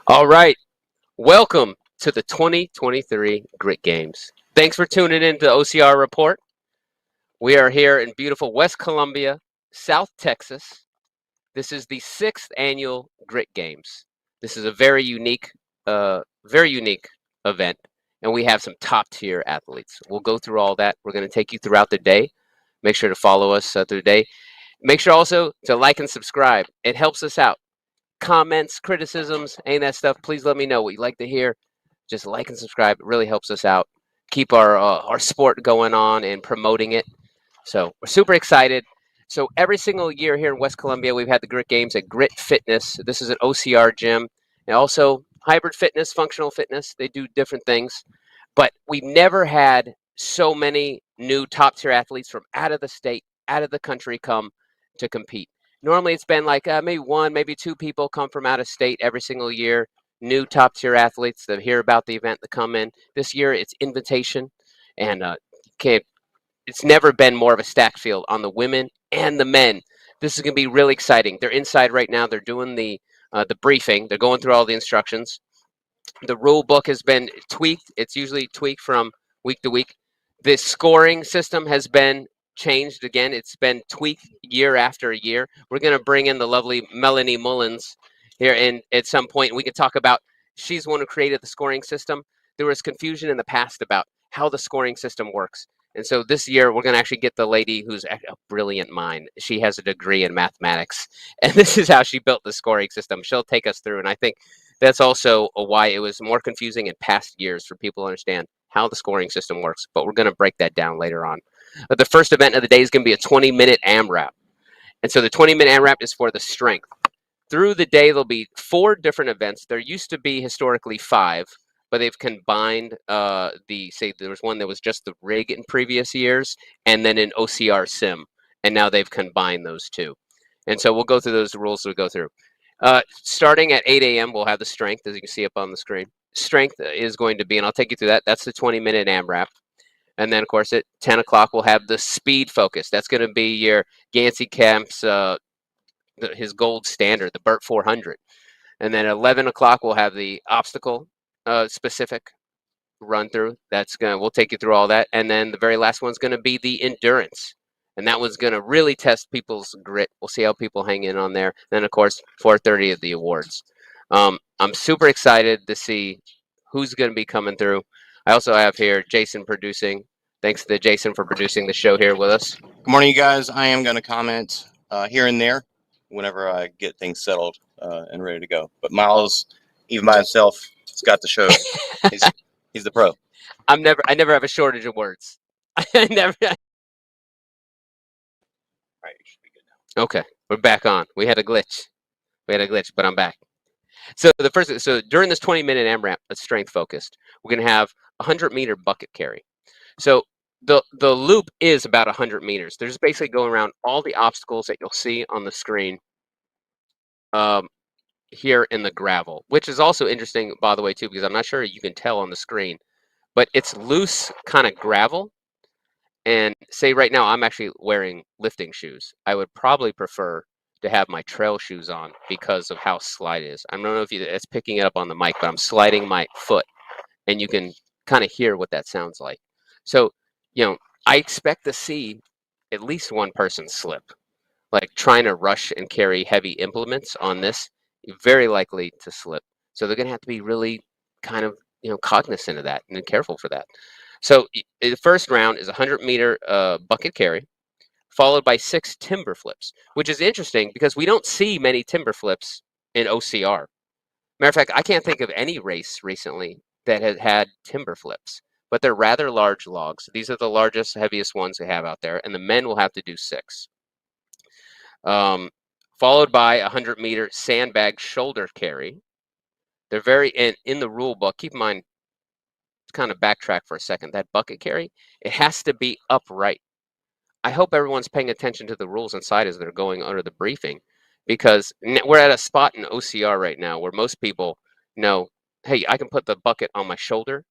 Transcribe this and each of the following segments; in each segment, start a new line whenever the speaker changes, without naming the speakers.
All right, welcome to the 2023 Grit Games. Thanks for tuning in to the OCR Report. We are here in beautiful West Columbia, South Texas. This is the 6th annual Grit Games. This is a very unique event, and we have some top-tier athletes. We'll go through all that. We're going to take you throughout the day. Make sure to follow us through the day. Make sure also to like and subscribe. It helps us out. Comments, criticisms, any of that stuff, please let me know what you'd like to hear. Just like and subscribe. It really helps us out. Keep our sport going on and promoting it. So we're super excited. So every single year here in West Columbia, we've had the Grit Games at Grit Fitness. This is an OCR gym. And also hybrid fitness, functional fitness. They do different things. But we've never had so many new top-tier athletes from out of the state, out of the country come to compete. Normally it's been like maybe one, maybe two people come from out of state every single year. New top-tier athletes that hear about the event that come in. This year it's invitation, and it's never been more of a stacked field on the women and the men. This is going to be really exciting. They're inside right now. They're doing the briefing. They're going through all the instructions. The rule book has been tweaked. It's usually tweaked from week to week. The scoring system has been changed again. It's been tweaked year after year. We're going to bring in the lovely Melanie Mullins here and at some point. We can talk about, she's the one who created the scoring system. There was confusion in the past about how the scoring system works. And so this year, we're going to actually get the lady who's a brilliant mind. She has a degree in mathematics, and this is how she built the scoring system. She'll take us through, and I think that's also why it was more confusing in past years for people to understand how the scoring system works. But we're going to break that down later on. But the first event of the day is going to be a 20-minute AMRAP. And so the 20-minute AMRAP is for the strength. Through the day, there'll be 4 different events. There used to be historically 5, but they've combined say there was one that was just the rig in previous years, and then an OCR sim. And now they've combined those two. And so we'll go through those rules we go through. Starting at 8 a.m., we'll have the strength, as you can see up on the screen. Strength is going to be, and I'll take you through that. That's the 20-minute AMRAP. And then, of course, at 10 o'clock, we'll have the speed focus. That's going to be your Gansey Kemp's, his gold standard, the Burt 400. And then at 11 o'clock, we'll have the obstacle specific run through. We'll take you through all that. And then the very last one's going to be the endurance. And that one's going to really test people's grit. We'll see how people hang in on there. Then, of course, 4:30 of the awards. I'm super excited to see who's going to be coming through. I also have here Jason producing. Thanks to Jason for producing the show here with us.
Good morning, you guys. I am going to comment here and there whenever I get things settled and ready to go. But Miles, even by himself, has got the show. He's the pro.
I never have a shortage of words. I never.
All right, you should be good now.
Okay, we're back on. We had a glitch, but I'm back. So during this 20-minute AMRAP, that's strength focused. We're going to have a 100-meter bucket carry. So the loop is about 100 meters. They're just basically going around all the obstacles that you'll see on the screen here in the gravel, which is also interesting, by the way, too, because I'm not sure you can tell on the screen, but it's loose kind of gravel. And say right now, I'm actually wearing lifting shoes. I would probably prefer to have my trail shoes on because of how slight it is. I don't know if it's picking it up on the mic, but I'm sliding my foot, and you can kind of hear what that sounds like. So, I expect to see at least one person slip, like trying to rush and carry heavy implements on this, very likely to slip. So they're going to have to be really kind of, cognizant of that and careful for that. So the first round is a 100-meter bucket carry, followed by 6 timber flips, which is interesting because we don't see many timber flips in OCR. Matter of fact, I can't think of any race recently that has had timber flips, but they're rather large logs. These are the largest, heaviest ones we have out there, and the men will have to do 6. Followed by a 100-meter sandbag shoulder carry. They're very, in the rule book, keep in mind, kind of backtrack for a second, that bucket carry, it has to be upright. I hope everyone's paying attention to the rules inside as they're going under the briefing, because we're at a spot in OCR right now where most people know, hey, I can put the bucket on my shoulder,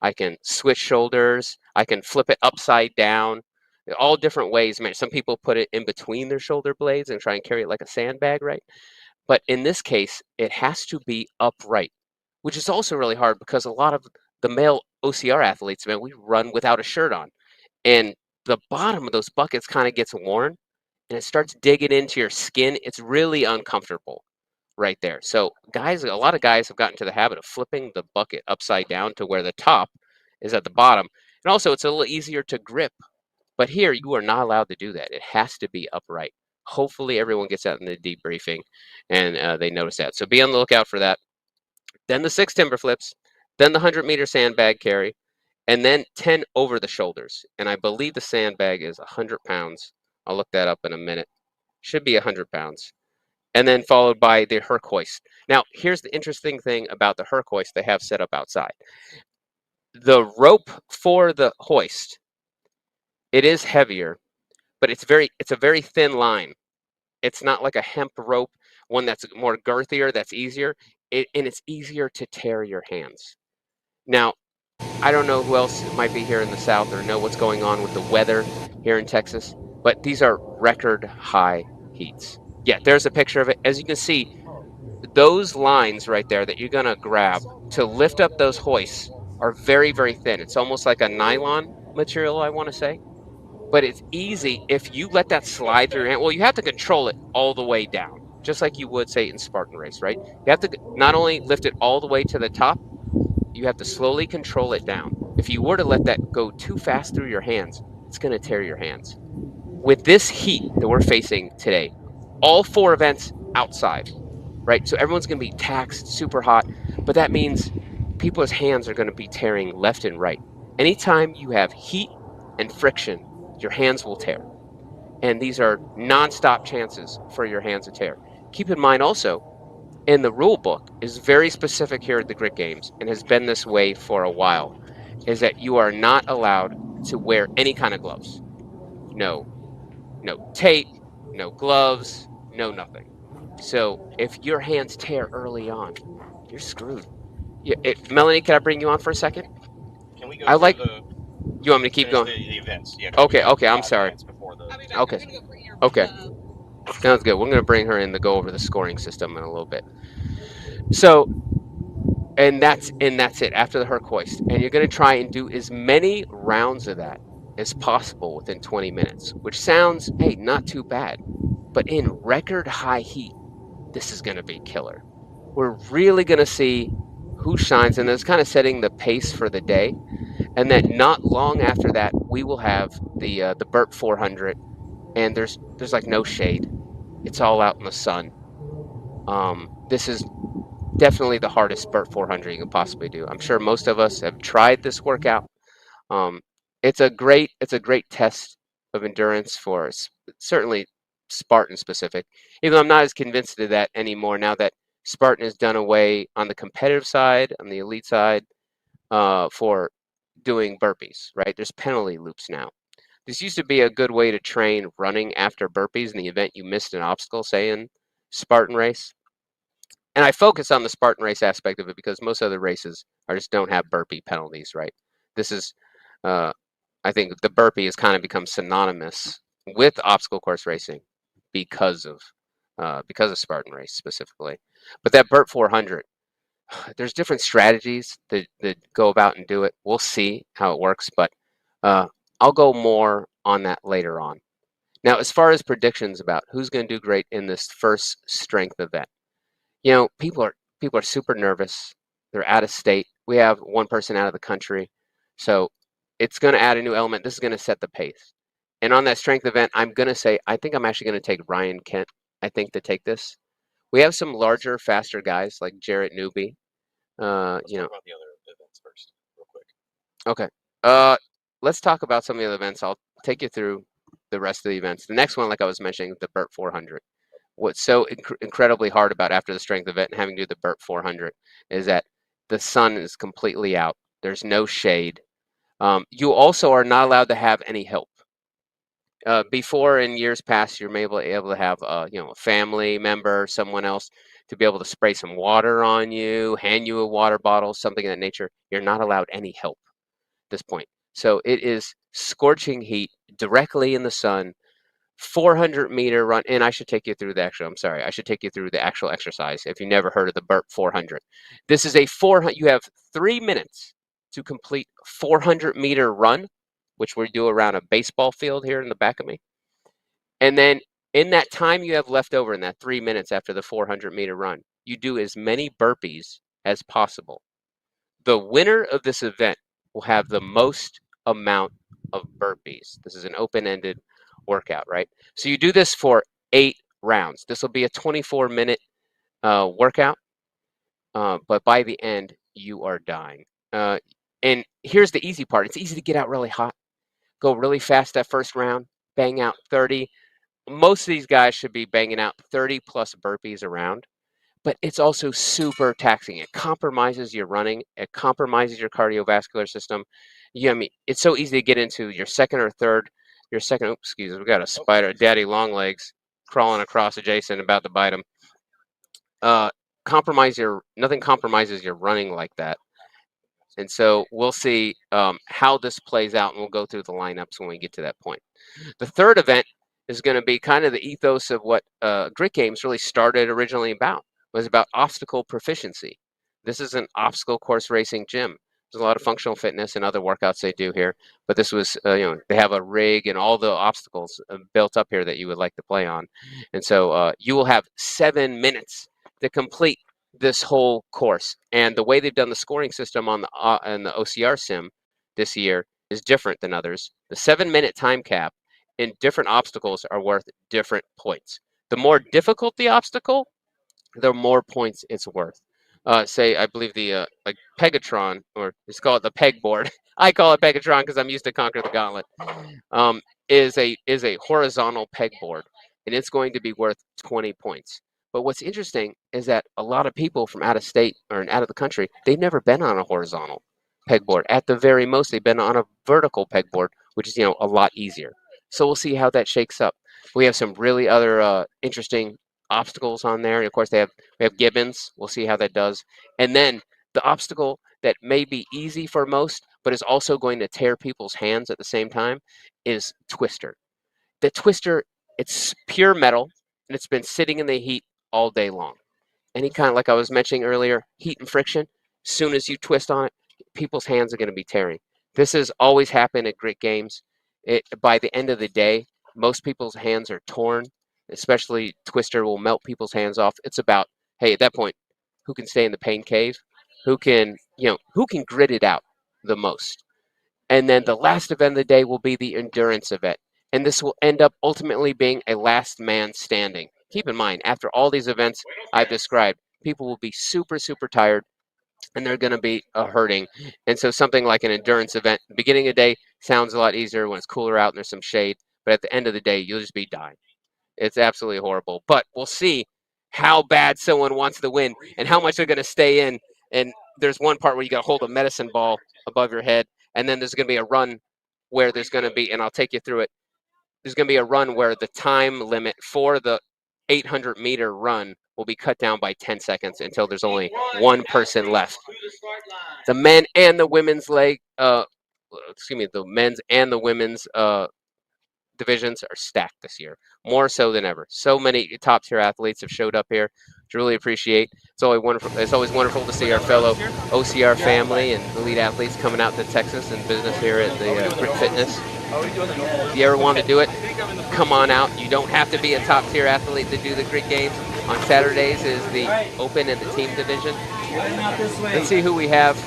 I can switch shoulders, I can flip it upside down, all different ways. Man, some people put it in between their shoulder blades and try and carry it like a sandbag, right? But in this case, it has to be upright, which is also really hard because a lot of the male OCR athletes, man, we run without a shirt on. And the bottom of those buckets kind of gets worn and it starts digging into your skin. It's really uncomfortable right there. So guys, a lot of guys have gotten to the habit of flipping the bucket upside down to where the top is at the bottom. And also it's a little easier to grip. But here you are not allowed to do that. It has to be upright. Hopefully everyone gets out in the debriefing and they notice that. So be on the lookout for that. Then the 6 timber flips, then the 100-meter sandbag carry, and then 10 over the shoulders. And I believe the sandbag is 100 pounds. I'll look that up in a minute. Should be 100 pounds. And then followed by the Herc hoist. Now, here's the interesting thing about the Herc hoist they have set up outside. The rope for the hoist, it is heavier, but it's a very thin line. It's not like a hemp rope, one that's more girthier, that's easier, and it's easier to tear your hands. Now, I don't know who else might be here in the South or know what's going on with the weather here in Texas, but these are record high heats. Yeah, there's a picture of it. As you can see, those lines right there that you're going to grab to lift up those hoists are very, very thin. It's almost like a nylon material, I want to say. But it's easy if you let that slide through your hand. Well, you have to control it all the way down, just like you would say in Spartan race, right? You have to not only lift it all the way to the top, you have to slowly control it down. If you were to let that go too fast through your hands, it's going to tear your hands. With this heat that we're facing today, all 4 events outside, right? So everyone's going to be taxed, super hot, but that means people's hands are going to be tearing left and right. Anytime you have heat and friction, your hands will tear. And these are nonstop chances for your hands to tear. Keep in mind also, in the rule book is very specific here at the Grit Games and has been this way for a while, is that you are not allowed to wear any kind of gloves. No tape, no gloves, no nothing. So if your hands tear early on, you're screwed. Yeah, Melanie, can I bring you on for a second?
Can we go
I like.
the,
You want me to keep going?
the events? Yeah.
Okay. I'm sorry. Okay. Okay. Sounds good. We're going to bring her in to go over the scoring system in a little bit. So, and that's it after the Herc hoist. And you're going to try and do as many rounds of that as possible within 20 minutes, which sounds, hey, not too bad. But in record high heat, this is going to be killer. We're really going to see who shines, and it's kind of setting the pace for the day. And then not long after that, we will have the Burp 400, and there's like no shade. It's all out in the sun. This is definitely the hardest Burp 400 you can possibly do. I'm sure most of us have tried this workout. It's a great test of endurance for certainly Spartan specific. Even though I'm not as convinced of that anymore now that Spartan has done away on the competitive side, on the elite side, for doing burpees, right? There's penalty loops now. This used to be a good way to train running after burpees in the event you missed an obstacle, say in Spartan race. And I focus on the Spartan race aspect of it because most other races just don't have burpee penalties, right? This is, I think the burpee has kind of become synonymous with obstacle course racing because of Spartan race specifically. But that Burp 400, there's different strategies that go about and do it. We'll see how it works, but I'll go more on that later on. Now, as far as predictions about who's going to do great in this first strength event, you know, people are super nervous. They're out of state. We have one person out of the country, so it's going to add a new element. This is going to set the pace. And on that strength event, I'm going to say I think I'm actually going to take Ryan Kent. I think to take this. We have some larger, faster guys like Jarrett Newby.
Let's
You know,
talk about the other events first, real quick.
okay. Let's talk about some of the other events. I'll take you through the rest of the events. The next one, like I was mentioning, the Burp 400. What's so incredibly hard about after the strength event and having to do the Burp 400 is that the sun is completely out. There's no shade. You also are not allowed to have any help. Before in years past, you're able to have a family member, someone else to be able to spray some water on you, hand you a water bottle, something of that nature. You're not allowed any help at this point. So it is scorching heat directly in the sun 400-meter run, and I should take you through the actual, I'm sorry, I should take you through the actual exercise if you never heard of the burp 400. This is a 400, you have 3 minutes to complete 400-meter run, which we do around a baseball field here in the back of me. And then in that time you have left over, in that 3 minutes after the 400-meter run, you do as many burpees as possible. The winner of this event will have the most amount of burpees. This is an open-ended workout, right? So you do this for 8 rounds. This will be a 24-minute workout, but by the end, you are dying. And here's the easy part. It's easy to get out really hot, go really fast that first round, bang out 30. Most of these guys should be banging out 30 plus burpees a round, but it's also super taxing. It compromises your running. It compromises your cardiovascular system. I mean, it's so easy to get into your second or third, excuse me, we got a spider, daddy long legs, crawling across Jason, about to bite him. Nothing compromises your running like that. And so we'll see how this plays out, and we'll go through the lineups when we get to that point. The third event is going to be kind of the ethos of what Grit Games really started originally about. It was about obstacle proficiency. This is an obstacle course racing gym. There's a lot of functional fitness and other workouts they do here, but this was, they have a rig and all the obstacles built up here that you would like to play on. And so you will have 7 minutes to complete this whole course. And the way they've done the scoring system on the OCR sim this year is different than others. The 7-minute time cap and different obstacles are worth different points. The more difficult the obstacle, the more points it's worth. Say, I believe the like Pegatron, or let's call it the pegboard. I call it Pegatron because I'm used to Conquer the Gauntlet. Is a horizontal pegboard, and it's going to be worth 20 points. But what's interesting is that a lot of people from out of state or out of the country, they've never been on a horizontal pegboard. At the very most, they've been on a vertical pegboard, which is a lot easier. So we'll see how that shakes up. We have some really other interesting obstacles on there. And of course, we have Gibbons. We'll see how that does. And then the obstacle that may be easy for most, but is also going to tear people's hands at the same time, is Twister. The Twister, it's pure metal, and it's been sitting in the heat all day long. Any kind of, like I was mentioning earlier, heat and friction, as soon as you twist on it, people's hands are going to be tearing. This has always happened at Grit Games. By the end of the day, most people's hands are torn, especially Twister will melt people's hands off. It's about, hey, at that point, who can stay in the pain cave? Who can grit it out the most? And then the last event of the day will be the endurance event. And this will end up ultimately being a last man standing. Keep in mind, after all these events I've described, people will be super, super tired, and they're going to be hurting. And so something like an endurance event, beginning of the day sounds a lot easier when it's cooler out and there's some shade. But at the end of the day, you'll just be dying. It's absolutely horrible. But we'll see how bad someone wants to win and how much they're going to stay in. And there's one part where you got to hold a medicine ball above your head. And then there's going to be a run where there's going to be, and I'll take you through it, there's going to be a run where the time limit for the 800-meter run will be cut down by 10 seconds until there's only one person left. The men and the women's the men's and the women's divisions are stacked this year, more so than ever. So many top-tier athletes have showed up here, which I really appreciate. It's always wonderful to see our fellow OCR family and elite athletes coming out to Texas and business here at the Grit Fitness. If you ever want to do it, come on out. You don't have to be a top-tier athlete to do the Grit Games. On Saturdays is the open and the team division. Let's see who we have.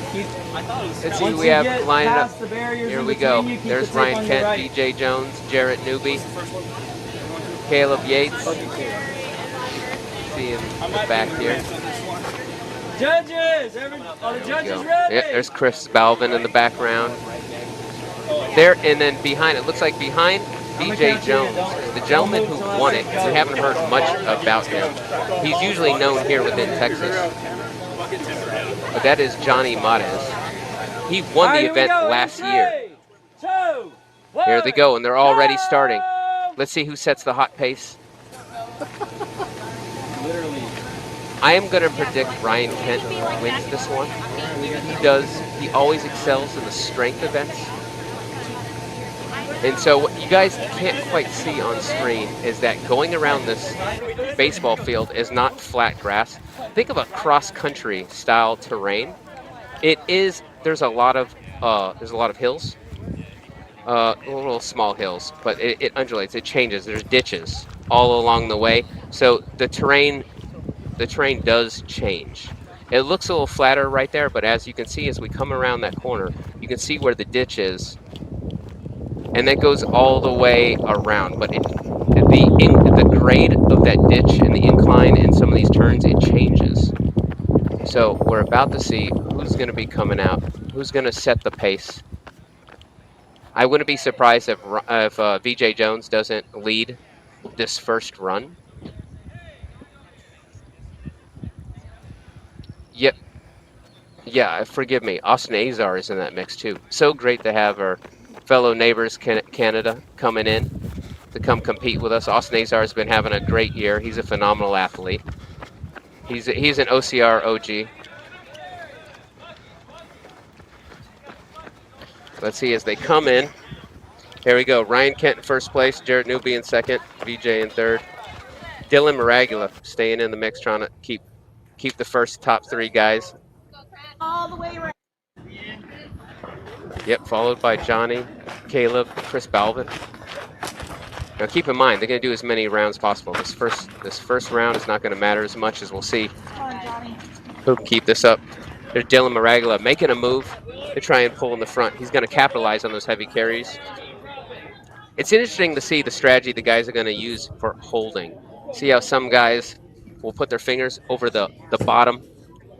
Let's see who we have lining up. Here we go. There's Ryan Kent, BJ Jones, Jarrett Newby, Caleb Yates. See him in the back here.
Judges! Are the judges ready?
Yeah, there's Chris Balvin in the background. There, and then behind, it looks like behind BJ Jones, the gentleman who won it. We haven't heard much about him. He's usually known here within Texas. But that is Johnny Mares. He won the event last year. Here they go, and they're already starting. Let's see who sets the hot pace. I am going to predict Ryan Kent wins this one. He always excels in the strength events. And so what you guys can't quite see on screen is that going around this baseball field is not flat grass. Think of a cross-country style terrain. There's a lot of hills, little small hills, but it undulates, it changes. There's ditches all along the way. So the terrain does change. It looks a little flatter right there, but as you can see, as we come around that corner, you can see where the ditch is, and that goes all the way around. But the grade of that ditch and the incline in some of these turns, it changes. So we're about to see who's going to be coming out, who's going to set the pace. I wouldn't be surprised if VJ Jones doesn't lead this first run. Yep. Yeah, forgive me. Austin Azar is in that mix too. So great to have our fellow neighbors, Canada, coming in to come compete with us. Austin Azar has been having a great year. He's a phenomenal athlete. He's an OCR OG. Let's see as they come in. Here we go. Ryan Kent in first place. Jarrett Newby in second. VJ in third. Dylan Maragula staying in the mix, trying to keep the first top three guys. Yep, followed by Johnny, Caleb, Chris Balvin. Now keep in mind, they're going to do as many rounds possible. This first round is not going to matter as much, as we'll see who can keep this up. There's Dylan Maragula making a move to try and pull in the front. He's going to capitalize on those heavy carries. It's interesting to see the strategy the guys are going to use for holding. See how some guys will put their fingers over the bottom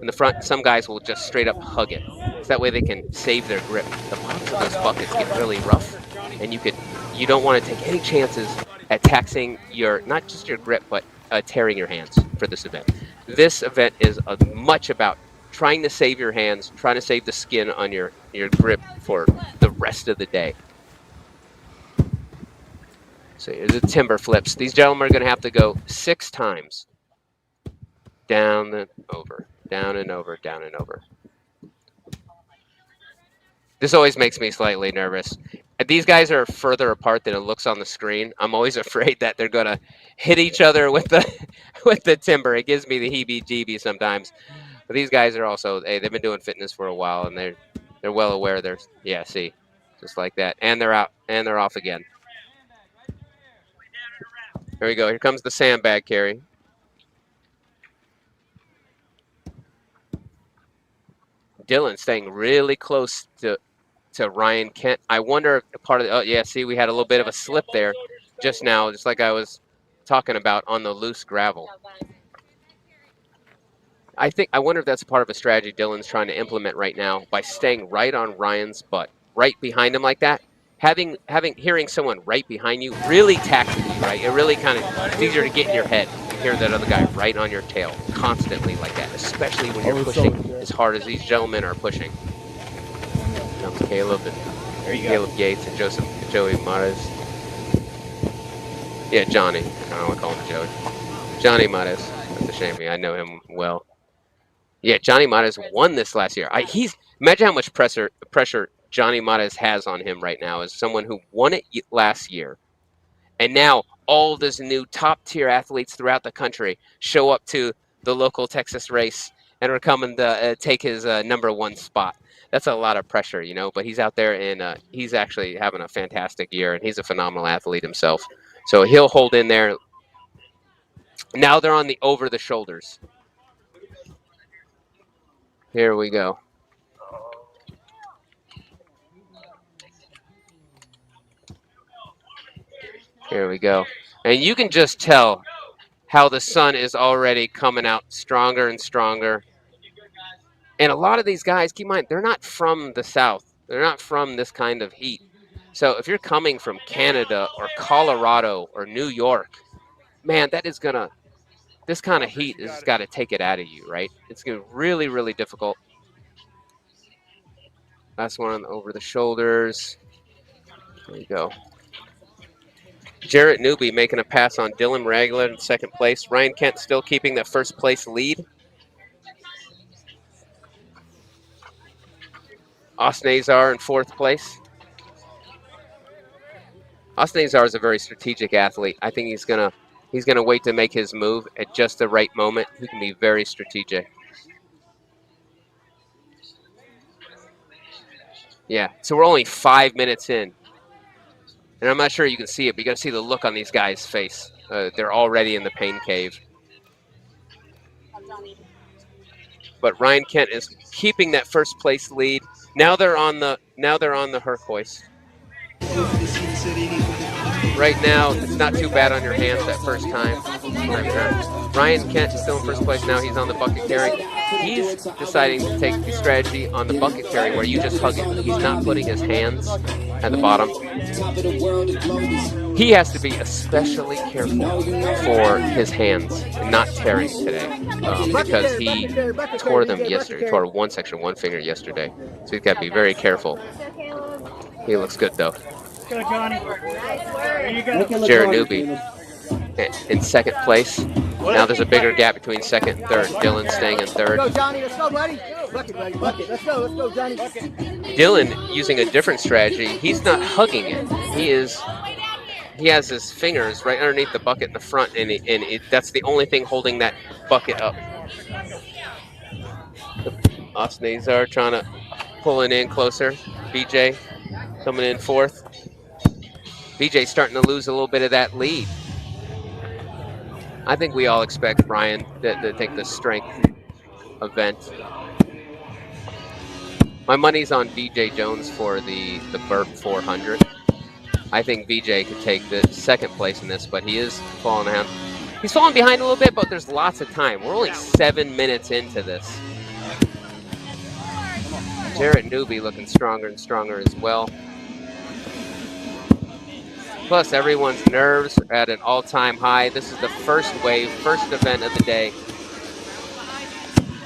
in the front. Some guys will just straight up hug it. So that way they can save their grip. The bottoms of those buckets get really rough, and you don't want to take any chances at taxing not just your grip, but tearing your hands for this event. This event is much about trying to save your hands, trying to save the skin on your grip for the rest of the day. So here's the timber flips. These gentlemen are going to have to go 6 times. Down and over, down and over, down and over. This always makes me slightly nervous. These guys are further apart than it looks on the screen. I'm always afraid that they're going to hit each other with the timber. It gives me the heebie-jeebies sometimes. But these guys are also, hey, they've been doing fitness for a while, and they're well aware. See, just like that. And they're out, and they're off again. Here we go. Here comes the sandbag carry. Dylan staying really close to Ryan Kent. I wonder if part of see, we had a little bit of a slip there just now, just like I was talking about on the loose gravel. I wonder if that's part of a strategy Dylan's trying to implement right now by staying right on Ryan's butt, right behind him like that. Hearing someone right behind you really taxes you, right? It really it's easier to get in your head and hear that other guy right on your tail constantly like that, especially when you're pushing as hard as these gentlemen are pushing. Here comes Caleb and Caleb Gates and Joey Mares. Yeah, Johnny. I don't want to call him Joey. Johnny Mares. That's a shame. I know him well. Yeah, Johnny Mares won this last year. Imagine how much pressure Johnny Mares has on him right now as someone who won it last year. And now all these new top-tier athletes throughout the country show up to the local Texas race and are coming to take his #1 spot. That's a lot of pressure, but he's out there and he's actually having a fantastic year, and he's a phenomenal athlete himself. So he'll hold in there. Now they're on the over the shoulders. Here we go. Here we go. And you can just tell how the sun is already coming out stronger and stronger. And a lot of these guys, keep in mind, they're not from the South. They're not from this kind of heat. So if you're coming from Canada or Colorado or New York, man, this kind of heat has got to take it out of you, right? It's going to be really, really difficult. Last one over the shoulders. There you go. Jarrett Newby making a pass on Dylan Maragula in second place. Ryan Kent still keeping that first place lead. Austin Azar in fourth place. Austin Azar is a very strategic athlete. I think he's gonna wait to make his move at just the right moment. He can be very strategic. Yeah, so we're only 5 minutes in. And I'm not sure you can see it, but you got to see the look on these guys' face. They're already in the pain cave. But Ryan Kent is keeping that first place lead. Now they're on the Hercoist. Right now, it's not too bad on your hands that first time. Ryan Kent is still in first place now. He's on the bucket carry. He's deciding to take the strategy on the bucket carry where you just hug it. He's not putting his hands at the bottom. He has to be especially careful for his hands and not tearing today because he tore them yesterday. He tore one section, one finger yesterday. So he's got to be very careful. He looks good though.
Go, Johnny. There you go.
Jared Newby in second place. Now there's a bigger gap between second and third. Dylan staying in third.
Go, Johnny. Let's go, buddy. Bucket, buddy. Bucket. Let's go, Johnny.
Dylan using a different strategy. He's not hugging it. He has his fingers right underneath the bucket in the front, and that's the only thing holding that bucket up. Austin Azar trying to pull it in closer. BJ coming in fourth. BJ starting to lose a little bit of that lead. I think we all expect Ryan to take the strength event. My money's on BJ Jones for the burp 400. I think BJ could take the second place in this, but he is falling behind. He's falling behind a little bit, but there's lots of time. We're only 7 minutes into this. Jared Newby looking stronger and stronger as well. Plus, everyone's nerves are at an all-time high. This is the first wave, first event of the day.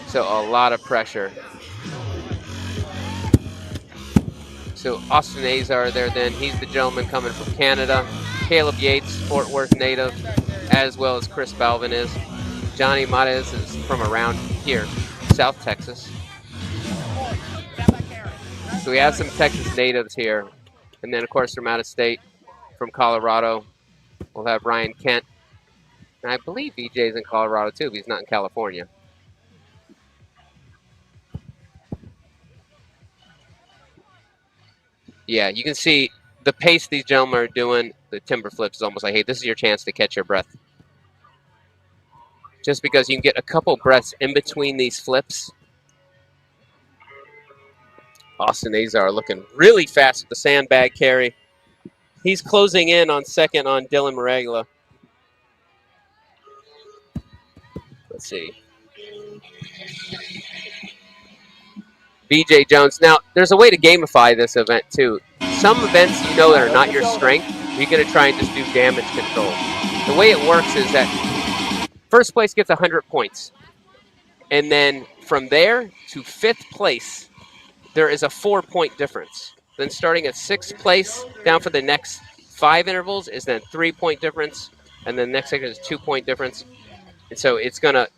So a lot of pressure. So Austin Azar there then. He's the gentleman coming from Canada. Caleb Yates, Fort Worth native, as well as Chris Balvin is. Johnny Mares is from around here, South Texas. So we have some Texas natives here. And then, of course, from out of state, from Colorado, we'll have Ryan Kent. And I believe BJ's in Colorado, too, but he's not in California. Yeah, you can see the pace these gentlemen are doing, the timber flips is almost like, hey, this is your chance to catch your breath. Just because you can get a couple breaths in between these flips. Austin Azar looking really fast with the sandbag carry. He's closing in on second on Dylan Maraglia. Let's see. BJ Jones. Now, there's a way to gamify this event, too. Some events you know that are not your strength, you're going to try and just do damage control. The way it works is that first place gets 100 points. And then from there to fifth place, there is a 4-point difference. Then starting at sixth place, down for the next 5 intervals is then 3-point difference. And then the next second is 2-point difference. And so it's going to,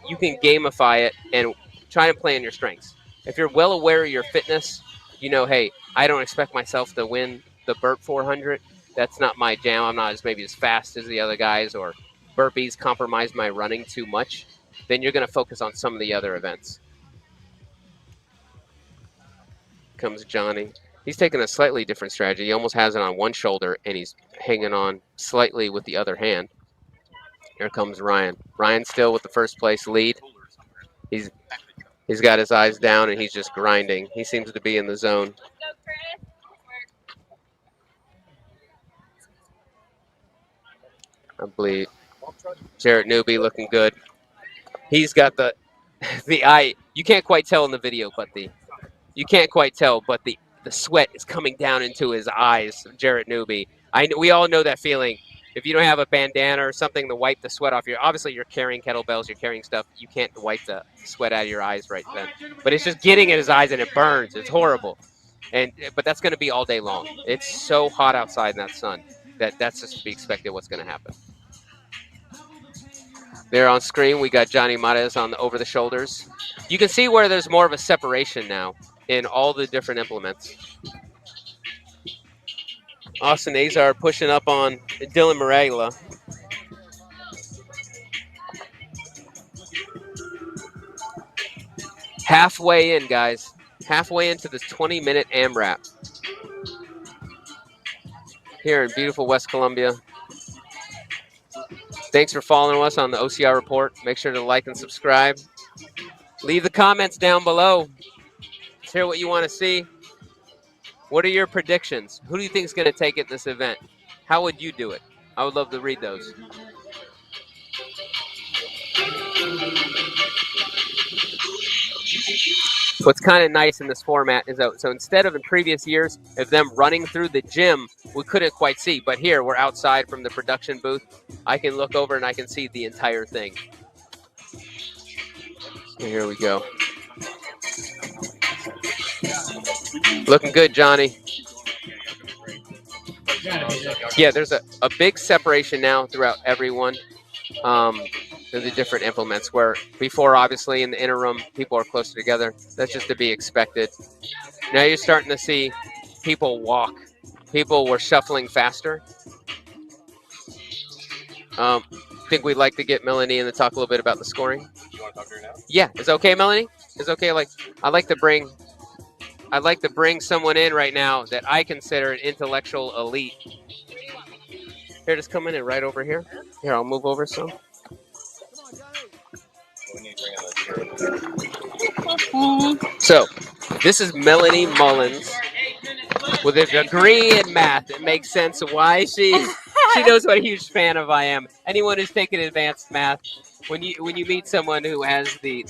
you can gamify it and try to play on your strengths. If you're well aware of your fitness, you know, hey, I don't expect myself to win the burp 400. That's not my jam. I'm not maybe as fast as the other guys, or burpees compromise my running too much. Then you're going to focus on some of the other events. Comes Johnny. He's taking a slightly different strategy. He almost has it on one shoulder, and he's hanging on slightly with the other hand. Here comes Ryan. Ryan still with the first place lead. He's got his eyes down, and he's just grinding. He seems to be in the zone. I believe Jared Newby looking good. He's got the eye. You can't quite tell in the video, but the sweat is coming down into his eyes. Jared Newby. We all know that feeling. If you don't have a bandana or something to wipe the sweat off obviously you're carrying kettlebells, you're carrying stuff. You can't wipe the sweat out of your eyes right then. But it's just getting in his eyes and it burns. It's horrible. But that's going to be all day long. It's so hot outside in that sun that's just to be expected what's going to happen. There on screen, we got Johnny Mares on the over the shoulders. You can see where there's more of a separation now in all the different implements. Austin Azar pushing up on Dylan Maragla. Halfway in, guys. Halfway into this 20-minute AMRAP here in beautiful West Columbia. Thanks for following us on the OCR Report. Make sure to like and subscribe. Leave the comments down below. Let's hear what you want to see. What are your predictions? Who do you think is going to take it this event? How would you do it? I would love to read those. What's kind of nice in this format is that, so instead of in previous years of them running through the gym, we couldn't quite see. But here, we're outside from the production booth. I can look over and I can see the entire thing. So here we go. Looking good, Johnny. Yeah, there's a big separation now throughout everyone. The different implements where before, obviously, in the interim, people are closer together. That's just to be expected. Now you're starting to see people walk. People were shuffling faster. I think we'd like to get Melanie in to talk a little bit about the scoring.
You want to talk to her now?
Yeah, is it okay, Melanie? Is it okay? I'd like to bring someone in right now that I consider an intellectual elite. Here, just come in and right over here. Here, I'll move over some. So, this is Melanie Mullins with a degree in math. It makes sense why she knows what a huge fan of I am. Anyone who's taken advanced math, when you meet someone who has the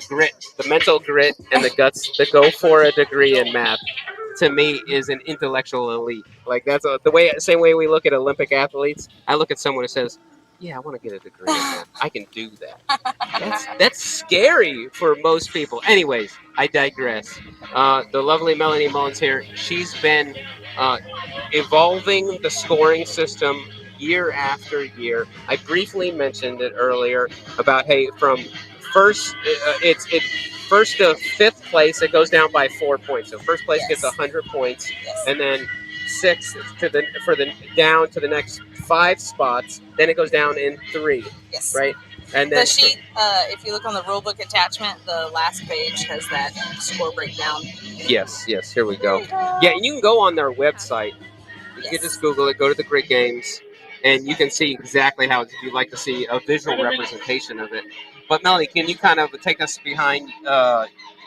grit, the mental grit, and the guts to go for a degree in math, to me is an intellectual elite. Like that's same way we look at Olympic athletes. I look at someone who says, "Yeah, I want to get a degree in math. I can do that." That's scary for most people. Anyways, I digress. The lovely Melanie Mullins here. She's been evolving the scoring system year after year. I briefly mentioned it earlier about from first first to fifth place, it goes down by 4 points. So first place gets 100 points, and then sixth down to the next 5 spots. Then it goes down in 3.
Yes.
Right. And then
the sheet, if you look on the rulebook attachment, the last page has that score breakdown.
Yes. Here we go. Yeah, and you can go on their website. You can just Google it, go to the Grid Games, and you can see exactly how you'd like to see a visual representation of it. But Melanie, can you kind of take us behind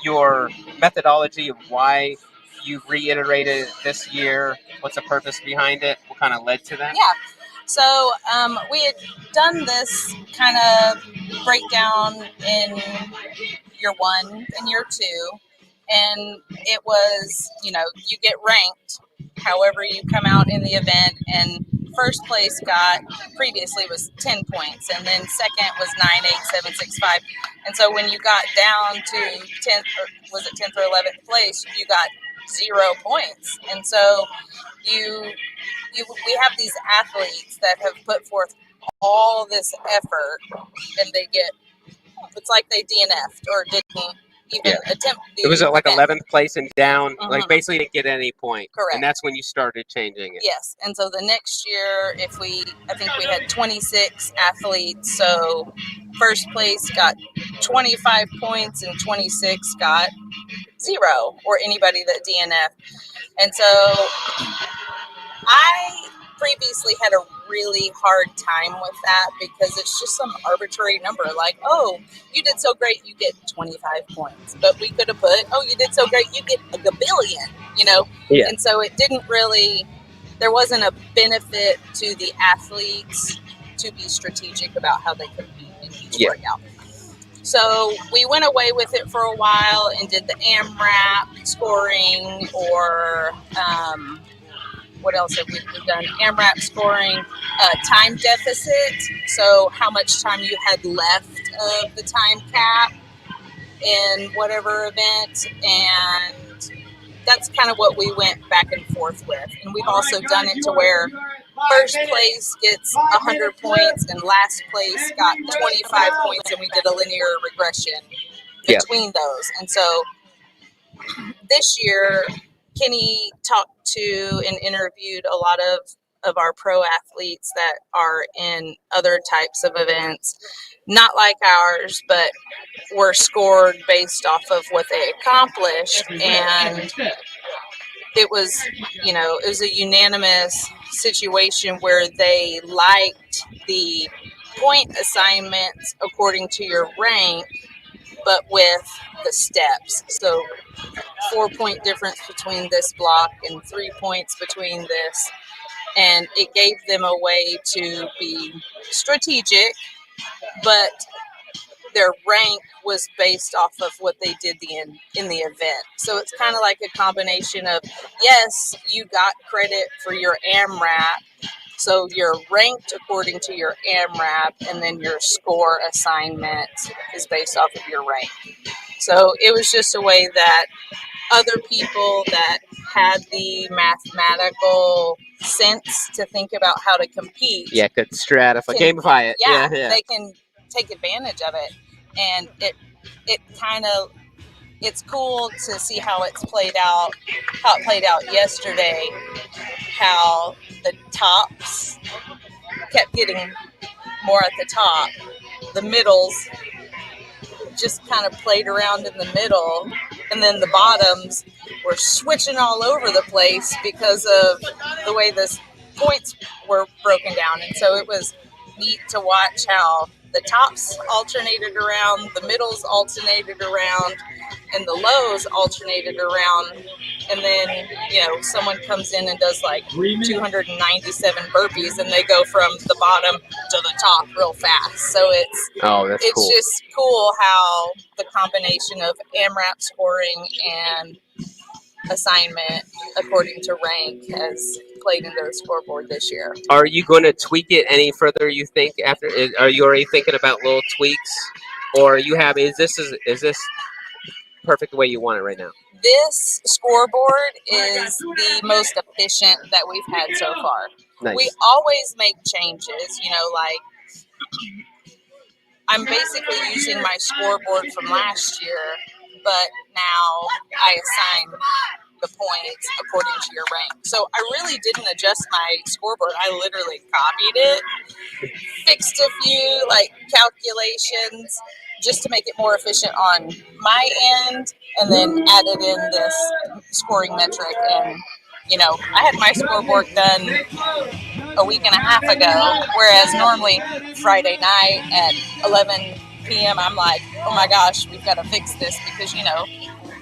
your methodology of why you've reiterated it this year? What's the purpose behind it? What kind of led to that?
Yeah. So we had done this kind of breakdown in year 1 and year 2, and it was, you get ranked however you come out in the event, and first place previously was 10 points, and then second was 9, 8, 7, 6, 5. And so when you got down to 10th, or was it 10th or 11th place, you got 0 points. And so we have these athletes that have put forth all this effort, and it's like they DNF'd or didn't even attempt the
It was like
event.
11th place and down, like basically didn't get any point.
Correct.
And that's when you started changing it.
Yes. And so the next year, I think we had 26 athletes. So first place got 25 points and 26 got 0, or anybody that DNF. And so I previously had a really hard time with that because it's just some arbitrary number. Like, oh, you did so great, you get 25 points. But we could have put, oh, you did so great, you get a gabillion,
Yeah.
And so it didn't really, there wasn't a benefit to the athletes to be strategic about how they compete in each workout. So we went away with it for a while and did the AMRAP scoring, or what else have we done? AMRAP scoring, time deficit. So how much time you had left of the time cap in whatever event. And that's kind of what we went back and forth with. And we've also done it to where first place gets 100 points and last place got 25 points, and we did a linear regression between those. And so this year, Kenny talked to and interviewed a lot of our pro athletes that are in other types of events, not like ours, but were scored based off of what they accomplished. And it was, it was a unanimous situation where they liked the point assignments according to your rank, but with the steps. So 4-point difference between this block and 3 points between this. And it gave them a way to be strategic, but their rank was based off of what they did in the event. So it's kind of like a combination of, yes, you got credit for your AMRAP, so you're ranked according to your AMRAP, and then your score assignment is based off of your rank. So it was just a way that other people that had the mathematical sense to think about how to compete,
could stratify, gamify it. Yeah,
they can take advantage of it. And it's cool to see how it played out yesterday, how the tops kept getting more at the top, the middles just kind of played around in the middle, and then the bottoms were switching all over the place because of the way the points were broken down. And so it was neat to watch how the tops alternated around, the middles alternated around, and the lows alternated around. And then, someone comes in and does like 297 burpees, and they go from the bottom to the top real fast. So it's
cool.
Just cool how the combination of AMRAP scoring and assignment according to rank has played into the scoreboard this year.
Are you going to tweak it any further, you think, after? Are you already thinking about little tweaks? Or is this perfect the way you want it right now?
This scoreboard is the most efficient that we've had so far.
Nice.
We always make changes, like I'm basically using my scoreboard from last year, but now I assign the points according to your rank. So I really didn't adjust my scoreboard. I literally copied it, fixed a few calculations just to make it more efficient on my end, and then added in this scoring metric. And I had my scoreboard done a week and a half ago, whereas normally Friday night at 11 p.m. I'm like, oh my gosh, we've got to fix this, because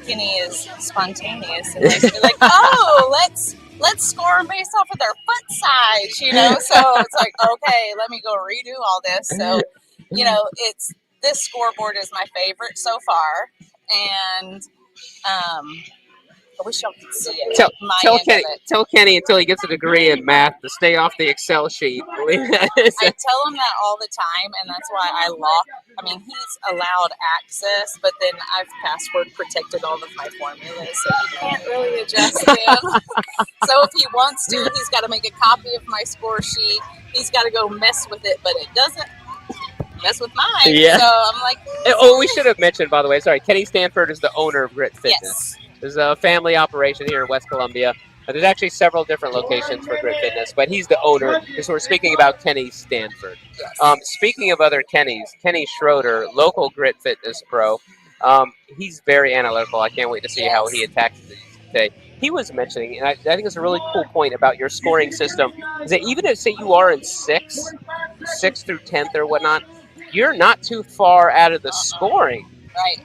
Kenny is spontaneous and likes to be like, oh, let's score based off of their foot size, So it's like, okay, let me go redo all this. So this scoreboard is my favorite so far, and I wish y'all could see it.
Tell Kenny until he gets a degree in math to stay off the Excel sheet.
I tell him that all the time, and that's why I lock. I mean, he's allowed access, but then I've password protected all of my formulas, so he can't really adjust them. So if he wants to, he's got to make a copy of my score sheet. He's got to go mess with it, but it doesn't mess with mine.
Yeah.
So I'm like,
we should have mentioned, by the way. Sorry, Kenny Stanford is the owner of Grit Fitness.
Yes.
There's a family operation here in West Columbia. There's actually several different locations for Grit Fitness, but he's the owner. So we're speaking about Kenny Stanford.
Yes.
Speaking of other Kennys, Kenny Schroeder, local Grit Fitness pro, he's very analytical. I can't wait to see how he attacks these today. He was mentioning, and I think it's a really cool point about your scoring system, is that even if, say, you are in 6th through 10th or whatnot, you're not too far out of the scoring.
Right.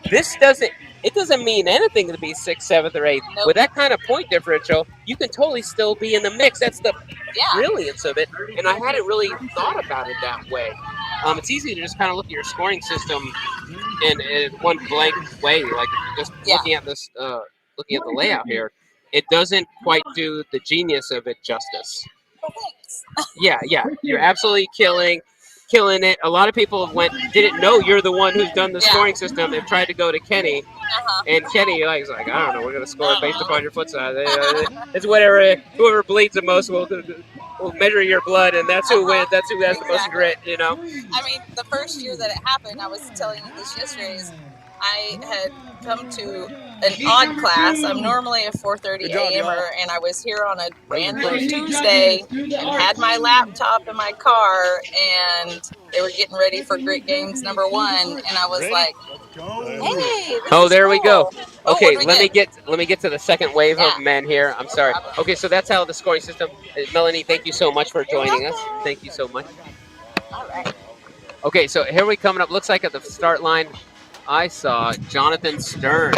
It doesn't mean anything to be 6th, 7th, or 8th.
Nope.
With that kind of point differential, you can totally still be in the mix. That's the brilliance of it. And I hadn't really thought about it that way. It's easy to just kind of look at your scoring system in one blank way, like just looking at this, looking at the layout here. It doesn't quite do the genius of it justice.
Oh, thanks.
Yeah, you're absolutely killing it. A lot of people didn't know you're the one who's done the scoring system. They've tried to go to Kenny, and Kenny is like, I don't know, we're gonna score based upon your foot size. It's whoever bleeds the most will measure your blood, and that's who wins. That's who has the most grit.
I mean, the first year that it happened, I was telling you this yesterday, I had come to an odd class. I'm normally a 4:30 a.m.er, and I was here on a random Tuesday and had my laptop in my car, and they were getting ready for Grit Games #1, and I was like, "Hey, this is
there we go.
cool."
Okay,
what
let me get to the second wave
Yeah.
of men here. I'm sorry.
problem.
Okay, so that's how the scoring system. Melanie, thank you so much for joining us. Thank you so much.
All right.
Okay, so here we coming up. Looks like at the start line, I saw Jonathan Stern,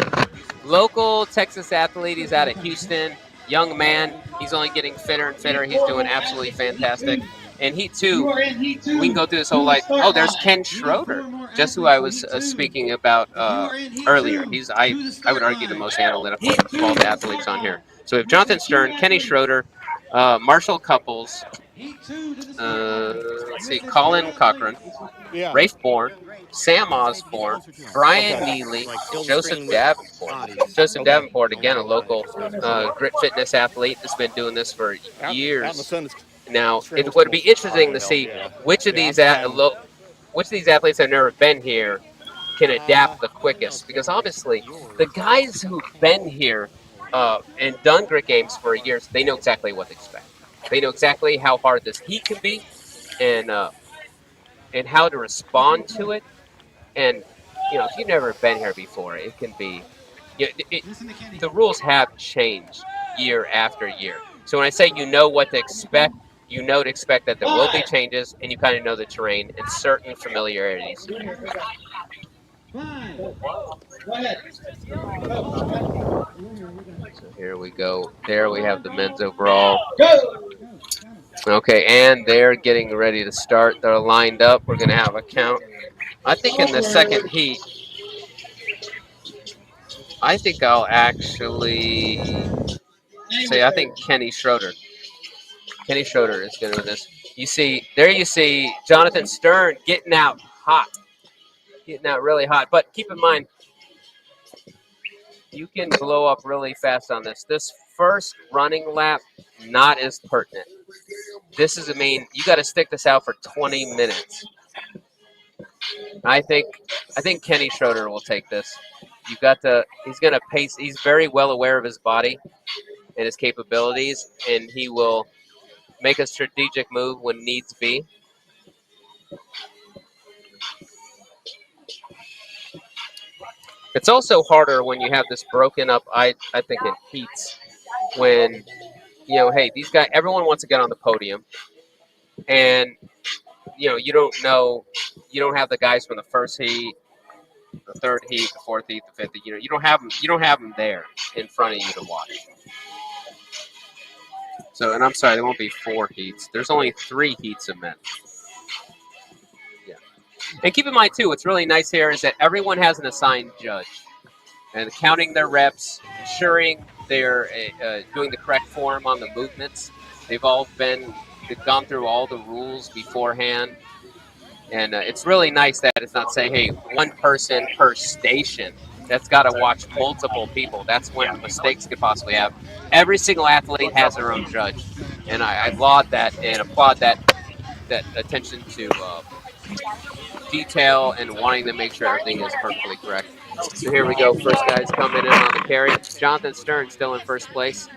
local Texas athlete. He's out of Houston, young man. He's only getting fitter and fitter. He's doing absolutely fantastic. And he too, we can go through this whole life. Oh, there's Ken Schroeder, just who I was speaking about earlier. He's I would argue the most analytical of all the athletes on here. So we have Jonathan Stern, Kenny Schroeder, Marshall Couples. Let's see, Colin Cochran, Rafe Bourne, Sam Osborne, Brian Neely, and Joseph Davenport. Joseph Davenport, again, a local grit fitness athlete that's been doing this for years. Now, it would be interesting to see which of these athletes have never been here can adapt the quickest. Because honestly, the guys who've been here and done grit games for years, they know exactly what to expect. They know exactly how hard this heat can be, and how to respond to it. And if you've never been here before, it can be. The rules have changed year after year. So when I say you know what to expect, you know to expect that there will be changes, and you kind of know the terrain and certain familiarities. So here we go. There we have the men's overall. Okay, and they're getting ready to start. They're lined up. We're going to have a count. I think in the second heat, I think I'll actually say I think Kenny Schroeder. Kenny Schroeder is going to win this. You see Jonathan Stern getting out hot. Getting out really hot. But keep in mind, you can blow up really fast on this. This first running lap, not as pertinent. This is you got to stick this out for 20 minutes. I think Kenny Schroeder will take this. He's going to pace. He's very well aware of his body and his capabilities, and he will make a strategic move when needs be. It's also harder when you have this broken up, I think, in heats. When, hey, these guys, everyone wants to get on the podium. And, you don't have the guys from the first heat, the third heat, the fourth heat, the fifth heat. You don't have them there in front of you to watch. So, and I'm sorry, there won't be 4 heats. There's only 3 heats of men. Yeah. And keep in mind, too, what's really nice here is that everyone has an assigned judge. And counting their reps, ensuring they're doing the correct form on the movements. They've gone through all the rules beforehand. And it's really nice that it's not saying, hey, one person per station. That's got to watch multiple people. That's when mistakes could possibly happen. Every single athlete has their own judge. And I laud that and applaud that attention to detail and wanting to make sure everything is perfectly correct. So here we go. First guy's coming in on the carry. Jonathan Stern still in first place.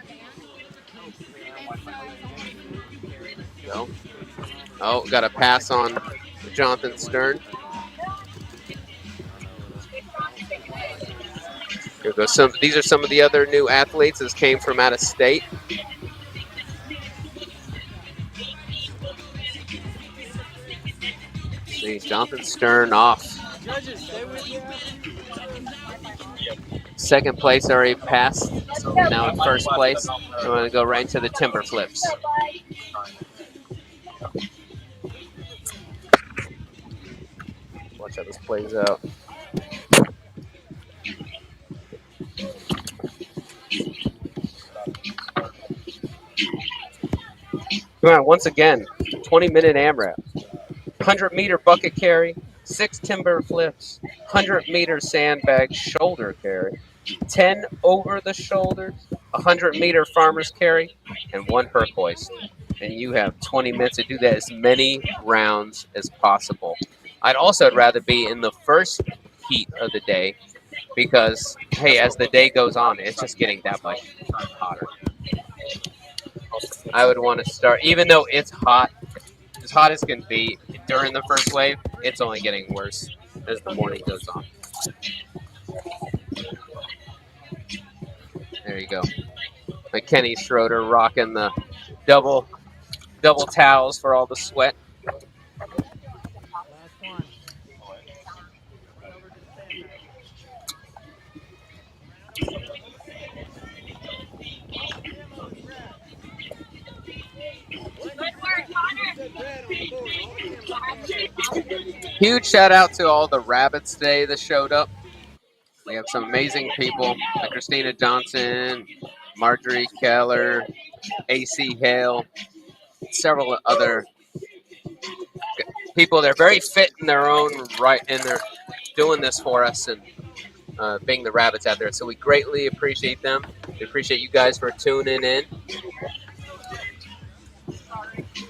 Oh, got a pass on Jonathan Stern. Here goes these are some of the other new athletes. This came from out of state. See, Jonathan Stern off. Second place already passed. So now in first place. I'm going to go right into the timber flips. Watch how this plays out. Come on, once again, 20-minute AMRAP. 100-meter bucket carry, 6 timber flips, 100-meter sandbag shoulder carry, 10 over the shoulders, 100-meter farmer's carry, and 1 herc hoist. And you have 20 minutes to do that as many rounds as possible. I'd rather be in the first heat of the day because, hey, as the day goes on, it's just getting that much hotter. I would want to start, even though it's hot, as hot as can be during the first wave, it's only getting worse as the morning goes on. There you go. Like Kenny Schroeder rocking the double towels for all the sweat. Huge shout out to all the rabbits today that showed up. We have some amazing people, like Christina Johnson, Marjorie Keller, AC Hale, several other people. They're very fit in their own right, and they're doing this for us and being the rabbits out there. So we greatly appreciate them. We appreciate you guys for tuning in.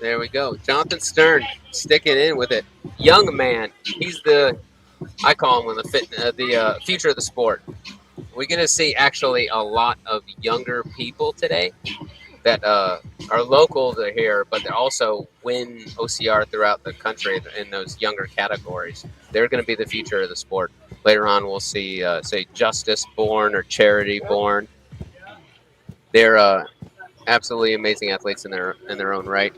There we go. Jonathan Stern sticking in with it. Young man. He's I call him the future of the sport. We're going to see actually a lot of younger people today that are local to here, but they also win OCR throughout the country in those younger categories. They're going to be the future of the sport. Later on, we'll see, say, Justice Born or Charity Born. They're absolutely amazing athletes in their own right,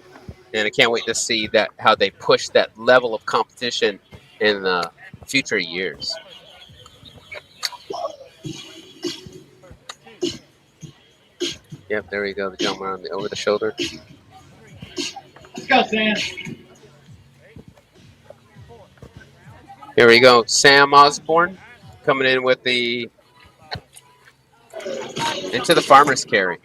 and I can't wait to see how they push that level of competition in the future years. Yep, there we go. The jump around over the shoulder.
Let's go, Sam.
Here we go. Sam Osborne coming in with into the farmer's carry.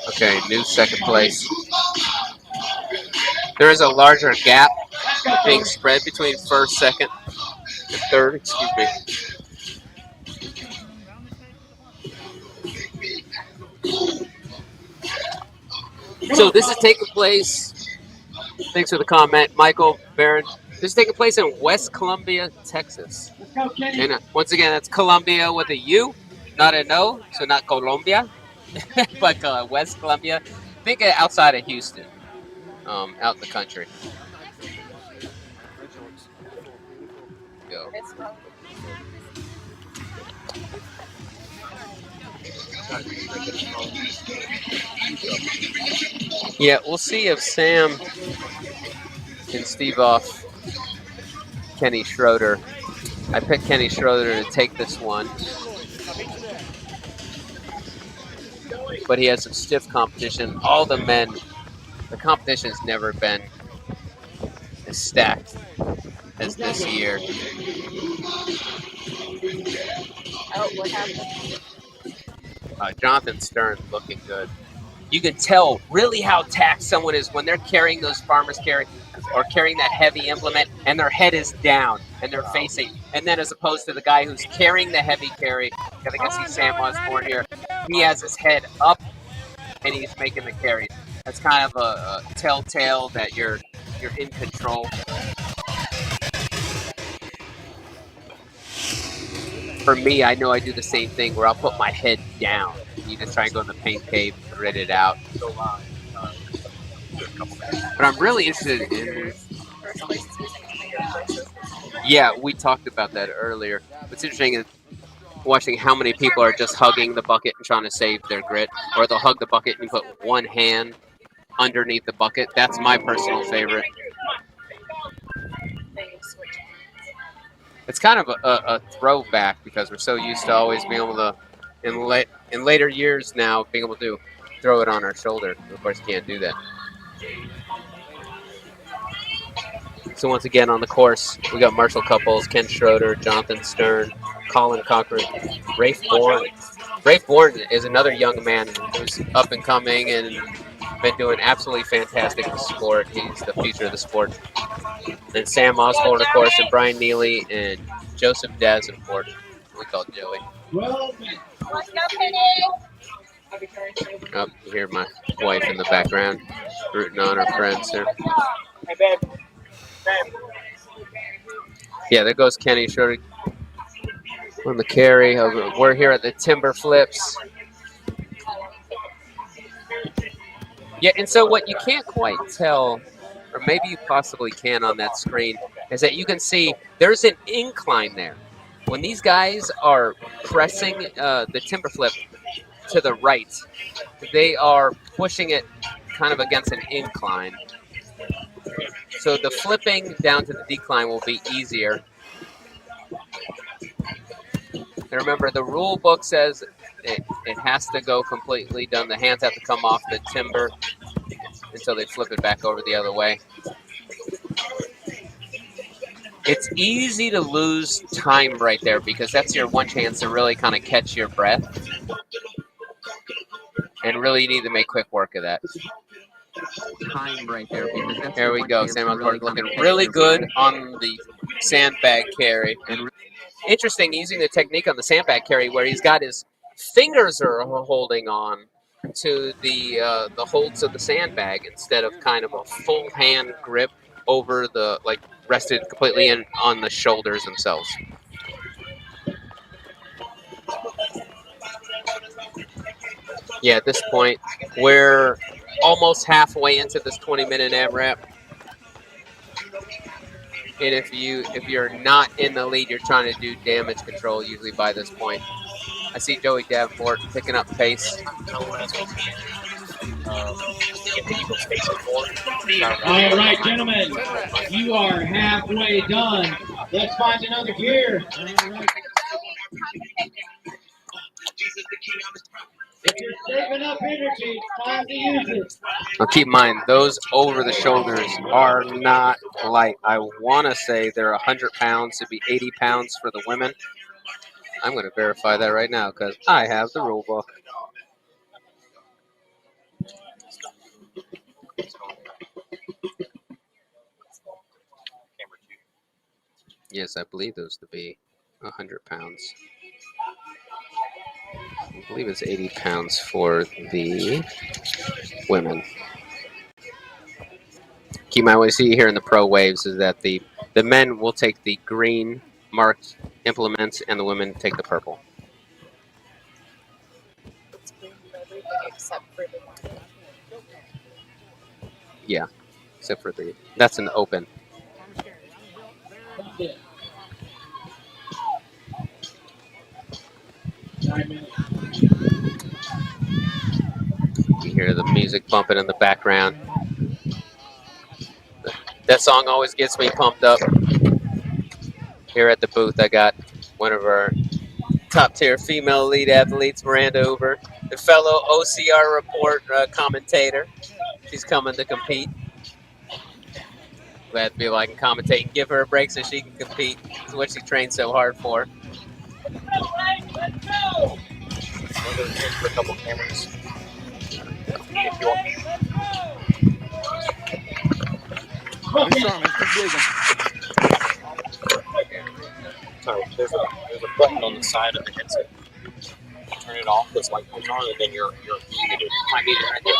Okay, new second place. There is a larger gap being spread between first, second, and third. Excuse me. So this is taking place. Thanks for the comment, Michael Barron. This is taking place in West Columbia, Texas. And once again, that's Columbia with a U, not an O, so not Colombia, but West Columbia. I think outside of Houston, out in the country. Go. Yeah, we'll see if Sam can stave off Kenny Schroeder. I picked Kenny Schroeder to take this one, but he has some stiff competition. All the men, the competition has never been as stacked as this year.
Oh, what happened?
Jonathan Stern looking good. You can tell really how taxed someone is when they're carrying those farmer's carry or carrying that heavy implement and their head is down and they're facing. And then as opposed to the guy who's carrying the heavy carry, I think I see Sam Osborne here, he has his head up and he's making the carries. That's kind of a telltale that you're in control. For me, I know I do the same thing where I'll put my head down. You just try and go in the pain cave, grit it out. But I'm really interested in. Yeah, we talked about that earlier. What's interesting is watching how many people are just hugging the bucket and trying to save their grit, or they'll hug the bucket and put one hand underneath the bucket. That's my personal favorite. It's kind of a throwback because we're so used to always being able to, in later years now, being able to throw it on our shoulder. Of course, you can't do that. So once again on the course, we got Marshall Couples, Ken Schroeder, Jonathan Stern, Colin Cochran, Rafe Bourne. Rafe Bourne is another young man who's up and coming and been doing absolutely fantastic in the sport. He's the future of the sport. And Sam Osborne, of course, and Brian Neely and Joseph Davenport. We call Joey.
Let's go, Penny.
Oh, you hear my wife in the background rooting on her friends there. Yeah, there goes Kenny Shorty on the carry. We're here at the timber flips. Yeah, and so what you can't quite tell, or maybe you possibly can on that screen, is that you can see there's an incline there. When these guys are pressing the timber flip to the right, they are pushing it kind of against an incline. So the flipping down to the decline will be easier. And remember, the rule book says it has to go completely done. The hands have to come off the timber until they flip it back over the other way. It's easy to lose time right there because that's your one chance to really kind of catch your breath. And really you need to make quick work of that. Time right there because that's there we go. Sam Osborne looking really good on the sandbag carry. And interesting using the technique on the sandbag carry where he's got his fingers are holding on to the holds of the sandbag instead of kind of a full hand grip over the, like, rested completely in on the shoulders themselves. Yeah, at this point, we're almost halfway into this 20-minute AMRAP. And if you're not in the lead, you're trying to do damage control usually by this point. I see Joey Davenport picking up pace.
All right, gentlemen, you are halfway done. Let's find another gear. If you're saving up energy, it's time to use it.
Now keep in mind, those over the shoulders are not light. I want to say they're 100 pounds. It'd be 80 pounds for the women. I'm going to verify that right now because I have the rule book. Yes, I believe those to be 100 pounds. I believe it's 80 pounds for the women. Keep in mind, what you see here in the pro waves is that the men will take the green marked implements and the women take the purple.
It's green for everything except for the one.
Yeah, except for that's an open. You hear the music bumping in the background. That song always gets me pumped up. Here at the booth, I got one of our top-tier female elite athletes, Miranda Hoover, the fellow OCR report commentator. She's coming to compete. Glad to be able I can commentate and give her a break so she can compete. It's what she trained so hard for.
Let's go! I'm going to take for a couple cameras. If you want me. Sorry, there's a button on the side of the headset. You turn it off, this light comes on, and then you're muted. Might be right there.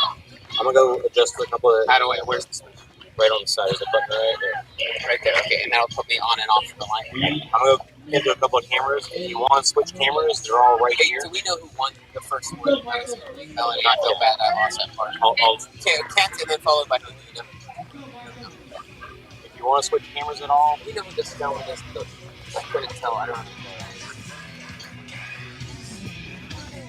I'm gonna go adjust a couple of.
How do I? Where's this one?
Right on the side. There's a button right there.
Right there. Okay, and that'll put me on and off the line.
I'm gonna go into a couple of cameras. If you want to switch cameras, they're all right here.
Do we know who won the first one? Melanie, I feel bad. I lost that part. Kent, and then followed by who? You know.
If you want to switch cameras at all,
We know who this gentleman is. I couldn't tell. I don't know.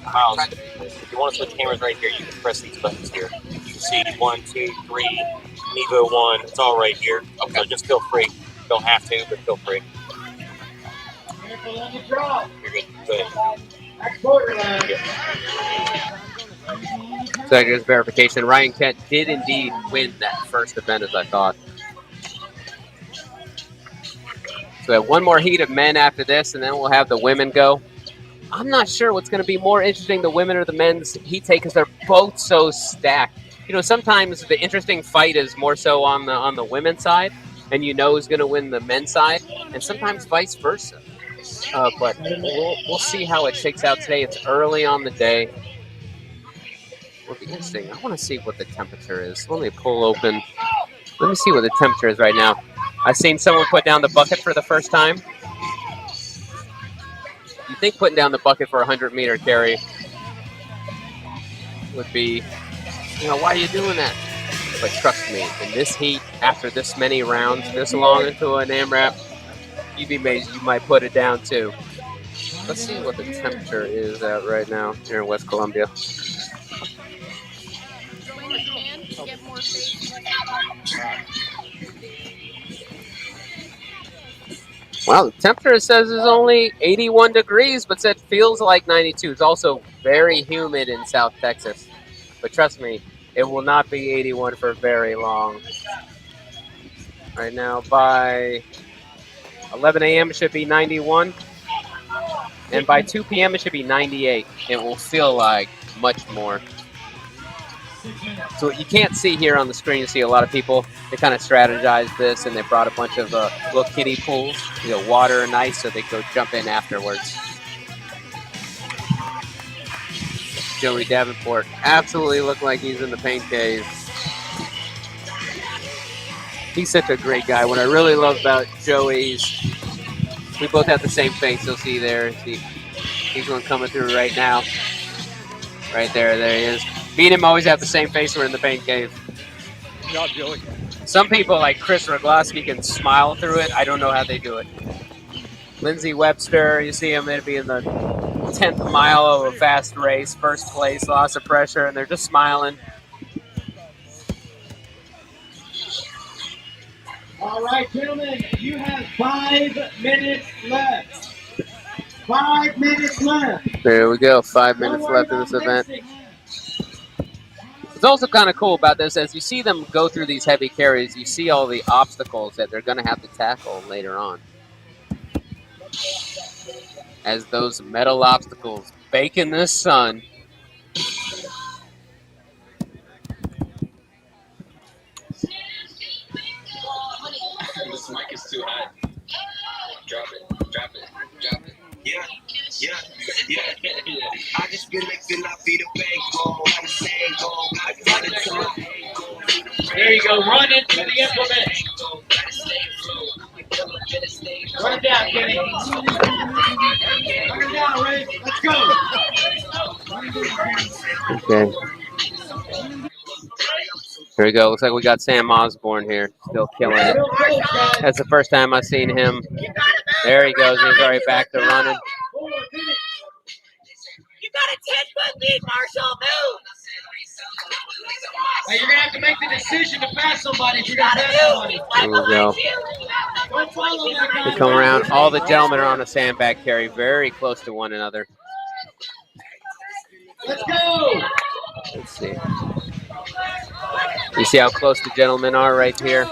Miles, if you want to switch cameras right here, you can press these buttons here. You can see 1, 2, 3, Nevo 1. It's all right here.
Okay.
So just feel free. Don't have to, but feel free.
Careful on the drop.
You're good. Go ahead.
That's borderline.
So that is verification. Ryan Kent did indeed win that first event, as I thought. So we have one more heat of men after this, and then we'll have the women go. I'm not sure what's going to be more interesting, the women or the men's heat take, because they're both so stacked. You know, sometimes the interesting fight is more so on the women's side, and you know who's going to win the men's side, and sometimes vice versa. But we'll see how it shakes out today. It's early on the day. will be interesting. I want to see what the temperature is. Let me pull open. Let me see what the temperature is right now. I've seen someone put down the bucket for the first time. You think putting down the bucket for a 100-meter carry would be, why are you doing that? But trust me, in this heat, after this many rounds, this long into an AMRAP, you'd be amazed you might put it down too. Let's see what the temperature is at right now here in West Columbia. Wow, the temperature says is only 81 degrees, but it feels like 92. It's also very humid in South Texas. But trust me, it will not be 81 for very long. Right now, by 11 a.m. it should be 91. And by 2 p.m. it should be 98. It will feel like much more. So what you can't see here on the screen, you see a lot of people, they kind of strategized this and they brought a bunch of little kiddie pools, water and ice, so they go jump in afterwards. Joey Davenport absolutely looked like he's in the pain cave. He's such a great guy. What I really love about Joey is we both have the same face. You'll see there. See, he's one coming through right now. Right there. There he is. Me and him always have the same face. We're in the pain cave.
Good job, Joey.
Some people like Chris Rogloski can smile through it. I don't know how they do it. Lindsey Webster, you see him maybe in the 10th mile of a fast race, first place, loss of pressure, and they're just smiling.
All right, gentlemen, you have 5 minutes left. 5 minutes left.
There we go, 5 minutes left in this event. What's also kind of cool about this, as you see them go through these heavy carries, you see all the obstacles that they're going to have to tackle later on. As those metal obstacles bake in the sun.
This mic is too high. Drop it, drop it, drop it. Yeah. I just been making up the bank.
There you go. Run into the implement. Run it down, Kenny. Run it down, Ray. Let's go.
Okay. Here we go. Looks like we got Sam Osborne here, still killing it. That's the first time I've seen him. There he goes. He's already back to running.
You got a 10-foot lead, Marshall. Move.
Hey, you're going to have to make the decision to pass somebody if you're going to pass somebody.
Here we go.
Don't follow that guy.
We come around. All the gentlemen are on a sandbag carry, very close to one another.
Let's go.
Let's see. You see how close the gentlemen are right here?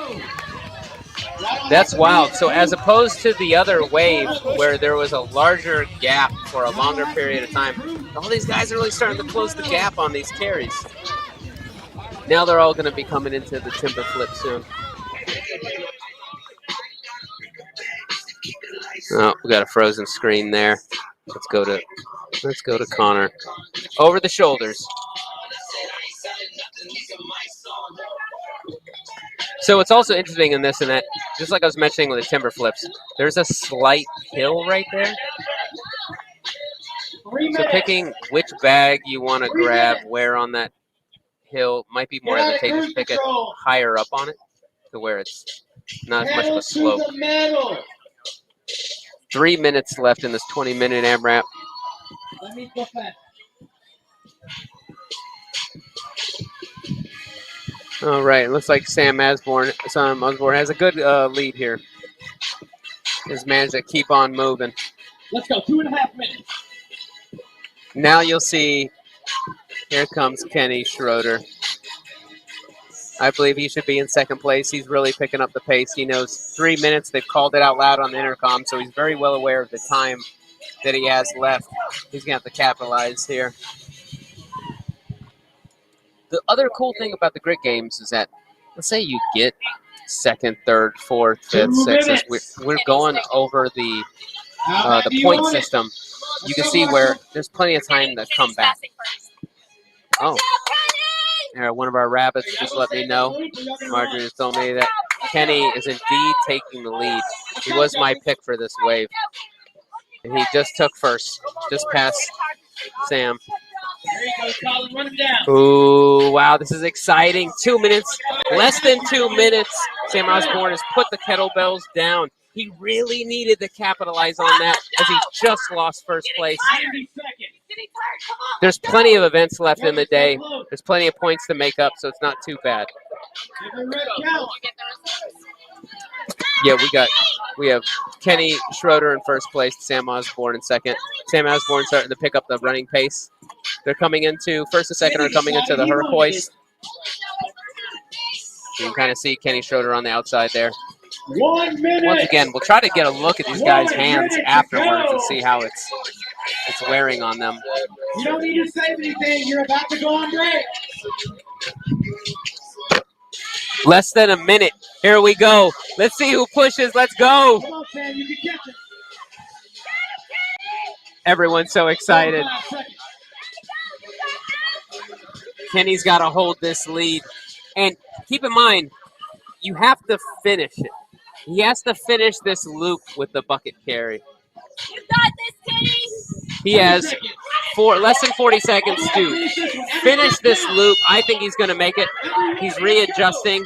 That's wild. So as opposed to the other wave where there was a larger gap for a longer period of time, all these guys are really starting to close the gap on these carries. Now they're all going to be coming into the timber flip soon. Oh, we got a frozen screen there. Let's go to Connor. Over the shoulders. So it's also interesting in this and that, just like I was mentioning with the timber flips, there's a slight hill right there. So picking which bag you want to grab where on that hill might be more advantageous to pick it higher up on it to where it's not as much of a slope. 3 minutes left in this 20-minute AMRAP.
Let me go back.
All right, it looks like Sam Osborne has a good lead here. He's managed to keep on moving.
Let's go, 2.5 minutes.
Now you'll see, here comes Kenny Schroeder. I believe he should be in second place. He's really picking up the pace. He knows 3 minutes. They've called it out loud on the intercom, so he's very well aware of the time that he has left. He's going to have to capitalize here. The other cool thing about the grit games is that, let's say you get second, third, fourth, fifth, sixth. We're going over the point system. You can see where there's plenty of time to come back. Oh, One of our rabbits just let me know. Marjorie just told me that Kenny is indeed taking the lead. He was my pick for this wave. And he just took first, just past Sam.
There you go, Colin. Run him down.
Ooh, wow, this is exciting. 2 minutes, less than 2 minutes. Sam Osborne has put the kettlebells down. He really needed to capitalize on that as he just lost first place.
90 seconds.
There's plenty of events left in the day. There's plenty of points to make up, so it's not too bad.
Give a red count.
Yeah, we have Kenny Schroeder in first place, Sam Osborne in second. Sam Osborne starting to pick up the running pace. They're coming into first and second are coming into the Hercoist. You can kind of see Kenny Schroeder on the outside there.
1 minute.
Once again, we'll try to get a look at these guys' hands afterwards and see how it's wearing on them.
You don't need to say anything. You're about to go on break.
Less than a minute. Here we go. Let's see who pushes. Let's go.
Come on, Sam. You can catch it.
Everyone's so excited.
5 seconds.
Kenny's got to hold this lead. And keep in mind, you have to finish it. He has to finish this loop with the bucket carry.
You got this, Kenny.
He has less than 40 seconds to finish this loop. I think he's going to make it. He's readjusting.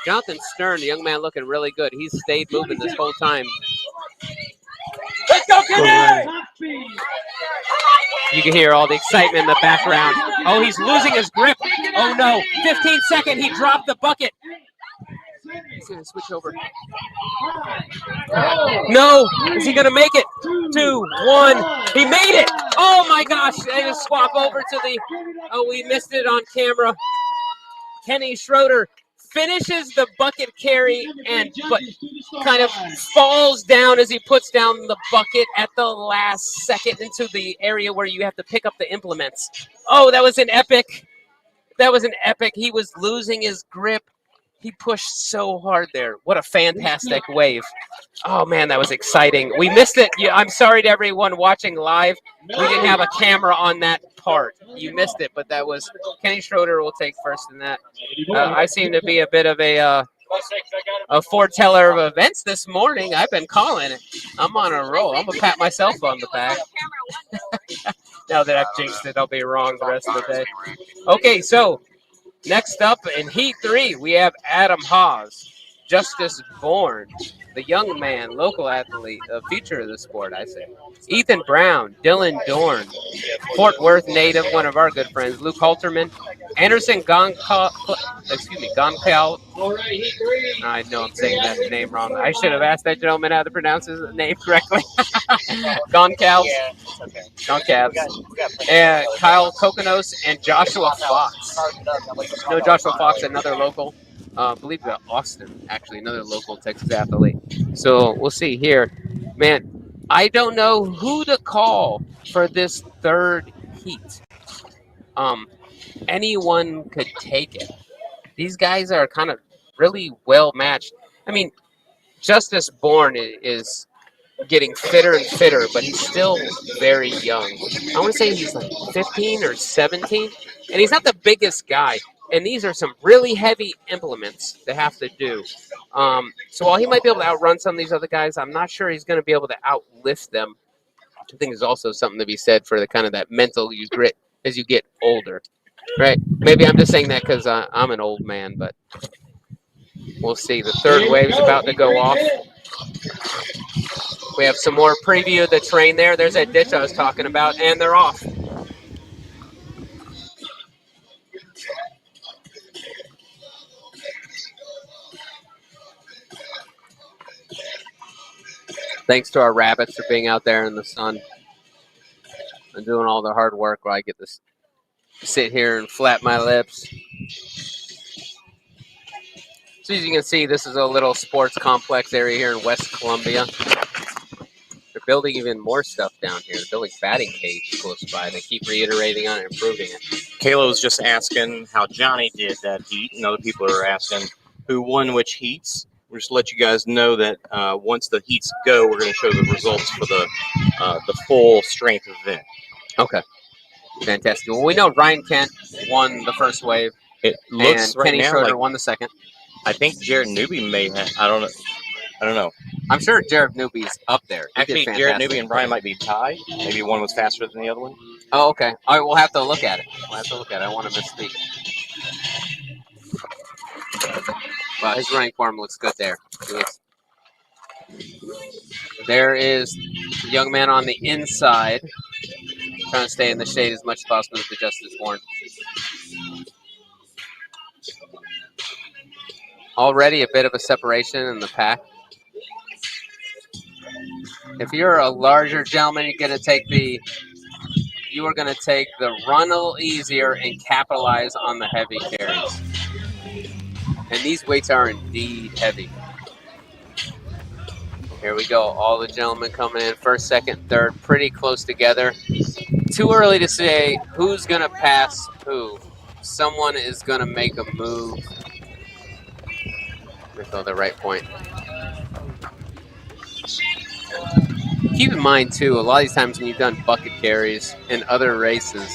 Jonathan Stern, the young man, looking really good. He's stayed moving this whole time.
Let's go, Kenny!
You can hear all the excitement in the background. Oh, he's losing his grip. Oh, no. 15 seconds. He dropped the bucket. He's going to switch over. No. Is he going to make it? 2, 1. He made it. Oh, my gosh. They just swap over to the... Oh, we missed it on camera. Kenny Schroeder finishes the bucket carry but kind of falls down as he puts down the bucket at the last second into the area where you have to pick up the implements. Oh, that was an epic. That was an epic. He was losing his grip. He pushed so hard there. What a fantastic wave. Oh, man, that was exciting. We missed it. I'm sorry to everyone watching live. We didn't have a camera on that part. You missed it, but that was Kenny Schroeder will take first in that. I seem to be a bit of a foreteller of events this morning. I've been calling it. I'm on a roll. I'm going to pat myself on the back. Now that I've jinxed it, I'll be wrong the rest of the day. Okay, so next up in Heat 3, we have Adam Haas, Justice Bourne, the young man, local athlete, a future of the sport, I say. Ethan Brown, Dylan Dorn, Fort Worth native, one of our good friends, Luke Halterman, Anderson Gonkal. I know I'm saying that name wrong. I should have asked that gentleman how to pronounce his name correctly. Gonkal.
Yeah, it's okay.
Gonkal. And Kyle Kokonos and Joshua Fox. No, Joshua Fox, another local. I believe Austin, actually, another local Texas athlete. So we'll see here. Man, I don't know who to call for this third heat. Anyone could take it. These guys are kind of really well matched. I mean, Justice Bourne is getting fitter and fitter, but he's still very young. I want to say he's like 15 or 17, and he's not the biggest guy. And these are some really heavy implements to have to do. So while he might be able to outrun some of these other guys, I'm not sure he's going to be able to outlift them. I think there's also something to be said for the kind of that mental you grit as you get older, right? Maybe I'm just saying that because I'm an old man, but we'll see. The third wave is about to go off. We have some more preview of the train there. There's that ditch I was talking about, and they're off. Thanks to our rabbits for being out there in the sun and doing all the hard work while I get to sit here and flap my lips. So as you can see, this is a little sports complex area here in West Columbia. They're building even more stuff down here. They're building batting cage close by. They keep reiterating on it, improving it.
Kayla was just asking how Johnny did that heat, and other people are asking who won which heats. We'll just let you guys know that once the heats go, we're going to show the results for the full strength event.
Okay. Fantastic. Well, we know Ryan Kent won the first wave.
It looks
And
right
Kenny
now
Schroeder
like
won the second.
I think Jared Newby may have. I don't know.
I'm sure Jared Newby's up there. He
Actually,
did
Jared
fantastic.
Newby and Brian might be tied. Maybe one was faster than the other one.
Oh, okay. All right, we'll have to look at it. I don't want to misspeak. Well, his running form looks good there. There is the young man on the inside, trying to stay in the shade as much as possible with the Justice Bourne. Already a bit of a separation in the pack. If you're a larger gentleman, you are going to take the run a little easier and capitalize on the heavy carries. And these weights are indeed heavy. Here we go. All the gentlemen coming in first, second, third, pretty close together. Too early to say who's going to pass who. Someone is going to make a move. Let me throw the right point. Keep in mind, too, a lot of these times when you've done bucket carries in other races,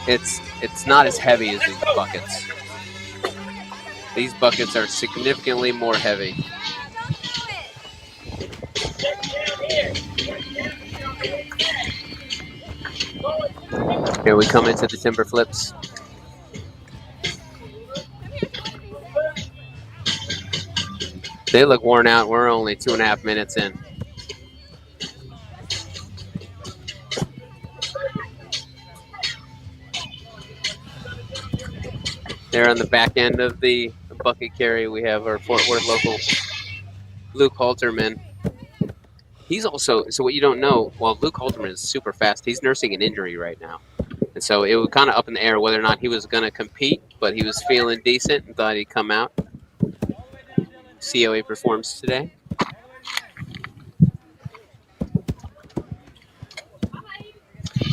it's not as heavy as these buckets. These buckets are significantly more heavy. Here we come into the timber flips. They look worn out. We're only 2.5 minutes in. There on the back end of the bucket carry, we have our Fort Worth local Luke Halterman. He's also, so what you don't know, while Luke Halterman is super fast, he's nursing an injury right now. And so it was kind of up in the air whether or not he was going to compete, but he was feeling decent and thought he'd come out. See how he performs today.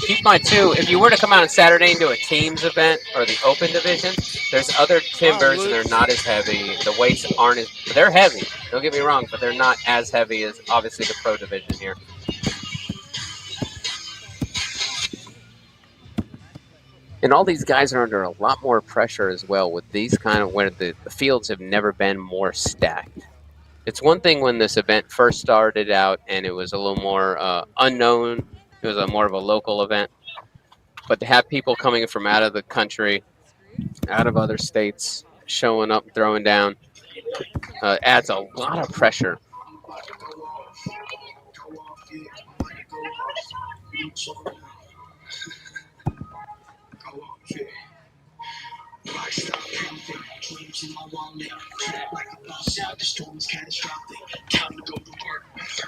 Keep in mind, too, if you were to come out on Saturday and do a teams event or the open division, there's other timbers and they're not as heavy. The weights aren't as, they're heavy, don't get me wrong, but they're not as heavy as obviously the pro division here. And all these guys are under a lot more pressure as well with these kind of where the fields have never been more stacked. It's one thing when this event first started out and it was a little more unknown. It was more of a local event. But to have people coming from out of the country, out of other states, showing up, throwing down, adds a lot of pressure.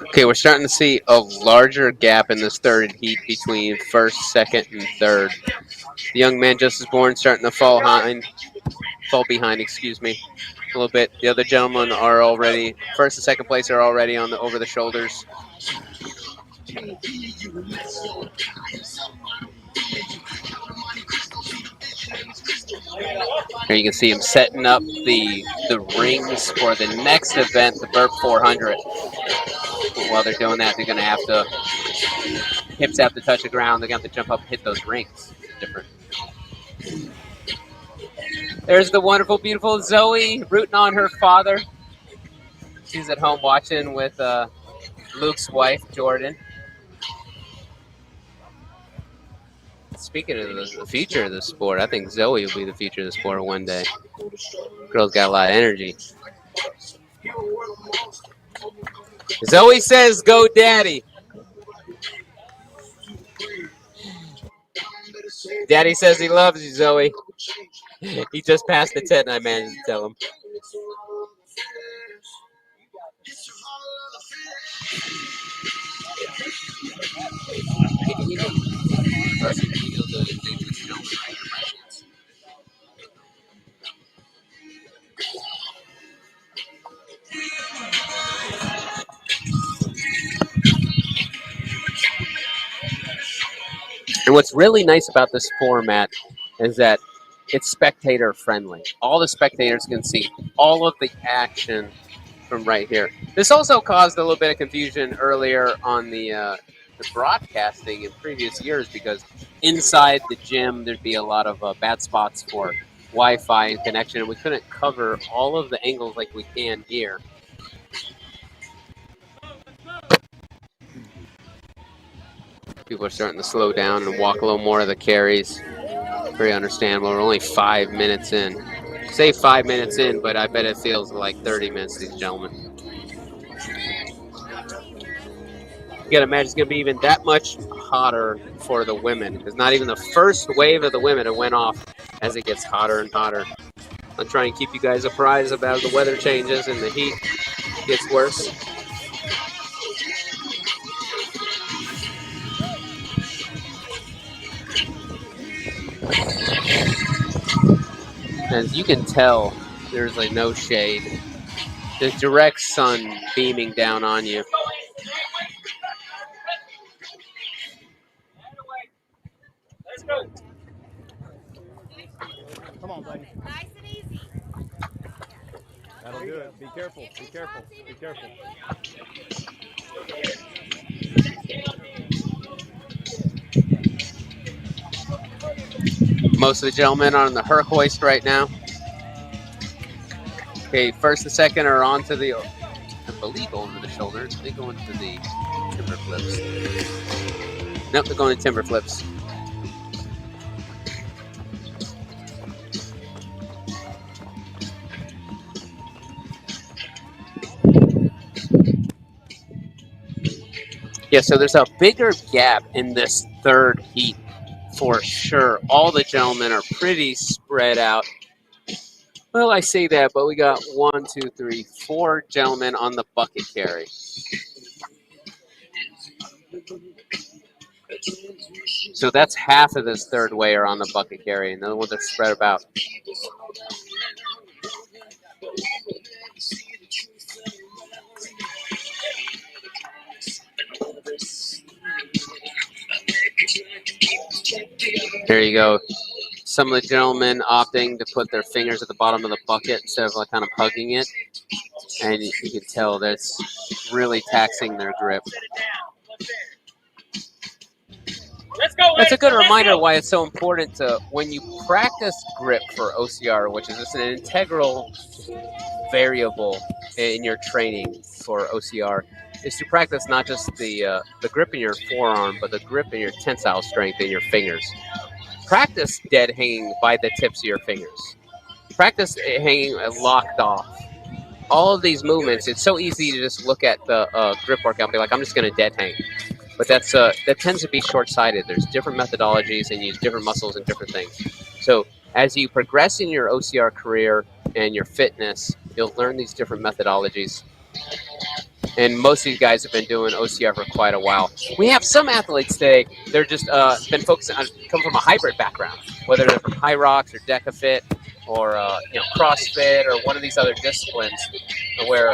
Okay, we're starting to see a larger gap in this third heat between first, second, and third. The young man Justice Bourne starting to fall behind, excuse me, a little bit. The other gentlemen are already, first and second place are already on the over the shoulders. Here you can see him setting up the rings for the next event, the Burp 400. While they're doing that, they're going to have to, hips have to touch the ground. They're going to have to jump up and hit those rings. Different. There's the wonderful, beautiful Zoe rooting on her father. She's at home watching with Luke's wife, Jordan. Speaking of the future of the sport, I think Zoe will be the future of the sport one day. Girl's got a lot of energy. Zoe says, "Go, Daddy." Daddy says he loves you, Zoe. He just passed the 10, I managed to tell him. And what's really nice about this format is that it's spectator friendly. All the spectators can see all of the action from right here. This also caused a little bit of confusion earlier on the broadcasting in previous years because inside the gym there'd be a lot of bad spots for Wi-Fi and connection, and we couldn't cover all of the angles like we can here. People are starting to slow down and walk a little more of the carries. Very understandable. We're only 5 minutes in. Say 5 minutes in, but I bet it feels like 30 minutes, these gentlemen. You gotta imagine it's gonna be even that much hotter for the women, because not even the first wave of the women have went off as it gets hotter and hotter. I'll try and keep you guys apprised about the weather changes and the heat gets worse. As you can tell, there's like no shade. There's direct sun beaming down on you.
Let's go. Come on, buddy.
Nice and easy.
That'll do it. Be careful. Be careful. Be careful.
Most of the gentlemen are on the Herc hoist right now. Okay, first and second are onto the, I believe, over the shoulders. They go into the timber flips. Nope, they're going to timber flips. Yeah, so there's a bigger gap in this third heat for sure. All the gentlemen are pretty spread out. Well, I say that, but we got 1, 2, 3, 4 gentlemen on the bucket carry. So that's half of this third way are on the bucket carry, and the other ones are spread about. There you go. Some of the gentlemen opting to put their fingers at the bottom of the bucket instead of like kind of hugging it. And you can tell that's really taxing their grip. That's a good reminder why it's so important to, when you practice grip for OCR, which is just an integral variable in your training for OCR, is to practice not just the grip in your forearm, but the grip in your tensile strength in your fingers. Practice dead hanging by the tips of your fingers. Practice hanging locked off. All of these movements, it's so easy to just look at the grip workout and be like, I'm just going to dead hang. But that tends to be short-sighted. There's different methodologies and use different muscles and different things. So as you progress in your OCR career and your fitness, you'll learn these different methodologies. And most of you guys have been doing OCR for quite a while. We have some athletes today, they're just been focusing on, come from a hybrid background, whether they're from High Rocks or DecaFit or CrossFit or one of these other disciplines where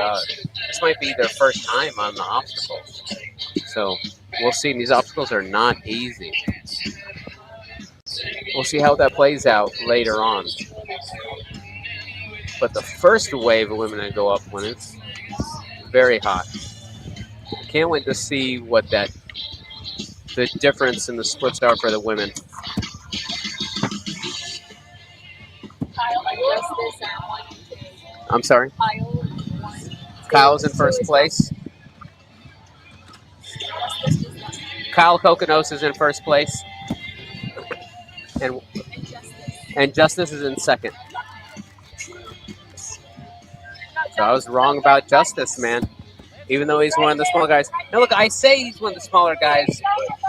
this might be their first time on the obstacles. So we'll see. These obstacles are not easy. We'll see how that plays out later on. But the first wave of women that go up when it's very hot. Can't wait to see what the difference in the splits are for the women. I'm sorry? Kyle's in first place. Kyle Kokonos is in first place. And Justice is in second. So I was wrong about Justice, man. Even though he's one of the smaller guys. Now look, I say he's one of the smaller guys.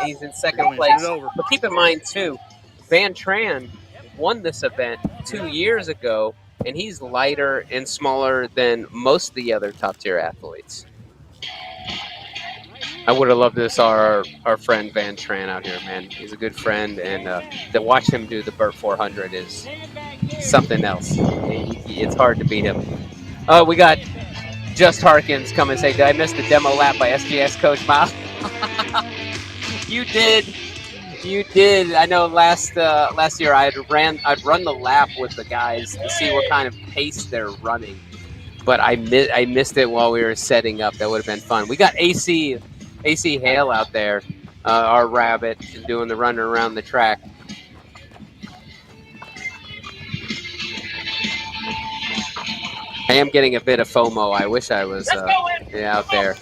He's in second place. But keep in mind, too, Van Tran won this event 2 years ago, and he's lighter and smaller than most of the other top-tier athletes. I would have loved to saw our friend Van Tran out here, man. He's a good friend, and to watch him do the Burt 400 is something else. It's hard to beat him. We got Just Harkins come and say, did I miss the demo lap by SGS Coach Miles? You did. You did. I know last year I'd run the lap with the guys to see what kind of pace they're running. But I missed it while we were setting up. That would have been fun. We got AC Hale out there, our rabbit, doing the run around the track. I am getting a bit of FOMO. I wish I was out there.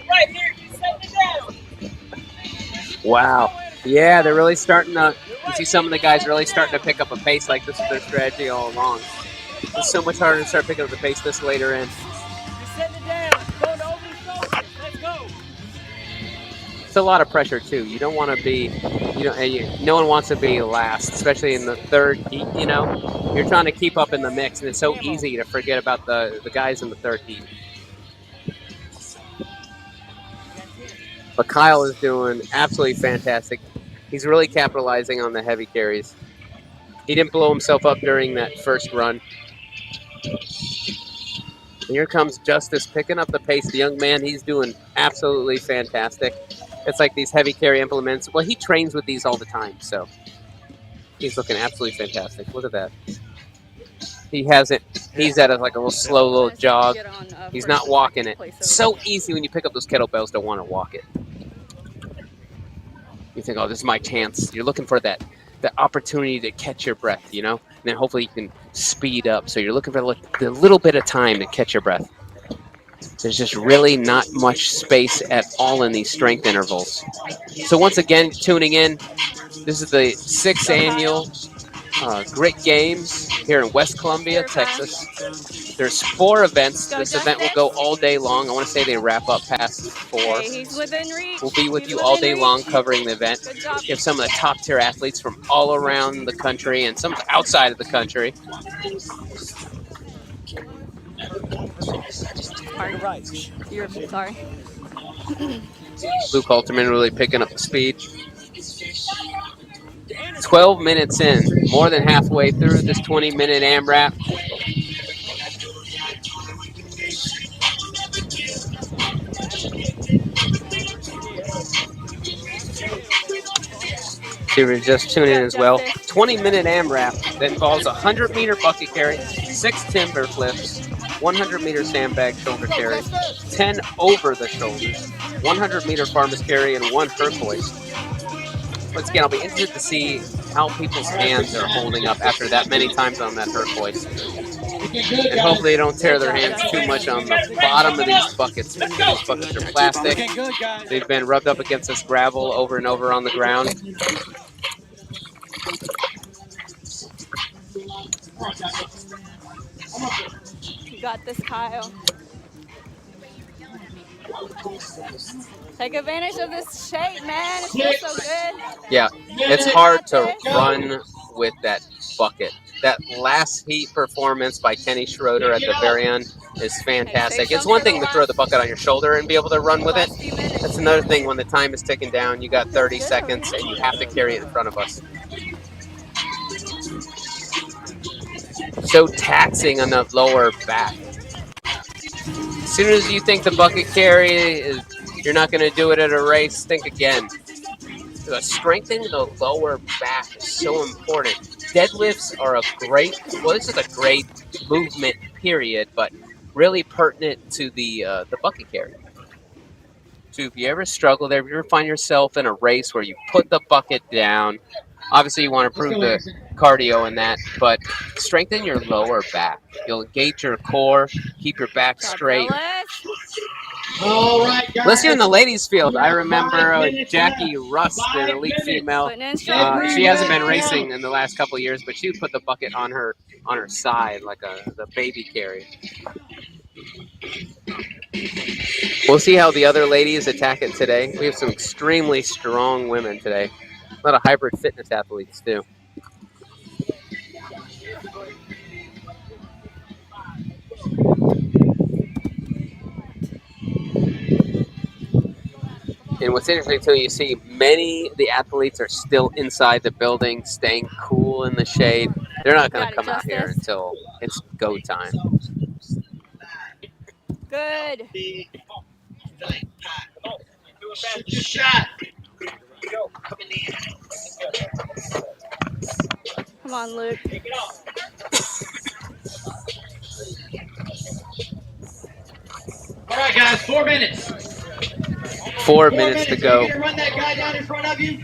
Right here, you set it down.
Wow. Yeah, they're really starting to. You see some of the guys really starting to pick up a pace. Like this is their strategy all along. It's so much harder to start picking up the pace this later in.
You're setting it down. Going over the shoulders. Let's go.
It's a lot of pressure too. You don't want to be, no one wants to be last, especially in the third heat. You're trying to keep up in the mix, and it's so easy to forget about the guys in the third heat. But Kyle is doing absolutely fantastic. He's really capitalizing on the heavy carries. He didn't blow himself up during that first run. And here comes Justice picking up the pace. The young man, he's doing absolutely fantastic. It's like these heavy carry implements. Well, he trains with these all the time, so he's looking absolutely fantastic. Look at that. He has it. He's at like a little slow little jog. He's not walking it. It's so easy when you pick up those kettlebells to want to walk it. You think, oh, this is my chance. You're looking for that opportunity to catch your breath, and then hopefully you can speed up. So you're looking for the little bit of time to catch your breath. There's just really not much space at all in these strength intervals. So once again, tuning in, this is the 6th annual Grit Games here in West Columbia, Texas. There's 4 events. This event will go all day long. I want to say they wrap up past 4.
Okay, he's within reach.
We'll be with you all day long covering the event. We have some of the top tier athletes from all around the country and some outside of the country.
You're sorry.
Luke Halterman really picking up the speed. 12 minutes in, more than halfway through this 20-minute AMRAP. If you're just tuning in as well, 20-minute AMRAP that involves a 100-meter bucket carry, 6 timber flips, 100-meter sandbag shoulder carry, 10 over the shoulders, 100-meter farmer's carry, and 1 herc hoist. Once again, I'll be interested to see how people's hands are holding up after that many times on that herc hoist. And hopefully they don't tear their hands too much on the bottom of these buckets. These buckets are plastic. They've been rubbed up against this gravel over and over on the ground.
You got this, Kyle. Take advantage of this shape, man. It feels so good.
Yeah, it's hard to run with that bucket. That last heat performance by Kenny Schroeder at the very end is fantastic. It's one thing to throw the bucket on your shoulder and be able to run with it. That's another thing when the time is ticking down. You got 30 seconds and you have to carry it in front of us. So taxing on the lower back. As soon as you think the bucket carry is, you're not going to do it at a race, think again. Strengthening the lower back is so important. Deadlifts are this is a great movement period, but really pertinent to the bucket carry. So if you ever struggle there, if you ever find yourself in a race where you put the bucket down, obviously you want to improve the cardio in that, but strengthen your lower back. You'll engage your core, keep your back straight.
All right, guys.
Let's hear in the ladies' field. I remember Jackie Rust, an elite female. She hasn't been racing in the last couple of years, but she would put the bucket on her side like the baby carry. We'll see how the other ladies attack it today. We have some extremely strong women today. A lot of hybrid fitness athletes too. And what's interesting too, you see many of the athletes are still inside the building, staying cool in the shade. They're not going to come out here until it's go time.
Good.
Shot.
Come on, Luke.
All right, guys, 4 minutes.
4 minutes to go.
Run that guy down in front of you.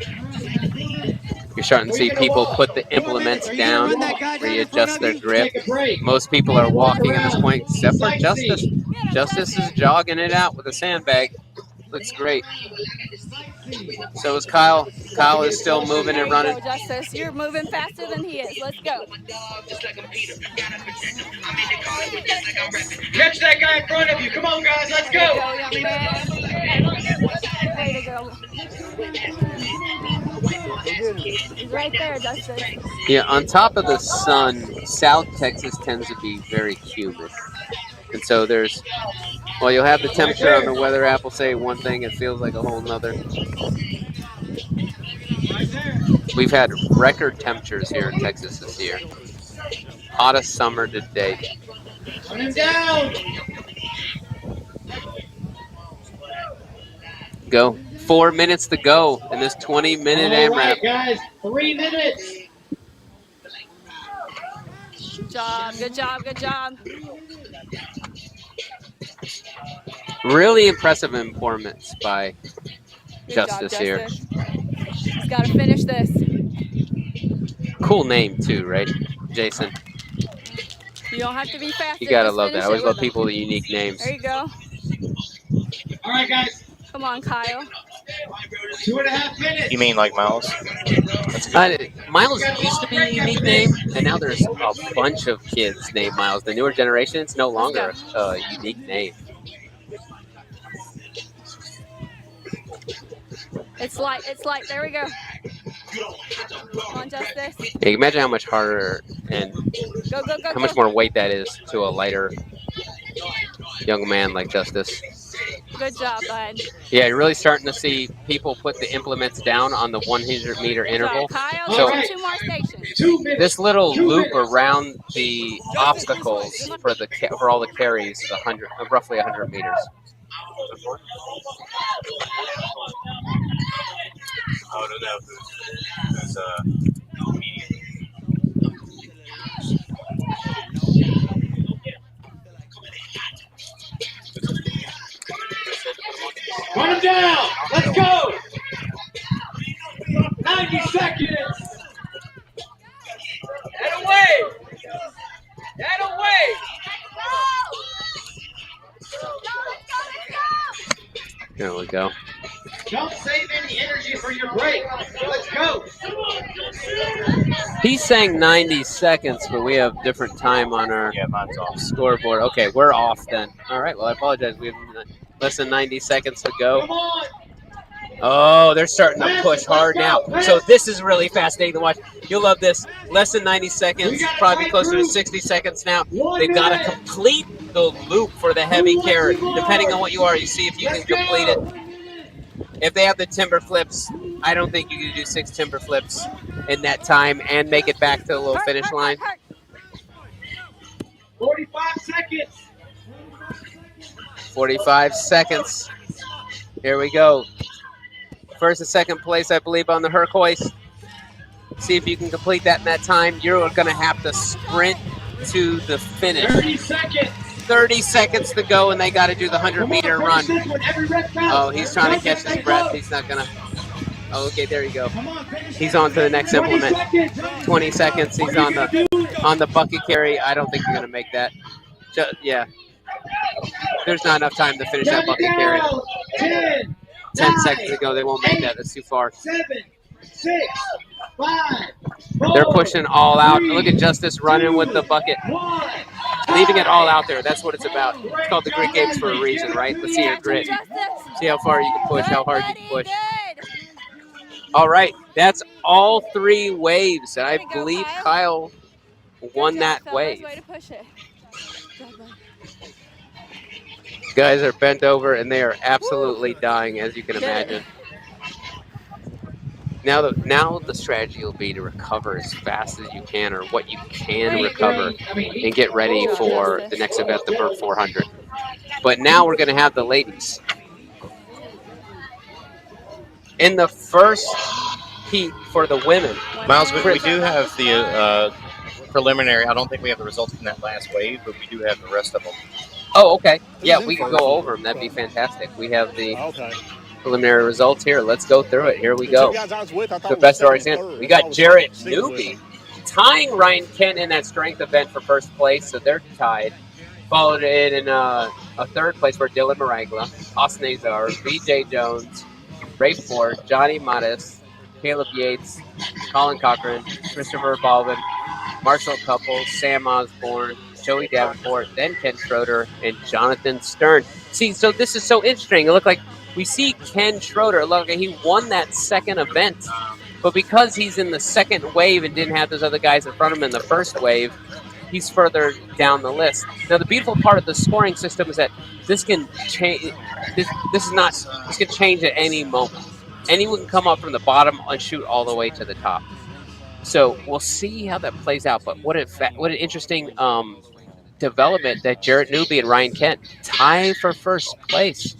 You're starting to see people put the implements down, readjust their grip. Most people are walking at this point, except for Justice. Justice is jogging it out with a sandbag. Looks great. So is Kyle. Kyle is still moving and running.
There you go, Justice. You're moving faster than he is. Let's go.
Catch that guy in front of you. Come on, guys. Let's
There you
go.
go, young man. Way to go. He's right there, Justice.
Yeah, on top of the sun, South Texas tends to be very humid. And so there's, well, you'll have the temperature on the weather app will say one thing, it feels like a whole nother. We've had record temperatures here in Texas this year. Hottest summer to date.
Run him down.
Go. 4 minutes to go in this 20-minute AMRAP.
All right, guys. 3 minutes.
Good job, good job, good job.
Really impressive performance by
Good
Justice
job,
here.
Justice. He's got to finish this.
Cool name too, right, Jason?
You don't have to be fast.
You gotta
just
love that.
finish
I always
it
love
with him.
people with unique names.
There you go.
All right, guys.
Come on, Kyle.
2.5 minutes.
You mean like Miles?
Miles used to be a unique name, and now there's a bunch of kids named Miles. The newer generation, it's no longer a unique name.
It's light. It's light. There we go. Come on, Justice.
Yeah, you imagine how much harder and
Go, go, go,
how much
go.
more weight that is to a lighter young man like Justice.
Good job, bud.
Yeah, you're really starting to see people put the implements down on the 100-meter
Good
interval.
job, Kyle.
So-
All right. 2 more stations.
2 minutes.
This little loop around the obstacles for all the carries is roughly 100 meters.
I don't know who's
Run him down. Let's go. 90 seconds.
That away! That away!
There we go.
Don't save any energy for your break. Let's go.
He's saying 90 seconds, but we have different time on our
mine's off.
scoreboard. Okay, we're off then. All right, well, I apologize. We have less than 90 seconds to go.
Come on.
Oh, they're starting to push hard now. So this is really fascinating to watch. You'll love this. Less than 90 seconds, probably closer to 60 seconds now. They've got to complete the loop for the heavy carry. Depending on what you are, you see if you can complete it. If they have the timber flips, I don't think you can do 6 timber flips in that time and make it back to the little finish line.
45 seconds.
45 seconds. Here we go. First and second place, I believe, on the Hercules. See if you can complete that in that time. You're going to have to sprint to the finish.
30 seconds.
30 seconds to go, and they got to do the 100-meter run. Oh, he's trying to catch his breath. He's not going to. Oh, okay, there you go. He's on to the next implement. 20 seconds. He's on the bucket carry. I don't think you're going to make that. Yeah. There's not enough time to finish that bucket carry. 10 seconds to go. They won't make that. That's too far.
7, 6, 5.
They're pushing all out. Look at Justice running with the bucket. Leaving it all out there. That's what it's about. It's called the grit games for a reason, right? Let's see your grit. See how far you can push, how hard you can push. All right. That's all 3 waves. And I believe Kyle won that wave. Guys are bent over, and they are absolutely dying, as you can imagine. Now the strategy will be to recover as fast as you can, or what you can recover, and get ready for the next event, the Bird 400. But now we're going to have the ladies. In the first heat for the women.
Miles, we do have the preliminary. I don't think we have the results from that last wave, but we do have the rest of them.
Oh, okay. Yeah, we can go over them. That'd be fantastic. We have the...
Okay.
preliminary results here. Let's go through it. Here we
The
go.
two guys I was with, I thought
The
was
best
second
RX
and
in.
third.
We
That's why I
got
was
Jarrett
sitting with
Newby
him.
tying Ryan Kent in that strength event for first place, so they're tied. Followed it in a third place for Dylan Maragla, Austin Azar, BJ Jones, Ray Ford, Johnny Mattis, Caleb Yates, Colin Cochran, Christopher Baldwin, Marshall Couple, Sam Osborne, Joey Davenport, then Ken Schroeder, and Jonathan Stern. See, so this is so interesting. It looked like we see Ken Schroeder. Look, he won that second event, but because he's in the second wave and didn't have those other guys in front of him in the first wave, he's further down the list. Now, the beautiful part of the scoring system is that this can change. This can change at any moment. Anyone can come up from the bottom and shoot all the way to the top. So we'll see how that plays out. But what an interesting development that Jarrett Newby and Ryan Kent tie for first place.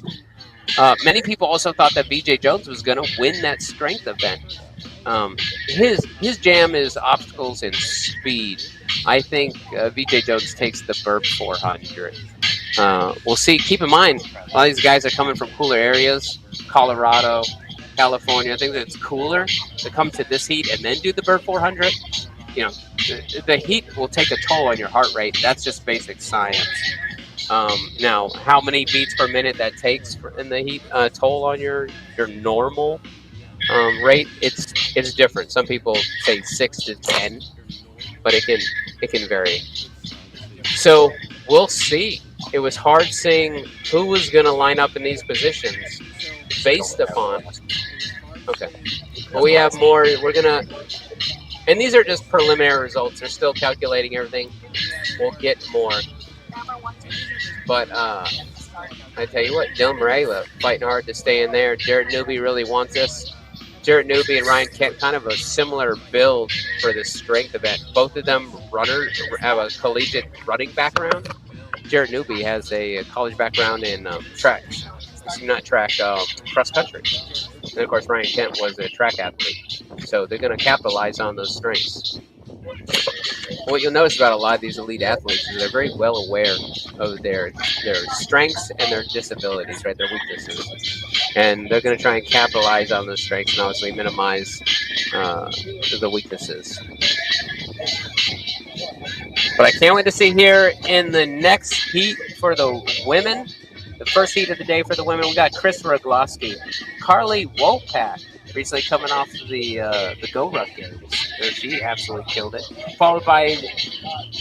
Many people also thought that BJ Jones was going to win that strength event. His jam is obstacles and speed. I think BJ Jones takes the burp 400. We'll see. Keep in mind, a lot of these guys are coming from cooler areas, Colorado, California. I think that it's cooler to come to this heat and then do the burp 400. You know, the heat will take a toll on your heart rate. That's just basic science. Now, how many beats per minute that takes in the heat toll on your normal rate, it's different. Some people say 6 to 10, but it can vary. So we'll see. It was hard seeing who was going to line up in these positions based upon. Okay, well, we have more. We're gonna, and these are just preliminary results. They're still calculating everything. We'll get more. But I tell you what, Dylan Maragla fighting hard to stay in there. Jarrett Newby really wants this. Jarrett Newby and Ryan Kent, kind of a similar build for this strength event. Both of them runners have a collegiate running background. Jarrett Newby has a college background in cross country. And of course, Ryan Kent was a track athlete. So they're going to capitalize on those strengths. What you'll notice about a lot of these elite athletes is they're very well aware of their strengths and their disabilities, right? Their weaknesses. And they're going to try and capitalize on those strengths and obviously minimize the weaknesses. But I can't wait to see here in the next heat for the women. The first heat of the day for the women, we got Chris Rogloski, Carly Wopak, recently coming off the Go Ruck games. She absolutely killed it. Followed by,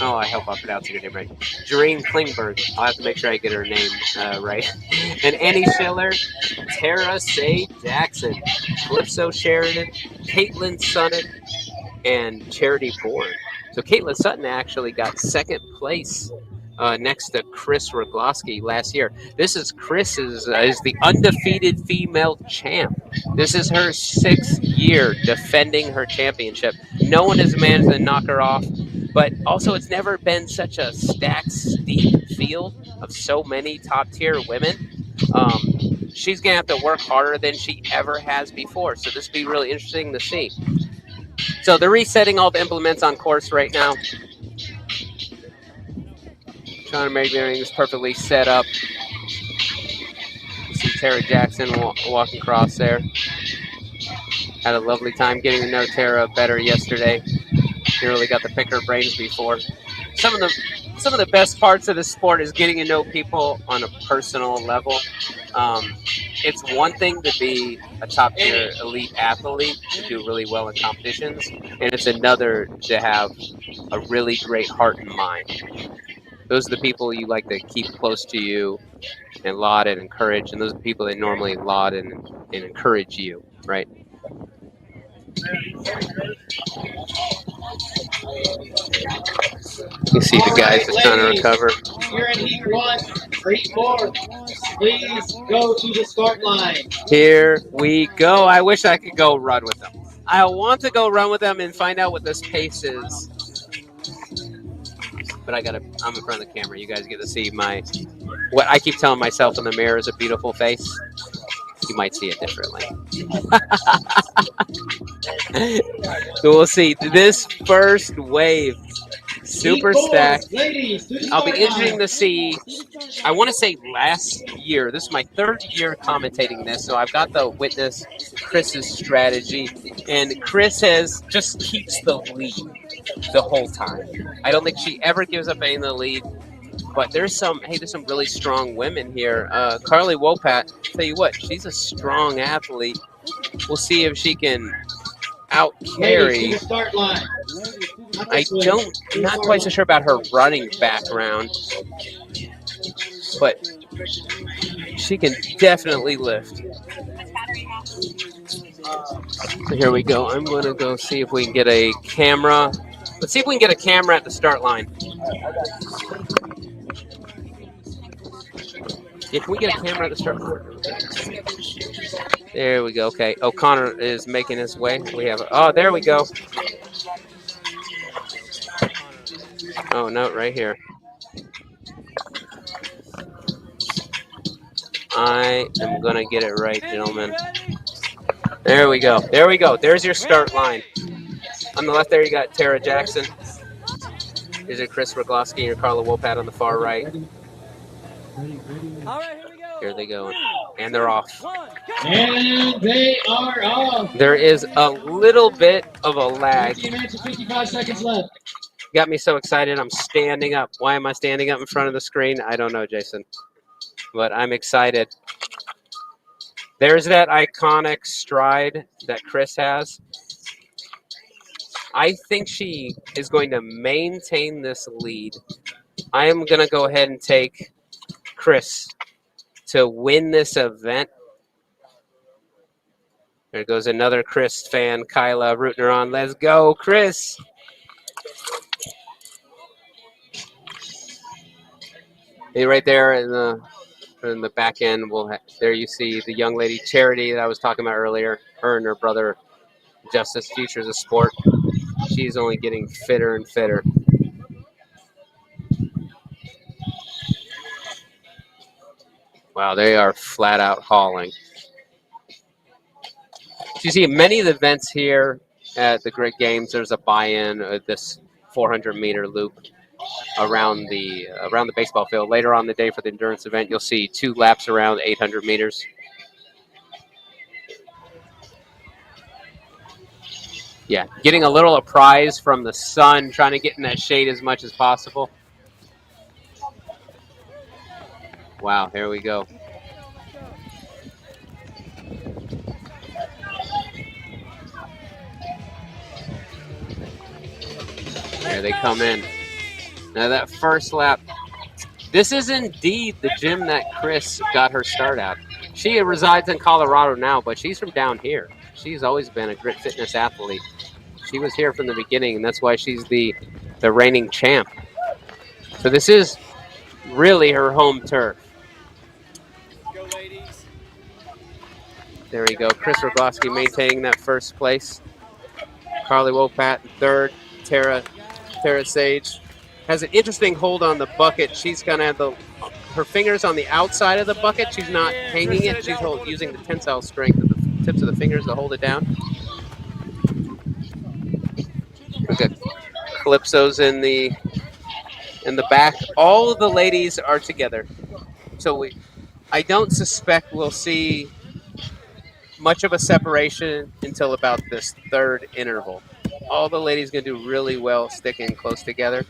I hope I'm pronouncing her name right, Jareen Klingberg. I'll have to make sure I get her name right. And Annie Schiller, Tara Say Jackson, Calypso Sheridan, Caitlin Sutton, and Charity Bourne. So Caitlin Sutton actually got second place next to Chris Rogloski last year. Chris is the undefeated female champ. This is her 6th year defending her championship. No one has managed to knock her off, but also it's never been such a stacked, steep field of so many top-tier women. She's going to have to work harder than she ever has before, so this will be really interesting to see. So they're resetting all the implements on course right now. Trying to make everything's perfectly set up. You see Tara Jackson walking across there. Had a lovely time getting to know Tara better yesterday. You really got to pick her brains before. Some of the best parts of the sport is getting to know people on a personal level. It's one thing to be a top-tier elite athlete, to do really well in competitions, and it's another to have a really great heart and mind. Those are the people you like to keep close to you and laud and encourage, and those are the people that normally laud and encourage you, right? You see the guys just trying to recover.
You're in heat 1, 3-4. Please go to the start line.
Here we go. I wish I could go run with them. I want to go run with them and find out what this pace is. But I'm in front of the camera. You guys get to see what I keep telling myself in the mirror is a beautiful face. You might see it differently. So we'll see. This first wave, super stacked. I'll be interesting to see. I want to say last year, this is my 3rd year commentating this, so I've got to witness Chris's strategy. And Chris just keeps the lead the whole time. I don't think she ever gives up any of the lead. But there's some really strong women here. Carly Wopat, tell you what, she's a strong athlete. We'll see if she can out carry. I'm not quite so sure about her running background, but she can definitely lift. So here we go. I'm going to go see if we can get a camera. Let's see if we can get a camera at the start line. Yeah, can we get a camera at the start line? There we go. Okay. O'Connor is making his way. We have. Oh, there we go. Oh, no, right here. I am going to get it right, gentlemen. There we go. There we go. There's your start line. On the left there, you got Tara Jackson. Here's your Chris Rogloski and your Carla Wopat on the far right.
All right, here we go.
Here they go. And they're off.
And they are off.
There is a little bit of a lag.
55 seconds left.
Got me so excited, I'm standing up. Why am I standing up in front of the screen? I don't know, Jason. But I'm excited. There's that iconic stride that Chris has. I think she is going to maintain this lead. I am going to go ahead and take Chris to win this event. There goes another Chris fan, Kyla, rooting her on. Let's go, Chris. Hey, right there in the back end, there you see the young lady Charity that I was talking about earlier. Her and her brother Justice, Futures of Sport. She's only getting fitter and fitter. Wow, they are flat out hauling. So you see many of the events here at the Grit Games, there's a buy-in of this 400-meter loop around the baseball field. Later on the day for the endurance event, you'll see 2 laps around 800 meters. Yeah, getting a little prize from the sun, trying to get in that shade as much as possible. Wow, here we go. There they come in. Now that first lap, this is indeed the gym that Chris got her start at. She resides in Colorado now, but she's from down here. She's always been a Grit Fitness athlete. She was here from the beginning, and that's why she's the reigning champ. So this is really her home turf.
Go, ladies.
There we go. Chris Rogloski maintaining that first place. Carly Wopat in third. Tara Sage has an interesting hold on the bucket. She's going to have her fingers on the outside of the bucket. She's not hanging it. She's using the tensile strength of the tips of the fingers to hold it down. Look at Calypso's in the back. All of the ladies are together. So I don't suspect we'll see much of a separation until about this third interval. All the ladies going to do really well sticking close together.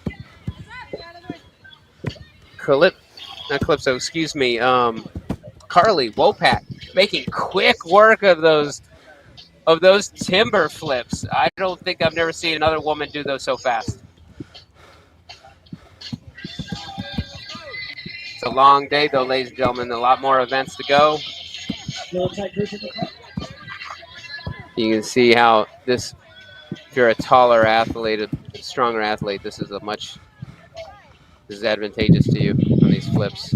Carly Wopat making quick work of those timber flips. I don't think I've never seen another woman do those so fast. It's a long day though, ladies and gentlemen. A lot more events to go. You can see how if you're a taller athlete, a stronger athlete, this is advantageous to you on these flips.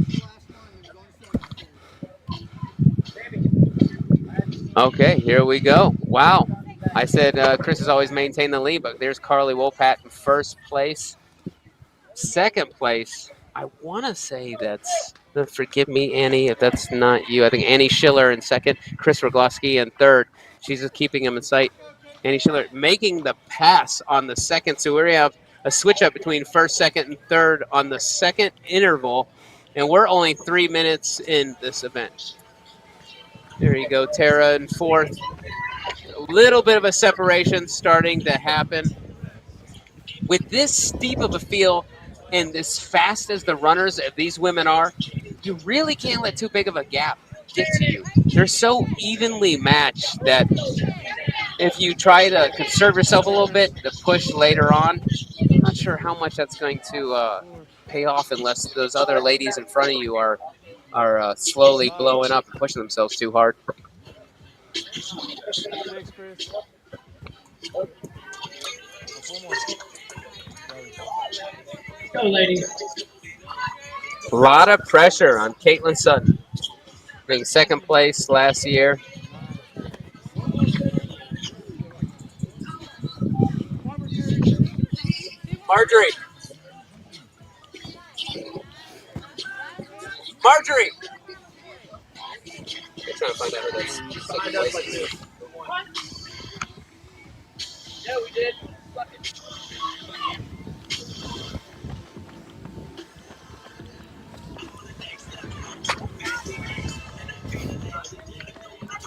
Okay, here we go. Wow. I said Chris has always maintained the lead, but there's Carly Wopat in first place. Second place, I want to say forgive me, Annie, if that's not you. I think Annie Schiller in second, Chris Rogloski in third. She's just keeping him in sight. Annie Schiller making the pass on the second. So we have a switch up between first, second, and third on the second interval, and we're only 3 minutes in this event. There you go, Tara in fourth. A little bit of a separation starting to happen. With this steep of a field and as fast as the runners of these women are, you really can't let too big of a gap get to you. They're so evenly matched that if you try to conserve yourself a little bit to push later on, I'm not sure how much that's going to pay off unless those other ladies in front of you are slowly blowing up and pushing themselves too hard.
6, Chris. Oh, 4 more.
Go, ladies.
A lot of pressure on Caitlin Sutton, being second place last year. Marjorie! Marjorie! I'm trying to find out who that's second place is. Yeah, we did.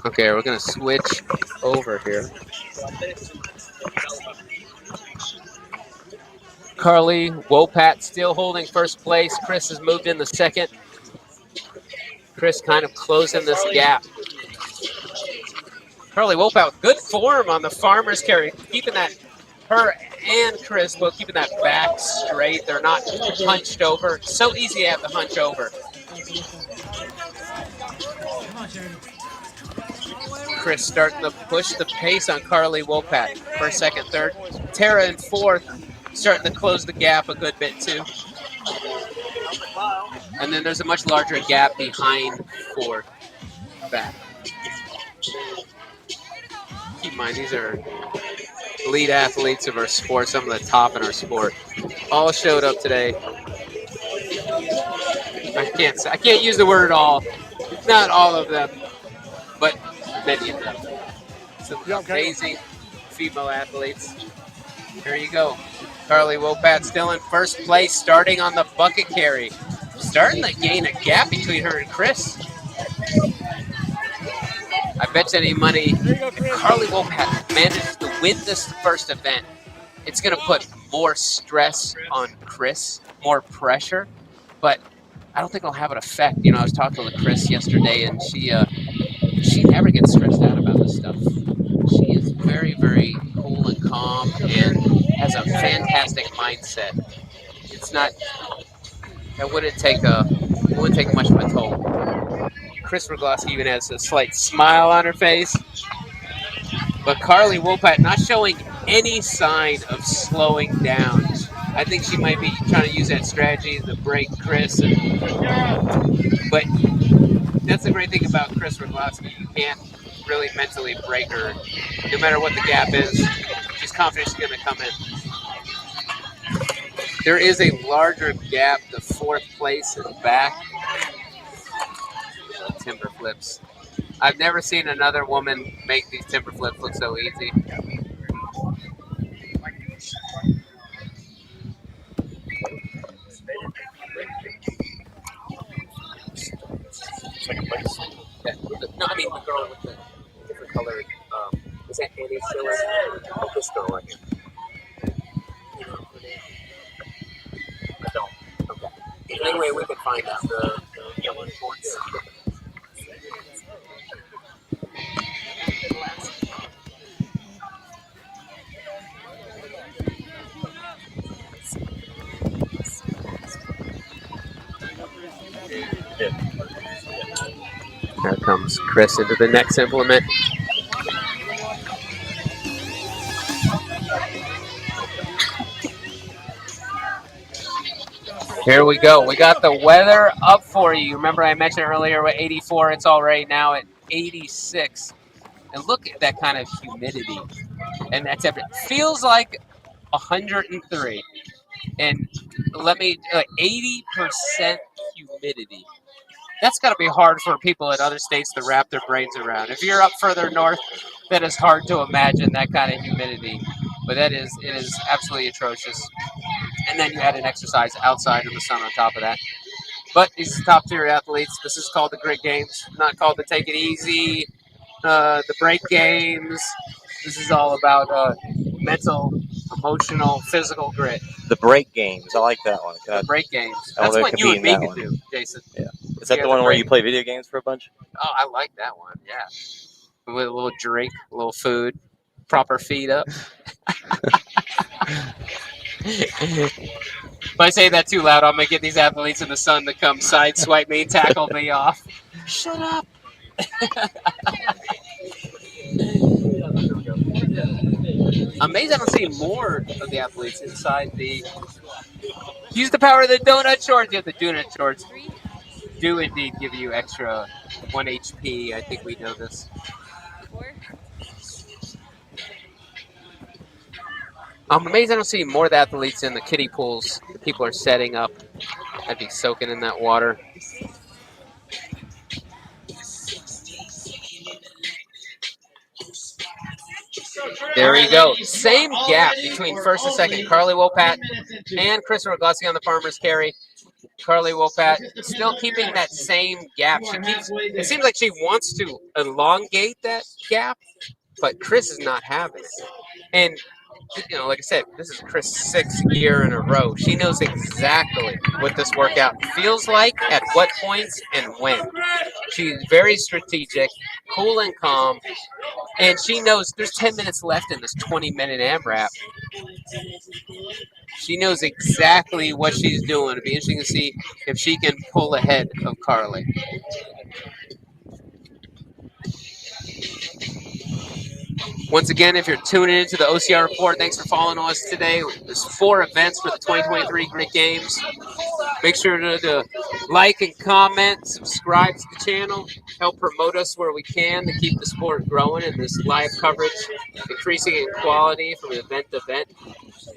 Okay, we're going to switch over here. Carly Wopat still holding first place. Chris has moved in the second. Chris kind of closing this gap. Carly Wopat with good form on the farmer's carry, keeping that, her and Chris both keeping that back straight. They're not hunched over. So easy to have to hunch over. Chris starting to push the pace on Carly Wopat. First, second, third. Tara in fourth, starting to close the gap a good bit too. And then there's a much larger gap behind fourth back. Keep in mind, these are elite athletes of our sport, some of the top in our sport. All showed up today. I can't use the word all. Not all of them, but many of them. Some amazing female athletes. There you go. Carly Wopat still in first place, starting on the bucket carry. Starting to gain a gap between her and Chris. I bet you any money if Carly Wopat manages to win this first event, it's going to put more stress on Chris, more pressure, but I don't think it'll have an effect. You know, I was talking with Chris yesterday, and she never gets stressed out about this stuff. She is very, very cool and calm and has a fantastic mindset. It's not, it wouldn't take much of a toll. Chris Rogloski even has a slight smile on her face. But Carly Wopat not showing any sign of slowing down. I think she might be trying to use that strategy to break Chris. But that's the great thing about Chris Rogloski. You can't really mentally break her. No matter what the gap is, she's confident she's going to come in. There is a larger gap to fourth place and back. Timber flips. I've never seen another woman make these timber flips look so easy.
Second place.
Yeah. No, I mean the girl with the different colored. Is that Annie Stiller? Oh, this girl right here. I don't. Okay. Anyway, we can find out the yellow shorts. There comes Chris into the next implement. Here we go. We got the weather up for you. Remember I mentioned earlier with 84, it's already now at 86. And look at that kind of humidity. And that's everything. Feels like 103. And let me, 80% humidity. That's got to be hard for people in other states to wrap their brains around. If you're up further north, then it's hard to imagine that kind of humidity. but it is absolutely atrocious. And then you add an exercise outside in the sun on top of that. But these are top-tier athletes. This is called the grit games, not called the take it easy, the break games. This is all about mental, emotional, physical grit.
The break games. I like that one.
The break games.
I
That's
wanna
what you
compete
and
in
me
that
could
one.
do, Jason.
Yeah. Is that
Yeah,
the one where
break.
you play video games for a bunch?
Oh, I like that one. Yeah. With a little drink, a little food, proper feed up. If I say that too loud, I'm going to get these athletes in the sun to come sideswipe me, tackle me off. Shut up. Amazing I don't see more of the athletes inside the... Use the power of the donut shorts. Yeah, the donut shorts do indeed give you extra 1 HP. I think we know this.
4.
I'm amazed I don't see more of the athletes in the kiddie pools. The people are setting up. I'd be soaking in that water. There we go. Same gap between first and second. Carly Wopat and Chris Rogowski on the farmer's carry. Carly Wopat still keeping that same gap. It seems like she wants to elongate that gap, but Chris is not having it. And, you know, like I said, this is Chris' 6th year in a row. She knows exactly what this workout feels like, at what points, and when. She's very strategic, cool and calm, and she knows there's 10 minutes left in this 20-minute AMRAP. She knows exactly what she's doing. It'll be interesting to see if she can pull ahead of Carly. Once again, if you're tuning into the OCR report, thanks for following us today. There's 4 events for the 2023 Grit Games. Make sure to like and comment, subscribe to the channel, help promote us where we can to keep the sport growing and this live coverage increasing in quality from event to event.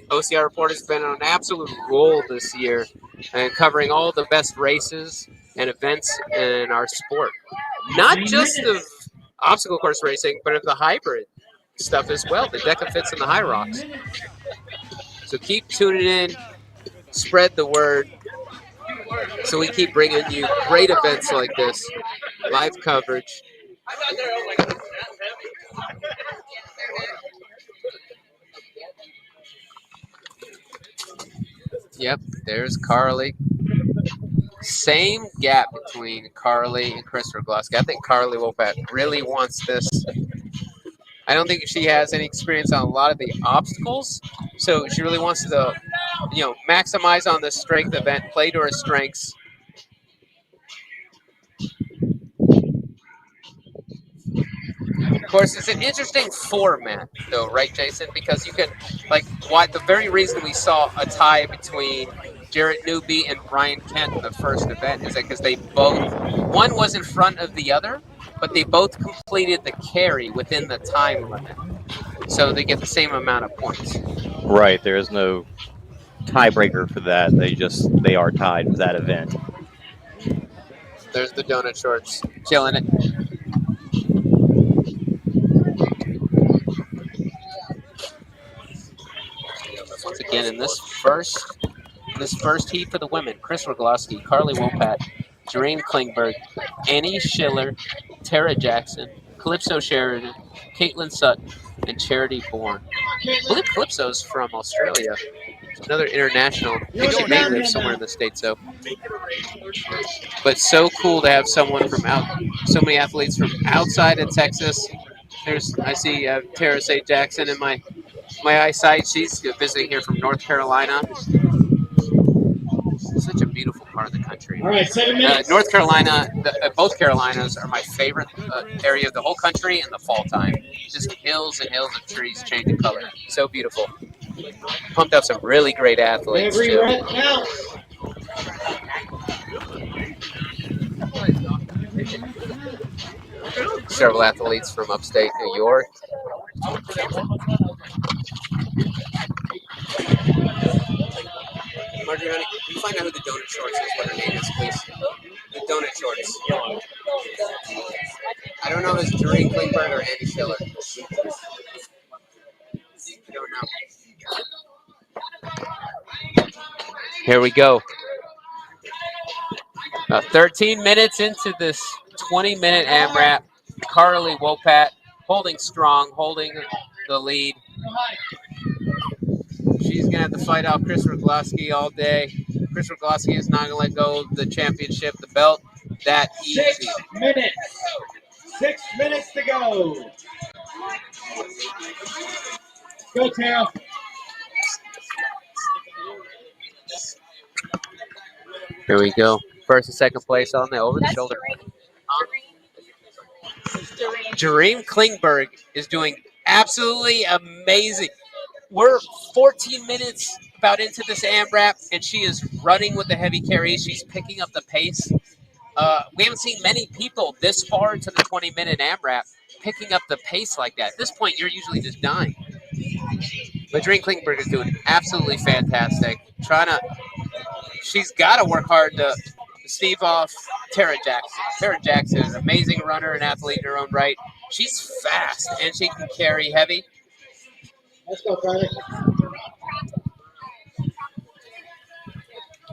OCR Report has been on an absolute roll this year and covering all the best races and events in our sport. Not just of obstacle course racing, but of the hybrid stuff as well, the Deca Fits and the High Rocks. So keep tuning in, spread the word, so we keep bringing you great events like this, live coverage. Yep, there's Carly. Same gap between Carly and Chris Rogowski. I think Carly Wopat really wants this. I don't think she has any experience on a lot of the obstacles, so she really wants to, you know, maximize on the strength event, play to her strengths. Of course, it's an interesting format, though, right, Jason? Because you can, like, why the very reason we saw a tie between Jarrett Newby and Ryan Kent in the first event is that because they both, one was in front of the other, but they both completed the carry within the time limit. So they get the same amount of points.
Right. There is no tiebreaker for that. They are tied for that event.
There's the donut shorts, killing it. Once again, in this first heat for the women, Chris Rogowski, Carly Wopat, Jareen Klingberg, Annie Schiller, Tara Jackson, Calypso Sheridan, Caitlin Sutton, and Charity Bourne. I believe Calypso's from Australia. Another international. I think she may live somewhere in the States, though. But so cool to have someone from so many athletes from outside of Texas. I see Tara St. Jackson in my eyesight. She's visiting here from North Carolina. Such a beautiful part of the country.
All right, 7 minutes.
North Carolina, both Carolinas are my favorite area of the whole country in the fall time. Just hills and hills of trees changing color. So beautiful. Pumped up some really great athletes, too. Several athletes from upstate New York. Marjorie, honey, can you find out who the donut shorts is, what her name is, please? The donut shorts. I don't know if it's Jareen Klingberg or Andy Schiller. I don't know. Here we go. 13 minutes into this 20-minute AMRAP. Carly Wopat holding strong, holding the lead. She's going to have to fight out Chris Rogloski all day. Chris Rogloski is not going to let go of the championship, the belt, that easy.
6 minutes. 6 minutes to go. Go, Tara.
Here we go. First and second place on the over the shoulder. Jareem Klingberg is doing absolutely amazing. We're 14 minutes about into this AMRAP, and she is running with the heavy carries. She's picking up the pace. We haven't seen many people this far into the 20-minute AMRAP picking up the pace like that. At this point, you're usually just dying. But Jareem Klingberg is doing absolutely fantastic. She's got to work hard to stave off Tara Jackson. Tara Jackson is an amazing runner and athlete in her own right. She's fast, and she can carry heavy.
Let's go, Carly.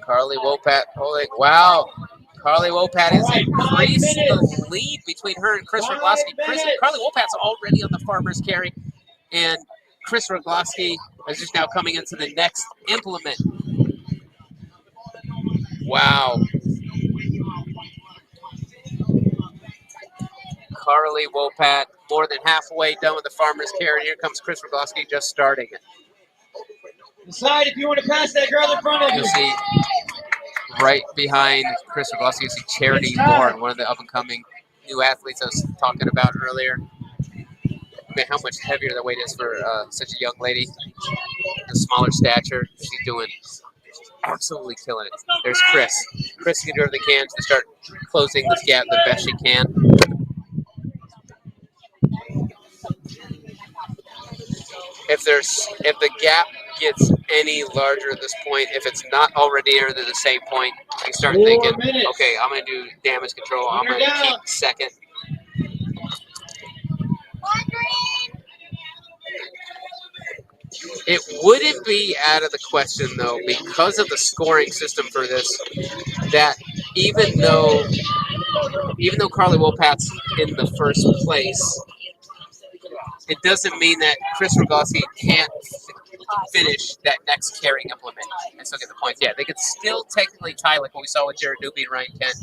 Carly Wopat holding. Wow. Carly Wopat has increased the lead between her and Chris Rogloski. Carly Wopat's already on the farmer's carry, and Chris Rogloski is just now coming into the next implement. Wow. Carly Wopat more than halfway done with the farmer's carry. Here comes Chris Rogloski just starting it.
Decide if you want to pass that girl in front of you.
You'll see right behind Chris Rogloski, you see Charity Moore, one of the up-and-coming new athletes I was talking about earlier. Man, how much heavier the weight is for such a young lady. The smaller stature, she's doing absolutely killing it. There's Chris. Chris can do everything he can to start closing this gap the best she can. If the gap gets any larger at this point, if it's not already near the same point, you start thinking, okay, I'm going to do damage control. I'm going to keep second. It wouldn't be out of the question, though, because of the scoring system for this, that even though Carly Wopat's in the first place, it doesn't mean that Chris Rogloski can't finish that next carrying implement and still get the points. Yeah, they could still technically tie like what we saw with Jared Newby and Ryan Kent.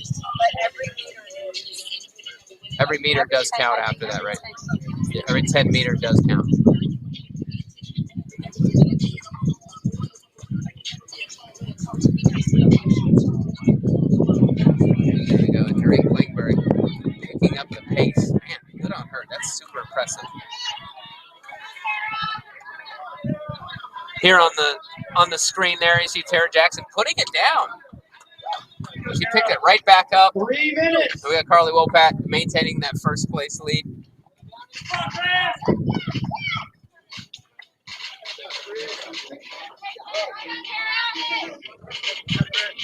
Every meter does count after that, right? Yeah, every 10 meter does count. There we go, Jareem Klingberg picking up the pace. Man, good on her. That's super impressive. Here on the screen there, you see Tara Jackson putting it down. She picked it right back up.
3 minutes.
So we got Carly Wopat maintaining that first place lead.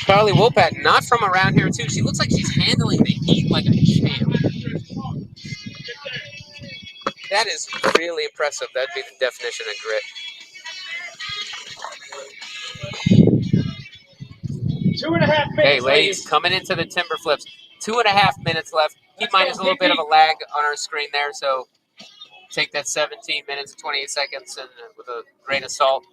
Carly Wopat, not from around here too. She looks like she's handling the heat like a champ. That is really impressive. That'd be the definition of grit.
2.5 minutes.
Okay, ladies, coming into the timber flips. 2.5 minutes left. Keep in mind, there's a little bit of a lag on our screen there, so take that 17 minutes and 28 seconds and with a grain of salt.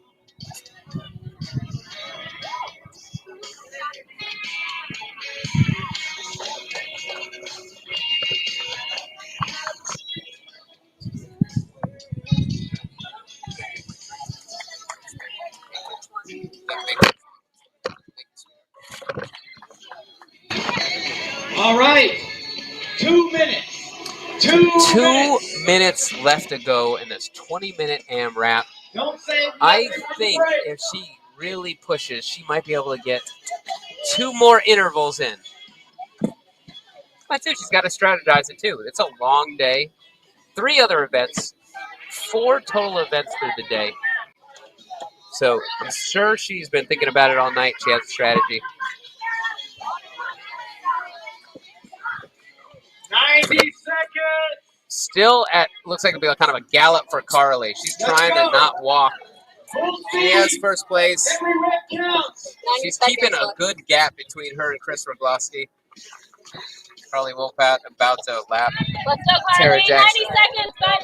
All right. 2 minutes. 2
minutes left to go in this 20-minute AMRAP.
Don't say
I think if she really pushes, she might be able to get 2 more intervals in. But too, she's got to strategize it too. It's a long day. 3 other events, 4 total events through the day. So I'm sure she's been thinking about it all night. She has a strategy.
90 seconds.
Still looks like it'll be kind of a gallop for Carly. She's trying to not walk She has first place.
Every rep counts.
She's keeping a good gap between her and Chris Rogloski. Carly Wolpat about to lap
Let's go,
Tara
Carly. 90
Jackson.
seconds, bud.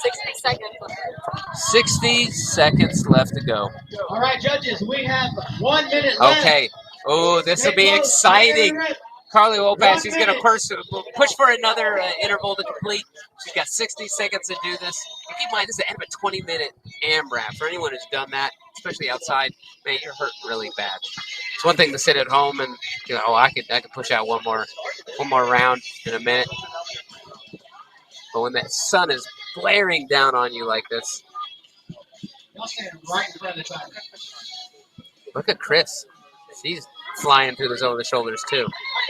60 seconds left.
60 seconds left to go.
All right, judges, we have 1 minute left.
Okay. Oh, this will be
Stay close.
exciting.
Every rep.
Carly Wolpat,
1
she's going to
minute.
push for another interval to complete. She's got 60 seconds to do this. And keep in mind, this is the end of a 20-minute AMRAP. For anyone who's done that, especially outside, man, you're hurt really bad. It's one thing to sit at home and, you know, I could push out one more round in a minute. But when that sun is blaring down on you like this,
Y'all stand right in front of the timer.
look at Chris. She's flying through the zone of the shoulders too.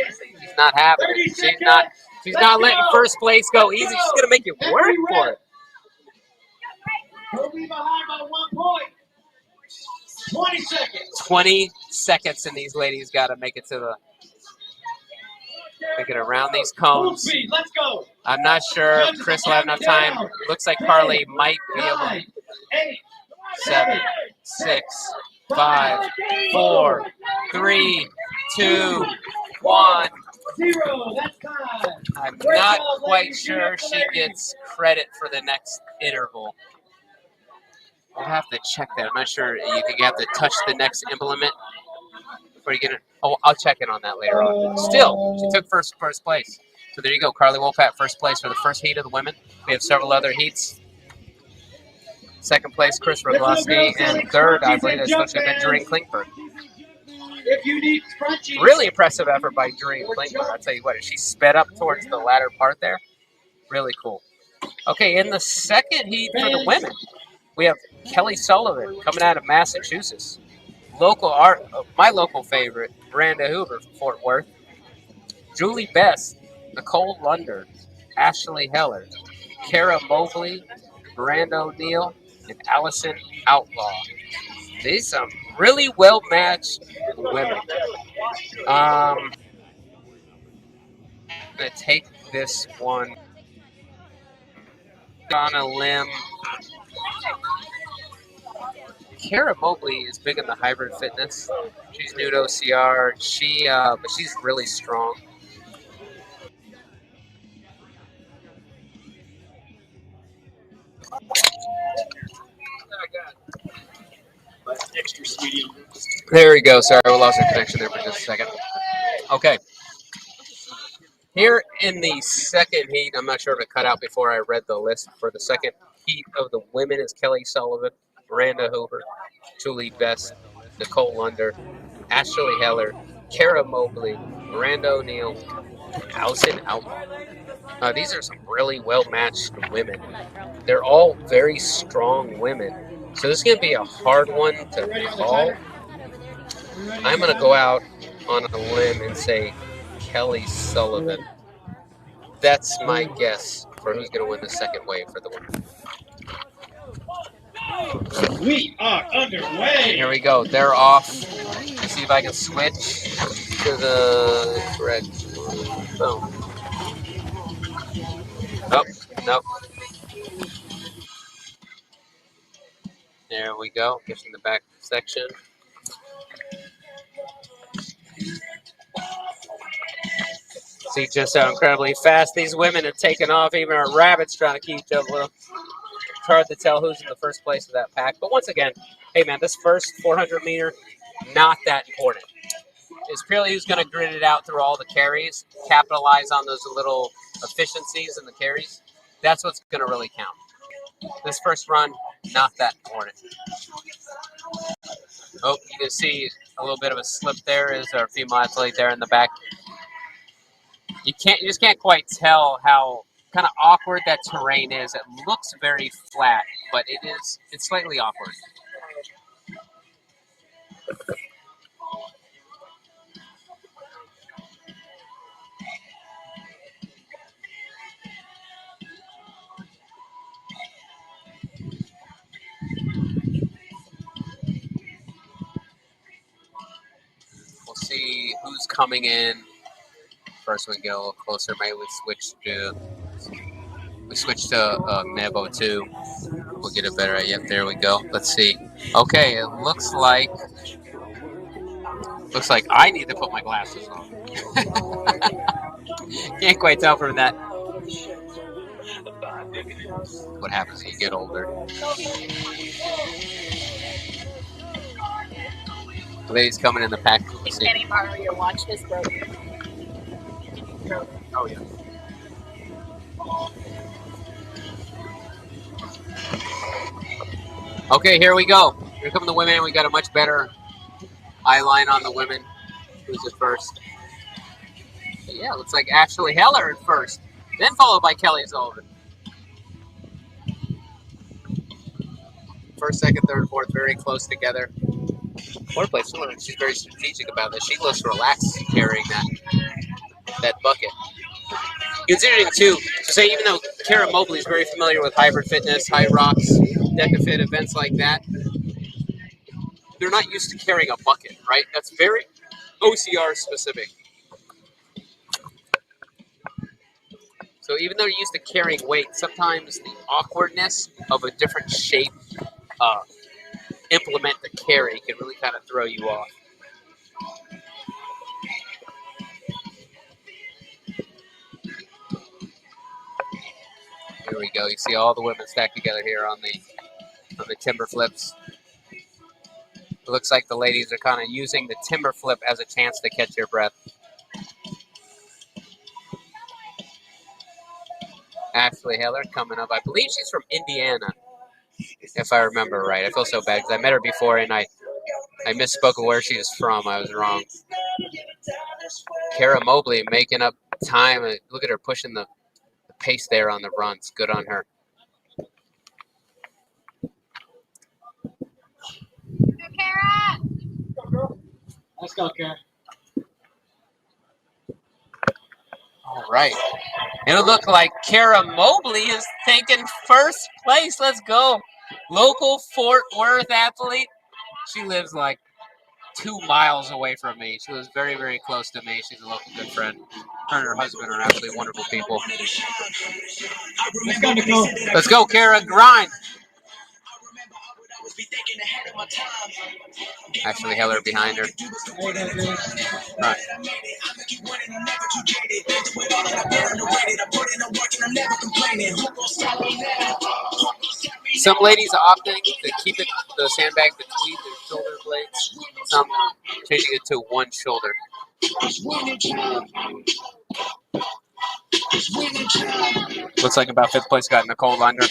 She's not having it. She's not letting first place go easy. She's gonna make you work for it.
Don't be behind by 1 point. 20 seconds.
20 seconds, and these ladies got to make it around these
Full
cones.
speed. Let's go.
I'm not sure if Chris will have enough time. Looks like Carly might be able.
9, 8,
7, 6, 5, 4, 3, 2, 1.
0. That's time.
I'm not quite sure she gets credit for the next interval. I'll have to check that. I'm not sure. You think you have to touch the next implement before you get it? Oh, I'll check in on that later on. Still, she took first place. So there you go. Carly Wolpat, first place for the first heat of the women. We have several other heats. Second place, Chris Rogloski, and third, I believe, that's supposed to have been Doreen Klinkberg.
If you need scrunchies.
Really impressive effort by Doreen Klinkberg. I'll tell you what, she sped up towards the latter part there. Really cool. Okay, in the second heat for the women, we have Kelly Sullivan coming out of Massachusetts. My local favorite, Miranda Hoover from Fort Worth. Julie Best, Nicole Lunder, Ashley Heller, Kara Mobley, Miranda O'Neill, and Allison Outlaw. These are really well-matched women. I'm going to take this one on a limb. Kara Mobley is big in the hybrid fitness. She's new to OCR. But she's really strong. There we go. Sorry, we lost our connection there for just a second. Okay. Here in the second heat, I'm not sure if it cut out before I read the list. For the second heat of the women is Kelly Sullivan, Miranda Hoover, Julie Best, Nicole Lunder, Ashley Heller, Kara Mobley, Miranda O'Neill, Allison Outlaw. These are some really well-matched women. They're all very strong women. So this is going to be a hard one to call. I'm going to go out on a limb and say Kelly Sullivan. That's my guess for who's going to win the second wave for the women.
We are underway.
Here we go. They're off. Let's see if I can switch to the correct one. Boom. Nope. There we go. Just in the back section. See just how incredibly fast these women have taken off. Even our rabbits trying to keep up with them. It's hard to tell who's in the first place of that pack. But once again, hey man, this first 400 meter, not that important. It's purely who's going to grit it out through all the carries, capitalize on those little efficiencies in the carries. That's what's going to really count. This first run, not that important. Oh, you can see a little bit of a slip there. Is our female athlete there in the back? You just can't quite tell how kind of awkward that terrain is. It looks very flat, but it's slightly awkward. We'll see who's coming in. First we get a little closer, maybe we switch to We switched to Nebo 2. We'll get a better. Yep, there we go. Let's see. Okay, it looks like I need to put my glasses on. Can't quite tell from that. What happens when you get older? The ladies coming in the pack.
Can he borrow your watch? His broken.
Oh yeah. Okay, here we go. Here come the women. We got a much better eye line on the women. Who's at first? Yeah, looks like Ashley Heller at first, then followed by Kelly Sullivan. First, second, third, fourth, very close together. Fourth place, she's very strategic about this. She looks relaxed carrying that bucket. Considering too, to say even though Kara Mobley is very familiar with hybrid fitness, high rocks, DecaFit events like that, they're not used to carrying a bucket, right? That's very OCR specific. So even though you're used to carrying weight, sometimes the awkwardness of a different shape implement to carry can really kind of throw you off. Here we go. You see all the women stacked together here on the timber flips. It looks like the ladies are kind of using the timber flip as a chance to catch your breath. Ashley Heller coming up. I believe she's from Indiana, if I remember right. I feel so bad because I met her before and I misspoke of where she was from. I was wrong. Kara Mobley making up time. Look at her pushing the pace there on the runs. Good on her.
Kara!
Let's go, Kara.
All right. It'll look like Kara Mobley is taking first place. Let's go. Local Fort Worth athlete. She lives like 2 miles away from me. She lives very, very close to me. She's a local good friend. Her and her husband are absolutely wonderful people.
Let's go, Nicole.
Let's go, Kara. Grind. Ashley Heller behind her. All right. Some ladies are opting to keep the sandbag between their shoulder blades. Some changing it to one shoulder. Looks like about 5th place got Nicole Lunder.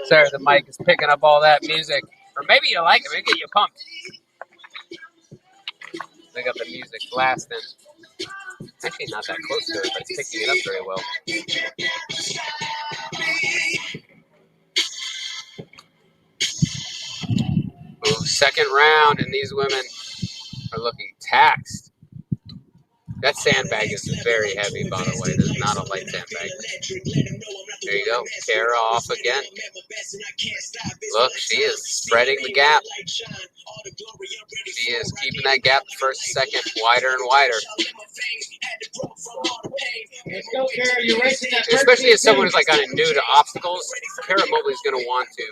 Sorry, the mic is picking up all that music. Or maybe you like it, maybe get you pumped. They got the music blasting. Actually not that close to it, but it's picking it up very well. Ooh, second round, and these women are looking taxed. That sandbag is very heavy, by the way. This is not a light sandbag. There you go. Kara off again. Look, she is spreading the gap. She is keeping that gap first, second, wider and wider.
Let's go, Kara. You're racing that.
Especially as someone who's like kind of new to obstacles, Kara Mobley is going to want to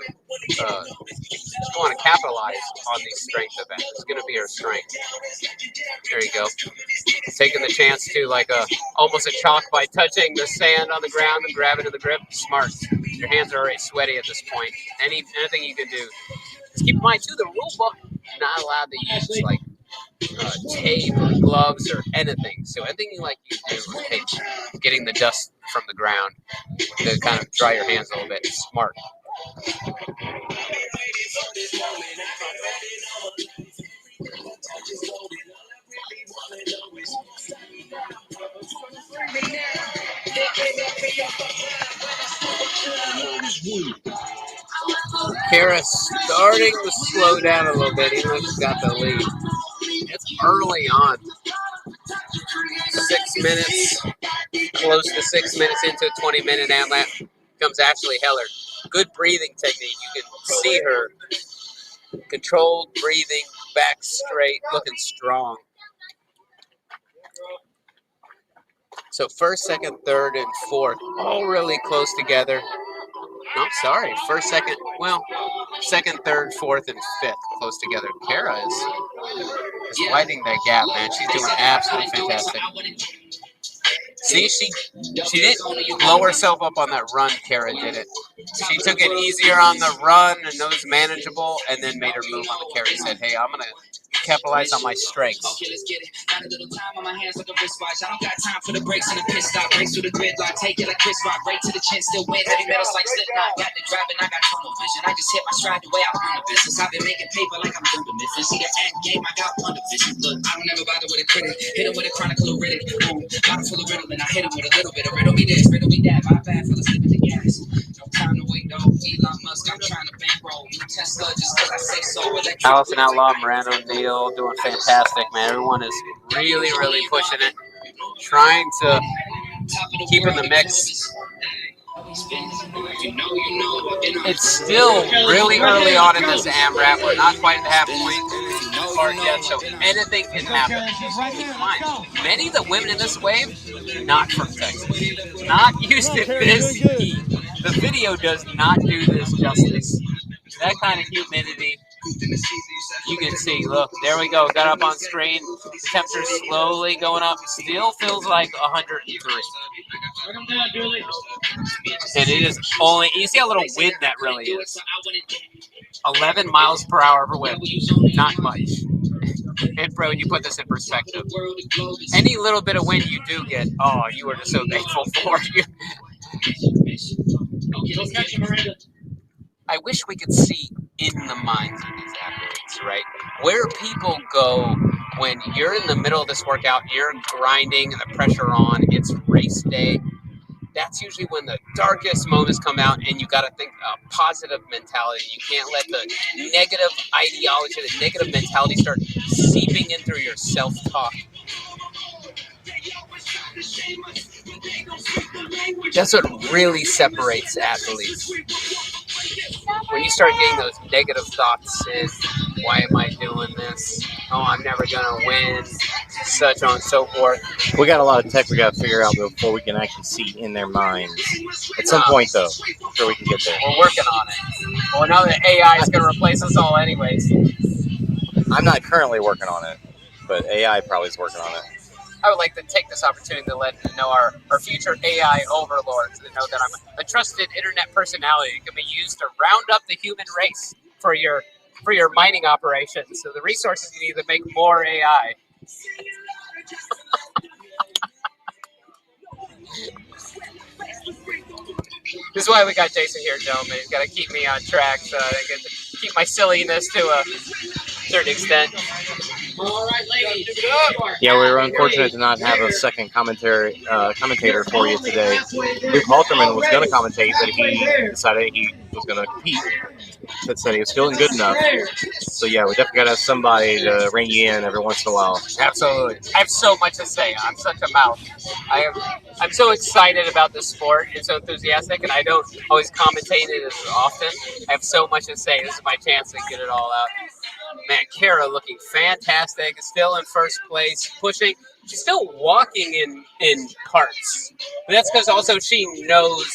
capitalize on these strength events. It's going to be her strength. There you go. Taking the chance to almost a chalk by touching the sand on the ground and grabbing to the grip. Smart. Your hands are already sweaty at this point. Anything you can do. Just keep in mind too, the rule book not allowed to use like tape or gloves or anything. So anything you do with tape, getting the dust from the ground to kind of dry your hands a little bit. Smart. Kara starting to slow down a little bit, even though she's got the lead. It's early on. 6 minutes. close to 6 minutes into a 20-minute lap comes Ashley Heller. Good breathing technique. You can see her controlled breathing, back straight, looking strong. So first, second, third, and fourth, all really close together. No, sorry, first, second, well, second, third, fourth, and fifth close together. Kara is widening that gap, man. She's doing absolutely fantastic. See, she didn't blow herself up on that run. Kara did it. She took it easier on the run and those manageable, and then made her move on the carry. Said, "Hey, I'm gonna capitalize on my strengths."
Okay, let's get it. Got a little time on my hands like a wristwatch. I don't got time for the breaks and the pit stop. Race through the gridlock, take it like Chris Rock. Right to the chin, still win. Heavy metals like Slipknot. Got the driving, I got tunnel vision. I just hit my stride the way I run the business. I've been making paper like I'm doing Memphis. See the end game, I got one division. Look, I don't ever bother with a critic. Hit him with a chronicle lyric. Boom, bottle full of riddle, and I hit him with a little bit of riddle me this, riddle me that. My bad for the slip in the gas. No time to wait, though. Elon Musk, I'm trying to bankroll. New Tesla just because I say so.
Allison Outlaw, Miranda O'Neill doing fantastic, man. Everyone is really, really pushing it, trying to keep in the mix. It's still really early on in this AMRAP. We're not quite at the halfway part yet, so anything can happen. Keep in mind, many of the women in this wave, not from Texas, not used to this heat. The video does not do this justice. That kind of humidity, you can see, look, there we go, got up on screen, the temperature slowly going up, still feels like 103. And it is only, you see how little wind that really is. 11 miles per hour for wind, not much. And bro, you put this in perspective. Any little bit of wind you do get, oh, you are just so thankful for it. I wish we could see in the minds of these athletes, right? Where people go when you're in the middle of this workout, you're grinding and the pressure on, it's race day. That's usually when the darkest moments come out, and you got to think a positive mentality. You can't let the negative ideology, the negative mentality start seeping in through your self-talk. That's what really separates athletes. When you start getting those negative thoughts in, why am I doing this? Oh, I'm never going to win, such on and so forth.
We got a lot of tech we got to figure out before we can actually see in their minds. At some point, though, sure we can get there.
We're working on it. Well, now that AI is going to replace us all anyways.
I'm not currently working on it, but AI probably is working on it.
I would like to take this opportunity to let you know our future AI overlords to know that I'm a trusted internet personality that can be used to round up the human race for your mining operations. So the resources you need to make more AI. This is why we got Jason here, gentlemen. He's got to keep me on track so I get to keep my silliness to a certain extent.
All right, ladies.
Yeah, we were unfortunate to not have a second commentator for you today. Luke Halterman was going to commentate, but he decided he was going to compete. That said, he was feeling good enough. So yeah, we definitely got to have somebody to rein you in every once in a while.
Absolutely. I have so much to say. I'm such a mouth. I'm so excited about this sport and so enthusiastic, and I don't always commentate it as often. I have so much to say. This is my chance to get it all out. Man, Kara looking fantastic. Still in first place, pushing. She's still walking in parts. But that's because also she knows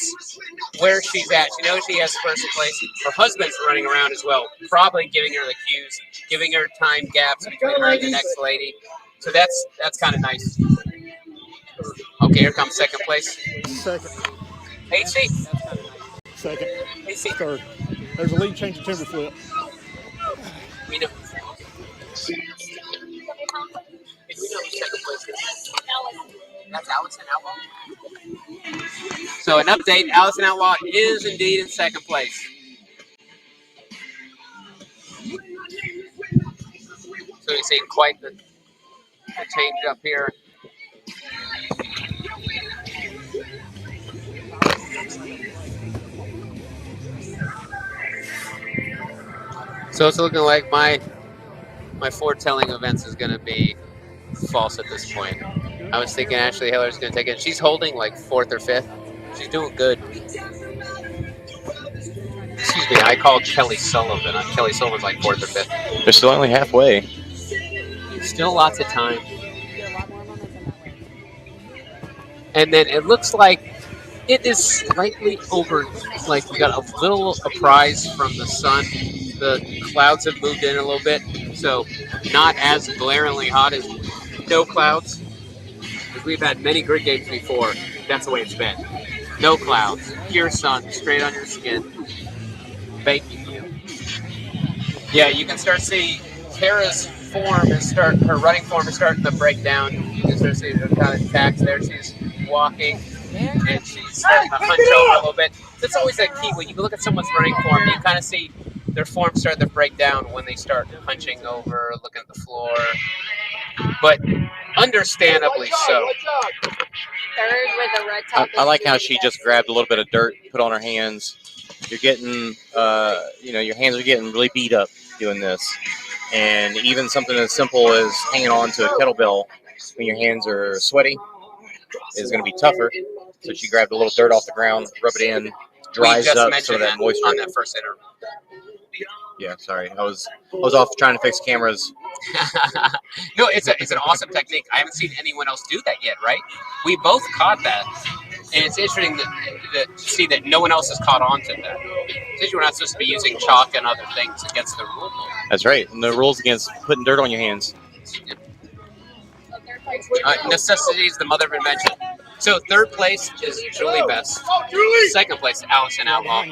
where she's at. She knows she has first place. Her husband's running around as well, probably giving her the cues, giving her time gaps between her and the next lady. So that's kind of nice. Okay, here comes second place.
Second.
AC.
Second.
AC.
Third. There's a lead change of timber flip.
We know. We know who second place is. That's Allison Outlaw. So an update, Allison Outlaw is indeed in second place. So you see quite the change up here. So it's looking like my foretelling events is going to be false at this point. I was thinking Ashley Hiller's going to take it. She's holding like 4th or 5th. She's doing good. Excuse me, I called Kelly Sullivan. Kelly Sullivan's like 4th or 5th.
They're still only halfway.
Still lots of time. And then it looks like it is slightly over. Like we got a prize from the sun. The clouds have moved in a little bit, so not as glaringly hot as no clouds. Because we've had many grid games before. That's the way it's been. No clouds, pure sun, straight on your skin. Baking you. Yeah, you can start seeing Kara's her running form is starting to break down. You can start seeing her kind of tacks there. She's walking and she's starting to hunch over a little bit. That's always a key. When you look at someone's running form, you kind of see their form starting to break down when they start hunching over, looking at the floor. But understandably so.
Third with a red top.
I like how she just grabbed a little bit of dirt, put on her hands. You're getting, your hands are getting really beat up doing this. And even something as simple as hanging on to a kettlebell when your hands are sweaty is going to be tougher. So she grabbed a little dirt off the ground, rub it in, dries up some of that moisture.
On that first interval.
Yeah, sorry. I was off trying to fix cameras.
No, it's an awesome technique. I haven't seen anyone else do that yet, right? We both caught that. And it's interesting to see that no one else has caught on to that. Since we're not supposed to be using chalk and other things against the rule book.
That's right. And the rules against putting dirt on your hands.
Necessity is the mother of invention. So third place is Julie Best. Second place, Allison Outlaw.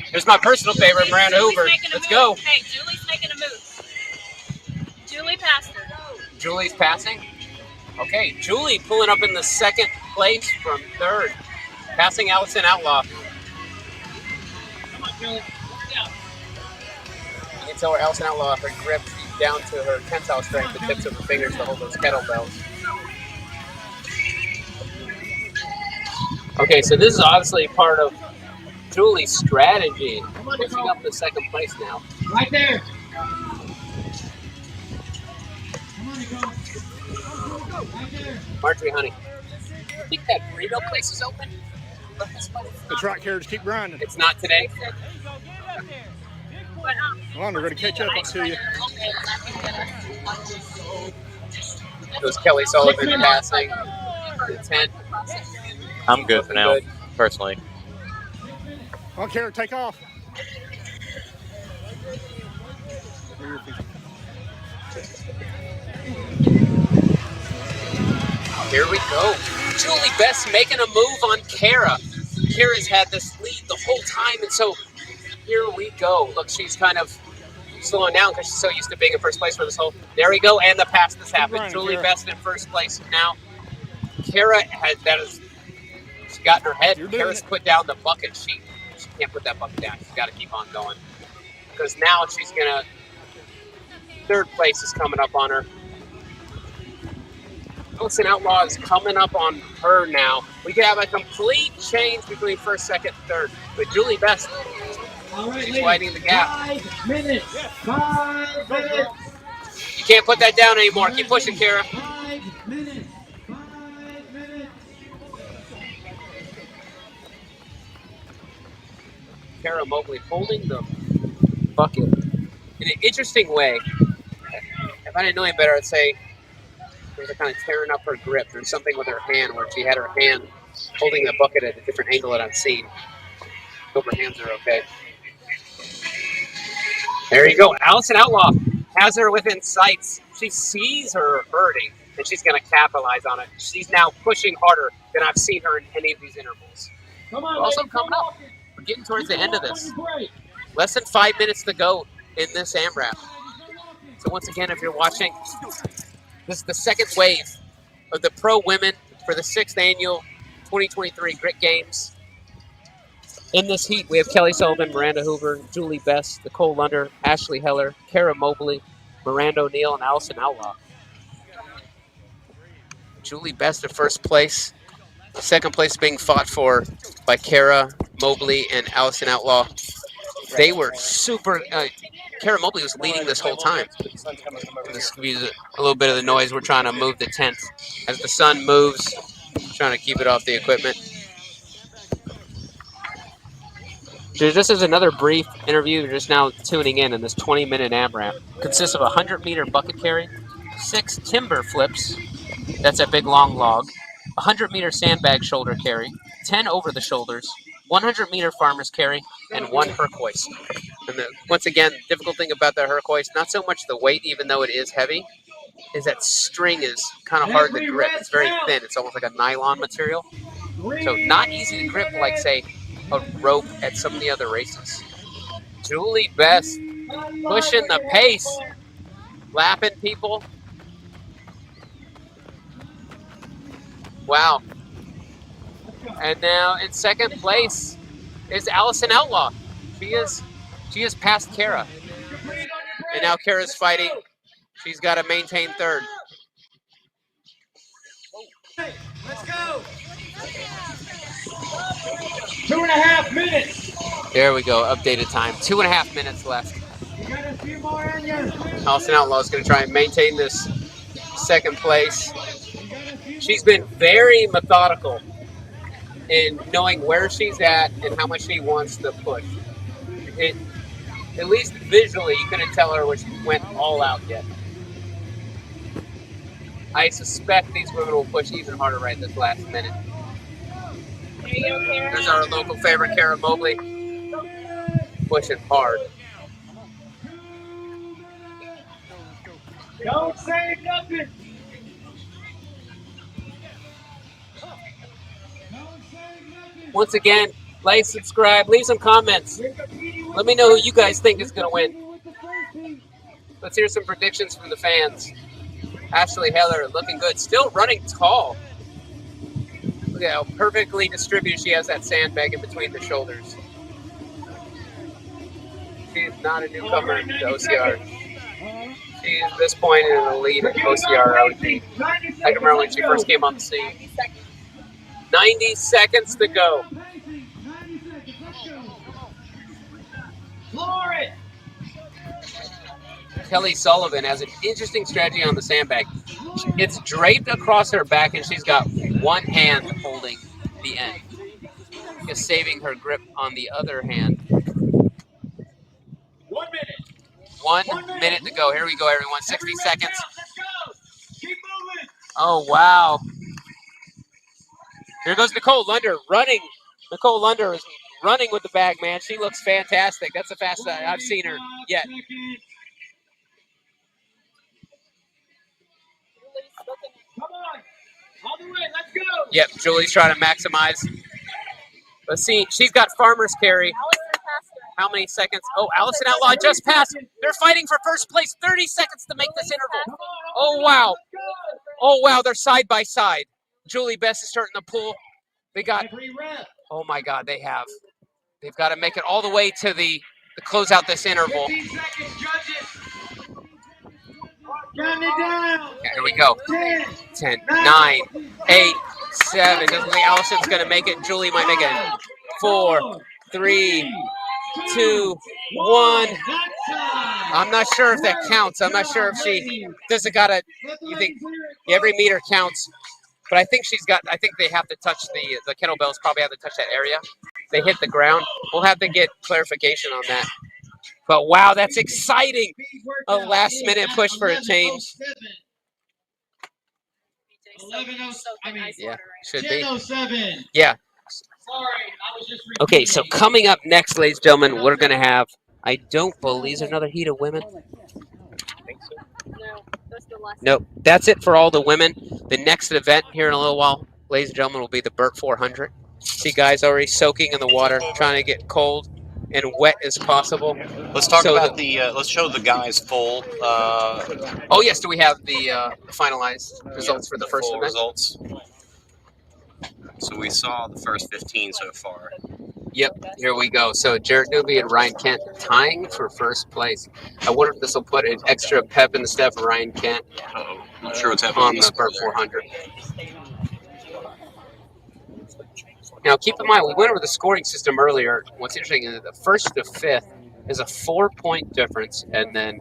Here's my personal favorite, Miranda Hoover. Let's go.
Hey, Julie's making a move. Julie passed her.
Julie's passing. Okay, Julie pulling up in the second place from third. Passing Allison Outlaw. Come on, Julie. Yeah. You can tell her Allison Outlaw, her grip down to her tensile strength, the tips of her fingers to hold those kettlebells. Okay, so this is obviously part of Julie's strategy. Pushing up the second place now.
Right there.
Marjorie Honey. I think that burrito place is open.
That's right, Kara. Just keep grinding.
It's not today.
Come on, we're going to catch up to you.
It was Kelly Sullivan passing the 10.
I'm good for now, personally.
Come on, Kara, take off.
Here we go. Julie Best making a move on Kara. Kara's had this lead the whole time, and so here we go. Look, she's kind of slowing down because she's so used to being in first place for this whole. There we go, and the pass has happened. Julie Best in first place now. Kara she's got in her head. Kara's put down the bucket. She can't put that bucket down. She's got to keep on going because now she's gonna. Third place is coming up on her. Allison Outlaw is coming up on her now. We could have a complete change between first, second, third. But Julie Best, she's widening the gap.
5 minutes. 5 minutes.
You can't put that down anymore. Keep pushing, Kara.
5 minutes. 5 minutes.
Kara Mobley holding the bucket in an interesting way. If I didn't know any better, I'd say there's a kind of tearing up her grip. There's something with her hand where she had her hand holding the bucket at a different angle that I've seen. Hope her hands are okay. There you go. Allison Outlaw has her within sights. She sees her hurting, and she's going to capitalize on it. She's now pushing harder than I've seen her in any of these intervals.
Come on,
Also coming up, we're getting towards the end of this. Less than 5 minutes to go in this AMRAP. So once again, if you're watching, this is the second wave of the pro women for the 6th annual 2023 Grit Games. In this heat, we have Kelly Sullivan, Miranda Hoover, Julie Best, Nicole Lunder, Ashley Heller, Kara Mobley, Miranda O'Neill, and Allison Outlaw. Julie Best in first place. Second place being fought for by Kara Mobley and Allison Outlaw. They were super. Kara Mobley was leading this whole time. This could be a little bit of the noise. We're trying to move the tent as the sun moves, trying to keep it off the equipment. This is another brief interview. You're just now tuning in this 20-minute AMRAP. Consists of a 100-meter bucket carry, 6 timber flips, that's a big long log, 100-meter sandbag shoulder carry, 10 over the shoulders, 100-meter farmer's carry, and 1 herc hoist. And once again, the difficult thing about the herc hoist, not so much the weight, even though it is heavy, is that string is kind of hard to grip. It's very thin. It's almost like a nylon material. So not easy to grip like, say, a rope at some of the other races. Julie Best pushing the pace, lapping people. Wow. And now in second place is Allison Outlaw. She is past Kara. And now Kara's fighting. She's got to maintain third.
Let's go. 2.5 minutes.
There we go, updated time. 2.5 minutes left.
You got a few more in you.
Allison Outlaw is going to try and maintain this second place. She's been very methodical in knowing where she's at and how much she wants to push. At least visually, you couldn't tell her when she went all out yet. I suspect these women will push even harder right this last minute. There's our local favorite, Kara Mobley, pushing hard.
Don't say nothing.
Once again, like, subscribe, leave some comments. Let me know who you guys think is going to win. Let's hear some predictions from the fans. Ashley Heller looking good, still running tall. Look at how perfectly distributed she has that sandbag in between the shoulders. She is not a newcomer to OCR. She is at this point in the lead in OCR OG. I can remember when she first came on the scene. 90 seconds to go. Kelly Sullivan has an interesting strategy on the sandbag. It's draped across her back, and she's got one hand holding the end, just saving her grip on the other hand.
1 minute.
1 minute to go. Here we go, everyone. 60 seconds.
Let's go. Keep moving.
Oh, wow. Here goes Nicole Lunder running. Nicole Lunder is running with the bag, man. She looks fantastic. That's the fastest I've seen her yet.
Come on. All the way. Let's go.
Yep, Julie's trying to maximize. Let's see. She's got farmer's carry. How many seconds? Oh, Allison Outlaw just passed. They're fighting for first place. 30 seconds to make this interval. Oh, wow. Oh, wow. They're side by side. Julie Best is starting to pull. They got, oh, my God, they have. They've got to make it all the way to the close out this interval.
15 seconds, judges. Count it down.
Here we go. 10, 9, 8, 7. Doesn't think Allison's going to make it. Julie might make it. 4, 3, 2, 1. I'm not sure if that counts. I'm not sure if she doesn't got to. You think every meter counts? But I think she's got. I think they have to touch the kettlebells. Probably have to touch that area. They hit the ground. We'll have to get clarification on that. But wow, that's exciting! A last-minute push for a change. Yeah, should be. Yeah. Okay, so coming up next, ladies and gentlemen, we're going to have, I don't believe there's another heat of women.
No, that's the last.
Nope, that's it for all the women. The next event here in a little while, ladies and gentlemen, will be the Burt 400. See guys already soaking in the water, trying to get cold and wet as possible.
Let's talk about let's show the guys full.
Oh yes, do we have the finalized results for the first event?
Results. So we saw the first 15 so far.
Yep, here we go. So Jarrett Newby and Ryan Kent tying for first place. I wonder if this will put an extra pep in the step of Ryan Kent.
Uh-oh. I'm sure what's happening
on the Burt 400. Now, keep in mind, we went over the scoring system earlier. What's interesting is the first to fifth is a 4-point difference, and then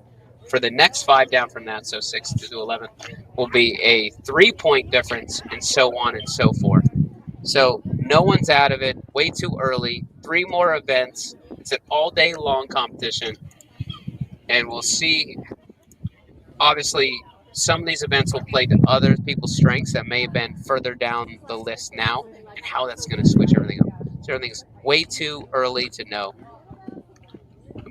for the next 5 down from that, so 6 to 11, will be a 3-point difference, and so on and so forth. So no one's out of it. Way too early. 3 more events. It's an all-day long competition, and we'll see. Obviously, some of these events will play to other people's strengths that may have been further down the list now, and how that's going to switch everything up. So everything's way too early to know.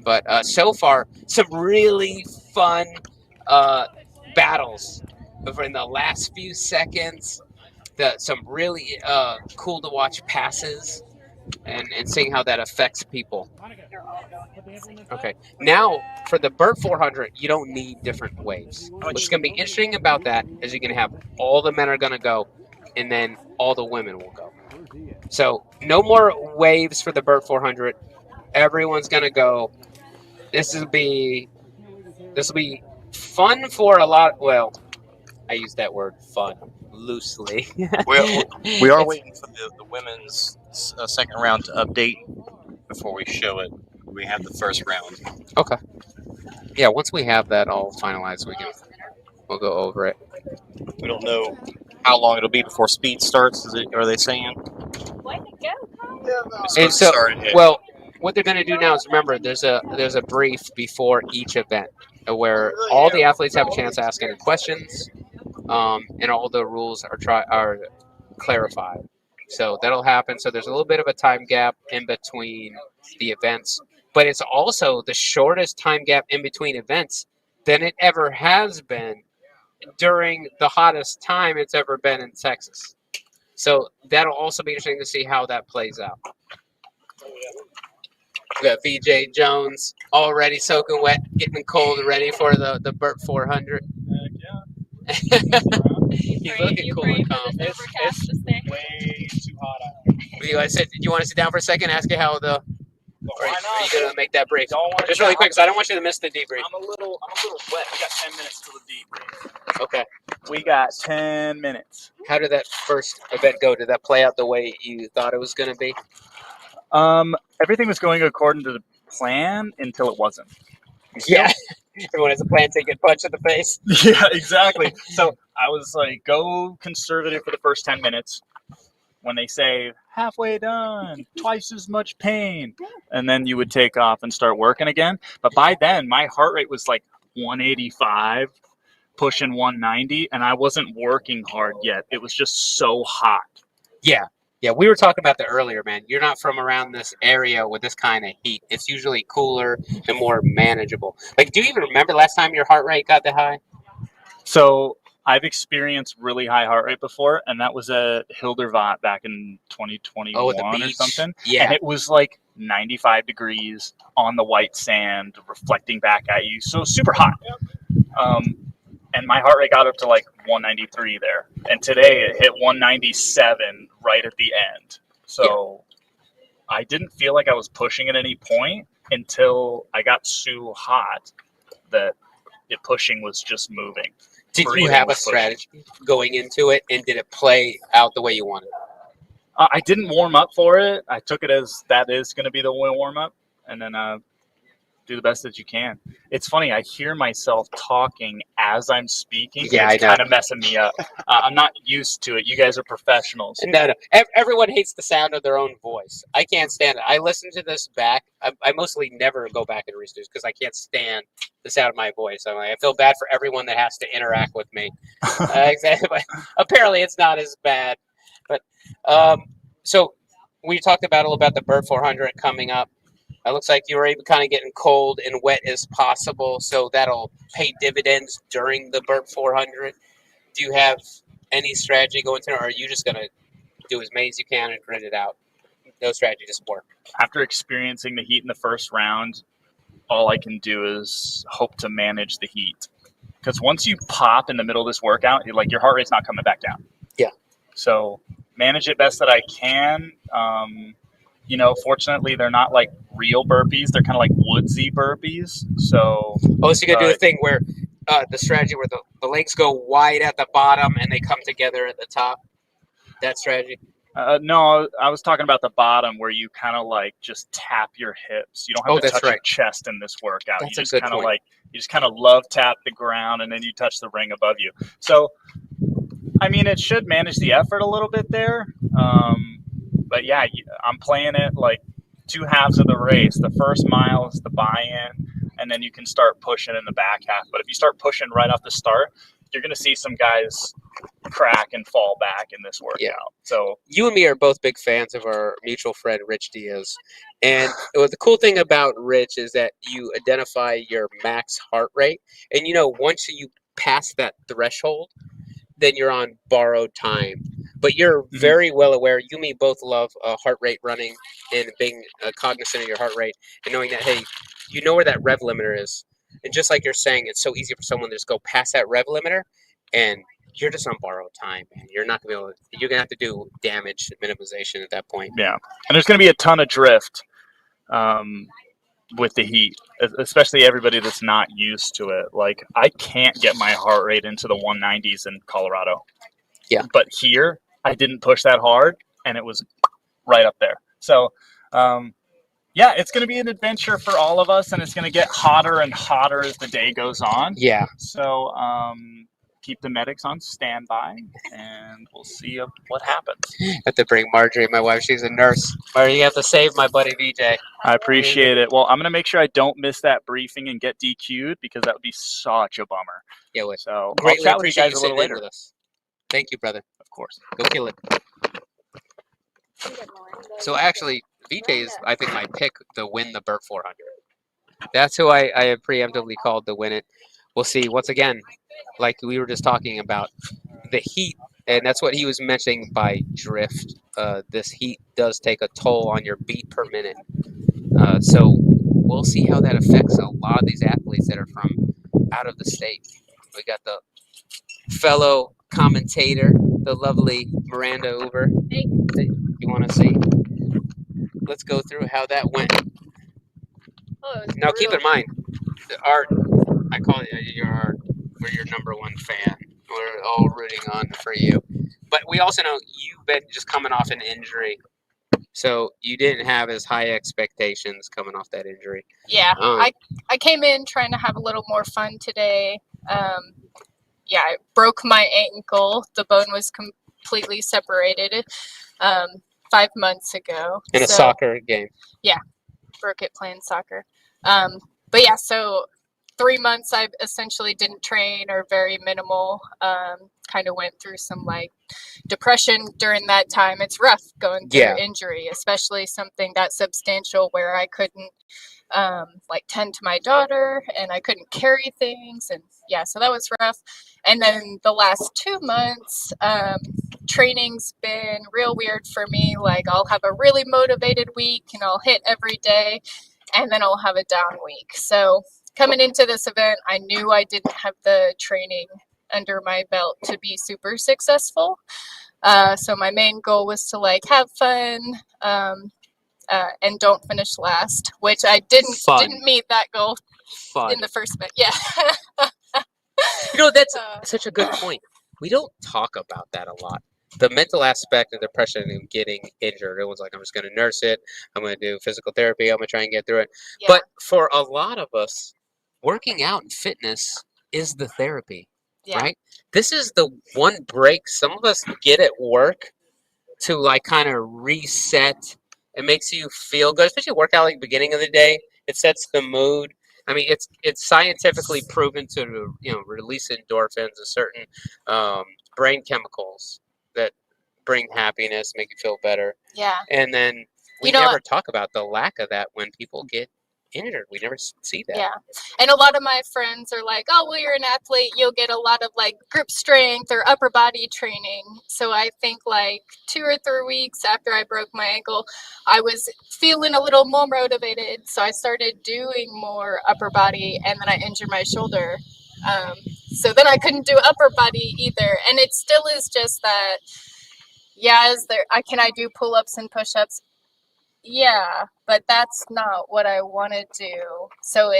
But so far, some really fun battles over in the last few seconds. Some really cool to watch passes, and seeing how that affects people. Okay, now for the Burt 400, you don't need different waves. What's going to be interesting about that is you're going to have all the men are going to go, and then all the women will go. So no more waves for the Burt 400. Everyone's going to go. This will be fun for a lot. Well, I use that word fun loosely.
We are waiting for the women's second round to update before we show it. We have the first round.
Okay. Yeah, once we have that all finalized, we'll go over it.
We don't know how long it'll be before speed starts. Are they saying?
Way to go, Kyle.
And so, well, what they're going to do now is remember there's a brief before each event where all the athletes have a chance to ask any questions, and all the rules are clarified. So that'll happen. So there's a little bit of a time gap in between the events, but it's also the shortest time gap in between events than it ever has been during the hottest time it's ever been in Texas. So that'll also be interesting to see how that plays out. We got VJ Jones already soaking wet, getting cold, ready for the Burt 400. He's looking cool and calm.
It's way too hot out here.
I said, did you want to sit down for a second and ask you how the... Or
Why
are
not?
you going to make that brief?
Just
Just really quick, because I don't want you to miss the debrief.
I'm a little wet. We got 10 minutes till the debrief.
Okay.
We got 10 minutes.
How did that first event go? Did that play out the way you thought it was going to be?
Everything was going according to the plan until it wasn't.
Yeah. Everyone has a plan to get punched in the face.
Yeah, exactly. So I was like, go conservative for the first 10 minutes. When they say halfway done, twice as much pain, and then you would take off and start working again. But by then, my heart rate was like 185, pushing 190, and I wasn't working hard yet. It was just so hot.
Yeah. Yeah, we were talking about that earlier, man. You're not from around this area with this kind of heat. It's usually cooler and more manageable. Like, do you even remember last time your heart rate got that high?
So I've experienced really high heart rate before, and that was at Hildervat back in 2021 or something.
Yeah.
And it was like 95 degrees on the white sand, reflecting back at you. So super hot. And my heart rate got up to like 193 there. And today it hit 197 right at the end. So I didn't feel like I was pushing at any point until I got so hot that pushing was just moving.
Did you have a strategy going into it, and did it play out the way you wanted?
I didn't warm up for it. I took it as that is going to be the warm up, and then do the best that you can. It's funny. I hear myself talking as I'm speaking.
Yeah,
it's kind of messing me up. I'm not used to it. You guys are professionals.
No. Everyone hates the sound of their own voice. I can't stand it. I listen to this back. I mostly never go back and research because I can't stand the sound of my voice. I feel bad for everyone that has to interact with me. Exactly. But apparently, it's not as bad. But so we talked about a little about the Burt 400 coming up. It looks like you were even kind of getting cold and wet as possible, so that'll pay dividends during the Burt 400. Do you have any strategy going to it, or are you just going to do as many as you can and grit it out? No strategy, just work.
After experiencing the heat in the first round, all I can do is hope to manage the heat. Because once you pop in the middle of this workout, your heart rate's not coming back down.
Yeah. So
manage it best that I can. Fortunately, they're not like real burpees. They're kind of like woodsy burpees. So
you could do a thing where the strategy where the legs go wide at the bottom and they come together at the top. That strategy.
No, I was talking about the bottom where you kind of like just tap your hips. You don't have to touch your chest in this workout.
That's
you
a
just
good
kind of
point.
like you just kind of love tap the ground and then you touch the ring above you. So, I mean, it should manage the effort a little bit there. But yeah, I'm playing it like 2 halves of the race. The first mile is the buy-in, and then you can start pushing in the back half. But if you start pushing right off the start, you're going to see some guys crack and fall back in this workout.
Yeah.
So
you and me are both big fans of our mutual friend Rich Diaz, and the cool thing about Rich is that you identify your max heart rate, and once you pass that threshold, then you're on borrowed time. But you're very well aware. You and me both love heart rate running and being cognizant of your heart rate and knowing that, hey, you know where that rev limiter is. And just like you're saying, it's so easy for someone to just go past that rev limiter, and you're just on borrowed time, man. You're not going to be able to, you're going to have to do damage minimization at that point.
yeah, and there's going to be a ton of drift with the heat, especially everybody that's not used to it. Like, I can't get my heart rate into the 190s in Colorado.
Yeah.
But here, I didn't push that hard, and it was right up there. So, yeah, it's going to be an adventure for all of us, and it's going to get hotter and hotter as the day goes on.
Yeah.
So, keep the medics on standby, and we'll see what happens.
I have to bring Marjorie, my wife. She's a nurse. Marjorie, you have to save my buddy VJ.
I appreciate it. Well, I'm going to make sure I don't miss that briefing and get DQ'd because that would be such a bummer.
Yeah, wait.
So
Greatly
I'll chat with you
appreciate
guys
you
a little
sitting in
later.
with us. Thank you, brother.
Of course.
Go kill it. So actually, VJ is, I think, my pick to win the Burt 400. That's who I have preemptively called to win it. We'll see. Once again, like we were just talking about, the heat, and that's what he was mentioning by drift. This heat does take a toll on your beat per minute. So we'll see how that affects a lot of these athletes that are from out of the state. We got the fellow commentator, the lovely Miranda Uber. Hey. You want to see? Let's go through how that went.
Oh,
Now, keep in mind, Art, I call you, we're your number one fan. We're all rooting on for you. But we also know you've been just coming off an injury. So you didn't have as high expectations coming off that injury.
Yeah, I came in trying to have a little more fun today. Yeah, I broke my ankle. The bone was completely separated 5 months ago.
In a soccer game.
Yeah, broke it playing soccer. But yeah, so 3 months I essentially didn't train or very minimal. Kind of went through some like depression during that time. It's rough going through injury, especially something that substantial where I couldn't like tend to my daughter and I couldn't carry things, and yeah, so that was rough. And then the last 2 months, training's been real weird for me. Like, I'll have a really motivated week and I'll hit every day, and then I'll have a down week. So coming into this event, I knew I didn't have the training under my belt to be super successful. So my main goal was to like have fun, and don't finish last, which I didn't meet that goal in the first bit. Yeah.
That's such a good point. We don't talk about that a lot. The mental aspect of depression and getting injured. Everyone's like, I'm just going to nurse it. I'm going to do physical therapy. I'm going to try and get through it. Yeah. But for a lot of us, working out and fitness is the therapy, right? This is the one break some of us get at work to like kind of reset. It makes you feel good, especially workout like beginning of the day. It sets the mood. I mean, it's scientifically proven to release endorphins, a certain brain chemicals that bring happiness, make you feel better. Yeah. And then we never talk about the lack of that when people get injured. We never see that.
Yeah. And a lot of my friends are like, oh, well, you're an athlete, you'll get a lot of like grip strength or upper body training. So I think like 2 or 3 weeks after I broke my ankle, I was feeling a little more motivated. So I started doing more upper body, and then I injured my shoulder. So then I couldn't do upper body either. And it still is just that, can I do pull-ups and push-ups? Yeah, but that's not what I want to do. So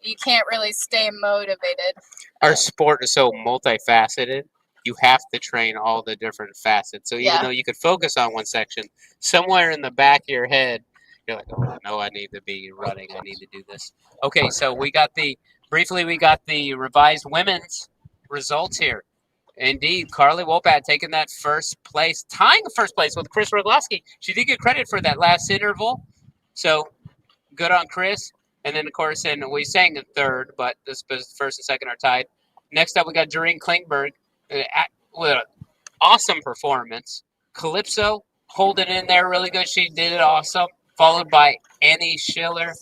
you can't really stay motivated.
Our sport is so multifaceted. you have to train all the different facets. So even though you could focus on one section, somewhere in the back of your head, you're like, oh, no, I need to be running. I need to do this. Okay, so we got the revised women's results here. Indeed, Carly Wopat taking that first place, tying first place with Chris Rogloski. She did get credit for that last interval, so good on Chris. And then, of course, we sang in third, but this first and second are tied. Next up, we got Doreen Klingberg with an awesome performance. Calypso holding in there really good. She did it awesome. Followed by Annie Schiller,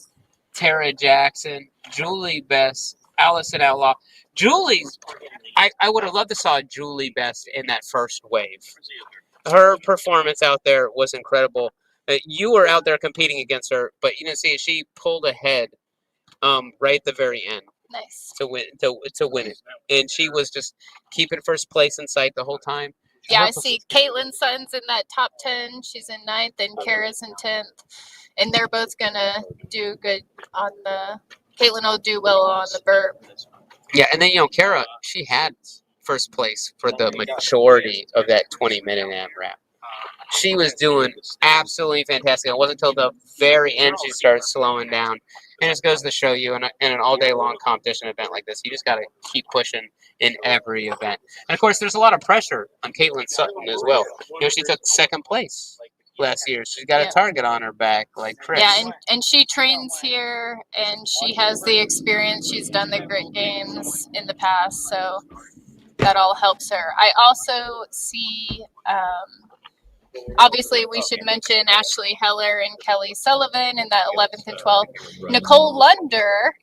Tara Jackson, Julie Best, Allison Outlaw. I would have loved to saw Julie Best in that first wave. Her performance out there was incredible. You were out there competing against her, but you didn't see it. She pulled ahead right at the very end.
Nice.
To win it. And she was just keeping first place in sight the whole time.
Yeah, I see Caitlin Sutton's in that top 10. She's in 9th, and Kara's in 10th. And they're both going to do good on the – Caitlin will do well on the burp.
Yeah, and then, Kara, she had first place for the majority of that 20-minute AMRAP. She was doing absolutely fantastic. It wasn't until the very end she started slowing down. And it goes to show you in an all-day-long competition event like this, you just got to keep pushing in every event. And, of course, there's a lot of pressure on Caitlin Sutton as well. She took second place last year. She's got a target on her back like Chris.
Yeah, and she trains here, and she has the experience. She's done the Grit Games in the past, so that all helps her. I also see... obviously, we should mention Ashley Heller and Kelly Sullivan in that 11th and 12th. Nicole Lunder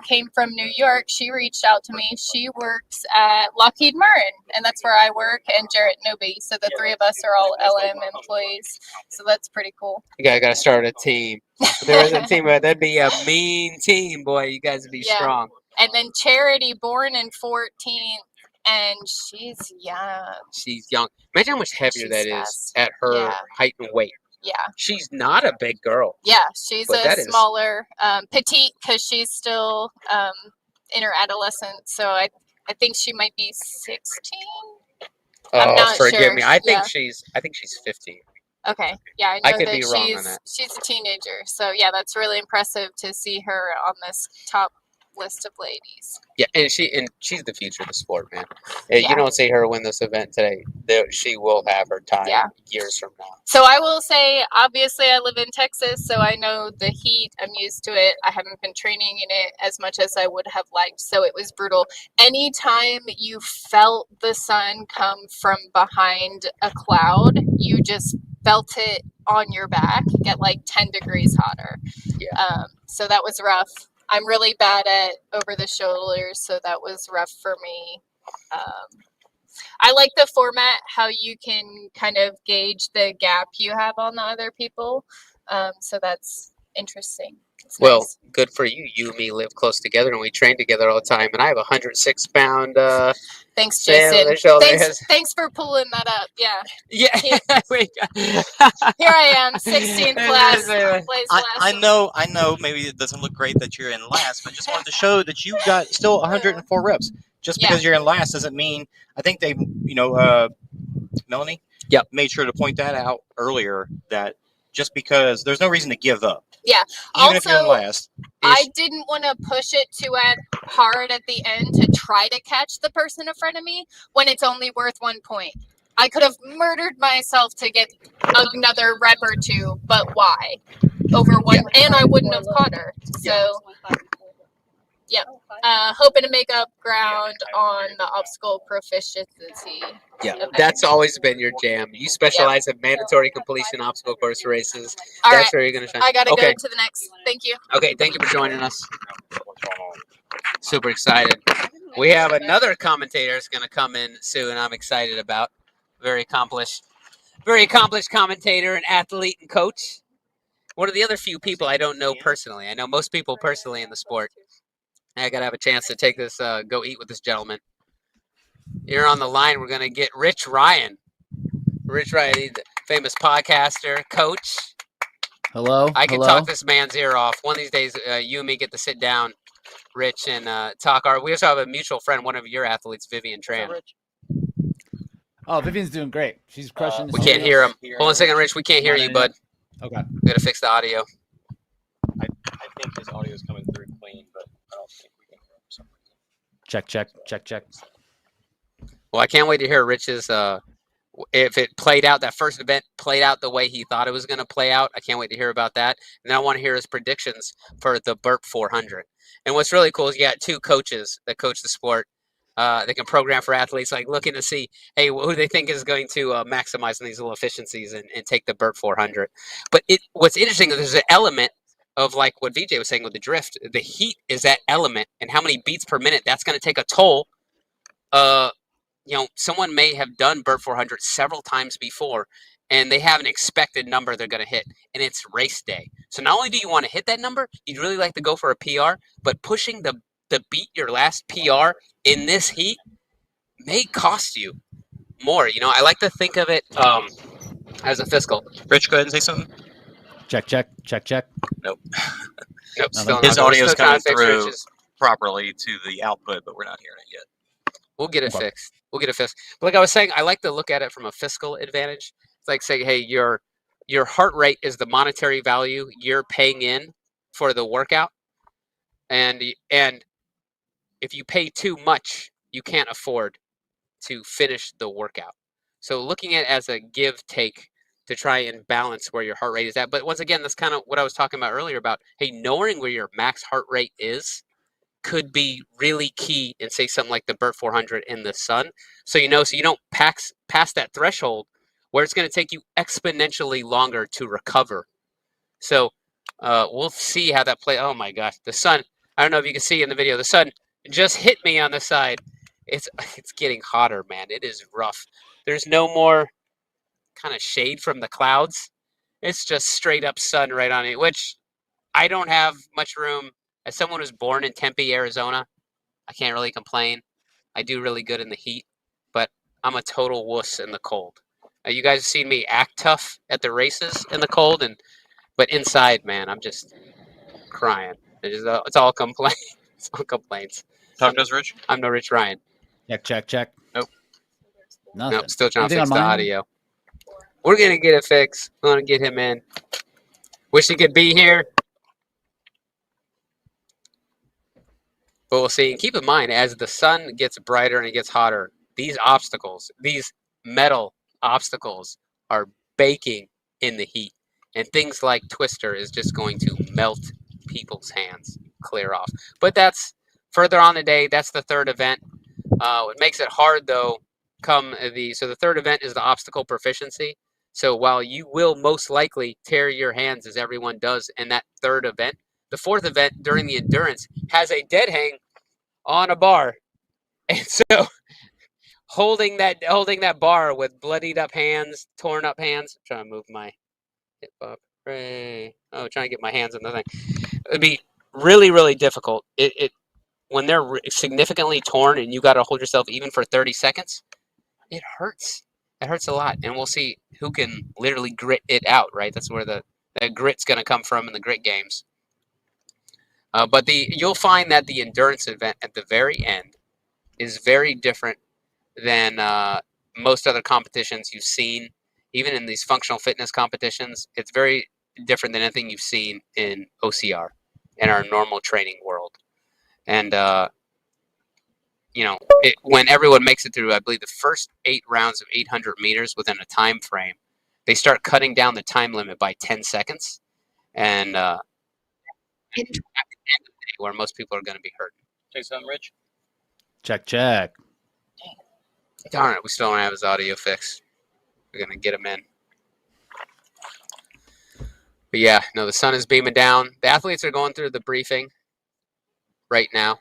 came from New York. She reached out to me. She works at Lockheed Martin, and that's where I work, and Jarrett Noby. So the three of us are all LM employees. So that's pretty cool.
You got to start a team. If there was a team, that'd be a mean team, boy. You guys would be strong.
And then Charity, born in 14th. And she's young.
She's young. Imagine how much heavier that is at her height and weight.
Yeah.
She's not a big girl.
Yeah, she's a smaller, petite, because she's still in her adolescence. So I think she might be 16. I'm not
forgive me. I think she's 15.
Okay. Yeah, I know
could
that
be wrong on that.
she's a teenager. So yeah, that's really impressive to see her on this top list of ladies.
Yeah, and she's the future of the sport, man. You don't see her win this event today, she will have her time years from now.
So I will say, obviously, I live in Texas, so I know the heat. I'm used to it. I haven't been training in it as much as I would have liked, so it was brutal. Anytime you felt the sun come from behind a cloud, you just felt it on your back get like 10 degrees hotter.
Yeah.
So that was rough. I'm really bad at over the shoulders, so that was rough for me. I like the format, how you can kind of gauge the gap you have on the other people. So that's interesting. It's nice.
Good for you. You and me live close together, and we train together all the time. And I have a 106-pound.
Thanks, Jason. Thanks for pulling that up. Yeah.
Yeah.
Here I am, 16th class.
I know. Maybe it doesn't look great that you're in last, but just wanted to show that you got still 104 reps. Just because you're in last doesn't mean. I think they, Melanie.
Yep.
Made sure to point that out earlier. That just because there's no reason to give up.
Yeah.
Even if you're in last.
I didn't want to push it too hard at the end to try to catch the person in front of me when it's only worth 1 point. I could have murdered myself to get another rep or two, but why? Over one, and I wouldn't have caught her. So, hoping to make up ground on the obstacle proficiency.
Yeah, that's always been your jam. You specialize in mandatory completion obstacle course races.
All
that's
right.
where you're going to shine.
I got to go to the next. Thank you.
Okay, thank you for joining us. Super excited. We have another commentator that's going to come in soon. I'm excited about. Very accomplished commentator and athlete and coach. One of the other few people I don't know personally. I know most people personally in the sport. I got to have a chance to take this, go eat with this gentleman. Here on the line, we're going to get Rich Ryan. Rich Ryan, he's a famous podcaster, coach.
Hello.
I can talk this man's ear off. One of these days, you and me get to sit down, Rich, and talk. We also have a mutual friend, one of your athletes, Vivian Tran.
Oh, Vivian's doing great. She's crushing.
We can't hear him. Hold on a second, Rich. We can't hear you, bud.
Okay.
We gotta fix the audio.
I think his audio is coming through clean, but I don't think we can hear him for some reason.
Check.
Well, I can't wait to hear Rich's. If it played out, that first event played out the way he thought it was going to play out. I can't wait to hear about that. And I want to hear his predictions for the burp 400. And what's really cool is you got two coaches that coach the sport. They can program for athletes, like looking to see, hey, who they think is going to maximize on these little efficiencies and take the burp 400. But what's interesting is there's an element of, like what VJ was saying with the drift. The heat is that element, and how many beats per minute, that's going to take a toll. Someone may have done burp 400 several times before, and they have an expected number they're going to hit, and it's race day. So not only do you want to hit that number, you'd really like to go for a PR, but pushing the beat your last PR in this heat may cost you more. I like to think of it as a fiscal.
Rich, go ahead and say something.
Check.
Nope.
Nope. Still
His
not.
audio is
Still trying
coming
to fix
through
Rich's.
properly to the output, but we're not hearing it yet.
We'll get it fixed. We'll get it fixed. But like I was saying, I like to look at it from a fiscal advantage. It's like saying, hey, your heart rate is the monetary value you're paying in for the workout, and if you pay too much, you can't afford to finish the workout. So looking at it as a give take to try and balance where your heart rate is at. But once again, that's kind of what I was talking about earlier about, hey, knowing where your max heart rate is could be really key in, say, something like the burp 400 in the sun. So you don't pass that threshold where it's going to take you exponentially longer to recover. So we'll see how that plays. Oh my gosh, the sun! I don't know if you can see in the video. The sun just hit me on the side. It's getting hotter, man. It is rough. There's no more kind of shade from the clouds. It's just straight up sun right on it, which I don't have much room. As someone who's born in Tempe, Arizona, I can't really complain. I do really good in the heat, but I'm a total wuss in the cold. You guys have seen me act tough at the races in the cold, but inside, man, I'm just crying. It's all complaints. It's all complaints.
Talk to us, Rich.
I'm no Rich Ryan.
Check.
Nope.
Nothing.
Nope. Still trying to
Anything
fix
on
the
mine?
audio. We're gonna get it fixed. We're gonna get him in. Wish he could be here. But we'll see. And keep in mind, as the sun gets brighter and it gets hotter, these metal obstacles, are baking in the heat. And things like Twister is just going to melt people's hands clear off. But that's further on the day. That's the third event. What makes it hard, though, so the third event is the obstacle proficiency. So while you will most likely tear your hands, as everyone does in that third event, the fourth event during the endurance has a dead hang on a bar. And so holding that bar with bloodied up hands, torn up hands, I'm trying to move my hip up. Trying to get my hands on the thing. It'd be really, really difficult. When they're significantly torn and you got to hold yourself even for 30 seconds, it hurts. It hurts a lot. And we'll see who can literally grit it out, right? That's where the grit's going to come from in the grit games. But you'll find that the endurance event at the very end is very different than most other competitions you've seen. Even in these functional fitness competitions, it's very different than anything you've seen in OCR, in our normal training world. And, when everyone makes it through, I believe, the first 8 rounds of 800 meters within a time frame, they start cutting down the time limit by 10 seconds. And at the end of the day, where most people are going to be hurt.
Say something, Rich.
Check.
Darn it, we still don't have his audio fixed. We're going to get him in. But yeah, no, the sun is beaming down. The athletes are going through the briefing right now.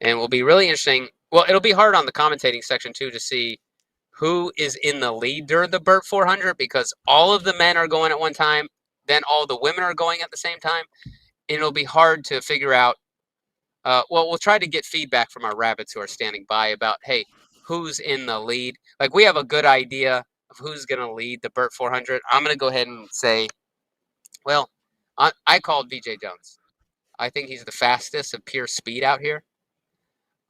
And it will be really interesting. Well, it'll be hard on the commentating section, too, to see who is in the lead during the burp 400, because all of the men are going at one time. Then all the women are going at the same time. And it'll be hard to figure out. We'll try to get feedback from our rabbits who are standing by about, hey, who's in the lead. Like, we have a good idea of who's going to lead the burp 400. I'm going to go ahead and say, well, I called VJ Jones. I think he's the fastest of pure speed out here.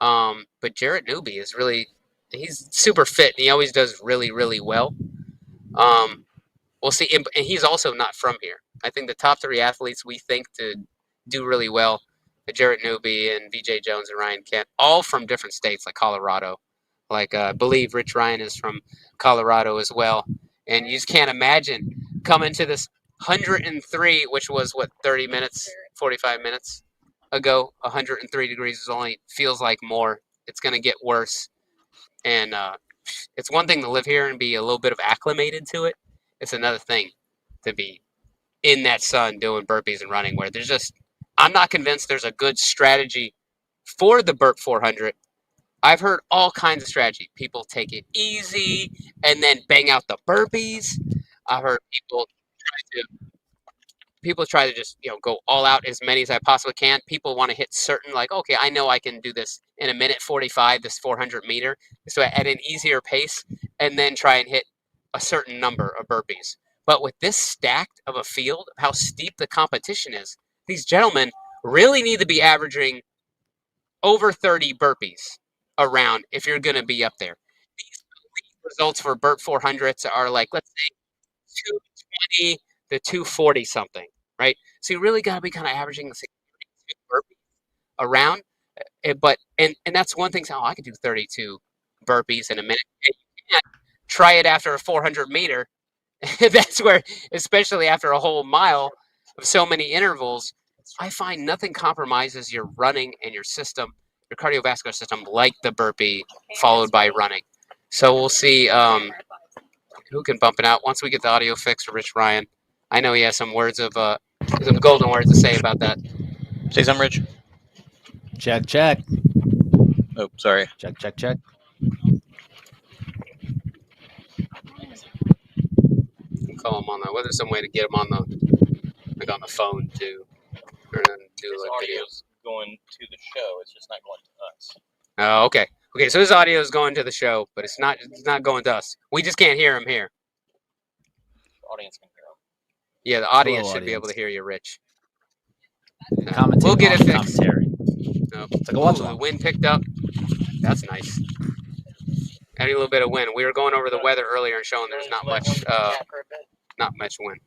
But Jarrett Newby is really he's super fit. And he always does really, really well. We'll see. And he's also not from here. I think the top 3 athletes we think to do really well, Jarrett Newby and VJ Jones and Ryan Kent, all from different states like Colorado. Like I believe Rich Ryan is from Colorado as well. And you just can't imagine coming to this 103, which was what, 30 minutes, 45 minutes ago. 103 degrees is only feels like more. It's going to get worse. And it's one thing to live here and be a little bit of acclimated to it. It's another thing to be in that sun doing burpees and running where there's just, I'm not convinced there's a good strategy for the burp 400. I've heard all kinds of strategy. People take it easy and then bang out the burpees. I've heard people try to just, go all out as many as I possibly can. People want to hit certain, like, okay, I know I can do this in a minute 45, this 400 meter, so at an easier pace, and then try and hit a certain number of burpees. But with this stacked of a field, how steep the competition is, these gentlemen really need to be averaging over 30 burpees around if you're going to be up there. These results for burp 400s are like, let's say, 220 to 240 something, right? So you really got to be kind of averaging the 32 burpees around. But that's one thing. So I could do 32 burpees in a minute. You can't try it after a 400 meter. That's where, especially after a whole mile of so many intervals, I find nothing compromises your running and your system, your cardiovascular system, like the burpee followed by running. So we'll see who can bump it out once we get the audio fixed for Rich Ryan. I know he has some words of some golden words to say about that.
Say something, Rich.
Check, check.
Oh, sorry.
Check, check, check.
Call him on that. Whether some way to get him on the phone too, or then do
His
like
audio's going to the show. It's just not going to us.
Oh, okay. Okay, so his audio is going to the show, but it's not going to us. We just can't hear him here.
The audience can hear him.
Yeah, the audience should be able to hear you, Rich.
We'll
get it fixed.
Commentary.
No.
It's like a watch
Ooh, the
along.
wind picked up. That's nice. Adding a little bit of wind. We were going over the weather earlier and showing there's not much wind.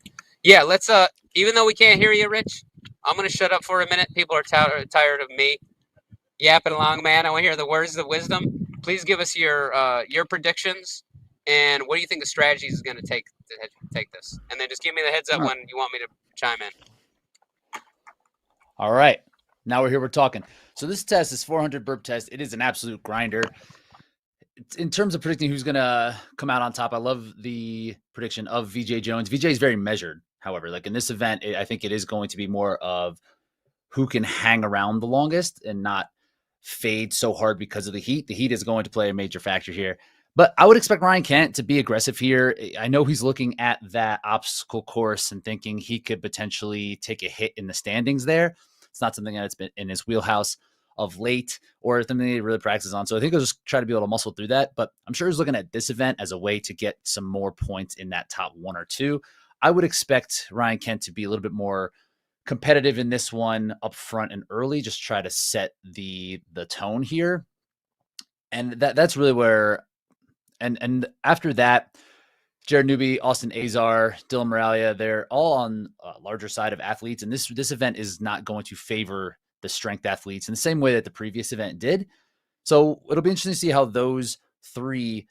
Yeah, let's even though we can't hear you, Rich, I'm gonna shut up for a minute. People are tired of me yapping along, man. I want to hear the words of wisdom. Please give us your predictions and what do you think the strategy is going to take this, and then just give me the heads up when you want me to chime in.
All right, now we're here. We're talking. So this test is 400 burp test. It is an absolute grinder. In terms of predicting who's going to come out on top, I love the prediction of VJ Jones. VJ is very measured. However, like in this event, I think it is going to be more of who can hang around the longest and not fade so hard because of the heat. The heat is going to play a major factor here. But I would expect Ryan Kent to be aggressive here. I know he's looking at that obstacle course and thinking he could potentially take a hit in the standings there. It's not something that's been in his wheelhouse of late or something he really practices on. So I think he'll just try to be able to muscle through that. But I'm sure he's looking at this event as a way to get some more points in that top 1 or 2. I would expect Ryan Kent to be a little bit more competitive in this one up front and early, just try to set the tone here. And that's really where, and after that, Jared Newby, Austin Azar, Dylan Moralia, they're all on a larger side of athletes. And this event is not going to favor the strength athletes in the same way that the previous event did. So it'll be interesting to see how those 3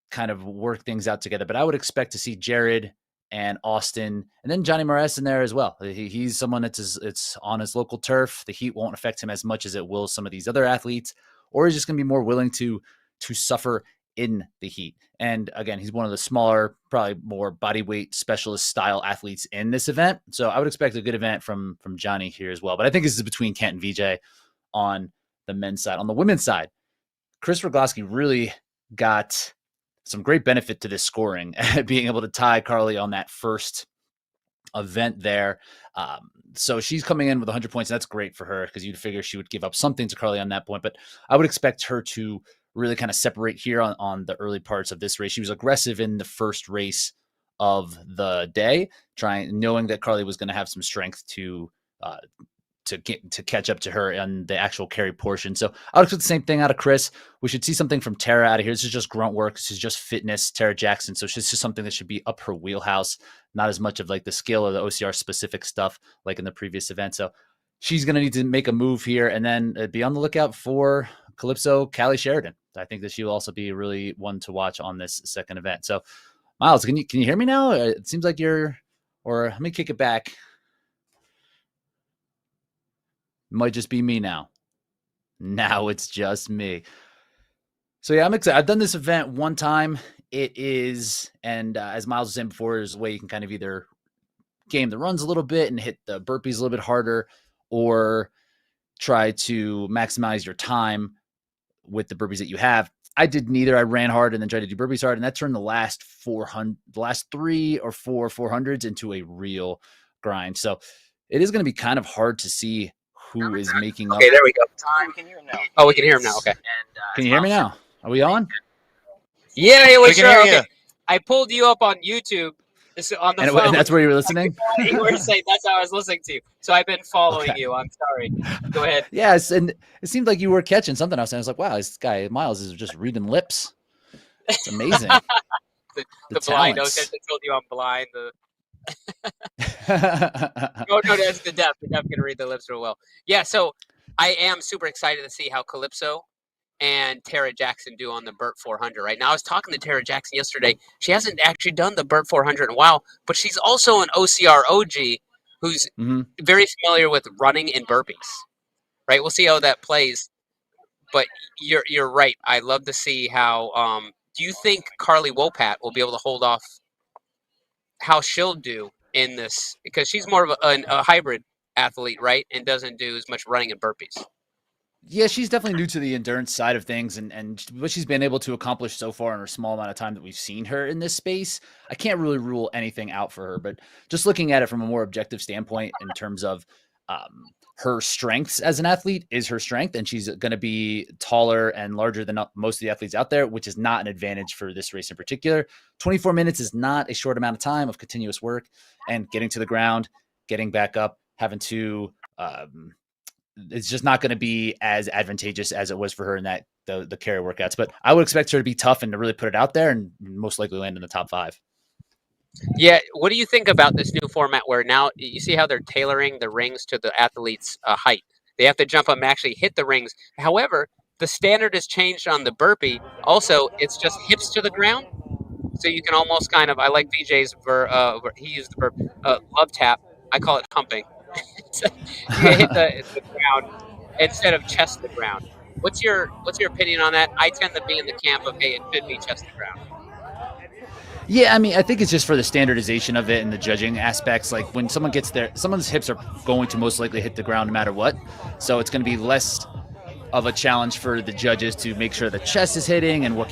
kind of work things out together. But I would expect to see Jared and Austin, and then Johnny Moraes in there as well. He's someone it's on his local turf. The heat won't affect him as much as it will some of these other athletes, or he's just going to be more willing to suffer in the heat. And again, he's one of the smaller, probably more body weight specialist style athletes in this event. So I would expect a good event from Johnny here as well. But I think this is between Kent and VJ on the men's side. On the women's side, Chris Rogowski really got some great benefit to this scoring, being able to tie Carly on that first event there. So she's coming in with 100 points. And that's great for her because you'd figure she would give up something to Carly on that point. But I would expect her to really kind of separate here on the early parts of this race. She was aggressive in the first race of the day, knowing that Carly was going to have some strength to to catch up to her on the actual carry portion. So I would expect the same thing out of Chris. We should see something from Tara out of here. This is just grunt work. This is just fitness, Tara Jackson. So it's just something that should be up her wheelhouse, not as much of like the skill or the OCR specific stuff like in the previous event. So she's going to need to make a move here, and then be on the lookout for Calypso Callie Sheridan. I think that she will also be really one to watch on this second event. So Miles, can you hear me now? It seems like or let me kick it back. It might just be me now. Now it's just me. So yeah, I'm excited. I've done this event one time. It is, and as Miles was saying before, there's a way you can kind of either game the runs a little bit and hit the burpees a little bit harder, or try to maximize your time with the burpees that you have. I did neither. I ran hard and then tried to do burpees hard, and that turned the last 3 or 4 400s into a real grind. So it is going to be kind of hard to see who is making up.
Okay, there we go. Oh, we can hear him now. Okay.
Can you hear me now? Are we on?
Yeah, it
We
was
can
sure.
hear
Okay. I pulled you up on YouTube. On the phone.
And that's where you were listening?
You were saying that's how I was listening to you. So I've been following you. I'm sorry. Go ahead.
Yes, and it seemed like you were catching something else. And I was like, wow, this guy Miles is just reading lips. It's amazing.
the blind. I told you I'm blind. No, that's the deaf. The deaf can read the lips real well. Yeah, so I am super excited to see how Calypso and Tara Jackson do on the Burt 400 right now. I was talking to Tara Jackson yesterday. She hasn't actually done the Burt 400 in a while, but she's also an OCR OG who's very familiar with running and burpees, right? We'll see how that plays. But you're right. I love to see how do you think Carly Wopat will be able to hold off how she'll do in this? Because she's more of a hybrid athlete, right? And doesn't do as much running and burpees.
Yeah, she's definitely new to the endurance side of things, and what she's been able to accomplish so far in her small amount of time that we've seen her in this space, I can't really rule anything out for her. But just looking at it from a more objective standpoint in terms of her strengths as an athlete is her strength, and she's going to be taller and larger than most of the athletes out there, which is not an advantage for this race in particular. 24 minutes is not a short amount of time of continuous work, and getting to the ground, getting back up, having to it's just not going to be as advantageous as it was for her in that the carry workouts. But I would expect her to be tough and to really put it out there and most likely land in the top 5.
Yeah. What do you think about this new format where now you see how they're tailoring the rings to the athlete's height? They have to jump up and actually hit the rings. However, the standard has changed on the burpee. Also, it's just hips to the ground. So you can almost kind of, I like VJ's, he used the verb, love tap. I call it humping. You hit the ground instead of chest to ground. What's your opinion on that? I tend to be in the camp of, hey, it should be chest to ground.
Yeah, I mean, I think it's just for the standardization of it and the judging aspects. Like when someone gets there, someone's hips are going to most likely hit the ground no matter what. So it's going to be less of a challenge for the judges to make sure the chest is hitting and what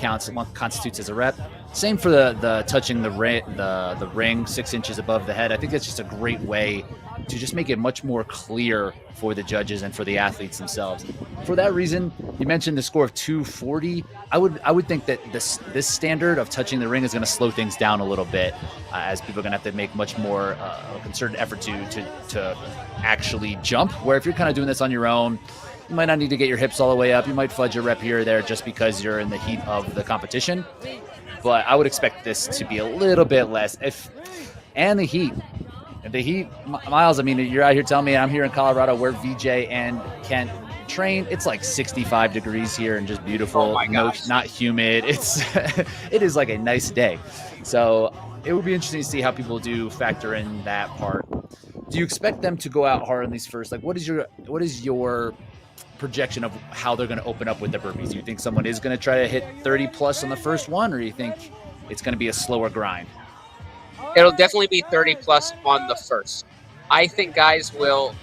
constitutes as a rep. Same for the touching the ring 6 inches above the head. I think that's just a great way to just make it much more clear for the judges and for the athletes themselves. For that reason, you mentioned the score of 240. I would think that this standard of touching the ring is going to slow things down a little bit, as people are going to have to make much more concerted effort to actually jump. Where if you're kind of doing this on your own, you might not need to get your hips all the way up. You might fudge a rep here or there just because you're in the heat of the competition. But I would expect this to be a little bit less. The heat, Miles, I mean, you're out here telling me I'm here in Colorado where VJ and Kent train. It's like 65 degrees here and just beautiful.
Oh my gosh.
Not humid. It is like a nice day. So it would be interesting to see how people do factor in that part. Do you expect them to go out hard on these first? Like, what is your projection of how they're going to open up with the burpees? Do you think someone is going to try to hit 30 plus on the first one, or do you think it's going to be a slower grind?
It'll definitely be 30 plus on the first. I think guys will.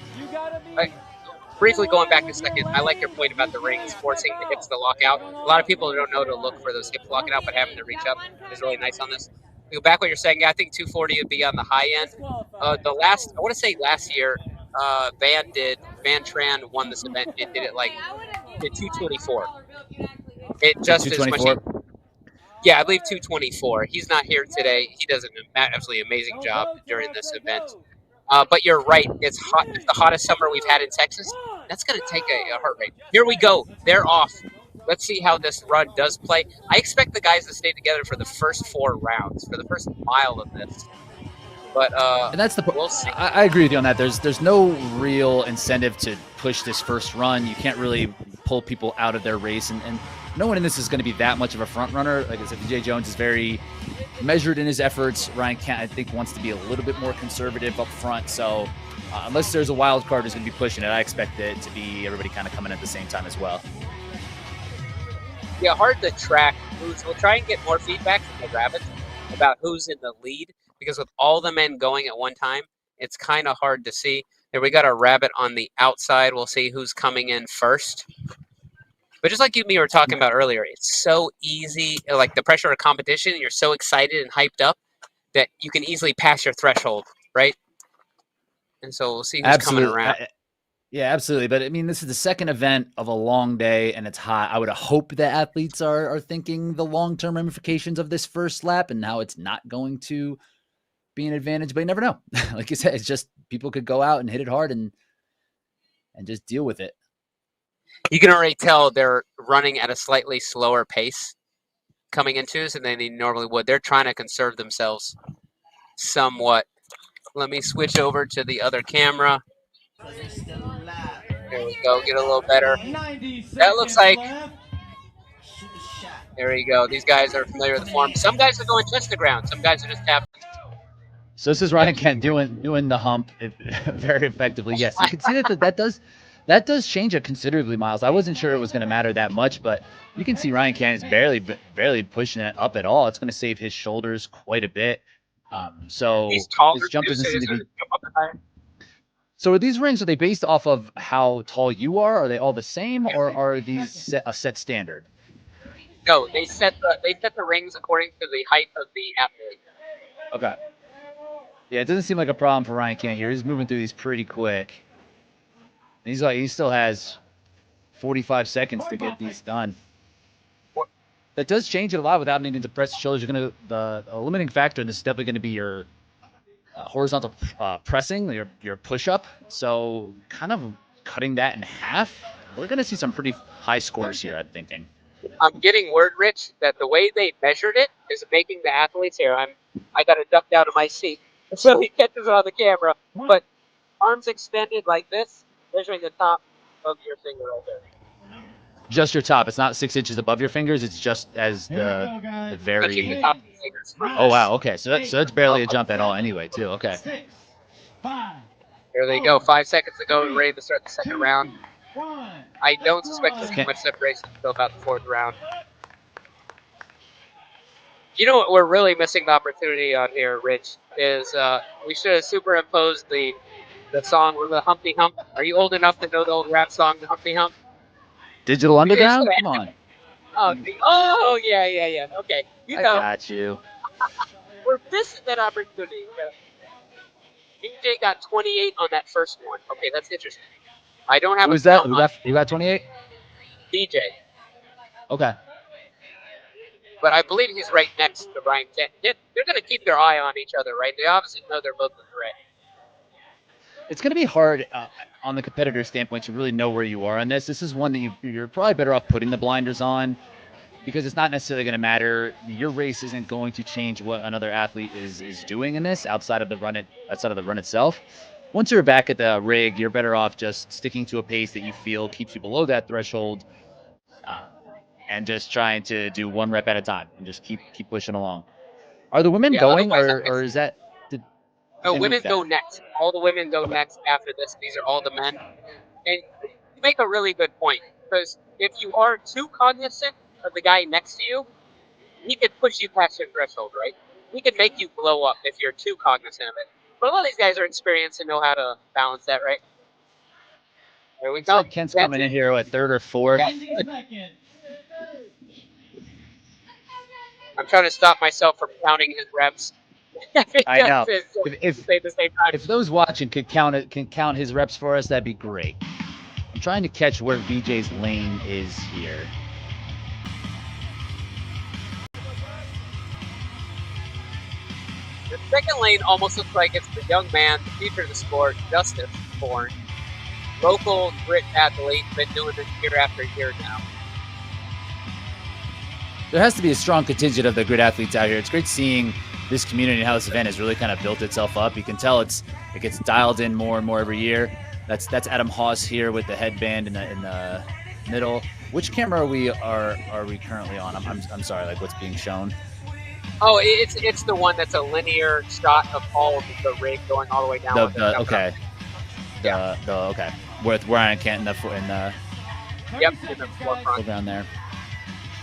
Briefly going back a second, I like your point about the rings forcing the hips to lock out. A lot of people don't know to look for those hips locking out, but having to reach up is really nice on this. Go back what you're saying. Yeah, I think 240 would be on the high end. I want to say last year, Van Tran won this event and did 224. It just as much. Yeah, I believe 224. He's not here today. He does an absolutely amazing job during this event. But you're right. It's hot. It's the hottest summer we've had in Texas. That's going to take a heart rate. Here we go. They're off. Let's see how this run does play. I expect the guys to stay together for the first 4 rounds, for the first mile of this. But
and that's the
we'll see.
I agree with you on that. There's no real incentive to push this first run. You can't really pull people out of their race, and no one in this is going to be that much of a front runner. Like I said, DJ Jones is very measured in his efforts. Ryan Kent, I think, wants to be a little bit more conservative up front. So unless there's a wild card who's going to be pushing it, I expect it to be everybody kind of coming at the same time as well.
Yeah, hard to track who's. We'll try and get more feedback from the rabbits about who's in the lead, because with all the men going at one time, it's kind of hard to see. Here we got a rabbit on the outside. We'll see who's coming in first. But just like you and me were talking about earlier, it's so easy, like the pressure of competition, you're so excited and hyped up that you can easily pass your threshold, right? And so we'll see who's coming around.
Yeah, absolutely. But I mean, this is the second event of a long day and it's hot. I would hope that athletes are thinking the long-term ramifications of this first lap and how it's not going to be an advantage, but you never know. Like you said, it's just people could go out and hit it hard and just deal with it.
You can already tell they're running at a slightly slower pace coming into this than they normally would. They're trying to conserve themselves somewhat. Let me switch over to the other camera. There we go. Get a little better. That looks like... There we go. These guys are familiar with the form. Some guys are going chest to ground. Some guys are just tapping.
So this is Ryan Kent doing the hump very effectively. Yes, you can see that does change it considerably, Miles. I wasn't sure it was going to matter that much, but you can see Ryan Kent is barely pushing it up at all. It's going to save his shoulders quite a bit. So his jump doesn't seem to be. So are these rings, are they based off of how tall you are? Are they all the same, or are these a set standard?
No, they set the rings according to the height of the athlete.
Okay. Yeah, it doesn't seem like a problem for Ryan Kent here. He's moving through these pretty quick. He still has 45 seconds to get these done. That does change it a lot without needing to press the shoulders. The limiting factor in this is definitely going to be your horizontal pressing, your push-up. So kind of cutting that in half. We're going to see some pretty high scores here, I'm thinking.
I'm getting word, Rich, that the way they measured it is making the athletes here. I got to duck down to my seat so he catches it on the camera. But arms extended like this, measuring the top of your finger right there.
Just your top. It's not 6 inches above your fingers. It's just as the very.
The top of the fingers.
Oh wow. Okay. So that's barely a jump at all, anyway. Too. Okay.
Here they go. 5 seconds to go. Ready to start the second round. I don't suspect there's too much separation until about the fourth round. You know what we're really missing the opportunity on here, Rich, is we should have superimposed the song with the Humpty Hump. Are you old enough to know the old rap song, the Humpty Hump?
Digital Underground? Come on.
Oh, yeah. Okay. You know.
I got you.
We're missing that opportunity. DJ got 28 on that first one. Okay, that's interesting. I don't have
Who's that? Who got 28?
DJ.
Okay.
But I believe he's right next to Ryan Kent. They're going to keep their eye on each other, right? They obviously know they're both in the red.
It's going to be hard on the competitor standpoint to really know where you are on this. This is one that you're probably better off putting the blinders on because it's not necessarily going to matter. Your race isn't going to change what another athlete is doing in this outside of the run itself. Once you're back at the rig, you're better off just sticking to a pace that you feel keeps you below that threshold and just trying to do one rep at a time and just keep pushing along. Are the women going or is that...
No, women go next. All the women go next after this. These are all the men. And you make a really good point because if you are too cognizant of the guy next to you, he could push you past your threshold, right? He could make you blow up if you're too cognizant of it. But a lot of these guys are experienced and know how to balance that, right? There we go.
Like Kent's coming in here at third or fourth.
I'm trying to stop myself from counting his reps.
I know. If those watching can count his reps for us, that'd be great. I'm trying to catch where VJ's lane is here.
second lane almost looks like it's the young man, the future of the sport, Justice Bourne. Local grit athlete, been doing this year after year now.
There has to be a strong contingent of the grit athletes out here. It's great seeing this community and how this event has really kind of built itself up. You can tell it gets dialed in more and more every year. That's Adam Haas here with the headband in the middle. Which camera are we currently on? I'm sorry, like what's being shown?
Oh, it's the one that's a linear shot of all of the rig going all the way down.
Okay. Okay. With Ryan Kent in the forefront down there.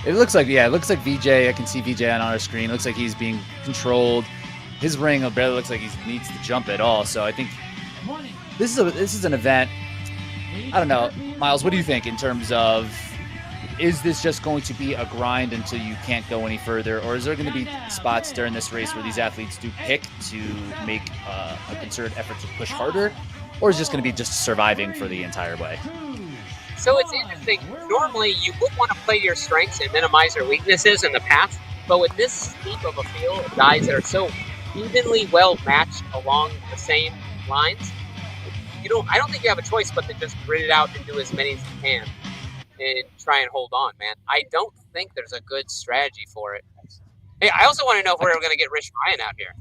It looks like VJ. I can see VJ on our screen. It looks like he's being controlled. His ring barely looks like he needs to jump at all. So I think this is an event. I don't know, Miles. What do you think in terms of? Is this just going to be a grind until you can't go any further, or is there going to be spots during this race where these athletes do pick to make a concerted effort to push harder, or is it just going to be just surviving for the entire way?
So it's interesting. Normally, you would want to play your strengths and minimize your weaknesses in the past, but with this steep of a field of guys that are so evenly well matched along the same lines, I don't think you have a choice but to just grit it out and do as many as you can. And try and hold on, man. I don't think there's a good strategy for it. Hey, I also want to know if we're going to get Rich Ryan out here.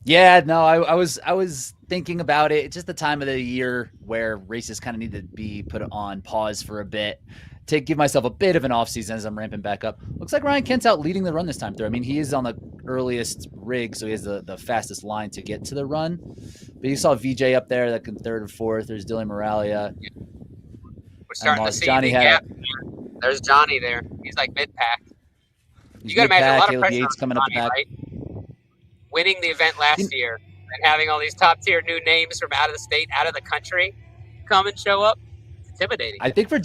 Yeah, no, I was thinking about it. It's just the time of the year where races kind of need to be put on pause for a bit to give myself a bit of an off season as I'm ramping back up. Looks like Ryan Kent's out leading the run this time through. I mean, he is on the earliest rig, so he has the fastest line to get to the run. But you saw VJ up there, like in third or fourth. There's Dylan Moralia.
Yeah. We're starting to see the gap. There's Johnny there. He's like mid-pack. You got to imagine a lot of pressure Yates coming Johnny, up the back. Right? Winning the event last year and having all these top-tier new names from out of the state, out of the country come and show up. It's intimidating.
I think for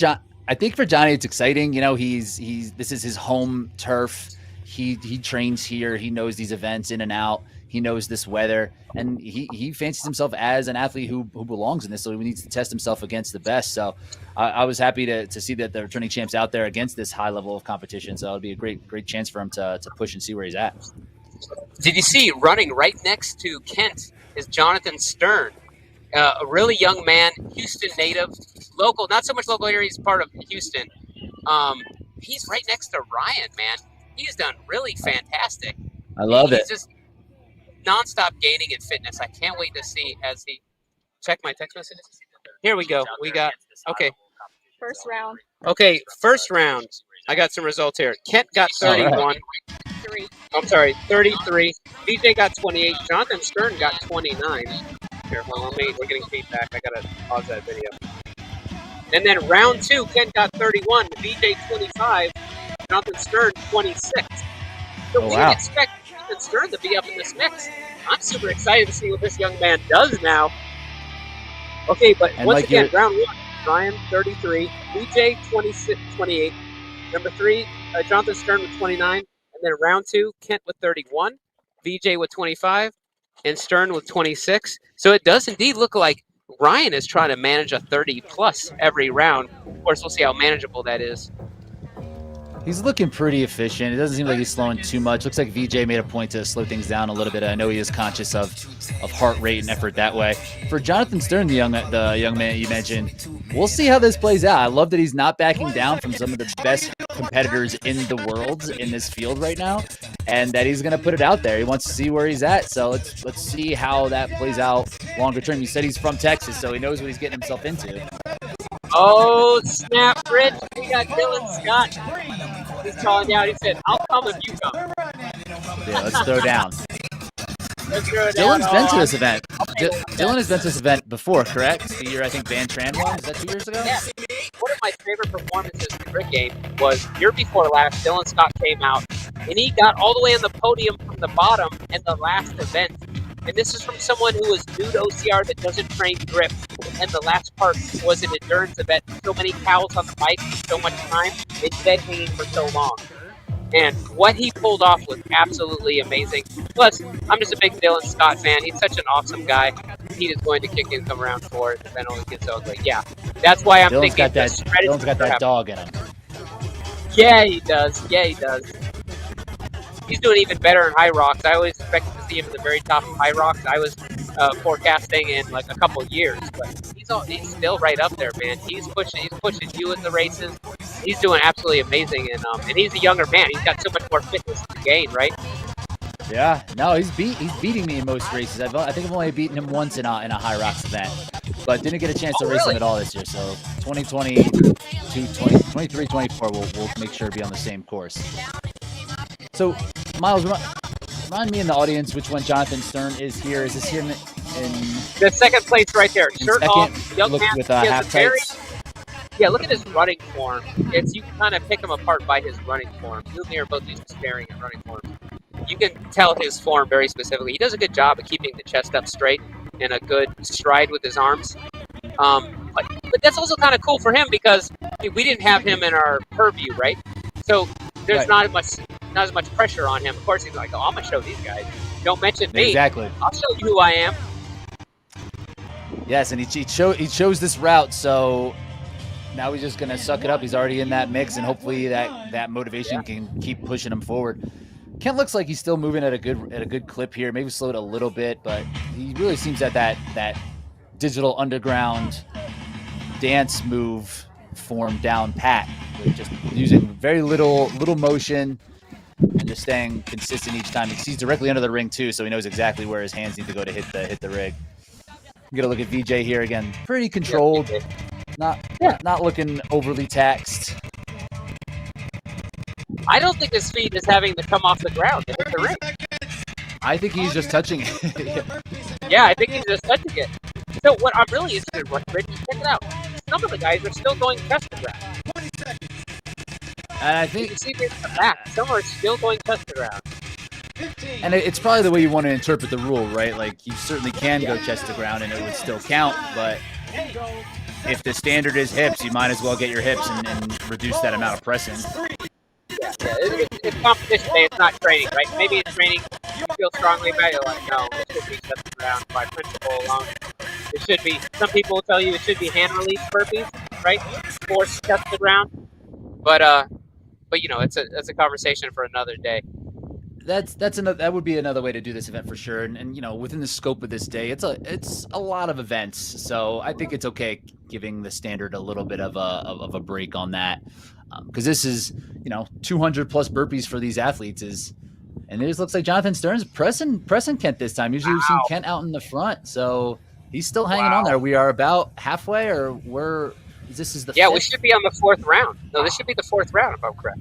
Johnny, it's exciting. You know, this is his home turf. He trains here. He knows these events in and out. He knows this weather, and he fancies himself as an athlete who belongs in this, so he needs to test himself against the best. So I was happy to see that the returning champ's out there against this high level of competition. So it'll be a great chance for him to push and see where he's at.
Did you see running right next to Kent is Jonathan Stern, a really young man, Houston native, local, not so much local here, he's part of Houston. He's right next to Ryan, man. He's done really fantastic.
I love it.
He's just nonstop gaining in fitness. I can't wait to see as he check my text messages. Here we go. We got
First round.
Okay, first round. I got some results here. Kent got 31.
Right.
I'm sorry, 33. VJ got 28. Jonathan Stern got 29. Here, hold on, we're getting feedback. I gotta pause that video. And then round 2, Kent got 31. VJ 25. Jonathan Stern 26. So we would expect Jonathan Stern to be up in this mix. I'm super excited to see what this young man does now. Okay, but and once again, round 1, Ryan 33, VJ 28. Number 3, Jonathan Stern with 29. And then round 2, Kent with 31, VJ with 25, and Stern with 26. So it does indeed look like Ryan is trying to manage a 30-plus every round. Of course, we'll see how manageable that is.
He's looking pretty efficient. It doesn't seem like he's slowing too much. Looks like VJ made a point to slow things down a little bit. I know he is conscious of heart rate and effort that way. For Jonathan Stern, the young man you mentioned, we'll see how this plays out. I love that he's not backing down from some of the best competitors in the world in this field right now, and that he's going to put it out there. He wants to see where he's at. So let's see how that plays out longer term. He said he's from Texas, so he knows what he's getting himself into.
Oh, snap, Rich. We got Dylan Scott. He's calling out. He said, I'll come if you come.
Yeah, let's throw down. Dylan's been to this event. Dylan has been to this event before, correct? The year I think Van Tran won. Is that 2 years ago?
Yeah. One of my favorite performances in the Grit game was year before last. Dylan Scott came out, and he got all the way on the podium from the bottom in the last event. And this is from someone who was new to OCR that doesn't train grip. And the last part was an endurance event. So many cows on the bike, so much time, and dead hanging for so long. And what he pulled off was absolutely amazing. Plus, I'm just a big Dylan Scott fan. He's such an awesome guy. He is going to kick in come round 4 if the event only gets ugly. Yeah, that's why I'm thinking
Dylan's got that dog in him.
Yeah, he does. Yeah, he does. he's doing even better in high rocks. I always expected to see him at the very top of high rocks. I was forecasting in like a couple years, but he's still right up there, man. He's pushing you in the races. He's doing absolutely amazing, and he's a younger man. He's got so much more fitness to gain, right?
Yeah, no, he's beating me in most races. I think I've only beaten him once in a high rocks event, but didn't get a chance to race him at all this year. So 2020, 23, 24, we'll make sure to be on the same course. So Miles, remind me in the audience which one Jonathan Stern is here. Is this here in
the second place right there? Shirt off, young
look
man
with half tights.
Yeah, look at his running form. You can kind of pick him apart by his running form. You and me are both used to staring at running forms. You can tell his form very specifically. He does a good job of keeping the chest up straight and a good stride with his arms. But that's also kind of cool for him because we didn't have him in our purview, right? So there's not as much pressure on him. Of course, he's like, "Oh, I'm gonna show these guys. Don't mention me.
Exactly.
I'll show you who I am."
Yes, and he chose this route, so now he's just gonna suck it up. He's already in that mix, and hopefully that motivation can keep pushing him forward. Kent looks like he's still moving at a good clip here. Maybe slowed a little bit, but he really seems at that digital underground dance move form down pat, just using very little motion and just staying consistent each time. He sees directly under the ring too, so he knows exactly where his hands need to go to hit the rig. Get a look at VJ here again. Pretty controlled, not looking overly taxed.
I don't think his feet is having to come off the ground to hit the ring.
I think he's just touching it.
Yeah, I think he's just touching it. So what I'm really interested in, Rich, check it out. Some of the guys are still going chest to ground.
And I think
you see this in the back. Some are still going chest to ground.
And it's probably the way you want to interpret the rule, right? Like, you certainly can go chest to ground and it would still count, but if the standard is hips, you might as well get your hips and reduce that amount of pressing.
Yeah, it's competition day. It's not training, right? Maybe in training you feel strongly about it. You're like, no, it should be chest to ground by principle alone. It should be. Some people will tell you it should be hand release burpees, right? Force chest to ground. But you know, it's a conversation for another day.
That would be another way to do this event for sure. And you know, within the scope of this day, it's a lot of events, so I think it's okay giving the standard a little bit of a break on that, because this is, you know, 200 plus burpees for these athletes and it just looks like Jonathan Stern's pressing Kent this time. Usually we've seen Kent out in the front, so he's still hanging on there. We are about halfway, or this is the fifth?
We should be on the fourth round. No, this should be the fourth round if I'm correct.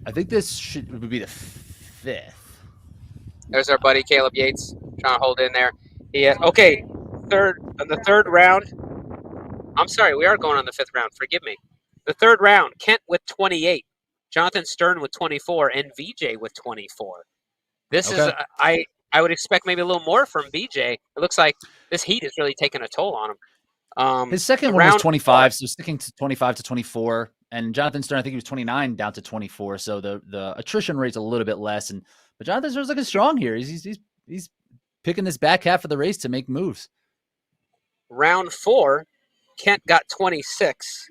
I think this would be the fifth.
There's our buddy Caleb Yates trying to hold in there. The third round. I'm sorry, we are going on the fifth round. Forgive me. The third round, Kent with 28, Jonathan Stern with 24, and VJ with 24. This is I would expect maybe a little more from VJ. It looks like this heat is really taking a toll on him.
His second one was 25, so sticking to 25 to 24. And Jonathan Stern, I think he was 29 down to 24. So the attrition rate's a little bit less. But Jonathan Stern's looking strong here. He's picking this back half of the race to make moves.
Round 4, Kent got 26,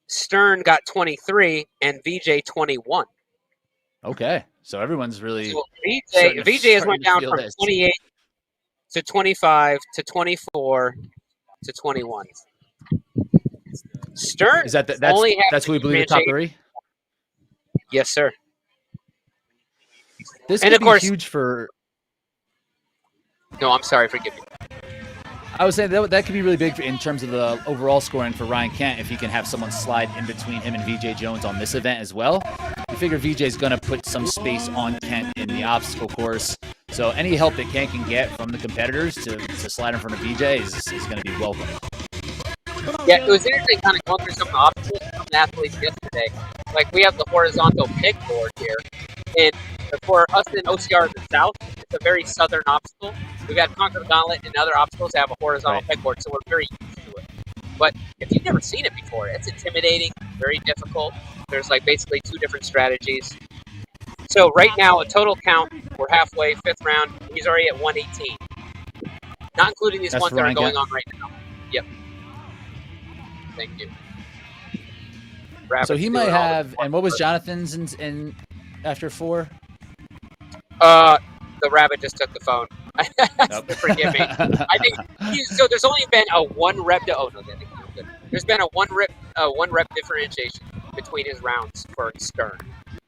Stern got 23, and VJ 21.
Okay, so everyone's really.
So VJ has went down from 28 to 25 to 24 to 21. Stern
is that's who we believe the top 3?
Yes, sir.
This could be huge for.
No, I'm sorry. Forgive me.
I was saying that could be really big in terms of the overall scoring for Ryan Kent if he can have someone slide in between him and VJ Jones on this event as well. You figure VJ is going to put some space on Kent in the obstacle course, so any help that Kent can get from the competitors to slide in front of VJ is going to be welcome.
Yeah, it was interesting kind of going through some of the obstacles from the athletes yesterday. Like, we have the horizontal pegboard here, and for us in OCR in the south, it's a very southern obstacle. We've got Conquer the Gauntlet and other obstacles that have a horizontal pegboard, so we're very used to it. But if you've never seen it before, it's intimidating, very difficult. There's like basically 2 different strategies. So right now, a total count, we're halfway, 5th round. He's already at 118. Not including these ones that are going on right now. Yep. Thank you.
So he might have, and what was Jonathan's in after 4?
The rabbit just took the phone. Forgive me. I think so. There's only been a 1 rep. Oh no, I think you're good. There's been a 1 rep differentiation between his rounds for Stern.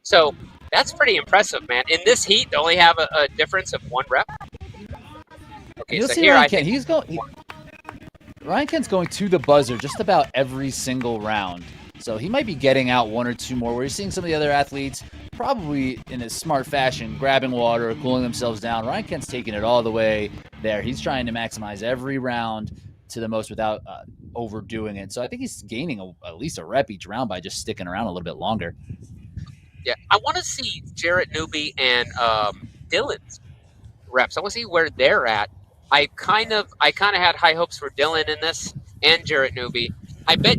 So that's pretty impressive, man. In this heat, they only have a difference of 1 rep. Okay,
You'll
so
see
here
Ryan
I
Kent.
think
Ryan Kent's going to the buzzer just about every single round. So he might be getting out 1 or 2 more, where you're seeing some of the other athletes probably in a smart fashion, grabbing water, cooling themselves down. Ryan Kent's taking it all the way there. He's trying to maximize every round to the most without overdoing it. So I think he's gaining at least a rep each round by just sticking around a little bit longer.
Yeah, I want to see Jarrett Newby and Dylan's reps. I want to see where they're at. I kind of had high hopes for Dylan in this and Jarrett Newby. I bet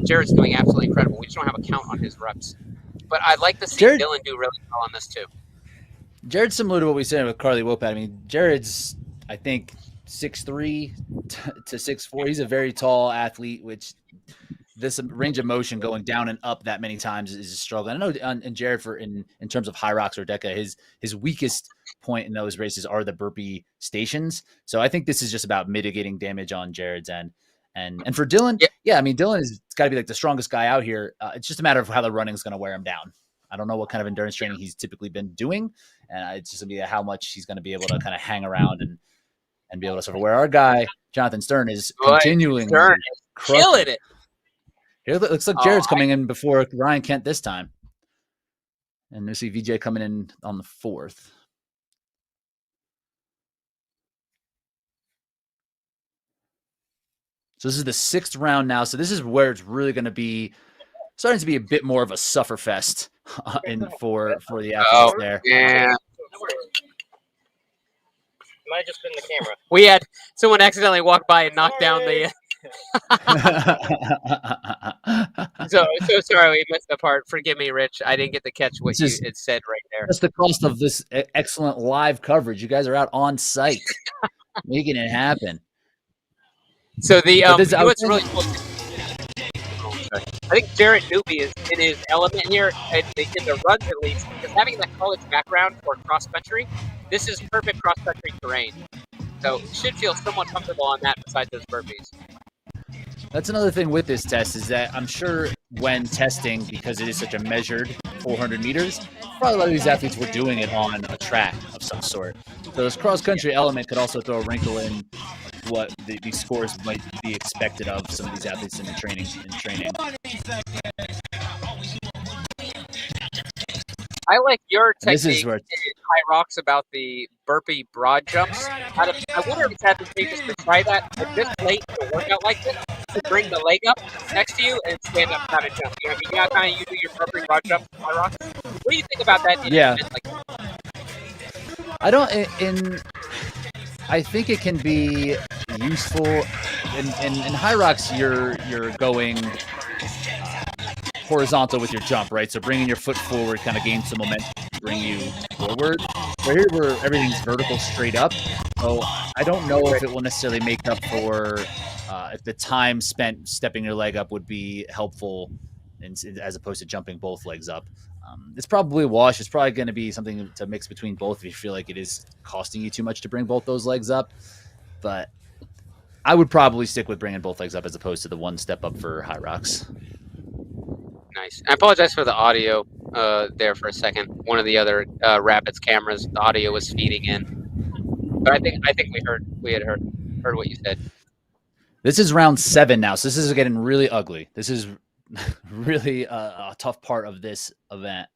Jarrett's doing absolutely incredible. We just don't have a count on his reps. But I'd like to see Dylan do really well on this too.
Jared's similar to what we said with Carly Wopat. I mean, Jared's, I think, 6'3" to 6'4". He's a very tall athlete, which this range of motion going down and up that many times is a struggle. And I know, and Jared, in terms of high rocks or Deca, his weakest point in those races are the burpee stations. So I think this is just about mitigating damage on Jared's end. And for Dylan, I mean, Dylan has got to be like the strongest guy out here. It's just a matter of how the running is going to wear him down. I don't know what kind of endurance training he's typically been doing, and it's just going to be how much he's going to be able to kind of hang around and be able to suffer. Where our guy Jonathan Stern is continuing
killing it.
Here it looks like Jared's coming in before Ryan Kent this time, and we see VJ coming in on the 4th. So this is the 6th round now. So this is where it's really going to be starting to be a bit more of a suffer for the athletes there.
Yeah.
Might have just been the camera.
We had someone accidentally walk by and knock down the. so sorry we missed the part. Forgive me, Rich. I didn't get to catch what you had said right there.
That's the cost of this excellent live coverage. You guys are out on site making it happen.
So the what's really cool. I think Jarrett Newby is in his element here in the runs at least, because having that college background for cross country, this is perfect cross country terrain. So should feel somewhat comfortable on that besides those burpees.
That's another thing with this test is that I'm sure when testing, because it is such a measured 400 meters, probably a lot of these athletes were doing it on a track of some sort. So this cross-country element could also throw a wrinkle in what the scores might be expected of some of these athletes in training.
I like your technique in high rocks about the burpee broad jumps. I wonder if it's advantageous to try that this late in a workout like this, to bring the leg up next to you and stand up kind of jump. You know what I mean? You know how you do your burpee broad jumps in high rocks? What do you think about that?
I don't. I think it can be useful in high rocks. You're going horizontal with your jump, right? So bringing your foot forward kind of gains some momentum to bring you forward. But here where everything's vertical straight up, so I don't know if it will necessarily make up for if the time spent stepping your leg up would be helpful as opposed to jumping both legs up. It's probably a wash. It's probably going to be something to mix between both if you feel like it is costing you too much to bring both those legs up. But I would probably stick with bringing both legs up as opposed to the one step up for high rocks.
Nice. I apologize for the audio there for a second. One of the other Rapids cameras, the audio was feeding in. But I think we had heard what you said.
This is round 7 now, so this is getting really ugly. This is really a tough part of this event.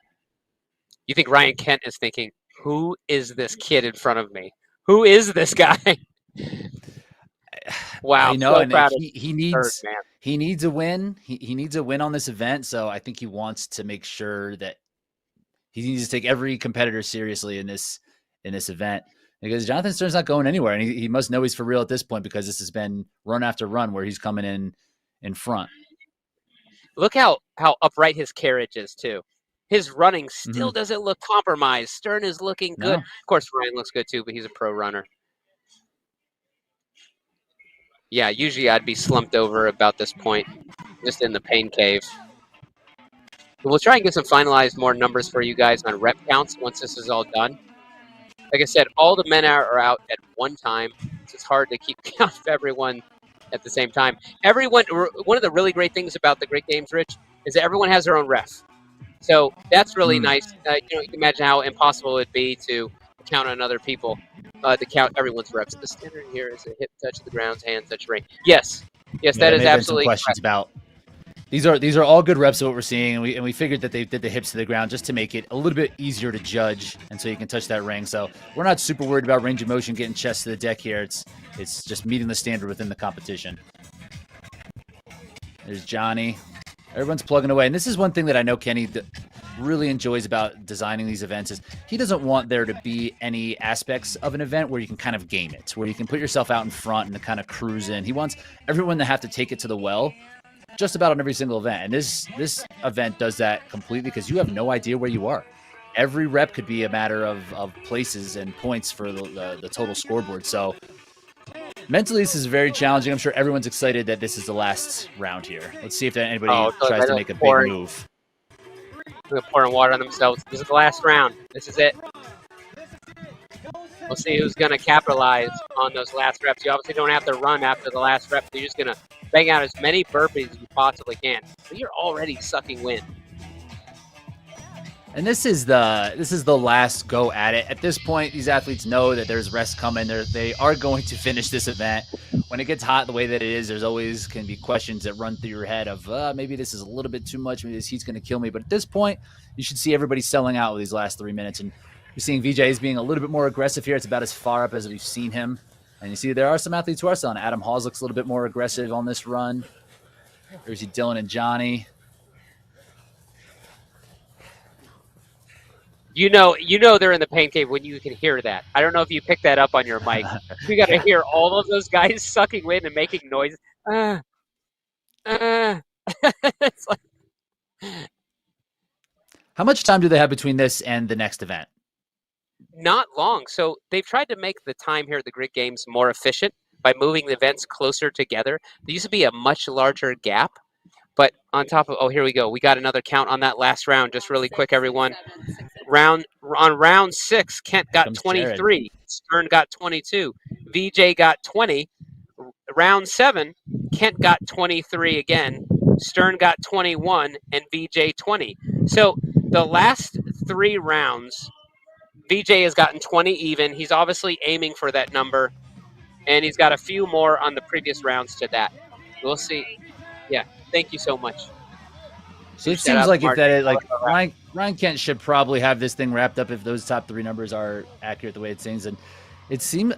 You think Ryan Kent is thinking, who is this kid in front of me? Who is this guy? Wow.
I know,
so
and he needs a win. He needs a win on this event, so I think he wants to make sure that he needs to take every competitor seriously in this event. Because Jonathan Stern's not going anywhere, and he must know he's for real at this point because this has been run after run where he's coming in front.
Look how upright his carriage is, too. His running still doesn't look compromised. Stern is looking good. Of course, Ryan looks good, too, but he's a pro runner. Yeah, usually I'd be slumped over about this point, just in the pain cave. We'll try and get some finalized more numbers for you guys on rep counts once this is all done. Like I said, all the men are out at one time, so it's hard to keep count of everyone at the same time. Everyone, one of the really great things about the Great Games, Rich, is that everyone has their own ref. So that's really nice. You know, you can imagine how impossible it would be to count on other people, to count everyone's reps. The standard here is a hip touch of the ground, hand touch ring. Yes, yes,
Yeah,
that is
may have been
absolutely
some questions
correct.
about. These are all good reps of what we're seeing, and we figured that they did the hips to the ground just to make it a little bit easier to judge, and so you can touch that ring. So we're not super worried about range of motion getting chest to the deck here. It's just meeting the standard within the competition. There's Johnny. Everyone's plugging away, and this is one thing that I know Kenny really enjoys about designing these events is he doesn't want there to be any aspects of an event where you can kind of game it, where you can put yourself out in front and kind of cruise in. He wants everyone to have to take it to the well just about on every single event. And this event does that completely because you have no idea where you are. Every rep could be a matter of places and points for the total scoreboard. So mentally, this is very challenging. I'm sure everyone's excited that this is the last round here. Let's see if anybody tries to make a big move.
They're pouring water on themselves. This is the last round. This is it. We'll see who's going to capitalize on those last reps. You obviously don't have to run after the last rep. You're just going to bang out as many burpees as you possibly can. So you're already sucking wind.
And this is the last go at it. At this point, these athletes know that there's rest coming. They are going to finish this event. When it gets hot the way that it is, there's always can be questions that run through your head of maybe this is a little bit too much. Maybe this heat's going to kill me. But at this point, you should see everybody selling out with these last 3 minutes. And you're seeing VJ is being a little bit more aggressive here. It's about as far up as we've seen him. And you see there are some athletes who are selling. Adam Hawes looks a little bit more aggressive on this run. There's Dylan and Johnny.
You know they're in the pain cave when you can hear that. I don't know if you picked that up on your mic. You got to hear all of those guys sucking wind and making noise. It's like...
How much time do they have between this and the next event?
Not long. So they've tried to make the time here at the Grit Games more efficient by moving the events closer together. There used to be a much larger gap. But on top of, here we go. We got another count on that last round. Just really quick, everyone. On round 6, Kent got 23. Jared. Stern got 22. VJ got 20. Round 7, Kent got 23 again. Stern got 21 and VJ 20. So the last 3 rounds, VJ has gotten 20 even. He's obviously aiming for that number. And he's got a few more on the previous rounds to that. We'll see. Yeah. Thank you so much.
So it seems like Ryan Kent should probably have this thing wrapped up if those top 3 numbers are accurate the way it seems. And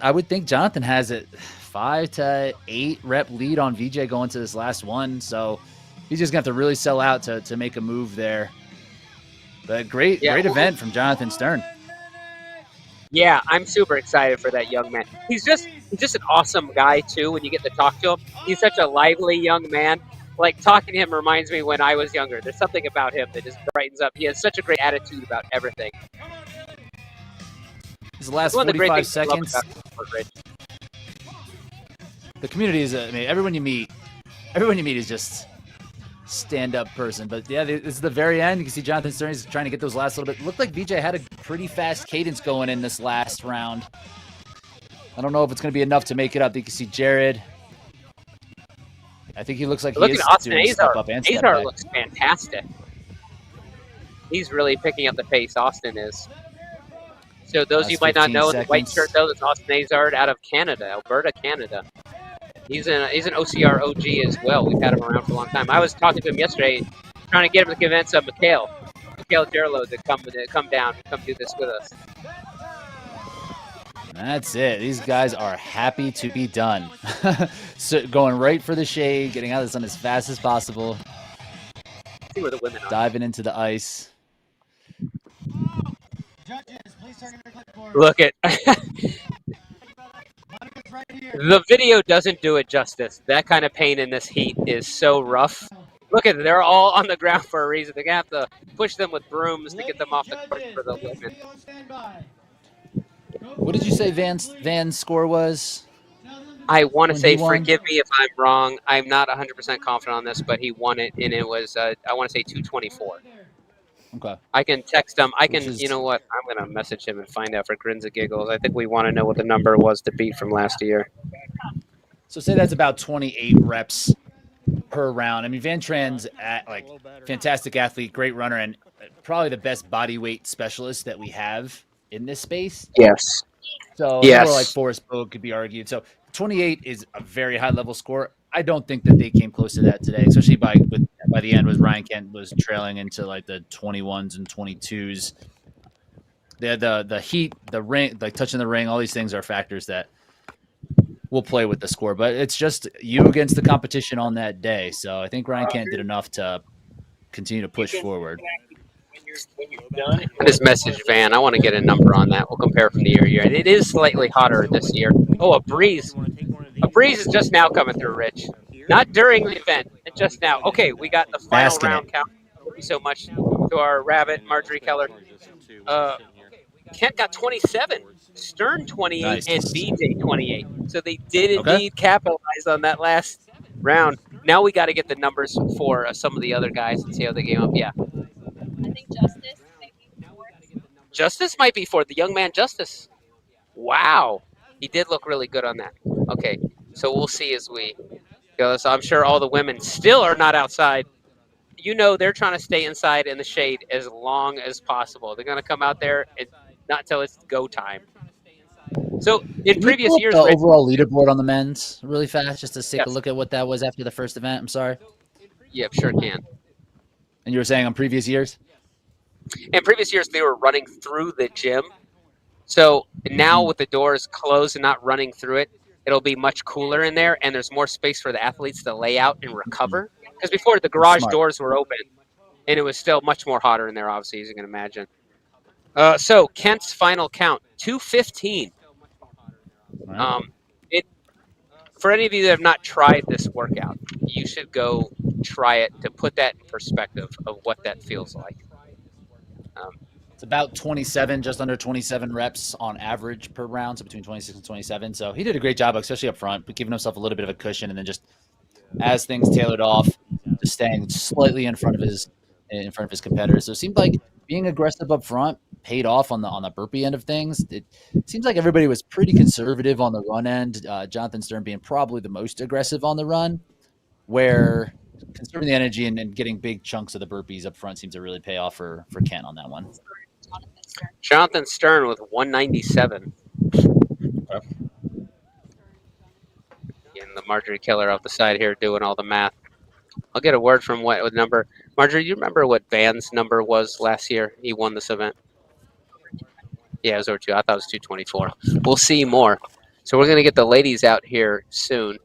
I would think Jonathan has a 5 to 8 rep lead on VJ going to this last one. So he's just going to have to really sell out to make a move there. But great event from Jonathan Stern.
Yeah, I'm super excited for that young man. He's just an awesome guy too. When you get to talk to him, he's such a lively young man. Like, talking to him reminds me when I was younger. There's something about him that just brightens up. He has such a great attitude about everything.
His last 45 seconds. The community is, everyone you meet is just stand-up person. But yeah, this is the very end. You can see Jonathan Stern is trying to get those last little bit. Looked like VJ had a pretty fast cadence going in this last round. I don't know if it's going to be enough to make it up. You can see Jared. I think he looks like he is doing step up and step back.
Azar looks fantastic. He's really picking up the pace. Austin is. So those you might not know, in the white shirt though, that's Austin Azar out of Canada, Alberta, Canada. He's an OCR OG as well. We've had him around for a long time. I was talking to him yesterday, trying to get him to convince Mikhail Gerlo to come down and come do this with us.
That's it. These guys are happy to be done. So going right for the shade, getting out of the sun as fast as possible.
See where the women are.
Diving into the ice.
Look at the video doesn't do it justice. That kind of pain in this heat is so rough. Look at it. They're all on the ground for a reason. They're going to have to push them with brooms to get them off the court for the women.
What did you say Van's score was?
I want to say, forgive me if I'm wrong. I'm not 100% confident on this, but he won it, and it was, I want to say 224.
Okay.
I can text him. I
Which
can,
is-
you know what? I'm going to message him and find out for grins and giggles. I think we want to know what the number was to beat from last year.
So say that's about 28 reps per round. I mean, Van Tran's like fantastic athlete, great runner, and probably the best body weight specialist that we have in this space.
Yes.
So
Yes.
more like Forrest Bogue could be argued. So 28 is a very high level score. I don't think that they came close to that today, especially by the end was Ryan Kent was trailing into like the 21s and 22s. The heat, the ring, like touching the ring, all these things are factors that will play with the score. But it's just you against the competition on that day. So I think Ryan Kent did enough to continue to push forward.
I just message Van. I want to get a number on that. We'll compare from the year to year. It is slightly hotter this year. Oh, a breeze. A breeze is just now coming through, Rich. Not during the event, just now. Okay, we got the final
Basking
round count. Thank you so much to our rabbit, Marjorie Keller. Kent got 27, Stern 28,
Nice.
and BJ 28. So they did indeed capitalize on that last round. Now we got to get the numbers for some of the other guys and see how they game up. Yeah.
I think Justice maybe fourth.
Justice might be for the young man Justice. Wow. He did look really good on that. Okay, so we'll see as we go. So I'm sure all the women still are not outside. You know they're trying to stay inside in the shade as long as possible. They're going to come out there and not until it's go time. So in previous years,
the
Rich,
overall leaderboard on the men's really fast, just to take
Yes.
a look at what that was after the first event. I'm sorry.
yeah, sure can.
And you were saying on previous years?
In previous years, they were running through the gym. So now with the doors closed and not running through it, it'll be much cooler in there, and there's more space for the athletes to lay out and recover. Because before, the garage
Smart.
doors were open, and it was still much more hotter in there, obviously, as you can imagine. So Kent's final count, 215.
Right.
For any of you that have not tried this workout, you should go try it to put that in perspective of what that feels like.
It's about 27, just under 27 reps on average per round, so between 26 and 27. So he did a great job, especially up front, but giving himself a little bit of a cushion, and then just as things tailored off, just staying slightly in front of his competitors. So it seemed like being aggressive up front paid off on the burpee end of things. It seems like everybody was pretty conservative on the run end. Jonathan Stern being probably the most aggressive on the run, where conserving the energy and getting big chunks of the burpees up front seems to really pay off for Kent on that one.
Jonathan Stern with 197.
Okay.
And the Marjorie Keller off the side here doing all the math. I'll get a word from what number. Marjorie, you remember what Van's number was last year? He won this event. Yeah, it was over 2. I thought it was 224. We'll see more. So we're going to get the ladies out here soon.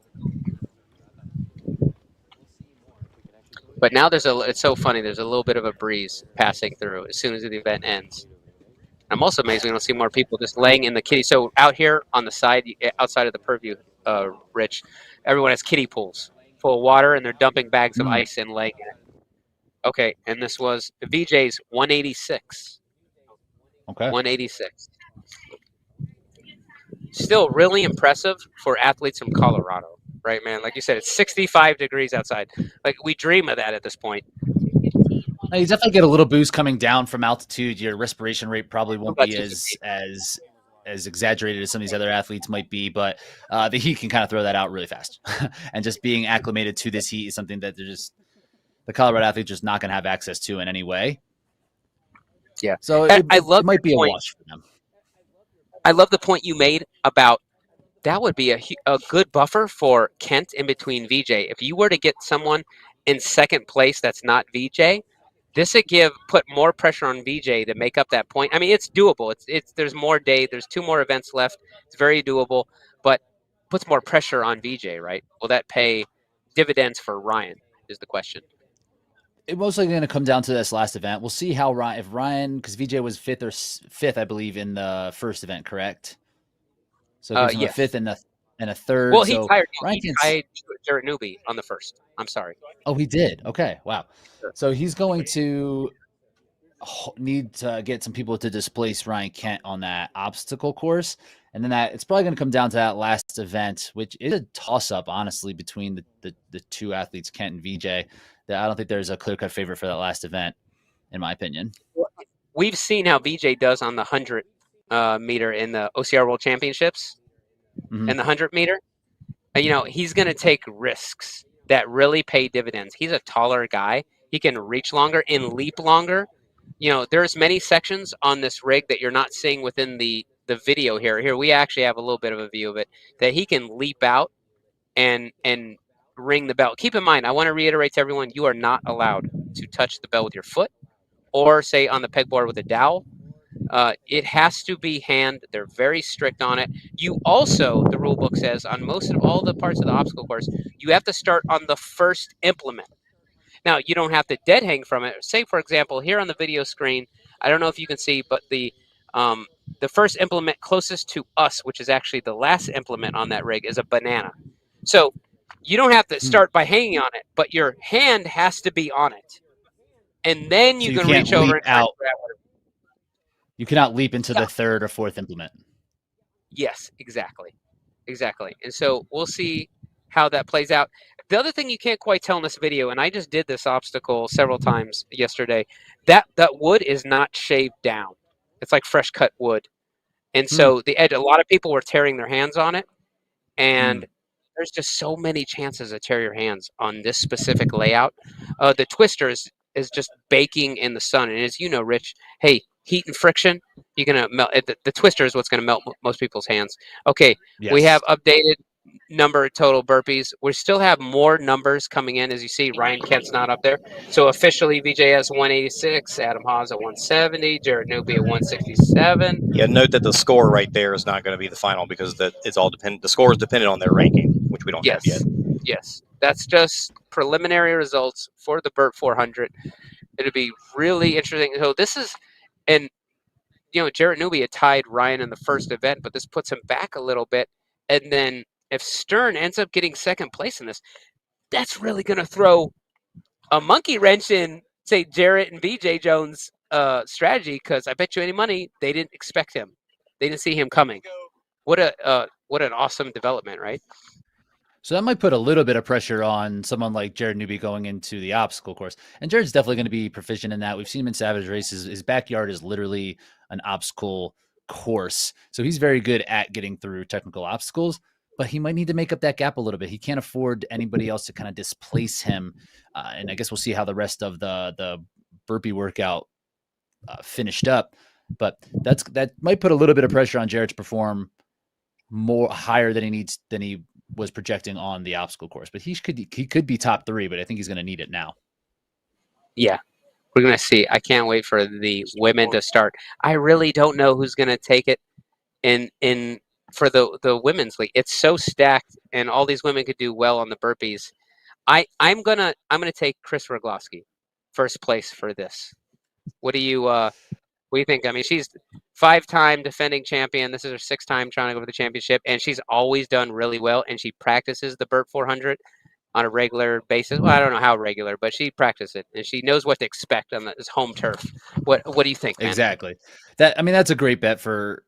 But now it's so funny. There's a little bit of a breeze passing through as soon as the event ends. I'm also amazed we don't see more people just laying in the kiddie. So out here on the side, outside of the purview, Rich, everyone has kiddie pools full of water, and they're dumping bags of ice and laying in it. Okay, and this was VJ's 186.
Okay.
186. Still really impressive for athletes from Colorado, right, man? Like you said, it's 65 degrees outside. Like, we dream of that at this point.
Now, you definitely get a little boost coming down from altitude. Your respiration rate probably won't be as exaggerated as some of these other athletes might be, but the heat can kind of throw that out really fast. And just being acclimated to this heat is something that the Colorado athletes just not going to have access to in any way.
Yeah.
So
I love
it might be a
point.
wash for them.
I love the point you made about that would be a good buffer for Kent in between VJ. If you were to get someone in second place that's not VJ, this would put more pressure on VJ to make up that point. I mean, it's doable. There's more day. There's 2 more events left. It's very doable, but puts more pressure on VJ, right? Will that pay dividends for Ryan is the question.
It's mostly going to come down to this last event. We'll see how Ryan, because VJ was fifth, I believe, in the first event, correct? So it gives him a fifth and a third.
Well,
so
he tied Jared Newby on the first. I'm sorry.
Oh, he did. Okay, wow. So he's going to need to get some people to displace Ryan Kent on that obstacle course, and then it's probably going to come down to that last event, which is a toss-up, honestly, between the 2 athletes, Kent and VJ. That I don't think there's a clear-cut favorite for that last event. in my opinion.
We've seen how VJ does on the 100 meter in the OCR World Championships
Mhm.
and the 100 meter. He's going to take risks that really pay dividends. He's a taller guy. He can reach longer and leap longer. There's many sections on this rig that you're not seeing within the video here. Here, we actually have a little bit of a view of it, that he can leap out and ring the bell. Keep in mind, I want to reiterate to everyone, you are not allowed to touch the bell with your foot or say on the pegboard with a dowel. It has to be hand. They're very strict on it. You also, the rule book says, on most of all the parts of the obstacle course, you have to start on the first implement. Now, you don't have to dead hang from it. Say, for example, here on the video screen, I don't know if you can see, but the first implement closest to us, which is actually the last implement on that rig, is a banana. So you don't have to start by hanging on it, but your hand has to be on it. And then you
So
can
can't
reach over
leap
and try and
out.
grab it.
You cannot leap into the third or fourth implement.
Yes, exactly. And so we'll see how that plays out. The other thing you can't quite tell in this video, and I just did this obstacle several times yesterday, that wood is not shaved down. It's like fresh cut wood. And so the edge, a lot of people were tearing their hands on it. And there's just so many chances to tear your hands on this specific layout. The twister is just baking in the sun. And as you know, Rich, hey, heat and friction, you're going to melt. The twister is what's going to melt most people's hands. Okay, we have updated number of total burpees. We still have more numbers coming in. As you see, Ryan Kent's not up there. So officially, VJ has 186, Adam Haas at 170, Jared Newby at 167.
Yeah, note that the score right there is not going to be the final because it's all dependent. The score is dependent on their ranking, which we don't have yet.
Yes, that's just preliminary results for the Burt 400. It'll be really interesting. So this is, and Jarrett Newby had tied Ryan in the first event, but this puts him back a little bit. And then if Stern ends up getting second place in this, that's really going to throw a monkey wrench in, say, Jarrett and VJ Jones' strategy, because I bet you any money they didn't expect him. They didn't see him coming. What an awesome development, right?
So that might put a little bit of pressure on someone like Jared Newby going into the obstacle course. And Jared's definitely going to be proficient in that. We've seen him in Savage Races. His backyard is literally an obstacle course. So he's very good at getting through technical obstacles, but he might need to make up that gap a little bit. He can't afford anybody else to kind of displace him. And I guess we'll see how the rest of the burpee workout finished up. But that might put a little bit of pressure on Jared to perform more higher than he was projecting on the obstacle course. But he could be top 3, but I think he's going to need it now.
Yeah, we're going to see. I can't wait for the women to start. I really don't know who's going to take it in for the women's league. It's so stacked, and all these women could do well on the burpees. I'm gonna take Chris Rogloski first place for this. What do you think? I mean, she's 5-time defending champion. This is her 6th time trying to go for the championship, and she's always done really well. And she practices the Burt 400 on a regular basis. Well, I don't know how regular, but she practices it, and she knows what to expect on this home turf. What do you think, man?
Exactly. That's a great bet for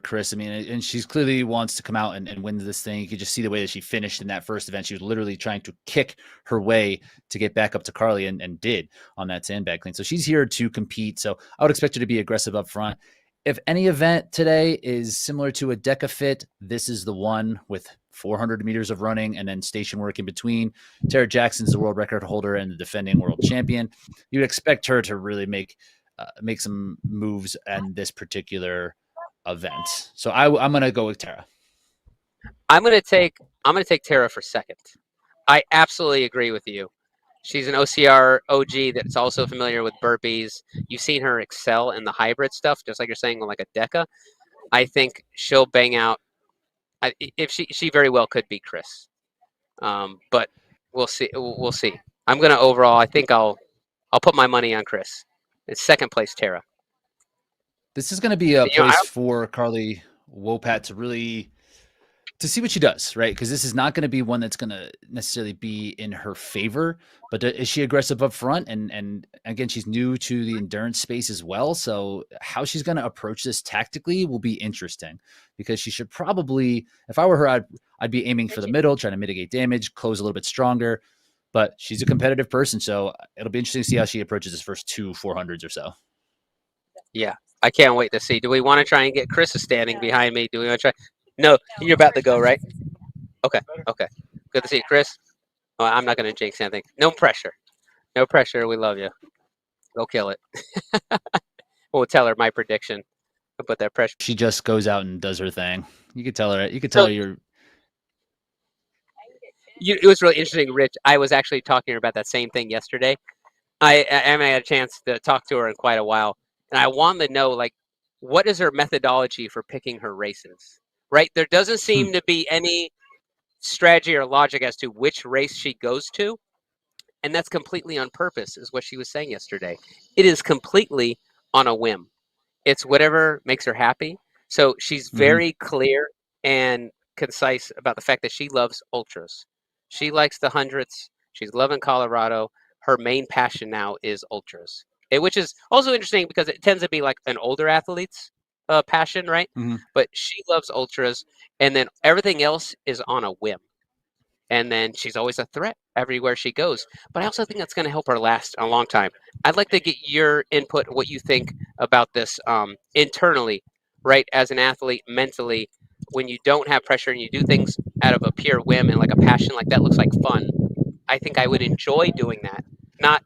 Chris. I mean, and she's clearly wants to come out and win this thing. You could just see the way that she finished in that first event. She was literally trying to kick her way to get back up to Carly and did on that sandbag clean. So she's here to compete. So I would expect her to be aggressive up front. If any event today is similar to a Deca Fit, this is the one with 400 meters of running and then station work in between. Tara Jackson's the world record holder and the defending world champion. You would expect her to really make some moves in this particular event. So I'm going to go with Tara.
I'm going to take Tara for second. I absolutely agree with you. She's an OCR OG that's also familiar with burpees. You've seen her excel in the hybrid stuff, just like you're saying, like a Deca. I think she'll bang out. If she very well could be Chris, but we'll see. We'll see. I'm gonna overall. I think I'll put my money on Chris. It's second place Tara.
This is going to be a place for Carly Wopat to really see what she does, right? Because this is not going to be one that's going to necessarily be in her favor. But is she aggressive up front? And again, she's new to the endurance space as well. So how she's going to approach this tactically will be interesting, because she should probably, if I were her, I'd be aiming for the middle, trying to mitigate damage, close a little bit stronger. but she's a competitive person. So it'll be interesting to see how she approaches his first 2 400s or so.
Yeah, I can't wait to see. Do we want to try and get Chris is standing behind me? Do we want to try? No, you're about to go, right? Okay, okay. Good to see you, Chris. Well, I'm not going to jinx anything. No pressure. No pressure. We love you. Go kill it. We'll tell her my prediction. I'll put that pressure.
She just goes out and does her thing. You could tell her. You could
So-
tell her you're.
It was really interesting, Rich. I was actually talking to her about that same thing yesterday. I haven't had a chance to talk to her in quite a while, and I wanted to know, like, what is her methodology for picking her races? Right? There doesn't seem to be any strategy or logic as to which race she goes to, and that's completely on purpose, is what she was saying yesterday. It is completely on a whim. It's whatever makes her happy. So she's very clear and concise about the fact that she loves ultras. She likes the hundreds. She's loving Colorado. Her main passion now is ultras, which is also interesting because it tends to be like an older athlete's passion, right? But she loves ultras, and then everything else is on a whim. And then she's always a threat everywhere she goes. But I also think that's going to help her last a long time. I'd like to get your input, what you think about this internally, right? As an athlete, mentally, when you don't have pressure and you do things out of a pure whim and like a passion, like that looks like fun. I think I would enjoy doing that. Not,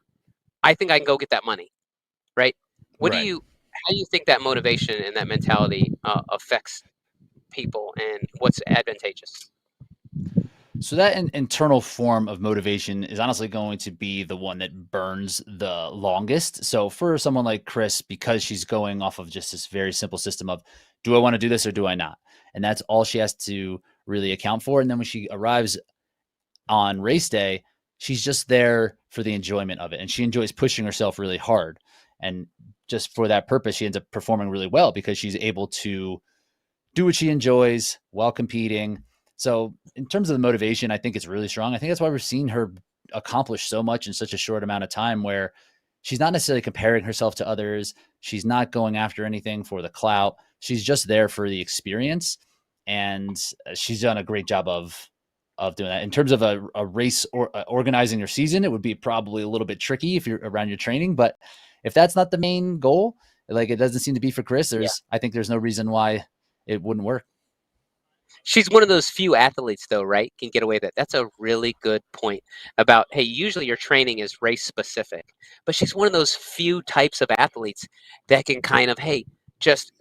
I think I can go get that money, right? How do you think that motivation and that mentality affects people, and what's advantageous?
So that internal form of motivation is honestly going to be the one that burns the longest. So for someone like Chris, because she's going off of just this very simple system of, do I want to do this or do I not? And that's all she has to really account for. And then when she arrives on race day, she's just there for the enjoyment of it. And she enjoys pushing herself really hard. And just for that purpose, she ends up performing really well because she's able to do what she enjoys while competing. So in terms of the motivation, I think it's really strong. I think that's why we're seeing her accomplish so much in such a short amount of time, where she's not necessarily comparing herself to others. She's not going after anything for the clout. She's just there for the experience. And she's done a great job of doing that. In terms of a race or organizing your season, it would be probably a little bit tricky if you're around your training. But if that's not the main goal, like it doesn't seem to be for Chris, I think there's no reason why it wouldn't work.
She's one of those few athletes, though, right? Can get away with that. That's a really good point about, hey, usually your training is race specific, but she's one of those few types of athletes that can kind of, hey, just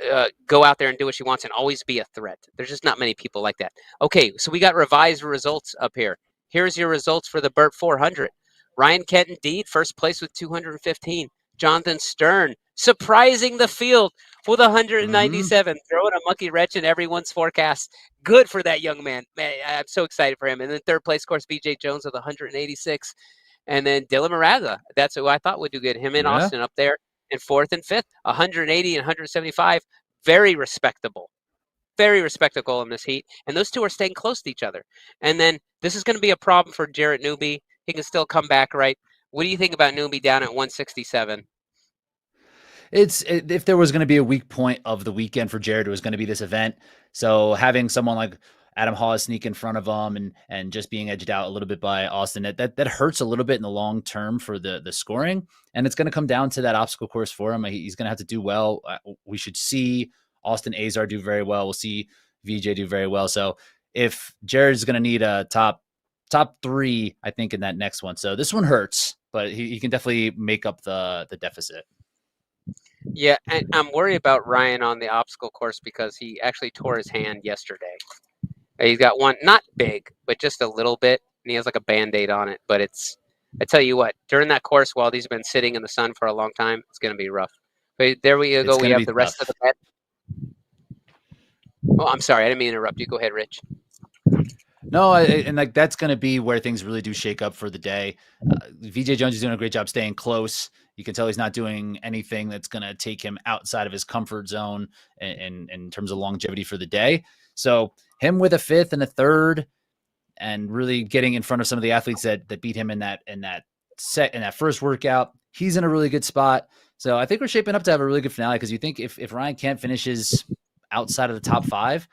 go out there and do what she wants and always be a threat. There's just not many people like that. Okay, so we got revised results up here. Here's your results for the Burt 400. Ryan Kenton Deed, first place with 215. Jonathan Stern, surprising the field with 197, throwing a monkey wrench in everyone's forecast. Good for that young man. Man, I'm so excited for him. And then third place, of course, BJ Jones with 186. And then Dylan Moraga, that's who I thought would do good. Him and Austin up there in fourth and fifth, 180 and 175. Very respectable. Very respectable in this heat. And those two are staying close to each other. And then this is going to be a problem for Jarrett Newby. He can still come back, right? What do you think about Newby down at 167?
If there was going to be a weak point of the weekend for Jared, it was going to be this event. So having someone like Adam Hawes sneak in front of him and just being edged out a little bit by Austin, that hurts a little bit in the long term for the scoring. And it's going to come down to that obstacle course for him. He's going to have to do well. We should see Austin Azar do very well. We'll see VJ do very well. So if Jared's going to need a top three, I think, in that next one. So this one hurts, but he can definitely make up the deficit.
Yeah, and I'm worried about Ryan on the obstacle course because he actually tore his hand yesterday. He's got one, not big, but just a little bit, and he has like a Band-Aid on it. But I tell you what, during that course, while these have been sitting in the sun for a long time, it's going to be rough. But there we go. We have the rest of the bed. Oh, I'm sorry. I didn't mean to interrupt you. Go ahead, Rich.
No, and like that's going to be where things really do shake up for the day. VJ Jones is doing a great job staying close. You can tell he's not doing anything that's going to take him outside of his comfort zone in terms of longevity for the day. So him with a fifth and a third, and really getting in front of some of the athletes that beat him in that first workout, he's in a really good spot. So I think we're shaping up to have a really good finale, because you think if Ryan Kent finishes outside of the top five,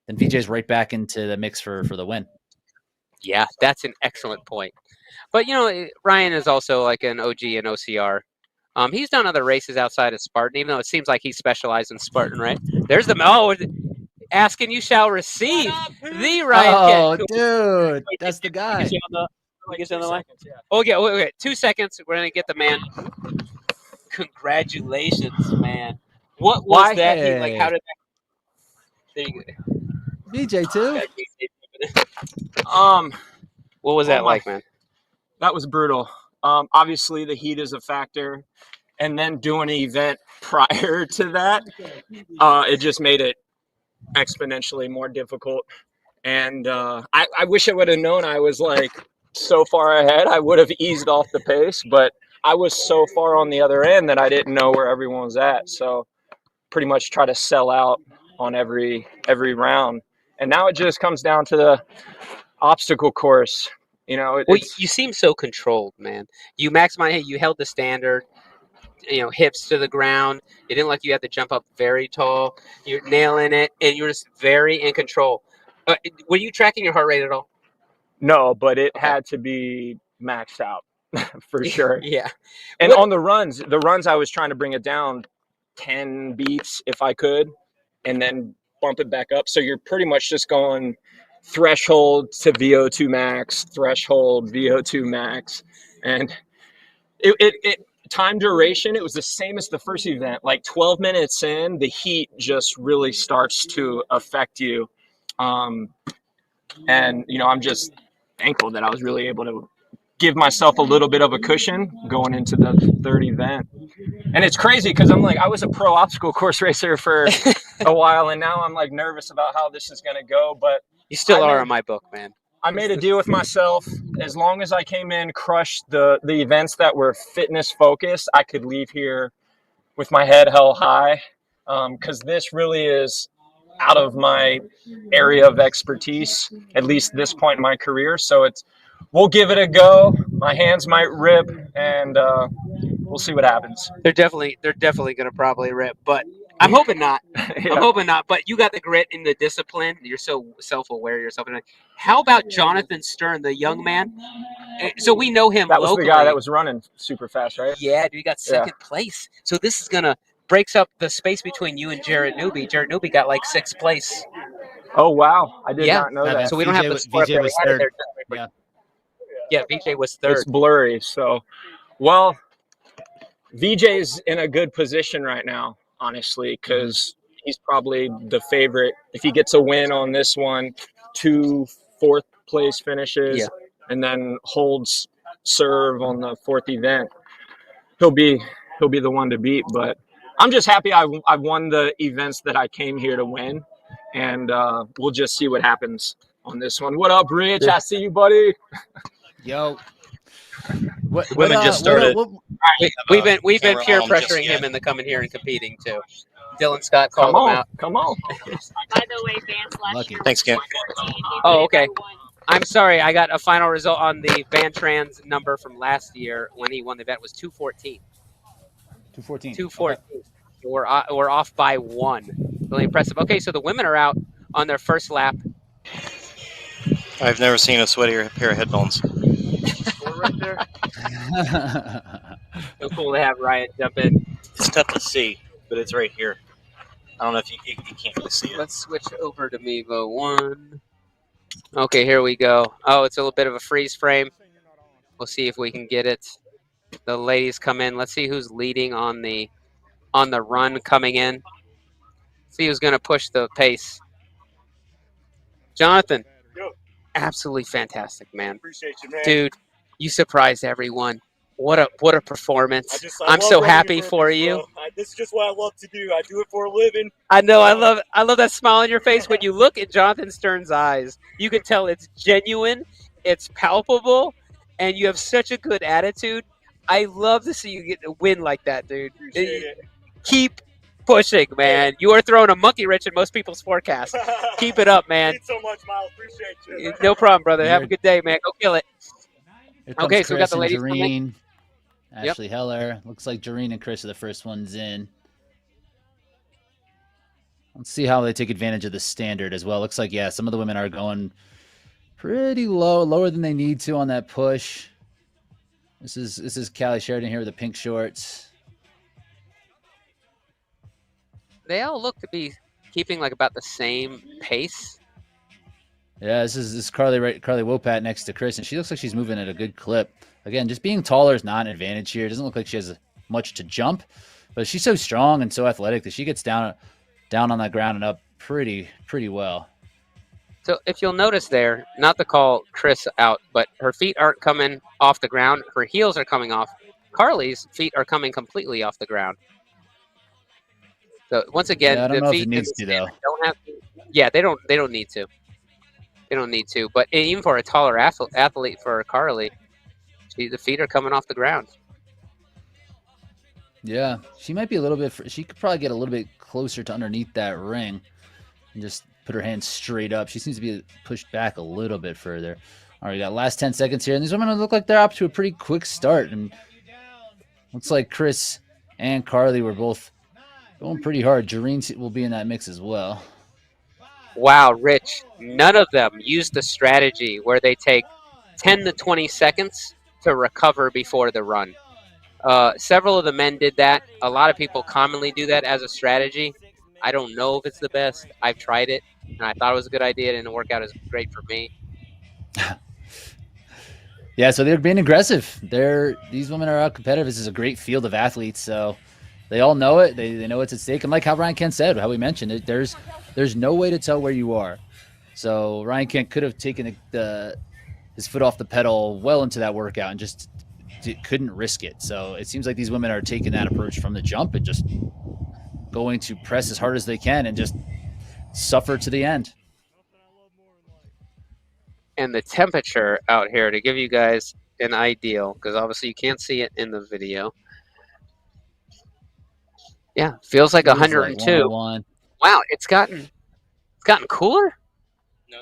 then VJ's right back into the mix for the win.
Yeah, that's an excellent point. But Ryan is also like an OG and OCR. He's done other races outside of Spartan, even though it seems like he specialized in Spartan, right? There's ask and you shall receive. The Ryan
Oh,
Kent.
dude, that's the guy.
Okay, 2 seconds. We're gonna get the man. Congratulations, man. What was that? He, like, how did that? There you go.
VJ too.
What was that like, man?
That was brutal. Obviously, the heat is a factor, and then doing an event prior to that, it just made it exponentially more difficult. And I wish I would have known I was like so far ahead. I would have eased off the pace, but I was so far on the other end that I didn't know where everyone was at. So pretty much try to sell out on every round. And now it just comes down to the obstacle course.
Well, you seem so controlled, man. You maximized. You held the standard. Hips to the ground. It didn't like you had to jump up very tall. You're nailing it, and you're just very in control. Were you tracking your heart rate at all?
No, but it had to be maxed out for sure.
Yeah.
And on the runs I was trying to bring it down 10 beats if I could, and then bump it back up. So you're pretty much just going threshold to VO2 max, threshold, VO2 max. And it time duration, it was the same as the first event. Like 12 minutes in, the heat just really starts to affect you. And, I'm just thankful that I was really able to give myself a little bit of a cushion going into the third event. And it's crazy because I'm like, I was a pro obstacle course racer for a while, and now I'm like nervous about how this is going to go. But
you still are in my book, man.
I made a deal with myself. As long as I came in, crushed the events that were fitness focused, I could leave here with my head held high, because this really is out of my area of expertise, at least this point in my career. So we'll give it a go. My hands might rip, and we'll see what happens.
They're definitely going to probably rip, but I'm hoping not. Yeah. I'm hoping not. But you got the grit and the discipline. You're so self-aware of yourself. How about Jonathan Stern, the young man? So we know him.
That was
locally.
The guy that was running super fast, right?
Yeah, dude, he got second place. So this is gonna breaks up the space between you and Jared Newby. Jared Newby got like 6th place.
Oh wow, I did not know that.
So we don't have the sport that we had there. Yeah, VJ was 3rd.
It's blurry. So, well, VJ's in a good position right now, honestly, because he's probably the favorite. If he gets a win on this one, 2 4th place finishes, and then holds serve on the 4th event, he'll be the one to beat. But I'm just happy I've won the events that I came here to win, and we'll just see what happens on this one. What up, Rich? I see you, buddy.
Yo.
Women just started.
We've been peer pressuring him into coming here and competing too. Dylan Scott called him out.
Come on.
By the way, Vance last year.
Thanks, Kent.
Oh, okay. I'm sorry. I got a final result on the Van Trans number from last year when he won the event was 214.
214.
214. Okay. We're off by 1. Really impressive. Okay, so the women are out on their first lap.
I've never seen a sweatier pair of headphones.
Right there. So cool to have Ryan jump in.
It's tough to see, but it's right here. I don't know if you can't really see it.
Let's switch over to Mevo 1. Okay, here we go. Oh, it's a little bit of a freeze frame. We'll see if we can get it. The ladies come in. Let's see who's leading on the run coming in. See who's going to push the pace. Jonathan, absolutely fantastic, man.
Appreciate you, man.
Dude, you surprised everyone. What a performance. I'm so happy for you.
This is just what I love to do. I do it for a living.
I know. I love that smile on your face. When you look at Jonathan Stern's eyes, you can tell it's genuine, it's palpable, and you have such a good attitude. I love to see you get a win like that, dude.
Appreciate it.
Keep pushing, man. You are throwing a monkey wrench in most people's forecast. Keep it up, man.
Thanks so much, Miles. Appreciate you.
No problem, brother. Have a good day, man. Go kill it.
Okay,
so we got the ladies
coming. Ashley Heller. Looks like Jareen and Chris are the first ones in. Let's see how they take advantage of the standard as well. Looks like, some of the women are going pretty low, lower than they need to on that push. This is Callie Sheridan here with the pink shorts.
They all look to be keeping like about the same pace.
Yeah, this is Carly Wopat next to Chris, and she looks like she's moving at a good clip. Again, just being taller is not an advantage here. It doesn't look like she has much to jump, but she's so strong and so athletic that she gets down on that ground and up pretty well.
So if you'll notice there, not to call Chris out, but her feet aren't coming off the ground. Her heels are coming off. Carly's feet are coming completely off the ground. So once again,
Yeah, I don't know
the
if it
feet
needs to though.
don't have to. Yeah, they don't need to. They don't need to. But even for a taller athlete, for Carly, the feet are coming off the ground.
Yeah, she might be a little bit. She could probably get a little bit closer to underneath that ring and just put her hands straight up. She seems to be pushed back a little bit further. All right, we got last 10 seconds here, and these women look like they're up to a pretty quick start. And looks like Chris and Carly were both going pretty hard. Jareen will be in that mix as well.
Wow, Rich, none of them used the strategy where they take 10 to 20 seconds to recover before the run. Several of the men did that. A lot of people commonly do that as a strategy. I don't know if it's the best. I've tried it, and I thought it was a good idea. It didn't work out as great for me.
Yeah, so they're being aggressive. These women are out competitive. This is a great field of athletes, so they all know it. They know it's at stake. And like how Ryan Kent said, how we mentioned it, there's no way to tell where you are. So Ryan Kent could have taken his foot off the pedal well into that workout and just couldn't risk it. So it seems like these women are taking that approach from the jump and just going to press as hard as they can and just suffer to the end.
And the temperature out here, to give you guys an ideal, because obviously you can't see it in the video. Yeah, feels like 102.
Like
wow, it's gotten cooler.
No,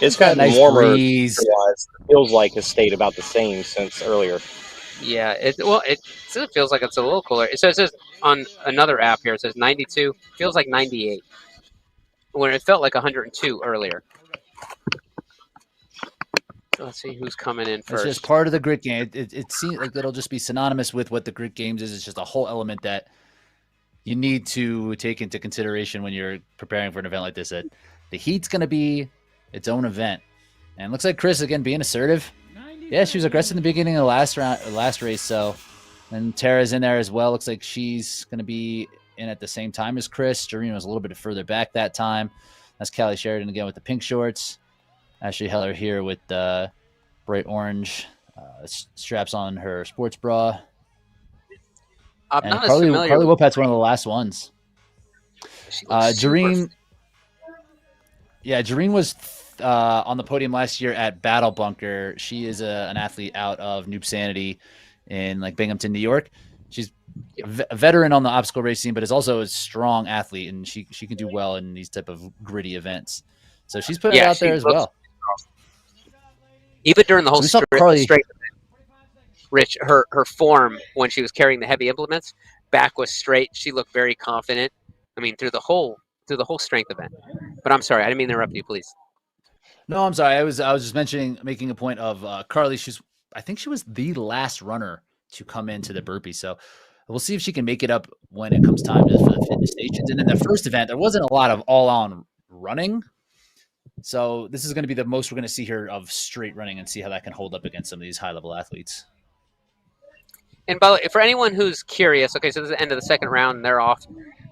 it's gotten
nice
warmer.
breeze.
Feels like it's stayed about the same since earlier.
Yeah, it still feels like it's a little cooler. It says on another app here, it says 92. Feels like 98. When it felt like 102 earlier. Let's see who's coming in first.
It's just part of the grit game. It seems like it'll just be synonymous with what the grit games is. It's just a whole element that you need to take into consideration when you're preparing for an event like this. That the heat's going to be its own event. And it looks like Chris, again, being assertive. Yeah, she was aggressive in the beginning of the last race. So, and Tara's in there as well. Looks like she's going to be in at the same time as Chris. Jareen was a little bit further back that time. That's Callie Sheridan again with the pink shorts. Ashley Heller here with the bright orange straps on her sports bra.
I'm
and
not
Carly,
as familiar.
Carly Wopat's one of the last ones.
Jareen.
Jareen was on the podium last year at Battle Bunker. She is an athlete out of Noob Sanity in like Binghamton, New York. She's a veteran on the obstacle race scene, but is also a strong athlete, and she can do well in these type of gritty events. So she's putting it out there as well.
Even during the whole
straight
event, Rich, her form when she was carrying the heavy implements, back was straight. She looked very confident. I mean, through the whole strength event. But I'm sorry, I didn't mean to interrupt you. Please.
No, I'm sorry. I was just making a point of Carly. I think she was the last runner to come into the burpee. So we'll see if she can make it up when it comes time for the fitness stations. And in the first event, there wasn't a lot of all-on running. So this is going to be the most we're going to see here of straight running and see how that can hold up against some of these high-level athletes.
And by the way, for anyone who's curious, okay, so this is the end of the second round, and they're off.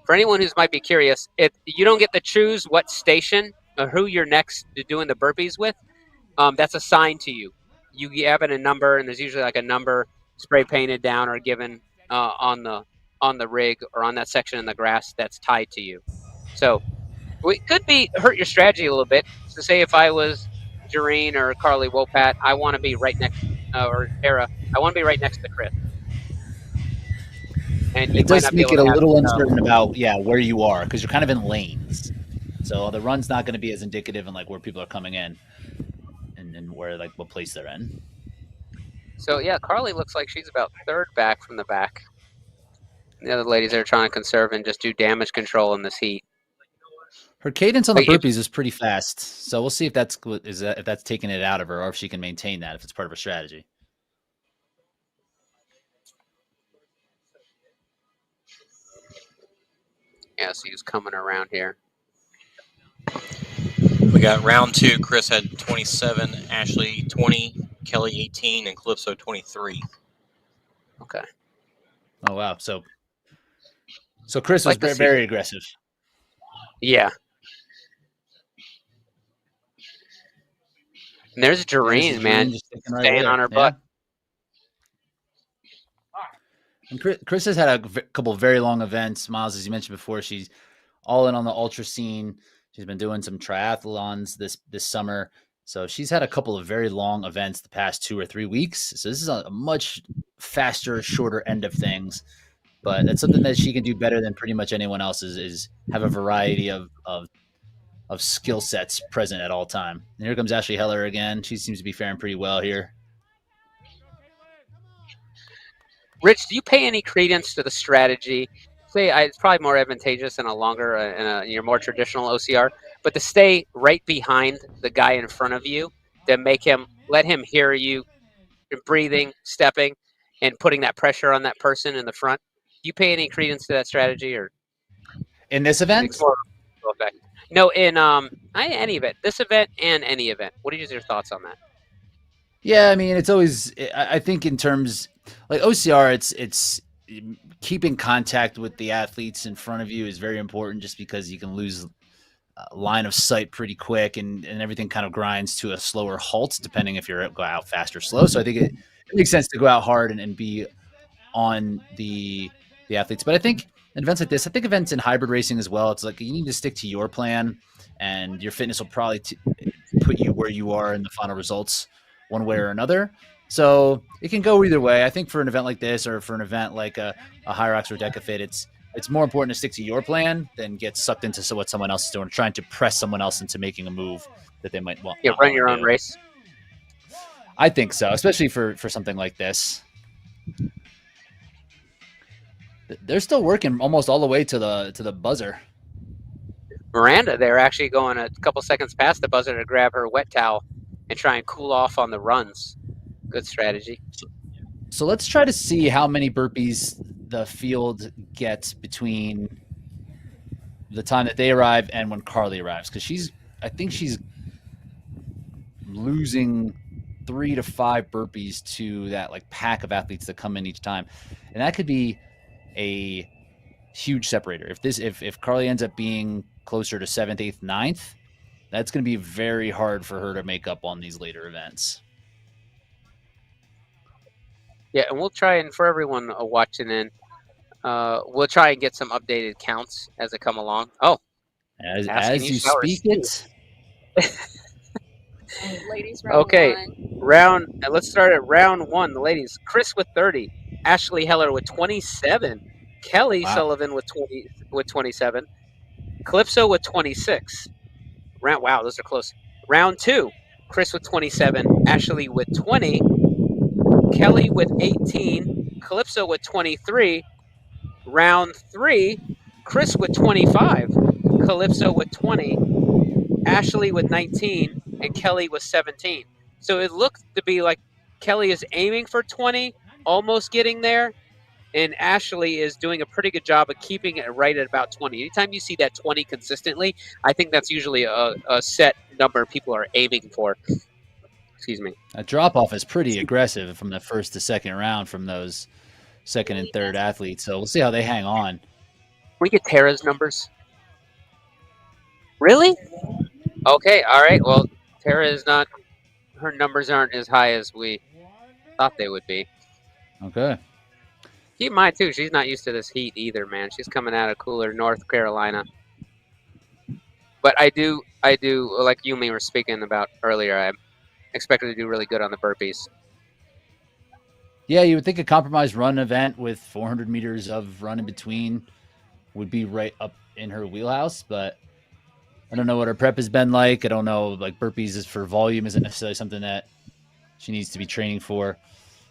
For anyone who might be curious, you don't get to choose what station or who you're next to doing the burpees with. That's assigned to you. You have a number, and there's usually like a number spray painted down or given on the rig or on that section in the grass that's tied to you. So it could hurt your strategy a little bit. So say if I was Jareen or Carly Wopat, I want to be right next, or Tara, I want to be right next to Chris. And
it does make it a little uncertain about where you are, because you're kind of in lanes. So the run's not going to be as indicative in like where people are coming in and where like what place they're in.
So yeah, Carly looks like she's about third back from the back. The other ladies are trying to conserve and just do damage control in this heat.
Her cadence on the
Like,
burpees is pretty fast, so we'll see if that's taking it out of her, or if she can maintain that if it's part of her strategy.
Yeah, so he's coming around here.
We got round 2. Chris had 27, Ashley 20, Kelly 18, and Calypso 23.
Okay.
Oh wow! So Chris was very aggressive.
Yeah. And there's Jareen, man,
just
staying on her butt.
And Chris has had a couple of very long events. Miles, as you mentioned before, she's all in on the ultra scene. She's been doing some triathlons this summer. So she's had a couple of very long events the past 2 or 3 weeks. So this is a much faster, shorter end of things. But that's something that she can do better than pretty much anyone else is have a variety of skill sets present at all time. And here comes Ashley Heller again. She seems to be faring pretty well here.
Rich, do you pay any credence to the strategy? Say it's probably more advantageous in a longer, in your more traditional OCR, but to stay right behind the guy in front of you, to let him hear you breathing, stepping, and putting that pressure on that person in the front. Do you pay any credence to that strategy, or
in this event?
No, in any event, this event and any event. What are your thoughts on that?
Yeah, I mean, it's always. I think in terms like OCR, it's keeping contact with the athletes in front of you is very important, just because you can lose line of sight pretty quick, and everything kind of grinds to a slower halt depending if you're go out fast or slow. So I think it makes sense to go out hard and be on the athletes. But I think in events like this, I think events in hybrid racing as well, it's like you need to stick to your plan, and your fitness will probably put you where you are in the final results one way or another. So it can go either way. I think for an event like this, or for an event like a Hyrox or DecaFit, it's more important to stick to your plan than get sucked into what someone else is doing, trying to press someone else into making a move that they might want.
Yeah, run your own race.
I think so, especially for something like this. They're still working almost all the way to the buzzer.
Miranda, they're actually going a couple seconds past the buzzer to grab her wet towel and try and cool off on the runs. Good strategy.
So let's try to see how many burpees the field gets between the time that they arrive and when Carly arrives, because I think she's losing 3 to 5 burpees to that like pack of athletes that come in each time, and that could be a huge separator. If Carly ends up being closer to 7th, 8th, 9th, that's going to be very hard for her to make up on these later events.
Yeah, and we'll try, and for everyone watching in, we'll try and get some updated counts as they come along. Oh,
as you speak it.
Ladies, round
okay,
one.
let's start at round 1. The ladies: Chris with 30, Ashley Heller with 27, Kelly Sullivan with 27, Calypso with 26. Wow, those are close. Round 2: Chris with 27, Ashley with 20, Kelly with 18, Calypso with 23. Round 3: Chris with 25, Calypso with 20, Ashley with 19, and Kelly with 17. So it looked to be like Kelly is aiming for 20, almost getting there, and Ashley is doing a pretty good job of keeping it right at about 20. Anytime you see that 20 consistently, I think that's usually a set number people are aiming for. Excuse me.
That drop-off is pretty aggressive from the first to second round from those second and third athletes. So we'll see how they hang on.
Can we get Tara's numbers? Really? Okay, all right. Well, Tara is not, her numbers aren't as high as we thought they would be.
Okay.
Keep in mind, too, she's not used to this heat either, man. She's coming out of cooler North Carolina. But I do, like you and me were speaking about earlier, I expect her to do really good on the burpees.
Yeah, you would think a compromised run event with 400 meters of run in between would be right up in her wheelhouse, but I don't know what her prep has been like. I don't know, like burpees is for volume isn't necessarily something that she needs to be training for.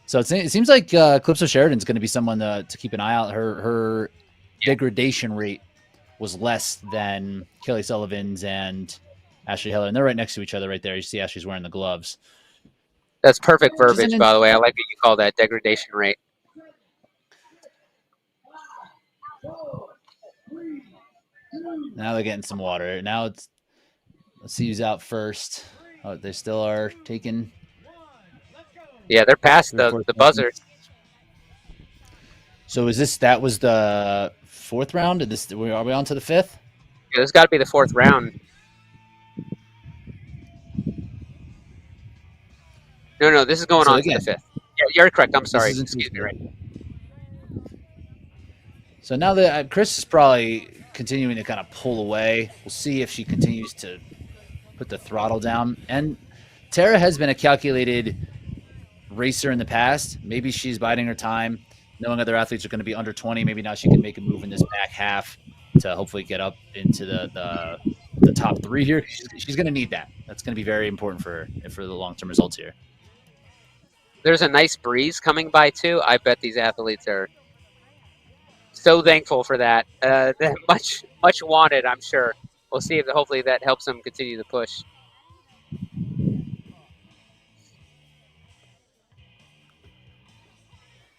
So it seems like Calypso Sheridan's going to be someone to keep an eye out. Her degradation rate was less than Kelly Sullivan's and Ashley Heller. And they're right next to each other right there. You see Ashley's wearing the gloves.
That's perfect verbiage, by the way. I like what you call that, degradation rate.
Now they're getting some water. Now let's see who's out first. Oh, they still are taking.
Yeah, they're past the buzzer.
So that was the 4th round? Are we on to the 5th?
Yeah, this got to be the 4th round. No, this is going on to the 5th. Yeah, you're correct. I'm sorry. Excuse me. Right.
So now that Chris is probably continuing to kind of pull away. We'll see if she continues to put the throttle down. And Tara has been a calculated racer in the past. Maybe she's biding her time, knowing other athletes are going to be under 20. Maybe now she can make a move in this back half to hopefully get up into the top 3 here. She's going to need that. That's going to be very important for her for the long-term results here.
There's a nice breeze coming by too. I bet these athletes are so thankful for that. Much wanted, I'm sure. We'll see if hopefully that helps them continue to push.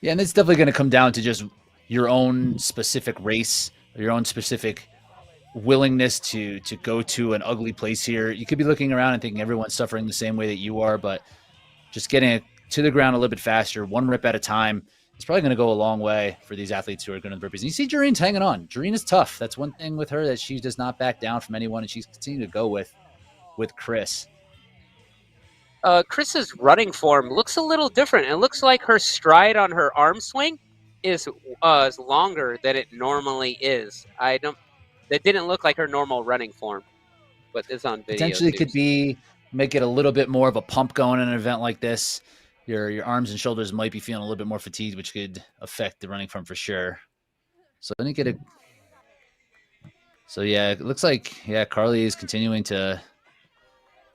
Yeah, and it's definitely going to come down to just your own specific race, your own specific willingness to go to an ugly place here. You could be looking around and thinking everyone's suffering the same way that you are, but just getting it to the ground a little bit faster, 1 rep at a time, it's probably going to go a long way for these athletes who are going to the burpees. And you see Jareen's hanging on. Jareen is tough. That's one thing with her, that she does not back down from anyone, and she's continuing to go with Chris.
Chris's running form looks a little different. It looks like her stride on her arm swing is longer than it normally is. That didn't look like her normal running form, but it's on video.
Potentially
too.
Could be make it a little bit more of a pump going in an event like this. Your arms and shoulders might be feeling a little bit more fatigued, which could affect the running form for sure. So let me get So yeah, it looks like Carly is continuing to.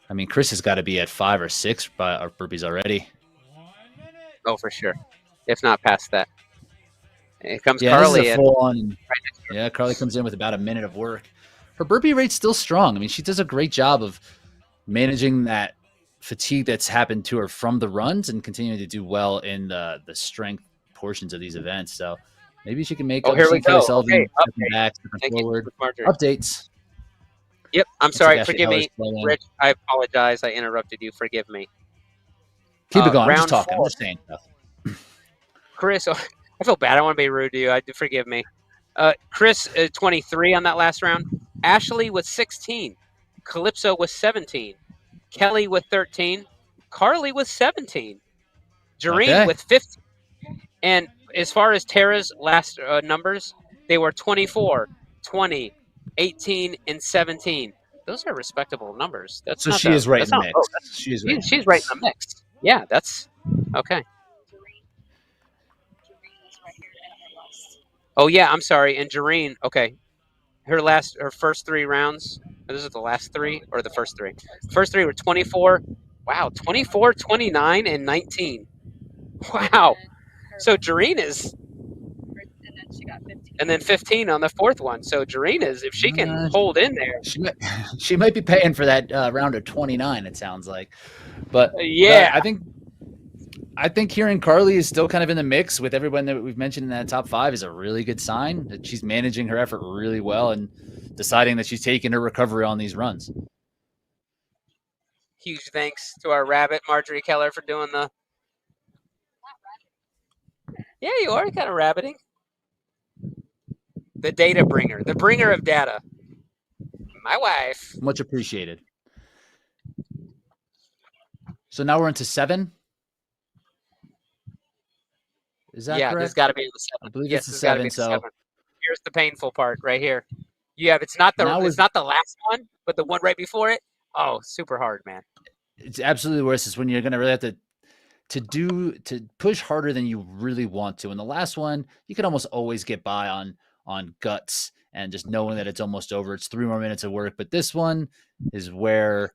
I mean, Chris has got to be at 5 or 6 burpees already.
Oh, for sure, if not past that. Here comes Carly.
This is a full on. Yeah, Carly comes in with about a minute of work. Her burpee rate's still strong. I mean, she does a great job of managing that fatigue that's happened to her from the runs and continuing to do well in the strength portions of these events. So maybe she can make
here we go.
Okay, back, forward. Updates.
Yep, I'm sorry. Forgive me, Rich. I apologize. I interrupted you. Forgive me.
Keep it going. I'm just talking. I'm just saying stuff.
Chris, I feel bad. I want to be rude to you. Forgive me. Chris, 23 on that last round. Ashley with 16. Calypso with 17. Kelly with 13. Carly with 17. Jareen with 15. And as far as Tara's last numbers, they were 24, 20, 18, and 17. Those are respectable numbers.
So she is right in the mix.
She's right in the mix. Yeah, that's okay. Oh yeah, I'm sorry. And Jareen, okay, her first 3 rounds. This is the last 3 or the first 3. First 3 were 24. Wow, 24, 29, and 19. Wow. So Jareen is. And then she got 15. And then 15 on the 4th one. So Jareen is, if she can hold in there,
she might be paying for that round of 29. It sounds like, but
yeah,
I think hearing Carly is still kind of in the mix with everyone that we've mentioned in that top 5 is a really good sign that she's managing her effort really well and deciding that she's taking her recovery on these runs.
Huge thanks to our rabbit, Marjorie Keller, for doing the. Yeah, you are kind of rabbiting. The data bringer, the bringer of data. My wife.
Much appreciated. So now we're into 7. Is that correct?
This got to be the 7.
I believe it's the 7. So
7. Here's the painful part right here. It's not the last one, but the one right before it. Oh, super hard, man.
It's absolutely worse. It's when you're going to really have to push harder than you really want to. And the last one, you can almost always get by on guts and just knowing that it's almost over. It's 3 more minutes of work. But this one is where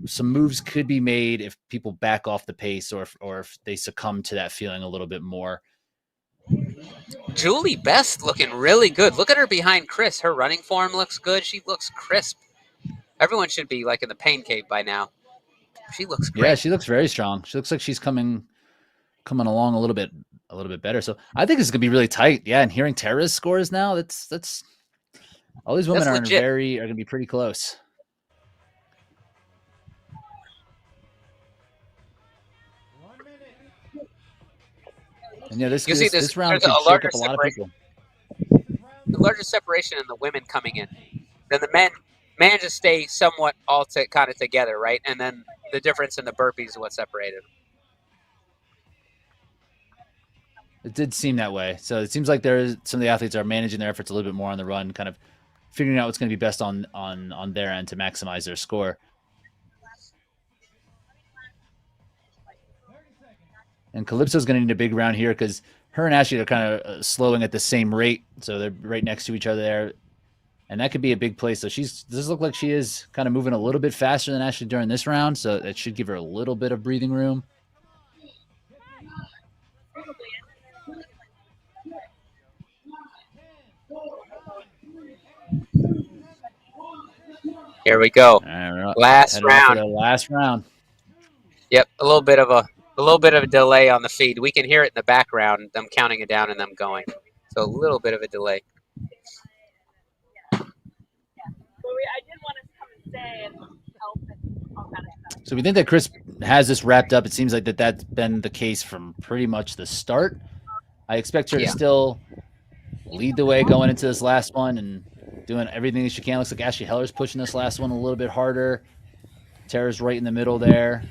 some moves could be made if people back off the pace or if they succumb to that feeling a little bit more.
Julie Best looking really good. Look at her behind Chris. Her running form looks good. She looks crisp. Everyone should be like in the pain cave by now. She looks great.
Yeah, she looks very strong. She looks like she's coming along a little bit better. So I think it's gonna be really tight. Yeah, and hearing Tara's scores now, that's all these women
That's legit.
are gonna be pretty close. And yeah, this round could shake up a lot of people.
The largest separation in the women coming in. Then the men manage to stay somewhat all kind of together, right? And then the difference in the burpees is what separated them.
It did seem that way. So it seems like some of the athletes are managing their efforts a little bit more on the run, kind of figuring out what's going to be best on their end to maximize their score. And Calypso's going to need a big round here because her and Ashley are kind of slowing at the same rate. So they're right next to each other there. And that could be a big play. So does look like she is kind of moving a little bit faster than Ashley during this round. So that should give her a little bit of breathing room.
Here we go. Last round.
Last round.
Yep, a little bit of a delay on the feed. We can hear it in the background, them counting it down and them going. So a little bit of a delay.
So we think that Chris has this wrapped up. It seems like that's been the case from pretty much the start. I expect her to still lead the way going into this last one and doing everything that she can. Looks like Ashley Heller's pushing this last one a little bit harder. Tara's right in the middle there.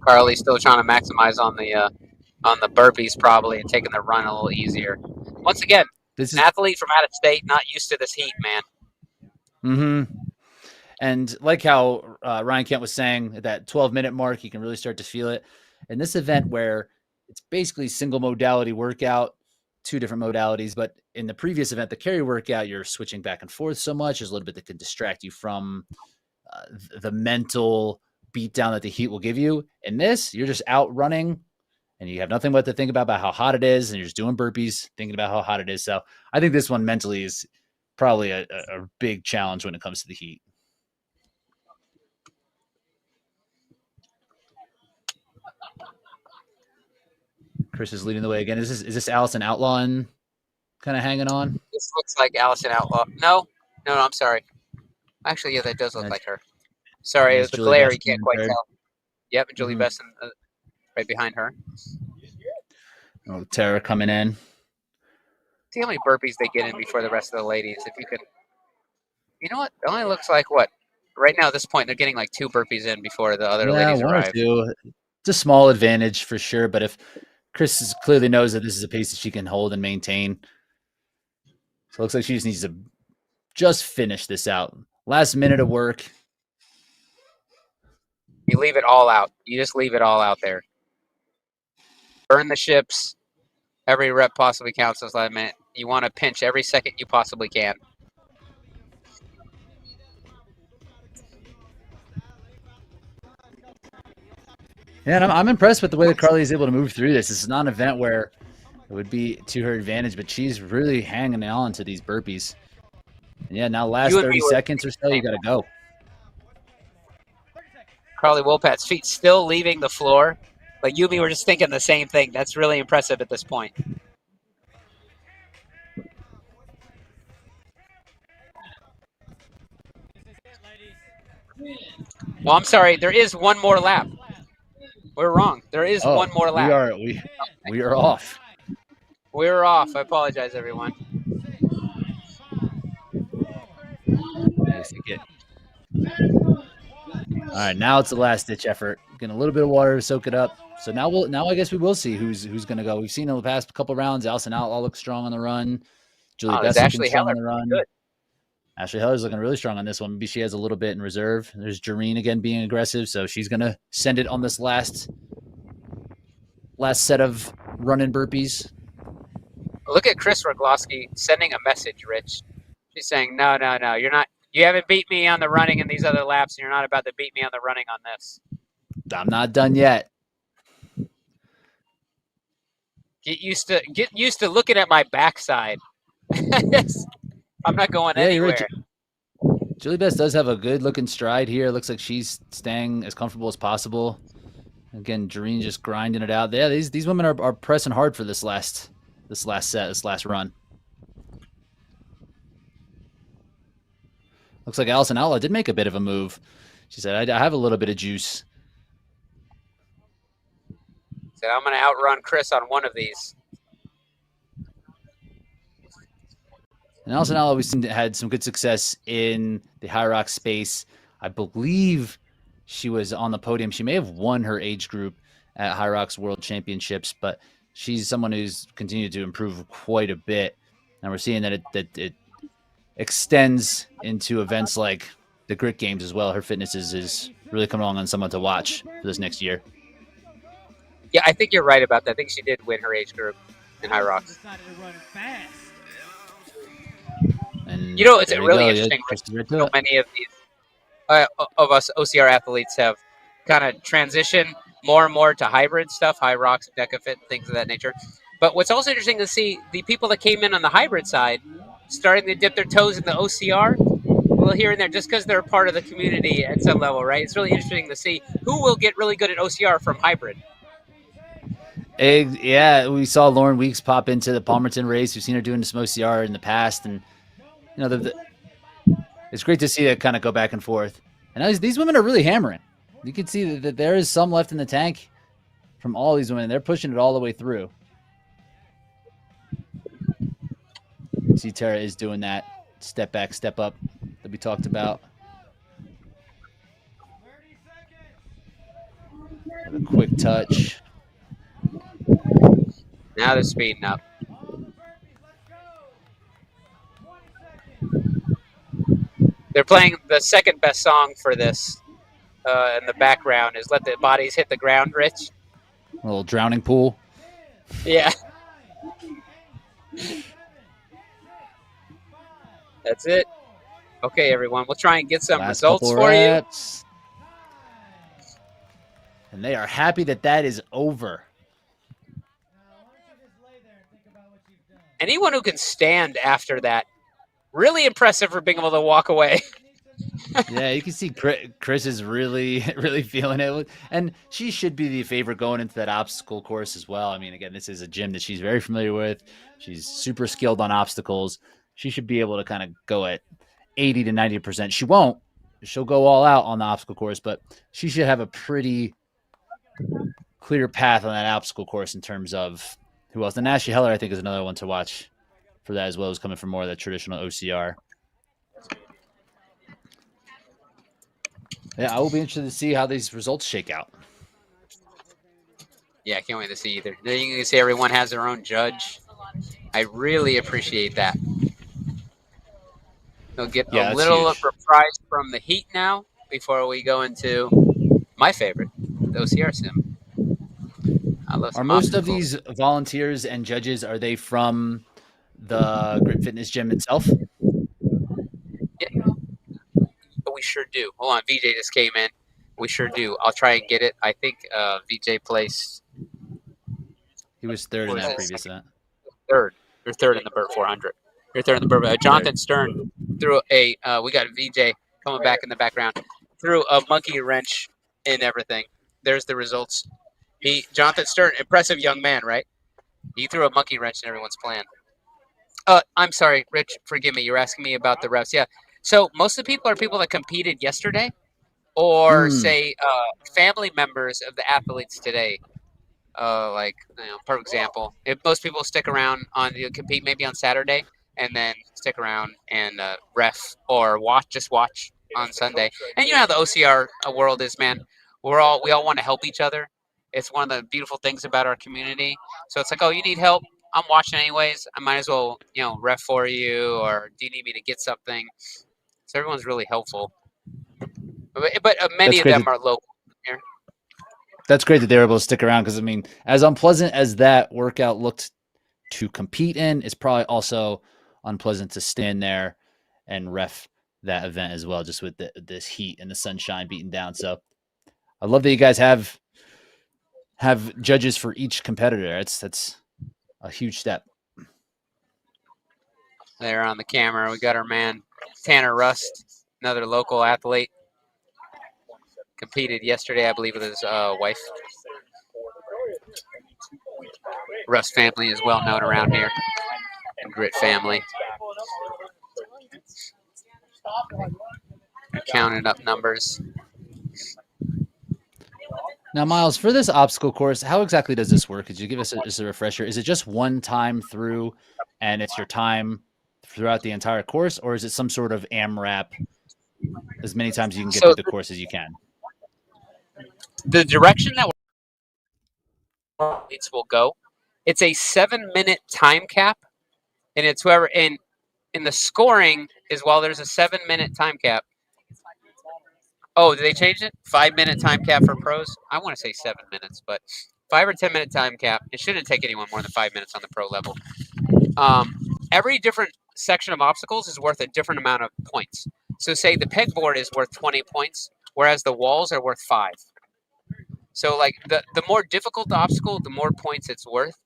Carly's still trying to maximize on the burpees probably and taking the run a little easier. Once again, this is an athlete from out of state, not used to this heat, man.
Mm-hmm. And like how Ryan Kent was saying, at that 12-minute mark, you can really start to feel it. In this event where it's basically single modality workout, 2 different modalities, but in the previous event, the carry workout, you're switching back and forth so much. There's a little bit that can distract you from the mental beatdown that the heat will give you. In this, you're just out running and you have nothing but to think about how hot it is, and you're just doing burpees, thinking about how hot it is. So I think this one mentally is probably a big challenge when it comes to the heat. Chris is leading the way again. Is this Allison Outlaw kind of hanging on?
This looks like Allison Outlaw. No, I'm sorry. Actually, yeah, that does look like her. Sorry, it was the glare. You can't quite tell. Yep, and Julie Besson right behind her.
Oh, Tara coming in.
See how many burpees they get in before the rest of the ladies. If you could, you know what? It only looks like what? Right now, at this point, they're getting like 2 burpees in before the other ladies arrive.
It's a small advantage for sure, but if Chris clearly knows that this is a pace that she can hold and maintain. So it looks like she just needs to just finish this out. Last minute of work.
You leave it all out. You just leave it all out there. Burn the ships. Every rep possibly counts as last minute. You want to pinch every second you possibly can.
Yeah, and I'm impressed with the way that Carly is able to move through this. This is not an event where it would be to her advantage, but she's really hanging on to these burpees. And yeah, now last 30 seconds or so, you got to go.
Carly Wolpat's feet still leaving the floor. Like you and me were just thinking the same thing. That's really impressive at this point. Well, I'm sorry. There is one more lap. We're wrong. There is one more lap.
We are off.
We're off. I apologize, everyone.
All right, now it's the last ditch effort. Getting a little bit of water to soak it up. So now I guess we will see who's going to go. We've seen in the past couple rounds, Allison Outlaw looks strong on the run. Julie Best looking strong on the run. Good. Ashley Heller's looking really strong on this one. Maybe she has a little bit in reserve. There's Jareen again being aggressive, so she's going to send it on this last set of run-in burpees.
Look at Chris Rogloski sending a message, Rich. She's saying, no, you're not. You haven't beat me on the running in these other laps, and you're not about to beat me on the running on this.
I'm not done yet.
Get used to looking at my backside. I'm not going
Yeah, you're
anywhere.
right. Julie Best does have a good looking stride here. Looks like she's staying as comfortable as possible. Again, Jareen just grinding it out. Yeah, these women are pressing hard for this last run. Looks like Allison Outlaw did make a bit of a move. She said, I have a little bit of juice.
Said, I'm going to outrun Chris on one of these.
And Allison Outlaw, we've seen had some good success in the high rock space. I believe she was on the podium. She may have won her age group at High Rocks World Championships, but she's someone who's continued to improve quite a bit. And we're seeing that it extends into events like the Grit Games as well. Her fitness is really coming along on someone to watch for this next year.
Yeah, I think you're right about that. I think she did win her age group in High Rocks.
And
you know, it's really interesting. So many of these of us OCR athletes have kind of transitioned more and more to hybrid stuff, High Rocks, DecaFit, things of that nature. But what's also interesting to see, the people that came in on the hybrid side starting to dip their toes in the OCR, well, here and there, just because they're a part of the community at some level, right? It's really interesting to see who will get really good at OCR from hybrid.
Yeah, we saw Lauren Weeks pop into the Palmerton race. We've seen her doing some OCR in the past, and you know, it's great to see that kind of go back and forth. And these women are really hammering. You can see that there is some left in the tank from all these women. They're pushing it all the way through. See, Tara is doing that step back, step up that we talked about. Have a quick touch.
Now they're speeding up. They're playing the second best song for this in the background is Let the Bodies Hit the Ground, Rich.
A little drowning pool.
Yeah. That's it. Okay, everyone. We'll try and get some results for you.
And they are happy that is over.
Anyone who can stand after that, really impressive for being able to walk away.
Yeah, you can see Chris is really, really feeling it. And she should be the favorite going into that obstacle course as well. I mean, again, this is a gym that she's very familiar with. She's super skilled on obstacles. She should be able to kind of go at 80 to 90%. She won't. She'll go all out on the obstacle course, but she should have a pretty clear path on that obstacle course in terms of who else. And Ashley Heller, I think, is another one to watch for that as well, as coming from more of the traditional OCR. Yeah, I will be interested to see how these results shake out.
Yeah, I can't wait to see either. Then you can see everyone has their own judge. I really appreciate that. They'll get a little of a prize from the heat now before we go into my favorite, the OCR sim.
Are most of these volunteers and judges, are they from the Grit Fitness Gym itself?
Yeah. We sure do. Hold on, VJ just came in. We sure do. I'll try and get it. I think VJ placed.
He was third in that previous event.
Third. You're third in the Burt 400. You're third in the Burt. Jonathan Stern threw we got VJ coming back in the background, threw a monkey wrench in everything. There's the results. Jonathan Stern, impressive young man, right? He threw a monkey wrench in everyone's plan. I'm sorry, Rich, forgive me. You're asking me about the refs. Yeah. So most of the people are people that competed yesterday or say family members of the athletes today. Like, for example, if most people stick around compete maybe on Saturday and then stick around and ref or watch on Sunday. And you know how the OCR world is, man. We all want to help each other. It's one of the beautiful things about our community. So it's like, oh, you need help? I'm watching anyways. I might as well, ref for you, or do you need me to get something? So everyone's really helpful. But many of them are local here.
That's great that they were able to stick around because, I mean, as unpleasant as that workout looked to compete in, it's probably also unpleasant to stand there and ref that event as well, just with this heat and the sunshine beating down. So I love that you guys have judges for each competitor. That's a huge step.
There on the camera, we got our man Tanner Rust, another local athlete. Competed yesterday, I believe, with his wife. Rust family is well known around here. Grit family. Counting up numbers.
Now, Miles, for this obstacle course, how exactly does this work? Could you give us just a refresher? Is it just one time through, and it's your time throughout the entire course, or is it some sort of AMRAP as many times you can get through the course as you can?
The direction that athletes will go, it's a 7-minute time cap, and it's whoever in the scoring is while there's a 7-minute time cap. Oh, did they change it? 5-minute time cap for pros? I want to say 7 minutes, but 5 or 10-minute time cap. It shouldn't take anyone more than 5 minutes on the pro level. Every different section of obstacles is worth a different amount of points. So say the pegboard is worth 20 points, whereas the walls are worth 5. So like the more difficult the obstacle, the more points it's worth.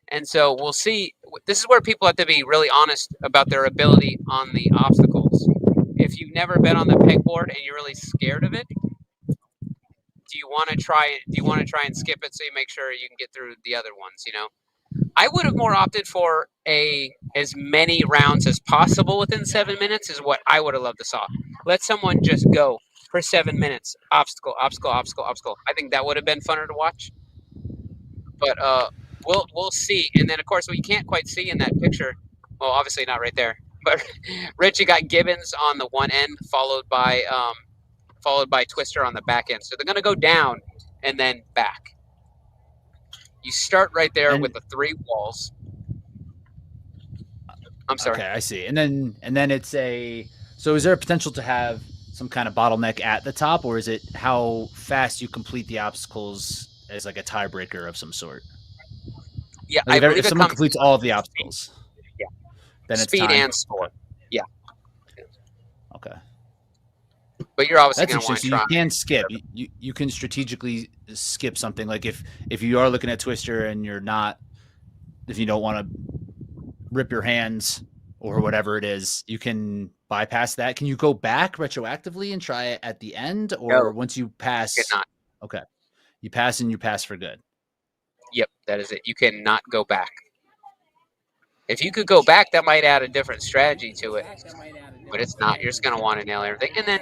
And so we'll see. This is where people have to be really honest about their ability on the obstacles. If you've never been on the pegboard and you're really scared of it, do you want to try and skip it so you make sure you can get through the other ones? You know, I would have more opted for as many rounds as possible within 7 minutes is what I would have loved to saw. Let someone just go for 7 minutes, obstacle, obstacle, obstacle, obstacle. I think that would have been funner to watch. But we'll see. And then of course what you can't quite see in that picture, well, obviously not right there. But Rich, you got Gibbons on the one end, followed by Twister on the back end. So they're going to go down and then back. You start right there with the 3 walls. I'm sorry.
Okay, I see. And then it's so is there a potential to have some kind of bottleneck at the top, or is it how fast you complete the obstacles as like a tiebreaker of some sort?
Yeah,
like if someone completes all of the obstacles.
Yeah.
Then
speed
it's time.
And score. Yeah.
Okay.
But you're obviously going to want to try.
You can skip. You can strategically skip something. Like if you are looking at Twister and if you don't want to rip your hands or whatever it is, you can bypass that. Can you go back retroactively and try it at the end, or once you pass?
You cannot.
Okay. You pass and you pass for good.
Yep, that is it. You cannot go back. If you could go back, that might add a different strategy to it. But it's not. You're just going to want to nail everything. And then,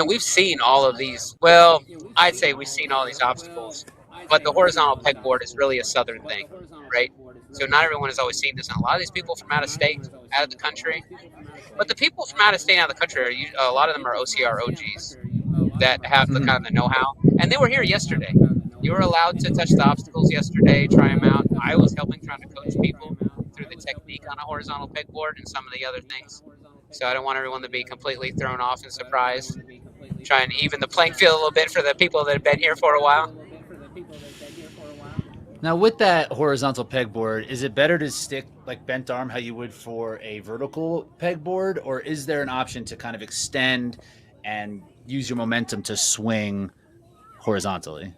we've seen all of these. Well, I'd say we've seen all these obstacles. But the horizontal pegboard is really a southern thing, right? So not everyone has always seen this. And a lot of these people from out of state, out of the country. But the people from out of state, out of the country, a lot of them are OCR OGs that have the kind of the know-how. And they were here yesterday. You were allowed to touch the obstacles yesterday, try them out. I was trying to coach people through the technique on a horizontal pegboard and some of the other things. So I don't want everyone to be completely thrown off and surprised. Trying to even the playing field a little bit for the people that have been here for a while.
Now, with that horizontal pegboard, is it better to stick like bent arm how you would for a vertical pegboard, or is there an option to kind of extend and use your momentum to swing horizontally?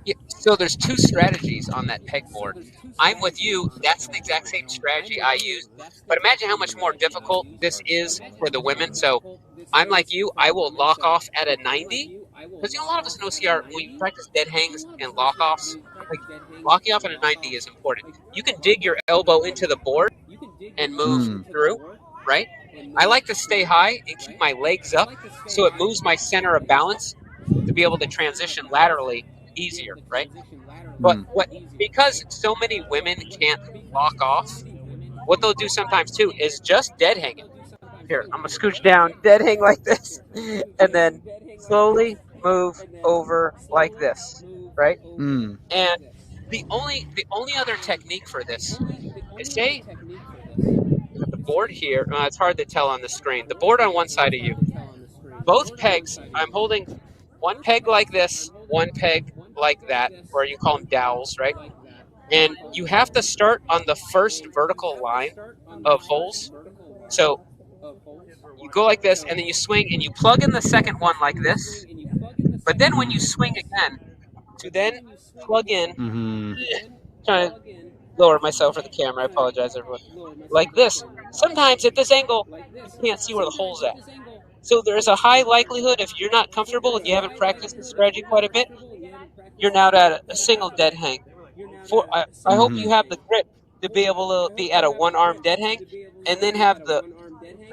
Yeah, so there's 2 strategies on that pegboard. I'm with you. That's the exact same strategy I use. But imagine how much more difficult this is for the women. So I'm like you. I will lock off at a 90. Because a lot of us in OCR, when you practice dead hangs and lock-offs, locking off at a 90 is important. You can dig your elbow into the board and move through, right? I like to stay high and keep my legs up so it moves my center of balance to be able to transition laterally easier, right? But because so many women can't lock off, what they'll do sometimes too is just dead hanging. Here, I'm gonna scooch down, dead hang like this, and then slowly move over like this, right? And the only other technique for this is say the board here. It's hard to tell on the screen. The board on one side of you, both pegs. I'm holding one peg like this, one peg like that, or you call them dowels, right? And you have to start on the first vertical line of holes. So you go like this, and then you swing, and you plug in the second one like this. But then when you swing again, to then plug in, trying to lower myself for the camera. I apologize, everyone. Like this. Sometimes at this angle, you can't see where the hole's at. So there's a high likelihood if you're not comfortable and you haven't practiced this strategy quite a bit, you're now at a single dead hang. I hope you have the grip to be able to be at a one-arm dead hang, and then have the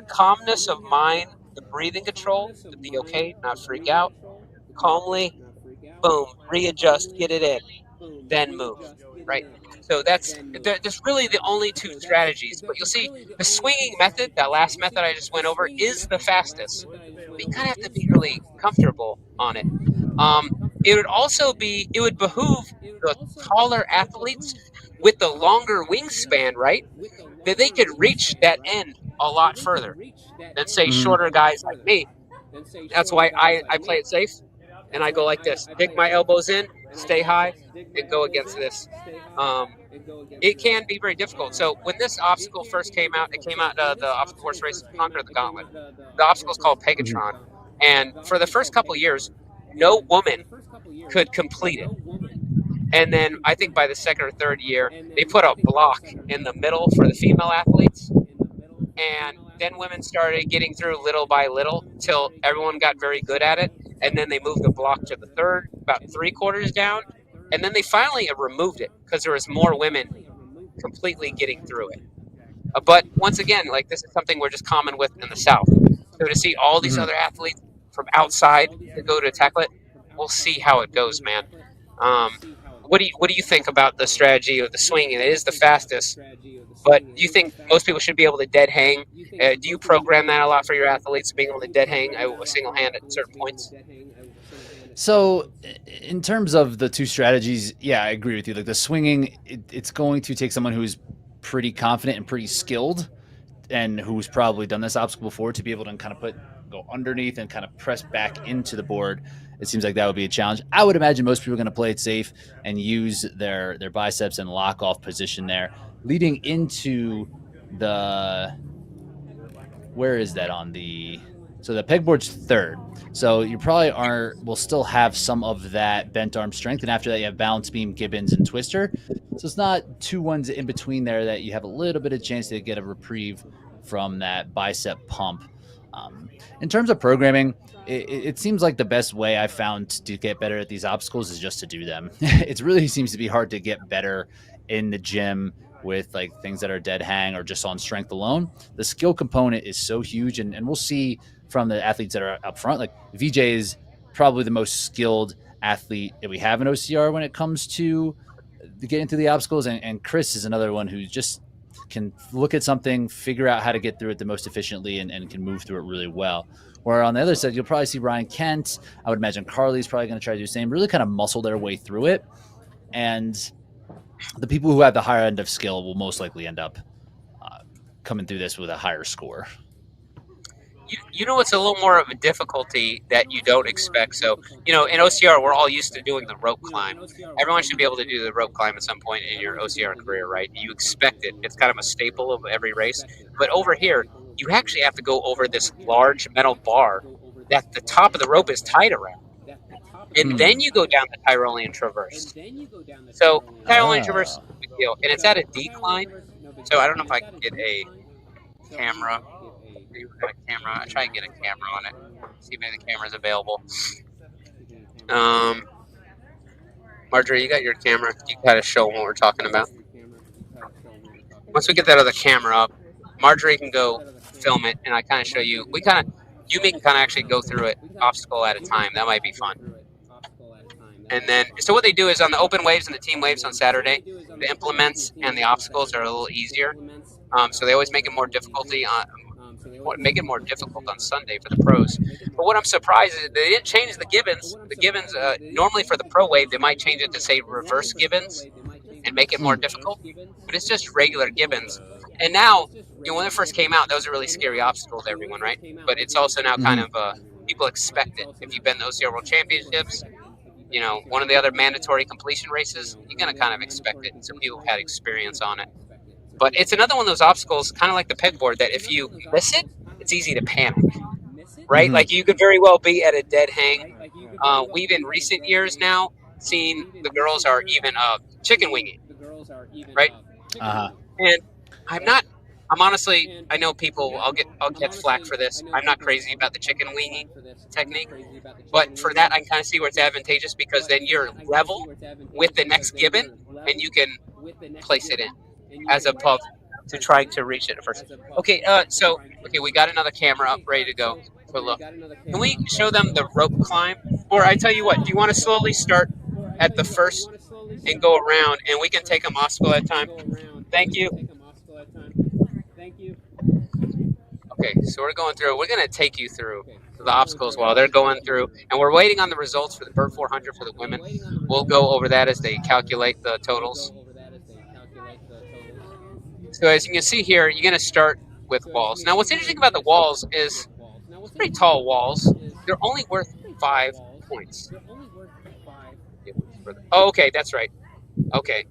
calmness of mind, the breathing control to be okay, not freak out, calmly, boom, readjust, get it in, then move, right? So that's really the only two strategies. But you'll see the swinging method, that last method I just went over, is the fastest. But you kind of have to be really comfortable on it. It would behoove the taller athletes with the longer wingspan, right? That they could reach that end a lot further than, say, shorter guys like me. That's why I play it safe, and I go like this. Dig my elbows in, stay high, and go against this. It can be very difficult. So when this obstacle first came out, it came out the obstacle course race Conquer the Gauntlet. The obstacle is called Pegatron. And for the first couple of years, no woman could complete it. And then I think by the second or third year, they put a block in the middle for the female athletes. And then women started getting through little by little till everyone got very good at it. And then they moved the block to the third, about 3/4 down. And then they finally removed it because there was more women completely getting through it. But once again, like, this is something we're just common with in the South. So to see all these other athletes from outside to go to tackle it, we'll see how it goes, man. What do you think about the strategy of the swinging? It is the fastest, but do you think most people should be able to dead hang? Do you program that a lot for your athletes, being able to dead hang a single hand at certain points?
So in terms of the two strategies, yeah, I agree with you. Like the swinging, it's going to take someone who's pretty confident and pretty skilled and who's probably done this obstacle before to be able to kind of go underneath and kind of press back into the board. It seems like that would be a challenge. I would imagine most people are going to play it safe and use their biceps and lock off position there, leading into the, where is that on the, so the pegboard's third. So you probably will still have some of that bent arm strength. And after that, you have balance beam, Gibbons, and twister. So it's not two ones in between there that you have a little bit of chance to get a reprieve from that bicep pump. In terms of programming, it seems like the best way I've found to get better at these obstacles is just to do them. It really seems to be hard to get better in the gym with like things that are dead hang or just on strength alone. The skill component is so huge, and we'll see from the athletes that are up front. Like VJ is probably the most skilled athlete that we have in OCR when it comes to getting through the obstacles, and Chris is another one who just can look at something, figure out how to get through it the most efficiently, and can move through it really well. Where on the other side, you'll probably see Ryan Kent. I would imagine Carly's probably going to try to do the same, really kind of muscle their way through it. And the people who have the higher end of skill will most likely end up coming through this with a higher score.
You know, it's a little more of a difficulty that you don't expect. So, in OCR, we're all used to doing the rope climb. Everyone should be able to do the rope climb at some point in your OCR career, right? You expect it. It's kind of a staple of every race. But over here, you actually have to go over this large metal bar that the top of the rope is tied around. And then you go down the Tyrolean Traverse. So, Tyrolean Traverse is a big deal. And it's at a decline. So, I don't know if I can get a camera. I try and get a camera on it. See if the camera's available. Marjorie, you got your camera. You gotta show them what we're talking about. Once we get that other camera up, Marjorie can go film it, and I kind of show you. You can kind of actually go through it obstacle at a time. That might be fun. And then, so what they do is on the open waves and the team waves on Saturday, the implements and the obstacles are a little easier. So they always make it more difficult on Sunday for the pros. But what I'm surprised is they didn't change the Gibbons. The Gibbons, normally for the pro wave, they might change it to say reverse Gibbons and make it more difficult. But it's just regular Gibbons. And now, when it first came out, that was a really scary obstacle to everyone, right? But it's also now kind of, people expect it. If you've been to OCR World Championships, one of the other mandatory completion races, you're going to kind of expect it. Some people have had experience on it. But it's another one of those obstacles, kind of like the pegboard, that if you miss it, it's easy to panic, right? Like you could very well be at a dead hang. We've in recent years now seen the girls are even chicken winging, right? And I'm honestly, I know people, I'll get flack for this. I'm not crazy about the chicken weenie technique, but for that, I can kind of see where it's advantageous because then you're level with the next gibbon and you can place it in as opposed to trying to reach it at first. Okay, okay, we got another camera up, ready to go for a look. Can we show them the rope climb? Or I tell you what, do you want to slowly start at the first and go around, and we can take them obstacle at a time? Thank you. Okay, so we're going through. We're going to take you through the obstacles while they're going through, and we're waiting on the results for the Burt 400 for the women. We'll go over that as they calculate the totals. So as you can see here, you're going to start with walls. Now, what's interesting about the walls is it's pretty tall walls. They're only worth 5 points. Oh, okay, that's right. Okay.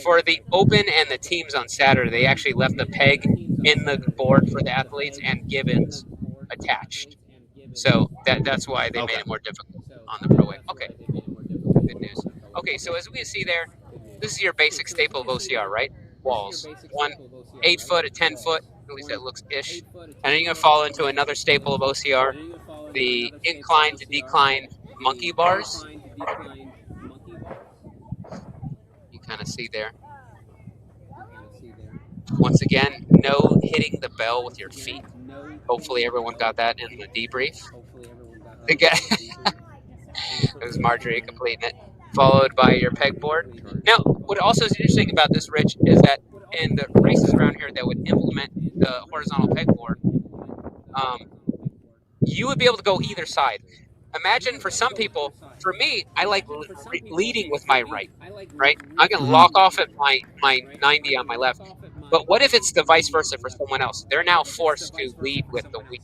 For the open and the teams on Saturday, they actually left the peg in the board for the athletes and gibbons attached. So that's why they made it more difficult on the pro way. Okay. Good news. Okay, so as we can see there, this is your basic staple of OCR, right? Walls. 1 8-foot, a 10-foot, at least that looks ish. And then you're going to fall into another staple of OCR, the incline to decline monkey bars. You kind of see there. Once again, no hitting the bell with your feet. Hopefully everyone got that in the debrief. Again, it was Marjorie completing it, followed by your pegboard. Now, what also is interesting about this, Rich, is that in the races around here that would implement the horizontal pegboard, you would be able to go either side. Imagine for some people, for me, I like leading with my right? I can lock off at my 90 on my left. But what if it's the vice versa for someone else? They're now forced to lead with the weak.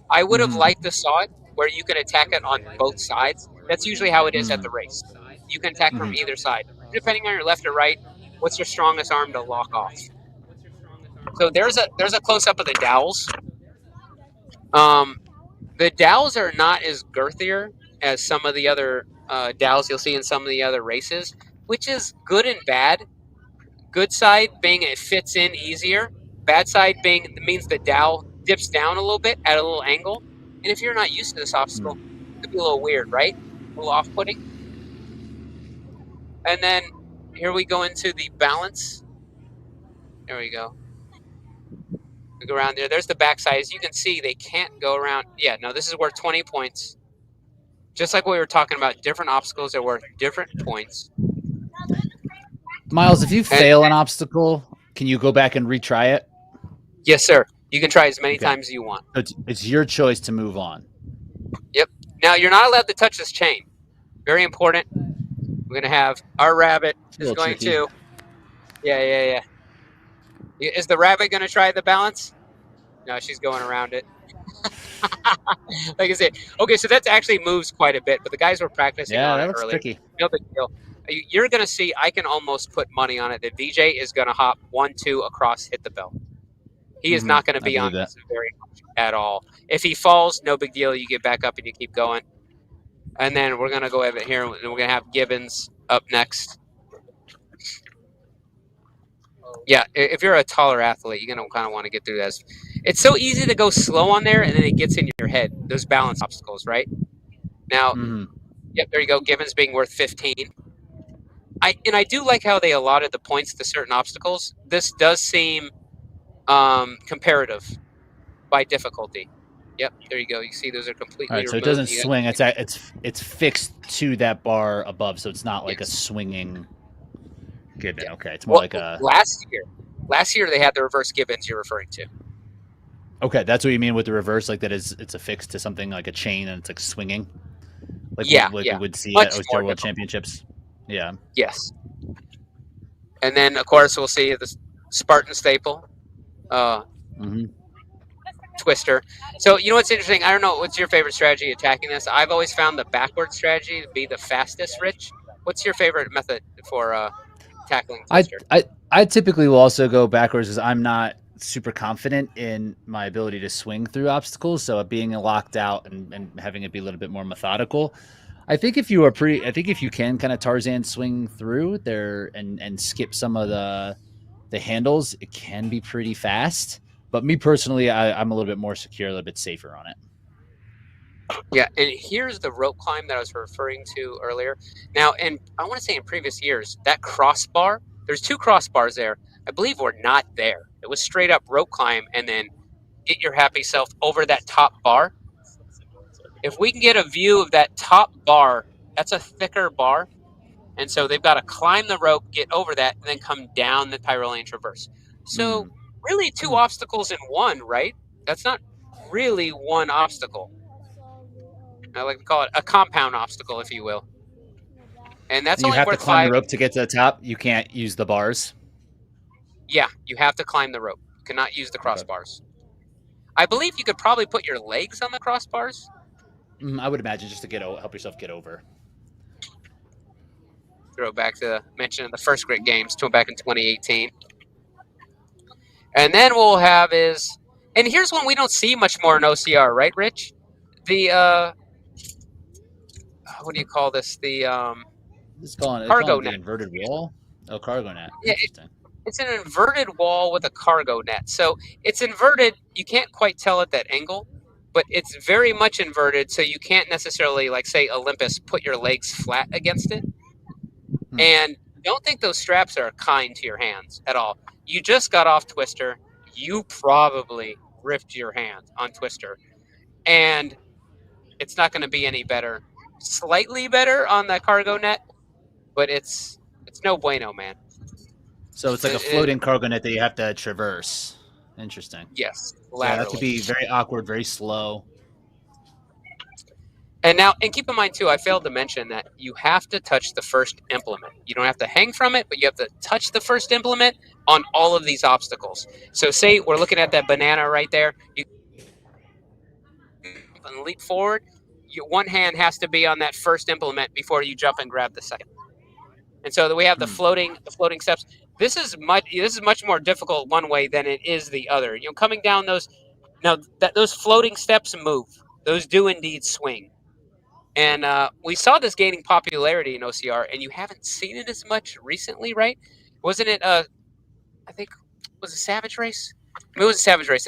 I would have liked to saw it where you could attack it on both sides. That's usually how it is at the race. You can attack from either side. Depending on your left or right, what's your strongest arm to lock off? So there's a close-up of the dowels. The dowels are not as girthier as some of the other dowels you'll see in some of the other races, which is good and bad. Good side being it fits in easier. Bad side being it means the dowel dips down a little bit at a little angle. And if you're not used to this obstacle, it could be a little weird, right? A little off-putting. And then here we go into the balance. There we go. We go around there. There's the backside. As you can see, they can't go around. Yeah, no, this is worth 20 points. Just like we were talking about, different obstacles are worth different points.
Miles, if you fail an obstacle, can you go back and retry it?
Yes, sir. You can try as many times as you want.
It's your choice to move on. Yep.
Now, you're not allowed to touch this chain. Very important. We're going to have our rabbit is going to. Yeah. Is the rabbit going to try the balance? No, she's going around it. Like I said. Okay, so that actually moves quite a bit, but the guys were practicing on it earlier.
Tricky.
No big deal. You're going to see, I can almost put money on it. The DJ is going to hop 1-2 across, hit the bell. He is not going to be on this very much at all. If he falls, no big deal. You get back up and you keep going. And then we're going to go over here, and we're going to have Gibbons up next. Yeah, if you're a taller athlete, you're going to kind of want to get through this. It's so easy to go slow on there, and then it gets in your head. Those balance obstacles, right? Now, yep, there you go. Gibbons being worth 15. I do like how they allotted the points to certain obstacles. This does seem comparative by difficulty. Yep, there you go. You see those are completely
removed. So it doesn't swing. It's fixed to that bar above, so it's not like a swinging gibbon. Yeah. Okay, it's more like a
last year they had the reverse gibbons you're referring to.
Okay, that's what you mean with the reverse, like that is it's affixed to something like a chain and it's like swinging. Like we would see at OCR World Championships. Yeah.
Yes. And then of course we'll see the Spartan staple. Twister. So you know what's interesting? I don't know what's your favorite strategy attacking this. I've always found the backward strategy to be the fastest. Rich, what's your favorite method for tackling Twister?
I typically will also go backwards because I'm not super confident in my ability to swing through obstacles. So being locked out and having it be a little bit more methodical. I think if you can kind of Tarzan swing through there and skip some of the the handles, it can be pretty fast. But me personally, I'm a little bit more secure, a little bit safer on it.
Yeah, and here's the rope climb that I was referring to earlier. Now, and I want to say in previous years, that crossbar, there's 2 crossbars there, I believe were not there. It was straight up rope climb and then get your happy self over that top bar. If we can get a view of that top bar, that's a thicker bar. And so they've got to climb the rope, get over that, and then come down the Tyrolean traverse. So really 2 obstacles in one, right? That's not really one obstacle. I like to call it a compound obstacle, if you will. And that's
And you
only
have to
worth
climb
5.
the rope to get to the top. You can't use the bars.
Yeah, you have to climb the rope. You cannot use the crossbars. I believe you could probably put your legs on the crossbars.
I would imagine just to help yourself get over.
Throw back to mention of the first Grit Games, back in 2018. And then we'll have and here's one we don't see much more in OCR, right, Rich? The what do you call this? The cargo net.
The inverted wall. Oh, cargo net.
Yeah,
Interesting.
It's an inverted wall with a cargo net. So it's inverted. You can't quite tell at that angle, but it's very much inverted. So you can't necessarily, like say Olympus, put your legs flat against it. And don't think those straps are kind to your hands at all. You just got off Twister. You probably ripped your hand on Twister. And it's not going to be any better. Slightly better on the cargo net, but it's no bueno, man.
So it's like a floating cargo net that you have to traverse. Interesting.
Yes,
laterally. So that could be very awkward, very slow.
And keep in mind too, I failed to mention that you have to touch the first implement. You don't have to hang from it, but you have to touch the first implement on all of these obstacles. So say we're looking at that banana right there. You can leap forward. One hand has to be on that first implement before you jump and grab the second. And so we have the floating steps. This is much more difficult one way than it is the other. Coming down those floating steps move. Those do indeed swing. And we saw this gaining popularity in OCR, and you haven't seen it as much recently, right? Wasn't it? I think was a Savage Race. It was a Savage Race.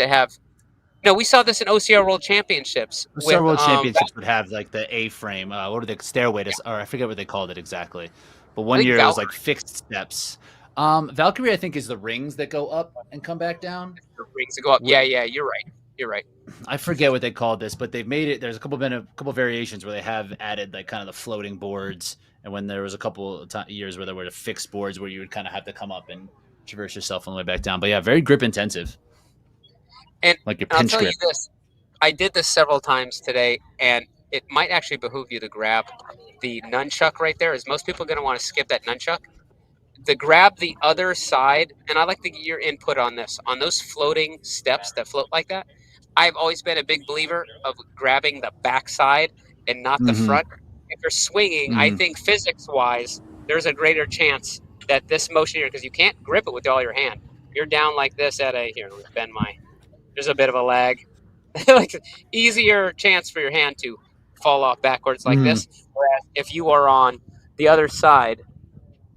No, we saw this in OCR World Championships.
OCR World Championships would have like the A-frame. What are the stairway to? Or I forget what they called it exactly. But one year it was like fixed steps. Valkyrie, I think, is the rings that go up and come back down.
The rings that go up. Yeah, you're right. You're right.
I forget what they called this, but they've made it. There's a couple variations where they have added like kind of the floating boards, and when there was a couple years where there were the fixed boards where you would kind of have to come up and traverse yourself on the way back down. But yeah, very grip intensive.
And
like your
I'll
pinch
tell
grip.
you this: I did this several times today, and it might actually behoove you to grab the nunchuck right there. As most people are going to want to skip that nunchuck. To grab the other side, and I'd like to get your input on this, on those floating steps that float like that. I've always been a big believer of grabbing the back side and not the front. If you're swinging, I think physics-wise, there's a greater chance that this motion here, because you can't grip it with all your hand. You're down like this at here, let me bend there's a bit of a lag. Like easier chance for your hand to fall off backwards like this. Whereas if you are on the other side,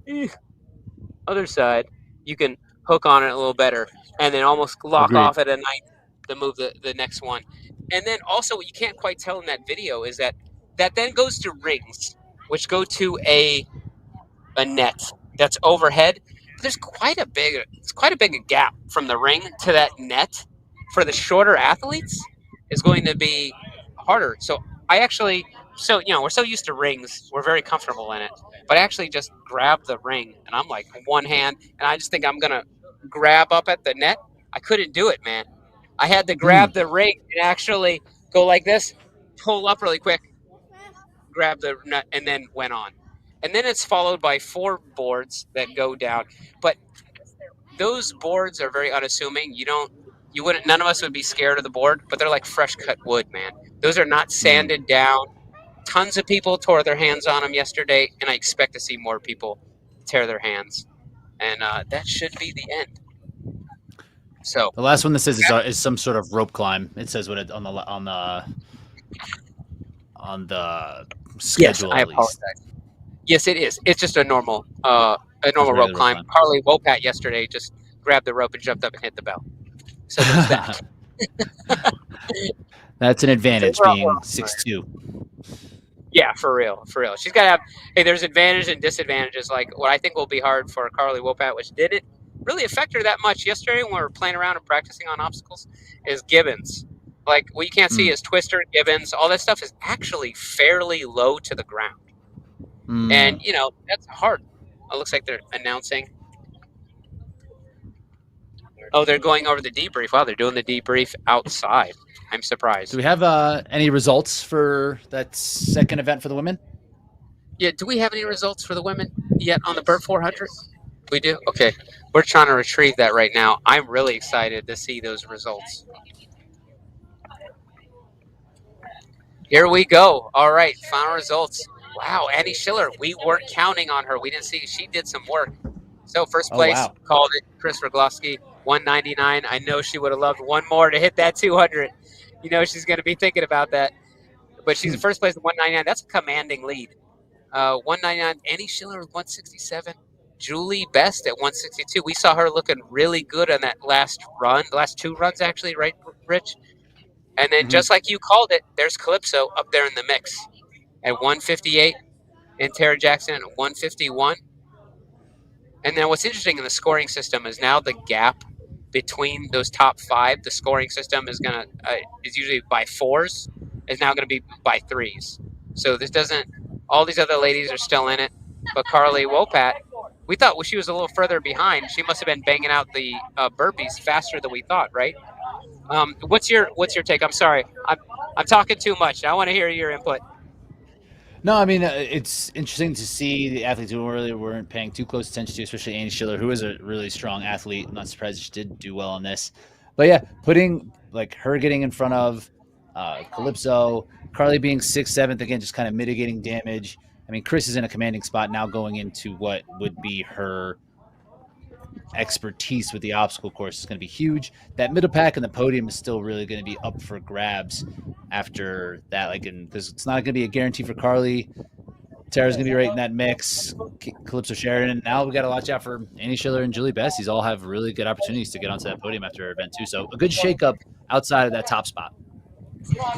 you can hook on it a little better and then almost lock off at a 9 to move the next one. And then also what you can't quite tell in that video is that then goes to rings, which go to a net that's overhead. There's quite a big gap from the ring to that net. For the shorter athletes is going to be harder. So we're so used to rings, we're very comfortable in it. But I actually just grab the ring, and I'm like one hand, and I just think I'm gonna grab up at the net. I couldn't do it, man. I had to grab the ring and actually go like this, pull up really quick, grab the nut, and then went on. And then it's followed by 4 boards that go down. But those boards are very unassuming. None of us would be scared of the board, but they're like fresh cut wood, man. Those are not sanded down. Tons of people tore their hands on them yesterday, and I expect to see more people tear their hands. And that should be the end. So
the last one that says is some sort of rope climb. It says what it on the schedule.
Yes, I apologize. Yes, it is. It's just a normal rope climb. Harley Wopat yesterday just grabbed the rope and jumped up and hit the bell. So there's that.
That's an advantage
So we're
being
all-
6'2".
Yeah, for real. She's got to have. Hey, there's advantages and disadvantages. Like what I think will be hard for Carly Wopat, which didn't really affect her that much yesterday when we were playing around and practicing on obstacles, is Gibbons. Like what you can't see is Twister, Gibbons, all that stuff is actually fairly low to the ground. And, you know, that's hard. It looks like they're announcing. Oh, they're going over the debrief. Wow, they're doing the debrief outside. I'm surprised.
Do we have any results for that second event for the women?
Yeah, do we have any results for the women yet on the Burt 400? We do? Okay. We're trying to retrieve that right now. I'm really excited to see those results. Here we go. All right, final results. Wow, Annie Schiller, we weren't counting on her. We didn't see she did some work. So first place, called it Chris Rogloski, 199. I know she would have loved one more to hit that 200. You know she's going to be thinking about that. But she's in first place at 199. That's a commanding lead. 199. Annie Schiller with 167. Julie Best at 162. We saw her looking really good on that last run, the last two runs actually, right, Rich? And then just like you called it, there's Calypso up there in the mix at 158 and Tara Jackson at 151. And then what's interesting in the scoring system is now the gap between those top five, the scoring system is gonna is usually by fours, is now gonna be by threes. So this doesn't. All these other ladies are still in it, but Carly Wopat, we thought she was a little further behind. She must have been banging out the burpees faster than we thought, right? What's your take? I'm sorry, I'm talking too much. I want to hear your input.
No, I mean, it's interesting to see the athletes who really weren't paying too close attention to, especially Annie Schiller, who is a really strong athlete. I'm not surprised she did do well on this. But yeah, putting like her getting in front of Calypso, Carly being 6th, 7th, again, just kind of mitigating damage. I mean, Chris is in a commanding spot now going into what would be her expertise with the obstacle course is going to be huge. That middle pack and the podium is still really going to be up for grabs after that. Like, because it's not going to be a guarantee for Carly. Tara's going to be right in that mix. Calypso Sheridan. Now we got to watch out for Annie Schiller and Julie Best. These all have really good opportunities to get onto that podium after our event too. So a good shakeup outside of that top spot.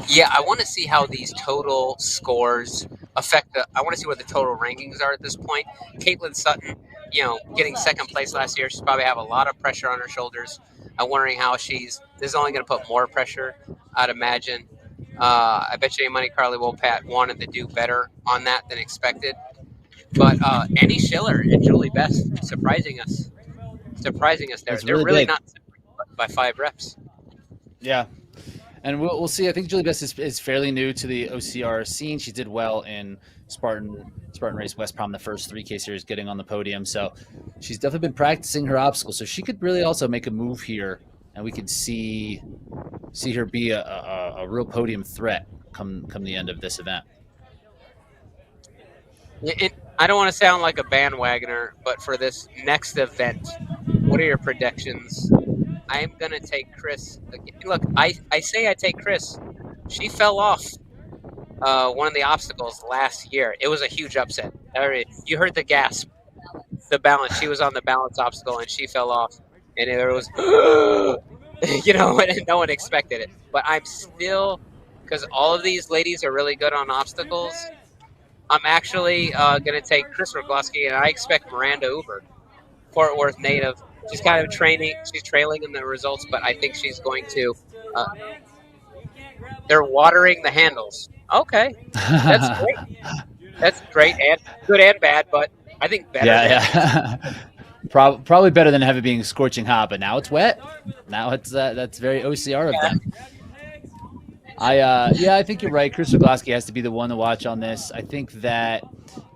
Yeah, I want to see how these total scores affect I want to see what the total rankings are at this point. Caitlin Sutton, you know, getting second place last year, she's probably have a lot of pressure on her shoulders. I'm wondering how this is only going to put more pressure, I'd imagine. I bet you any money Carly Wopat wanted to do better on that than expected. But Annie Schiller and Julie Best surprising us there.
That's
They're really not by 5 reps.
Yeah. And we'll see. I think Julie Best is fairly new to the OCR scene. She did well in Spartan Race West Prom, the first 3K series, getting on the podium. So she's definitely been practicing her obstacles. So she could really also make a move here, and we could see her be a real podium threat come the end of this event.
I don't want to sound like a bandwagoner, but for this next event, what are your predictions? I am going to take Chris. Look, I say I take Chris. She fell off one of the obstacles last year. It was a huge upset. You heard the gasp, the balance. She was on the balance obstacle, and she fell off. And there was, you know, no one expected it. But I'm still, because all of these ladies are really good on obstacles, I'm actually going to take Chris Rogloski, and I expect Miranda Uber, Fort Worth native. She's kind of she's trailing in the results, but I think she's going to. They're watering the handles. Okay, that's great. That's great and good and bad, but I think better.
Yeah. Probably better than have it being scorching hot, but now it's wet. Now it's that's very OCR of them. I think you're right. Chris Rogloski has to be the one to watch on this. I think that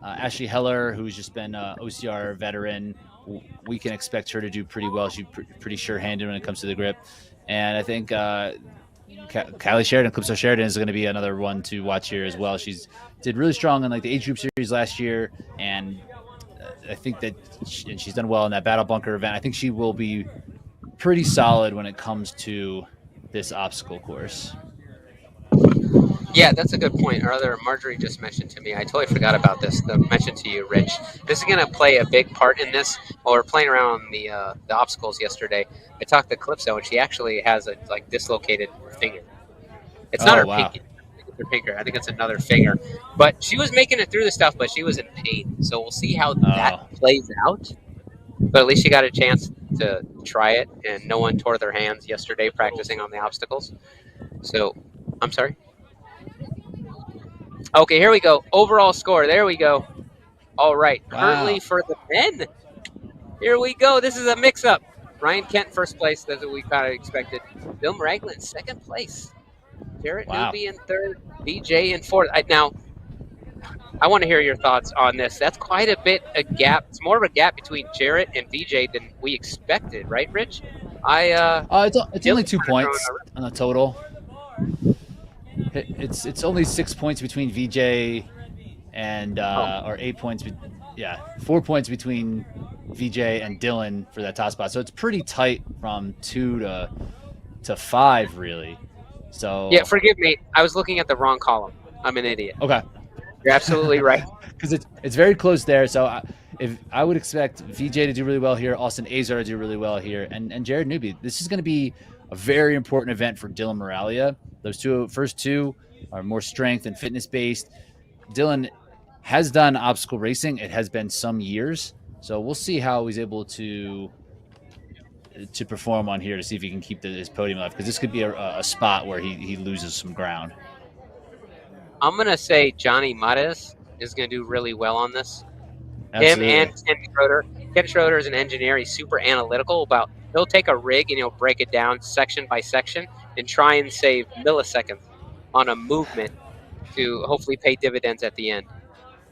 Ashley Heller, who's just been OCR veteran, we can expect her to do pretty well. She's pretty sure-handed when it comes to the grip. And I think Kylie Sheridan, Calypso Sheridan, is going to be another one to watch here as well. She's did really strong in like the age group series last year, and I think that she's done well in that Battle Bunker event. I think she will be pretty solid when it comes to this obstacle course.
Yeah, that's a good point. Or Marjorie just mentioned to me. I totally forgot about this. The mention to you, Rich. This is going to play a big part in this. While we're playing around on the obstacles yesterday, I talked to Calypso, and she actually has a dislocated finger. It's not
Oh
her
wow.
pinky. I think it's her finger. I think it's another finger. But she was making it through the stuff, but she was in pain. So we'll see how that
Oh.
plays out. But at least she got a chance to try it, and no one tore their hands yesterday practicing on the obstacles. So, I'm sorry. Okay, here we go. Overall score. There we go. All right. Currently
Wow.
for the men, here we go. This is a mix-up. Ryan Kent first place. That's what we kind of expected. Bill Ragland second place. Jarrett
Wow.
Newby in third. BJ in fourth. Now, I want to hear your thoughts on this. That's quite a bit a gap. It's more of a gap between Jarrett and BJ than we expected, right, Rich?
It's only 2 points on the total. It's only 6 points between VJ and or 8 points. 4 points between VJ and Dylan for that top spot. So it's pretty tight from 2 to 5, really. So
yeah, forgive me. I was looking at the wrong column. I'm an idiot.
Okay.
You're absolutely right.
Because it's very close there. So if I would expect VJ to do really well here, Austin Azar to do really well here, and Jared Newby. This is going to be a very important event for Dylan Moralia. Those first two are more strength and fitness based. Dylan has done obstacle racing. It has been some years, so we'll see how he's able to perform on here to see if he can keep his podium alive, because this could be a spot where he loses some ground.
I'm going to say Johnny Mares is going to do really well on this.
Absolutely.
Him and Ken Schroeder. Ken Schroeder is an engineer. He's super analytical about he'll take a rig and he'll break it down section by section and try and save milliseconds on a movement to hopefully pay dividends at the end.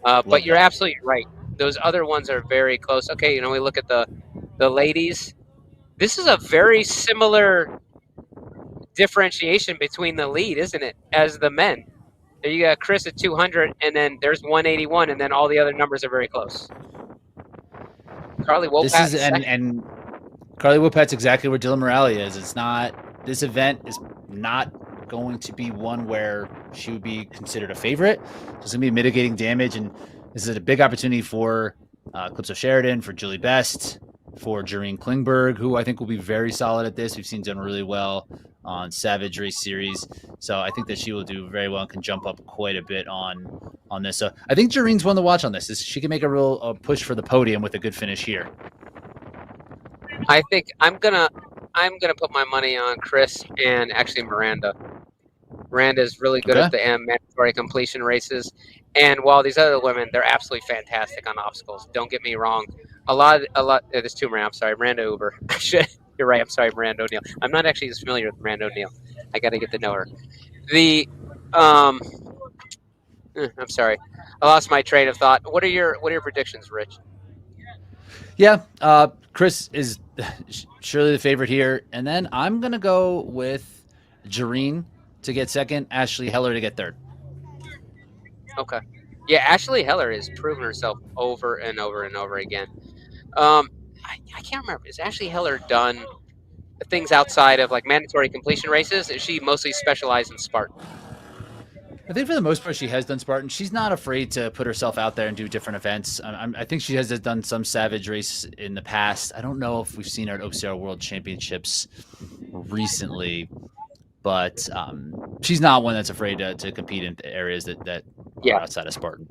But you're absolutely right. Those other ones are very close. Okay, we look at the ladies. This is a very similar differentiation between the lead, isn't it, as the men? You got Chris at 200, and then there's 181, and then all the other numbers are very close. Carly Wopat
and Carly Wopat's exactly where Dylan Moralia is. This event is not going to be one where she would be considered a favorite. So it's going to be mitigating damage, and this is a big opportunity for Calypso Sheridan, for Julie Best, for Jareen Klingberg, who I think will be very solid at this. We've seen done really well on Savage Race Series. So I think that she will do very well and can jump up quite a bit on this. So I think Jareen's one to watch on this. She can make a real push for the podium with a good finish here.
I think I'm gonna put my money on Chris and actually Miranda. Miranda's really good at the mandatory completion races, and while these other women, they're absolutely fantastic on obstacles. Don't get me wrong. A lot. There's two Miranda. I'm sorry, Miranda Uber. You're right. I'm sorry, Miranda O'Neill. I'm not actually as familiar with Miranda O'Neill. I got to get to know her. I'm sorry, I lost my train of thought. What are your predictions, Rich?
Yeah, Chris is surely the favorite here, and then I'm gonna go with Jareen to get second, Ashley Heller to get third.
Okay. Yeah, Ashley Heller has proven herself over and over and over again. I can't remember. Is Ashley Heller done things outside of like mandatory completion races? Is she mostly specialized in Spartan?
I think for the most part she has done Spartan. She's not afraid to put herself out there and do different events. I think she has done some Savage race in the past. I don't know if we've seen her at OCR World Championships recently, but she's not one that's afraid to compete in areas that are outside of Spartan.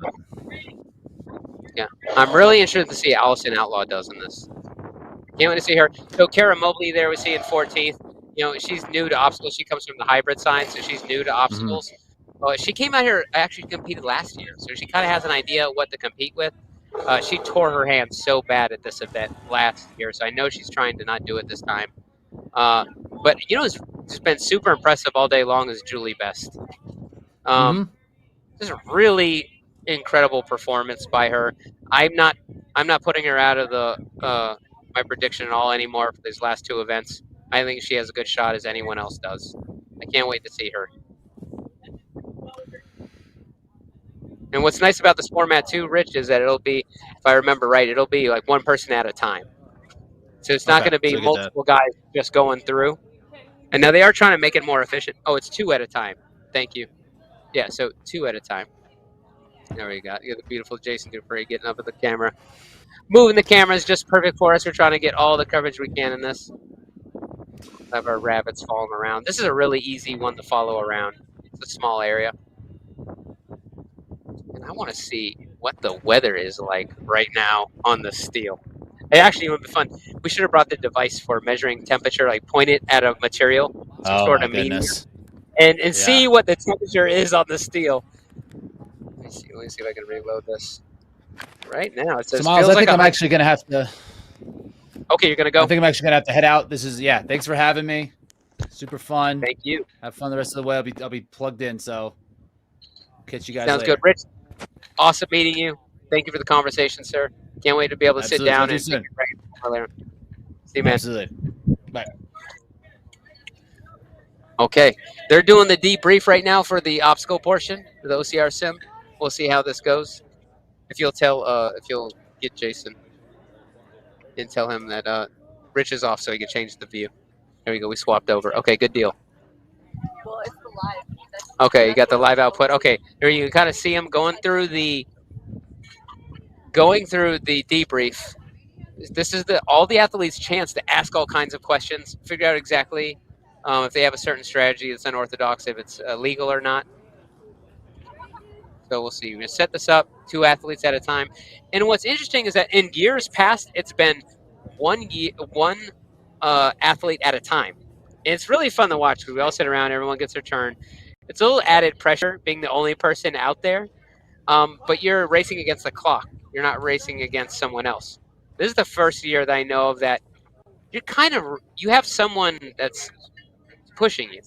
Yeah, I'm really interested to see how Allison Outlaw does in this. Can't wait to see her. So Kara Mobley there we see in 14th. She's new to obstacles. She comes from the hybrid side, so she's new to obstacles. She came out here, actually competed last year, so she kind of has an idea what to compete with. She tore her hand so bad at this event last year, so I know she's trying to not do it this time. But it's just been super impressive all day long is Julie Best. This is a really incredible performance by her. I'm not putting her out of the my prediction at all anymore for these last two events. I think she has a good shot as anyone else does. I can't wait to see her. And what's nice about this format too, Rich, is that it'll be, if I remember right, it'll be like one person at a time. So it's not going to be multiple guys just going through. And now they are trying to make it more efficient. Oh, it's two at a time. Thank you. Yeah, so 2 at a time. There we go. You got the beautiful Jason Dupree getting up at the camera. Moving the camera is just perfect for us. We're trying to get all the coverage we can in this. Have our rabbits falling around. This is a really easy one to follow around. It's a small area. And I want to see what the weather is like right now on the steel. It actually would be fun. We should have brought the device for measuring temperature, like point it at a material, some
Oh
sort
my
of medium,
goodness.
and see what the temperature is on the steel. Let me see if I can reload this. Right now, it says
So Miles,
feels
I
like
think I'm actually gonna have to.
Okay, you're gonna go.
I think I'm actually gonna have to head out. This is Thanks for having me. Super fun.
Thank you.
Have fun the rest of the way. I'll be plugged in. So catch you guys
Sounds
later.
good, Rich. Awesome meeting you. Thank you for the conversation, sir. Can't wait to be able to sit down and take it later. See you, man.
Absolutely. Bye.
Okay, they're doing the debrief right now for the obstacle portion of the OCR sim. We'll see how this goes. If you'll get Jason and tell him that Rich is off so he can change the view. There we go. We swapped over. Okay, good deal.
Well, it's the live.
Okay, you got the live output. Okay, there you can kind of see him going through the debrief. This is all the athletes' chance to ask all kinds of questions, figure out exactly if they have a certain strategy that's unorthodox, if it's legal or not. So we'll see. We're going to set this up 2 athletes at a time. And what's interesting is that in years past, it's been one athlete at a time. And it's really fun to watch because we all sit around, everyone gets their turn. It's a little added pressure being the only person out there, but you're racing against the clock. You're not racing against someone else. This is the first year that I know of that you have someone that's pushing you.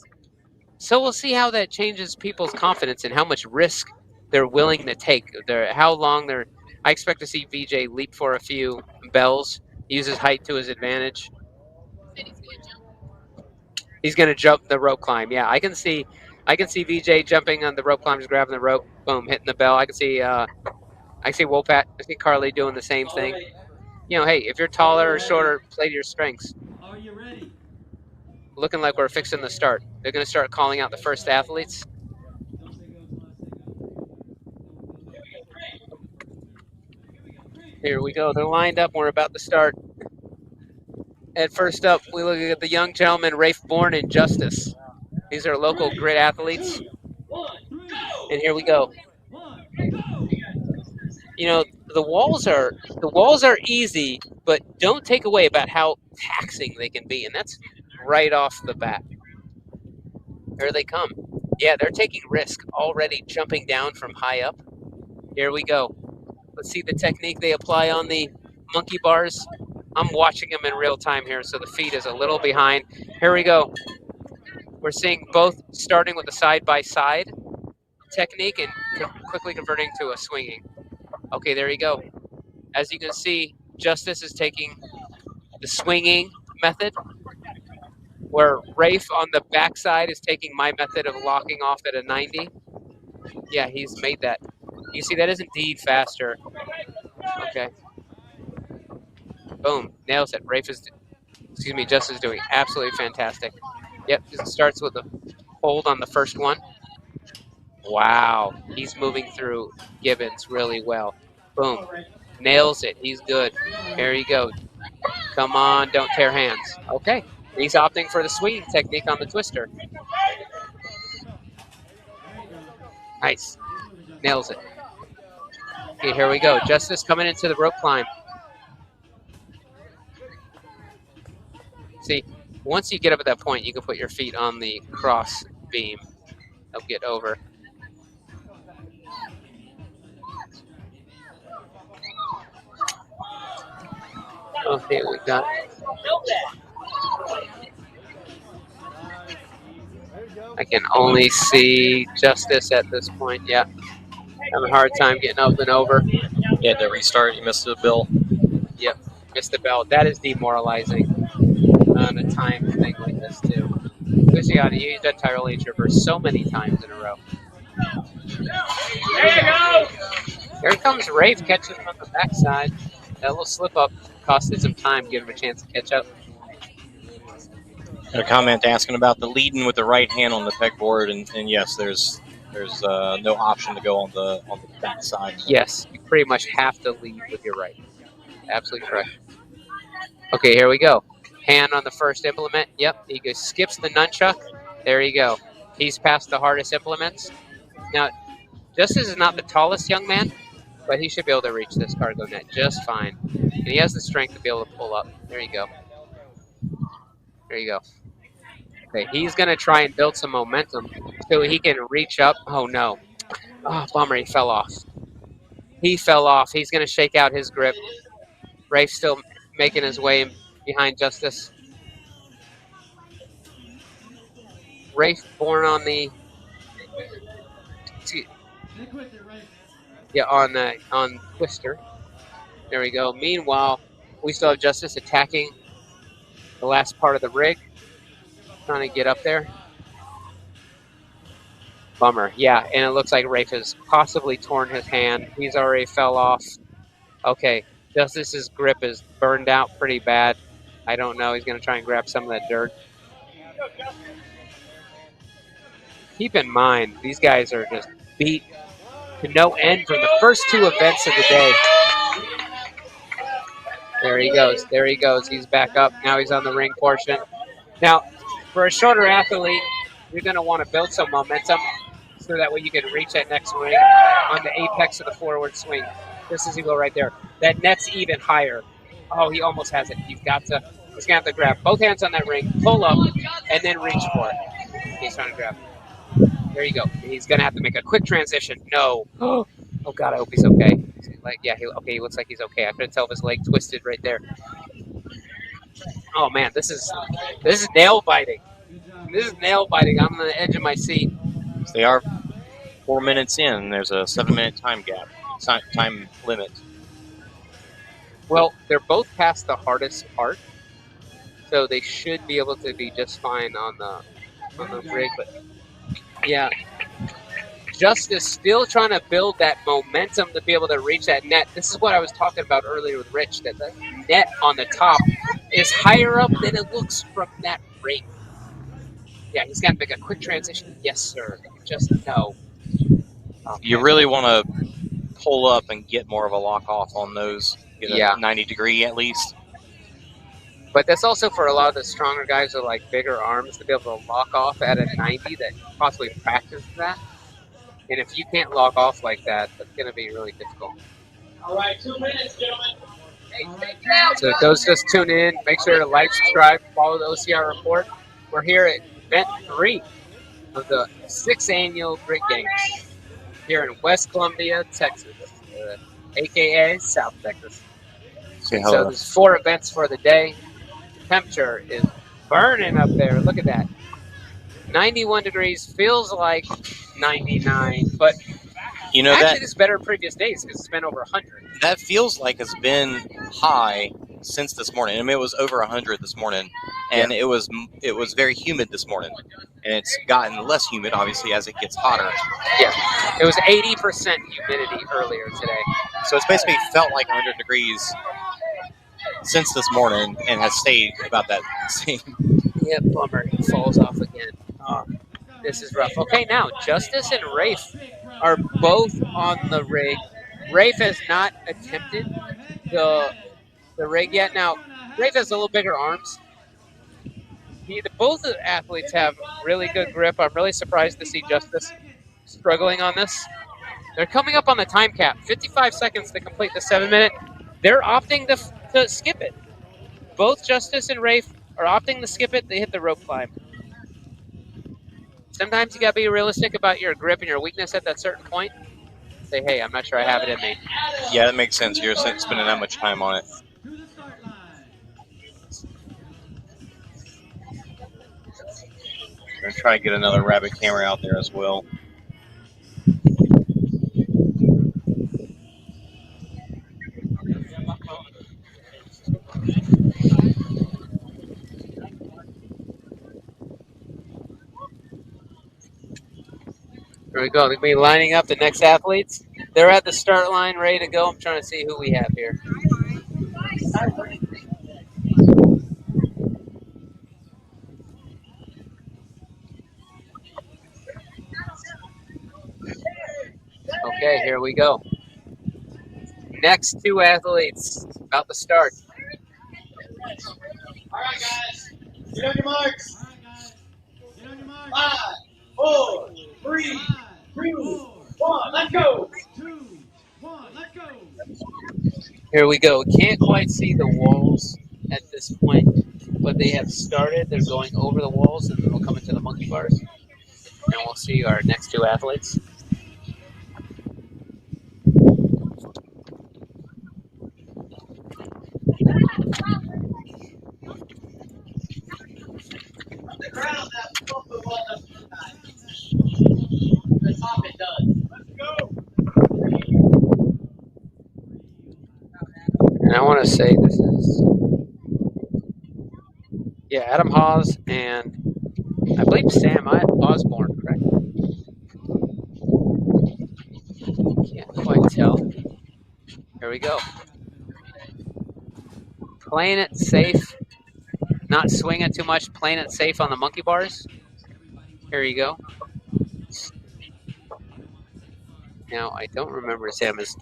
So we'll see how that changes people's confidence and how much risk they're willing to take. I expect to see VJ leap for a few bells, use his height to his advantage. He's going to jump the rope climb. Yeah, I can see VJ jumping on the rope climb, just grabbing the rope, boom, hitting the bell. I can see Wopat. I see Carly doing the same thing. You know, hey, if you're taller or shorter, play to your strengths.
Are you ready?
Looking like we're fixing the start. They're going to start calling out the first athletes. Here we go. They're lined up. We're about to start. And first up, we look at the young gentleman, Rafe Bourne and Justice. These are local grid athletes. And here we go. You know, the walls are easy, but don't take away about how taxing they can be. And that's right off the bat. Here they come. Yeah, they're taking risk already, jumping down from high up. Here we go. Let's see the technique they apply on the monkey bars. I'm watching them in real time here, so the feed is a little behind. Here we go. We're seeing both starting with the side-by-side technique and quickly converting to a swinging. Okay, there you go. As you can see, Justice is taking the swinging method, where Rafe on the backside is taking my method of locking off at a 90. Yeah, he's made that. You see, that is indeed faster. Okay. Boom, nails it. Justice is doing absolutely fantastic. Yep, just starts with a hold on the first one. Wow, he's moving through Gibbons really well. Boom, nails it. He's good. There you go. Come on, don't tear hands. Okay, he's opting for the swinging technique on the twister. Nice, nails it. Okay, here we go. Justice coming into the rope climb. See, once you get up at that point, you can put your feet on the cross beam. They'll get over. Okay, we got. I can only see Justice at this point. Yeah, having a hard time getting up and over.
You had to restart. You missed the bell.
Yep, missed the bell. That is demoralizing on a time thing like this too. Luciano, you've done Tyrolean Traverse so many times in a row.
There you go.
Here comes Rafe catching him on the backside. That little slip up costed some time, giving him a chance to catch up.
A comment asking about the leading with the right hand on the pegboard, and yes, there's There's no option to go on the back side.
Yes, you pretty much have to lead with your right. Absolutely correct. Okay, here we go. Hand on the first implement. Yep, he goes, skips the nunchuck. There you go. He's past the hardest implements. Now, Justice is not the tallest young man, but he should be able to reach this cargo net just fine. And he has the strength to be able to pull up. There you go. There you go. Okay, he's going to try and build some momentum so he can reach up. Oh, no. Oh, bummer, he fell off. He fell off. He's going to shake out his grip. Rafe's still making his way behind Justice. Rafe born on the on Twister. There we go. Meanwhile, we still have Justice attacking the last part of the rig, trying to get up there. Bummer. Yeah, and it looks like Rafe has possibly torn his hand. He's already fell off. Okay, Justice's grip is burned out pretty bad. I don't know. He's going to try and grab some of that dirt. Keep in mind, these guys are just beat to no end from the first two events of the day. There he goes. There he goes. He's back up. Now he's on the ring portion. Now, for a shorter athlete, you're going to want to build some momentum so that way you can reach that next ring on the apex of the forward swing. Just as you go right there. That net's even higher. Oh, he almost has it. He's going to have to grab both hands on that ring, pull up, and then reach for it. He's trying to grab. There you go. He's going to have to make a quick transition. No. Oh, God, I hope he's okay. Like, yeah, he looks like he's okay. I couldn't tell if his leg twisted right there. Oh, man, this is nail biting. This is nail biting. I'm on the edge of my seat.
So they are 4 minutes in. There's a 7-minute time gap, time limit.
Well, they're both past the hardest part, so they should be able to be just fine on the rig. But yeah, Justice still trying to build that momentum to be able to reach that net. This is what I was talking about earlier with Rich, that the net on the top is higher up than it looks from that ring. Yeah, he's got to make a quick transition. Yes, sir. Just no. Okay.
You really want to pull up and get more of a lock off on those. Get a 90 degree at least.
But that's also for a lot of the stronger guys with like bigger arms to be able to lock off at a 90 that possibly practice that. And if you can't lock off like that, that's going to be really difficult.
All right, 2 minutes, gentlemen.
So those just tuning in, make sure to like, subscribe, follow the OCR report. We're here at event 3 of the 6th annual Grit Games here in West Columbia, Texas, aka South Texas. So there's 4 events for the day. The temperature is burning up there. Look at that. 91 degrees, feels like 99, but
you know,
actually this is better than previous days because it's been over 100.
That feels like it's been high since this morning. I mean, it was over 100 this morning, and it was very humid this morning, and it's gotten less humid, obviously, as it gets hotter.
Yeah, it was 80% humidity earlier today.
So it's basically felt like 100 degrees since this morning and has stayed about that same.
Yeah, bummer. He falls off again. Oh, this is rough. Okay, now, Justice and Rafe are both on the rig. Rafe has not attempted the rig yet. Now, Rafe has a little bigger arms. Both of the athletes have really good grip. I'm really surprised to see Justice struggling on this. They're coming up on the time cap. 55 seconds to complete the 7-minute. They're opting to skip it. Both Justice and Rafe are opting to skip it. They hit the rope climb. Sometimes you got to be realistic about your grip and your weakness at that certain point. Say, hey, I'm not sure I have it in me.
Yeah, that makes sense. You're spending that much time on it. I'm going to try to get another rabbit camera out there as well.
Here we go. They're going to be lining up the next athletes. They're at the start line, ready to go. I'm trying to see who we have here. Okay, here we go. Next two athletes about to start.
All right, guys. Get on your marks. 5, 4, 3, 2, 1. Let's go.
Here we go. Can't quite see the walls at this point, but they have started. They're going over the walls, and then we'll come into the monkey bars, and we'll see our next two athletes.
The ground that's supposed to well up sometimes. The top it does. Let's go.
And I want to say this is, yeah, Adam Hawes and I believe Sam Osborne, correct? Can't quite tell. Here we go. Playing it safe, not swinging too much, playing it safe on the monkey bars. Here you go. Now, I don't remember Sam is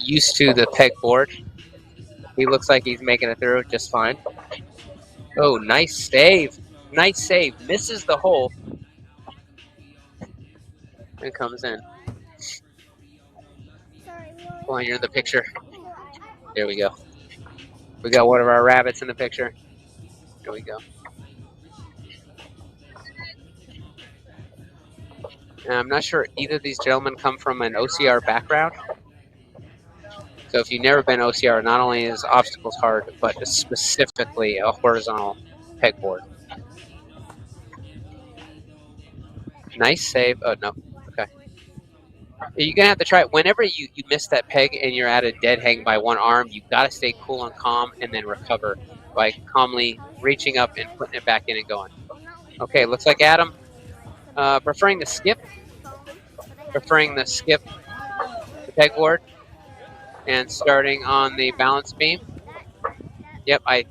used to the pegboard. He looks like he's making it through just fine. Oh, nice save. Nice save. Misses the hole. And comes in. Hold on, you're in the picture. There we go. We got one of our rabbits in the picture. There we go. And I'm not sure either of these gentlemen come from an OCR background. So if you've never been OCR, not only is obstacles hard, but specifically a horizontal pegboard. Nice save. Oh, no. Okay. You're going to have to try it. Whenever you miss that peg and you're at a dead hang by one arm, you've got to stay cool and calm and then recover by calmly reaching up and putting it back in and going. Okay, looks like Adam preferring the skip. Preferring the skip the pegboard and starting on the balance beam. Yep, I'm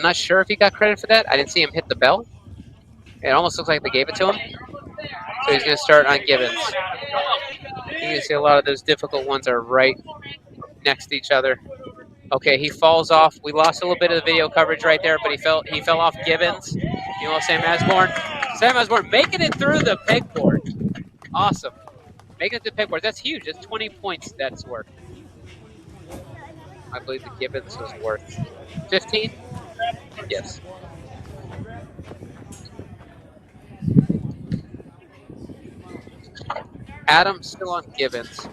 not sure if he got credit for that. I didn't see him hit the bell. It almost looks like they gave it to him. So he's going to start on Gibbons. You can see a lot of those difficult ones are right next to each other. Okay, he falls off. We lost a little bit of the video coverage right there, but he fell off Gibbons. You know, Sam Osborne. Sam Osborne making it through the pegboard. Awesome. Making it to the pegboard. That's huge. That's 20 points that's worth. I believe the Gibbons was worth 15? Yes. Adam still on Gibbons.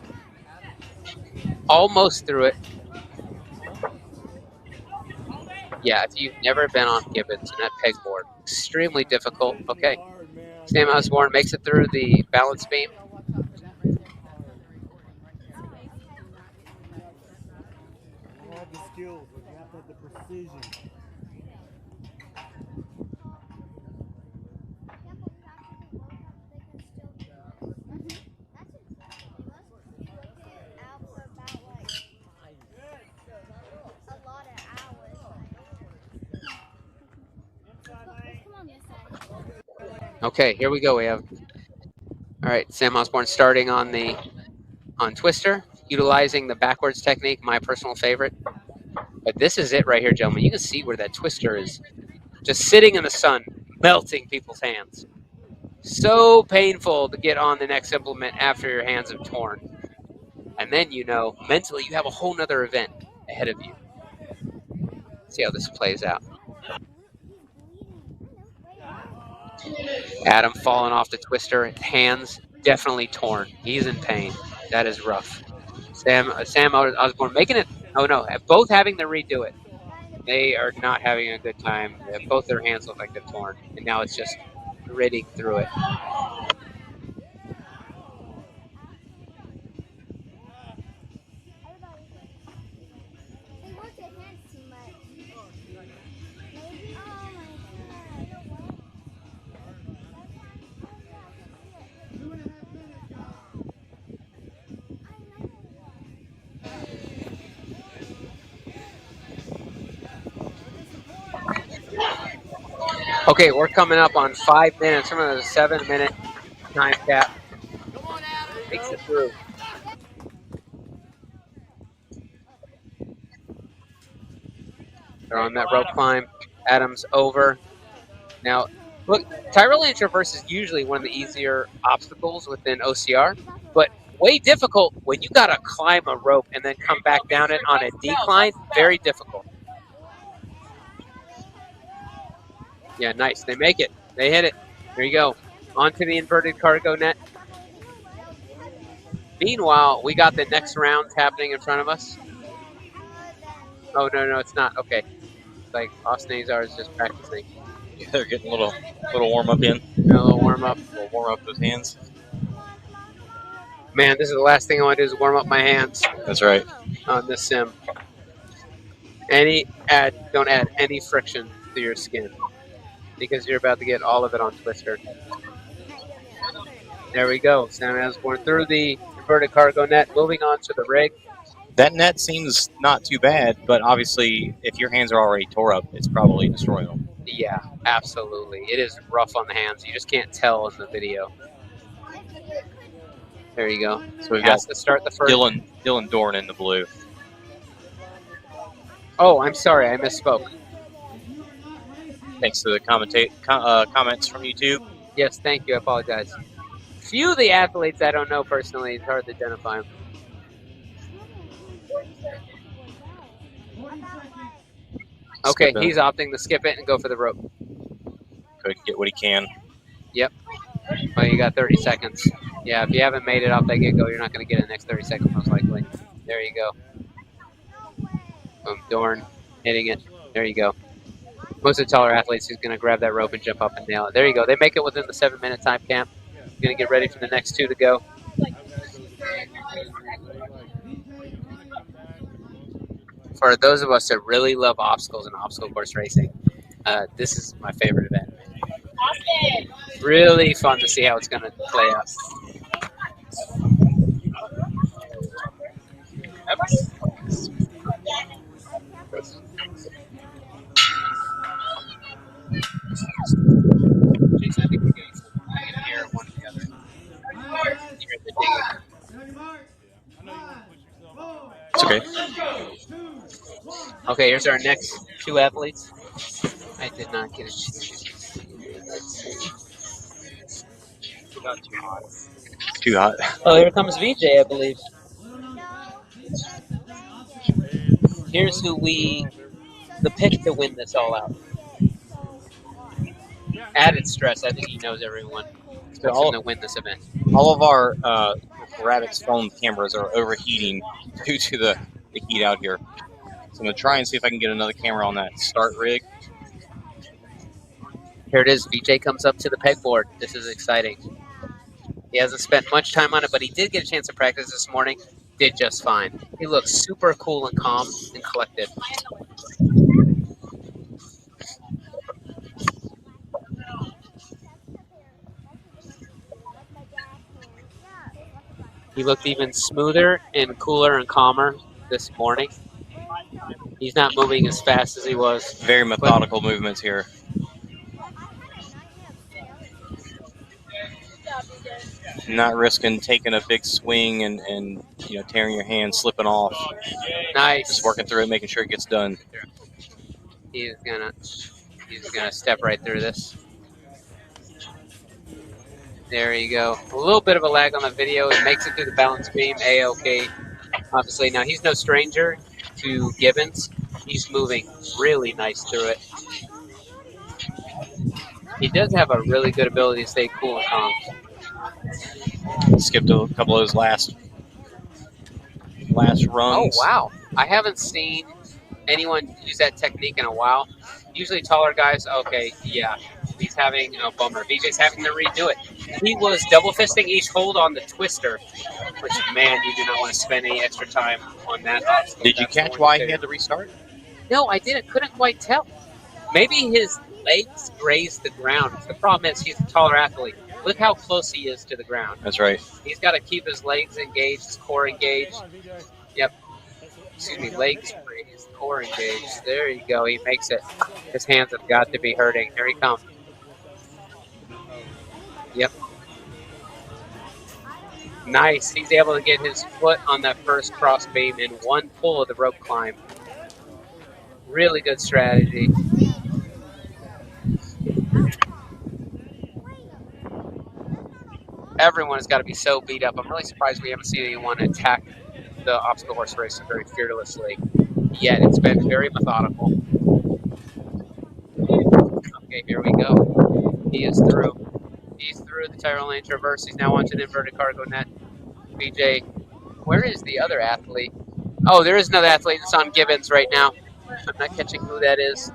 Almost through it. Yeah, if you've never been on Gibbons and that pegboard, extremely difficult. Okay. Sam Osborne makes it through the balance beam.
The skills, but you have to have the precision.
Okay, here we go. We have, all right, Sam Osborne starting on Twister, utilizing the backwards technique, my personal favorite. But this is it right here, gentlemen. You can see where that Twister is just sitting in the sun, melting people's hands. So painful to get on the next implement after your hands have torn. And then, you know, mentally you have a whole nother event ahead of you. See how this plays out. Adam falling off the Twister, hands definitely torn. He's in pain. That is rough. Sam Osborne making it. Oh no, both having to redo it. They are not having a good time. Both their hands look like they're torn, and now it's just gritting through it. Okay, we're coming up on 5 minutes. Some of the 7-minute time cap. Makes it through. They're on that rope climb. Adams over. Now, look, Tyrolean Traverse is usually one of the easier obstacles within OCR, but way difficult when you got to climb a rope and then come back down it on a decline. Very difficult. Yeah, nice. They make it. They hit it. There you go. Onto the inverted cargo net. Meanwhile, we got the next round happening in front of us. Oh, no, it's not. Okay. Like, Austin Azar is just practicing.
Yeah, they're getting a little warm up in.
A little warm up.
A little warm up those hands.
Man, this is the last thing I want to do is warm up my hands.
That's right.
On this sim. Don't add any friction to your skin because you're about to get all of it on Twister. There we go. Sam Asborn through the inverted cargo net, moving on to the rig.
That net seems not too bad, but obviously, if your hands are already tore up, it's probably destroying them.
Yeah, absolutely. It is rough on the hands. You just can't tell in the video. There you go.
So we've got
to start the first.
Dylan Dorn in the blue.
Oh, I'm sorry, I misspoke.
Thanks to the comments from YouTube.
Yes, thank you. I apologize. Few of the athletes I don't know personally. It's hard to identify them. Okay, he's opting to skip it and go for the rope.
Go get what he can.
Yep. Well, you got 30 seconds. Yeah, if you haven't made it off that get-go, you're not going to get it the next 30 seconds most likely. There you go. Boom, Dorn hitting it. There you go. Most of the taller athletes who's going to grab that rope and jump up and nail it. There you go. They make it within the 7-minute time camp. Going to get ready for the next 2 to go. For those of us that really love obstacles and obstacle course racing, this is my favorite event. Really fun to see how it's going to play out. Jason, I think we're getting some air one or the other.
It's okay.
Okay, here's our next 2 athletes. I did not get a chance.
Too hot. Too hot.
Oh, here comes VJ, I believe. Here's who the pick to win this all out. Added stress. I think he knows everyone.
So all
to win this event.
All of our Radix phone cameras are overheating due to the heat out here. So I'm going to try and see if I can get another camera on that start rig.
Here it is. VJ comes up to the pegboard. This is exciting. He hasn't spent much time on it, but he did get a chance to practice this morning. Did just fine. He looks super cool and calm and collected. He looked even smoother and cooler and calmer this morning. He's not moving as fast as he was.
Very methodical movements here. Not risking taking a big swing and tearing your hand, slipping off.
Nice.
Just working through it, making sure it gets done.
He's gonna step right through this. There you go. A little bit of a lag on the video. It makes it through the balance beam. A-okay. Obviously, now he's no stranger to Gibbons. He's moving really nice through it. He does have a really good ability to stay cool and calm.
Skipped a couple of those last runs.
Oh, wow. I haven't seen anyone use that technique in a while. Usually taller guys, okay, yeah. He's having a bummer. VJ's having to redo it. He was double fisting each hold on the twister, which, man, you do not want to spend any extra time on that obstacle.
Did you catch why he had to restart?
No, I didn't. Couldn't quite tell. Maybe his legs grazed the ground. The problem is he's a taller athlete. Look how close he is to the ground.
That's right.
He's got to keep his legs engaged, his core engaged. Yep. Excuse me, legs raised, core engaged. There you go. He makes it. His hands have got to be hurting. Here he comes. Yep. Nice. He's able to get his foot on that first cross beam in one pull of the rope climb. Really good strategy. Everyone has got to be so beat up. I'm really surprised we haven't seen anyone attack the obstacle horse race very fearlessly yet. It's been very methodical. Okay, here we go. He is through. He's through the Tyrrell Lane Traverse. He's now onto the inverted cargo net. BJ, where is the other athlete? Oh, there is another athlete that's on Gibbons right now. I'm not catching who that is.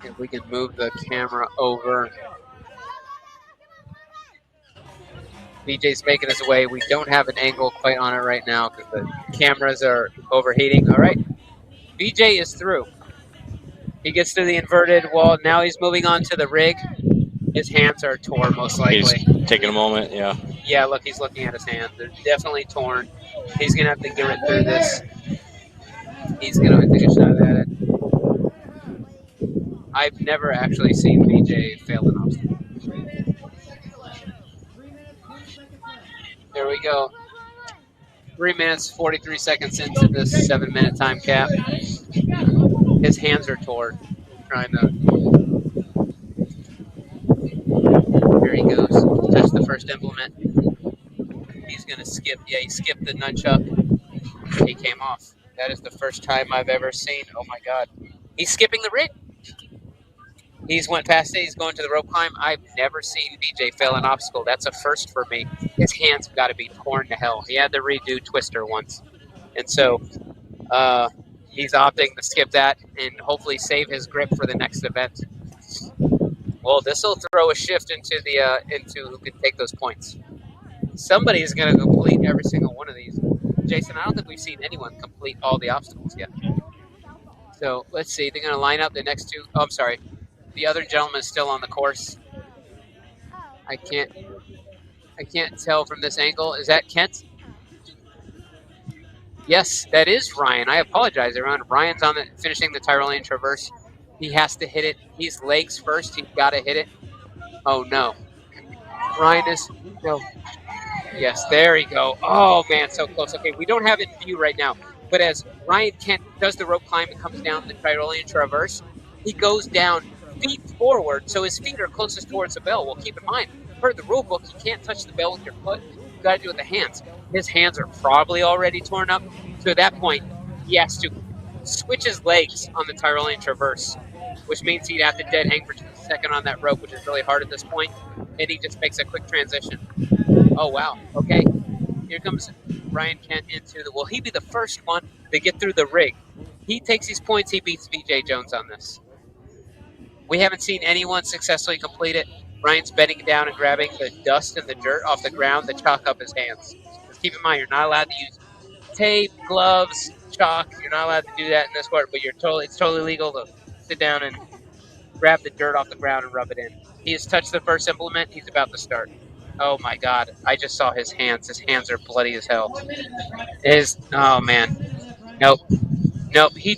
If we can move the camera over. BJ's making his way. We don't have an angle quite on it right now because the cameras are overheating. All right. BJ is through. He gets to the inverted wall. Now he's moving on to the rig. His hands are torn, most likely.
He's taking a moment, yeah.
Yeah, look, he's looking at his hands. They're definitely torn. He's going to have to get it through this. He's going to take a shot at it. I've never actually seen BJ fail an obstacle. There we go. 3 minutes, 43 seconds into this 7-minute time cap. His hands are torn. Trying to. There he goes. Touch the first implement. He's going to skip. Yeah, he skipped the nunchuck. He came off. That is the first time I've ever seen. Oh my God. He's skipping the rig. He's went past it. He's going to the rope climb. I've never seen BJ fail an obstacle. That's a first for me. His hands have got to be torn to hell. He had to redo Twister once. And so he's opting to skip that and hopefully save his grip for the next event. Well, this will throw a shift into the into who can take those points. Somebody is going to complete every single one of these. Jason, I don't think we've seen anyone complete all the obstacles yet. So let's see. They're going to line up the next two. Oh, I'm sorry. The other gentleman is still on the course. I can't tell from this angle. Is that Kent? Yes, that is Ryan. I apologize, everyone. Ryan's on finishing the Tyrrell Lane Traverse. He has to hit it. He's legs first. He's got to hit it. Oh no. Ryan is no. Yes, there you go. Oh man, so close. Okay, we don't have it in view right now. But as Ryan Kent does the rope climb and comes down the Tyrrell Lane Traverse, he goes down feet forward, so his feet are closest towards the bell. Well, keep in mind, per the rule book, you can't touch the bell with your foot. You got to do it with the hands. His hands are probably already torn up. So at that point, he has to switch his legs on the Tyrrell Lane Traverse, which means he'd have to dead hang for just a second on that rope, which is really hard at this point. And he just makes a quick transition. Oh, wow. Okay. Here comes Ryan Kent into the... Will he be the first one to get through the rig? He takes these points. He beats BJ Jones on this. We haven't seen anyone successfully complete it. Ryan's bending down and grabbing the dust and the dirt off the ground to chalk up his hands. Just keep in mind, you're not allowed to use tape, gloves, chalk. You're not allowed to do that in this sport, but it's totally legal to sit down and grab the dirt off the ground and rub it in. He has touched the first implement. He's about to start. Oh my God! I just saw his hands. His hands are bloody as hell. Oh man. Nope. He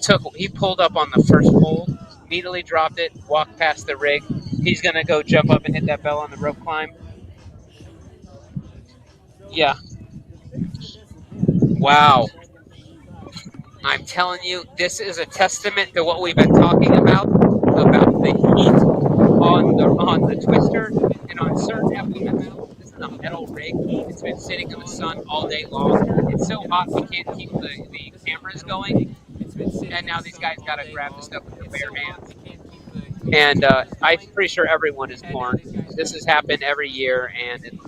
pulled up on the first pole. Immediately dropped it, walked past the rig. He's going to go jump up and hit that bell on the rope climb. Yeah. Wow. I'm telling you, this is a testament to what we've been talking about the heat on the twister and on certain implements. This is a metal rig. It's been sitting in the sun all day long. It's so hot we can't keep the cameras going. And now these guys got to grab the stuff with their bare hands. And I'm pretty sure everyone is torn. This has happened every year, and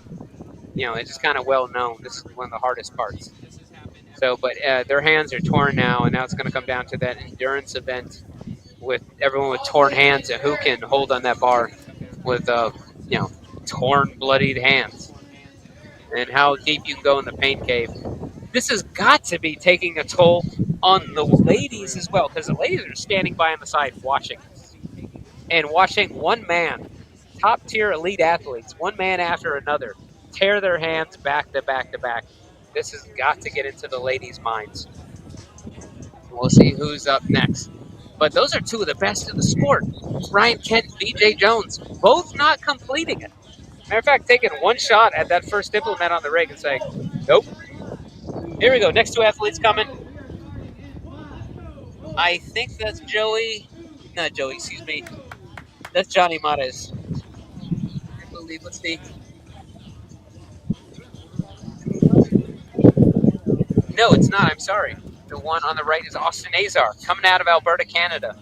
it's just kind of well known. This is one of the hardest parts. So, but their hands are torn now, and now it's going to come down to that endurance event with everyone with torn hands and who can hold on that bar with torn, bloodied hands, and how deep you can go in the pain cave. This has got to be taking a toll on the ladies as well, because the ladies are standing by on the side watching this. And watching one man, top-tier elite athletes, one man after another, tear their hands back to back to back. This has got to get into the ladies' minds. We'll see who's up next. But those are two of the best in the sport. Ryan Kent, BJ Jones, both not completing it. Matter of fact, taking one shot at that first implement on the rig and saying, nope. Here we go. Next two athletes coming. I think that's Joey. Not Joey, excuse me. That's Johnny Mares. I believe. Let's see. No, it's not. I'm sorry. The one on the right is Austin Azar, coming out of Alberta, Canada.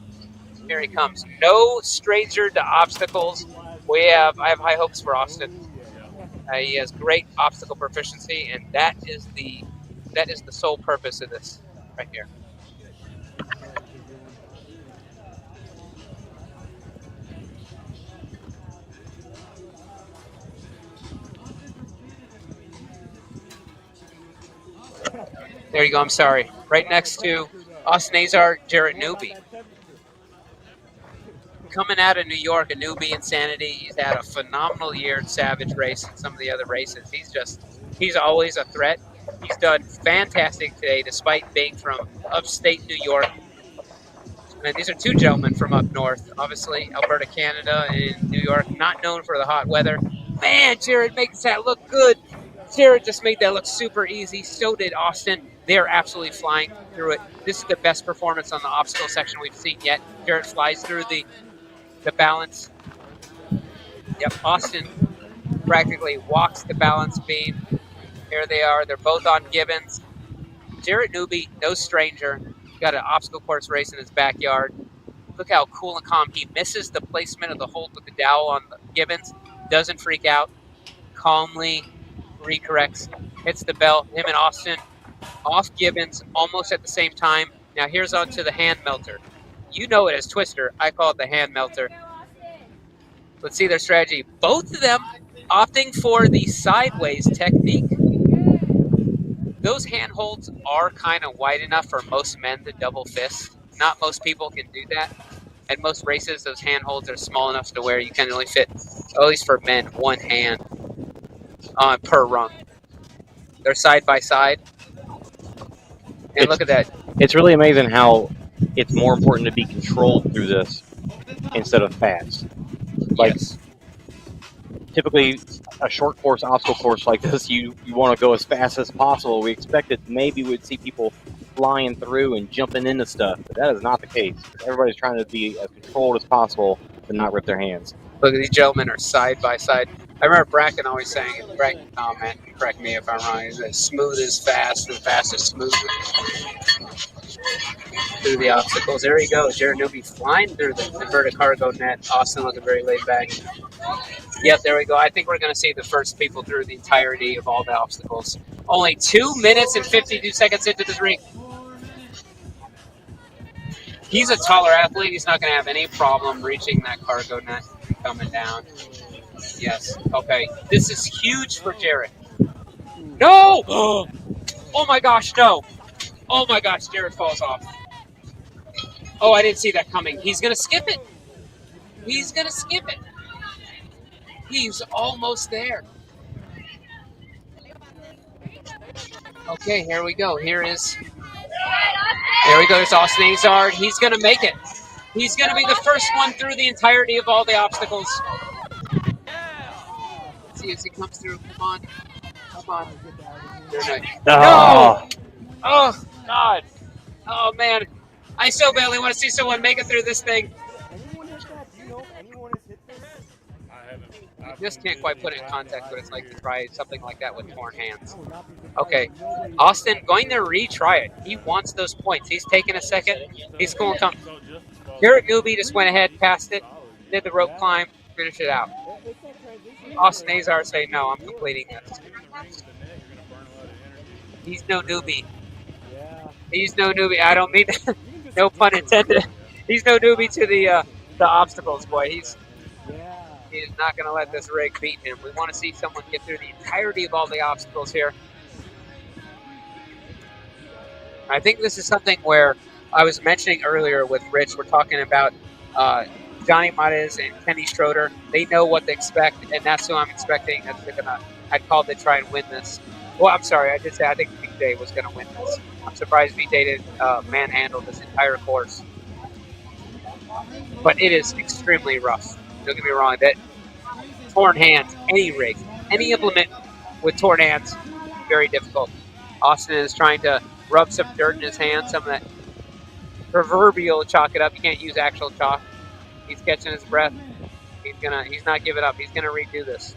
Here he comes. No stranger to obstacles. I have high hopes for Austin. He has great obstacle proficiency, and that is the sole purpose of this right here. There you go. I'm sorry. Right next to Austin Azar, Jarrett Newby. Coming out of New York, a newbie insanity. He's had a phenomenal year at Savage Race and some of the other races. He's always a threat. He's done fantastic today, despite being from upstate New York. And these are two gentlemen from up north, obviously Alberta, Canada, and New York, not known for the hot weather. Man, Jared makes that look good. Jared just made that look super easy. So did Austin. They are absolutely flying through it. This is the best performance on the obstacle section we've seen yet. Jared flies through the balance. Yep, Austin practically walks the balance beam. Here they are. They're both on Gibbons. Jarrett Newby, no stranger. Got an obstacle course race in his backyard. Look how cool and calm. He misses the placement of the hold with the dowel on the Gibbons. Doesn't freak out. Calmly recorrects. Hits the bell. Him and Austin off Gibbons almost at the same time. Now here's onto the hand melter. You know it as Twister. I call it the hand melter. Let's see their strategy. Both of them opting for the sideways technique. Those hand holds are kind of wide enough for most men to double fist. Not most people can do that. At most races, those hand holds are small enough to where you can only fit, at least for men, one hand per rung. They're side by side. And look at that.
It's really amazing how it's more important to be controlled through this instead of fast. Like,
yes.
Typically, a short course, obstacle course like this, you want to go as fast as possible. We expected maybe we'd see people flying through and jumping into stuff, but that is not the case. Everybody's trying to be as controlled as possible and not rip their hands.
Look, these gentlemen are side by side. I remember Bracken always saying, correct me if I'm wrong, is that smooth is fast and fast is smooth. Through the obstacles. There he goes. Jared Newby flying through the inverted cargo net. Austin looking very laid back. Yep, there we go. I think we're going to see the first people through the entirety of all the obstacles. Only 2 minutes and 52 seconds into this ring. He's a taller athlete. He's not going to have any problem reaching that cargo net and coming down. Yes. Okay. This is huge for Jared. No! Oh my gosh, no. Oh my gosh, Jared falls off. Oh, I didn't see that coming. He's going to skip it. He's going to skip it. He's almost there. Okay, here we go. There we go. There's Austin Azard. He's going to make it. He's going to be the first one through the entirety of all the obstacles. Let's see as he comes through. Come on. Come on. No! Oh, God. Oh, man. I so badly want to see someone make it through this thing. You just can't quite put it in context what it's like to try something like that with torn hands. Okay, Austin going to retry it. He wants those points. He's taking a second. He's cool and calm. Jarrett Newby just went ahead, passed it, did the rope climb, finished it out. Austin Azar saying, no, I'm completing this. He's no newbie. He's no newbie. I don't mean that. No pun intended. He's no newbie to the obstacles, boy. He is not going to let this rig beat him. We want to see someone get through the entirety of all the obstacles here. I think this is something where I was mentioning earlier with Rich, we're talking about Johnny Mares and Kenny Schroeder. They know what to expect, and that's who I'm expecting. I'd call to try and win this. Well, I'm sorry. I did say I think BJ was going to win this. I'm surprised BJ didn't manhandle this entire course. but it is extremely rough. Don't get me wrong. That torn hands, any rig, any implement with torn hands, very difficult. Austin is trying to rub some dirt in his hands, some of that proverbial chalk it up. You can't use actual chalk. He's catching his breath. He's not giving up. He's gonna redo this.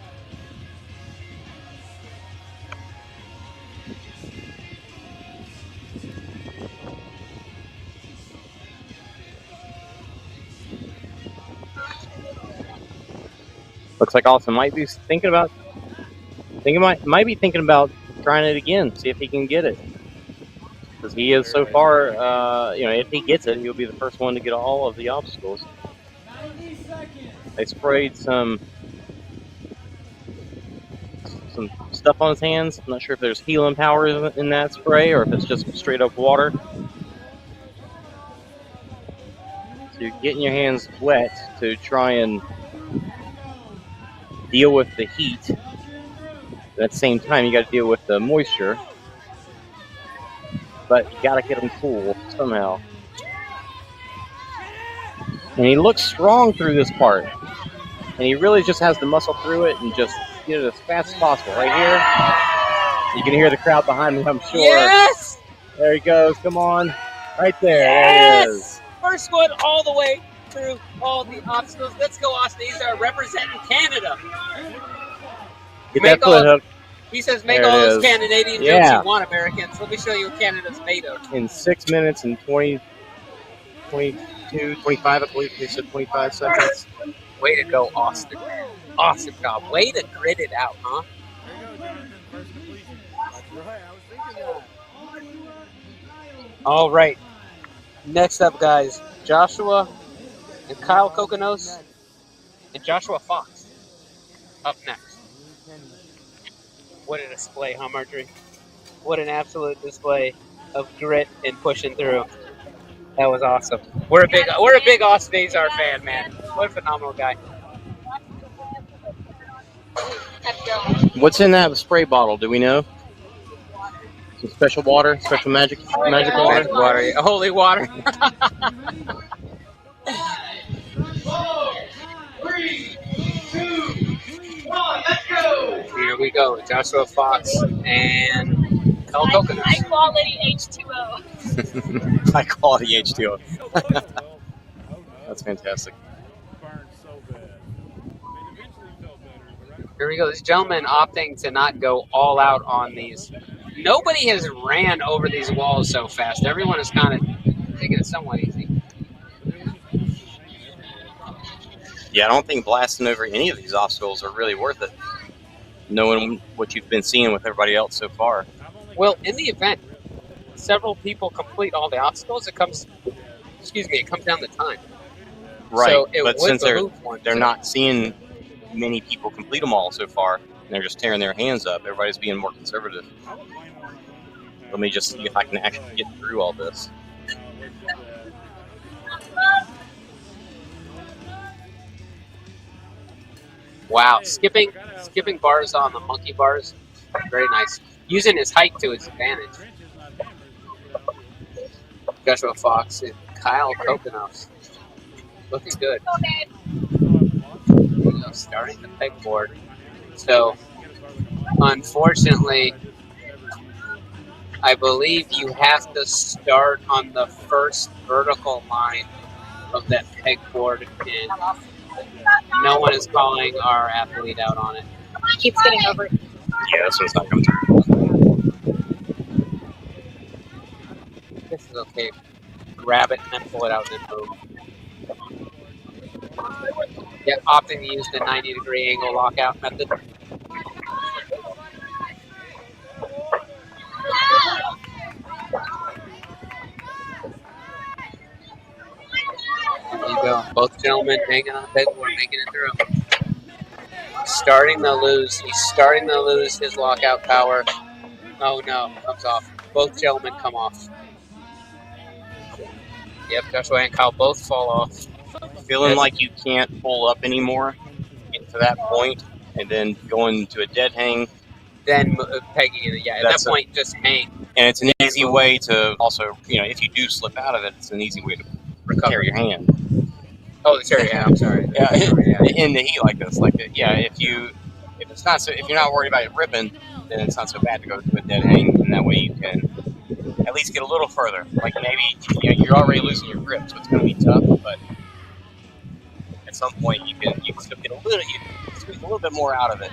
Looks like Austin might be thinking about trying it again, see if he can get it. Because he is so far, if he gets it, he'll be the first one to get all of the obstacles. They sprayed some stuff on his hands. I'm not sure if there's healing power in that spray or if it's just straight up water. So you're getting your hands wet to try and deal with the heat. At the same time, you got to deal with the moisture. But you got to get them cool somehow. And he looks strong through this part. And he really just has to muscle through it and just get it as fast as possible. Right here, you can hear the crowd behind me, I'm sure.
Yes!
There he goes. Come on. Right there.
Yes!
There he is.
First one all the way through all the obstacles. Let's go, Austin. He's representing Canada.
Get that foot hook.
He says, make
There
all
it
those
is.
Canadian jokes you want, Americans. Let me show you what Canada's made of.
In 6 minutes and 22, 25, I believe they said 25 seconds.
Way to go, Austin. Awesome job. Way to grit it out, huh? All right. Next up, guys, Joshua and Kyle Kokonos and Joshua Fox up next. What a display, huh, Marjorie? What an absolute display of grit and pushing through. That was awesome. We're a big Austin Azar fan, man. What a phenomenal guy.
What's in that spray bottle? Do we know? Some special water? Special magic water?
Magic water. Holy water.
4, 3, 2, 1, let's go!
Here we go. Joshua Fox and Kyle Kokonos.
High quality H2O.
High quality H2O. That's fantastic.
Here we go. This gentleman opting to not go all out on these. Nobody has ran over these walls so fast. Everyone is kind of taking it somewhat easy.
Yeah, I don't think blasting over any of these obstacles are really worth it, knowing what you've been seeing with everybody else so far.
Well, in the event, several people complete all the obstacles. It comes down to time.
Right,
So it
but
would
since they're
behoove one to-
not seeing many people complete them all so far, and they're just tearing their hands up, everybody's being more conservative. Let me just see if I can actually get through all this.
Wow, skipping bars on the monkey bars, very nice. Using his height to his advantage. Joshua Fox and Kyle Kokonos. Looking good. Starting the pegboard. So, unfortunately, I believe you have to start on the first vertical line of that pegboard, and no one is calling our athlete out on it.
Keeps getting over it.
Yeah, this one's not coming through.
This is okay. Grab it and then pull it out and then move. Yep, opting to use the 90-degree angle lockout method. There you go. Both gentlemen hanging on the pegboard, making it through. Starting to lose. He's starting to lose his lockout power. Oh no, comes off. Both gentlemen come off. Yep, Joshua and Kyle both fall off.
Feeling like you can't pull up anymore, get to that point, and then going to a dead hang.
Then Peggy, yeah, at that point, just hang.
And it's an easy way to also, if you do slip out of it, it's an easy way to recover your hand.
Oh, the Terry. Yeah, I'm sorry.
Yeah, in the heat like this, if you're not worried about it ripping, then it's not so bad to go to a dead hang, and that way you can at least get a little further. Like maybe you're already losing your grip, so it's going to be tough, but at some point you can still get a little bit more out of it,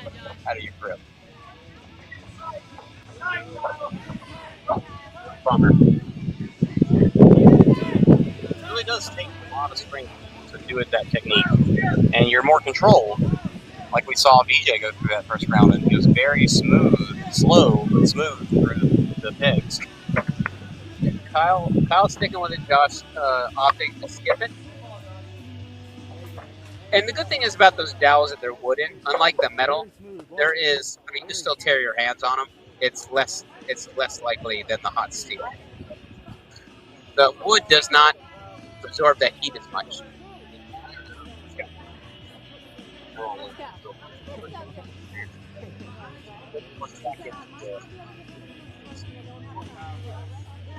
out of your grip. Bummer. It really does take a lot of strength to do it that technique, and you're more controlled. Like we saw VJ go through that first round, and he was very slow but smooth through the pegs.
Kyle's sticking with it. Josh opting to skip it. And the good thing is about those dowels that they're wooden, unlike the metal, you still tear your hands on them. It's less likely than the hot steel. The wood does not absorb that heat as much.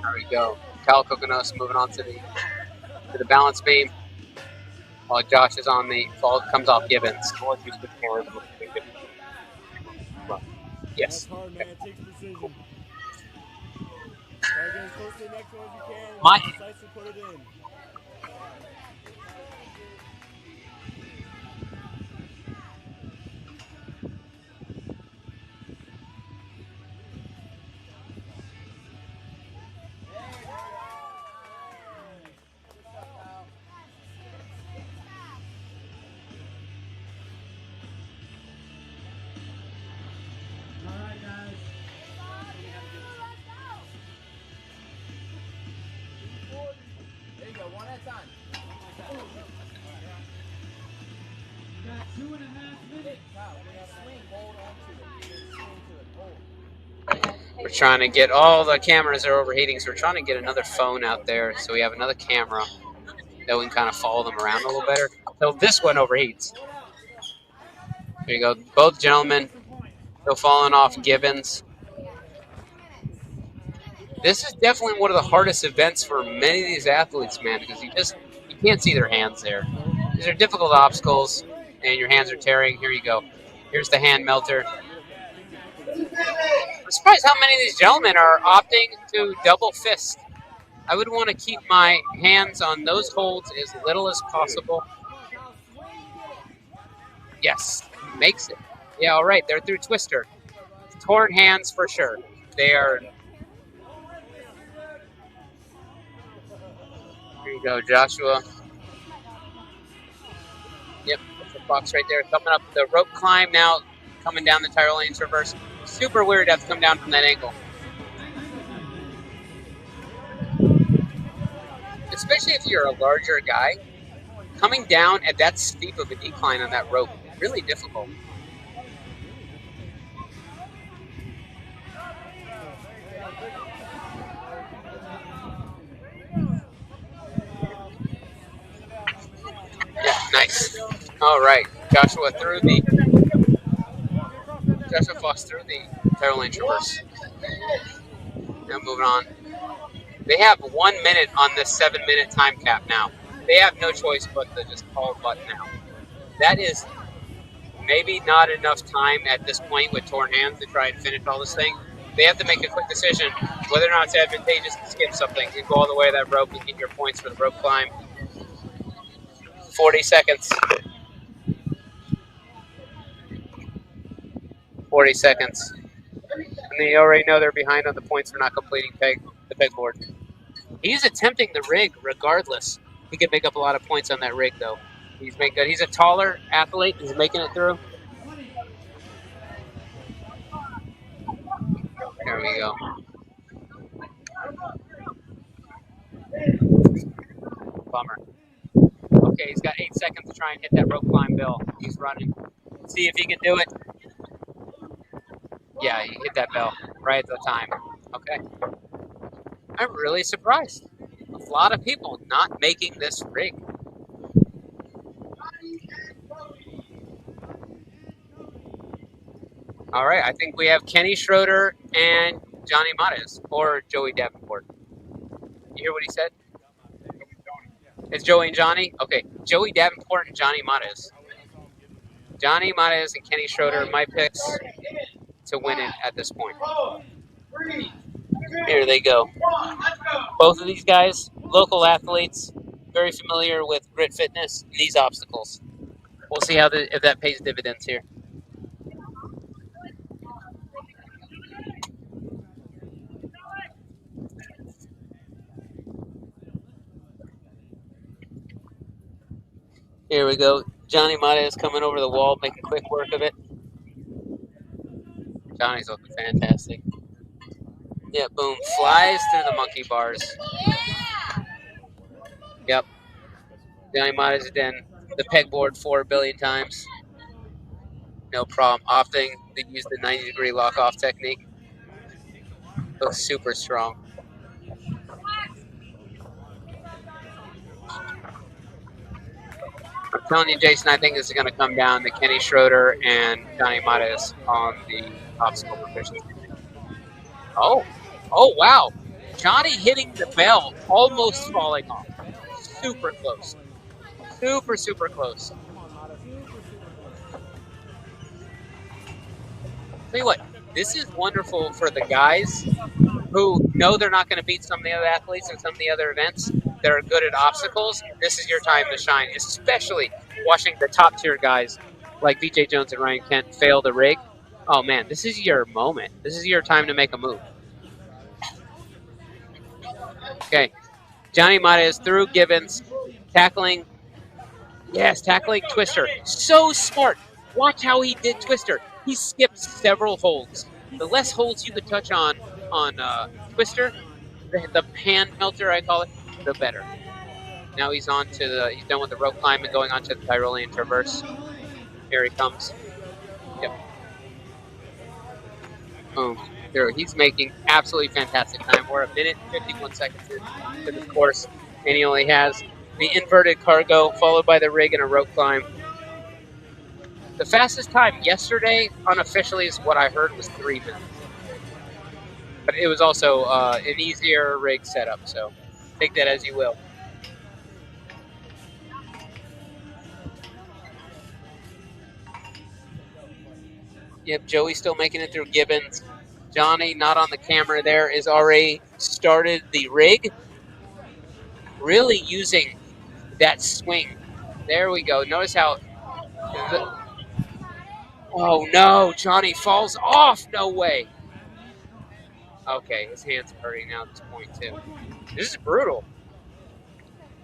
There we go. Kyle Kokonos moving on to the balance beam, while Josh is on the fall, comes off Gibbons. Yes.
That's hard, man. It takes precision. Try to get as close to the next one as you can. Precisely put it in.
We're trying to get all the cameras are overheating, so we're trying to get another phone out there so we have another camera that we can kind of follow them around a little better. So this one overheats. There you go. Both gentlemen still falling off Gibbons. This is definitely one of the hardest events for many of these athletes, man, because you can't see their hands there. These are difficult obstacles, and your hands are tearing. Here you go. Here's the hand melter. I'm surprised how many of these gentlemen are opting to double fist. I would want to keep my hands on those holds as little as possible. Yes, makes it. Yeah, all right. They're through twister. Torn hands for sure. They are. Here you go, Joshua. Yep, that's the box right there. Coming up the rope climb now, coming down the Tyrolean traverse. Super weird to have to come down from that angle. Especially if you're a larger guy, coming down at that steep of a decline on that rope, really difficult. Yeah, nice. All right, Joshua Foss through the Tyrolean traverse. Now moving on. They have 1 minute on this 7-minute time cap now. They have no choice but to just call a button now. That is maybe not enough time at this point with torn hands to try and finish all this thing. They have to make a quick decision whether or not it's advantageous to skip something and go all the way to that rope and get your points for the rope climb. 40 seconds. 40 seconds. And they already know they're behind on the points for not completing the pegboard. He's attempting the rig regardless. He could make up a lot of points on that rig, though. He's making good. He's a taller athlete. He's making it through. There we go. Bummer. Okay, he's got 8 seconds to try and hit that rope climb, Bill. He's running. See if he can do it. Yeah, he hit that bell right at the time. Okay. I'm really surprised. A lot of people not making this rig. All right, I think we have Kenny Schroeder and Johnny Mares, or Joey Davenport. You hear what he said? It's Joey and Johnny? Okay, Joey Davenport and Johnny Mares. Johnny Mares and Kenny Schroeder, my picks to win it at this point. Here they go. Both of these guys, local athletes, very familiar with grit fitness and these obstacles. We'll see if that pays dividends here. Here we go. Johnny Mares coming over the wall, making quick work of it. Johnny's looking fantastic. Yeah, boom. Flies through the monkey bars. Yep. Johnny Mares has done the pegboard 4 billion times. No problem. Opting to use the 90-degree lock-off technique. Looks super strong. I'm telling you, Jason, I think this is going to come down to Kenny Schroeder and Johnny Mares on the obstacle proficiency. Oh, wow. Johnny hitting the bell, almost falling off. Super close. Super, super close. Tell you what, this is wonderful for the guys who know they're not going to beat some of the other athletes in some of the other events that are good at obstacles. This is your time to shine, especially watching the top tier guys like VJ Jones and Ryan Kent fail the rig. Oh man, this is your moment. This is your time to make a move. Okay, Johnny Mares through Gibbons, tackling. Yes, tackling Twister. So smart. Watch how he did Twister. He skipped several holds. The less holds you could touch on Twister, the pan melter I call it, the better. Now he's on to he's done with the rope climb and going on to the Tyrolean traverse. Here he comes. Yep. Boom. There, he's making absolutely fantastic time. We're 1 minute and 51 seconds into this course, and he only has the inverted cargo followed by the rig and a rope climb. The fastest time yesterday, unofficially, is what I heard was 3 minutes. But it was also an easier rig setup, so take that as you will. Yep, Joey's still making it through Gibbons. Johnny, not on the camera there, is already started the rig. Really using that swing. There we go. Notice how... Oh, no. Johnny falls off. No way. Okay, his hands are hurting now at this point, too. This is brutal.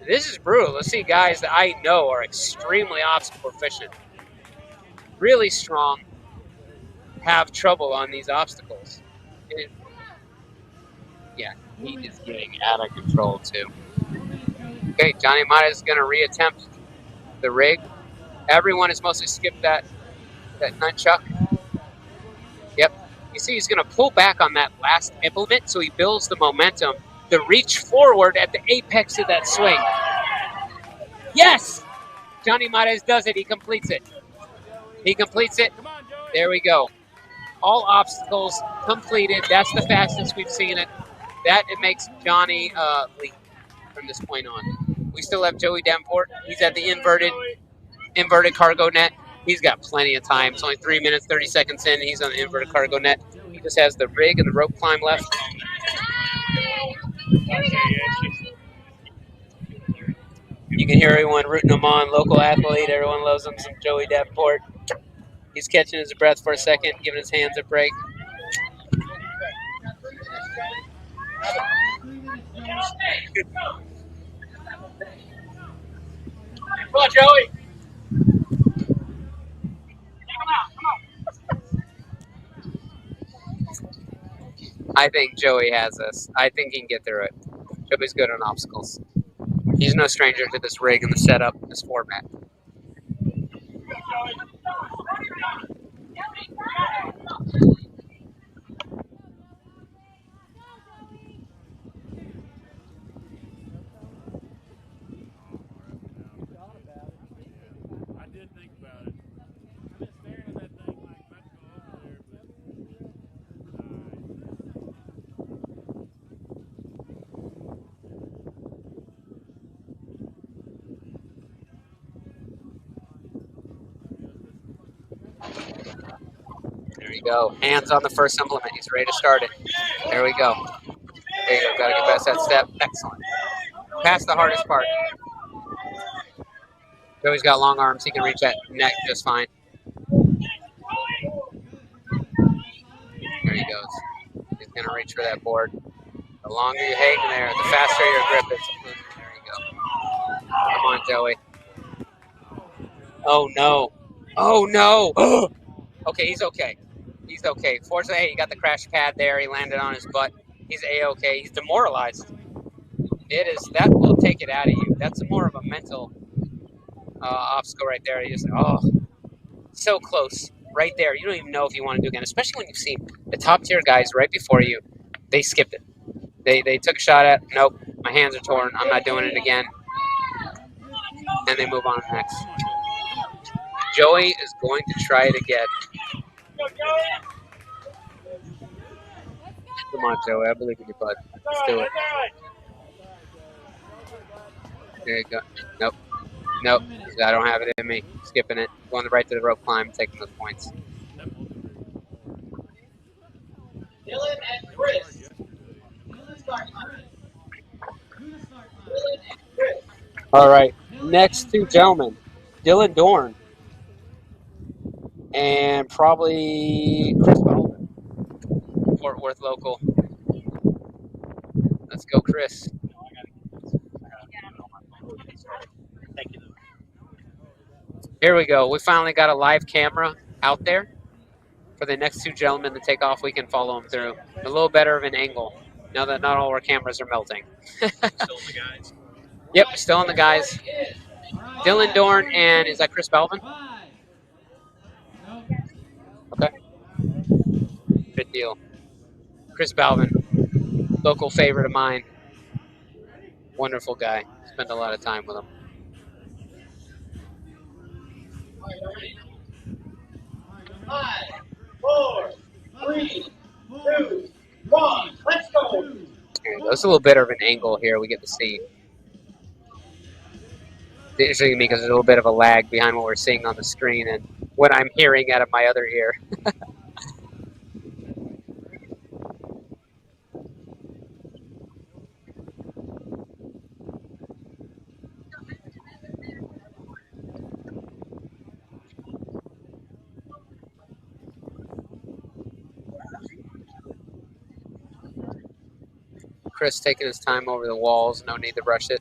This is brutal. Let's see guys that I know are extremely obstacle proficient. Really strong. Have trouble on these obstacles. Yeah, he is getting out of control, too. Okay, Johnny Mares is going to reattempt the rig. Everyone has mostly skipped that nunchuck. Yep. You see he's going to pull back on that last implement, so he builds the momentum to reach forward at the apex of that swing. Yes! Johnny Mares does it. He completes it. He completes it. There we go. All obstacles completed. That's the fastest we've seen it. That it makes Johnny lead from this point on. We still have Joey Davenport. He's at the inverted cargo net. He's got plenty of time. It's only 3 minutes, 30 seconds in. He's on the inverted cargo net. He just has the rig and the rope climb left. You can hear everyone rooting him on. Local athlete. Everyone loves him. Some Joey Davenport. He's catching his breath for a second, giving his hands a break. Come on, Joey. I think Joey has this. I think he can get through it. Joey's good on obstacles. He's no stranger to this rig and the setup, this format. There you go. Hands on the first implement. He's ready to start it. There we go. There you go. Got to get past that step. Excellent. Past the hardest part. Joey's got long arms. He can reach that neck just fine. There he goes. He's going to reach for that board. The longer you hang there, the faster your grip is. There you go. Come on, Joey. Oh, no. Oh, no. Okay, he's okay. He's okay. Fortunately, hey, he got the crash pad there. He landed on his butt. He's A-okay. He's demoralized. That will take it out of you. That's more of a mental obstacle right there. You just, so close. Right there. You don't even know if you want to do it again, especially when you've seen the top tier guys right before you. They skipped it. They took a shot at, nope, my hands are torn. I'm not doing it again. And they move on to the next. Joey is going to try it again. Come on, Joey. I believe in you, bud. Let's do it. There you go. Nope. Nope. I don't have it in me. Skipping it. Going right to the rope climb, taking those points.
Dylan and Chris.
All right. Next two gentlemen. Dylan Dorn. And probably Chris Bowman. Fort Worth local. Let's go, Chris. Here we go. We finally got a live camera out there for the next two gentlemen to take off. We can follow them through. A little better of an angle now that not all our cameras are melting.
Still in the guys.
Yep, still in the guys. Dylan Dorn and is that Chris Balvin? Okay. Good deal. Chris Balvin, local favorite of mine. Wonderful guy. Spend a lot of time with him.
Five, 4, 3, 2, 1. Let's go.
There you go. It's a little bit of an angle here. We get to see. It's interesting to me because there's a little bit of a lag behind what we're seeing on the screen and what I'm hearing out of my other ear. Chris taking his time over the walls. No need to rush it.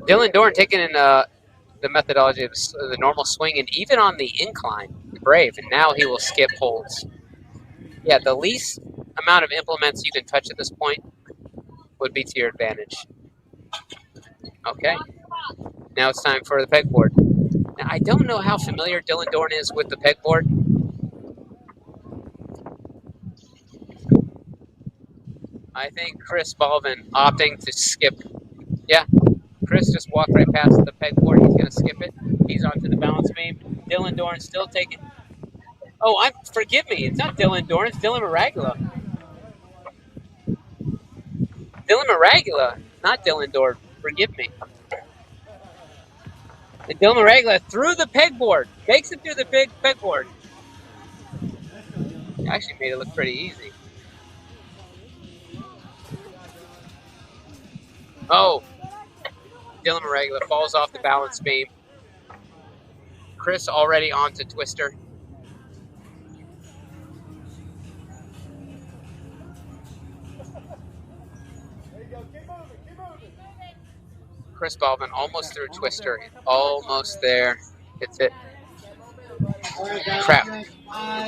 Dylan Dorn taking in the methodology of the normal swing and even on the incline, brave. And now he will skip holds. Yeah, the least amount of implements you can touch at this point would be to your advantage. Okay. Now it's time for the pegboard. Now, I don't know how familiar Dylan Dorn is with the pegboard. I think Chris Balvin opting to skip. Yeah, Chris just walked right past the pegboard. He's going to skip it. He's onto the balance beam. Dylan Dorn still taking. Oh, forgive me. It's not Dylan Dorn. It's Dylan Maragula. Dylan Maragula, not Dylan Dorn. Forgive me. And Dylan Maragula through the pegboard. Makes it through the big pegboard. Actually made it look pretty easy. Oh, Dylan Maragula falls off the balance beam. Chris already onto twister. Chris Balvin almost through twister. Almost there. Hits it. Crap.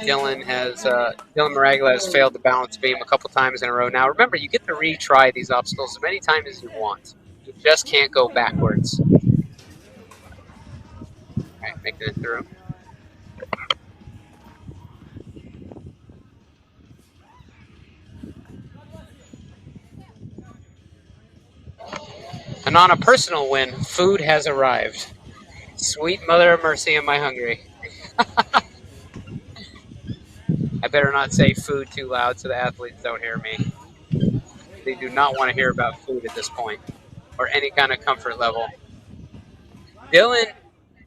Dylan Maragula has failed the balance beam a couple times in a row. Now remember, you get to retry these obstacles as many times as you want. You just can't go backwards. All right, making it through. And on a personal win, food has arrived. Sweet mother of mercy, am I hungry? I better not say food too loud so the athletes don't hear me. They do not want to hear about food at this point, or any kind of comfort level. Dylan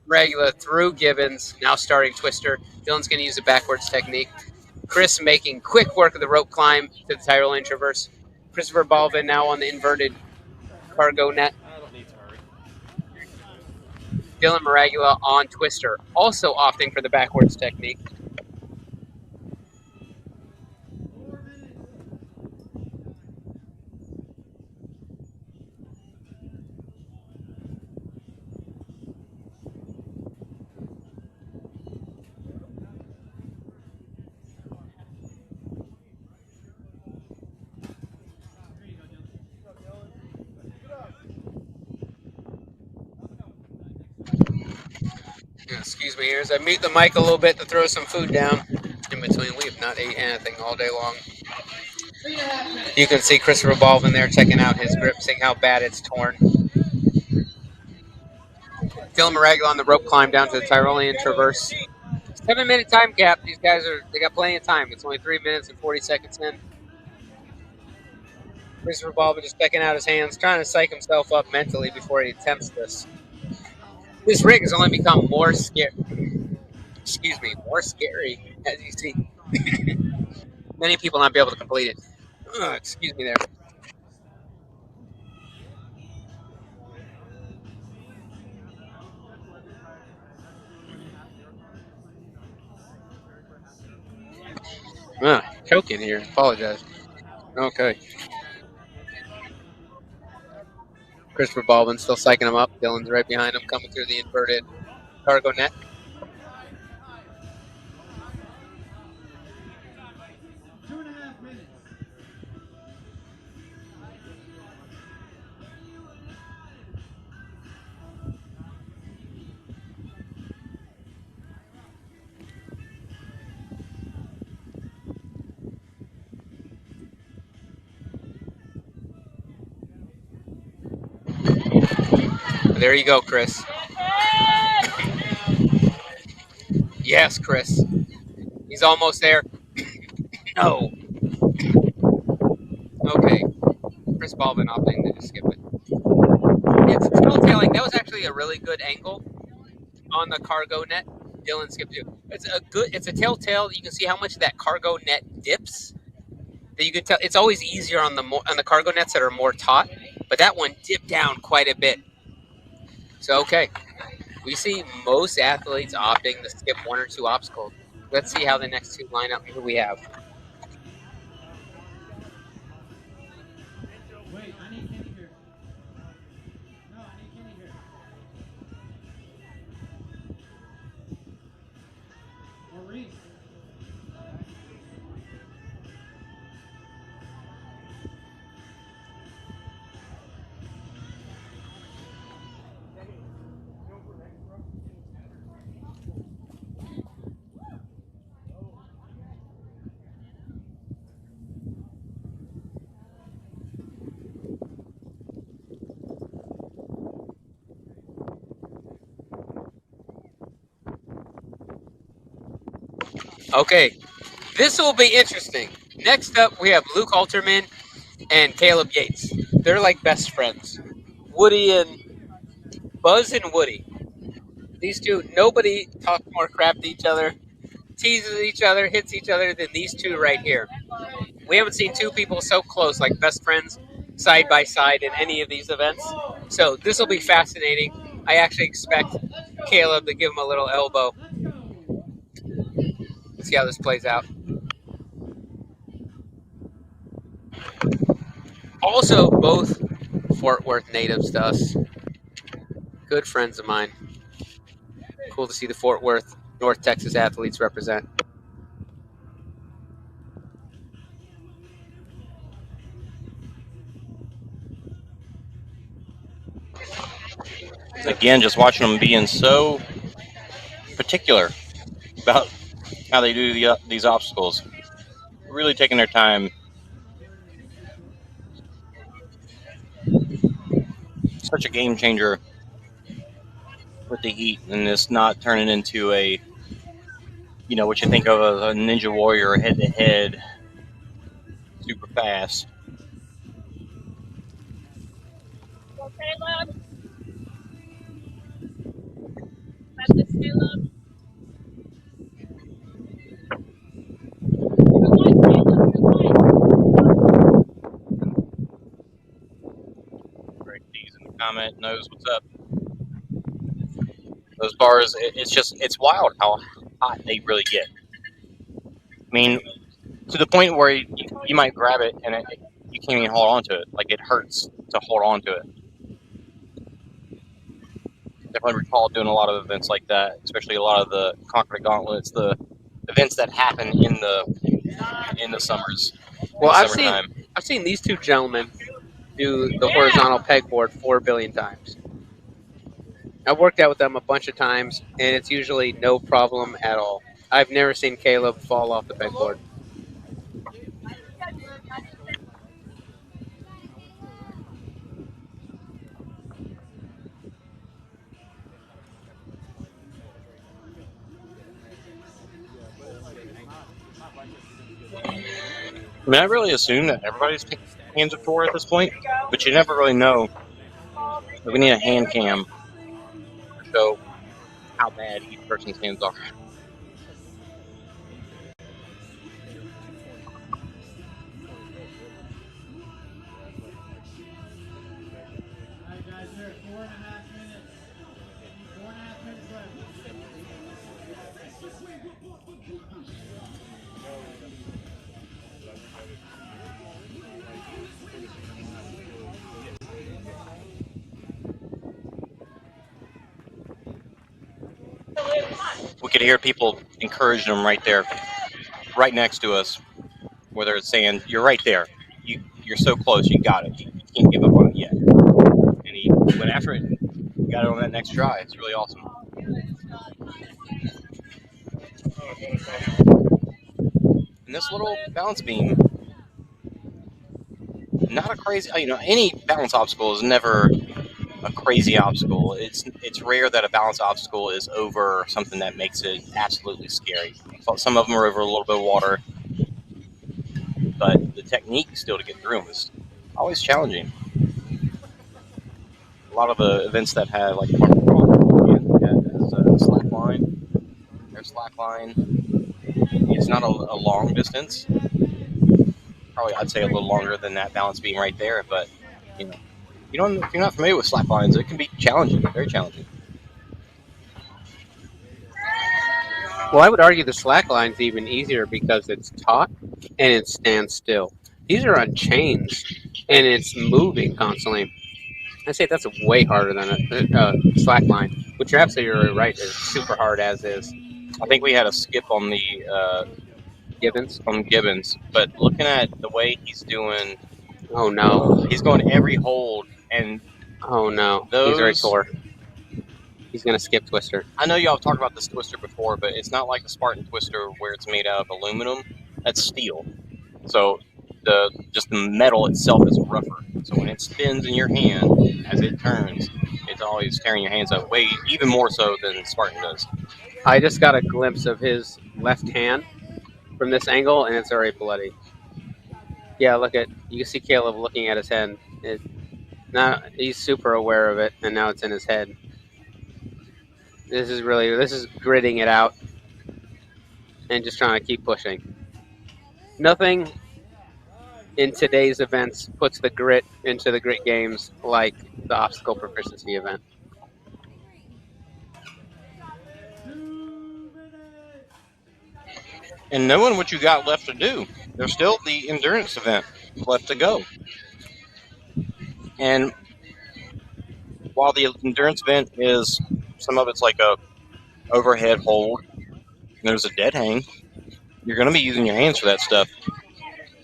Regula through Gibbons, now starting twister. Dylan's going to use a backwards technique. Chris making quick work of the rope climb to the Tyrolean traverse. Christopher Balvin now on the inverted cargo net. Dylan Maragula on twister, also opting for the backwards technique. Excuse me here as I mute the mic a little bit to throw some food down in between. We have not ate anything all day long. You can see Christopher Balvin there checking out his grip, seeing how bad it's torn. Dylan Maragula on the rope climb down to the Tyrolean traverse. 7-minute time gap. These guys they got plenty of time. It's only 3 minutes and 40 seconds in. Christopher Balvin just checking out his hands, trying to psych himself up mentally before he attempts this. This rig has only become more scary. Excuse me, more scary, as you see. Many people not be able to complete it. Excuse me there. Choking here. Apologize. Okay. Christopher Balvin still psyching him up. Dylan's right behind him, coming through the inverted cargo net. There you go, Chris. Yes, Chris. He's almost there. No. Okay. Chris Balvin opting to just skip it. It's telltailing. That was actually a really good angle on the cargo net. Dylan skipped it. It's a telltale. You can see how much that cargo net dips. That you could tell. It's always easier on the cargo nets that are more taut, but that one dipped down quite a bit. So okay, we see most athletes opting to skip 1 or 2 obstacles. Let's see how the next 2 line up. Who we have?
Wait, I need Kenny here. No, I need Kenny here. Maurice.
Okay, this will be interesting. Next up, we have Luke Alterman and Caleb Yates. They're like best friends. Woody and Buzz and Woody. These two, nobody talks more crap to each other, teases each other, hits each other than these two right here. We haven't seen 2 people so close, like best friends, side by side in any of these events. So this will be fascinating. I actually expect Caleb to give him a little elbow. Let's see how this plays out. Also, both Fort Worth natives to us. Good friends of mine. Cool to see the Fort Worth, North Texas athletes represent.
Again, just watching them being so particular about how they do these obstacles. Really taking their time. Such a game changer with the heat, and it's not turning into a, what you think of as a Ninja Warrior head-to-head, super fast. comment knows what's up. Those bars, it's wild how hot they really get. I mean, to the point where you might grab it and you can't even hold on to it. Like, it hurts to hold on to it. Definitely recall doing a lot of events like that, especially a lot of the Conquer the Gauntlets, the events that happen in the summers.
Well, I've
summertime.
seen these two gentlemen do the horizontal pegboard 4 billion times. I've worked out with them a bunch of times, and it's usually no problem at all. I've never seen Caleb fall off the pegboard.
I mean, I really assume that everybody's hands are 4 at this point, but you never really know. We need a hand cam to show how bad each person's hands are.
Alright guys, we're at 4.5 minutes. 4.5 minutes left.
We could hear people encouraging them right there, right next to us, where they're saying, "You're right there. You're so close. You got it. You can't give up on it yet." And he went after it. And got it on that next try. It's really awesome. And this little balance beam, not a crazy. Any balance obstacle is never a crazy obstacle. It's rare that a balance obstacle is over something that makes it absolutely scary. Some of them are over a little bit of water, but the technique still to get through them is always challenging. A lot of the events that have like slack line, their slack line, it's not a long distance. Probably I'd say a little longer than that balance beam right there, but if you're not familiar with slack lines, it can be challenging, very challenging.
Well, I would argue the slack line's even easier because it's taut and it stands still. These are on chains and it's moving constantly. I say that's way harder than a slack line, which you're absolutely right is super hard as is.
I think we had a skip on the
Gibbons.
But looking at the way he's doing,
Oh no!
he's going every hold, and
Oh no! He's right for. He's gonna skip twister.
I know y'all have talked about this twister before, but it's not like the Spartan twister where it's made out of aluminum. That's steel. So the metal itself is rougher. So when it spins in your hand as it turns, it's always tearing your hands up even more so than Spartan does.
I just got a glimpse of his left hand from this angle, and it's already bloody. Yeah, you can see Caleb looking at his hand. He's super aware of it, and now it's in his head. This is gritting it out and just trying to keep pushing. Nothing in today's events puts the grit into the grit games like the obstacle proficiency event.
And knowing what you got left to do, there's still the endurance event left to go. And while the endurance event is, some of it's like a overhead hold, and there's a dead hang, you're going to be using your hands for that stuff.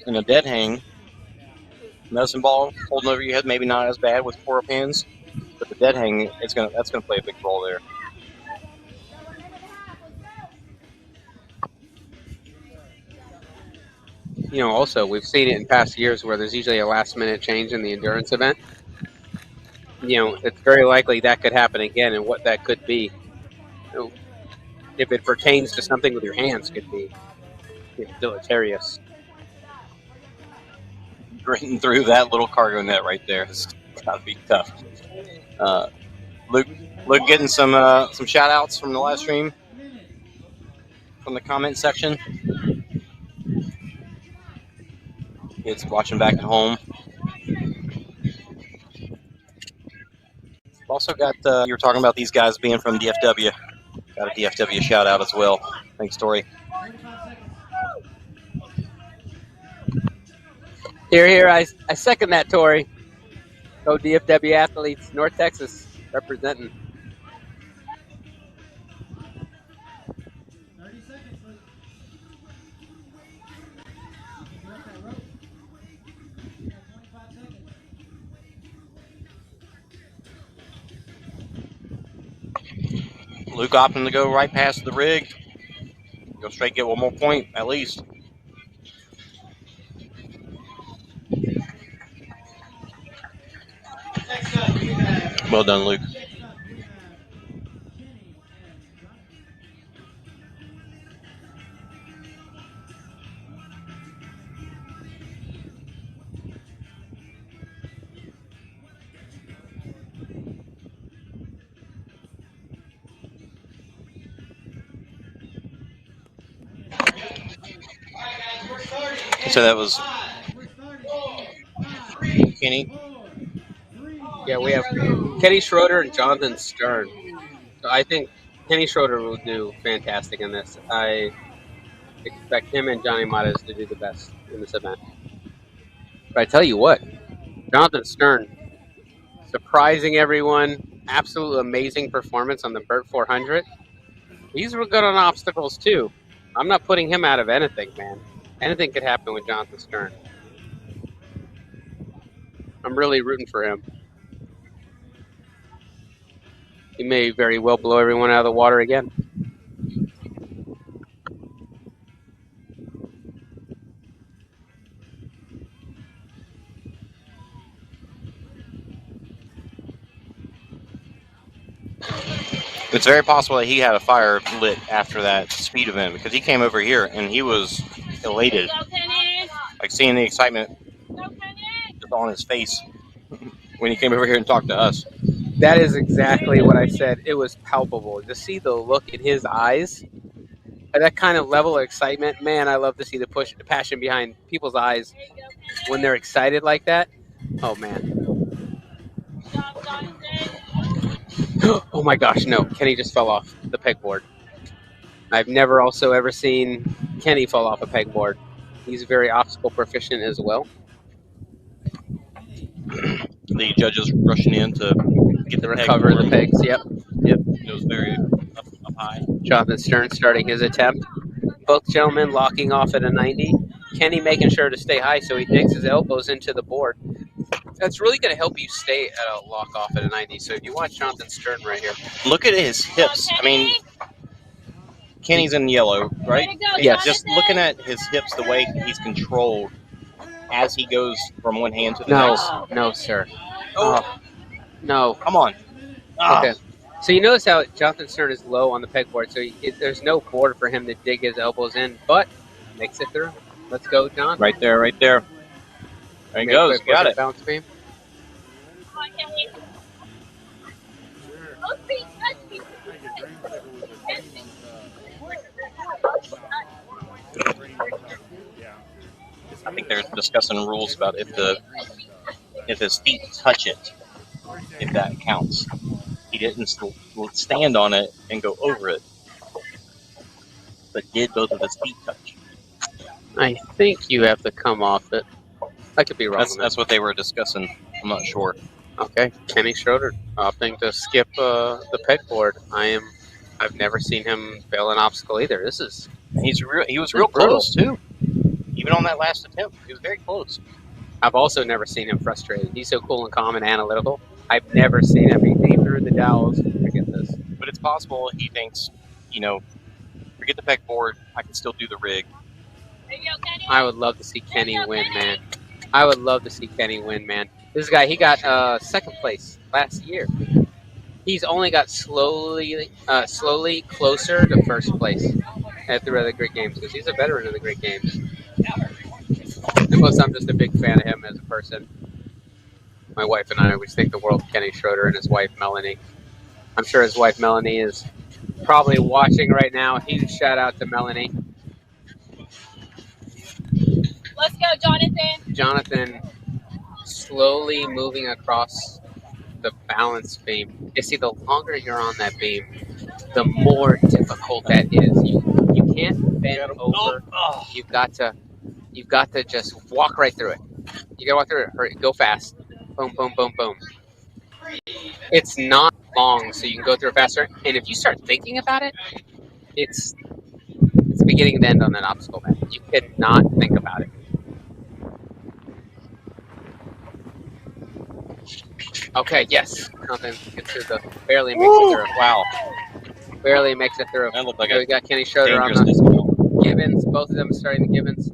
In a dead hang, medicine ball holding over your head, maybe not as bad with 4 hands, but the dead hang, that's going to play a big role there.
Also, we've seen it in past years where there's usually a last-minute change in the endurance event. It's very likely that could happen again, and what that could be, if it pertains to something with your hands, could be deleterious.
Gritting through that little cargo net right there has got to be tough. Luke getting some shout outs from the live stream, from the comment section. It's watching back at home. Also got, you were talking about these guys being from DFW. Got a DFW shout out as well. Thanks, Tori.
Here, I second that, Tori. Go DFW Athletes, North Texas, representing.
30 seconds, Luke. Get up that rope. You got 25 seconds.
Luke opting to go right past the rig. Go straight, get one more point at least.
Next up, we have.
Well done, Luke.
Next up, we have Kenny and Jonathan.
So that was Kenny.
Yeah, we have Kenny Schroeder and Jonathan Stern. So I think Kenny Schroeder will do fantastic in this. I expect him and Johnny Matas to do the best in this event. But I tell you what, Jonathan Stern, surprising everyone, absolute amazing performance on the Burt 400. He's real good on obstacles too. I'm not putting him out of anything, man. Anything could happen with Jonathan Stern. I'm really rooting for him. He may very well blow everyone out of the water again.
It's very possible that he had a fire lit after that speed event because he came over here and he was elated. Like seeing the excitement just on his face when he came over here and talked to us.
That is exactly what I said. It was palpable. To see the look in his eyes, that kind of level of excitement, man, I love to see the passion behind people's eyes when they're excited like that. Oh, man. Oh, my gosh, no. Kenny just fell off the pegboard. I've never also ever seen Kenny fall off a pegboard. He's very obstacle proficient as well.
The judges rushing in to get the
recover the pegs. Yep.
It was very up high.
Jonathan Stern starting his attempt. Both gentlemen locking off at a 90. Kenny making sure to stay high so he digs his elbows into the board. That's really going to help you stay at a lock off at a 90. So if you watch Jonathan Stern right here.
Look at his hips. I mean, Kenny's in yellow, right?
Yes.
Just looking at his hips, the way he's controlled as he goes from one hand to the next.
No, sir. Oh, no.
Come on.
Okay. So you notice how Jonathan Stern is low on the pegboard, so there's no board for him to dig his elbows in, but makes it through. Let's go, John.
Right there, right there. There he goes. Got it.
Bounce beam.
I think they're discussing rules about if his feet touch it, if that counts. He didn't stand on it and go over it, but did both of his feet touch?
I think you have to come off it. I could be wrong.
That's what they were discussing. I'm not sure.
Okay, Kenny Schroeder opting to skip the pegboard. I've never seen him fail an obstacle either.
He was real close too. Even on that last attempt, he was very close.
I've also never seen him frustrated. He's so cool and calm and analytical. I've never seen him. He came through the dowels. Forget this.
But it's possible he thinks, forget the pegboard. I can still do the rig.
I would love to see Kenny win, man. I would love to see Kenny win, man. This guy, he got second place last year. He's only got slowly closer to first place at the other Great Games because he's a veteran of the Great Games. And plus, I'm just a big fan of him as a person. My wife and I always think the world of Kenny Schroeder and his wife, Melanie. I'm sure his wife, Melanie, is probably watching right now. A huge shout out to Melanie.
Let's go, Jonathan.
Jonathan slowly moving across the balance beam. You see, the longer you're on that beam, the more difficult that is. You can't bend over. You've got to just walk right through it. You gotta walk through it. Hurry, go fast. Boom, boom, boom, boom. It's not long, so you can go through it faster. And if you start thinking about it, it's the beginning and end on an obstacle map. You cannot think about it. Okay, yes. Nothing gets through the barely makes it through.
Wow.
Barely makes it through.
That looked like
We got Kenny Schroeder on
dangerous
the Gibbons. Both of them starting the Gibbons.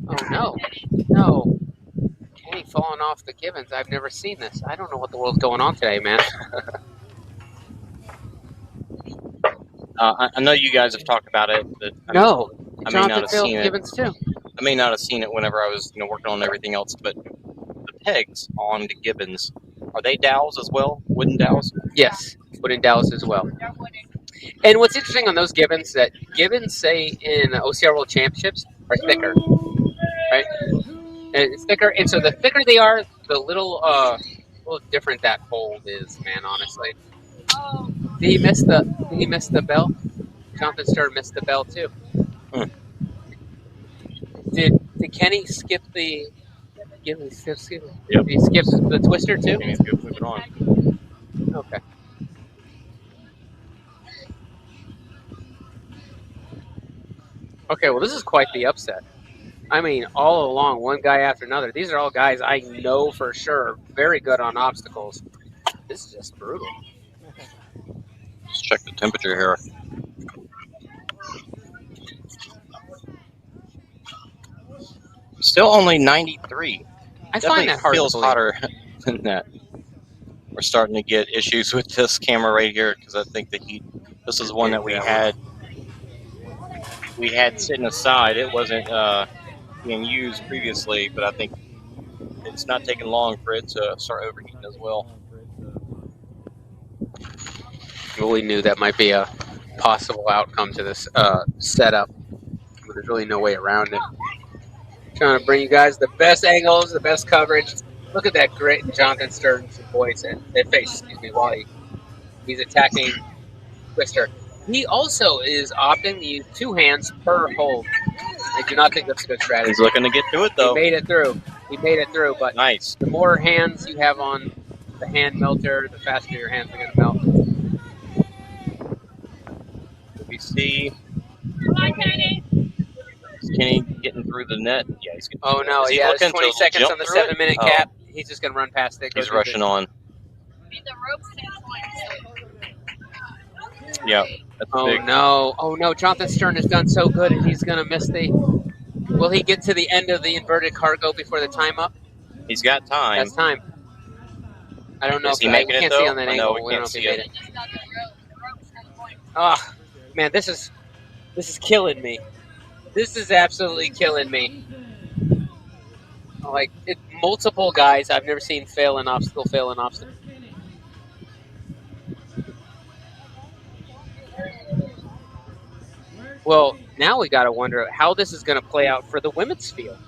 Oh no. No. Kenny falling off the Gibbons. I've never seen this. I don't know what the world's going on today, man.
I know you guys have talked about it, but
No.
I may not
Jonathan
have
failed
seen it.
Gibbons too.
I may not have seen it whenever I was, working on everything else. But the pegs on the Gibbons, are they dowels as well? Wooden dowels?
Yes, wooden dowels as well. And what's interesting on those Gibbons, that Gibbons, say, in OCR World Championships, are thicker, right? And it's thicker, and so the thicker they are, the little different that hold is, man, honestly. Did he miss the bell? Jonathan Stern missed the bell too. Did Kenny skip the? Yep. Did he skip the twister too?
Kenny's good. Move it on.
Okay. Okay. Well, this is quite the upset. I mean, all along, one guy after another. These are all guys I know for sure are very good on obstacles. This is just brutal.
Let's check the temperature here. Still only 93.
I find that hard to
feels
believe.
hotter than that. We're starting to get issues with this camera right here because I think the heat. This is one that we had sitting aside. It wasn't being used previously, but I think it's not taking long for it to start overheating as well.
Well, we knew that might be a possible outcome to this setup, but there's really no way around it. Trying to bring you guys the best angles, the best coverage. Look at that grit in Jonathan Stern's voice and face, while he's attacking Twister. He also is opting to use 2 hands per hold. I do not think that's a good strategy.
He's looking to get to it though.
He made it through, but
nice.
The more hands you have on the hand melter, the faster your hands are going to melt.
We see is Kenny getting through the net? Yeah, he's getting
Oh no,
yeah,
there's 20 seconds on the 7-minute cap. He's just going to run past it.
He's rushing on. Yeah.
Oh no, Jonathan Stern has done so good, and he's going to miss the... Will he get to the end of the inverted cargo before the time up?
He's got time.
That's time. I don't know
if he making it,
can't
though?
see on that angle.
No, we can't see it.
Oh, man, this is killing me. This is absolutely killing me. Like, multiple guys I've never seen fail an obstacle. Well, now we got to wonder how this is going to play out for the women's field.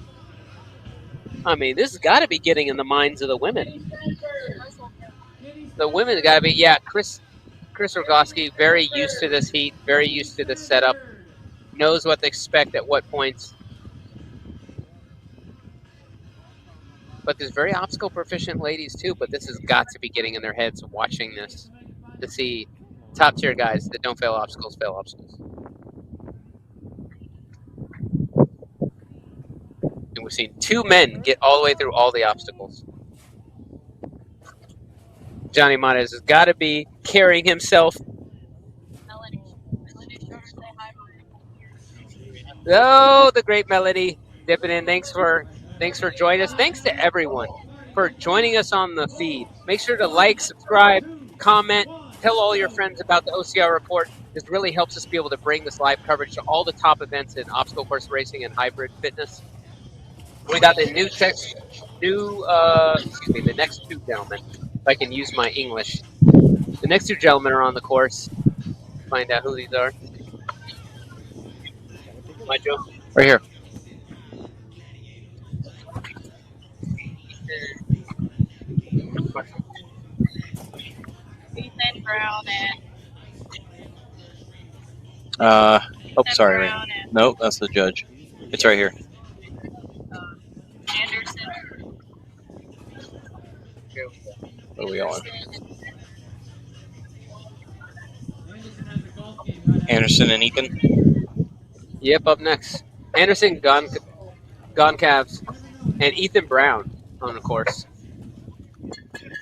I mean, this has got to be getting in the minds of the women. The women got to be, Chris Rogoski, very used to this heat, very used to this setup, knows what to expect at what points. But there's very obstacle proficient ladies too, but this has got to be getting in their heads watching this to see top tier guys that don't fail obstacles. And we've seen 2 men get all the way through all the obstacles. Johnny Montes has got to be carrying himself. Oh, the great Melody dipping in. Thanks for joining us. Thanks to everyone for joining us on the feed. Make sure to like, subscribe, comment, tell all your friends about the OCR report. This really helps us be able to bring this live coverage to all the top events in obstacle course racing and hybrid fitness. We got the the next 2 gentlemen, if I can use my English. The next 2 gentlemen are on the course. Find out who these are. My Joe?
Right here.
Ethan Brown and
Sorry.
Brown and
Nope, that's the judge. It's right here.
Anderson.
What are we on? Anderson and Ethan.
Yep, up next. Anderson, Goncalves, and Ethan Brown on the course.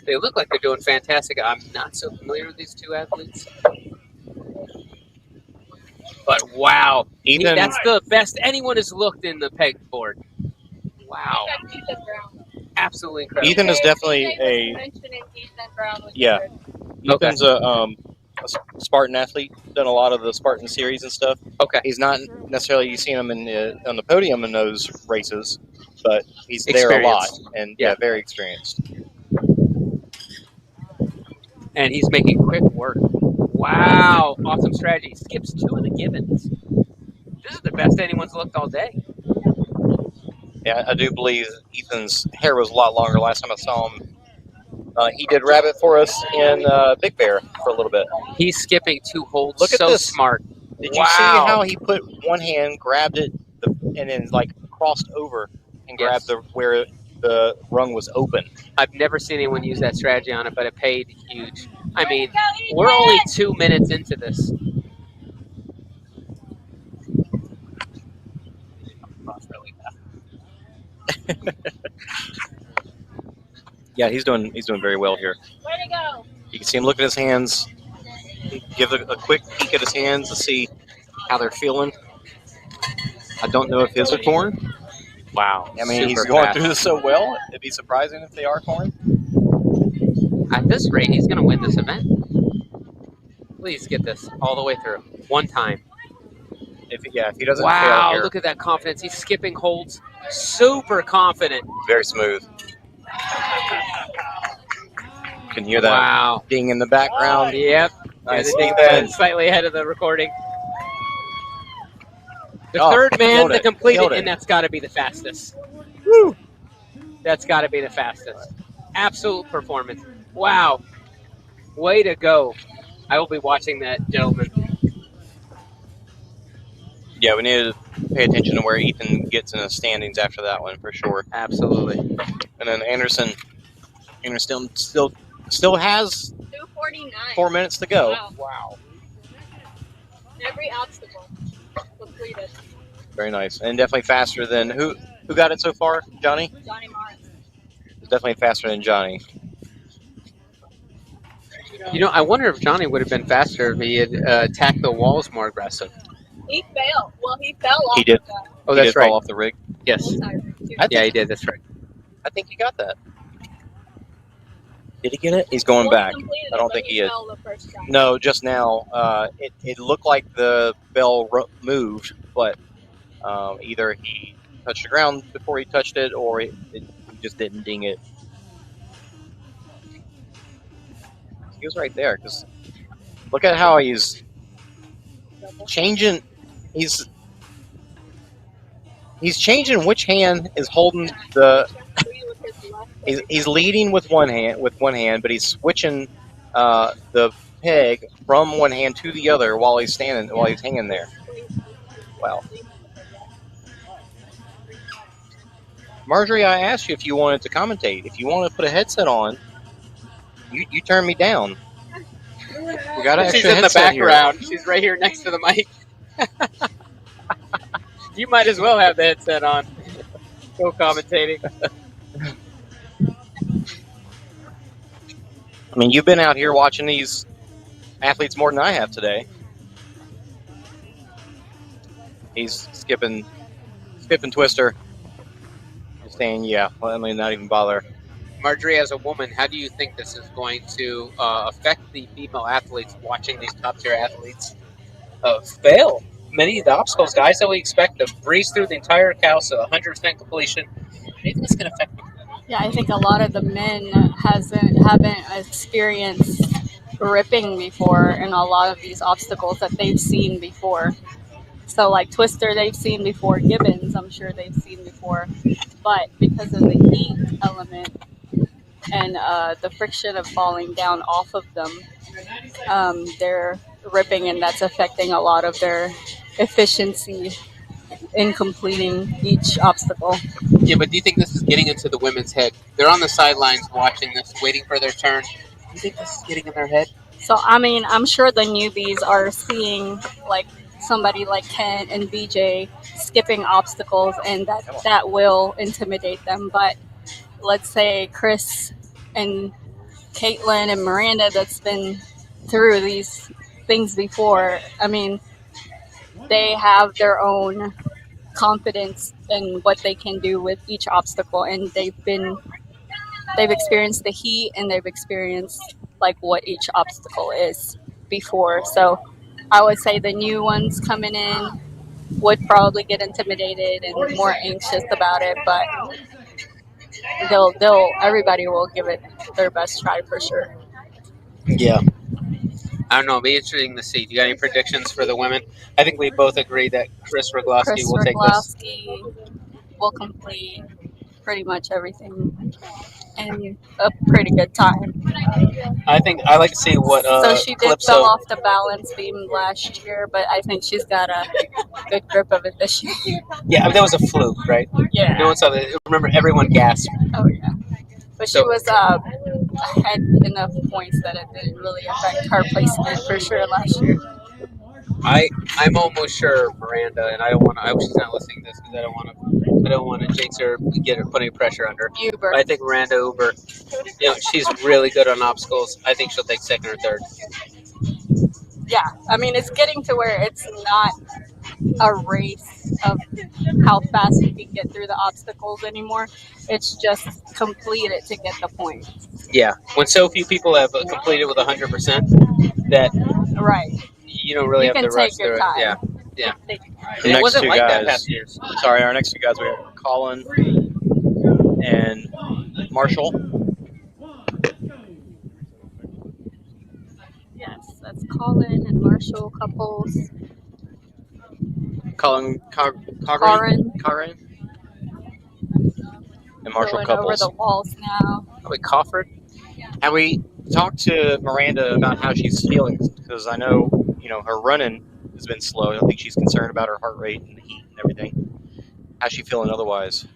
They look like they're doing fantastic. I'm not so familiar with these two athletes. But wow,
Ethan,
that's the best anyone has looked in the pegboard. Wow. Absolutely incredible.
Ethan is definitely yeah. Ethan's a Spartan athlete. Done a lot of the Spartan series and stuff.
Okay.
He's not necessarily you seen him on the podium in those races, but he's there a lot and very experienced.
And he's making quick work. Wow, awesome strategy. Skips 2 of the Gibbons. This is the best anyone's looked all day.
Yeah, I do believe Ethan's hair was a lot longer last time I saw him. He did rabbit for us in Big Bear for a little bit.
He's skipping 2 holds.
Look at
so
this.
Smart.
Did you see how he put one hand, grabbed it, and then like crossed over and grabbed where the rung was open?
I've never seen anyone use that strategy on it, but it paid huge. I mean, we're only 2 minutes into this.
Yeah, he's doing very well here.
Way to go!
You can see him look at his hands, give a quick peek at his hands to see how they're feeling. I don't know if his are torn.
Wow.
I mean, he's going through this so well, it'd be surprising if they are torn.
At this rate, he's going to win this event. Please get this all the way through. One time.
If he doesn't
wow,
fail here.
Look at that confidence. He's skipping holds. Super confident.
Very smooth. Can hear that ding in the background.
Yep.
Nice.
Slightly ahead of the recording. The third man to complete it, and that's got to be the fastest. Woo! That's got to be the fastest. Absolute performance. Wow. Way to go. I will be watching that, gentlemen.
Yeah, we need to pay attention to where Ethan gets in the standings after that one for sure.
Absolutely.
And then Anderson still has
2:49.
4 minutes to go.
Wow. Every obstacle completed.
Very nice. And definitely faster than who got it so far? Johnny?
Johnny Morris.
Definitely faster than Johnny.
You know, I wonder if Johnny would have been faster if he had attacked the walls more aggressive.
He failed. Well, he fell off.
He did.
Oh,
he
that's
did
right.
Fall off the rig.
Yes. Yeah, he did. That's right.
I think he got that. Did he get it? He's going back. I don't think he is. No, just now. It looked like the bell moved, but either he touched the ground before he touched it, or he just didn't ding it. He was right there. Because look at how he's changing. He's changing which hand is holding the. He's leading with one hand, but he's switching the peg from one hand to the other while he's hanging there. Wow. Marjorie, I asked you if you wanted to commentate. If you want to put a headset on, you turned me down. We got an extra
She's in the
headset
background.
here.
She's right here next to the mic. You might as well have the headset on. Go commentating.
I mean, you've been out here watching these athletes more than I have today. He's skipping twister. Just saying, yeah, well, I mean, not even bother.
Marjorie, as a woman, how do you think this is going to affect the female athletes watching these top-tier athletes fail? Many of the obstacles, guys that we expect to breeze through the entire cow, so 100% completion. How do you think it's going to affect them?
Yeah, I think a lot of the men haven't experienced ripping before in a lot of these obstacles that they've seen before. So like Twister, they've seen before. Gibbons, I'm sure they've seen before. But because of the heat element, and the friction of falling down off of them, they're ripping, and that's affecting a lot of their efficiency in completing each obstacle.
Yeah, but do you think this is getting into the women's head? They're on the sidelines watching this, waiting for their turn. Do you think this is getting in their head?
So, I mean, I'm sure the newbies are seeing like somebody like Ken and BJ skipping obstacles, and that will intimidate them. But let's say Chris and Caitlin and Miranda, that's been through these things before, I mean, they have their own confidence in what they can do with each obstacle, and they've experienced the heat, and they've experienced like what each obstacle is before. So I would say the new ones coming in would probably get intimidated and more anxious about it, but everybody will give it their best try for sure.
Yeah. I don't know. It'll be interesting to see. Do you got any predictions for the women? I think we both agree that Chris Rogowski will take this.
Will complete pretty much everything in a pretty good time.
I think I like to see what
so she did
Calypso.
fell off the balance beam last year, but I think she's got a good grip of it this year.
Yeah, I mean, that was a fluke, right?
Yeah.
No one saw that. Remember, everyone gasped.
Oh yeah. But she was had enough points that it didn't really affect her placement for sure last year.
I'm almost sure Miranda, and I don't want to. I hope she's not listening to this because I don't want to jinx her, get her, put any pressure on her.
Uber.
But I think Miranda Uber, she's really good on obstacles. I think she'll take second or third.
Yeah, I mean, it's getting to where it's not a race of how fast you can get through the obstacles anymore. It's just complete it to get the point.
Yeah, when so few people have completed with 100%, that
right,
you don't really
you
have to rush through it. Yeah, yeah.
And it wasn't like
that past years.
Sorry, our next two guys, we have Colin and Marshall.
Yes, that's Colin and Marshall couples.
Colin,
Karin.
And Marshall
going
couples.
over the walls now.
Wait, Cofford?
And we talked to Miranda about how she's feeling, because I know, her running has been slow. I think she's concerned about her heart rate and the heat and everything. How's she feeling otherwise?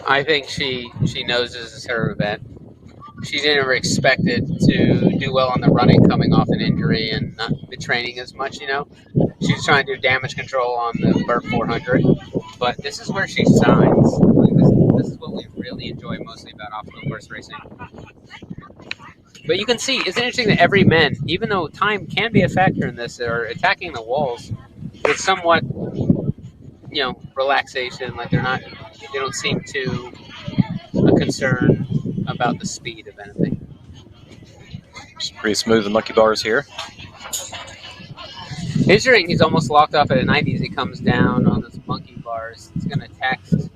I think she knows this is her event. She never expected to do well on the running coming off an injury and not the training as much, She's trying to do damage control on the Burp 400, but this is where she shines. This is what we really enjoy mostly about obstacle course racing. But you can see, it's interesting that every men, even though time can be a factor in this, are attacking the walls with somewhat, relaxation. Like they don't seem too concerned about the speed of anything.
It's pretty smooth, the monkey bars here.
Considering he's almost locked off at a 90 as he comes down on those monkey bars, it's going to text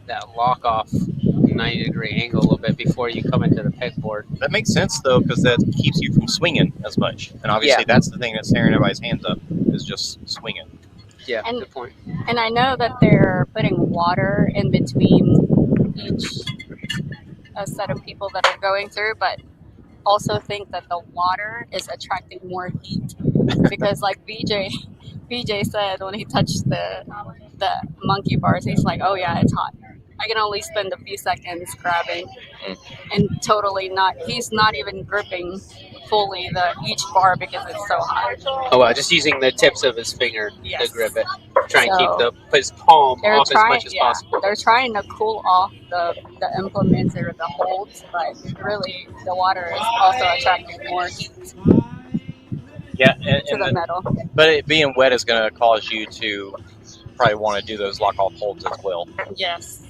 that lock off 90-degree angle a little bit before you come into the pegboard.
That makes sense, though, because that keeps you from swinging as much. And obviously that's the thing that's tearing everybody's hands up, is just swinging.
Yeah, good point.
And I know that they're putting water in between each set of people that are going through, but also think that the water is attracting more heat. Because like BJ said when he touched the monkey bars, he's like, oh yeah, it's hot. I can only spend a few seconds grabbing and he's not even gripping fully each bar because it's so hot.
Oh wow, just using the tips of his finger to grip it. Try and keep his palm off as much as possible.
They're trying to cool off the implements or the holds, but really the water is also attracting more heat.
Yeah,
to the metal.
But it being wet is going to cause you to probably want to do those lock-off holds as well.
Yes.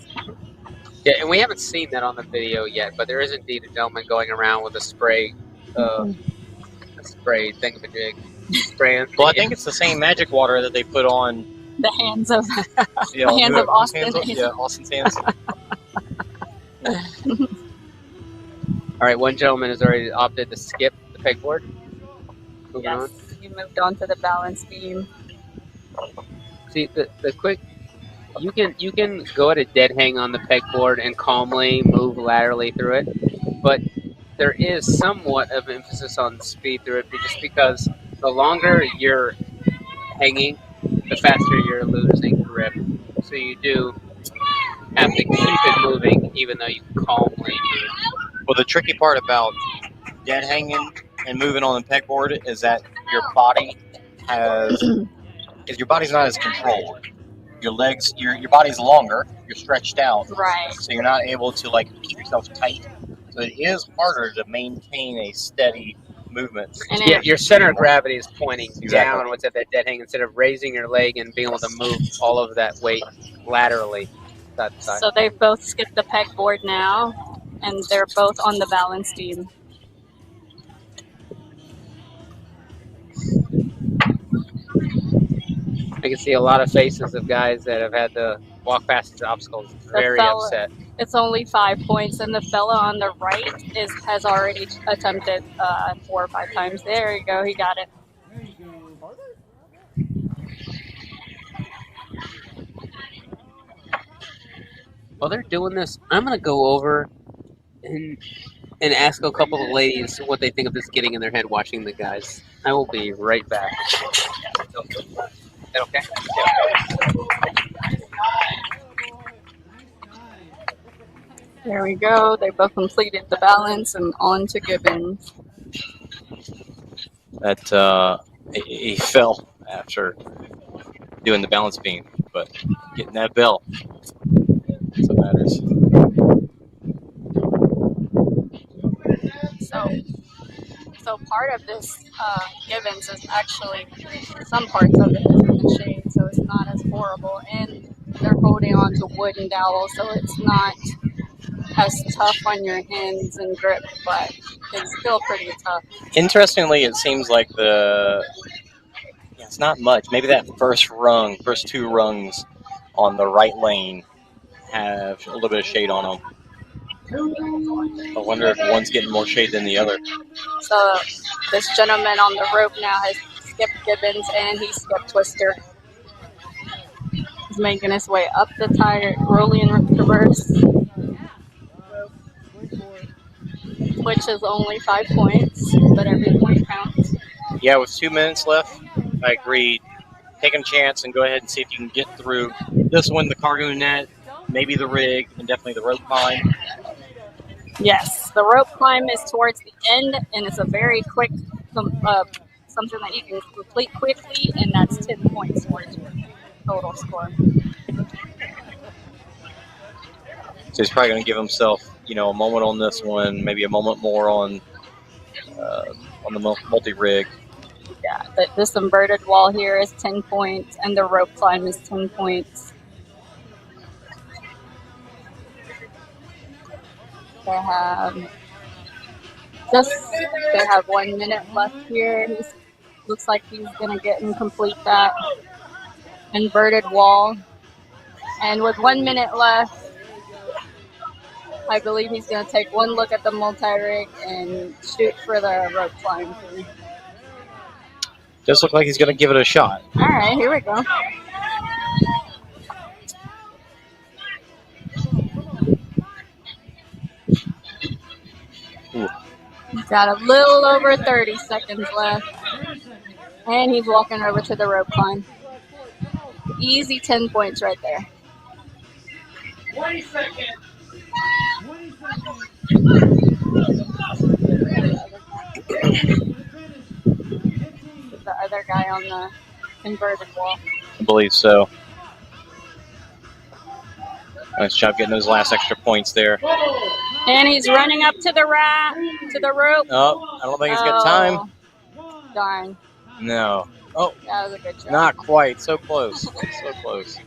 Yeah, and we haven't seen that on the video yet, but there is indeed a gentleman going around with a spray thingamajig. Spraying.
Well, I think it's the same magic water that they put on
the hands of of Austin.
Austin's hands.
All right, one gentleman has already opted to skip the pegboard.
Yes, you moved on to the balance beam.
See the quick. You can go at a dead hang on the pegboard and calmly move laterally through it. but there is somewhat of emphasis on speed through it, just because the longer you're hanging, the faster you're losing grip. So you do have to keep it moving, even though you calmly move.
Well, the tricky part about dead hanging and moving on the pegboard is that your body's not as controlled. Your legs, your body's longer, you're stretched out,
Right.
so you're not able to like keep yourself tight. So it is harder to maintain a steady movement.
And
Yeah,
it,
your center of gravity is pointing
Exactly.
down. What's at that dead hang, instead of raising your leg and being able to move all of that weight laterally side to side.
so they both skipped the pegboard now, and they're both on the balance beam.
I can see a lot of faces of guys that have had to walk past these obstacles very upset.
It's only 5 points, and the fella on the right has already attempted 4 or 5 times. There you go, he got it.
While they're doing this, I'm going to go over and ask a couple of ladies what they think of this getting in their head watching the guys. I will be right back. Is that okay?
There we go. They both completed the balance and on to Gibbons.
That he fell after doing the balance beam, but getting that belt, that's what matters.
So part of this Gibbons is actually, some parts of it is in the shade, so it's not as horrible. And they're holding on to wood and dowel, so it's not as tough on your hands and grip, but it's still pretty tough.
Interestingly, it seems like it's not much. Maybe that first 2 rungs on the right lane have a little bit of shade on them. I wonder if one's getting more shade than the other.
So this gentleman on the rope now has skipped Gibbons and he skipped Twister. He's making his way up the tire, rolling in reverse, which is only 5 points, but every point counts.
Yeah, with 2 minutes left, I agree. Take a chance and go ahead and see if you can get through this one, the cargo net, maybe the rig, and definitely the rope climb.
Yes, the rope climb is towards the end, and it's a very quick, something that you can complete quickly, and that's 10 points towards your total score.
So he's probably going to give himself, a moment on this one, maybe a moment more on the multi-rig.
Yeah, this inverted wall here is 10 points, and the rope climb is 10 points. They have 1 minute left here. Looks like he's gonna get and complete that inverted wall. And with 1 minute left, I believe he's gonna take one look at the multi-rig and shoot for the rope climb.
Just looks like he's going to give it a shot.
All right, here we go.
Ooh.
He's got a little over 30 seconds left. And he's walking over to the rope climb. Easy 10 points right there.
20 seconds.
The other guy on the inverted wall.
I believe so. Nice job getting those last extra points there.
And he's running up to the rope.
Oh, I don't think he's got time.
Darn.
No. Oh,
that was a good job.
Not quite. So close. So close.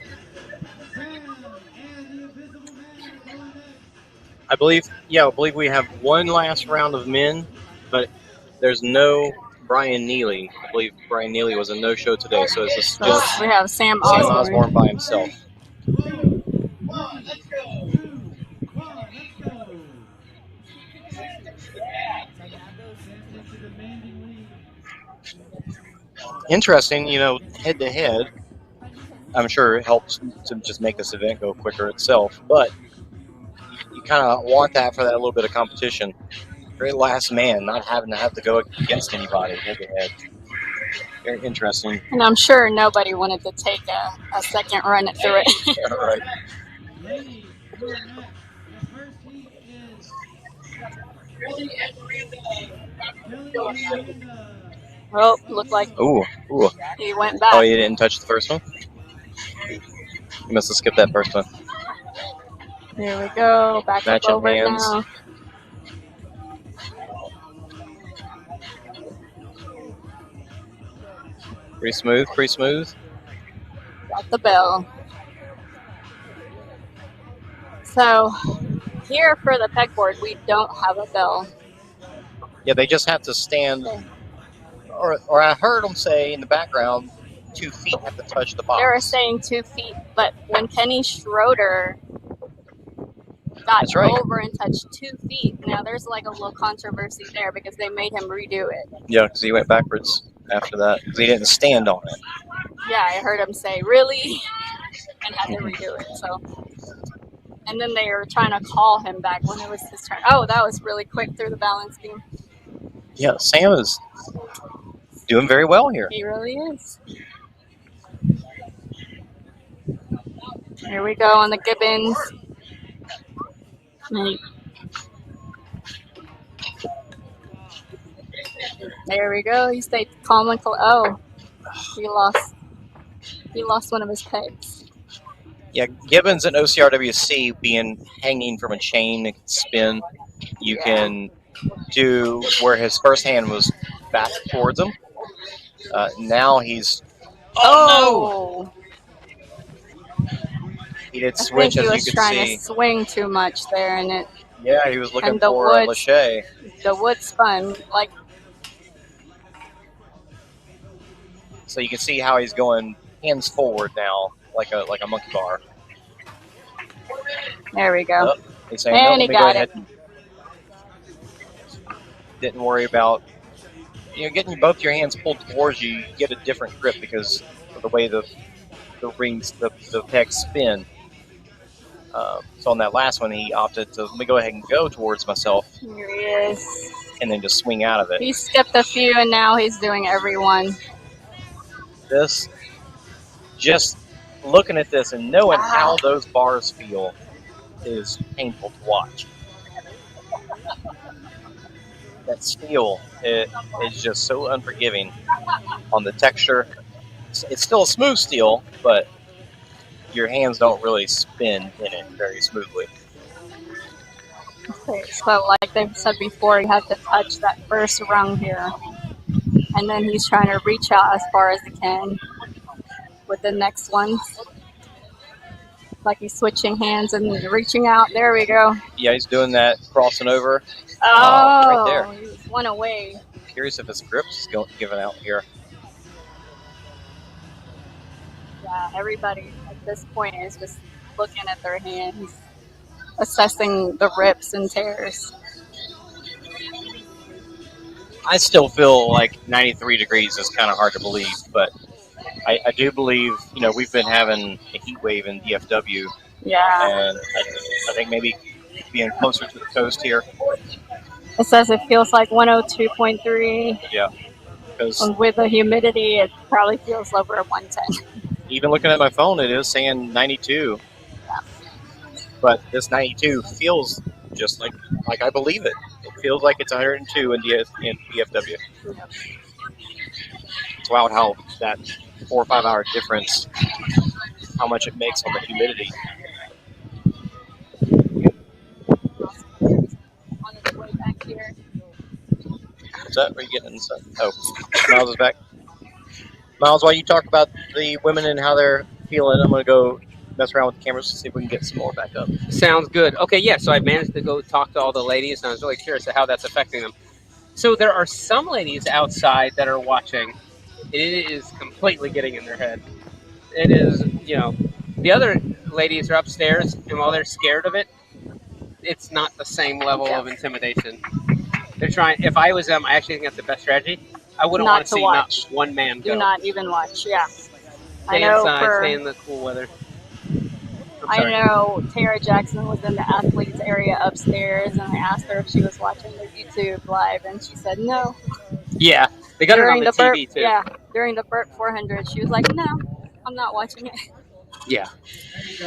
I believe we have one last round of men, but there's no Brian Neely. I believe Brian Neely was a no-show today, so it's just
we have Sam
Osborne by himself. Interesting, head-to-head, I'm sure it helps to just make this event go quicker itself, but you kind of want that for that little bit of competition. Very last man, not having to have to go against anybody head to head. Very interesting.
And I'm sure nobody wanted to take a second run through it.
Yeah, right.
Ladies, coming up next. The first heat is Kelly and Miranda.
Oh, looked like
Ooh.
he went back.
Oh, you didn't touch the first one? You must have skipped that first one.
Here we go. Back up
Matching
over
hands.
now.
Pretty smooth, pretty smooth.
Got the bell. So here for the pegboard, we don't have a bell.
Yeah, they just have to stand, or I heard them say in the background, 2 feet have to touch the box.
They were saying 2 feet, but when Kenny Schroeder got
That's right.
over and touched 2 feet, now there's like a little controversy there because they made him redo it.
Yeah, because he went backwards after that because he didn't stand on it.
Yeah, I heard him say, really? And had to redo it. So, and then they were trying to call him back when it was his turn. Oh, that was really quick through the balance beam.
Yeah, Sam is doing very well here.
He really is. Here we go on the Gibbons. There we go. He stayed calm and cool. Oh, he lost one of his pegs.
Yeah, Gibbons and OCRWC being hanging from a chain and spin. You can do where his first hand was back towards him. Now he's.
Oh!
He did switch, as you could see.
I think he was trying to swing too much there, and it.
Yeah, he was looking
and the
for
wood,
Lachey.
The wood spun like.
So you can see how he's going hands forward now, like a monkey bar.
There we go.
Oh, he's saying,
and
no,
he
let me
got
go
it.
ahead. Didn't worry about getting both your hands pulled towards you. You get a different grip because of the way the rings, the pegs spin. So on that last one, he opted to let me go ahead and go towards myself.
Here he is.
And then just swing out of it.
He skipped a few, and now he's doing every one.
This, just looking at this and knowing how those bars feel is painful to watch. That steel, it is just so unforgiving on the texture. It's still a smooth steel, but your hands don't really spin in it very smoothly.
Okay, so like they've said before, you have to touch that first rung here. And then he's trying to reach out as far as he can with the next ones. Like he's switching hands and reaching out. There we go.
Yeah, he's doing that, crossing over.
Oh,
right there.
He was one away.
Curious if his grips is giving out here.
Yeah, everybody at this point is just looking at their hands, assessing the rips and tears.
I still feel like 93 degrees is kind of hard to believe, but I do believe, we've been having a heat wave in DFW.
Yeah.
And I think maybe being closer to the coast here.
It says it feels like 102.3.
Yeah.
And with the humidity, it probably feels over 110.
Even looking at my phone, it is saying 92.
Yeah.
But this 92 feels just like I believe it. It feels like it's 102 in DFW.
Yeah.
It's wild how that 4 or 5 hour difference, how much it makes on the humidity.
On his way back here.
What's that? Are you getting inside? Oh, Miles is back. Miles, while you talk about the women and how they're feeling, I'm going to go mess around with the cameras to see if we can get some more back up.
Sounds good. Okay, yeah, so I managed to go talk to all the ladies, and I was really curious to how that's affecting them. So there are some ladies outside that are watching. It is completely getting in their head. It is, the other ladies are upstairs, and while they're scared of it, it's not the same level of intimidation. They're trying. If I was them, I actually think that's the best strategy. I wouldn't want to see not one man go.
Do not even watch. Yeah.
Stay inside. Stay in the cool weather.
I know Tara Jackson was in the athletes area upstairs, and I asked her if she was watching the YouTube live, and she said no.
Yeah, they got
During
it on the TV
burp,
too.
yeah, during the burp 400, she was like, no, I'm not watching it.
Yeah.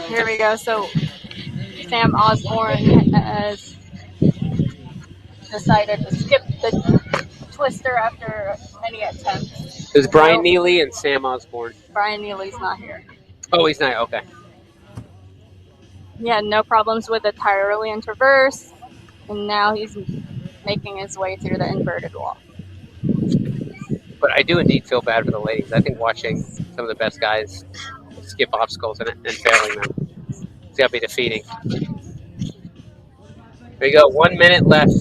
Here we go. So Sam Osborne has decided to skip the twister after many attempts.
There's Brian
Nope.
Neely and Sam Osborne.
Brian Neely's not here.
Oh, he's not. Okay.
He had no problems with the Tyrolean traverse, and now he's making his way through the inverted wall.
But I do indeed feel bad for the ladies. I think watching some of the best guys skip obstacles and failing them, it's got to be defeating. There you go. 1 minute left.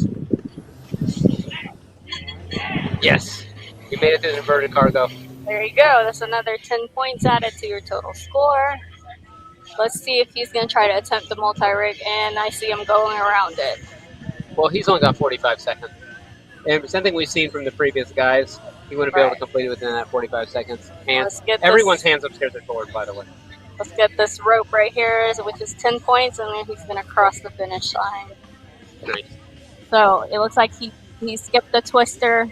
Yes. You made it through the inverted cargo.
There you go. That's another 10 points added to your total score. Let's see if he's going to try to attempt the multi-rig, and I see him going around it.
Well, he's only got 45 seconds. And something we've seen from the previous guys, he wouldn't be able to complete it within that 45 seconds. And everyone's hands upstairs are forward, by the way.
Let's get this rope right here, which is 10 points, and then he's going to cross the finish line.
Nice.
So it looks like he skipped the twister,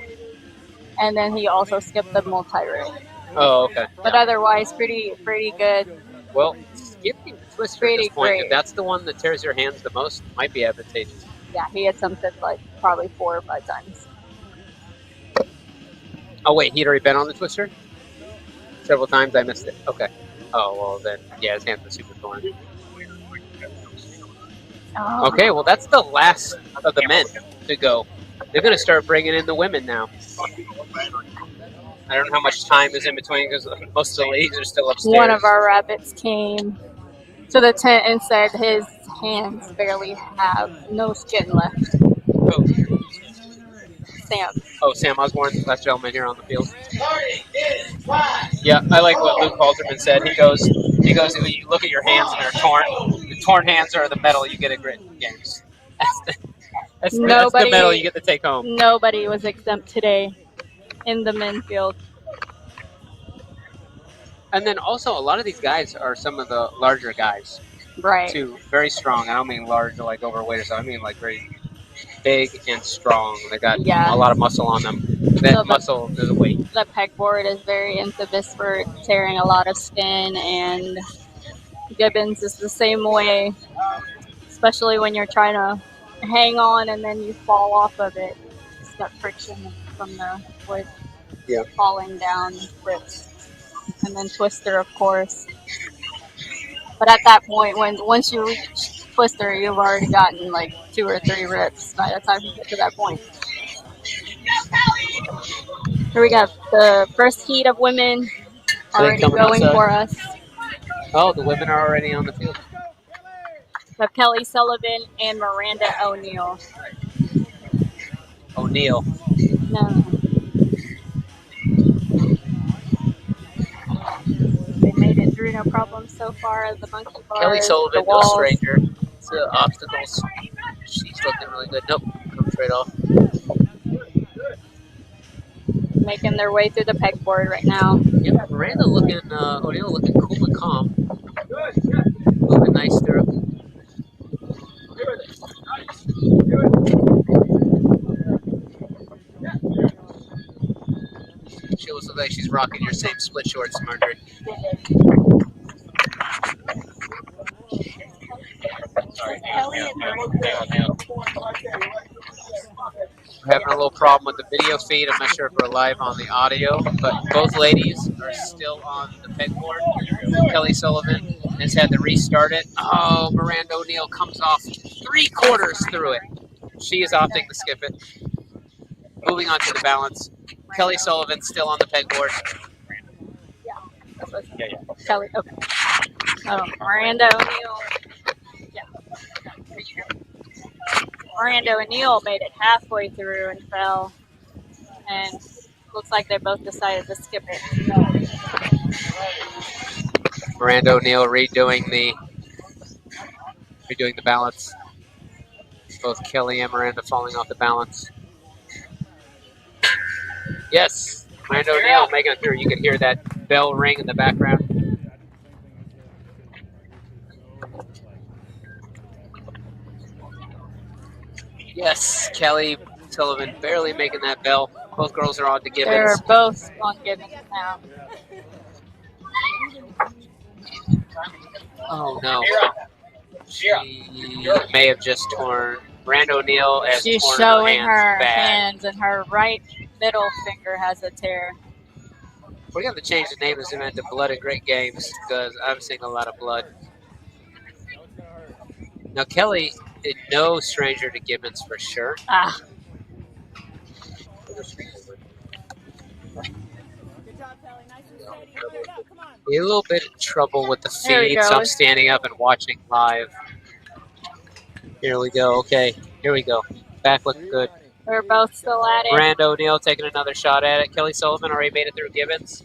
and then he also skipped the multi-rig.
Oh, okay.
But otherwise, pretty good.
Well, skipping the twister at
Pretty
this point,
great.
if that's the one that tears your hands the most, might be advantageous.
Yeah, he attempted like probably 4 or 5 times.
Oh, wait, he'd already been on the twister? Several times? I missed it. Okay. Oh, well, then, yeah, his hands were super torn.
Oh.
Okay, well, that's the last of the men to go. They're going to start bringing in the women now. I don't know how much time is in between because most of the ladies are still upstairs.
One of our rabbits came to the tent and said his hands barely have no skin left.
Oh.
Sam.
Oh, Sam Osborne, last gentleman here on the field. Yeah, I like what Luke Halterman said. He goes, when you look at your hands and they're torn, the torn hands are the medal you get at Grit Games. That's the medal you get to take home.
Nobody was exempt today in the men's field.
And then also, a lot of these guys are some of the larger guys.
Right.
Too. Very strong. I don't mean large or like overweight or something. I mean like very big and strong. They got a lot of muscle on them. That muscle is a weight.
The pegboard is very infamous for tearing a lot of skin, and Gibbons is the same way, especially when you're trying to hang on and then you fall off of it. It's got friction from the wood falling down, rips. And then twister, of course. But at that point, once you reach twister, you've already gotten like 2 or 3 rips by the time you get to that point. Here we got the first heat of women already going for us.
Oh, the women are already on the field.
We have Kelly Sullivan and Miranda O'Neill.
O'Neill.
No. They made it through no problem so far. The monkey bars,
Kelly Sullivan,
the walls.
no stranger to obstacles. She's looking really good. Nope, comes right off.
Making their way through the pegboard right now.
Yeah, Miranda looking, O'Neill looking cool and calm. Moving nice through. She looks like she's rocking your same split shorts, Marjorie. We're having a little problem with the video feed. I'm not sure if we're live on the audio, but both ladies are still on the pegboard. Kelly Sullivan has had to restart it. Oh, Miranda O'Neill comes off 3/4 through it. She is opting to skip it. Moving on to the balance. Kelly Sullivan still on the pegboard.
Yeah. Kelly, okay. Oh, Miranda O'Neill. Yeah. Miranda O'Neill made it halfway through and fell. And looks like they both decided to skip it.
Miranda O'Neill redoing the balance. Both Kelly and Miranda falling off the balance. Yes, Miranda O'Neill making it through. You can hear that bell ring in the background. Yes, Kelly Sullivan barely making that bell. Both girls are on to
They're
Gibbons.
both on Gibbons now.
Oh no. She may have just torn. Miranda O'Neill has
She's
torn
showing
her
her
bad.
hands, and her right middle finger has a tear.
We're going to change the name of this event to Blood and Great Games because I'm seeing a lot of blood. Now, Kelly is no stranger to Gibbons for sure.
Ah,
A little bit of trouble with the
There he
feed, so I'm
goes.
standing up and watching live. Here we go. Okay, here we go. Back looking good.
they're both still at it.
Miranda O'Neill taking another shot at it. Kelly Sullivan already made it through Gibbons.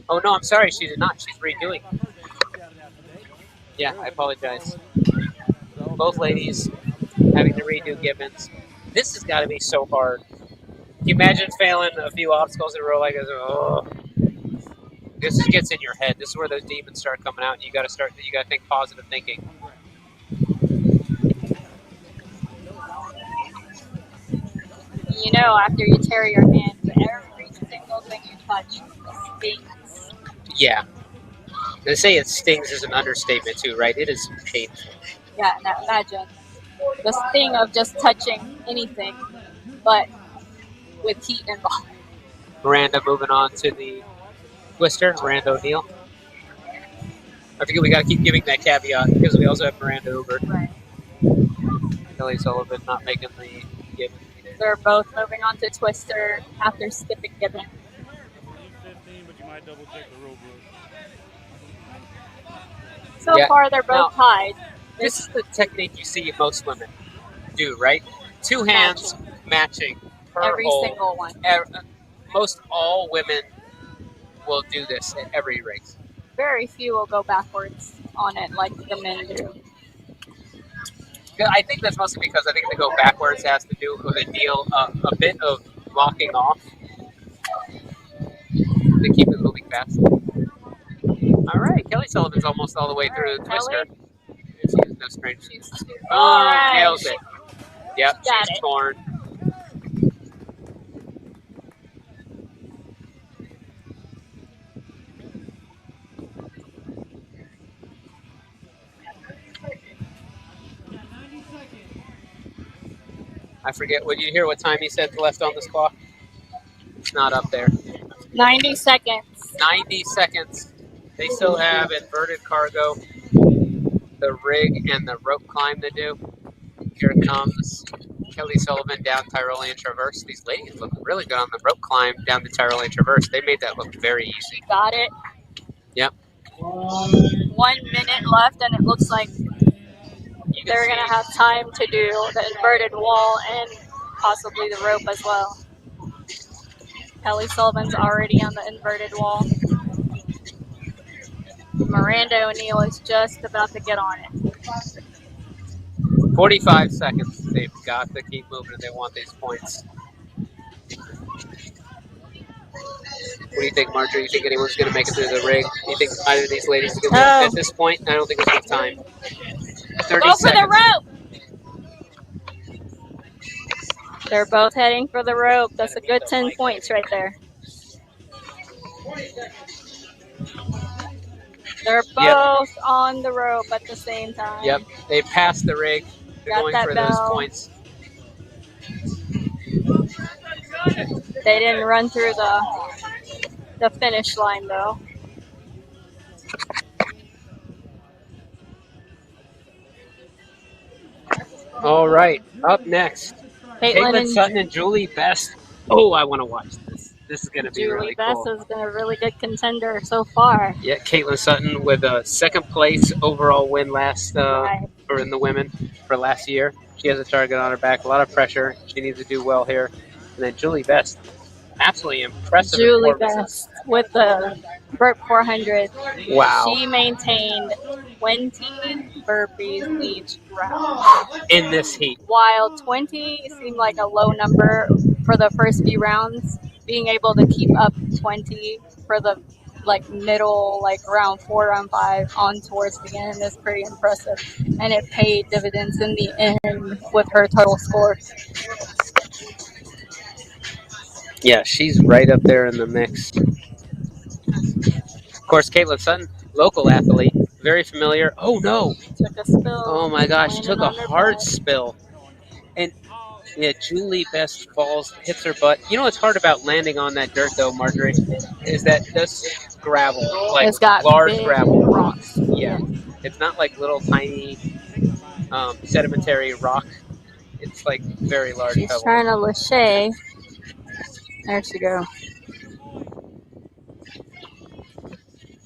Oh, no, I'm sorry. She did not. She's redoing. Yeah, I apologize. Both ladies having to redo Gibbons. This has got to be so hard. Can you imagine failing a few obstacles in a row like this? Oh. This just gets in your head. This is where those demons start coming out, and you got to think positive thinking.
You know, after you tear your hands, every single thing you touch stings.
Yeah. They say it stings is an understatement too, right? It is painful.
Yeah, now imagine the sting of just touching anything, but with heat involved.
Miranda moving on to the twister. Miranda O'Neill. I forget we got to keep giving that caveat because we also have Miranda Uber.
Right.
Kelly Sullivan not making the Gibbons.
They're both moving on to twister after skipping Gibbons. So
Yeah.
far, they're both tied.
This is the technique you see most women do, right? Two hands matching per
Every
hole.
single one.
Most all women will do this at every race.
Very few will go backwards on it like the men do.
I think that's mostly because I think to go backwards has to do with a bit of locking off to keep it moving fast. All right, Kelly Sullivan's almost all the way through the twister. She's no stranger.
All right.
Nails it. Yep,
Got
she's
it.
torn. I forget. Would you hear what time he said left on this clock? It's not up there.
90 seconds.
90 seconds. They still have inverted cargo, the rig, and the rope climb to do. Here comes Kelly Sullivan down Tyrolean Traverse. These ladies look really good on the rope climb down the Tyrolean Traverse. They made that look very easy.
Got it.
Yep.
1 minute left, and it looks like they're going to have time to do the inverted wall and possibly the rope as well. Kelly Sullivan's already on the inverted wall. Miranda O'Neill is just about to get on it.
45 seconds. They've got to keep moving if they want these points. What do you think, Marjorie? You think anyone's going to make it through the rig? You think either of these ladies are going to at this point? I don't think there's enough time. 30
Go
seconds.
for the rope! They're both heading for the rope. That's a good 10 points right there. They're both on the rope at the same time.
Yep, they passed the rig. They're
Got
going
that
for
bell.
those points.
They didn't run through the finish line though.
All right, up next,
Caitlin and
Sutton and Julie Best. Oh, I want to watch this. This is going to be
Julie
really
Best
cool.
has been a really good contender so far.
Yeah, Caitlin Sutton with a second place overall win last
Right.
or in the women for last year. She has a target on her back, a lot of pressure. She needs to do well here. And then Julie Best, absolutely impressive.
Julie
performances.
Best with the burp 400.
Wow.
She maintained 20 burpees each round.
In this heat.
While 20 seemed like a low number for the first few rounds, being able to keep up 20 for the like middle, like round 4, round 5 on towards the end is pretty impressive. And it paid dividends in the end with her total score.
Yeah, she's right up there in the mix. Of course, Caitlin Sutton, local athlete, very familiar. Oh no!
Took a spill.
Oh my gosh,
landed
took a
on her
hard
butt.
spill. And yeah, Julie Best falls, hits her butt. You know what's hard about landing on that dirt though, Marjorie, is that this gravel, like
It's got
large
big
gravel.
rocks.
Yeah, it's not like little tiny sedimentary rock. It's like very large
She's
pebbles.
trying to lachey. There she goes.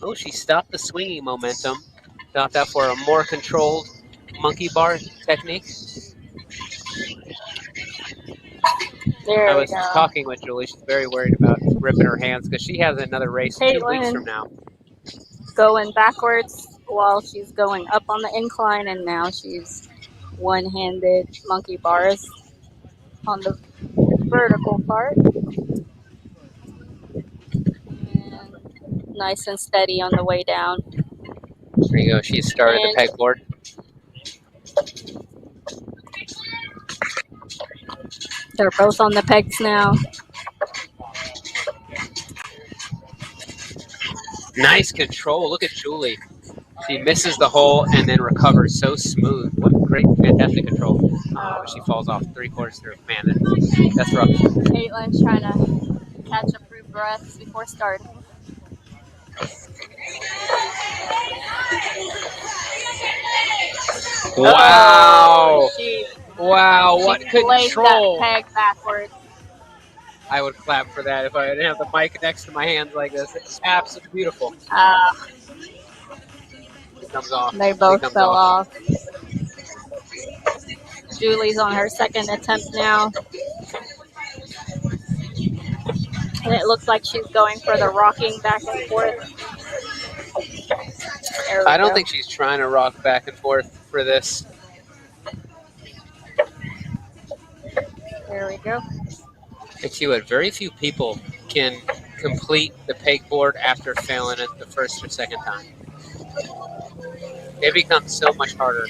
Oh, she stopped the swinging momentum. Got that for a more controlled monkey bar technique.
There
I
we
was
go.
talking with Julie. She's very worried about ripping her hands because she has another race 2 weeks from now.
Going backwards while she's going up on the incline, and now she's one-handed monkey bars on the vertical part. And nice and steady on the way down.
There you go. She started the pegboard.
They're both on the pegs now.
Nice control. Look at Julie. She misses the hole and then recovers so smooth. What great, fantastic control. But she falls off 3/4 through. Man, that's rough.
Caitlin's trying to catch a few breaths before starting.
Wow.
She
What
placed
control.
that peg backwards.
I would clap for that if I didn't have the mic next to my hands like this. It's absolutely beautiful. She comes off.
They both fell off. Julie's on her second attempt now. And it looks like she's going for the rocking back and forth.
I don't think she's trying to rock back and forth for this.
There we go.
I tell you what, very few people can complete the pegboard after failing it the first or second time. It becomes so much harder.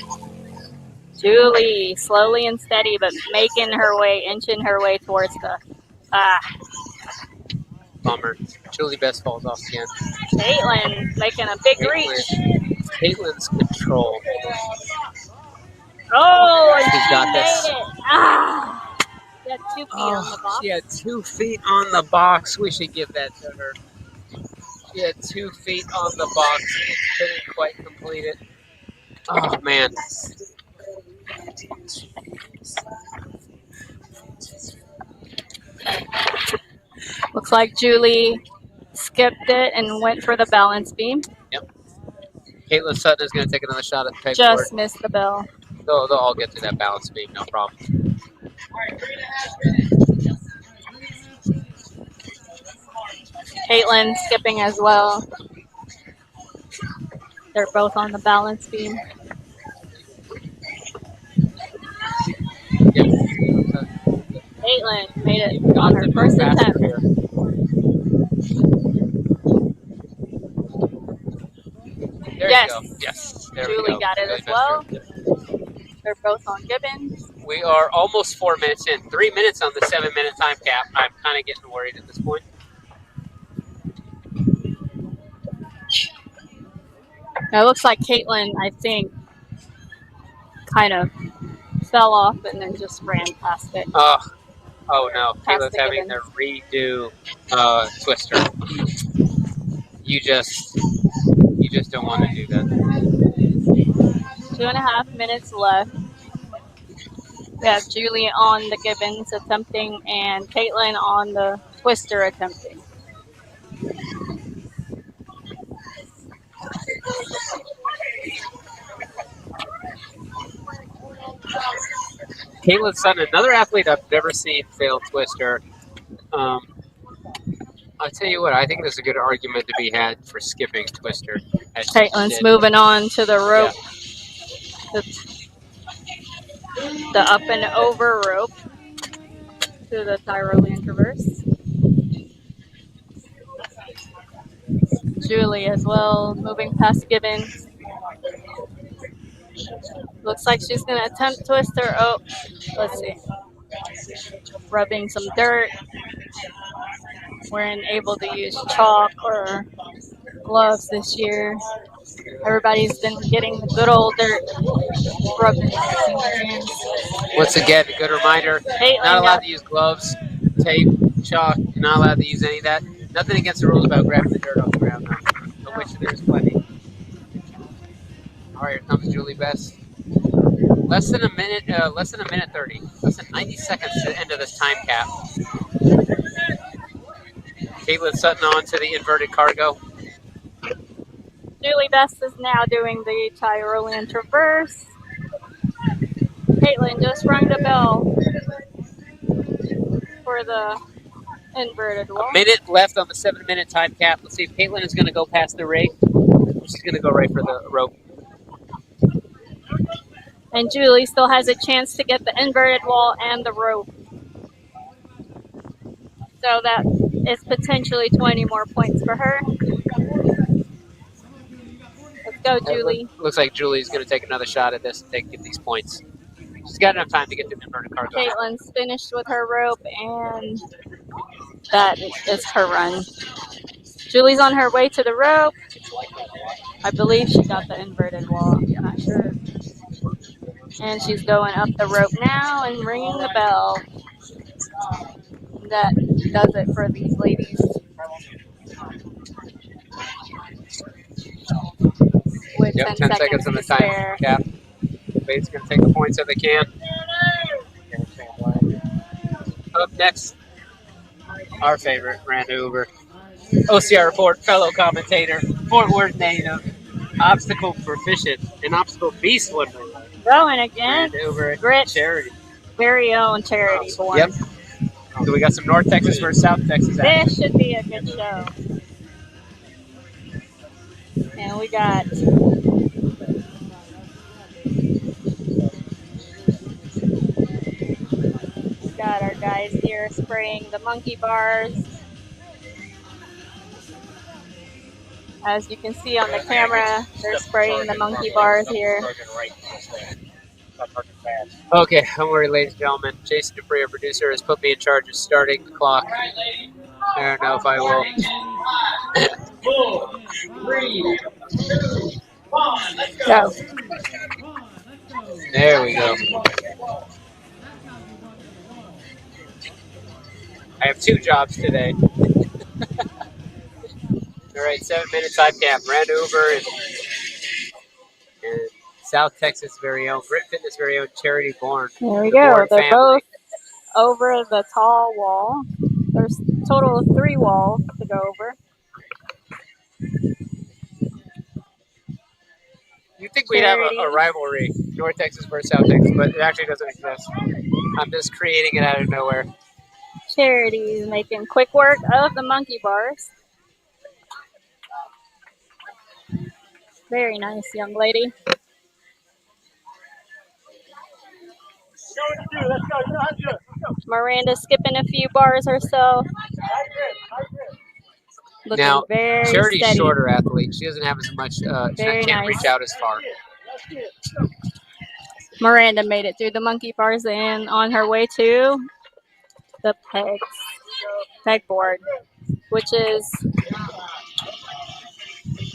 Julie, slowly and steady, but making her way, inching her way towards the...
Bummer. Julie Best falls off again.
Caitlin making a big reach.
Caitlin's control.
Oh, and
she's got this.
made it. She had 2 feet on the box.
She had 2 feet on the box. We should give that to her. She had 2 feet on the box. Couldn't quite complete it. Oh, man.
Looks like Julie skipped it and went for the balance beam.
Yep. Caitlin Sutton is going to take another shot at the pegboard.
Just missed the bell.
They'll all get to that balance beam, no problem.
Caitlin skipping as well. They're both on the balance beam.
Yep.
Caitlin made it on her first attempt.
There you go. Yes. There we
Julie
go.
got it as well. They're both on Gibbons.
We are almost 4 minutes in. 3 minutes on the 7-minute time cap. I'm kind of getting worried at this point.
Now it looks like Caitlin, I think, kind of fell off and then just ran past it.
Oh no. Caitlin's having to redo Twister. You just don't want to do that.
2.5 minutes left. We have Julie on the Gibbons attempting and Caitlin on the Twister attempting.
Caitlin Sutton, another athlete I've never seen fail Twister. I'll tell you what, I think there's a good argument to be had for skipping Twister.
Caitlin's moving on to the rope. Yeah. The up and over rope to the Tyrolean traverse. Julie as well, moving past Gibbons. Looks like she's going to attempt twister. Oh, let's see. Rubbing some dirt. Weren't able to use chalk or gloves this year. Everybody's been getting the good old dirt rubbed into their hands.
Once again, a good reminder, not allowed to use gloves, tape, chalk. You're not allowed to use any of that. Nothing against the rules about grabbing the dirt off the ground, though, of which there's plenty. All right, here comes Julie Best. Less than a minute 30. Less than 90 seconds to the end of this time cap. Caitlin Sutton on to the inverted cargo.
Julie Best is now doing the Tyrolean Traverse. Caitlin just rang the bell for the inverted wall.
A minute left on the 7-minute time cap. Let's see if Caitlin is going to go past the rake. She's going to go right for the rope.
And Julie still has a chance to get the inverted wall and the rope. So that is potentially 20 more points for her. Let's go, Julie.
Looks like Julie's going to take another shot at this and get these points. She's got enough time to get to the inverted cargo.
Caitlin's finished with her rope, and that is her run. Julie's on her way to the rope. I believe she got the inverted wall. I'm not sure. And she's going up the rope now and ringing the bell. That does it for these ladies. With
Yep,
10
seconds on the
to
time
spare.
cap. Bates going to take the points if they can. Up next, our favorite, Miranda Uber. OCR report, fellow commentator, Fort Worth native, obstacle proficient, and obstacle beast one.
Going again.
Miranda Uber
Grit.
Charity.
Very own Charity born.
Yep. So we got some North Texas versus South Texas.
This should be a good show. And we got our guys here spraying the monkey bars. As you can see on the camera, they're spraying the monkey bars here.
Okay, don't worry, ladies and gentlemen. Jason Dupree, our producer, has put me in charge of starting the clock. I don't know if I will.
4, 3, 2, 1, let's go.
Go.
There we go. I have 2 jobs today. All right, 7-minute time cap. Miranda Uber and South Texas very own, Grit Fitness very own, Charity Born.
There we go. They're both over the tall wall. There's a total of 3 walls to go over.
You think we'd have a rivalry, North Texas versus South Texas, but it actually doesn't exist. I'm just creating it out of nowhere.
Charity's making quick work of the monkey bars. Very nice, young lady. Miranda skipping a few bars herself. Looking
Now,
very
Charity's
steady.
shorter athlete. She doesn't have as much, she
Very
can't
nice.
reach out as far.
Miranda made it through the monkey bars and on her way to the pegboard, which is,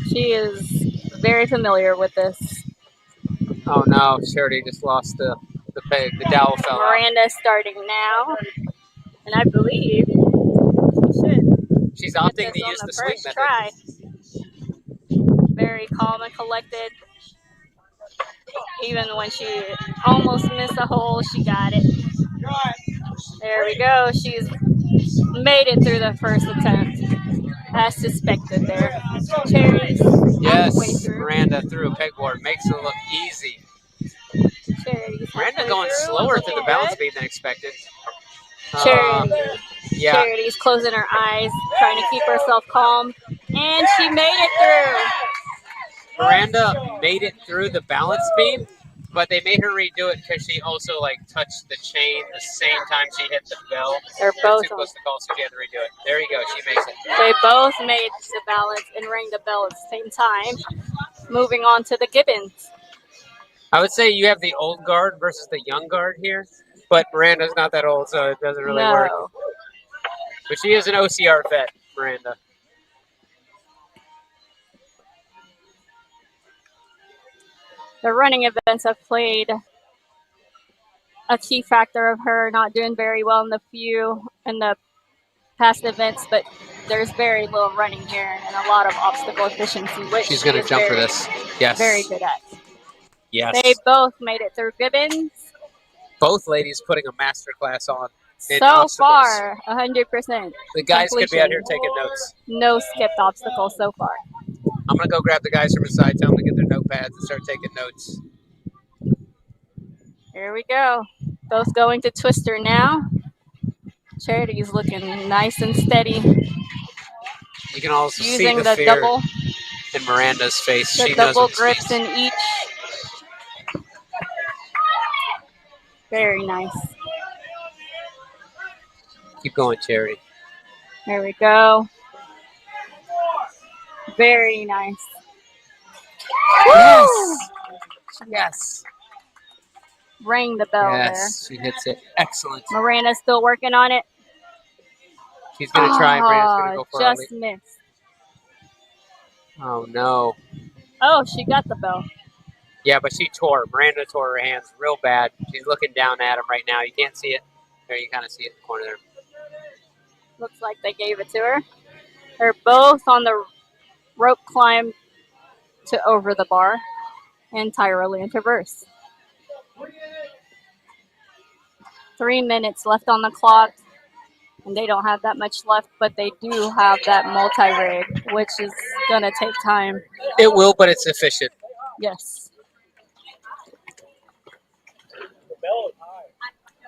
she is very familiar with this.
Oh no, Charity just lost the peg. The dowel fell out.
Miranda starting now, and I believe
She's opting to use the swing method.
try. Very calm and collected. Even when she almost missed a hole, she got it. There we go. She's made it through the first attempt, as suspected there. Cherries.
Yes, Miranda through a pegboard. Makes it look easy. Miranda going slower through the balance beam than expected. Yeah.
Charity's closing her eyes, trying to keep herself calm, and she made it through.
Miranda made it through the balance beam, But they made her redo it because she also like touched the chain the same time she hit the bell.
They're both
too close to call, so she had to redo it. There you go. She makes it.
They both made the balance and rang the bell at the same time. Moving on to the Gibbons.
I would say you have the old guard versus the young guard here, but Miranda's not that old, so it doesn't really work. But she is an OCR vet, Miranda.
The running events have played a key factor of her not doing very well in the past events, but there's very little running here and a lot of obstacle efficiency, which
she's going to jump for this. Yes.
Very good at.
Yes.
They both made it through Gibbons.
Both ladies putting a master class on.
So
obstacles.
far, 100%.
The guys
completion.
could be out here taking notes.
No skipped obstacles so far.
I'm going to go grab the guys from inside, tell them to get their notepads and start taking notes.
Here we go. Both going to Twister now. Charity's looking nice and steady.
You can also
using
see the fear
double
in Miranda's face.
The
she knows
double
what this
grips
means.
in each. Very nice.
Keep going, Charity.
There we go. Very nice.
Yes.
Woo!
Yes.
Rang the bell
Yes, she hits it. Excellent.
there. Miranda's still working on it.
She's going to try. Miranda's going to go for
just
it.
missed.
Oh, no.
Oh, she got the bell.
Yeah, but she tore. Miranda tore her hands real bad. She's looking down at him right now. You can't see it. There, you kind of see it in the corner there.
Looks like they gave it to her. They're both on the rope climb to over the bar and Tyrolean traverse. 3 minutes left on the clock, and they don't have that much left, but they do have that multi-rig, which is going to take time.
It will, but it's efficient.
Yes.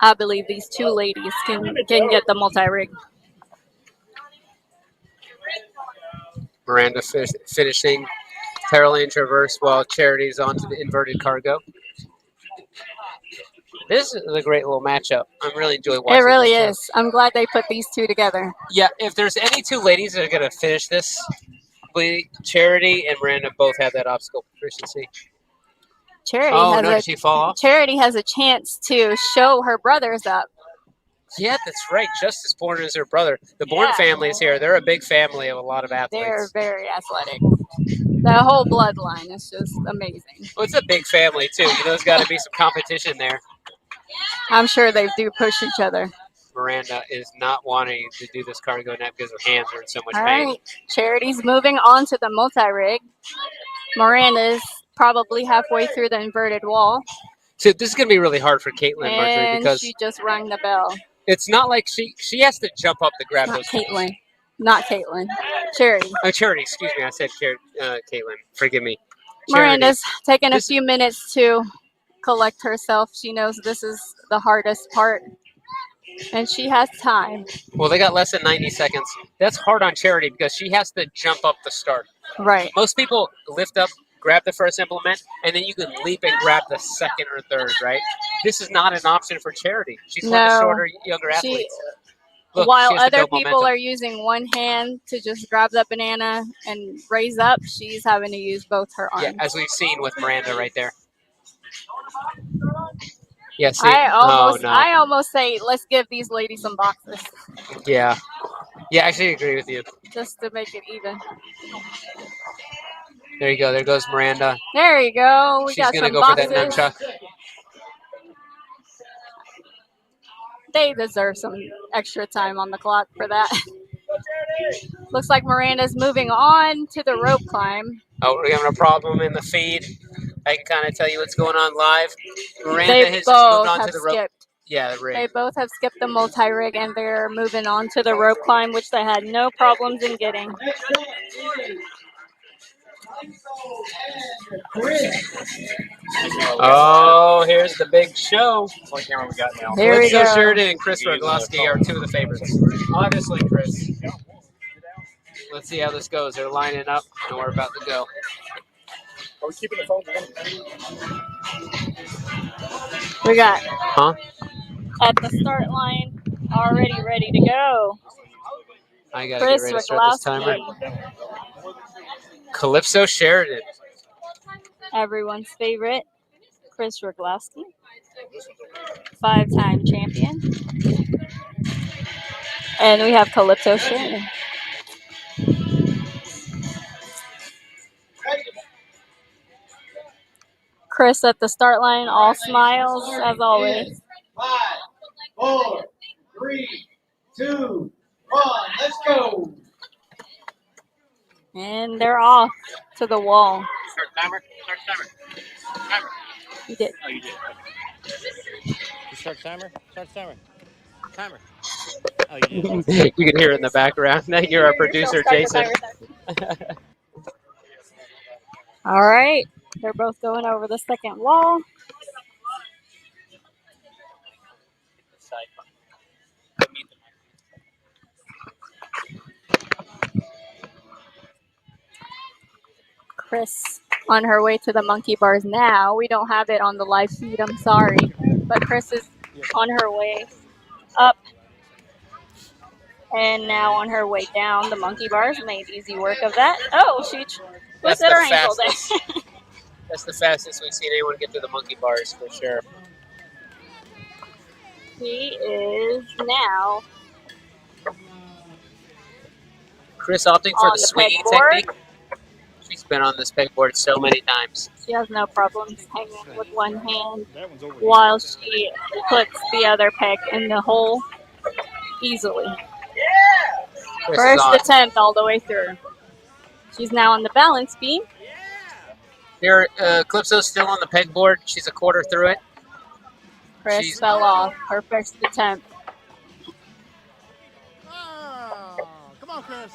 I believe these two ladies can get the multi-rig.
Miranda finishing Tyrolean traverse while Charity's onto the inverted cargo. This is a great little matchup. I really enjoy watching
It really
this.
is. I'm glad they put these two together.
Yeah, if there's any two ladies that are going to finish this, Charity and Miranda both have that obstacle proficiency.
Charity
she fall off?
Charity has a chance to show her brothers up.
Yeah, that's right. Just as Bourne is her brother. The Bourne family is here. They're a big family of a lot of athletes.
They're very athletic. The whole bloodline is just amazing.
Well, it's a big family, too. You know, there's got to be some competition there.
I'm sure they do push each other.
Miranda is not wanting to do this cargo net because her hands are in so much
All
pain.
right. Charity's moving on to the multi-rig. Miranda's probably halfway through the inverted wall.
So this is going to be really hard for Caitlin, Marjorie,
And
because
she just rang the bell.
it's not like she has to jump up to grab
Not
those.
Caitlin. Not Caitlin. Charity.
Oh, Charity, excuse me. I said Caitlin. Forgive me.
Miranda's taking a few minutes to collect herself. She knows this is the hardest part, and she has time.
Well, they got less than 90 seconds. That's hard on Charity because she has to jump up the start.
Right.
Most people lift up, grab the first implement, and then you can leap and grab the second or third, right? This is not an option for Charity. She's one of the shorter, younger athletes. Look,
While
she has to
other
build
people
momentum.
are using one hand to just grab the banana and raise up, she's having to use both her arms.
Yeah, as we've seen with Miranda right there. Yeah, see?
I
no.
almost say, let's give these ladies some boxes
Yeah. Yeah, I actually agree with you.
just to make it even.
There you go. There goes Miranda.
There you go. We
She's
got
going to
some
go
boxes.
for that nunchuck.
They deserve some extra time on the clock for that. Looks like Miranda's moving on to the rope climb.
Oh, we're having a problem in the feed. I can kind of tell you what's going on live. Miranda
They
has just
both
moved on
have
to the rope.
skipped.
Yeah, the rig.
They both have skipped the multi-rig, and they're moving on to the rope climb, which they had no problems in getting.
Oh, here's the big show.
What camera we got now?
Here we
Calypso
go.
Sheridan and Chris Rogloski are two of the favorites. Obviously, Chris. Let's see how this goes. They're lining up, and we're about to go.
Are we keeping the phones on?
We got
Huh?
at the start line, already ready to go.
I gotta get
Chris
ready to start this timer.
Rogowski,
Calypso Sheridan.
everyone's favorite. Chris Rogowski, 5-time champion. And we have Calypso Sheridan. Chris at the start line, all smiles as always.
5, 4, 3, 2, 1. Let's go.
And they're off to the wall.
Start timer. Start timer.
You did.
Oh, you did. You start timer. Start timer. Timer. Oh, you did.
You can hear it in the background. You're our producer, Jason.
All right. They're both going over the second wall. Chris on her way to the monkey bars now. We don't have it on the live feed, I'm sorry. But Chris is on her way up and now on her way down. The monkey bars made easy work of that. Oh, she twisted her ankle there.
That's the fastest we've seen anyone get to the monkey bars for sure.
He is now
Chris opting for
on
the
the
swinging
pegboard.
technique. She's been on this pegboard so many times.
She has no problems hanging with one hand while she puts the other peg in the hole easily.
Chris
First
is on.
attempt all the way through. She's now on the balance beam.
Here, Calypso's still on the pegboard. She's a quarter through it.
Chris fell off her first attempt.
Oh, come on, Chris.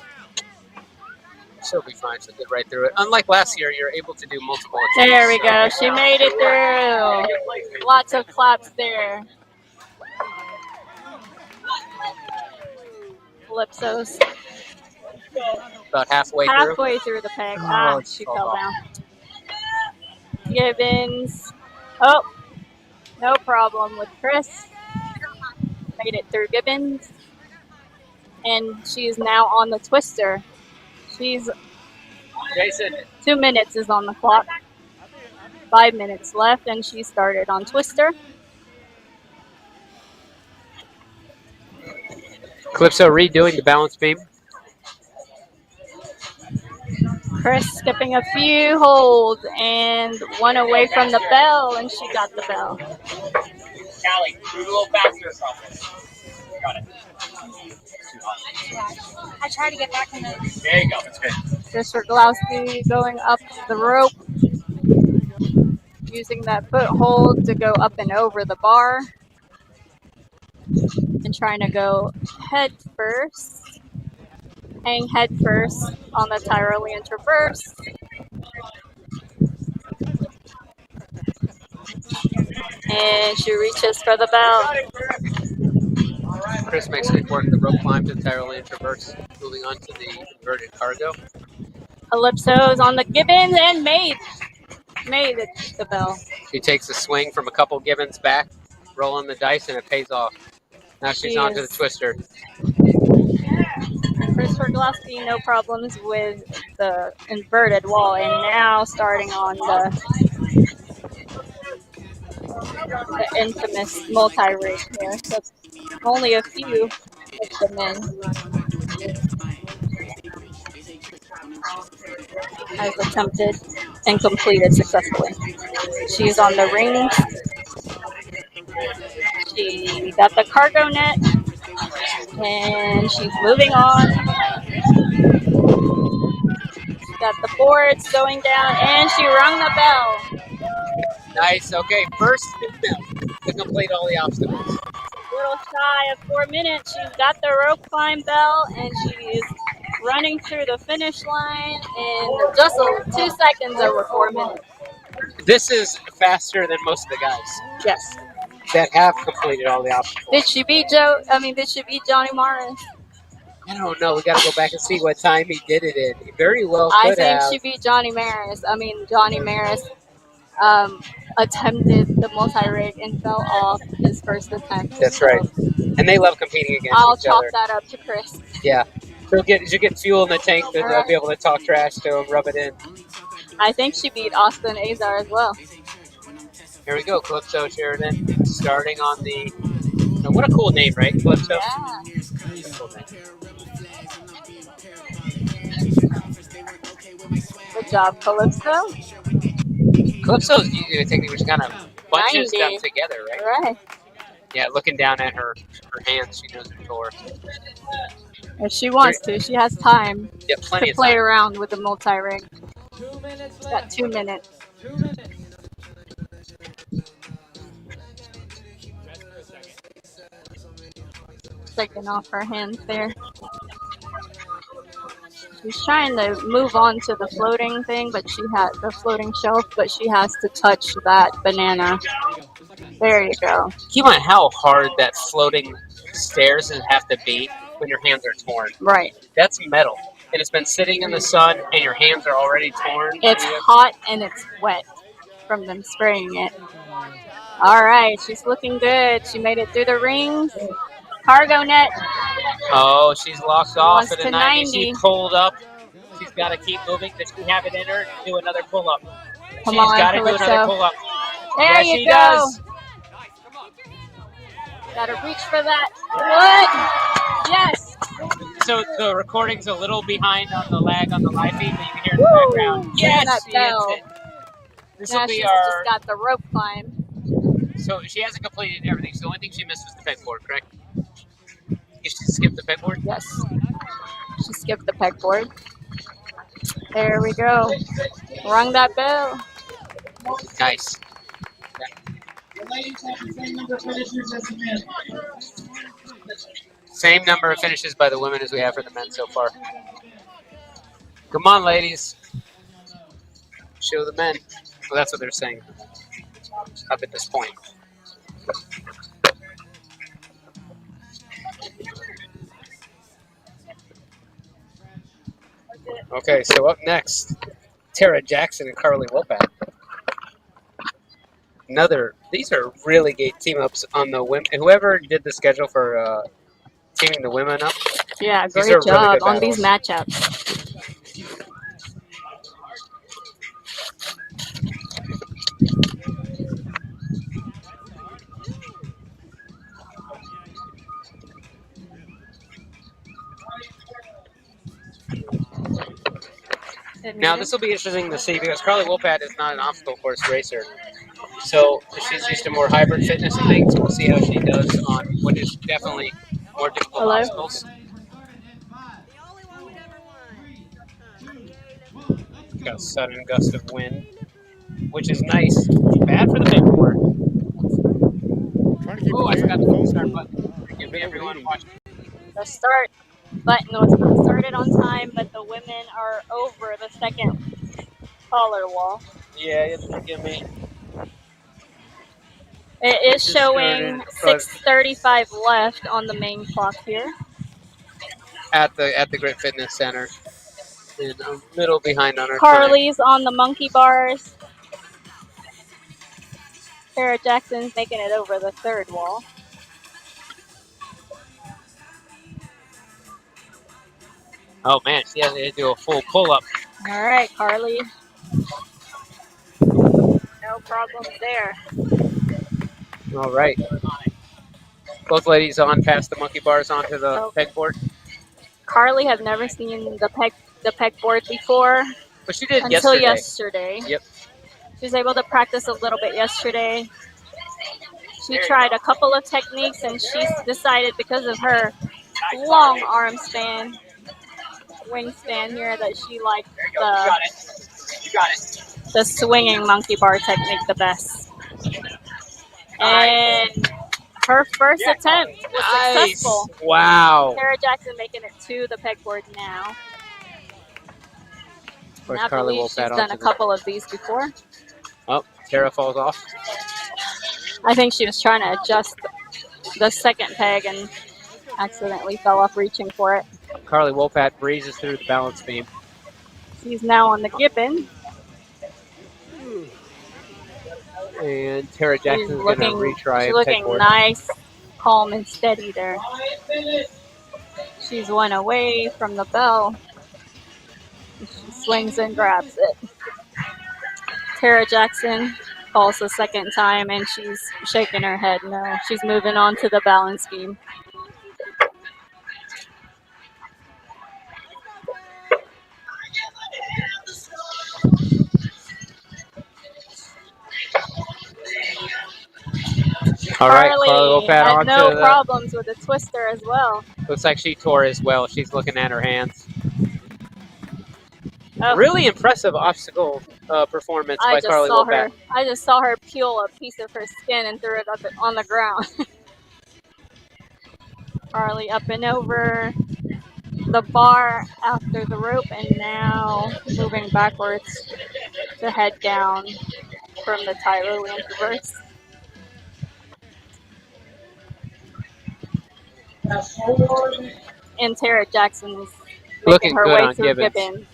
She'll be fine. She'll get right through it. Unlike last year, you're able to do multiple attempts.
There we go. She made it through. Lots of claps there. Calypso's
About halfway
through the peg.
Oh,
She fell down. Gibbons. Oh, no problem with Chris. Made it through Gibbons. And she's now on the twister. She's
Jason.
2 minutes is on the clock. 5 minutes left, and she started on twister.
Calypso redoing the balance beam.
Chris skipping a few holds and one away from the bell, and she got the bell.
Callie, move a little faster. Got it.
I try to get back in the.
There you go. That's good.
Chris Rogowski going up the rope, using that foothold to go up and over the bar, and trying to go head first, hang head first on the Tyrolean traverse. And she reaches for the bell.
Chris makes good work. The rope climb to the Tyrolean traverse. Moving on to the inverted cargo.
Calypso's on the Gibbons and made it the bell.
She takes a swing from a couple Gibbons back, rolling the dice, and it pays off. Now she's on to the twister.
Chris Rogowski, no problems with the inverted wall, and now starting on the infamous multi-rig here. So only a few of the men has attempted and completed successfully. She's on the ring. She got the cargo net, and she's moving on. She's got the boards going down, and she rung the bell.
Nice. Okay, first to complete all the obstacles.
A little shy of 4 minutes. She's got the rope climb bell, and she is running through the finish line in just 2 seconds over 4 minutes.
This is faster than most of the guys.
Yes.
That have completed all the obstacles.
Did she beat Johnny Morris?
I don't know. We got to go back and see what time he did it in. He very well
I
could
think
have.
she beat Johnny Maris. Johnny Maris attempted the multi-rig and fell off his first attempt.
That's
so
right. And they love competing against
I'll
each
chalk
other.
that up to Chris.
Yeah. So you get fuel in the tank to
Alright.
be able to talk trash to him, rub it in.
I think she beat Austin Azar as well.
Here we go, Calypso Sheridan, starting on the. Now, what a cool name, right, Calypso?
Yeah.
Cool name.
Good job, Calypso.
Calypso's using a technique which kind of bunches
90.
them together, right?
Right.
Yeah, looking down at her hands, she knows her tore.
If she wants to, she has time
Yeah, plenty
to
of
play
time.
around with the multi-rig.
2 minutes
Got
left.
2 minutes.
2 minutes.
Taking off her hands there. She's trying to move on to the floating thing, but she had the floating shelf, but she has to touch that banana. There you go.
Keep in mind how hard that floating stairs have to be when your hands are torn.
Right.
That's metal. And it's been sitting in the sun, and your hands are already torn.
It's hot and it's wet from them spraying it. All right, she's looking good. She made it through the rings. Cargo net.
Oh, she's locked off
Wants
at a
to
90.
90.
She's pulled up. She's got to keep moving. Does she have it in her? Do another pull-up.
Come
She's
on,
got to do another
Calypso.
pull-up.
There
Yeah,
you
she
go.
does.
Gotta reach for that. What? Yes.
So the recording's a little behind on the lag on the live feed, but you can hear it in the background. Yes,
that
she hits
bell.
it. This
Now
will
she's
be
just
our.
got the rope climb.
So she hasn't completed everything. So the only thing she missed was the pegboard, correct? You should skip the pegboard.
Yes. She skipped the pegboard. There we go. Rung that bell.
Nice.
The ladies have the same number of finishers as the men.
Same number of finishes by the women as we have for the men so far. Come on, ladies. Show the men. Well, that's what they're saying up at this point. Okay, so up next, Tara Jackson and Carly Wopat. These are really great team ups on the women. Whoever did the schedule for teaming the women up.
Yeah,
These
great
are really
job
good
on these
battles.
matchups.
Now, this will be interesting to see because Carly Wopat is not an obstacle course racer. So she's used to more hybrid fitness and things. We'll see how she does on what is definitely more difficult obstacles. Got a sudden gust of wind, which is nice. Bad for the pegboard. Oh, I forgot the start button. Forgive me, everyone watching.
The start button was not started on time, but the women are over the second collar wall.
Yeah, you have to forgive me.
It is showing 6:35 left on the main clock here.
At the Grit Fitness Center. And a little behind on her time.
Carly's on the monkey bars. Tara Jackson's making it over the third wall.
Oh man, she has to do a full pull-up.
All right, Carly. No problem there.
All right. Both ladies on past the monkey bars onto the pegboard.
Carly has never seen the pegboard before.
But she did
until yesterday.
Yep.
She was able to practice a little bit yesterday. She tried a couple of techniques and she decided because of her long arm span, wingspan here, that she liked the swinging monkey bar technique the best. And her first attempt was successful.
Wow.
Tara Jackson making it to the pegboard now. And I
Carly
believe she's
Wopat
done a couple of these before.
Oh, Tara falls off.
I think she was trying to adjust the second peg and accidentally fell off reaching for it.
Carly Wopat breezes through the balance beam.
She's now on the Gibbon.
And Tara Jackson's
She's
going to
looking,
retry
she's
and
looking
pegboard.
nice, calm, and steady there. She's one away from the bell. She swings and grabs it. Tara Jackson falls the second time, and she's shaking her head no. She's moving on to the balance beam.
All right, Carly
Carly
Wopat
had
onto
no
the.
problems with the twister as well.
Looks like she tore as well. She's looking at her hands.
Oh,
Really impressive obstacle performance by Carly Wopat.
I just saw her peel a piece of her skin and threw it up on the ground. Carly up and over the bar after the rope, and now moving backwards to head down from the Tyrolean reverse. And Tara Jackson is making her
Good
way
on
through Gibbons.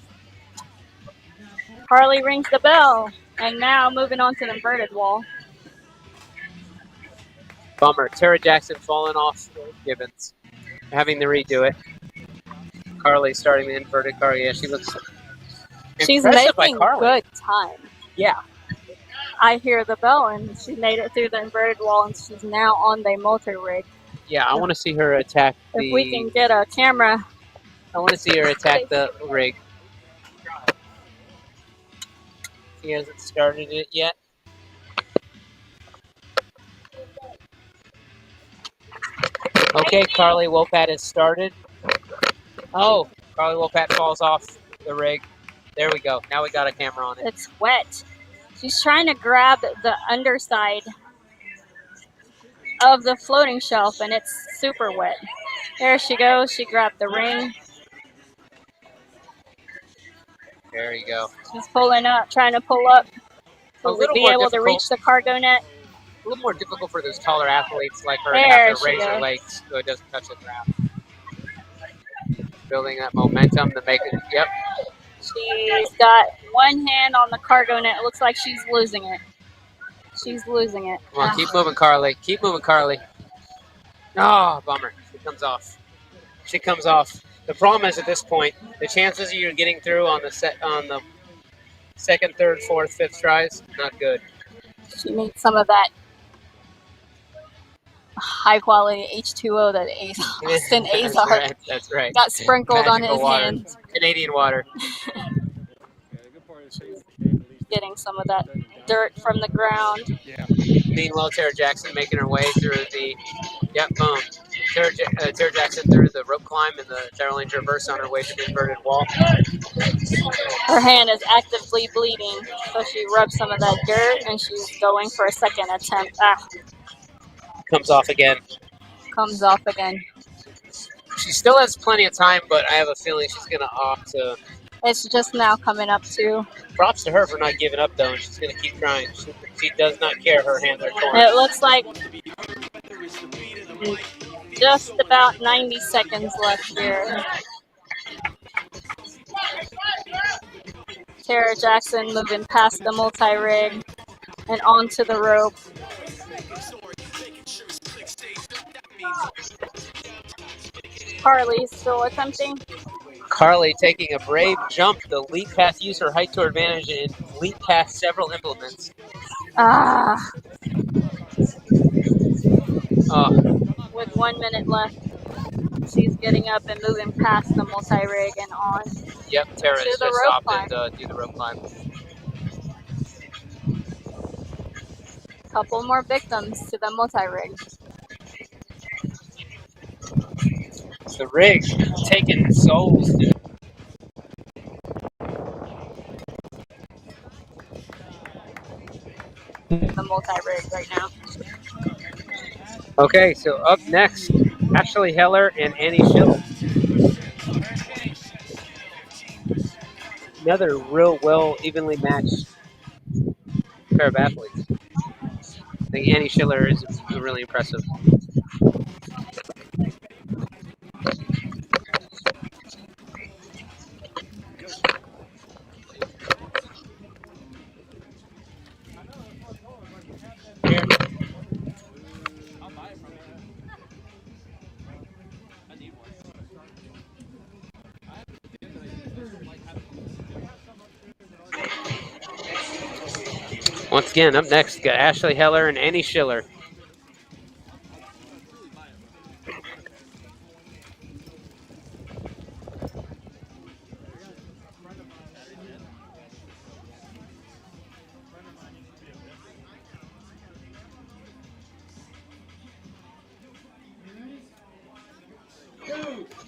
Carly rings the bell, and now moving on to the inverted wall.
Bummer. Tara Jackson falling off Gibbons. Having to redo it. Carly starting the inverted Carly. Yeah, she looks
She's
impressive by
making
Carly.
good time.
Yeah.
I hear the bell, and she made it through the inverted wall, and she's now on the multi-rig.
Yeah, I want to see her attack the.
If we can get a camera.
I want to see her attack the rig. She hasn't started it yet. Okay, Carly Wopat has started. Oh, Carly Wopat falls off the rig. There we go. Now we got a camera on it.
It's wet. She's trying to grab the underside of the floating shelf, and it's super wet. There she goes. She grabbed the ring.
There you go.
She's pulling up, trying to pull up to be able to reach the cargo net.
A little more difficult for those taller athletes like her
There
to have to
she
raise her
goes.
legs so it doesn't touch the ground. Building that momentum to make it. Yep.
She's got one hand on the cargo net. It looks like she's losing it. She's losing it.
Come on, keep moving, Carly. Keep moving, Carly. Oh, bummer. She comes off. She comes off. The problem is at this point, the chances of you getting through on the second, third, fourth, fifth tries, not good.
She needs some of that high quality H2O that Austin Azar
That's right.
got sprinkled on his
water.
hands.
Canadian water.
Getting some of that dirt from the ground.
Yeah. Meanwhile, Tara Jackson making her way through the. Yep, boom. Tara Jackson through the rope climb and the Tyrolean reverse on her way to the inverted wall.
Her hand is actively bleeding, so she rubs some of that dirt, and she's going for a second attempt.
Comes off again.
Comes off again.
She still has plenty of time, but I have a feeling she's going to opt to.
It's just now coming up too.
Props to her for not giving up, though, and she's going to keep trying. She does not care. Her hands are torn.
It looks like just about 90 seconds left here. Tara Jackson moving past the multi-rig and onto the rope. Carly still attempting.
Carly taking a brave jump to leap past, use her height to her advantage, and leap past several implements.
With 1 minute left, she's getting up and moving past the multi-rig and on.
Yep, Tara's
to the
just
rope
opted
climb.
to do the rope climb.
Couple more victims to the multi-rig.
The rig taking souls.
The multi-rig right now.
Okay, so up next, Ashley Heller and Annie Schill. Another real well evenly matched pair of athletes. I think Annie Schiller is really impressive. Once again, up next, got Ashley Heller and Annie Schiller.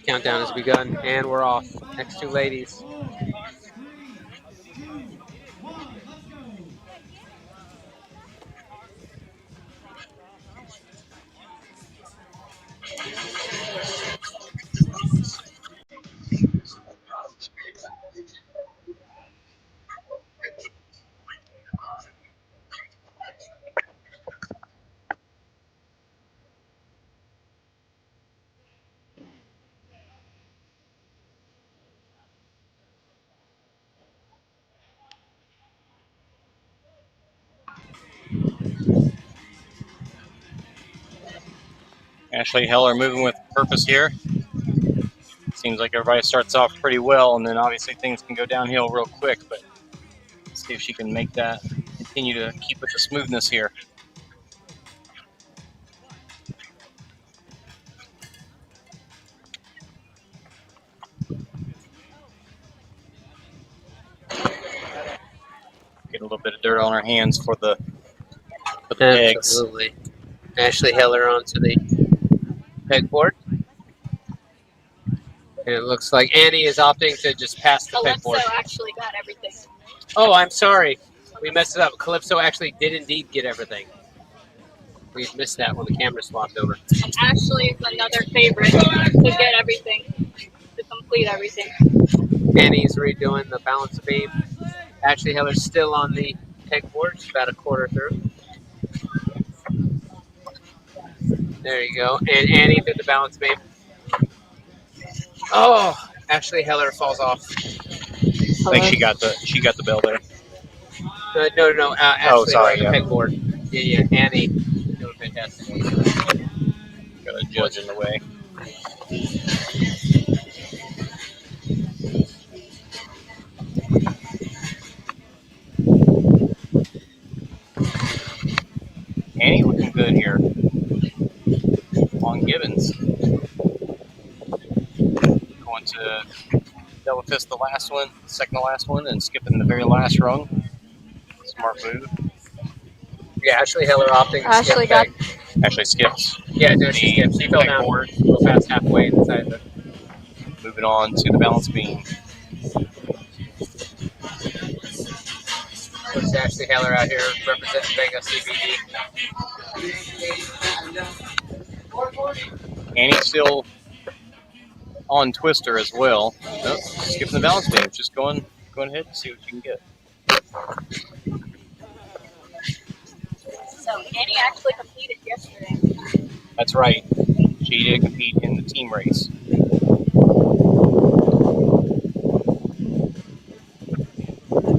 Countdown has begun, and we're off. Next two ladies.
Ashley Heller moving with purpose here. Seems like everybody starts off pretty well, and then obviously things can go downhill real quick, but let's see if she can make that, continue to keep with the smoothness here. Get a little bit of dirt on her hands for the pegs.
Absolutely. Ashley Heller onto the pegboard. And it looks like Annie is opting to just pass the pegboard.
Calypso actually got everything.
Oh, I'm sorry. We messed it up. Calypso actually did indeed get everything. We missed that when the camera swapped over.
And Ashley is another favorite to get everything, to complete everything.
Annie's redoing the balance beam. Ashley Heller's still on the pegboard. She's about a quarter through. There you go. And Annie did the balance beam. Oh, Ashley Heller falls off.
I think she got the bell there.
No. Ashley
sorry,
on the
yeah.
pegboard. Yeah. Annie doing fantastic.
Got a judge in the way. Annie looking good here on Gibbons. Going to double fist the last one, second to last one, and skipping the very last rung. Smart move.
Yeah, Ashley Heller opting to
Ashley
skip
got
peg.
Ashley skips.
Yeah, no, she skipped. She fell downward, go past halfway inside of it.
Moving on to the balance beam.
There's Ashley Heller out here representing Vega CBD.
Annie still on twister as well. Nope, skipping the balance beam. Just going ahead and see what you can get.
So Annie actually competed yesterday.
That's right. She did compete in the team race.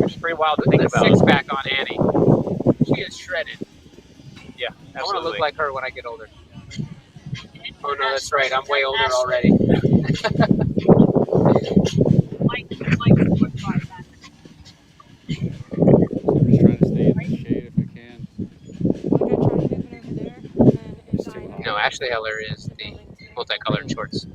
It's pretty wild to think about. Six pack on Annie. She is shredded.
Yeah,
I want to
absolutely.
look like her when I get older. Oh no, that's right. I'm way older already.
I'm just trying to stay in the shade if I can. It's too hot.
No, Ashley Heller is the multicolored shorts.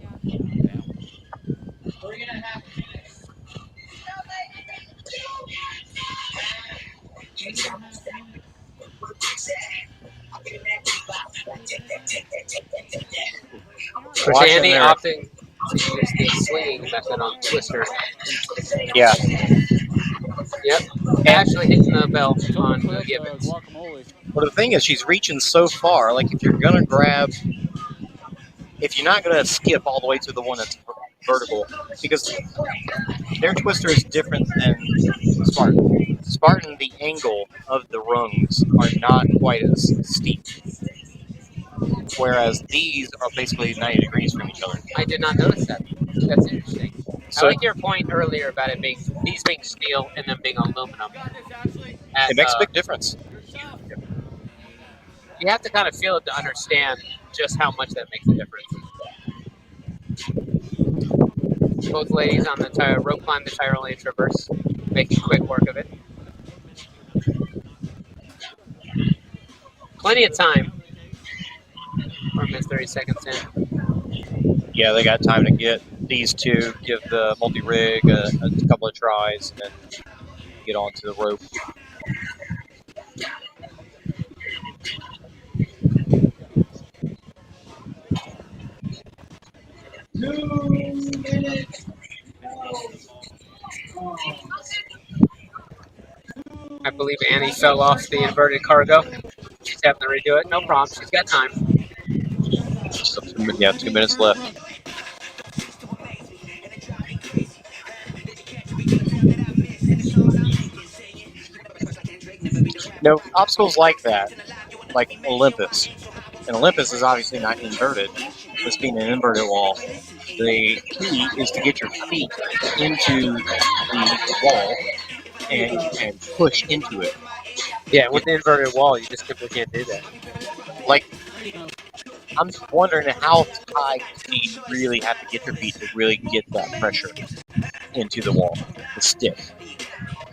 With Annie opting to use the swinging method on twister.
Yeah.
Yep. Ashley hitting the bell on Gibbons.
Guacamole.
Well, the thing is, she's reaching so far. Like, if you're gonna grab, if you're not gonna skip all the way to the one that's vertical, because their twister is different than Spartan. Spartan, the angle of the rungs are not quite as steep, whereas these are basically 90 degrees from each other.
I did not notice that. That's interesting.
So
I like your point earlier about it being these being steel and them being aluminum.
it makes a big difference.
You have to kind of feel it to understand just how much that makes a difference. Both ladies on the rope climb the Tyrolean traverse, making quick work of it. Plenty of time. 4 minutes, 30 seconds in.
Yeah, they got time to get these two, give the multi-rig a couple of tries, and then get onto the rope.
I believe Annie fell off the inverted cargo. She's having to redo it. No problem. She's got time.
So 2 minutes left. No, obstacles like that, like Olympus. And Olympus is obviously not inverted, this being an inverted wall. The key is to get your feet into the wall and push into it.
Yeah, with the inverted wall, you just simply can't do that.
Like, I'm wondering how high feet really have to get your feet to really get that pressure into the wall, the stick.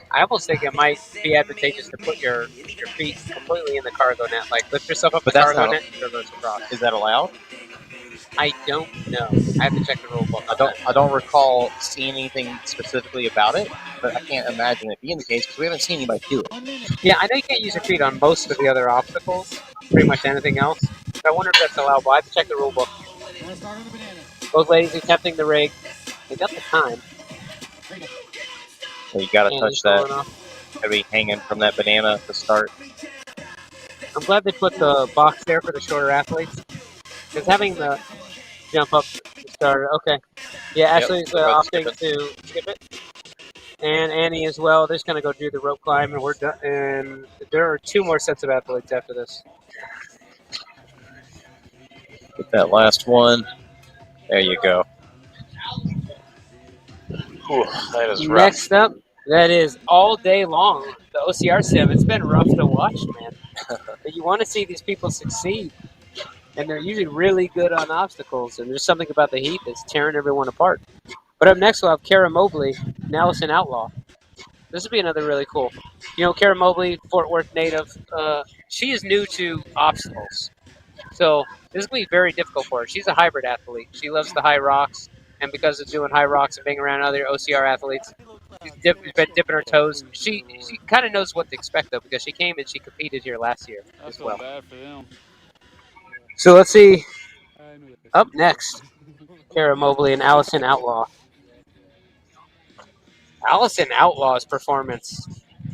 I almost think it might be advantageous to put your feet completely in the cargo net. Like, lift yourself up
But
the
that's
cargo
not-
net and go across.
Is that allowed?
I don't know. I have to check the rule book.
I don't recall seeing anything specifically about it, but I can't imagine it being the case because we haven't seen anybody do it.
Yeah, I know you can't use your feet on most of the other obstacles, pretty much anything else. But I wonder if that's allowable. I have to check the rule book. Those ladies attempting the rig, they got the time.
So you got to
And
touch
it's
that.
going off.
Got to be hanging from that banana to start.
I'm glad they put the box there for the shorter athletes. Because having the jump up to start, okay. Yeah, Ashley's opting to skip it. And Annie as well. They're just going to go do the rope climb, and we're done. And there are 2 more sets of athletes after this.
Get that last one. There you go. Whew, that is rough.
Next up, that is all day long. The OCR sim. It's been rough to watch, man. But you want to see these people succeed. And they're usually really good on obstacles. And there's something about the heat that's tearing everyone apart. But up next, we'll have Kara Mobley and Allison Outlaw. This will be another really cool. You know, Kara Mobley, Fort Worth native. She is new to obstacles. So this is going to be very difficult for her. She's a hybrid athlete. She loves the high rocks. And because of doing high rocks and being around other OCR athletes, she's been dipping her toes. She kind of knows what to expect, though, because she came and she competed here last year as well.
Bad for them.
So let's see. Up next, Kara Mobley and Allison Outlaw. Allison Outlaw's performance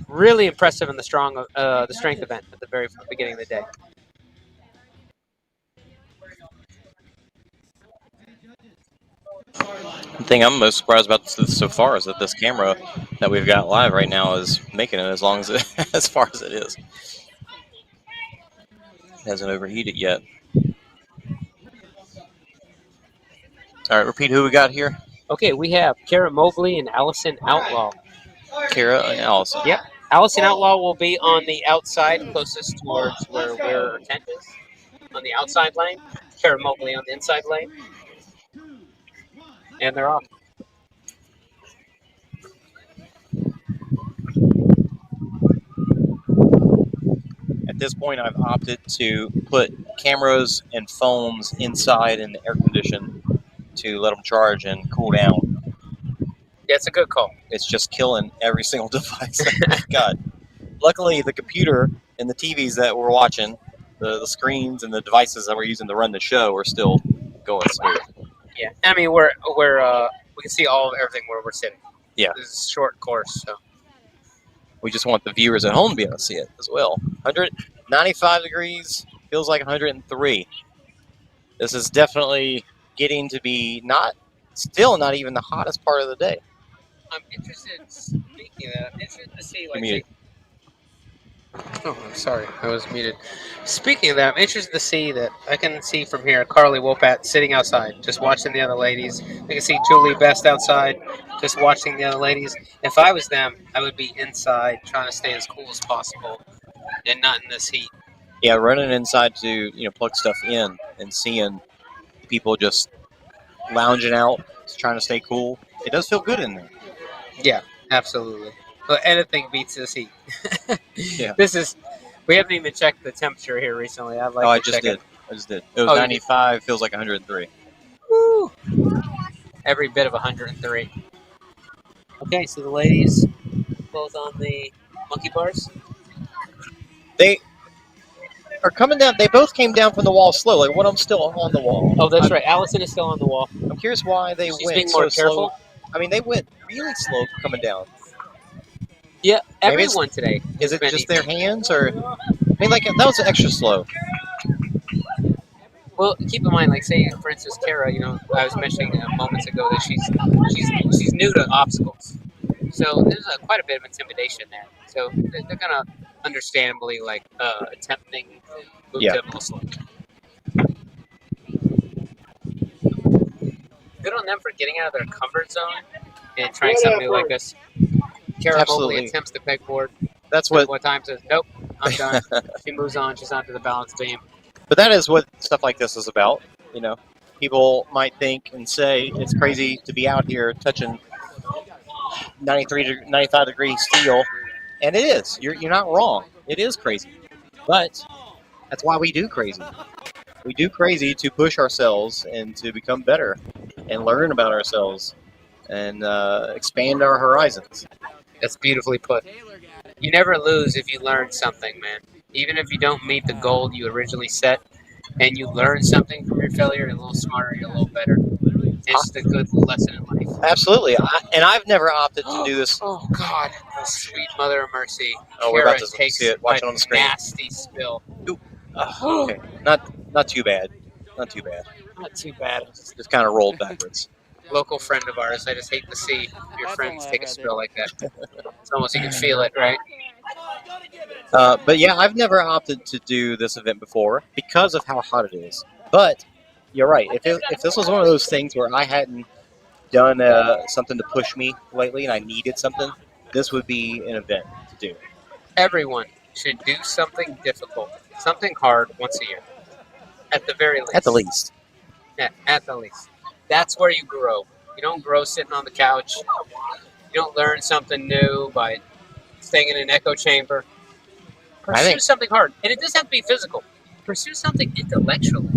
really impressive in the strength event at the very beginning of the day.
The thing I'm most surprised about so far is that this camera that we've got live right now is making it as long as as far as it is. It hasn't overheated yet. All right, repeat who we got here.
Okay, we have Kara Mobley and Allison Outlaw.
Kara and Allison.
Yep. Allison Outlaw will be on the outside, closest towards where her tent is, on the outside lane. Kara Mobley on the inside lane. And they're off.
At this point, I've opted to put cameras and phones inside in the air condition to let them charge and cool down.
Yeah, it's a good call.
It's just killing every single device that we've got. Luckily, the computer and the TVs that we're watching, the screens and the devices that we're using to run the show are still going smooth.
Yeah, I mean we can see all of everything where we're sitting.
Yeah,
this is a short course, so
we just want the viewers at home to be able to see it as well. 195 degrees feels like 103. This is definitely getting to be not even the hottest part of the day.
I'm interested. Speaking of that, I'm interested to see Oh, I'm sorry, I was muted. Speaking of that, I'm interested to see that I can see from here Carly Wopat sitting outside, just watching the other ladies. I can see Julie Best outside, just watching the other ladies. If I was them, I would be inside, trying to stay as cool as possible, and not in this heat.
Yeah, running inside to plug stuff in and seeing people just lounging out, trying to stay cool. It does feel good in there.
Yeah, absolutely. But anything beats this heat.
Yeah.
This is We haven't even checked the temperature here recently. I'd like
Oh,
to
I just
check
did.
it.
I just did. It was
Oh, you did?
95. Feels like 103.
Woo. Every bit of 103. Okay, so the ladies both on the monkey bars.
They are coming down. They both came down from the wall slow. Like one of them still on the wall.
Oh, that's right. Allison is still on the wall.
I'm curious why they
She's
went
being
so
more careful.
slow. I mean, they went really slow coming down.
Yeah,
Maybe it's-
everyone today.
Is
has
it
been
just their hands, or I mean, like that was extra slow.
Well, keep in mind, like say for instance, Kara. You know, I was mentioning moments ago that she's new to obstacles, so there's quite a bit of intimidation there. So they're gonna understandably like attempt things and move
Yeah.
to a little slow. Good on them for getting out of their comfort zone and trying something new like this. Kara
Absolutely.
Mobley attempts the pegboard.
That's what.
One time says, "Nope, I'm done." She moves on. She's onto the balance beam.
But that is what stuff like this is about. You know, people might think and say it's crazy to be out here touching 95 degree steel, and it is. You're not wrong. It is crazy, but that's why we do crazy. We do crazy to push ourselves and to become better and learn about ourselves and expand our horizons.
That's beautifully put. You never lose if you learn something, man. Even if you don't meet the goal you originally set, and you learn something from your failure, you're a little smarter, you're a little better. It's the good lesson in life.
Absolutely, and I've never opted to do this.
Oh God, sweet Mother of Mercy.
Oh, we're about
Kara
to
takes
see it. Watch it on the screen.
Nasty spill.
Okay, not too bad. Not too bad.
Not too bad.
Just kind of rolled backwards.
Local friend of ours. I just hate to see your friends take a spill like that. It's almost you can feel it, right?
But yeah, I've never opted to do this event before because of how hot it is. But you're right. If this was one of those things where I hadn't done something to push me lately and I needed something, this would be an event to do.
Everyone should do something difficult, something hard once a year, at the very least.
At the least.
Yeah, at the least. That's where you grow. You don't grow sitting on the couch. You don't learn something new by staying in an echo chamber. Pursue something hard. And it doesn't have to be physical. Pursue something intellectually.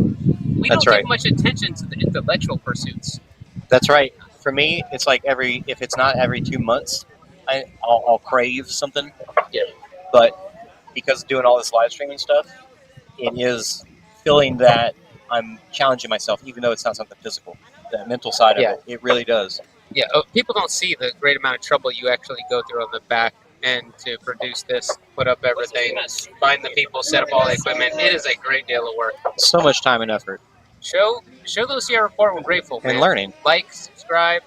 We don't give much attention to the intellectual pursuits.
That's right. For me, it's like if it's not every 2 months, I'll crave something.
Yeah.
But because of doing all this live streaming stuff, it is feeling that I'm challenging myself, even though it's not something physical. The mental side of it really does.
Yeah, people don't see the great amount of trouble you actually go through on the back end to produce this, put up everything, find the people, set up all the equipment. It is a great deal of work.
So much time and effort.
Show the OCR report. We're grateful, man.
And learning.
Like, subscribe,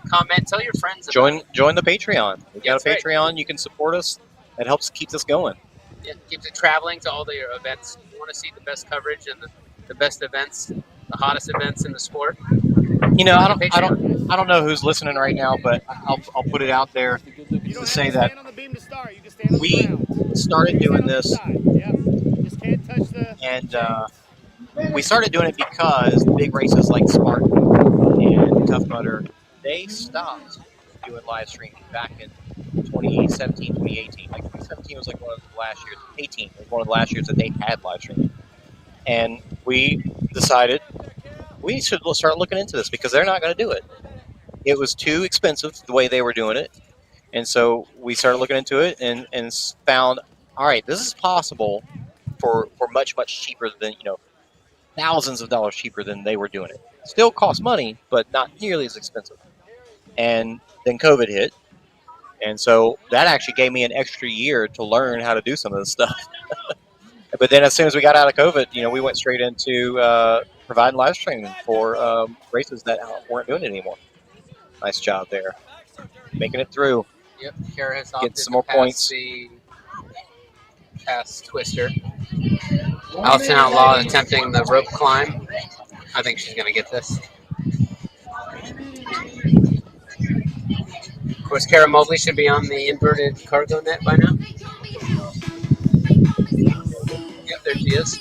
comment, tell your friends.
Join the Patreon. We've got a Patreon. You can support us. It helps keep this going.
Yeah, keeps it traveling to all the events. You want to see the best coverage and the best events, the hottest events in the sport.
You know, I don't know who's listening right now, but I'll put it out there to say that we started doing this, and we started doing it because big races like Spartan and Tough Mudder, they stopped doing live streaming back in 2017, 2018. Like 2017 was like one of the last years. 18 was one of the last years that they had live streaming, and we decided we should start looking into this because they're not going to do it. It was too expensive the way they were doing it. And so we started looking into it and found, all right, this is possible for much, much cheaper than, thousands of dollars cheaper than they were doing it. Still cost money, but not nearly as expensive. And then COVID hit. And so that actually gave me an extra year to learn how to do some of this stuff. But then as soon as we got out of COVID, we went straight into providing live streaming for races that weren't doing it anymore. Nice job there. Making it through.
Yep, Kara has
Getting some more points.
Past Twister. Allison Outlaw attempting the rope climb. I think she's going to get this. Of course, Kara Mobley should be on the inverted cargo net by now. Yep, there she is.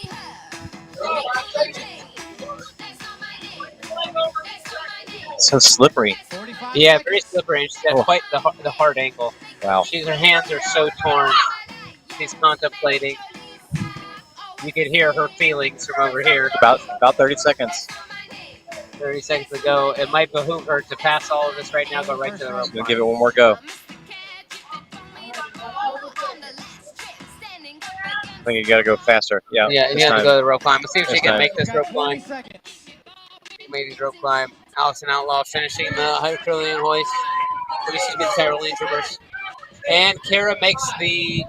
So slippery.
Yeah, very slippery. And she's got quite the hard ankle.
Wow.
Her hands are so torn. She's contemplating. You can hear her feelings from over here.
About 30 seconds.
30 seconds ago. It might behoove her to pass all of this right now, go right to the rope.
She's gonna give it one more go. I think you gotta go faster. Yeah.
Yeah, you have to go to the rope climb. Let's see if she
This
can
time.
make this rope climb. Made his rope climb. Allison Outlaw finishing the Herculean hoist. She's been Tyrolean traverse. And Kara makes the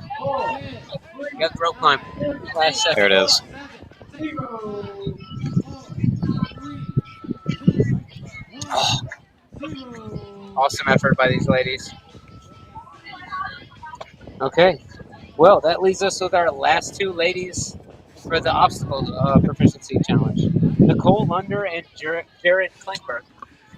rope climb. Last second.
There it is.
Awesome effort by these ladies. Okay. Well, that leaves us with our last two ladies for the obstacle proficiency challenge. Nicole Lunder and Jared Klingberg.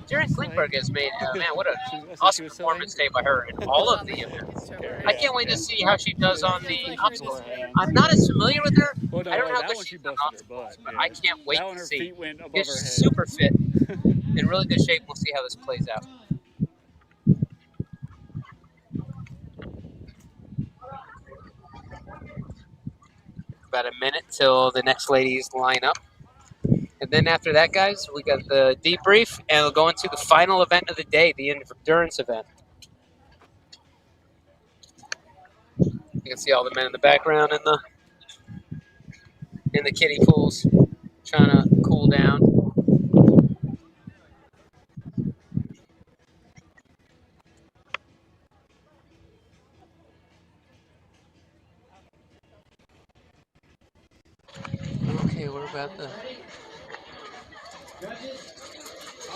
Jared Klingberg has made, man, what an awesome performance today by her in all of the events. I can't wait to see how she does on the obstacles. I'm not as familiar with her. I don't know how good she is on obstacles, but I can't wait to see. She's super fit, in really good shape. We'll see how this plays out. About a minute till the next ladies line up. And then after that, guys, we got the debrief, and we'll go into the final event of the day, the endurance event. You can see all the men in the background in the kiddie pools trying to cool down. Okay, we're about to...
All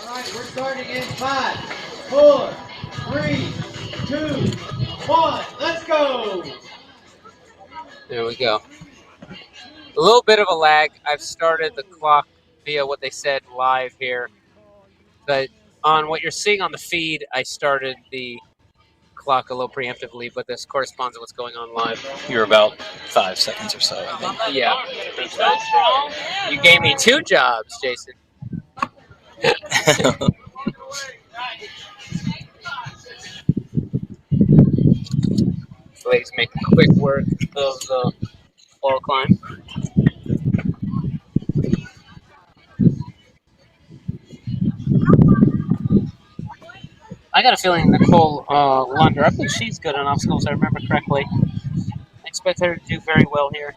right, we're starting in 5, 4, 3, 2, 1. Let's go.
There we go. A little bit of a lag. I've started the clock via what they said live here. But on what you're seeing on the feed, I started the clock a little preemptively, but this corresponds to what's going on live.
You're about 5 seconds or so, I think.
Yeah. You gave me 2 jobs, Jason. Ladies making quick work of the wall climb. I got a feeling Nicole Lunder, I think she's good on obstacles, if I remember correctly. I expect her to do very well here.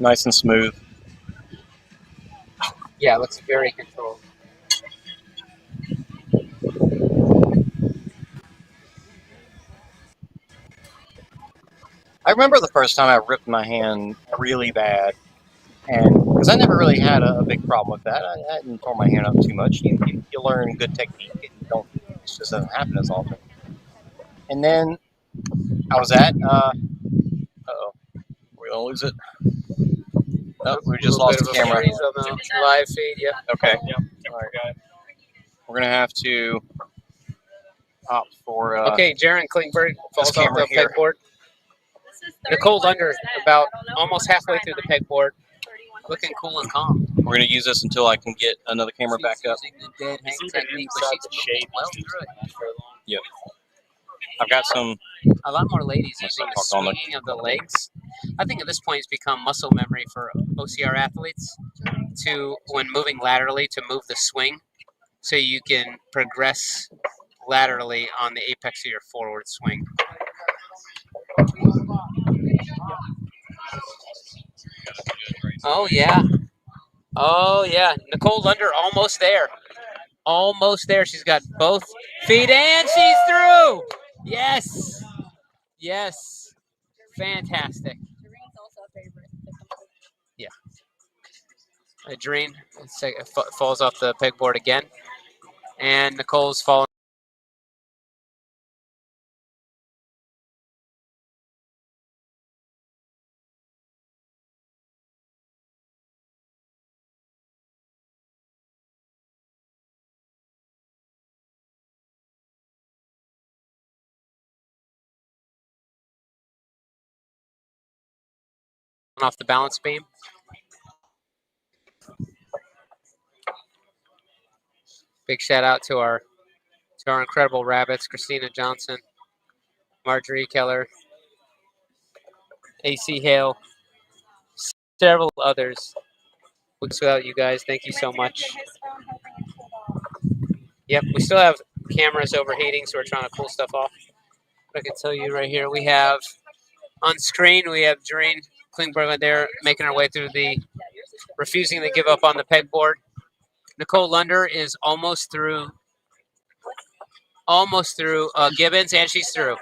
Nice and smooth.
Yeah, it looks very controlled.
I remember the first time I ripped my hand really bad, and because I never really had a big problem with that. I hadn't torn my hand up too much. You learn good technique, and it just doesn't happen as often. And then I was at, uh-oh, we're gonna lose it. Oh, we just lost the camera.
On the live feed, yep.
Okay.
Yep.
All right. We're gonna have to opt for.
Okay, Jaron Klingberg falls off the
here.
pegboard. Nicole Lunder about almost halfway through the pegboard, looking cool and calm.
We're gonna use this until I can get another camera back up.
The dead hang technique, but she's moving well through it.
Yep. I've got some.
A lot more ladies using the swinging of the legs. I think at this point it's become muscle memory for OCR athletes to, when moving laterally, to move the swing so you can progress laterally on the apex of your forward swing. Oh, yeah. Oh, yeah. Nicole Lunder almost there. Almost there. She's got both feet, and she's through. Yes. Yes. Fantastic. Yeah. Adrien falls off the pegboard again. And Nicole's falling. Off the balance beam. Big shout out to our incredible rabbits, Christina Johnson, Marjorie Keller, AC Hale, several others. Without you guys, thank you so much. Yep, we still have cameras overheating, so we're trying to cool stuff off. But I can tell you right here, we have on screen, we have Doreen Klingberg there making her way through the, refusing to give up on the pegboard. Nicole Lunder is almost through Gibbons, and she's through.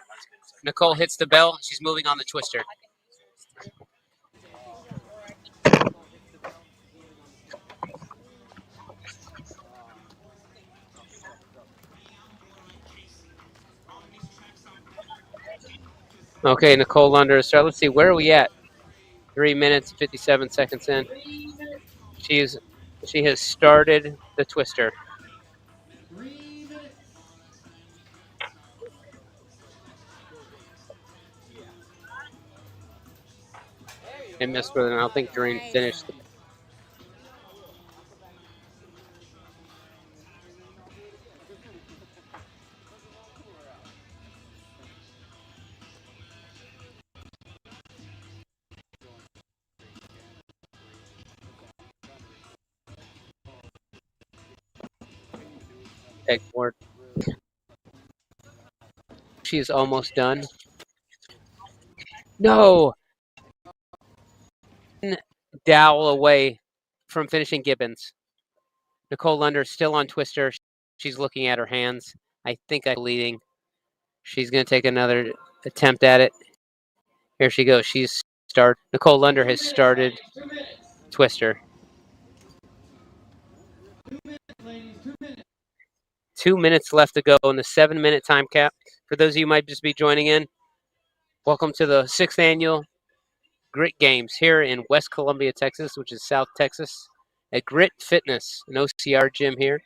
Nicole hits the bell. She's moving on the twister. Okay, Nicole Lunder. So let's see, where are we at? 3 minutes, 57 seconds in. She has started the twister. And missed with it. I don't think Doreen finished. Pegboard. She's almost done. No! Dowell away from finishing Gibbons. Nicole Lunder still on twister. She's looking at her hands. I think I'm bleeding. She's going to take another attempt at it. Here she goes. Nicole Lunder has started twister. 2 minutes left to go in the 7-minute time cap. For those of you who might just be joining in, welcome to the 6th annual Grit Games here in West Columbia, Texas, which is South Texas, at Grit Fitness, an OCR gym here.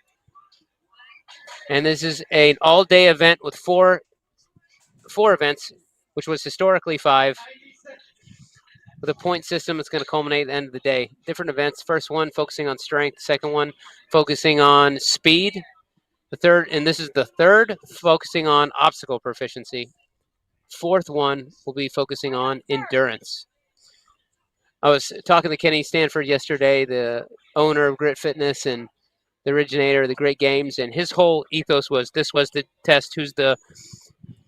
And this is an all-day event with four events, which was historically 5. With a point system, it's going to culminate at the end of the day. Different events. First one focusing on strength. Second one focusing on speed. The third, and this is the third, focusing on obstacle proficiency. Fourth one will be focusing on endurance. I was talking to Kenny Stanford yesterday, the owner of Grit Fitness and the originator of the Great Games, and his whole ethos was this was the test who's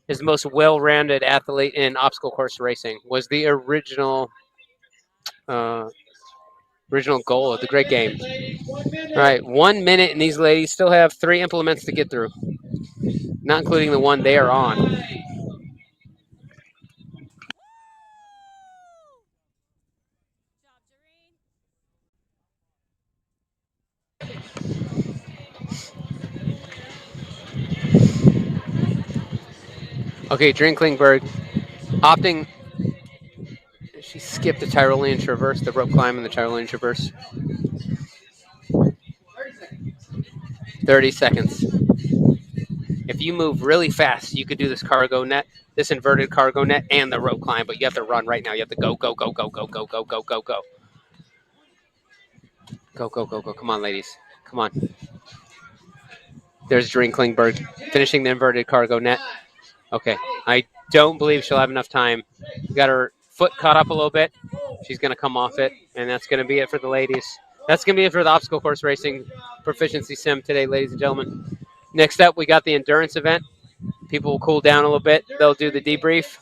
his most well-rounded athlete in obstacle course racing, was the original goal of the Great Games. All right, 1 minute, and these ladies still have 3 implements to get through, not including the one they are on. Okay, Drinklingberg opting. She skipped the Tyrolean Traverse, the rope climb and the Tyrolean Traverse. 30 seconds. If you move really fast, you could do this cargo net, this inverted cargo net, and the rope climb, but you have to run right now. You have to go, go, go, go, go, go, go, go, go, go. Go, go, go, go. Come on, ladies. Come on. There's Drinklingberg finishing the inverted cargo net. Okay. I don't believe she'll have enough time. Got her foot caught up a little bit. She's going to come off it, and that's going to be it for the ladies. That's going to be it for the obstacle course racing proficiency sim today, ladies and gentlemen. Next up, we got the endurance event. People will cool down a little bit. They'll do the debrief.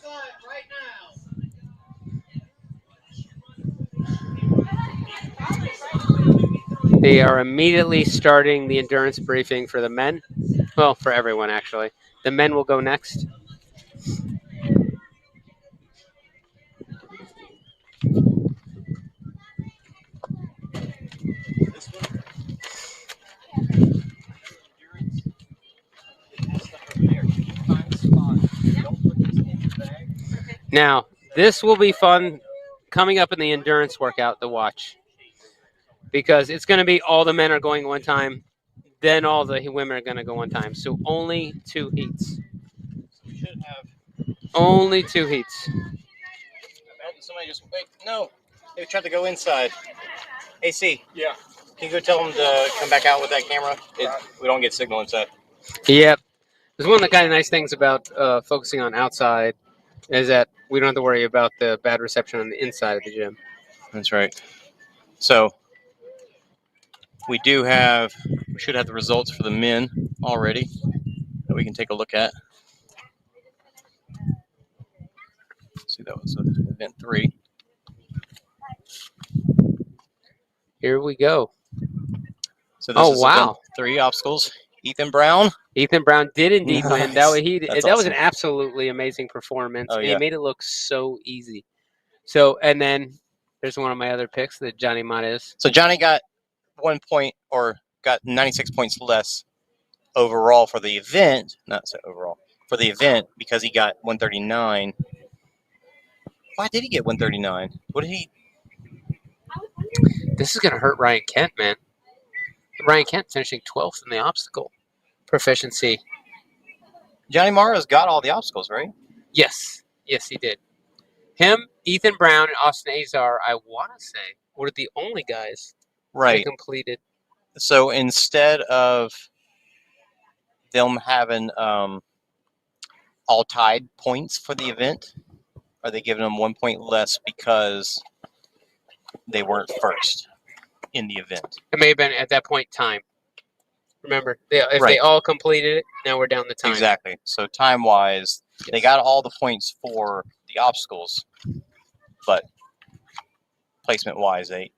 They are immediately starting the endurance briefing for the men. Well, for everyone, actually. The men will go next. Now, this will be fun coming up in the endurance workout to watch, because it's going to be all the men are going one time, then all the women are going to go one time. So only 2 heats.
We should have.
Only 2 heats.
Somebody just wait. No, they tried to go inside. AC.
Yeah.
Can you go tell them to come back out with that camera? We don't get signal inside.
Yep. It's one of the kind of nice things about focusing on outside is that we don't have to worry about the bad reception on the inside of the gym.
That's right. So we should have the results for the men already that we can take a look at. See, that was event 3.
Here we go.
So this is event 3 obstacles. Ethan Brown.
Ethan Brown did indeed win. That
That's
was
awesome.
an absolutely amazing performance.
Oh,
And
yeah.
he made it look so easy. So, and then there's one of my other picks, that Johnny Montes.
So Johnny got 1 point, or got 96 points less overall for the event. Not so overall. For the event, because he got 139. Why did he get 139? What did he?
This is going to hurt Ryan Kent, man. Ryan Kent finishing 12th in the obstacle proficiency.
Johnny Morrow's got all the obstacles, right?
Yes. Yes, he did. Him, Ethan Brown, and Austin Azar, I want to say, were the only guys that completed.
So instead of them having all tied points for the event, are they giving them 1 point less because they weren't first in the event?
It may have been at that point time. Remember, if they all completed it, now we're down the time.
Exactly. So time-wise, they got all the points for the obstacles, but placement-wise, they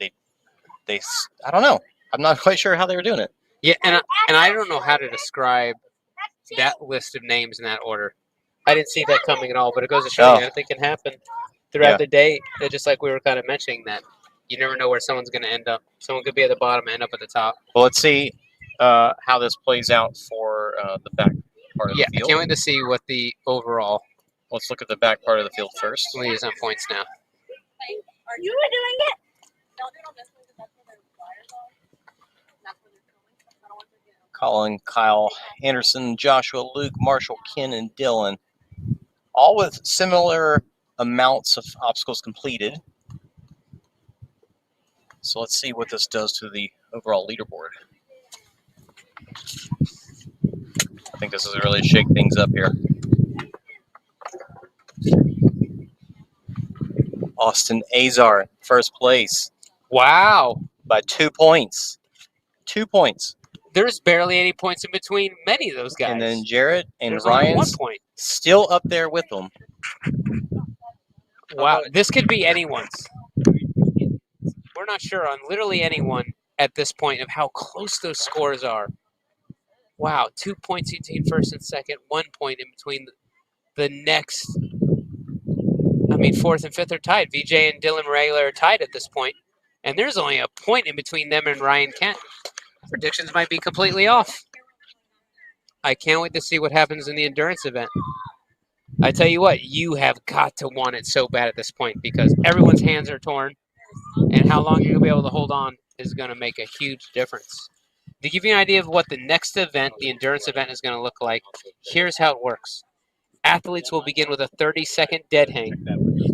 I don't know. I'm not quite sure how they were doing it.
Yeah, and I don't know how to describe that list of names in that order. I didn't see that coming at all, but it goes to show you anything can happen throughout the day. Just like we were kind of mentioning, that you never know where someone's going to end up. Someone could be at the bottom and end up at the top.
Well, let's see how this plays out for the back part of the field.
I can't wait to see what the overall.
Let's look at the back part of the field first.
We'll use on points now.
Are you doing it? No, they don't. That's where the flyers are. That's where they're going.
Colin, Kyle, Anderson, Joshua, Luke, Marshall, Ken, and Dylan, all with similar amounts of obstacles completed. So let's see what this does to the overall leaderboard. I think this is really shake things up here. Austin Azar, first place.
Wow.
By 2 points. 2 points.
There's barely any points in between many of those guys.
And then Jarrett and
There's only 1
Ryan's
point.
still up there with them.
Wow, this could be anyone's. We're not sure on literally anyone at this point of how close those scores are. Wow, 2 points between first and second, 1 point in between the next. I mean, fourth and fifth are tied. VJ and Dylan Rayler are tied at this point, and there's only a point in between them and Ryan Kent. Predictions might be completely off. I can't wait to see what happens in the endurance event. I tell you what, you have got to want it so bad at this point because everyone's hands are torn, and how long you're going to be able to hold on is going to make a huge difference. To give you an idea of what the next event, the endurance event, is going to look like, here's how it works. Athletes will begin with a 30-second dead hang,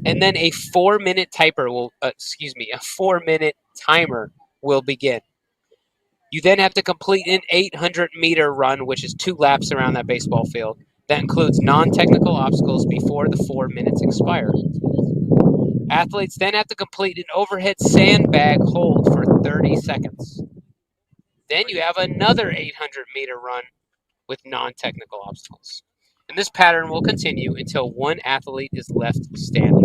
and then a 4-minute timer will begin. You then have to complete an 800-meter run, which is 2 laps around that baseball field. That includes non-technical obstacles before the 4 minutes expire. Athletes then have to complete an overhead sandbag hold for 30 seconds. Then you have another 800-meter run with non-technical obstacles. And this pattern will continue until one athlete is left standing.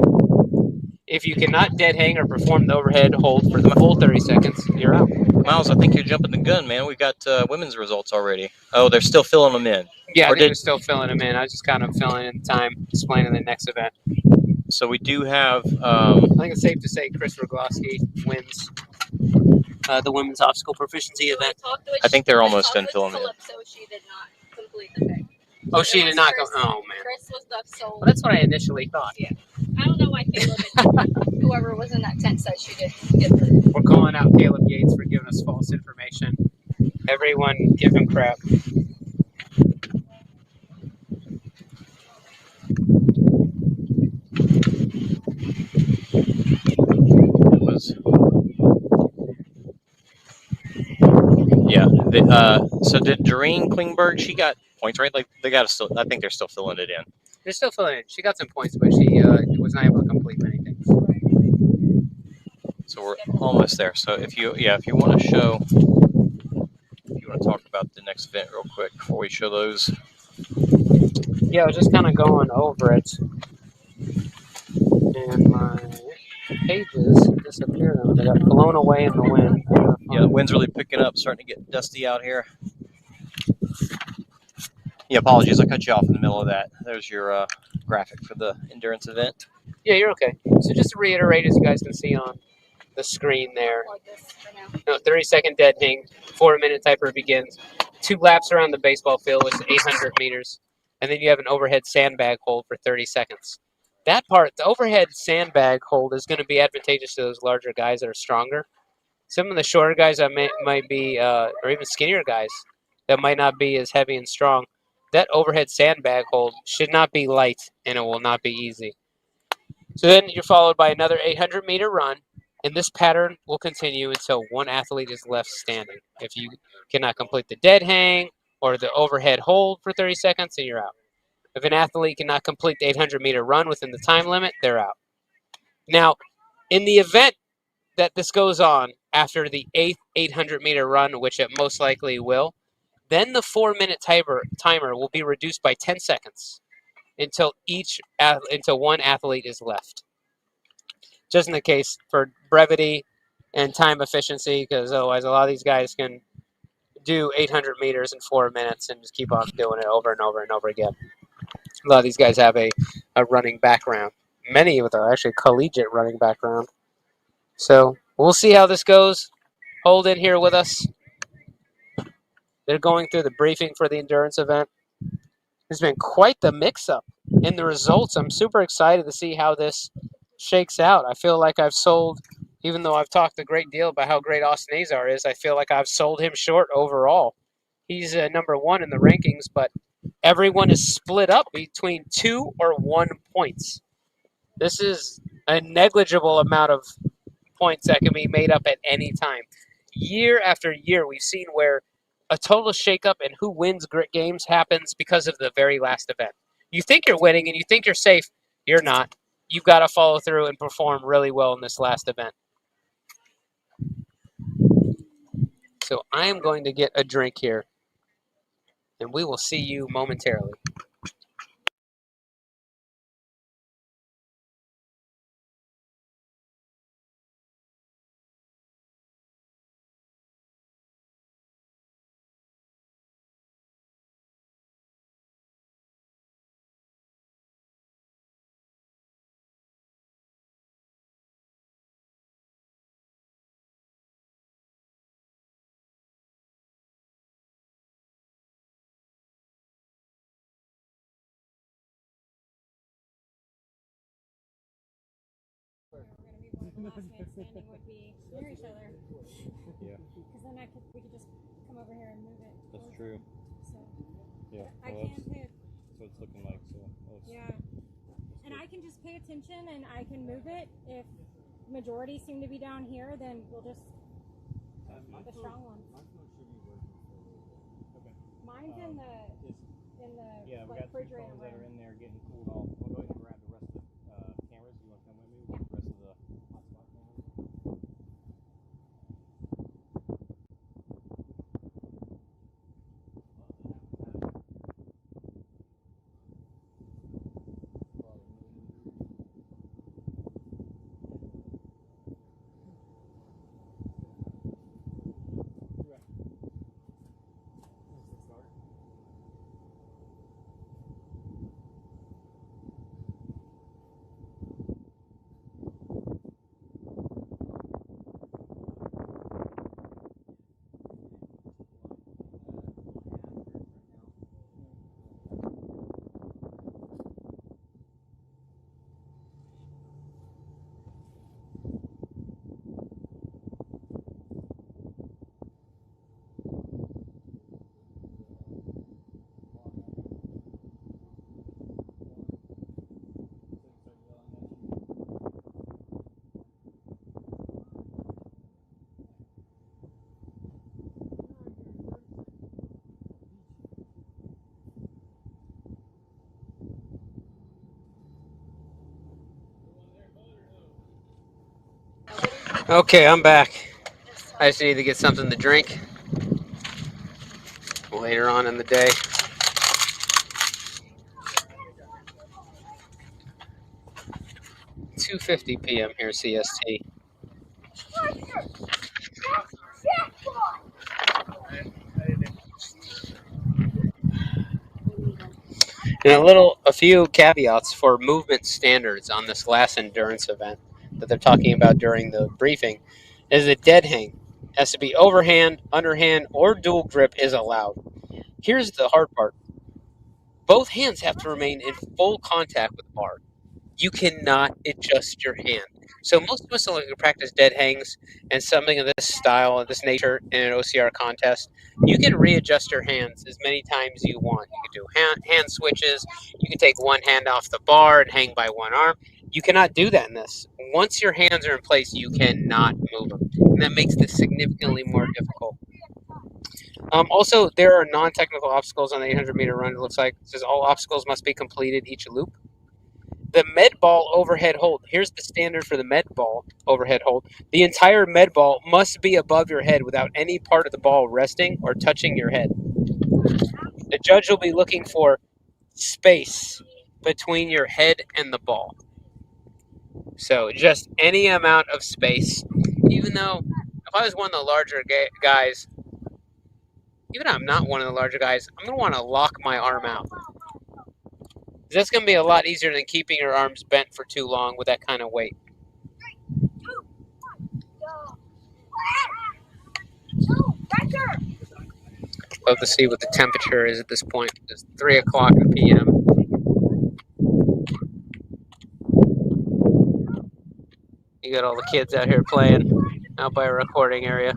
If you cannot dead hang or perform the overhead hold for the full 30 seconds, you're out.
Miles, I think you're jumping the gun, man. We got women's results already. Oh, they're still filling them in.
Yeah, they're still filling them in. I was just kind of filling in time, explaining the next event.
So we do have...
I think it's safe to say Chris Rogowski wins the women's obstacle proficiency event.
I think they're almost done filling in.
So she did not complete the thing.
Oh, she did not go. Oh, man.
Chris was the sole.
Well, that's what I initially thought.
Yeah. I don't know why Caleb and whoever was in that tent said she did get through.
We're calling out Caleb Yates for giving us false information. Everyone give him crap.
So did Doreen Klingberg? She got points, right? Like they got still. I think they're still filling it in.
They're still filling it. She got some points, but she was not able to complete many things.
So we're almost there. So if you want to show, if you want to talk about the next event real quick before we show those.
Yeah, I was just kind of going over it, and my pages disappeared. They got blown away in the wind.
Yeah, the wind's really picking up, starting to get dusty out here. Yeah, apologies, I cut you off in the middle of that. There's your graphic for the endurance event.
Yeah, you're okay. So just to reiterate, as you guys can see on the screen there, 30-second dead hang, 4-minute timer begins, 2 laps around the baseball field, which is 800 meters, and then you have an overhead sandbag hold for 30 seconds. That part, the overhead sandbag hold, is going to be advantageous to those larger guys that are stronger. Some of the shorter guys that might be, or even skinnier guys that might not be as heavy and strong, that overhead sandbag hold should not be light, and it will not be easy. So then you're followed by another 800-meter run, and this pattern will continue until one athlete is left standing. If you cannot complete the dead hang or the overhead hold for 30 seconds, then you're out. If an athlete cannot complete the 800-meter run within the time limit, they're out. Now, in the event that this goes on after the 8th 800-meter run, which it most likely will, then the 4-minute timer will be reduced by 10 seconds until one athlete is left. Just in the case for brevity and time efficiency, because otherwise a lot of these guys can do 800 meters in 4 minutes and just keep on doing it over and over and over again. A lot of these guys have a running background. Many of them are actually collegiate running background. So we'll see how this goes. Hold in here with us. They're going through the briefing for the endurance event. There's been quite the mix-up in the results. I'm super excited to see how this shakes out. I feel like I've sold, even though I've talked a great deal about how great Austin Azar is, I feel like I've sold him short overall. He's number 1 in the rankings, but everyone is split up between 2 or 1 points. This is a negligible amount of points that can be made up at any time. Year after year, we've seen where a total shakeup in who wins grit games happens because of the very last event. You think you're winning and you think you're safe. You're not. You've got to follow through and perform really well in this last event. So I am going to get a drink here, and we will see you momentarily.
Standing would be near each other.
Yeah.
Because then we could just come over here and move it.
That's true.
So.
Yeah.
I can pay.
That's what it's looking like. So.
Yeah. And I can just pay attention and I can move it. If majority seem to be down here, then we'll just the strong ones. Mine's in the
yeah, we got 2 phones that are in there getting cooled off. We'll go ahead and grab the rest of the cameras. You want to come with me? We'll get the rest of the hotspot cameras.
Okay, I'm back. I just need to get something to drink later on in the day. 2:50 p.m. here, CST. And a few caveats for movement standards on this last endurance event that they're talking about during the briefing is a dead hang. It has to be overhand, underhand, or dual grip is allowed. Here's the hard part. Both hands have to remain in full contact with the bar. You cannot adjust your hand. So most of us only practice dead hangs and something of this style, of this nature in an OCR contest. You can readjust your hands as many times as you want. You can do hand switches. You can take one hand off the bar and hang by one arm. You cannot do that in this. Once your hands are in place, you cannot move them. And that makes this significantly more difficult. Also, there are non-technical obstacles on the 800-meter run. It looks like it says all obstacles must be completed each loop. The med ball overhead hold. Here's the standard for the med ball overhead hold. The entire med ball must be above your head without any part of the ball resting or touching your head. The judge will be looking for space between your head and the ball. So just any amount of space. Even though if I was one of the larger guys, even if I'm not one of the larger guys, I'm going to want to lock my arm out. That's going to be a lot easier than keeping your arms bent for too long with that kind of weight. Love to see what the temperature is at this point. It's 3 o'clock p.m. You got all the kids out here playing out by a recording area.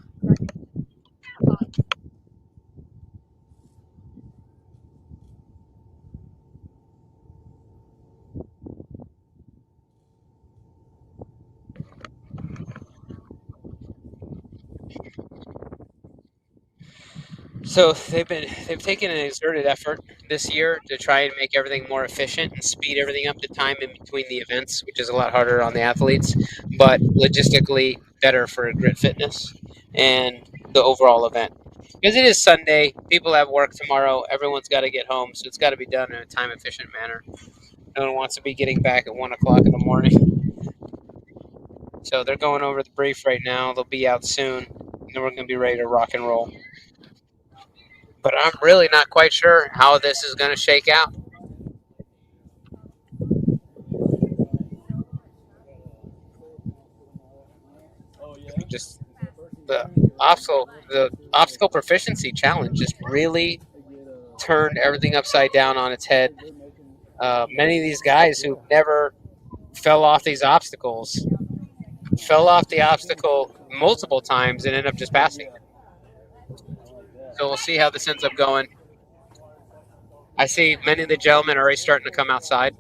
So they've taken an exerted effort this year to try and make everything more efficient and speed everything up, the time in between the events, which is a lot harder on the athletes, but logistically better for grit fitness and the overall event. Because it is Sunday, people have work tomorrow, everyone's got to get home, so it's got to be done in a time efficient manner. No one wants to be getting back at 1 o'clock in the morning. So they're going over the brief right now. They'll be out soon, and then we're going to be ready to rock and roll. But I'm really not quite sure how this is going to shake out. Just the obstacle proficiency challenge just really turned everything upside down on its head. Many of these guys who never fell off these obstacles fell off the obstacle multiple times and ended up just passing. So we'll see how this ends up going. I see many of the gentlemen are already starting to come outside.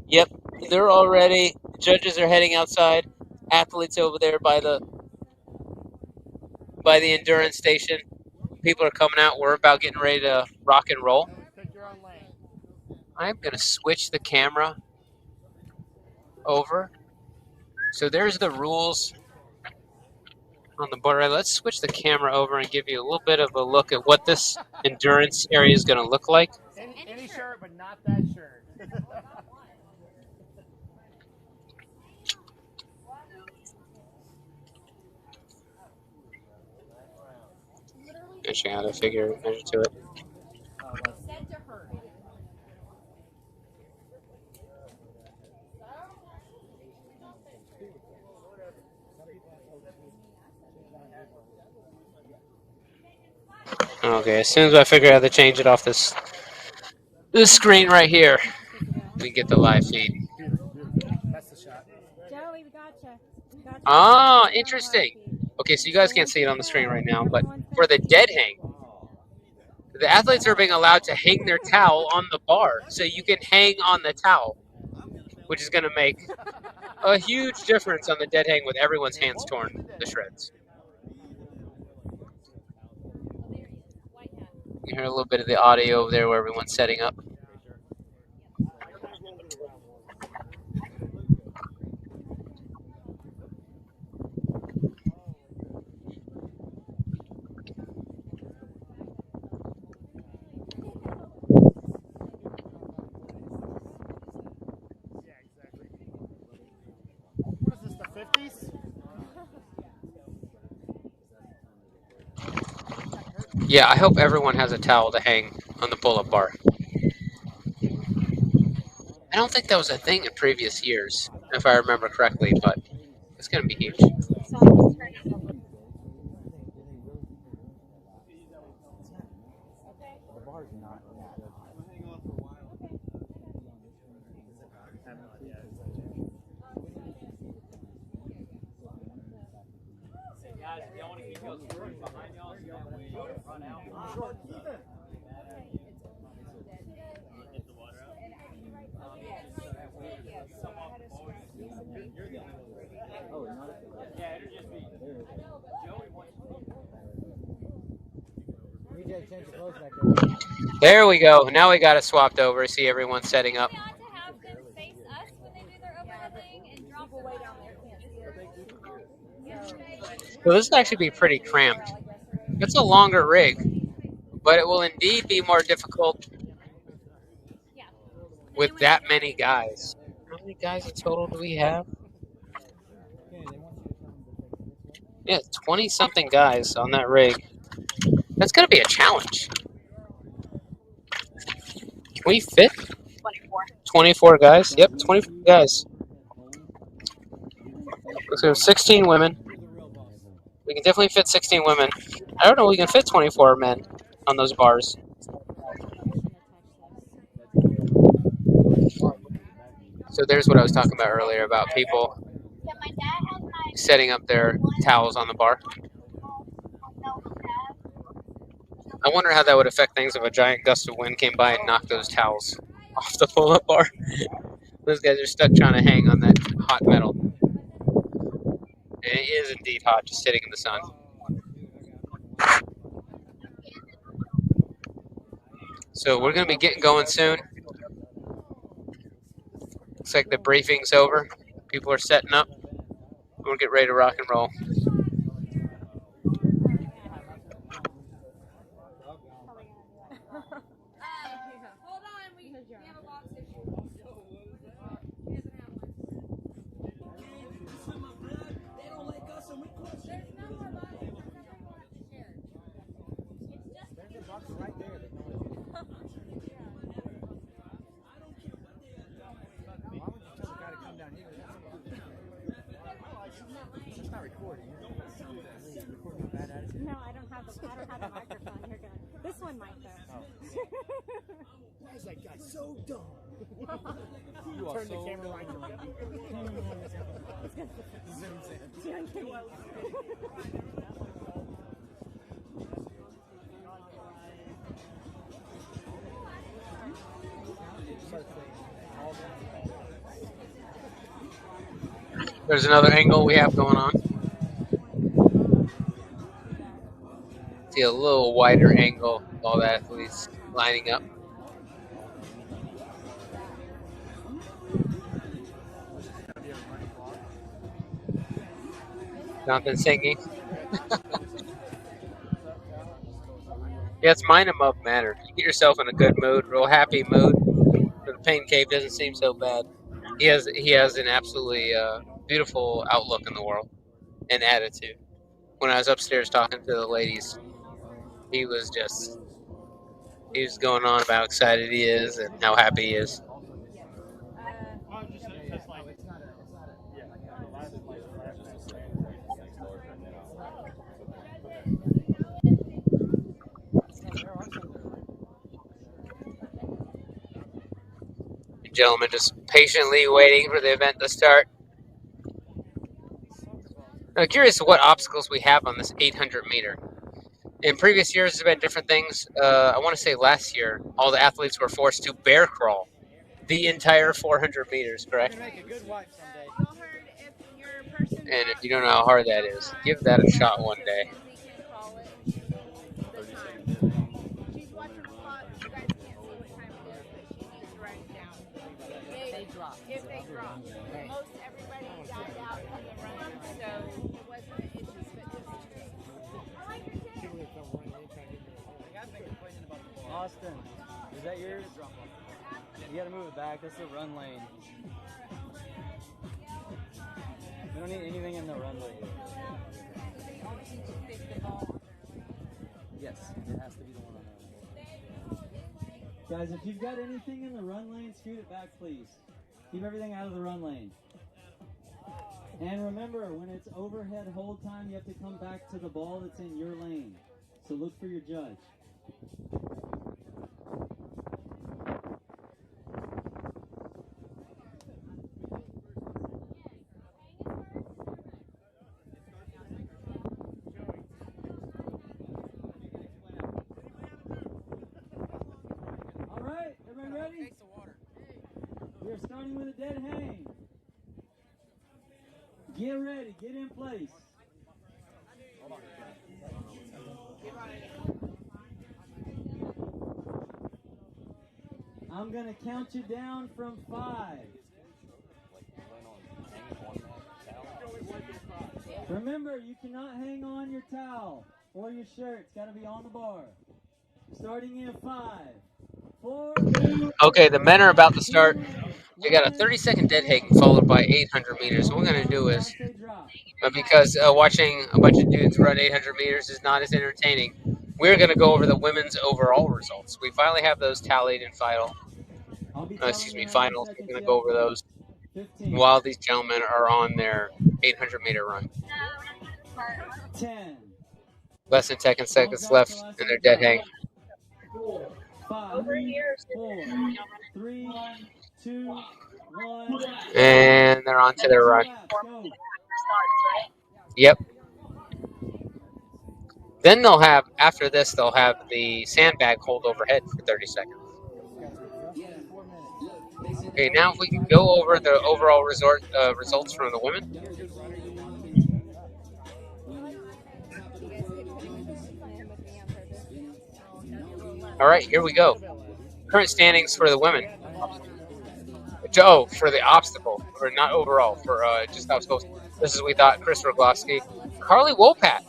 Yep, they're already. Judges are heading outside. Athletes over there by the endurance station. People are coming out. We're about getting ready to rock and roll. I'm going to switch the camera over. So there's the rules on the board. Let's switch the camera over and give you a little bit of a look at what this endurance area is going to look like.
Any shirt, but not that shirt.
Actually, how to measure to it. Okay, as soon as I figure out how to change it off this screen right here, we get the live feed.
That's the shot. Joey, we gotcha.
Ah, interesting. Okay, so you guys can't see it on the screen right now, but for the dead hang, the athletes are being allowed to hang their towel on the bar, so you can hang on the towel, which is going to make a huge difference on the dead hang with everyone's hands torn to shreds. You hear a little bit of the audio over there where everyone's setting up. Yeah, I hope everyone has a towel to hang on the pull-up bar. I don't think that was a thing in previous years, if I remember correctly, but it's going to be huge. There we go. Now we got it swapped over. See everyone setting up. So this will actually be pretty cramped. It's a longer rig, but it will indeed be more difficult with that many guys. How many guys in total do we have? Yeah, 20-something guys on that rig. That's going to be a challenge. Can we fit 24 guys? Yep, 24 guys. So 16 women. We can definitely fit 16 women. I don't know if we can fit 24 men on those bars. So there's what I was talking about earlier about people setting up their towels on the bar. I wonder how that would affect things if a giant gust of wind came by and knocked those towels off the pull-up bar. Those guys are stuck trying to hang on that hot metal. And it is indeed hot, just sitting in the sun. So we're going to be getting going soon. Looks like the briefing's over. People are setting up. We'll get ready to rock and roll.
No, I don't have the microphone. You're good. This one might though.
Why is that guy so dumb?
You are
Turn the
so
camera right around.
There's another angle we have going on. See a little wider angle of all the athletes lining up. Jonathan singing. Yeah, it's mind and mug matter. You get yourself in a good mood, real happy mood. The pain cave doesn't seem so bad. He has an absolutely beautiful outlook in the world and attitude. When I was upstairs talking to the ladies, he was going on about how excited he is and how happy he is. Gentlemen just patiently waiting for the event to start. I'm curious what obstacles we have on this 800 meter. In previous years, there's been different things. I want to say last year, all the athletes were forced to bear crawl the entire 400 meters, correct? And if you don't know how hard that is, give that a shot one day.
If they drop. Most everybody died out from the run, so it wasn't an issue.
Austin, is that yours? You gotta move it back. That's the run lane. We don't need anything in the run lane.
Yes, it has to be the one on there.
Guys, if you've got anything in the run lane, scoot it back, please. Keep everything out of the run lane. And remember, when it's overhead hold time, you have to come back to the ball that's in your lane. So look for your judge. All right, everybody ready? We're starting with a dead hang. Get ready, get in place. I'm going to count you down from 5. Remember, you cannot hang on your towel or your shirt. It's got to be on the bar. Starting in 5, 4.
Okay, the men are about to start. We got a 30-second dead hang followed by 800 meters. What we're going to do is, because watching a bunch of dudes run 800 meters is not as entertaining, we're going to go over the women's overall results. We finally have those tallied in finals. We're going to go over those while these gentlemen are on their 800-meter run.
10.
Less than 10 seconds left in their dead hang.
5, 4, 3, 2, 1.
And they're on to their run. Yep. Then they'll have, after this, they'll have the sandbag hold overhead for 30 seconds. Okay, now if we can go over the overall results from the women. All right, here we go. Current standings for the women. For the obstacle, or not overall, for just obstacles. This is what we thought. Chris Rogloski. Carly Wopat,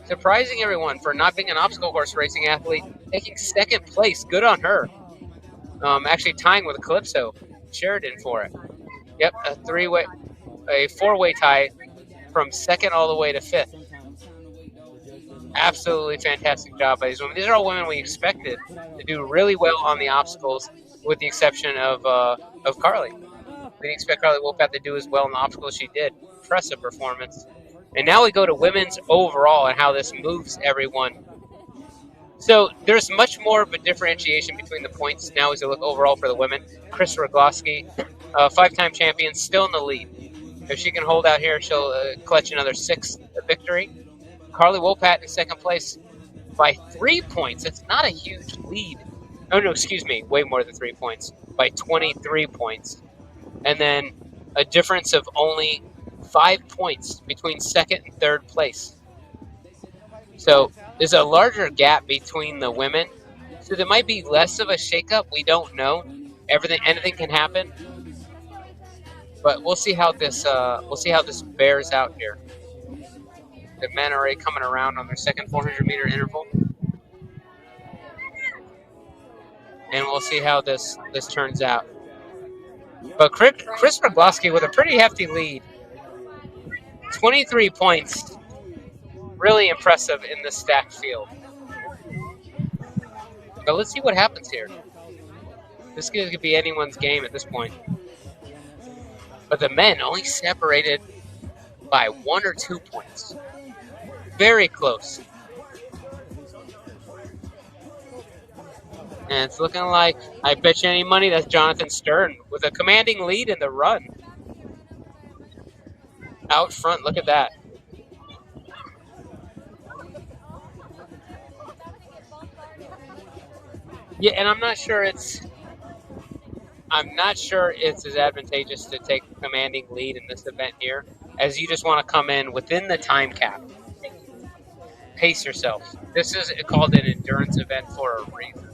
surprising everyone for not being an obstacle course racing athlete, taking second place. Good on her. Actually tying with Calypso Sheridan for it. Yep, a four-way tie from second all the way to 5th. Absolutely fantastic job by these women. These are all women we expected to do really well on the obstacles, with the exception of Carly. We didn't expect Carly Wopat to do as well on the obstacles as she did. Impressive performance. And now we go to women's overall and how this moves everyone. So there's much more of a differentiation between the points now as we look overall for the women. Chris Rogloski, 5-time champion, still in the lead. If she can hold out here, she'll clutch another 6th victory. Carly Wopat in second place by 3 points. It's not a huge lead. Oh, no, excuse me. Way more than 3 points. By 23 points. And then a difference of only 5 points between second and third place. So there's a larger gap between the women. So there might be less of a shakeup. We don't know. Anything can happen. But we'll see how this bears out here. The men are already coming around on their second 400-meter interval. And we'll see how this turns out. But Chris Rogloski with a pretty hefty lead. 23 points. Really impressive in this stacked field. But let's see what happens here. This could be anyone's game at this point. But the men only separated by 1 or 2 points. Very close. And it's looking like, I bet you any money, that's Jonathan Stern with a commanding lead in the run. Out front, look at that. Yeah, and I'm not sure it's as advantageous to take a commanding lead in this event here, as you just want to come in within the time cap. Pace yourself. This is called an endurance event for a reason.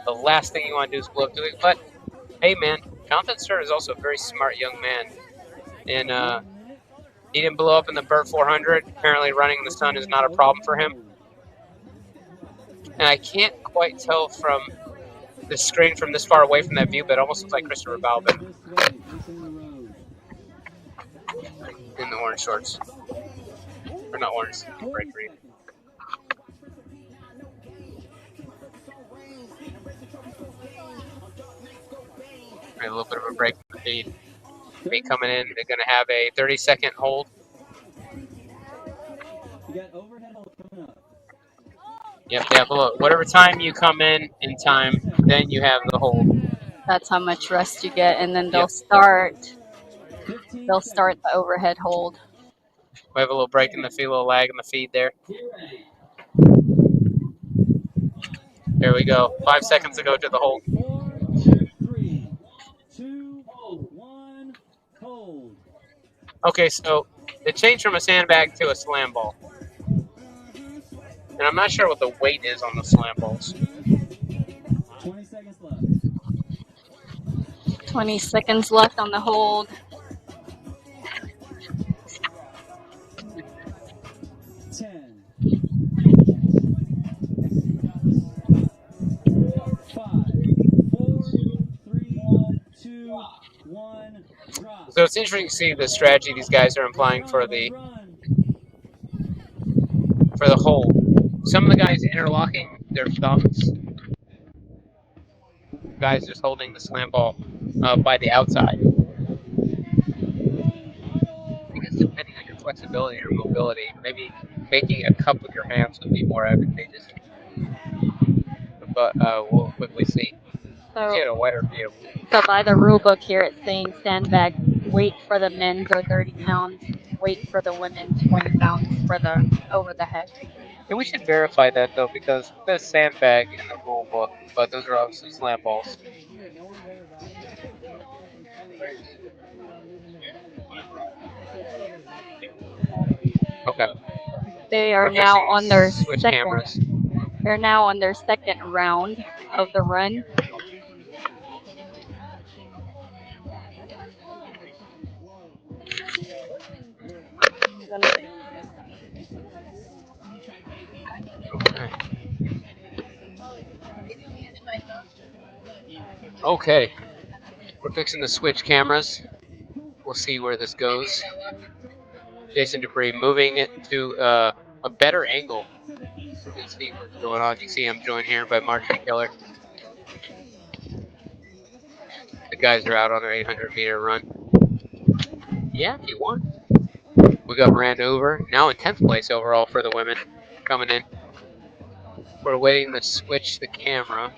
The last thing you want to do is blow up to it. But, hey, man, Jonathan Stern is also a very smart young man. And he didn't blow up in the Burt 400. Apparently running in the sun is not a problem for him. And I can't quite tell from the screen from this far away from that view, but it almost looks like Christopher Balvin in the orange shorts. Or not orange, bright green. a little bit of a break in the feed. Feed coming in. They're going to have a 30-second hold.
You got overhead hold coming up.
Yep, they have whatever time you come in time, then you have the hold.
That's how much rest you get, and then they'll
Yep.
start the overhead hold.
We have a little break in the feed, a little lag in the feed there. There we go. 5 seconds to go to the hold.
4, 3, 2, 1, hold.
Okay, so it changed from a sandbag to a slam ball. And I'm not sure what the weight is on the slam balls.
20 seconds left.
20 seconds left on the hold.
10, 5, 4, 3, 2, 1, drop.
So it's interesting to see the strategy these guys are implying for the hold. Some of the guys interlocking their thumbs. Guys just holding the slam ball by the outside. I guess depending on your flexibility or mobility, maybe making a cup with your hands would be more advantageous. But we'll quickly see. Get a wider view.
So by the rule book here, it's saying sandbag weight for the men's are 30 pounds, weight for the women 20 pounds for the over the head.
And we should verify that though, because there's sandbag in the rule book, but those are obviously slam balls. Okay.
They are
We're
now
fixing
on their
switch
second.
cameras.
They're now on their second round of the run.
Okay. We're fixing the switch cameras. We'll see where this goes. Jason Dupree moving it to a better angle. You can see what's going on. You see him joined here by Martin Killer. The guys are out on their 800-meter run. Yeah, if you want. We got Miranda Hoover, now in 10th place overall for the women, coming in. We're waiting to switch the camera.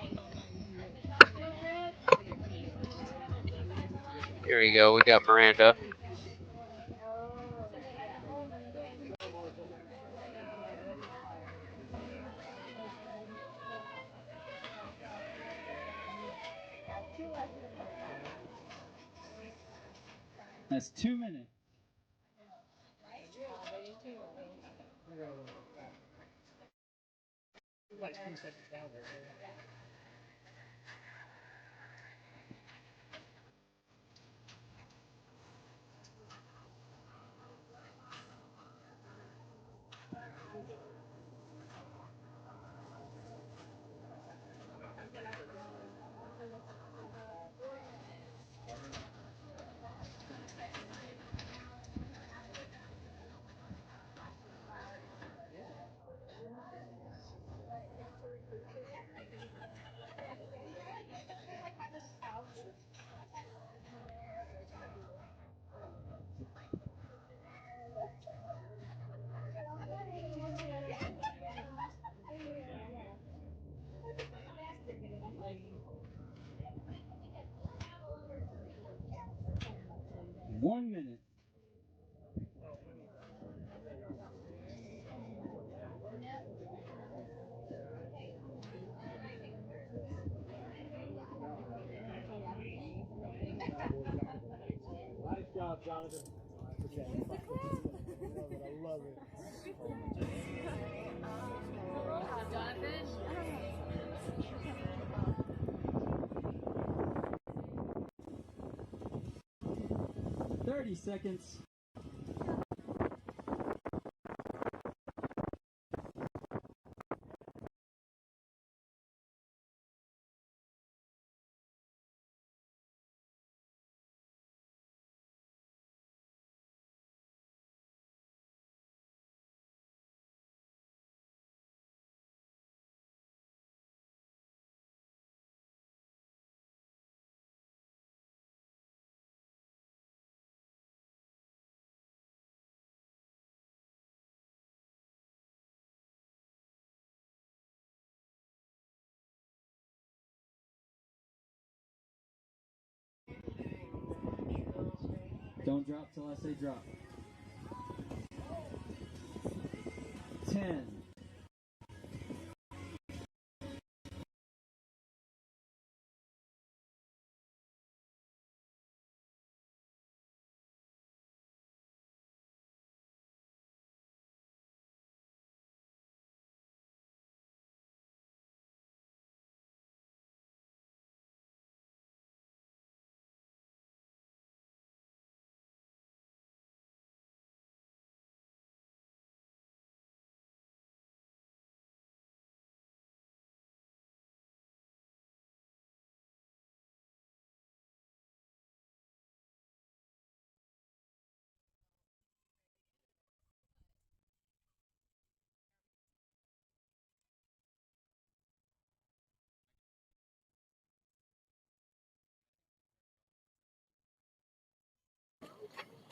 Here we go. We got Miranda.
That's 2 minutes. One minute.
Nice job, Jonathan. I love it.
30 seconds. Don't drop till I say drop. 10.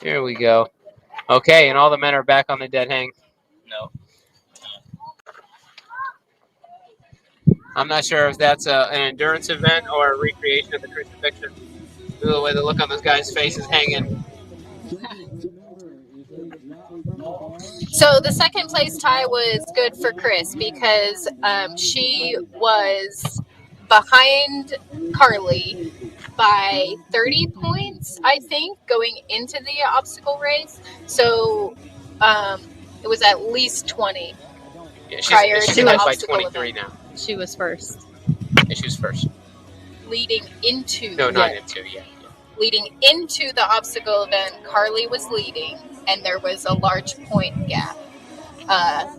Here we go. Okay, and all the men are back on the dead hang.
No.
I'm not sure if that's an endurance event or a recreation of the crucifixion. The way the look on those guys' faces hanging.
So the second place tie was good for Chris because she was behind Carly by 30 points, I think, going into the obstacle race. So it was at least 20 prior to the
by
obstacle
23
event.
now.
She was first.
Yeah, she was first.
Leading into
No, not into, yeah.
leading into the obstacle event, Carly was leading, and there was a large point gap.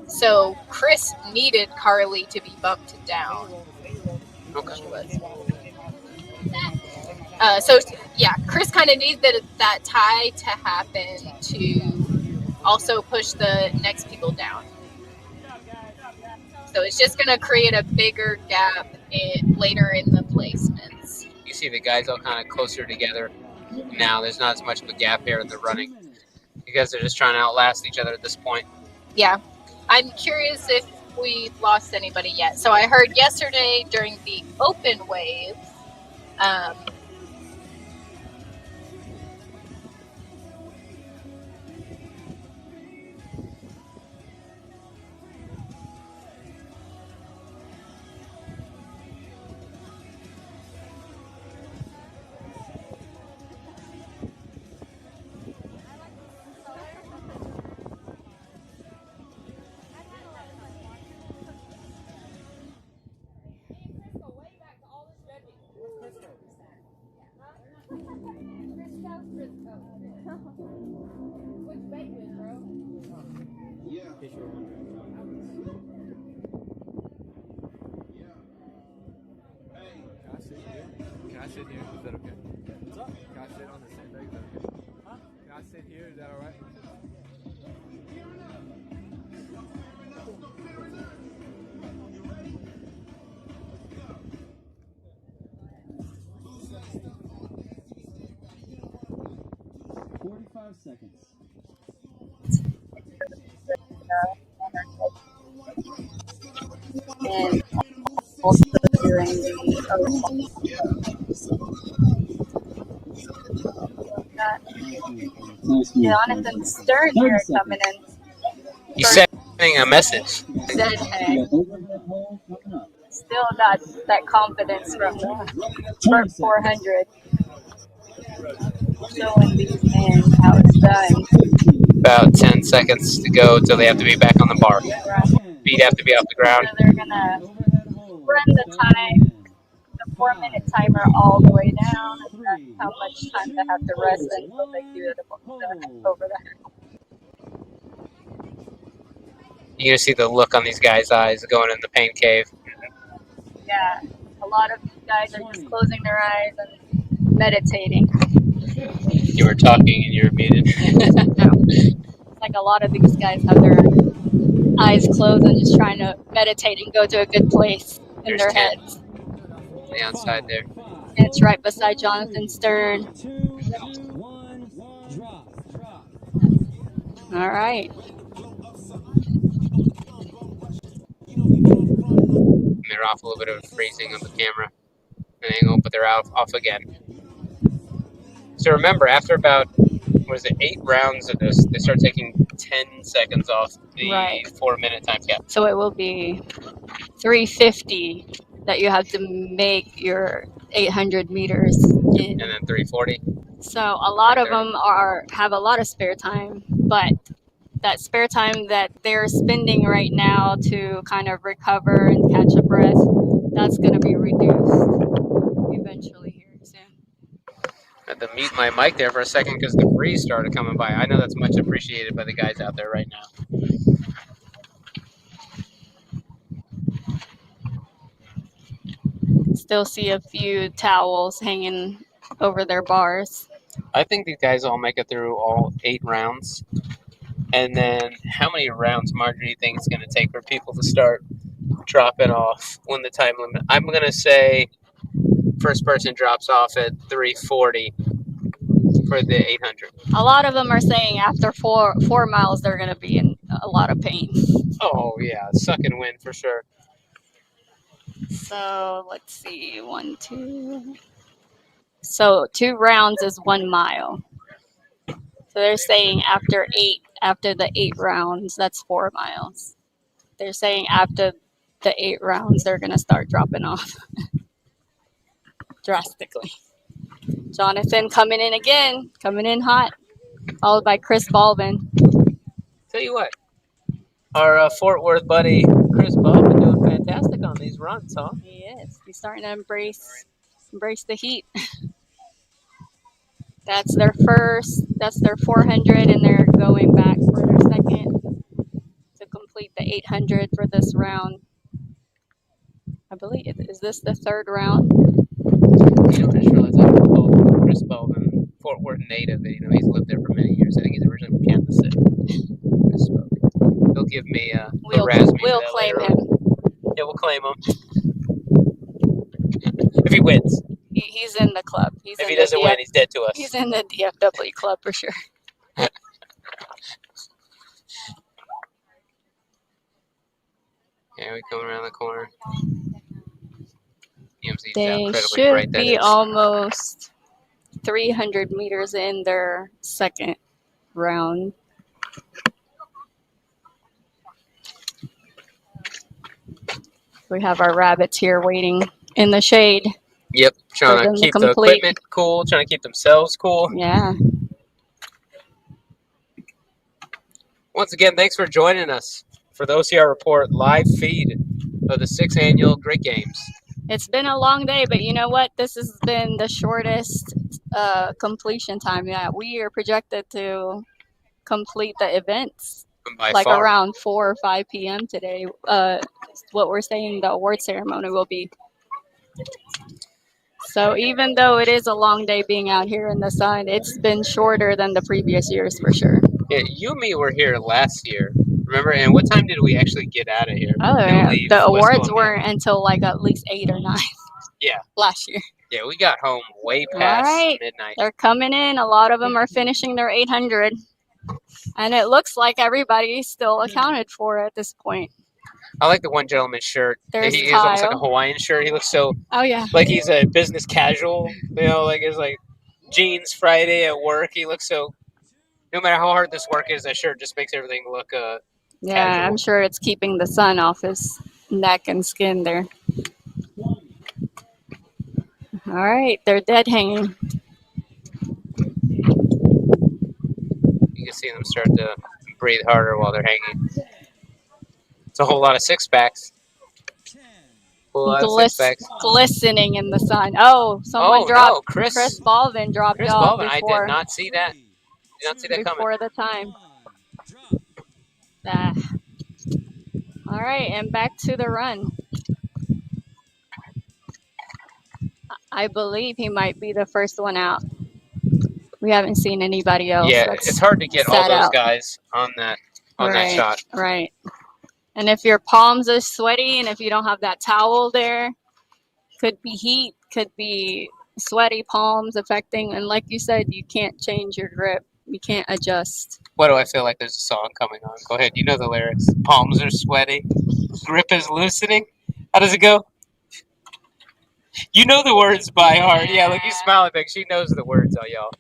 So Chris needed Carly to be bumped down.
Okay.
She was. So yeah, Chris kind of needed that tie to happen to also push the next people down. So it's just going to create a bigger gap later in the placements.
You see the guys all kind of closer together now. There's not as much of a gap here in the running because they're just trying to outlast each other at this point.
Yeah. I'm curious if we've lost anybody yet. So I heard yesterday during the open wave,
Can I sit here? Is that okay? What's up? Can I sit on the same bag? Is that okay? Huh? Can I sit here? Is that all right?
Seconds.
And also during the Jonathan Stern here coming in.
He's sending a message.
Dead hang. Still got that confidence from the front 400. Showing these men how it's done.
About 10 seconds to go until they have to be back on the bar. Feet have to be off the ground.
So they're gonna run the time, the 4-minute timer all the way down, and that's how much time they have to rest until they do it over the head.
You're going to see the look on these guys' eyes going in the pain cave.
Yeah, a lot of these guys are just closing their eyes and meditating.
You were talking and you were muted.
No. It's like a lot of these guys have their eyes closed and just trying to meditate and go to a good place in their heads.
On the outside there.
And it's right beside Jonathan Stern. All right.
And they're off a little bit of freezing on the camera. And angle, but they're off again. So remember, after about was it 8 rounds of this, they start taking 10 seconds off the
Right.
4-minute time cap.
So it will be 350 that you have to make your 800 meters in.
And then 340.
So a lot of them have a lot of spare time, but that spare time that they're spending right now to kind of recover and catch a breath, that's going to be reduced eventually here soon.
I had to mute my mic there for a second because the breeze started coming by. I know that's much appreciated by the guys out there right now.
Still see a few towels hanging over their bars.
I think these guys all make it through all 8 rounds. And then how many rounds, Mark, do you think it's going to take for people to start dropping off when the time limit? I'm going to say first person drops off at 340 for the 800.
A lot of them are saying after four miles they're going to be in a lot of pain.
Oh, yeah. Suck and win for sure.
So let's see. 1, 2. So 2 rounds is 1 mile. So they're saying after the 8 rounds, that's 4 miles. They're saying after the 8 rounds, they're going to start dropping off drastically. Jonathan coming in again, coming in hot, followed by Chris Balvin.
Tell you what, our Fort Worth buddy Chris Balvin doing fantastic on these runs, huh?
He is. He's starting to embrace the heat. That's their 400, and they're going back for their second to complete the 800 for this round. I believe, is this the 3rd round?
You know, I just realized I called Chris Balvin Fort Worth native. You know, he's lived there for many years. I think he's originally from Kansas City. Chris Balvin. He'll give me
We'll claim him.
Yeah, we'll claim him. If he wins.
He's in the club.
If he doesn't win, he's dead to us.
He's in the DFW club for sure.
Yeah, we come around the corner.
They should be almost 300 meters in their second round. We have our rabbits here waiting in the shade.
Yep, trying to keep the equipment cool, trying to keep themselves cool.
Yeah.
Once again, thanks for joining us for the OCR Report live feed of the 6th annual Grit Games.
It's been a long day, but you know what? This has been the shortest completion time. Yeah, we are projected to complete the events
By far.
around 4 or 5 p.m. today. What we're saying the award ceremony will be. So even though it is a long day being out here in the sun, it's been shorter than the previous years for sure.
Yeah, you and me were here last year. Remember? And what time did we actually get out of here?
Oh, yeah. The awards weren't until at least 8 or 9.
Yeah.
Last year.
Yeah, we got home way past midnight.
They're coming in. A lot of them are finishing their 800. And it looks like everybody's still accounted for at this point.
I like the one gentleman's shirt. He's almost like a Hawaiian shirt. He looks so like he's a business casual. You know, like it's like jeans Friday at work. He looks so, no matter how hard this work is, that shirt just makes everything look casual.
I'm sure it's keeping the sun off his neck and skin there. All right, they're dead hanging.
You can see them start to breathe harder while they're hanging. It's a whole lot of 6-packs.
Glistening in the sun. Oh, someone dropped.
No, Chris
Balvin dropped off before.
I did not see that. Did not see that coming.
Before the time. All right, and back to the run. I believe he might be the first one out. We haven't seen anybody else.
Yeah, it's hard to get all those guys on that shot.
Right. And if your palms are sweaty and if you don't have that towel there, could be heat, could be sweaty palms affecting. And like you said, you can't change your grip. You can't adjust.
Why do I feel like there's a song coming on? Go ahead. You know the lyrics. Palms are sweaty. Grip is loosening. How does it go? You know the words by heart. Yeah, look, you smiling back. She knows the words, all y'all.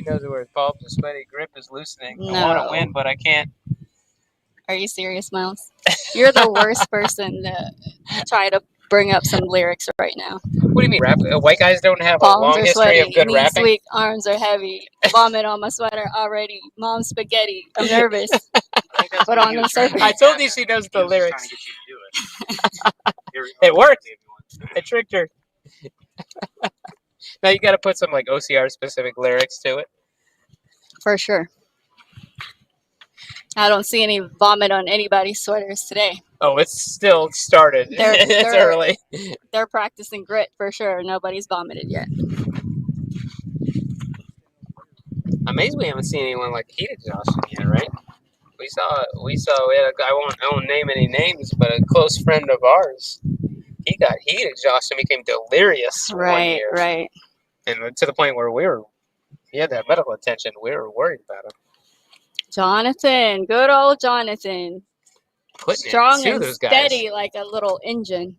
She knows where his palms are sweaty. Grip is loosening. I want to
No.
win, but I can't.
Are you serious, Miles? You're the worst person to try to bring up some lyrics right now.
What do you mean? White guys don't have a
Palms
long
are
history
sweaty.
of good
Knees
rapping?
weak. Arms are heavy. Vomit on my sweater already. Mom's spaghetti. I'm nervous. But on the surface.
I told you she knows the lyrics. It worked. I tricked her. Now you got to put some like OCR specific lyrics to it.
For sure. I don't see any vomit on anybody's sweaters today.
Oh, it's still started. It's early.
They're practicing grit for sure. Nobody's vomited yet.
Amazed we haven't seen anyone like heat exhaustion yet, right? We had a guy, I won't name any names, but a close friend of ours, he got heat exhaustion, became delirious one year.
Right.
And to the point where he had to have medical attention. We were worried about him.
Jonathan, good old Jonathan.
Putting
Strong
it to
and
those guys.
steady like a little engine.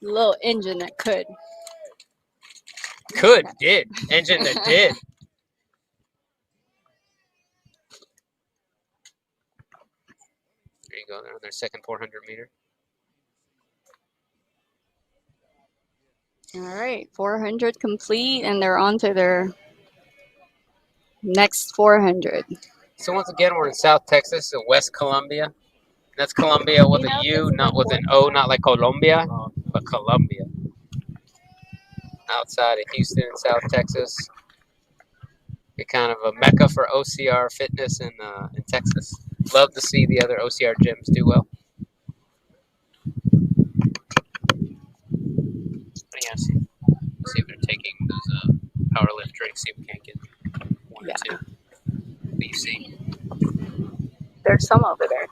Little engine that could.
Did. Engine that did. There you go. They're on their second 400 meter.
All right, 400 complete, and they're on to their next 400.
So once again, we're in South Texas, in West Columbia. That's Columbia with a U, not with an O, not like Colombia, but Columbia. Outside of Houston in South Texas. You're kind of a mecca for OCR fitness in Texas. Love to see the other OCR gyms do well. What do you see? See if they're taking those power lift drinks. See if we can't get one or two. What do you see?
There's some over there.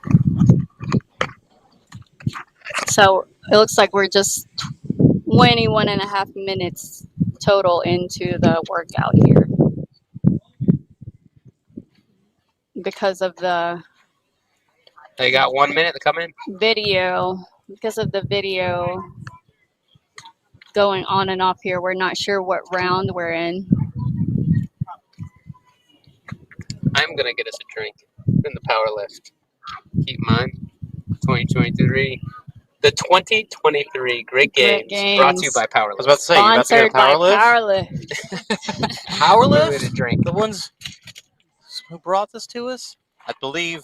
So it looks like we're just 21 and a half minutes total into the workout here. Because of the
They got 1 minute to come in.
video, going on and off here, we're not sure what round we're in.
I'm going to get us a drink in the power lift. Keep in mind, 2023. The 2023 Grit Games brought to you by Power Lift.
I was about to say, you about to get a Power Lift?
Power Lift.
Power
We're ready
Lift?
to drink.
The ones who brought this to us? I believe,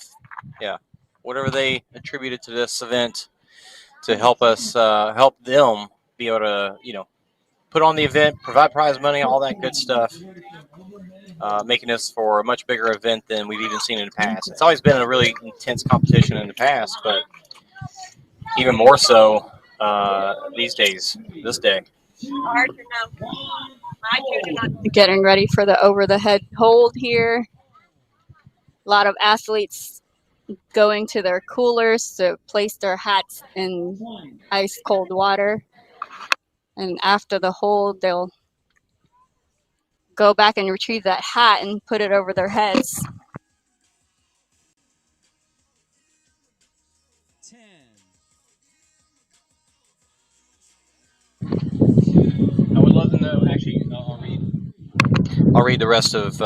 yeah, whatever they attributed to this event to help us, help them be able to, put on the event, provide prize money, all that good stuff, making this for a much bigger event than we've even seen in the past. It's always been a really intense competition in the past, but even more so these days, this day.
Hard to know. My kids are not.
Getting ready for the over the head hold here. A lot of athletes going to their coolers to place their hats in ice cold water. And after the hold, they'll go back and retrieve that hat and put it over their heads.
10.
I would love to know, actually, I'll read the rest of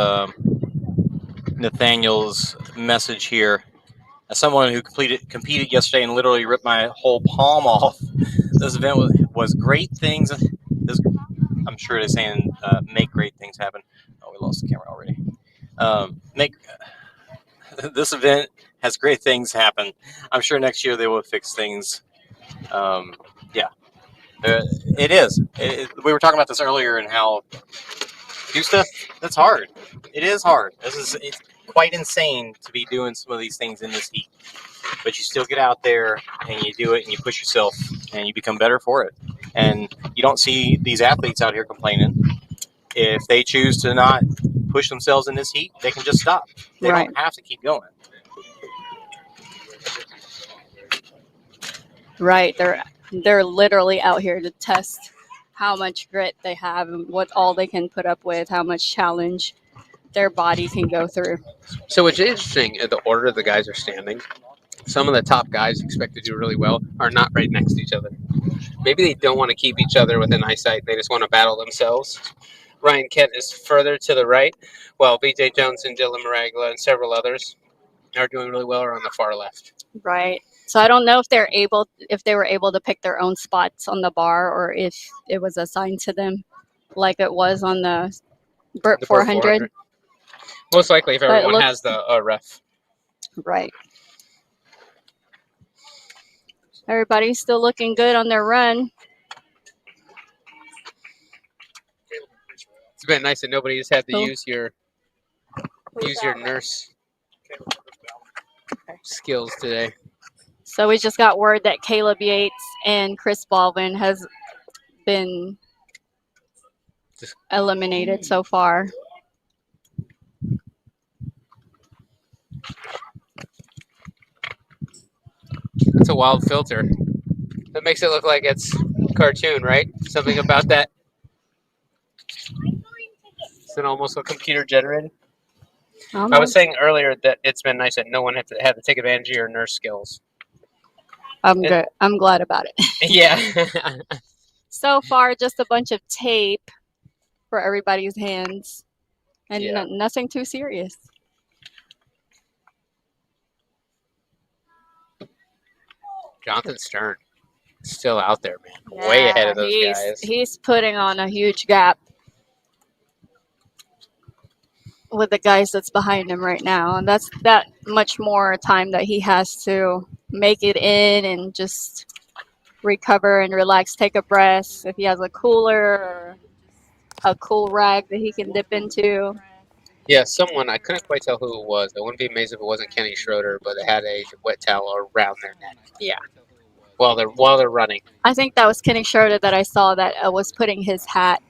Nathaniel's message here. As someone who competed yesterday and literally ripped my whole palm off, this event was great things. I'm sure they're saying make great things happen. Oh, we lost the camera already. This event has great things happen. I'm sure next year they will fix things. Yeah, it is. We were talking about this earlier and how do stuff that's hard. It is hard. It's quite insane to be doing some of these things in this heat. But you still get out there and you do it and you push yourself and you become better for it. And you don't see these athletes out here complaining. If they choose to not push themselves in this heat, they can just stop. They don't have to keep going.
Right. They're literally out here to test how much grit they have and what all they can put up with, how much challenge their body can go through.
So what's interesting, the order the guys are standing, some of the top guys expect to do really well are not right next to each other. Maybe they don't want to keep each other within eyesight. They just want to battle themselves. Ryan Kent is further to the right, while BJ Jones and Dylan Maragla and several others are doing really well are on the far left.
Right. So I don't know if they were able to pick their own spots on the bar, or if it was assigned to them, like it was on the Burt 400.
Most likely, if
But it
everyone
looks-
has the ref.
Right. Everybody's still looking good on their run.
It's been nice that nobody's had to
Who?
use your nurse skills today.
So we just got word that Caleb Yates and Chris Baldwin has been eliminated so far.
It's a wild filter. That makes it look like it's cartoon, right? Something about that. It's an almost a computer generated. I was saying earlier that it's been nice that no one had to take advantage of your nurse skills.
I'm good. I'm glad about it.
Yeah.
So far, just a bunch of tape for everybody's hands, and nothing too serious.
Jonathan Stern, still out there, man. Way ahead of those guys.
He's putting on a huge gap with the guys that's behind him right now, and that's that much more time that he has to make it in and just recover and relax, take a breath. If he has a cooler or a cool rag that he can dip into.
Yeah, someone, I couldn't quite tell who it was. I wouldn't be amazed if it wasn't Kenny Schroeder, but it had a wet towel around their neck.
Yeah.
While they're running.
I think that was Kenny Schroeder that I saw that was putting his hat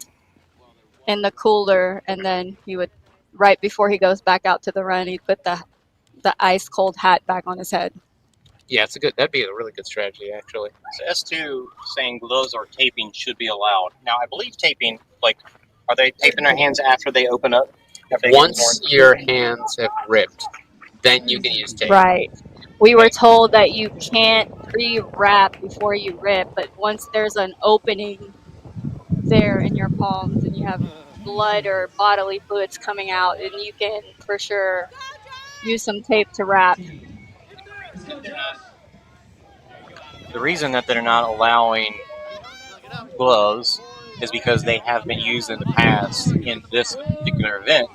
in the cooler, and then he would, right before he goes back out to the run, he'd put the ice cold hat back on his head.
Yeah, that'd be a really good strategy, actually.
So S2 saying gloves or taping should be allowed. Now, I believe taping, are they taping their hands after they open up?
Once your hands have ripped, then you can use tape.
Right. We were told that you can't pre-wrap before you rip, but once there's an opening there in your palms and you have blood or bodily fluids coming out, and you can for sure use some tape to wrap.
The reason that they're not allowing gloves is because they have been used in the past in this particular event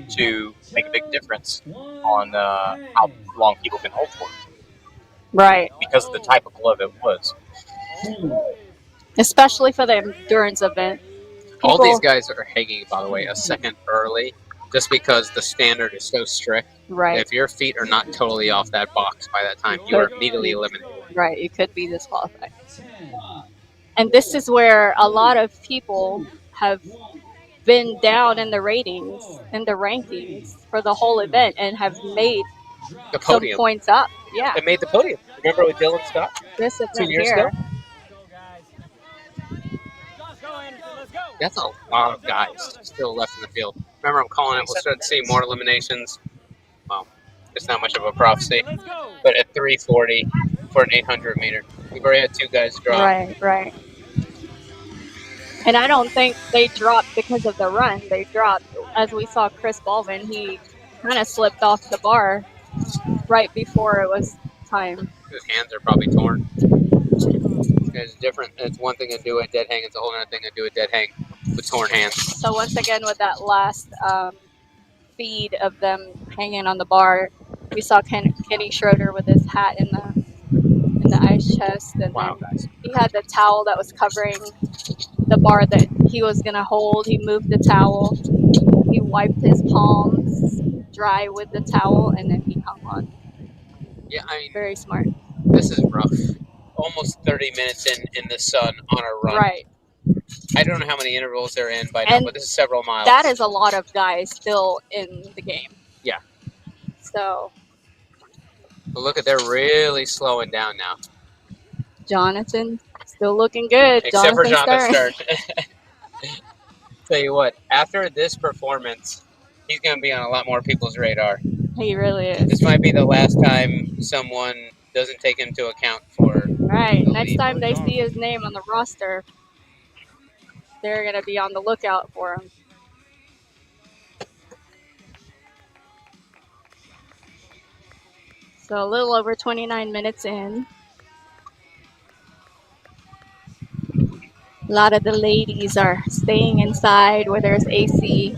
to make a big difference on how long people can hold for.
Right.
Because of the type of glove it was.
Especially for the endurance event.
All these guys are hanging, by the way, a second early just because the standard is so strict.
Right.
If your feet are not totally off that box by that time, you are immediately eliminated.
Right. You could be disqualified. And this is where a lot of people have been down in the ratings, in the rankings for the whole event, and have made some points up. Yeah.
It made the podium. Remember with Dylan Scott?
This event
2 years
here.
ago? That's a lot of guys still left in the field. Remember, I'm calling it. We'll start to see more eliminations. Well, it's not much of a prophecy. But at 340 for an 800 meter, we've already had 2 guys drop.
Right. And I don't think they dropped because of the run. They dropped, as we saw Chris Baldwin, he kind of slipped off the bar right before it was time.
His hands are probably torn. It's different. It's one thing to do a dead hang. It's a whole other thing to do a dead hang with torn hands.
So once again, with that last feed of them hanging on the bar, we saw Kenny Schroeder with his hat in the ice chest, and he had the towel that was covering the bar that he was gonna hold. He moved the towel. He wiped his palms dry with the towel, and then he hung on.
Yeah, I mean,
very smart.
This is rough. Almost 30 minutes in the sun on a run.
Right.
I don't know how many intervals they're in by now, but this is several miles.
That is a lot of guys still in the game.
Yeah.
So.
But look at, they're really slowing down now.
Jonathan still looking good.
Except for Jonathan Stern. Tell you what, after this performance, he's going to be on a lot more people's radar.
He really is.
This might be the last time someone doesn't take him into account for.
Right. Next time they see his name on the roster, they're going to be on the lookout for him. So a little over 29 minutes in. A lot of the ladies are staying inside where there's AC.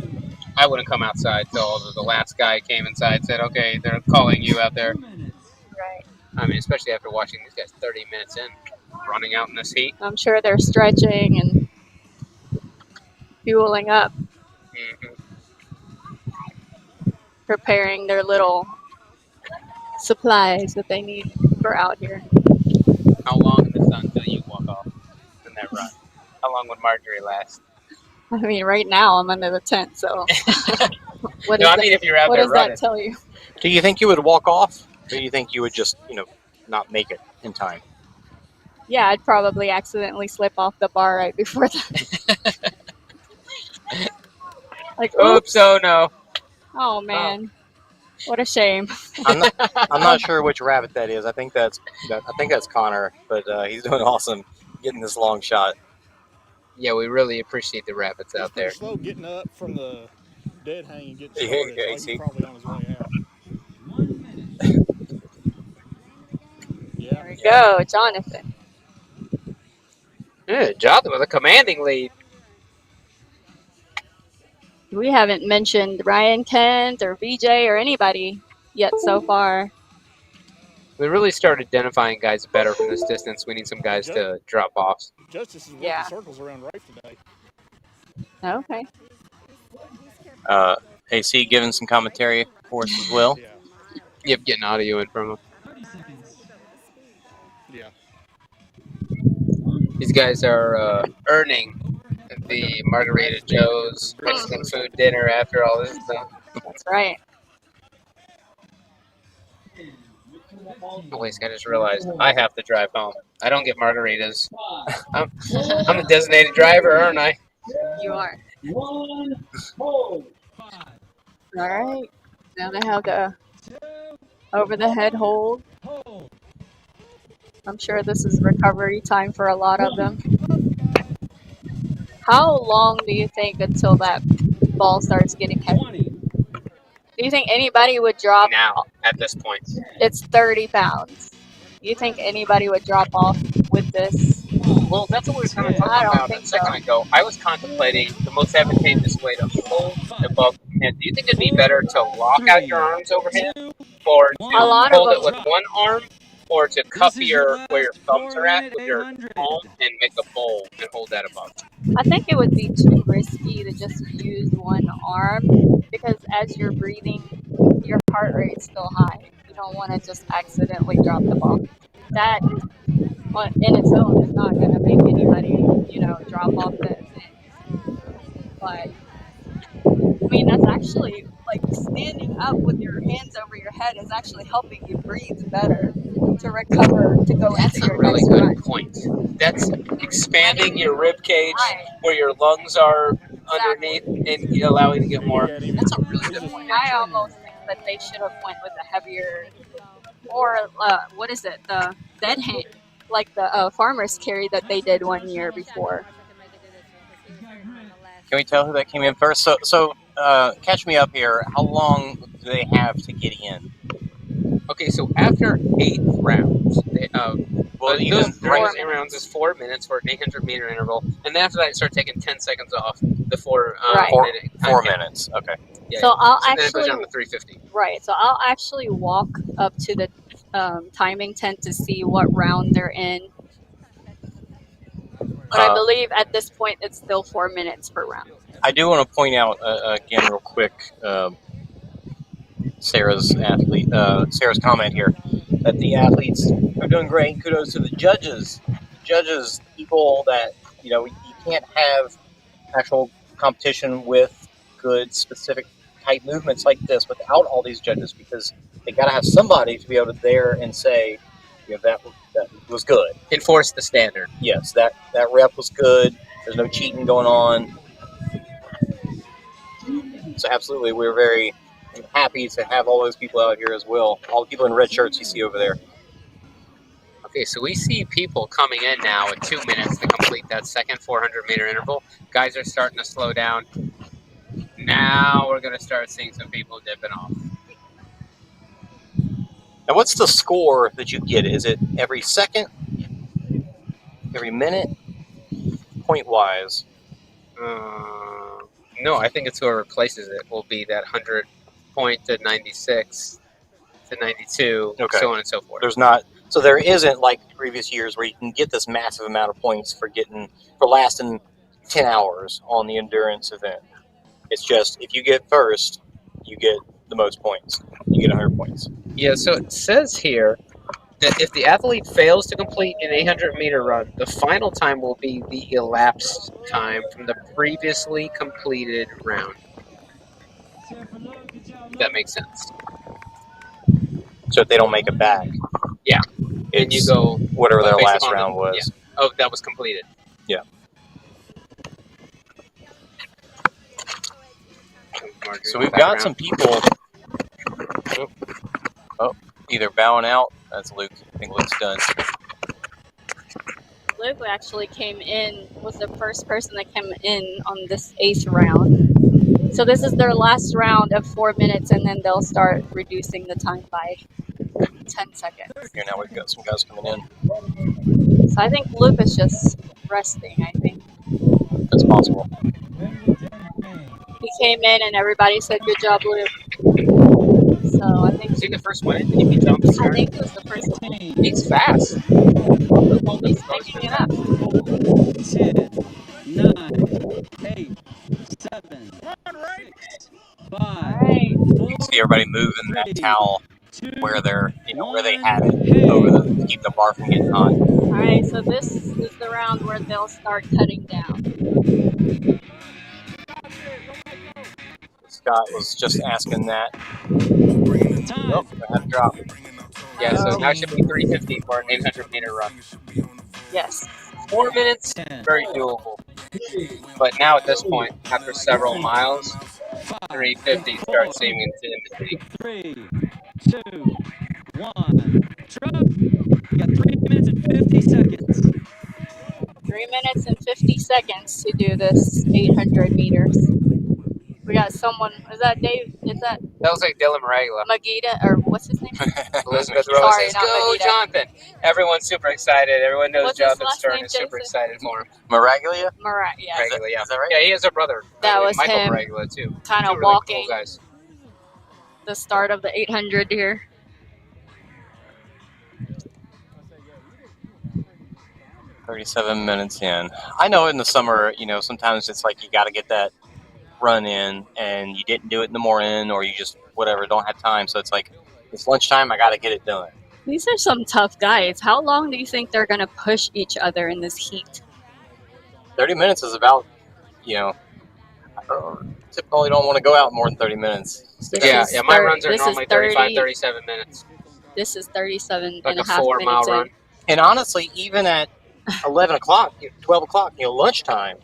I wouldn't come outside till the last guy came inside and said, okay, they're calling you out there.
Right.
I mean, especially after watching these guys 30 minutes in, running out in this heat.
I'm sure they're stretching and fueling up, preparing their little supplies that they need for out here.
How long in the sun till you walk off in that run? How long would Marjorie last?
I mean, right now I'm under the tent, so what
No,
does
I mean,
that,
if you're out
what
there
does
running.
that tell you?
Do you think you would walk off, or do you think you would just, not make it in time?
Yeah, I'd probably accidentally slip off the bar right before that. Like,
Oops, oh no.
Oh man, what a shame.
I'm not sure which rabbit that is. I think that's Connor, but he's doing awesome getting this long shot.
Yeah, we really appreciate the rabbits out there.
Slow getting up from the dead hang and getting
Yeah,
started. So he's probably on his way out.
There we go, Jonathan.
Yeah, Jonathan with a commanding lead.
We haven't mentioned Ryan Kent or VJ or anybody yet so far.
We really started identifying guys better from this distance. We need some guys to drop off.
Justice is
Yeah.
working circles around Rafe today.
Okay.
AC giving some commentary for us as well.
Yep, getting audio in from him.
Yeah.
These guys are earning the Margarita Joe's Mexican food dinner after all this stuff.
That's right.
Oh, wait, I just realized I have to drive home. I don't get margaritas. I'm a designated driver, aren't I?
You are. All right. Now they have the over the head hold. I'm sure this is recovery time for a lot of them. How long do you think until that ball starts getting heavy? Do you think anybody would drop?
Now, at this point.
It's 30 pounds. Do you think anybody would drop off with this?
Well, that's what we were kind of talking about a second ago. I was contemplating the most advantageous way to hold above the head. Do you think it'd be better to lock out your arms overhead, or to hold it with one arm, or to cup where your thumbs are at with your palm and make a bowl and hold that above?
I think it would be too risky to just use one arm because as you're breathing, your heart rate's still high. You don't want to just accidentally drop the ball. That in its own is not going to make anybody, drop off the thing. But I mean, that's actually like standing up with your hands over your head is actually helping you breathe better to recover to go into your
Really
next
good
run.
point. That's expanding your rib cage where your lungs are underneath and allowing you to get more. That's a really good point.
I almost think that they should have went with a heavier, or what is it, the dead hand, like the farmer's carry that they did 1 year before.
Can we tell who that came in first? So catch me up here. How long do they have to get in?
Okay, so after 8 rounds,
even
during those 8 rounds is 4 minutes for an 800-meter interval, and then after that, you start taking 10 seconds off before minute time
4
count.
minutes. Okay.
Yeah,
So I'll
then it goes
actually
down to 350.
Right. So I'll actually walk up to the timing tent to see what round they're in. But I believe at this point it's still 4 minutes per round.
I do want to point out again, real quick, Sarah's comment here that the athletes are doing great. Kudos to the judges. People that you can't have actual competition with good specific type movements like this without all these judges, because they got to have somebody to be able to there and say, that was good.
Enforce the standard.
Yes, that rep was good. There's no cheating going on. So absolutely, we're very happy to have all those people out here as well. All the people in red shirts you see over there.
Okay, so we see people coming in now at 2 minutes to complete that second 400-meter interval. Guys are starting to slow down. Now we're going to start seeing some people dipping off.
Now, what's the score that you get? Is it every second? Every minute? Point-wise?
No, I think it's whoever places it will be that 100 point to 96 to 92,
Okay.
so on and so forth.
There's not, so there isn't like previous years where you can get this massive amount of points for lasting 10 hours on the endurance event. It's just if you get first, you get the most points. You get 100 points.
Yeah, so it says here that if the athlete fails to complete an 800-meter run, the final time will be the elapsed time from the previously completed round. If that makes sense.
So if they don't make it back,
yeah, and you go
whatever their
based
last
upon
round was.
Yeah. Oh, that was completed.
Yeah. So we've got some people. Oh, either bowing out. That's Luke. I think Luke's done.
Luke actually was the first person that came in on this 8th round. So this is their last round of 4 minutes, and then they'll start reducing the time by 10 seconds.
Here now we've got some guys coming in.
So I think Luke is just resting, I think.
That's possible.
He came in and everybody said, "Good job, Luke." So I think.
Was he the first one in? Did he jump the start?
I think he was the first one.
He's fast.
He's picking it up.
10, 9, 8, 7, 6, 5.
You see everybody moving that towel where they're, where they had it over to keep the bar from getting hot.
All right, so this is the round where they'll start cutting down.
Scott was just asking that. Oh, I had to drop.
Yeah, so now it should be 350 for an 800-meter run.
Yes.
4 minutes, very doable. But now at this point, after several miles, 350 starts seeming intimidating.
3, 2, 1. Drop. You got 3 minutes and 50 seconds.
3 minutes and 50 seconds to do this 800 meters. We got someone. Is that Dave? Is that?
That was like Dylan Maragla.
Magida, or what's his name?
Elizabeth Rose
Sorry,
says,
not
"Go,
Magida.
Jonathan!" Everyone's super excited. Everyone knows
What's his
Jonathan
last
Stern
name,
is super
Jason?
excited for him.
Maraglia?
Yeah.
Maraglia, yeah.
Is that right?
Yeah, he has a brother.
That was
Michael
him.
Maraglia too.
Kind of
Two really
walking.
Cool guys.
The start of the 800 here.
"37 minutes in." I know in the summer, sometimes it's like you got to get that run in, and you didn't do it in the morning, or you just whatever don't have time. So it's like it's lunchtime. I got to get it done.
These are some tough guys. How long do you think they're going to push each other in this heat?
30 minutes is about, typically don't want to go out more than 30 minutes.
Yeah, my runs are normally 35, 37 minutes.
This is 37
Like
and a
a
half
4-mile
minutes
run.
in.
And honestly, even at 11 o'clock, 12 o'clock, lunchtime,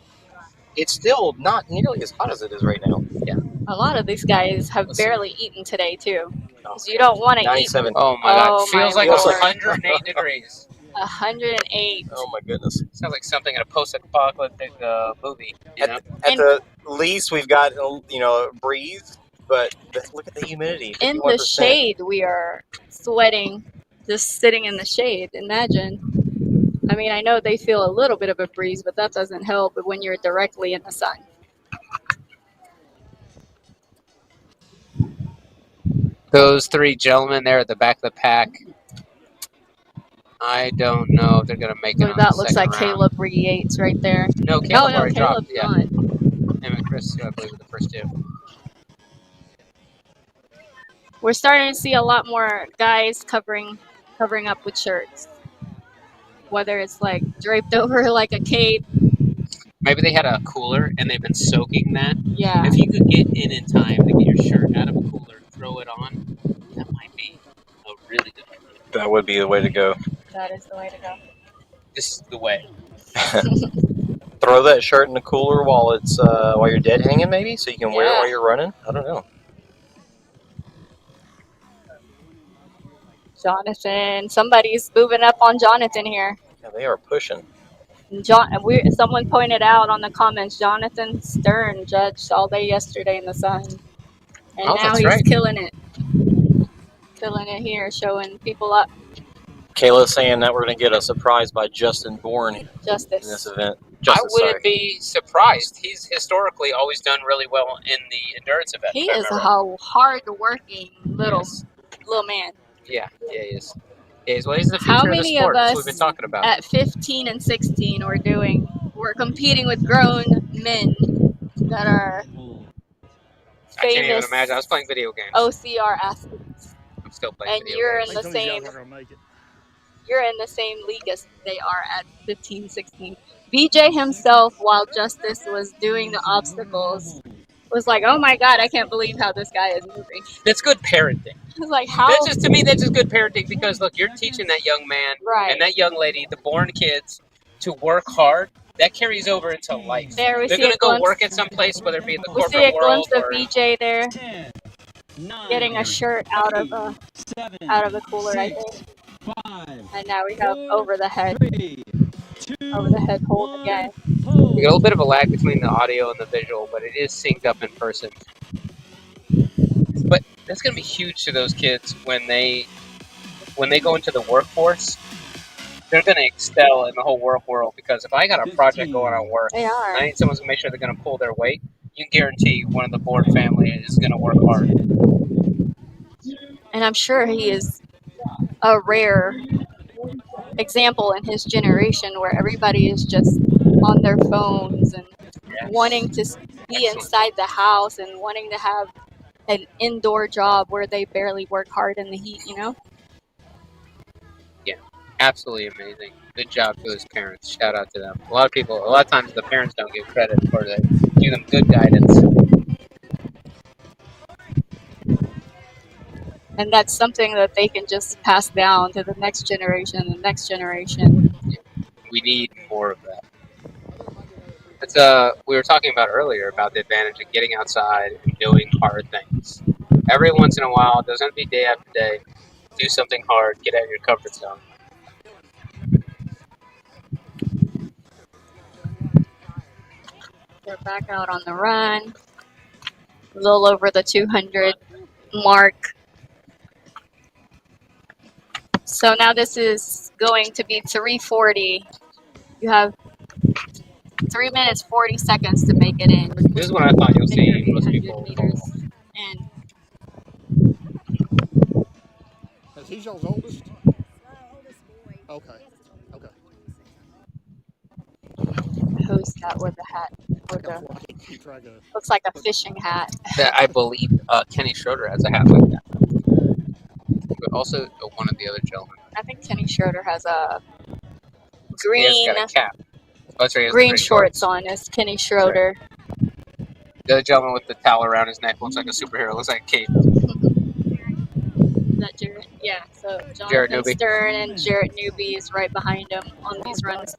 it's still not nearly as hot as it is right now.
Yeah.
A lot of these guys have barely eaten today, too. Because you don't want to eat.
97.
Oh my God. Feels like
Lord.
108 degrees.
108.
Oh my goodness.
Sounds like something in a post-apocalyptic movie.
At the least, we've got, a breeze, but look at the humidity.
In
51%.
the shade, we are sweating, just sitting in the shade. Imagine. I mean, I know they feel a little bit of a breeze, but that doesn't help when you're directly in the sun.
Those three gentlemen there at the back of the pack, I don't know if they're going to make it on
That
the
looks like
second round.
Caleb Yates right there.
No, Caleb already
Caleb's
dropped. Yeah.
gone.
Him and Chris, I believe, are the first two.
We're starting to see a lot more guys covering up with shirts. Whether it's like draped over like a cape.
Maybe they had a cooler and they've been soaking that.
Yeah.
If you could get in time to get your shirt out of a cooler, throw it on, that might be a really good idea.
That would be the way to go.
That is the way to go.
This is the way.
Throw that shirt in the cooler while you're dead hanging, maybe, so you can wear it while you're running. I don't know.
Jonathan, somebody's moving up on Jonathan here.
Yeah, they are pushing.
Someone pointed out on the comments, Jonathan Stern judged all day yesterday in the sun, and now he's killing it. filling it here, showing people up.
Kayla's saying that we're going to get a surprise by Justin Bourne in this event.
I wouldn't be surprised. He's historically always done really well in the endurance event.
He is a hard-working little man.
Yeah, he is. Well, he's the future
How
of the
many
sport.
of
That's
us
what we've been talking about.
at 15 and 16 we're competing with grown men that are
I can't even
famous
imagine. I was playing video games.
OCR athletes,
I'm still playing
and
video
you're
games.
in the same. You're in the same league as they are at 15, 16. BJ himself, while Justice was doing the obstacles, was like, "Oh my God, I can't believe how this guy is moving."
That's good parenting.
I was like, "How?"
That's just, to me, that's just good parenting because look, you're teaching that young man and that young lady, the born kids, to work hard. That carries over into life.
There we
They're
see
going
a
to go
glimpse.
work at some place, whether it be in the
We see
corporate
a glimpse
world
of
or
BJ there, getting a shirt out of the cooler, I think. And now we have over the head hold again.
You get a little bit of a lag between the audio and the visual, but it is synced up in person. But that's going to be huge to those kids when they go into the workforce. They're going to excel in the whole work world because if I got a project going on work,
They are.
I need someone to make sure they're going to pull their weight. You can guarantee one of the board family is going to work hard.
And I'm sure he is a rare example in his generation where everybody is just on their phones and wanting to be inside the house and wanting to have an indoor job where they barely work hard in the heat, you know?
Yeah, absolutely amazing. Good job to his parents. Shout out to them. A lot of times the parents don't give credit for they give them good guidance.
And that's something that they can just pass down to the next generation and the next generation.
We need more of that. It's we were talking about earlier about the advantage of getting outside and doing hard things. Every once in a while, it doesn't be day after day. Do something hard, get out of your comfort zone.
They're back out on the run. A little over the 200 mark. So now this is going to be 3:40. You have 3 minutes 40 seconds to make it in.
This is what I thought you'll see most people.
And
Is he y'all's oldest? Okay. Okay.
who's that with the hat? Looks like a fishing hat.
I believe Kenny Schroeder has a hat like that. But also one of the other gentlemen.
I think Kenny Schroeder has a
He has got a cap. Oh, sorry, he has
green
green
shorts on. Is Kenny Schroeder.
The other gentleman with the towel around his neck looks like a superhero. Looks like a cape.
Is that Jarrett? Yeah, so
Jarrett
Jonathan
Newby.
Stern and Jarrett Newby is right behind him on these runs.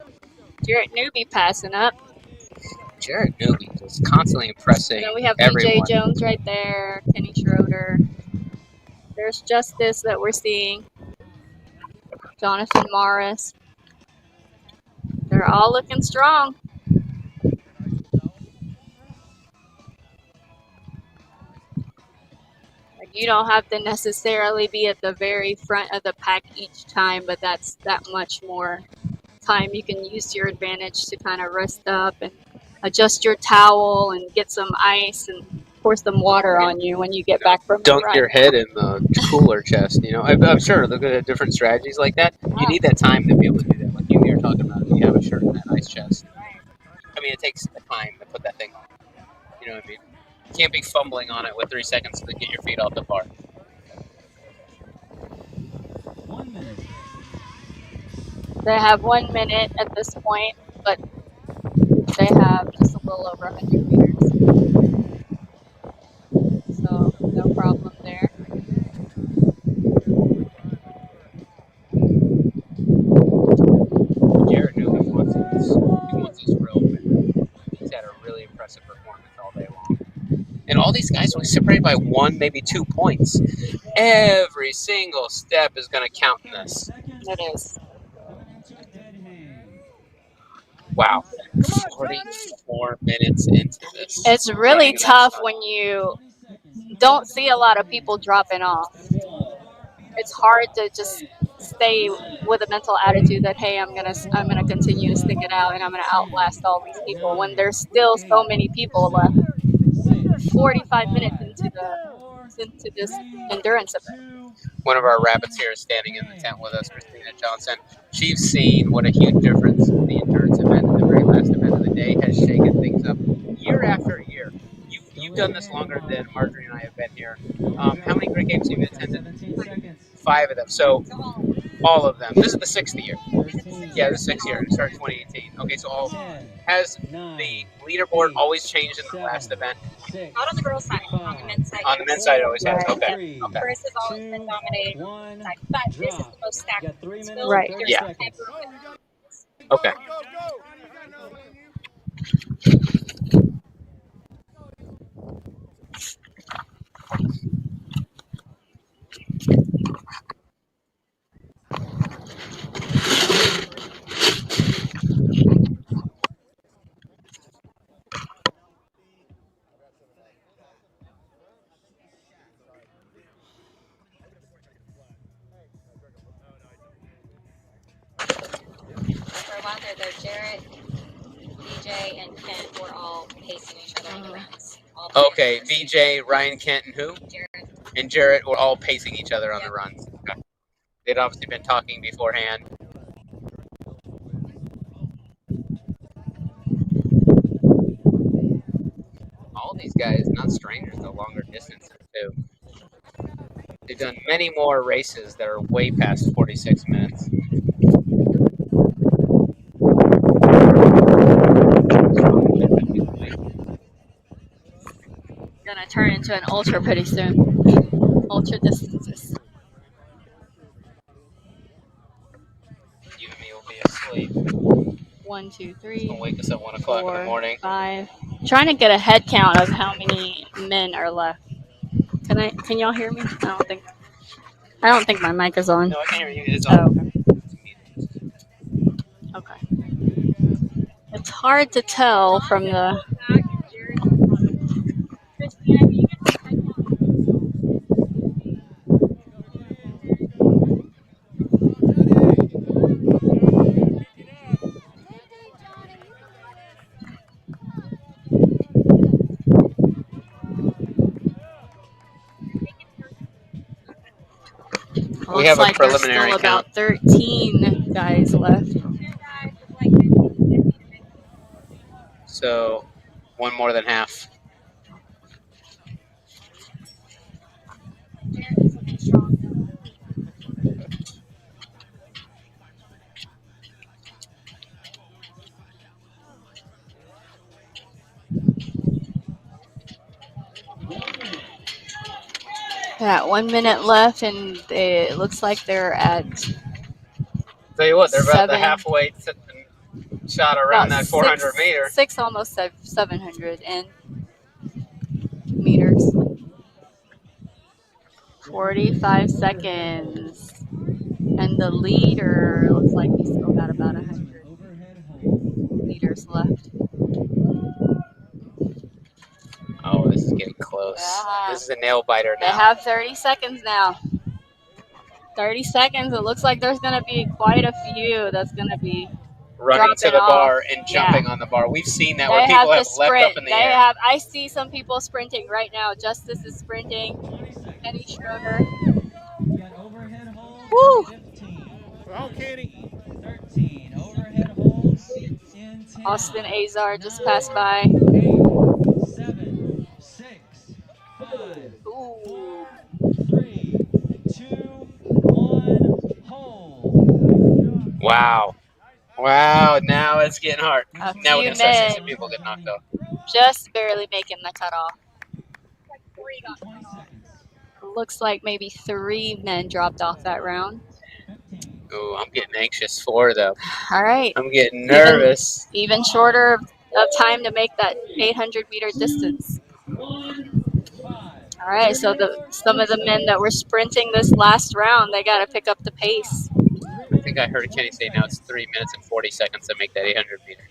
Jarrett Newby passing up.
Jarrett Newby is constantly impressing
Then we have
everyone.
BJ Jones right there, Kenny Schroeder. There's Justice that we're seeing. Jonathan Morris. They're all looking strong. Like, you don't have to necessarily be at the very front of the pack each time, but that's that much more time you can use to your advantage to kind of rest up and adjust your towel and get some ice and pour some water on you when you get back from the
Dunk
run.
your head in the cooler chest. You know, I'm sure they're going to have different strategies like that. You need that time to be able to do that. Like you were talking about, you have a shirt in that ice chest. I mean, it takes the time to put that thing on. You know what I mean? You can't be fumbling on it with 3 seconds to get your feet off the bar.
1 minute.
They have 1 minute at this point, but they have just a little over 100 meters. So, no problem there.
Jarrett Newby wants his real win. He's had a really impressive performance all day long. And all these guys only separated by 1, maybe 2 points. Every single step is going to count in this.
It is.
Wow. 44 minutes into this.
It's really tough when you don't see a lot of people dropping off. it's hard to just stay with a mental attitude that, hey, I'm gonna continue to stick it out and I'm gonna outlast all these people when there's still so many people left. 45 minutes into this endurance event.
One of our rabbits here is standing in the tent with us, Christina Johnson. She's seen what a huge difference the endurance event, the very last event of the day, has shaken things up year after year. You've done this longer than Marjorie and I have been here. How many Great Games have you attended? 5 of them. So all of them. This is the 6th year. Yeah, the 6th year. It started 2018. Okay, so all has the leaderboard always changed in the last event?
Not on the girls' side, on the men's side.
On the men's side, it always has. Okay. Okay.
Chris has always been dominating on the side, but this is the most stacked.
Right. Yeah. Okay.
For a while there, though, Jarrett, BJ, and Kent were all pacing each other on the runs.
Okay, BJ, Ryan, Kent, and who?
Jarrett.
And Jarrett were all pacing each other on the runs. Okay. They'd obviously been talking beforehand. All these guys, not strangers, to longer distances too. They've done many more races that are way past 46 minutes.
Gonna turn into an ultra pretty soon. Ultra distances.
You and me will be asleep.
1, 2, 3.
It's gonna wake us at 1 o'clock in the morning.
5. Trying to get a head count of how many men are left. Can y'all hear me? I don't think my mic is on.
No, I can hear you. It's on.
Okay. It's hard to tell from the.
We have
Looks
a preliminary
there's still
count.
about 13 guys left.
So, one more than half.
Yeah, 1 minute left, and it looks like they're at.
Tell you what, they're about the
7.
halfway shot around that 400 meter.
6, almost 700 and meters. 45 seconds. And the leader looks like he's still got about 100 meters left.
Oh, this is getting close.
Yeah.
This is a nail biter
They
now.
have 30 seconds now. 30 seconds. It looks like there's going to be quite a few that's going to be
Running to the
off.
bar and jumping on the bar. We've seen that where
They
people have
to
leapt
sprint.
up in the air.
I see some people sprinting right now. Justice is sprinting. Kenny Schroeder. Woo!
Well, Kenny.
13 overhead holds in 10.
Austin Azar just passed by.
8, 7, 6, 5, 4, 3, 2, 1, hold.
Wow. Wow, now it's getting hard.
A
Now we're
few
going to start seeing
men
some people get knocked off.
just barely making the cutoff. Looks like maybe 3 men dropped off that round.
Ooh, I'm getting anxious for them.
All right.
I'm getting nervous.
Even shorter of time to make that 800-meter distance. All right, so some of the men that were sprinting this last round, they got to pick up the pace.
I think I heard Kenny say now it's 3 minutes and 40 seconds to make that 800 meter.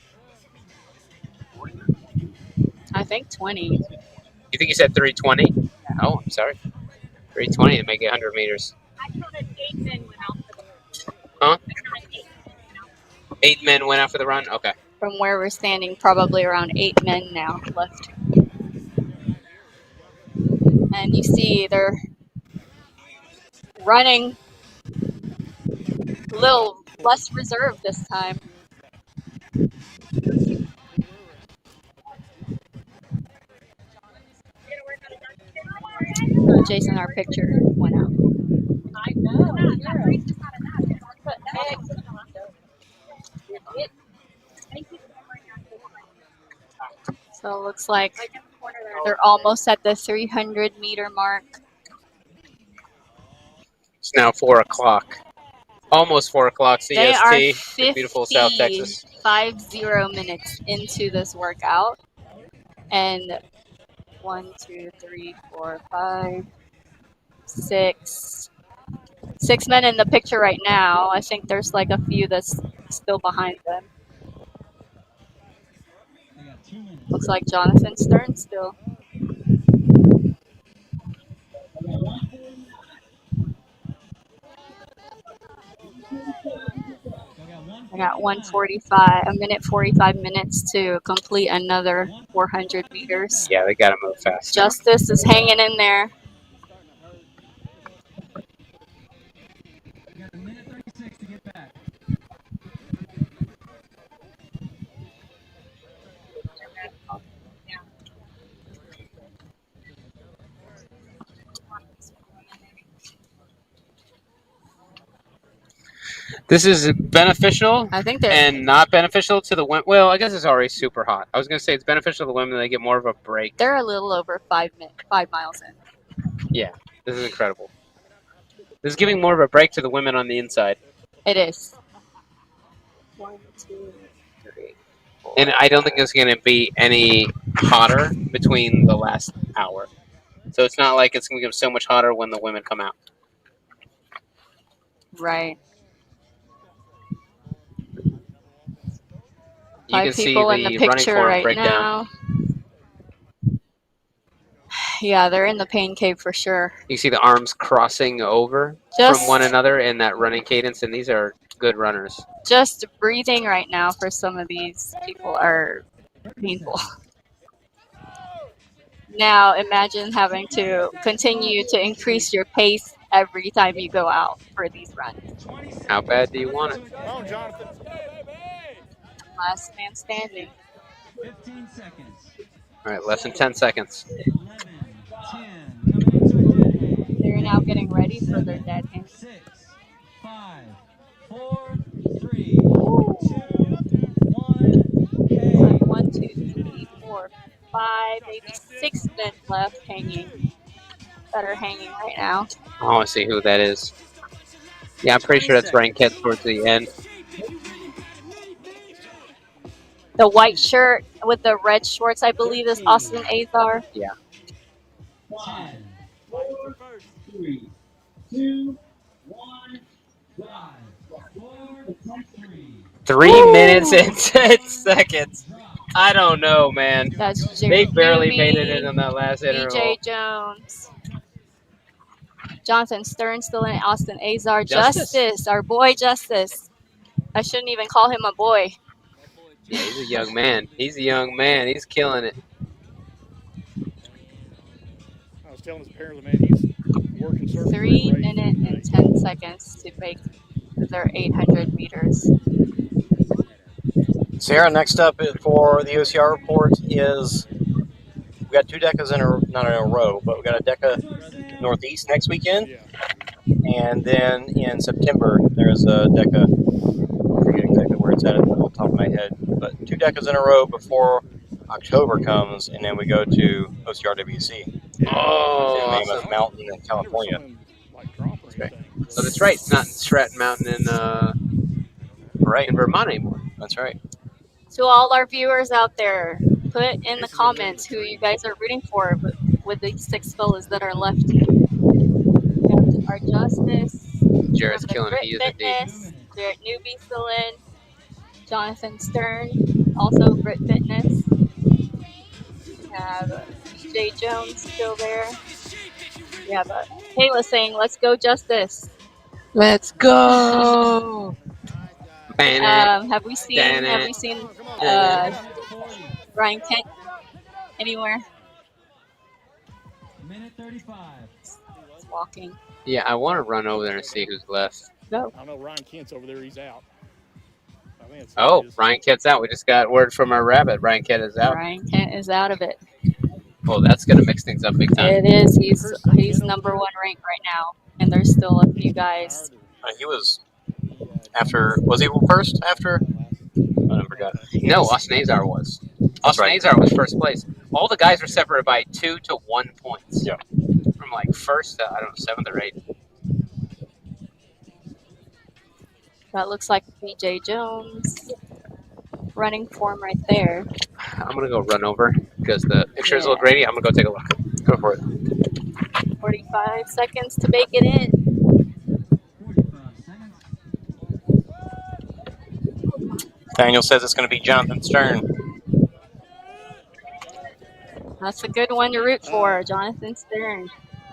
I think 20.
You think he said 3:20? Oh, I'm sorry. 3:20 to make 800 meters. 8 men went out for the run? Okay.
From where we're standing, probably around 8 men now left. And you see they're running a little less reserved this time. Jason, our picture went out. I know. So it looks like they're almost at the 300-meter mark.
It's now 4 o'clock. Almost 4 o'clock CST.
They are
in beautiful South Texas.
50 minutes into this workout. And 1, 2, 3, 4, 5, 6. 6 men in the picture right now. I think there's like a few that's still behind them. Looks like Jonathan Stern still. I got 1:45, a minute 45 minutes to complete another 400 meters.
Yeah, they got to move fast.
Justice is hanging in there.
You got a minute 36 to get back.
This is beneficial
I think
and not beneficial to the women. Well, I guess it's already super hot. I was going to say it's beneficial to the women. They get more of a break.
They're a little over 5 miles in.
Yeah, this is incredible. This is giving more of a break to the women on the inside.
It is. 1, 2, 3, 4.
And I don't think it's going to be any hotter between the last hour. So it's not like it's going to get so much hotter when the women come out.
Right.
You
5
can see
people in the picture right
breakdown.
now. Yeah, they're in the pain cave for sure.
You see the arms crossing over from one another in that running cadence, and these are good runners.
Just breathing right now for some of these people are painful. Now imagine having to continue to increase your pace every time you go out for these runs.
How bad do you want it?
Come on, Jonathan.
Last man standing.
15 seconds.
All right, less than 10 seconds.
11, 10. Coming into a dead hang.
They're now getting ready for their dead hang.
6, 5, 4, 3, 2, 1. Hey.
1, 2, 3, 4, 5, maybe 6 men left hanging. That are hanging right now.
I want to see who that is. Yeah, I'm pretty sure that's Ryan Kent towards the end.
The white shirt with the red shorts, I believe, is Austin Azar.
Yeah.
10, 4, 3, 2, 1, 5, 4, 3.
3 minutes and 10 seconds. I don't know, man.
That's
They barely made it in on that last interval.
BJ Jones. Jonathan Stern still in. Austin Azar.
Justice,
our boy Justice. I shouldn't even call him a boy.
Yeah, he's a young man. He's a young man. He's killing it.
I was telling his parents, man, he's working surface.
3 minutes and 10 seconds to make their 800 meters.
Sarah, next up for the OCR report is we got 2 decas not in a row, but we got a deca northeast next weekend, and then in September there's a deca. I forget exactly where it's at the top of my head, but 2 decas in a row before October comes, and then we go to OCRWC.
Oh,
Mammoth
awesome.
Mountain in California.
That's right. So that's right. It's not in Stratton Mountain in Vermont anymore.
That's right.
To all our viewers out there, put in the comments who you guys are rooting for with these 6 fellas that are left. We have our Justice.
Jared's killing it. He is indeed.
Jared Newby still in. Jonathan Stern, also Brit Fitness. We have Jay Jones still there. We have Kayla saying, "Let's go, Justice."
Let's go.
Have we seen Ryan Kent anywhere?
Minute 35.
He's walking.
Yeah, I want to run over there and see who's left.
Go.
I don't know. Ryan Kent's over there. He's out. I think it's
Oh, Ryan Kent's out. We just got word from our rabbit. Ryan Kent is out.
Ryan Kent is out of it.
Well, that's going to mix things up big time.
It is. He's number one ranked right now, and there's still a few guys.
He was after. Was he first after? I forgot.
No, Austin Azar was. Austin Azar was first place. All the guys were separated by 2 to 1 points.
Yeah.
From like first to, I don't know, 7th or 8th.
That looks like BJ Jones running form right there.
I'm going to go run over because the picture is a little grainy. I'm going to go take a look. Go for it.
45 seconds to make it in.
Daniel says it's going to be Jonathan Stern.
That's a good one to root for, Jonathan Stern.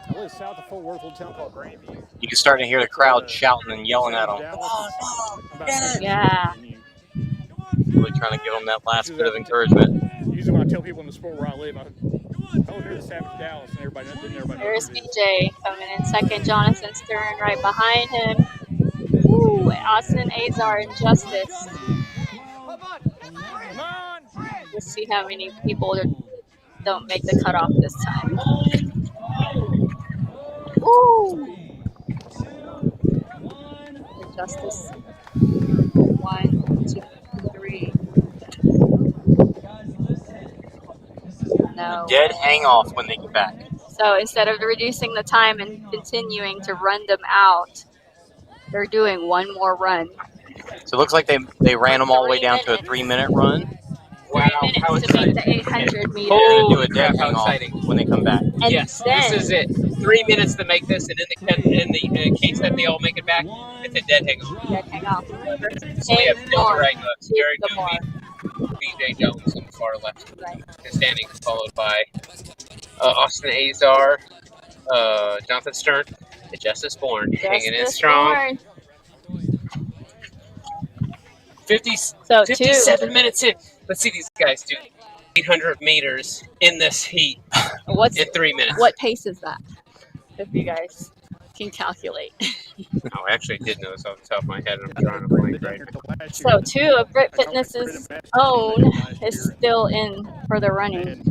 I live south of Fort Worth, a little town called Grandview.
You can start to hear the crowd shouting and yelling at him.
Yeah.
Really trying to give them that last bit of encouragement.
Usually when I tell people in the sport where I live, I was here to Savage Dallas, and everybody
There's BJ coming in second. Jonathan Stern right behind him. Ooh, Austin Azar and Justice. Let's see how many people don't make the cutoff this time. Ooh. Justice. 1, 2, 3. No.
Dead hang off when they get back.
So instead of reducing the time and continuing to run them out, they're doing one more run.
So it looks like they ran them all the way down to a 3-minute run.
Wow,
3 minutes to make the 800 meters.
They're going to do a dead
How
hang off
exciting.
when they come back.
And
yes,
then,
this is it. 3 minutes to make this, and in the case that they all make it back, it's a dead hang off.
dead hang off.
So we have Jared Doobie, BJ Jones on the far left, standing, followed by Austin Azar, Jonathan Stern, and Justice Bourne, hanging in strong. 57 minutes in. Let's see these guys do 800 meters in this heat in 3 minutes.
What pace is that? If you guys can calculate.
Oh, I actually did know this off the top of my head, and I'm drawing a blank right now.
So 2 of Grit Fitness's own is still in for the running.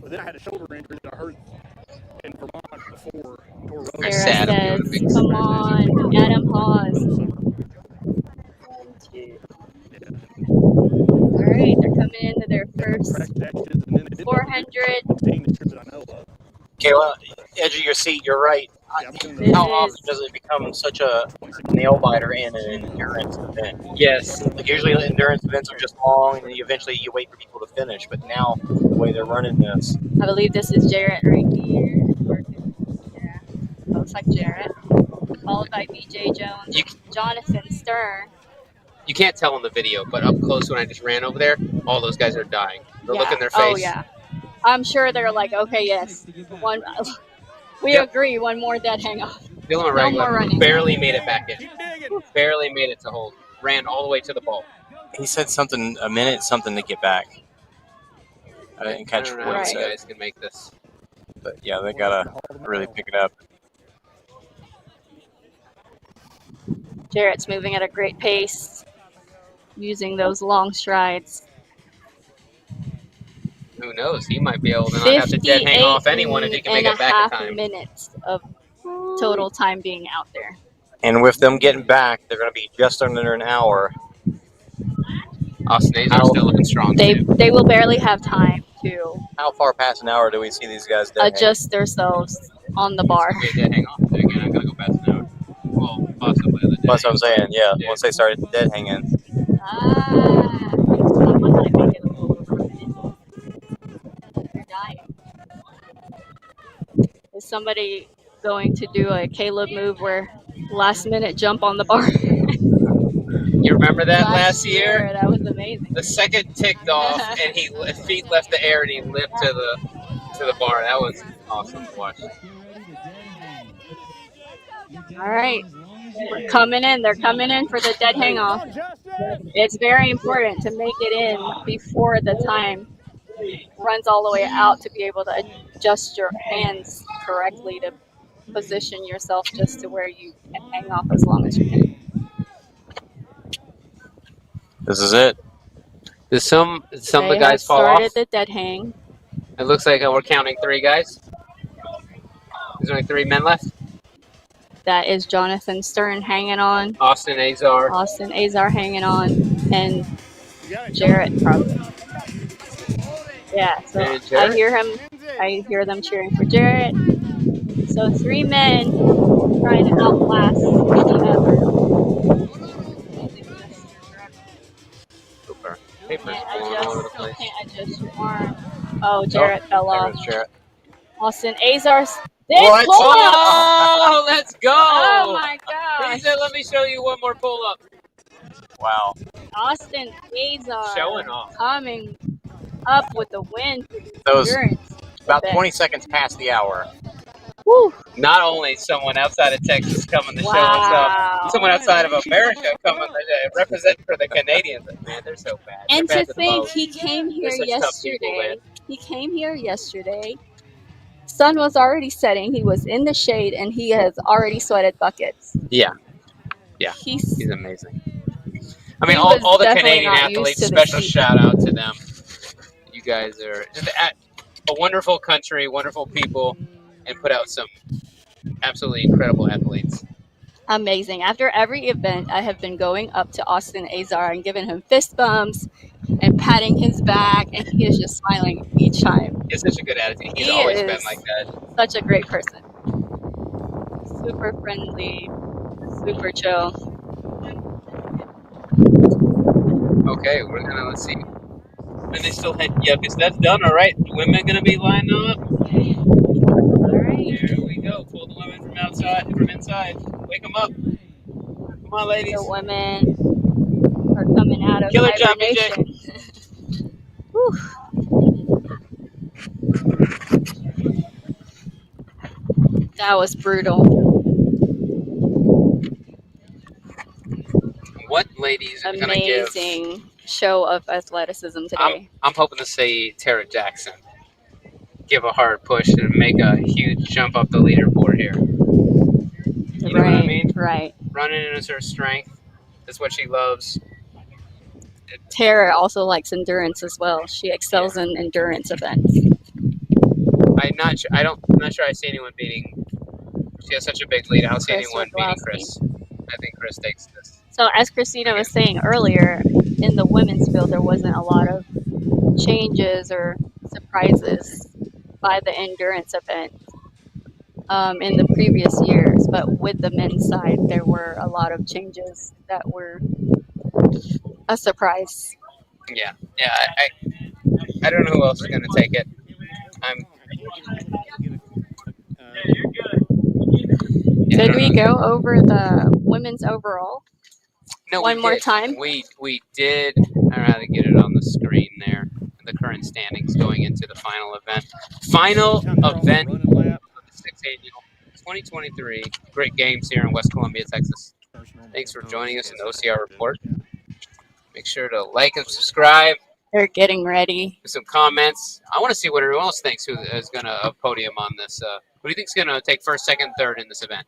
But then I had a shoulder injury that I hurt in Vermont before.
Sarah says, come on, Adam Hawes. All right, they're coming into their first 400.
Kayla, edge of your seat, you're right. How often does it become such a nail biter in an endurance event?
Yes.
Like usually endurance events are just long, and then eventually you wait for people to finish. But now, the way they're running this.
I believe this is Jarrett right here. Yeah, looks like Jarrett. Followed by BJ Jones, Jonathan Stern.
You can't tell in the video, but up close when I just ran over there, all those guys are dying. The look in their face.
Oh, yeah. I'm sure they're like, okay, yes. We agree, one more dead hang off.
Dylan
No more running.
barely made it back in. Barely made it to hold. Ran all the way to the ball.
He said something, a minute, something to get back. I didn't catch
I don't know
what
how
he
you
said.
guys can make this.
But yeah, they got to really pick it up.
Jarrett's moving at a great pace, using those long strides.
Who knows? He might be able to not have to dead hang off anyone if he can make it back in
58.5
time.
minutes of total time being out there.
And with them getting back, they're going to be just under an hour.
Austin Azar still looking strong.
They will barely have time to
How far past an hour do we see these guys dead
adjust themselves on the bar.
It's gonna be a dead hang off. Then again, I'm gonna go past an hour. Well, possibly the dead.
That's what I'm saying, yeah. Once they start dead hanging.
They're dying. Is somebody going to do a Caleb move where last minute jump on the bar?
You remember that last year?
That was amazing.
The second ticked off, and feet left the air, and he limped to the bar. That was awesome to watch.
All right, We're coming in. They're coming in for the dead hang off. It's very important to make it in before the time runs all the way out to be able to adjust your hands correctly to position yourself just to where you can hang off as long as you can.
This is it.
Does some of the
They have
guys fall off?
started the dead hang.
It looks like we're counting 3 guys. There's only 3 men left.
That is Jonathan Stern hanging on.
Austin Azar.
Austin Azar hanging on. And Jarrett probably. Yeah, so
And Jarrett.
I hear them cheering for Jarrett. So 3 men trying to outlast each other.
Super. Paper's going all over the place.
Can't adjust your arm. Oh, Jarrett fell
There
off.
goes Jarrett.
Austin Azar.
What? Oh, let's go!
Oh my gosh!
He said, "Let me show you one more pull-up." Wow.
Austin Azar
Showing off.
coming up with the win.
Those
Endurance
about
event.
20 seconds past the hour.
Woo.
Not only someone outside of Texas coming to show us up, someone outside of America coming to represent for the Canadians. Man, they're so bad.
And
They're
to
bad
think
the
he came here
They're such tough people,
yesterday.
man.
He came here yesterday. Sun was already setting. He was in the shade, and he has already sweated buckets.
Yeah.
He's
amazing. I mean,
He was
all the
definitely
Canadian
not used
athletes,
to the
special
heat.
shout out to them. You guys are just a wonderful country, wonderful people, and put out some absolutely incredible athletes.
amazing. After every event, I have been going up to Austin Azar and giving him fist bumps and patting his back, and he is just smiling each time.
He has such a good attitude. He's
He
always
is
been like that.
such a great person. Super friendly, super chill.
Okay, we're gonna let's see. And they still had because that's done. All right, the women gonna be lined up.
All right.
Here we go. Pull the women from outside, from inside. Wake them up. Come on, ladies.
The women are coming out of
Killer job,
hibernation. That was brutal.
What ladies are gonna give?
Amazing show of athleticism today.
I'm hoping to see Tara Jackson give a hard push and make a huge jump up the leaderboard here. You know what I mean?
Right.
Running is her strength. That's what she loves.
Tara also likes endurance as well. She excels in endurance events.
I'm not sure I see anyone beating. She has such a big lead. I don't see
Chris
anyone beating
Rudlowski.
Chris. I think Chris takes this.
So as Christina was saying earlier, in the women's field, there wasn't a lot of changes or surprises by the endurance event in the previous years. But with the men's side, there were a lot of changes that were a surprise.
Yeah. I don't know who else is going to take it.
Did we go over the women's overall?
No,
One
we
more
did.
time?
We did. I don't know how to get it on the screen there. The current standings going into the final event. Final event of the 6th annual 2023 Great Games here in West Columbia, Texas. Thanks for joining us in the OCR report. Make sure to like and subscribe.
They're getting ready.
Some comments. I want to see what everyone else thinks who is going to podium on this. Who do you think is going to take first, second, third in this event?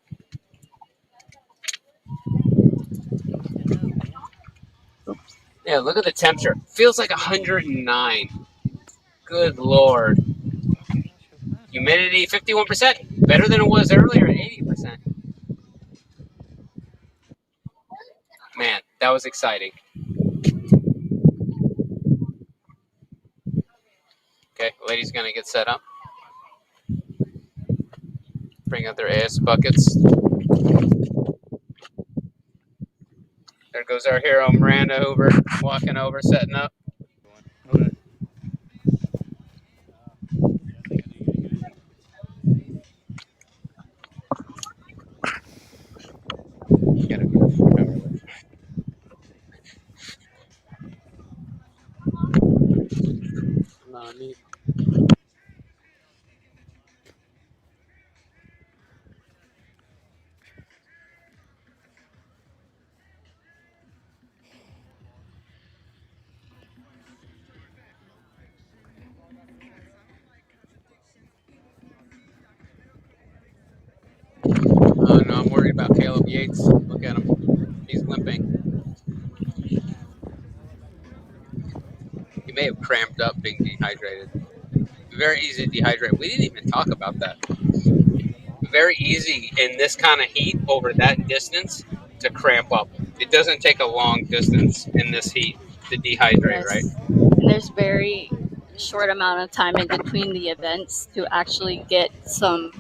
Yeah, look at the temperature. Feels like 109. Good Lord. Humidity, 51%. Better than it was earlier at 80%. Man, that was exciting. Okay, ladies going to get set up. Bring out their AS buckets. There goes our hero, Miranda Hoover, walking over, setting up.
Okay.
Yates, look at him. He's limping. He may have cramped up being dehydrated. Very easy to dehydrate. We didn't even talk about that. Very easy in this kind of heat over that distance to cramp up. It doesn't take a long distance in this heat to dehydrate, right?
Yes. And there's very short amount of time in between the events to actually get some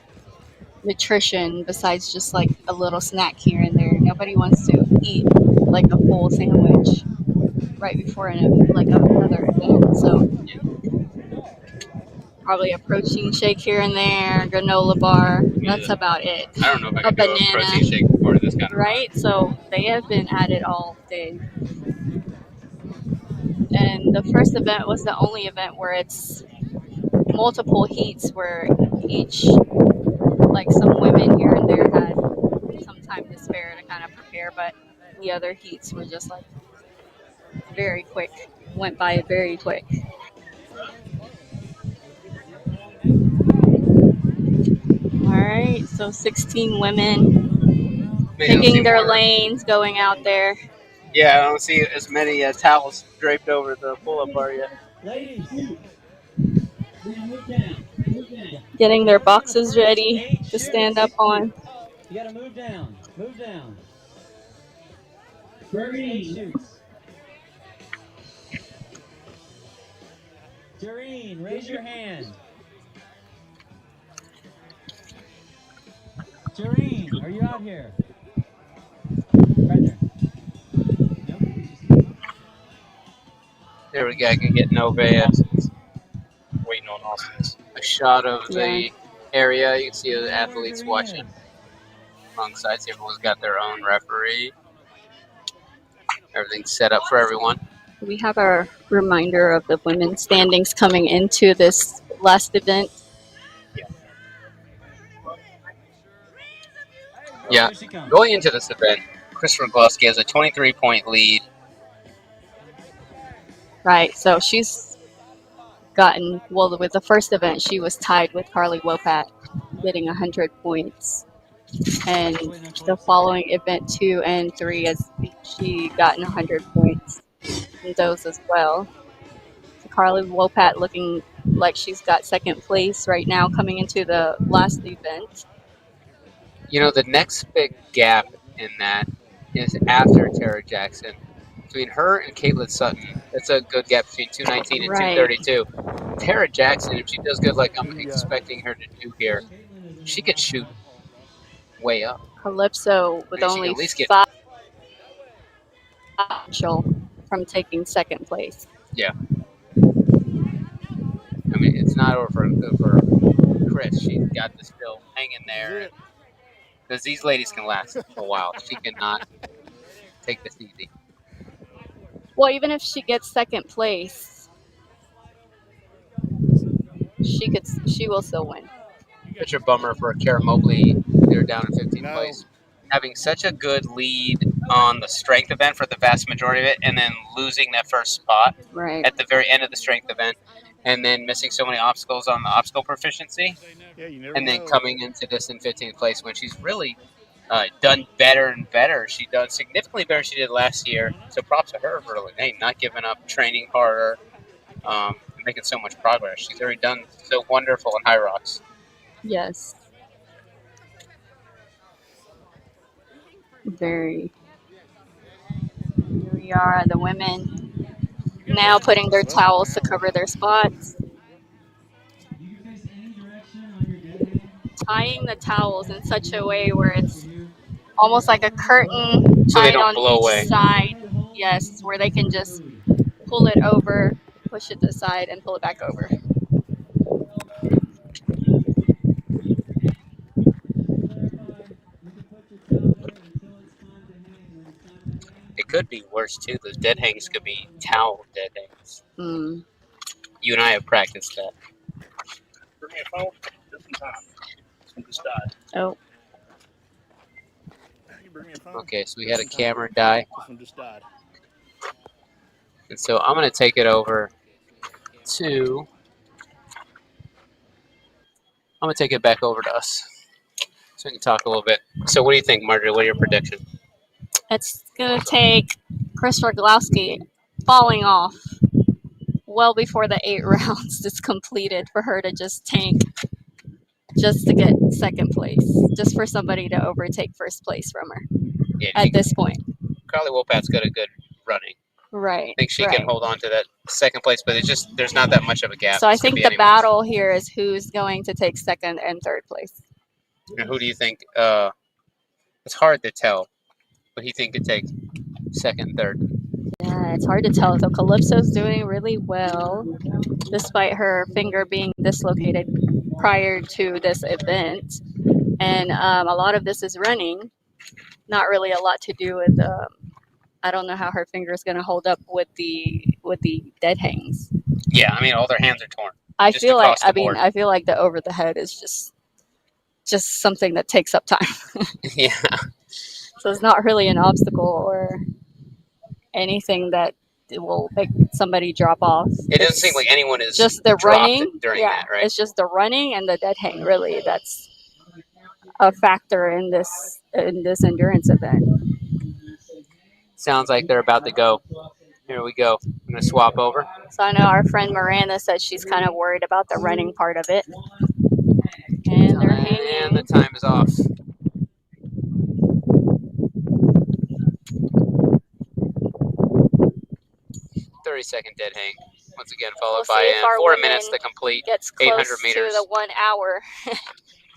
nutrition besides just like a little snack here and there. Nobody wants to eat like a full sandwich right before another event. So probably a protein shake here and there, granola bar. That's about it.
I don't know if I
A
can do a
banana,
protein shake before this kind of
right? So they have been at it all day. And the first event was the only event where it's multiple heats where each, like some women here and there had some time to spare to kind of prepare, but the other heats were just like very quick, went by very quick. All right, so 16 women picking their lanes, going out there.
Yeah, I don't see as many towels draped over the pull-up bar yet.
Ladies, move down. Move down.
Getting their boxes ready to stand up on.
You gotta move down. Move down. First 8 shoots. Doreen, raise your hand. Doreen, are you out here? Right there.
There we go. I can get Nove
Waiting on Austin's.
a shot of the area. You can see the athletes watching wrong sides. Everyone's got their own referee. Everything's set up for everyone.
We have a reminder of the women's standings coming into this last event.
Yeah, going into this event, Christopher Glusky has a 23-point lead.
Right, so she's gotten, well, with the first event, she was tied with Carly Wopat, getting 100 points. And the following event 2 and 3, has she gotten 100 points in those as well. So Carly Wopat looking like she's got second place right now coming into the last event.
You know, the next big gap in that is after Tara Jackson. Between her and Caitlin Sutton, that's a good gap between 219 and 232. Tara Jackson, if she does good like I'm expecting her to do here, she could shoot way up.
Calypso with only 5 potential from taking second place.
Yeah. I mean, it's not over for Chris. She's got this still hanging there. Because these ladies can last a while. She cannot take this easy.
Well, even if she gets second place, she will still win.
Such a bummer for Kara Mobley. They're down in 15th place. Having such a good lead on the strength event for the vast majority of it, and then losing that first spot at the very end of the strength event, and then missing so many obstacles on the obstacle proficiency, and then coming into this in 15th place when she's really done better and better. She done significantly better than she did last year. So props to her for not giving up, training harder, and making so much progress. She's already done so wonderful in High Rocks.
Yes. Very. Here we are, the women now putting their towels to cover their spots. Tying the towels in such a way where it's almost like a curtain
so they
tied
don't
on
blow
each
away.
side. Yes, where they can just pull it over, push it to the side, and pull it back over.
It could be worse too. Those dead hangs could be towel dead hangs.
Mm.
You and I have practiced that.
Bring me a phone. Just in time. This one just died.
Oh.
Okay, so we had a camera die.
This one just died.
And so I'm going to take it over to... I'm going to take it back over to us. So we can talk a little bit. So what do you think, Marjorie? What are your prediction?
It's going to take Chris Roglowski falling off well before the 8 rounds is completed for her to just tank just to get second place, just for somebody to overtake first place from her at this point.
Carly Wolpat's got a good running.
Right.
I think she can hold on to that second place, but it's just there's not that much of a gap.
So I think the battle here is who's going to take second and third place.
And who do you think? It's hard to tell, but he think could take second, third.
Yeah, it's hard to tell. So Calypso's doing really well, despite her finger being dislocated prior to this event, and a lot of this is running. Not really a lot to do with. I don't know how her finger is going to hold up with the dead hangs.
Yeah, I mean all their hands are torn.
I feel like the over the head is just something that takes up time.
Yeah.
So it's not really an obstacle or anything that will make somebody drop off.
It doesn't seem like anyone is
just the running
during that, right?
It's just the running and the dead hang. Really, that's a factor in this endurance event.
Sounds like they're about to go. Here we go. I'm gonna swap over.
So I know our friend Miranda said she's kind of worried about the running part of it. And they're hanging.
And the time is off. 30-second dead hang. Once again, followed by 4 minutes to complete
gets
800
close
meters.
to the 1 hour.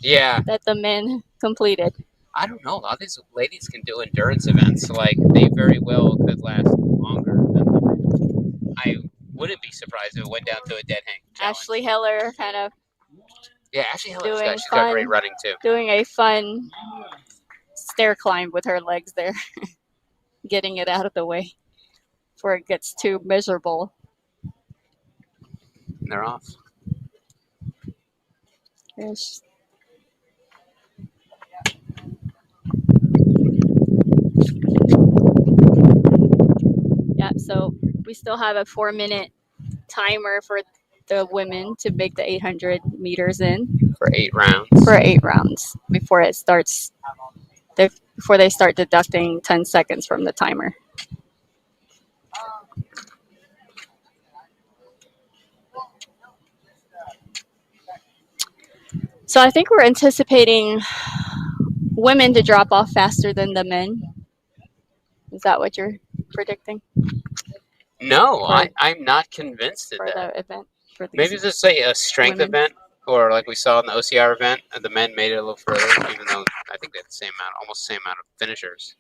Yeah.
That the men completed.
I don't know. A lot of these ladies can do endurance events. Like, they very well could last longer than the men. I wouldn't be surprised if it went down to a dead hang challenge.
Ashley Heller kind of.
Yeah, Ashley Heller's got great running too.
Doing a fun stair climb with her legs there. Getting it out of the way before it gets too miserable.
And they're off.
Ish. Yeah, so we still have a 4-minute timer for the women to make the 800 meters in.
For 8 rounds.
For 8 rounds before it starts. Before they start deducting 10 seconds from the timer. So I think we're anticipating women to drop off faster than the men. Is that what you're predicting?
No, I'm not convinced of
for
that.
The event. For these
Maybe just say a strength event, or like we saw in the OCR event, the men made it a little further, even though I think they had the same amount, almost the same amount of finishers.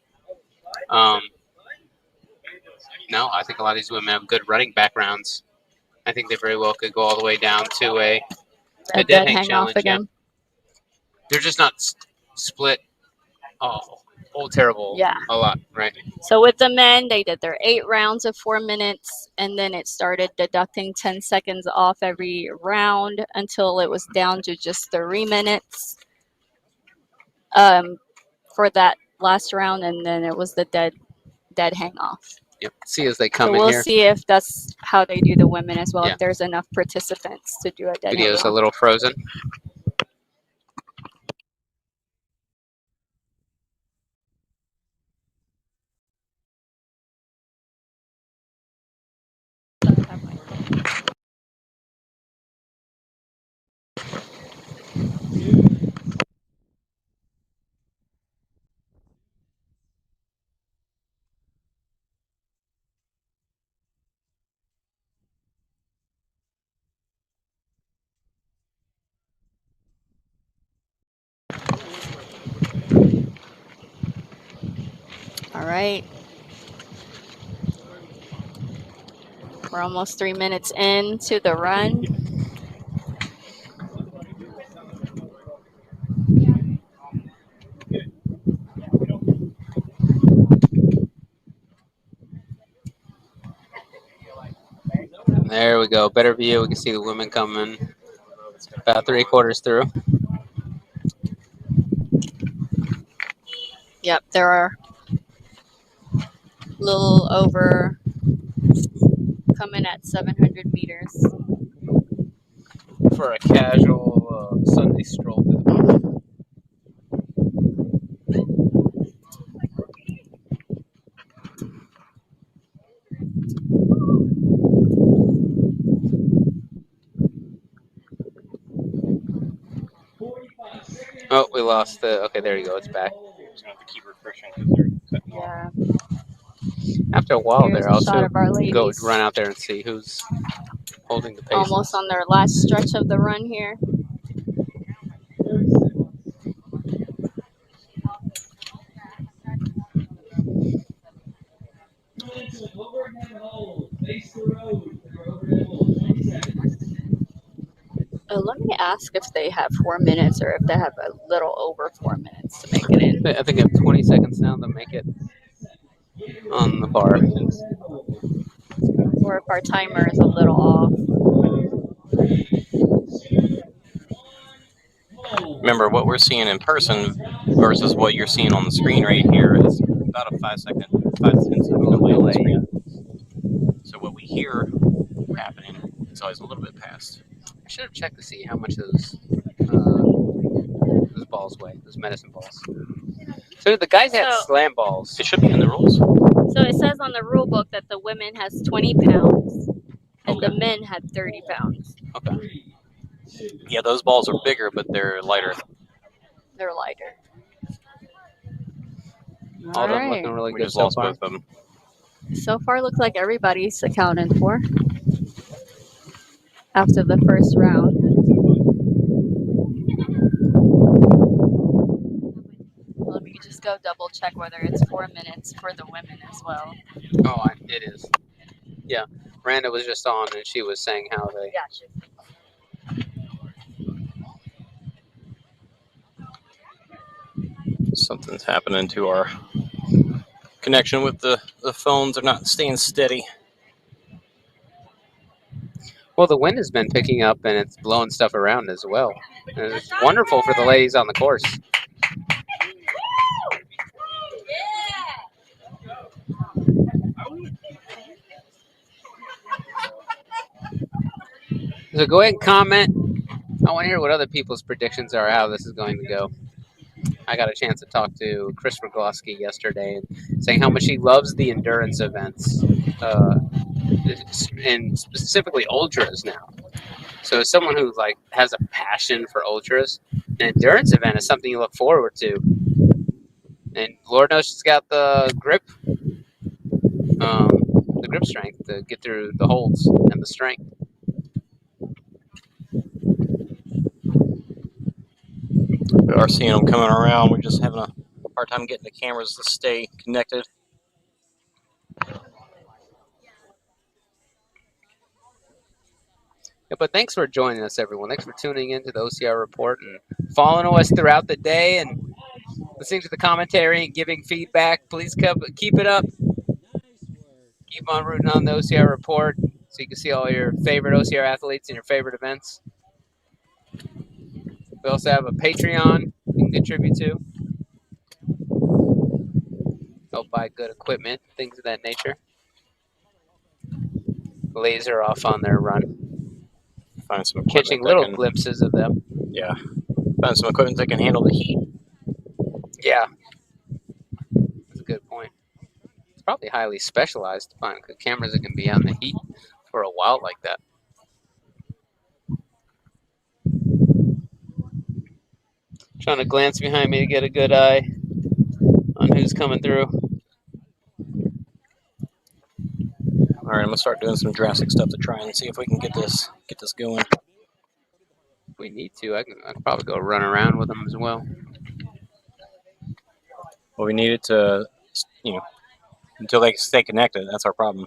No, I think a lot of these women have good running backgrounds. I think they very well could go all the way down to a dead hang challenge.
Again.
Yeah. They're just not split. Oh, terrible.
Yeah.
A lot, right?
So with the men, they did their 8 rounds of 4 minutes, and then it started deducting 10 seconds off every round until it was down to just 3 minutes for that last round, and then it was the dead hang off.
Yep. See as they come
so
in
we'll
here.
See if that's how they do the women as well.
Yeah.
If there's enough participants to do a dead hang.
Video's a little frozen.
All right. We're almost 3 minutes into the run.
There we go. Better view. We can see the women coming about 3/4 through.
Yep, there are a little over coming at 700 meters.
For a casual Sunday stroll to the park. Oh, we lost the. Okay, there you go. It's back.
Just gonna have to keep refreshing because they're cutting off.
Yeah.
After a while,
Here's
there,
a
I'll
shot
too
of our
go
ladies.
run out there and see who's holding the pace.
Almost on their last stretch of the run here. Let me ask if they have 4 minutes or if they have a little over 4 minutes to make it in.
I think I have 20 seconds now to make it on the bar.
Or if our timer is a little off.
Remember, what we're seeing in person versus what you're seeing on the screen right here is about a 5 to 10 second delay on the screen. So what we hear happening is always a little bit past.
I should have checked to see how much those balls weigh, those medicine balls. So the guys had slam balls.
It should be in the rules.
So it says on the rule book that the women has 20 pounds and the men had 30 pounds.
Okay. Yeah, those balls are bigger, but they're lighter.
They're lighter.
All of them looking really
We
good
just
so
lost
far.
both of them.
So far, looks like everybody's accounted for after the first round. Let me just go double check whether it's 4 minutes for the women as well.
Oh, it is. Yeah, Randa was just on, and she was saying how they.
Something's happening to our connection with the phones. They're not staying steady.
Well, the wind has been picking up, and it's blowing stuff around as well. And it's wonderful for the ladies on the course. So go ahead and comment. I want to hear what other people's predictions are, how this is going to go. I got a chance to talk to Chris Rogowski yesterday, and saying how much he loves the endurance events, and specifically ultras now. So as someone who has a passion for ultras, an endurance event is something you look forward to. And Lord knows she's got the grip strength to get through the holds and the strength.
We are seeing them coming around. We're just having a hard time getting the cameras to stay connected.
Yeah, but thanks for joining us, everyone. Thanks for tuning into the OCR report and following us throughout the day and listening to the commentary and giving feedback. Please keep it up. Keep on rooting on the OCR report so you can see all your favorite OCR athletes and your favorite events. We also have a Patreon you can contribute to. Help buy good equipment, things of that nature. The ladies are off on their run.
Find some
catching little glimpses of them.
Yeah. Find some equipment that can handle the heat.
Yeah. That's a good point. It's probably highly specialized to find cameras that can be on the heat for a while like that. Trying to glance behind me to get a good eye on who's coming through.
All right, I'm gonna start doing some drastic stuff to try and see if we can get this going.
If we need to, I can probably go run around with them as well.
Well, we need it to, until they stay connected. That's our problem.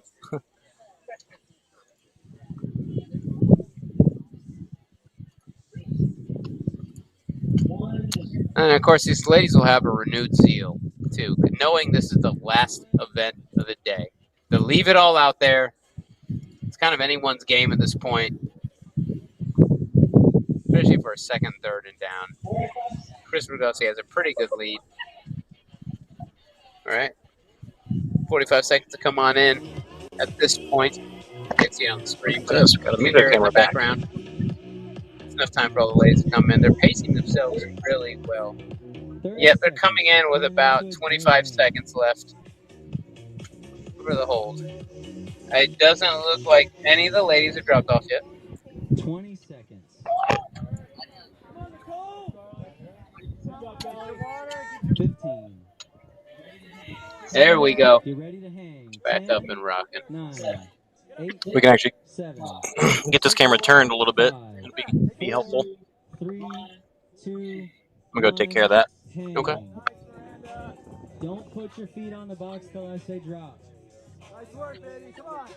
And of course, these ladies will have a renewed zeal too, knowing this is the last event of the day. They'll leave it all out there. It's kind of anyone's game at this point, especially for a second, third, and down. Chris Rogowski has a pretty good lead. All right, 45 seconds to come on in. At this point, you can see it on the screen, but
Yes, got a
hear it in
camera
the background. It's enough time for all the ladies to come in. They're pacing themselves really well. Yep, they're coming in with about 25 seconds left for the hold. It doesn't look like any of the ladies have dropped off yet.
20 seconds. 15.
There we go.
Get ready to hang.
Back
10,
up and rocking.
9, 8,
We can actually
7,
get this camera turned a little bit.
5,
It'll be helpful.
3, 2,
I'm gonna go take care of that.
hang.
Okay.
Don't put your feet on the box till I say drop.
Nice work, baby. Come on.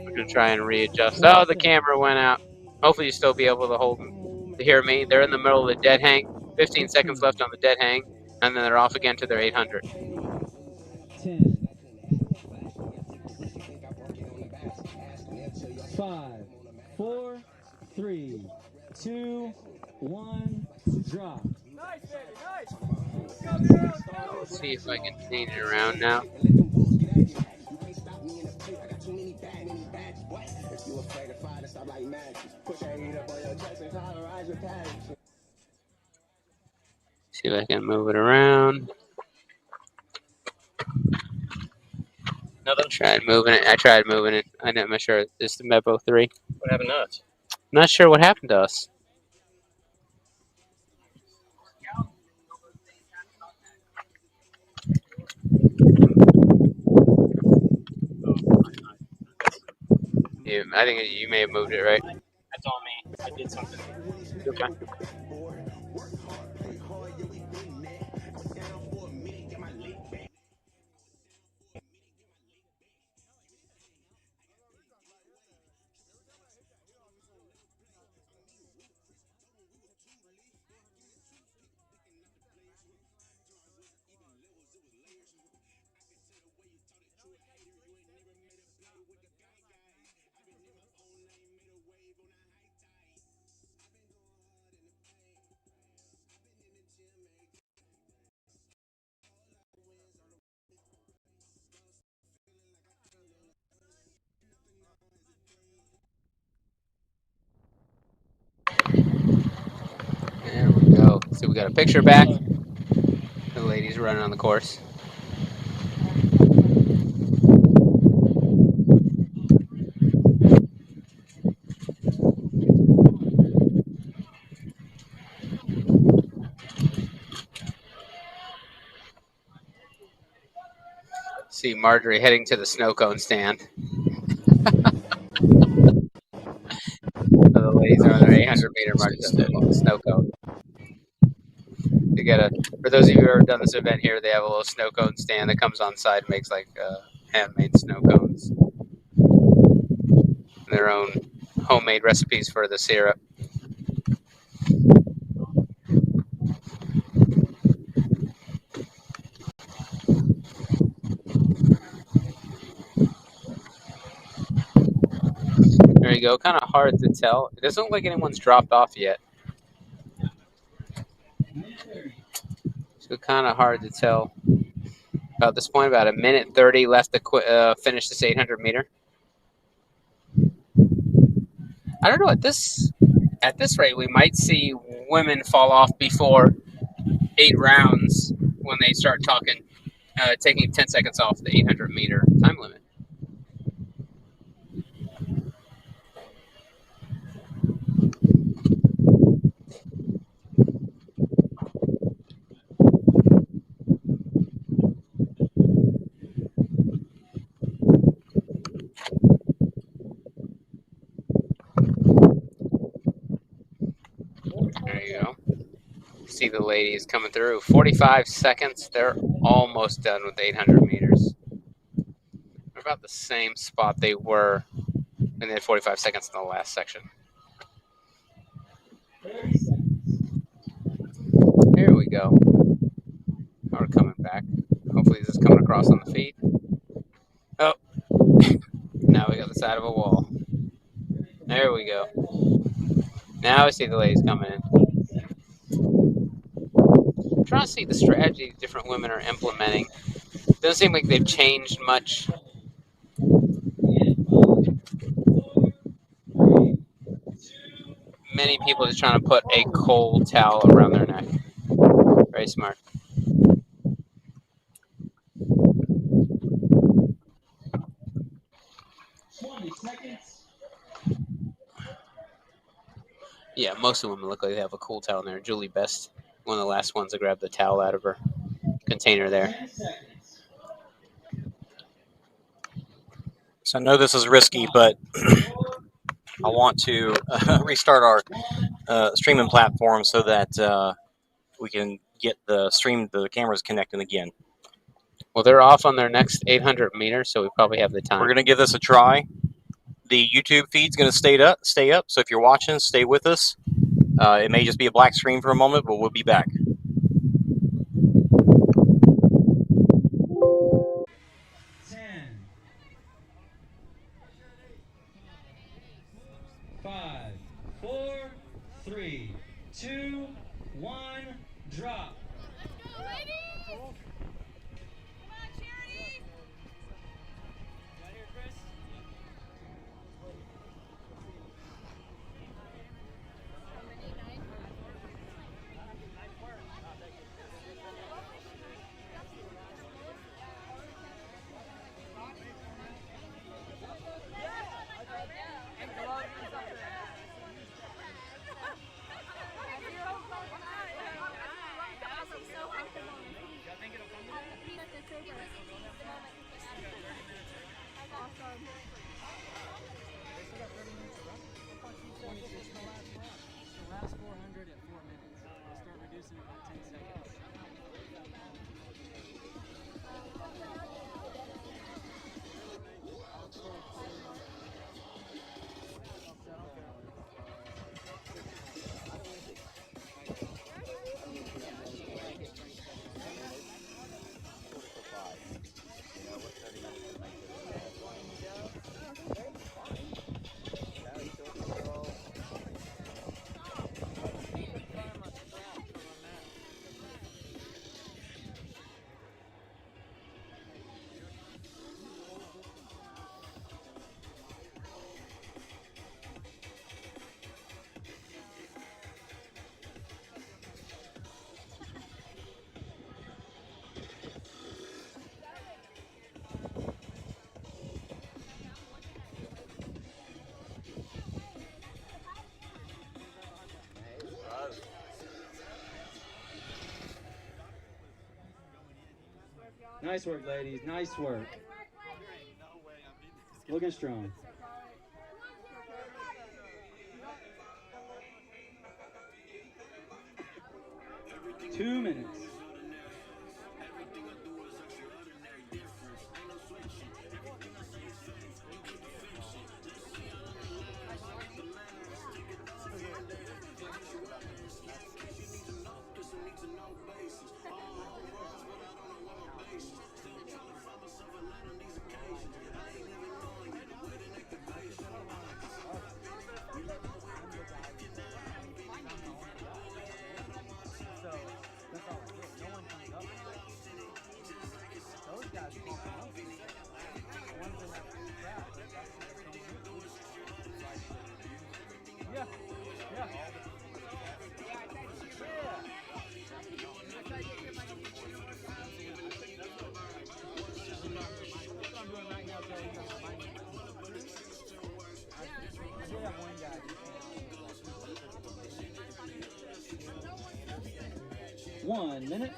We're gonna try and readjust. Oh, the camera went out. Hopefully you still be able to hold to hear me. They're in the middle of the dead hang. 15 seconds left on the dead hang, and then they're off again to their 800.
10. 5, 4, 3, 2, 1, drop.
Nice, baby. Nice. Let's go, girls. Go.
Let's see if I can change it around now. See if I can move it around.
Nothing.
Tried moving it. I tried moving it. I'm not sure. It's the Mevo 3.
What happened to us?
Not sure what happened to us. I think you may have moved it, right?
That's on me. I did something.
Okay. There we go. So we got a picture back. The lady's running on the course. See Marjorie heading to the snow cone stand. The ladies are on their 800-meter march to the snow cone. They got for those of you who have ever done this event here, they have a little snow cone stand that comes on site and makes like handmade snow cones. Their own homemade recipes for the syrup. There you go. Kind of hard to tell. It doesn't look like anyone's dropped off yet. So kind of hard to tell. About this point, about 1:30 left to finish this 800 meter. I don't know. At this rate, we might see women fall off before 8 rounds when they start taking 10 seconds off the 800 meter time limit. There you go. See the ladies coming through. 45 seconds. They're almost done with 800 meters. They're about the same spot they were when they had 45 seconds in the last section. There we go. We're coming back. Hopefully this is coming across on the feed. Oh, now we got the side of a wall. There we go. Now I see the ladies coming in. I'm trying to see the strategy different women are implementing. Doesn't seem like they've changed much. Many people are just trying to put a cold towel around their neck. Very smart. Yeah, most of them look like they have a cool towel in there. Julie Best, one of the last ones to grab the towel out of her container there.
So I know this is risky, but I want to restart our streaming platform so that we can get the cameras connecting again.
Well, they're off on their next 800 meters, so we probably have the time.
We're going to give this a try. The YouTube feed's going to stay up. So if you're watching, stay with us. It may just be a black screen for a moment, but we'll be back.
Five, 4, 3, 2, 1, drop.
Let's go, ladies! Come on, Charity!
Got here, Chris? Last 400 at 4 minutes. We'll start reducing it by 10 seconds. Nice work, ladies. Nice work. Looking strong. 2 minutes. One minute.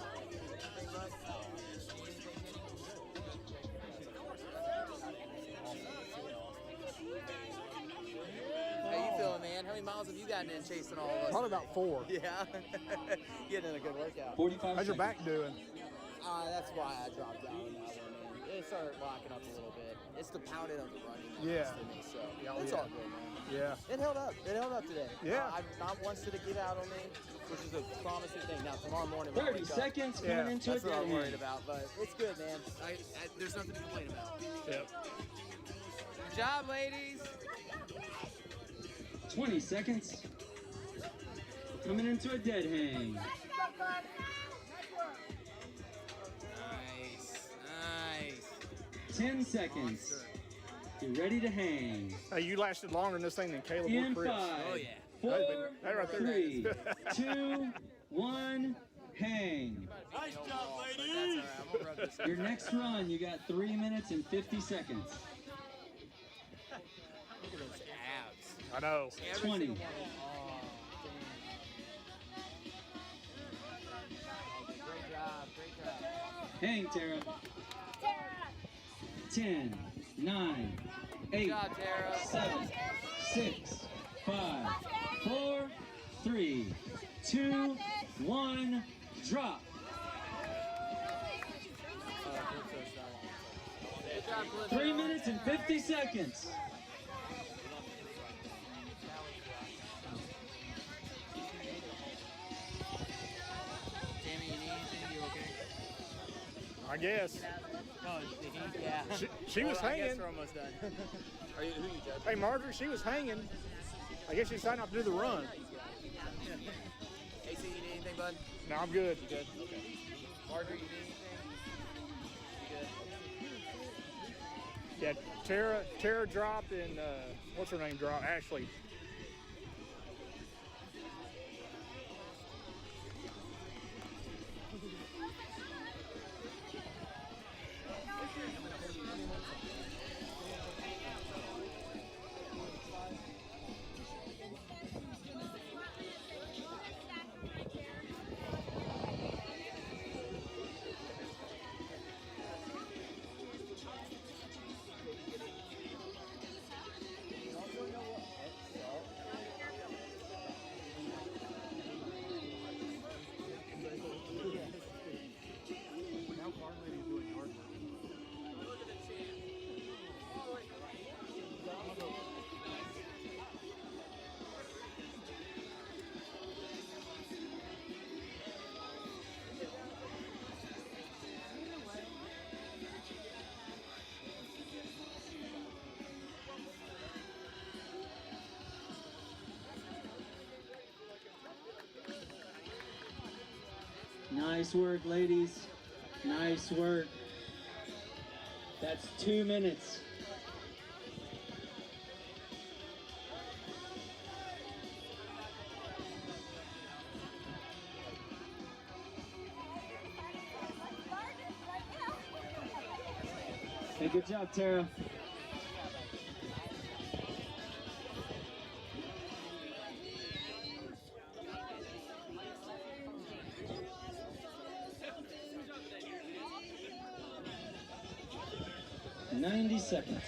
How you feeling, man? How many miles have you gotten in chasing all of us?
Probably about 4.
Yeah. Getting in a good workout.
45
How's your back doing?
That's why I dropped out on that one, man. It started locking up a little bit. It's the pounding of the running.
Yeah.
For me, so it's all good, man.
Yeah.
It held up. It held up today.
Yeah.
Not once did it give out on me, which is a promising thing. Now, tomorrow morning,
30 seconds coming into
that's
a
what
dead
I'm worried
hand.
about, but it's good, man. There's nothing to complain about.
Yep.
Good job, ladies.
20 seconds. Coming into a dead hang.
Nice.
10 seconds. Get ready to hang.
Hey, you lasted longer in this thing than Caleb or
In
Chris.
5,
Oh, yeah.
4,
That right there.
3, 2, 1, hang.
Nice job, ladies.
Your next run, you got 3 minutes and 50 seconds.
Look at those abs.
I know.
20, Hang, Tara. 10, 9, 8, 7, 6, 5, 4, 3, 2, 1, drop. 3 minutes and 50 seconds.
Tammy, you need anything? You okay?
I guess.
No, the heat, yeah.
She was
I guess
hanging.
we're almost done. Who are you judging?
Hey, Marjorie, she was hanging. I guess she decided not to do the run.
AC, you need anything, bud?
No, I'm good.
You good? Okay. Marjorie, you need anything? You good?
Yeah, Tara dropped and what's her name dropped? Ashley.
Now Farm Lady's doing yard work.
Nice work, ladies. Nice work. That's 2 minutes. Hey, good job, Tara. "90 seconds.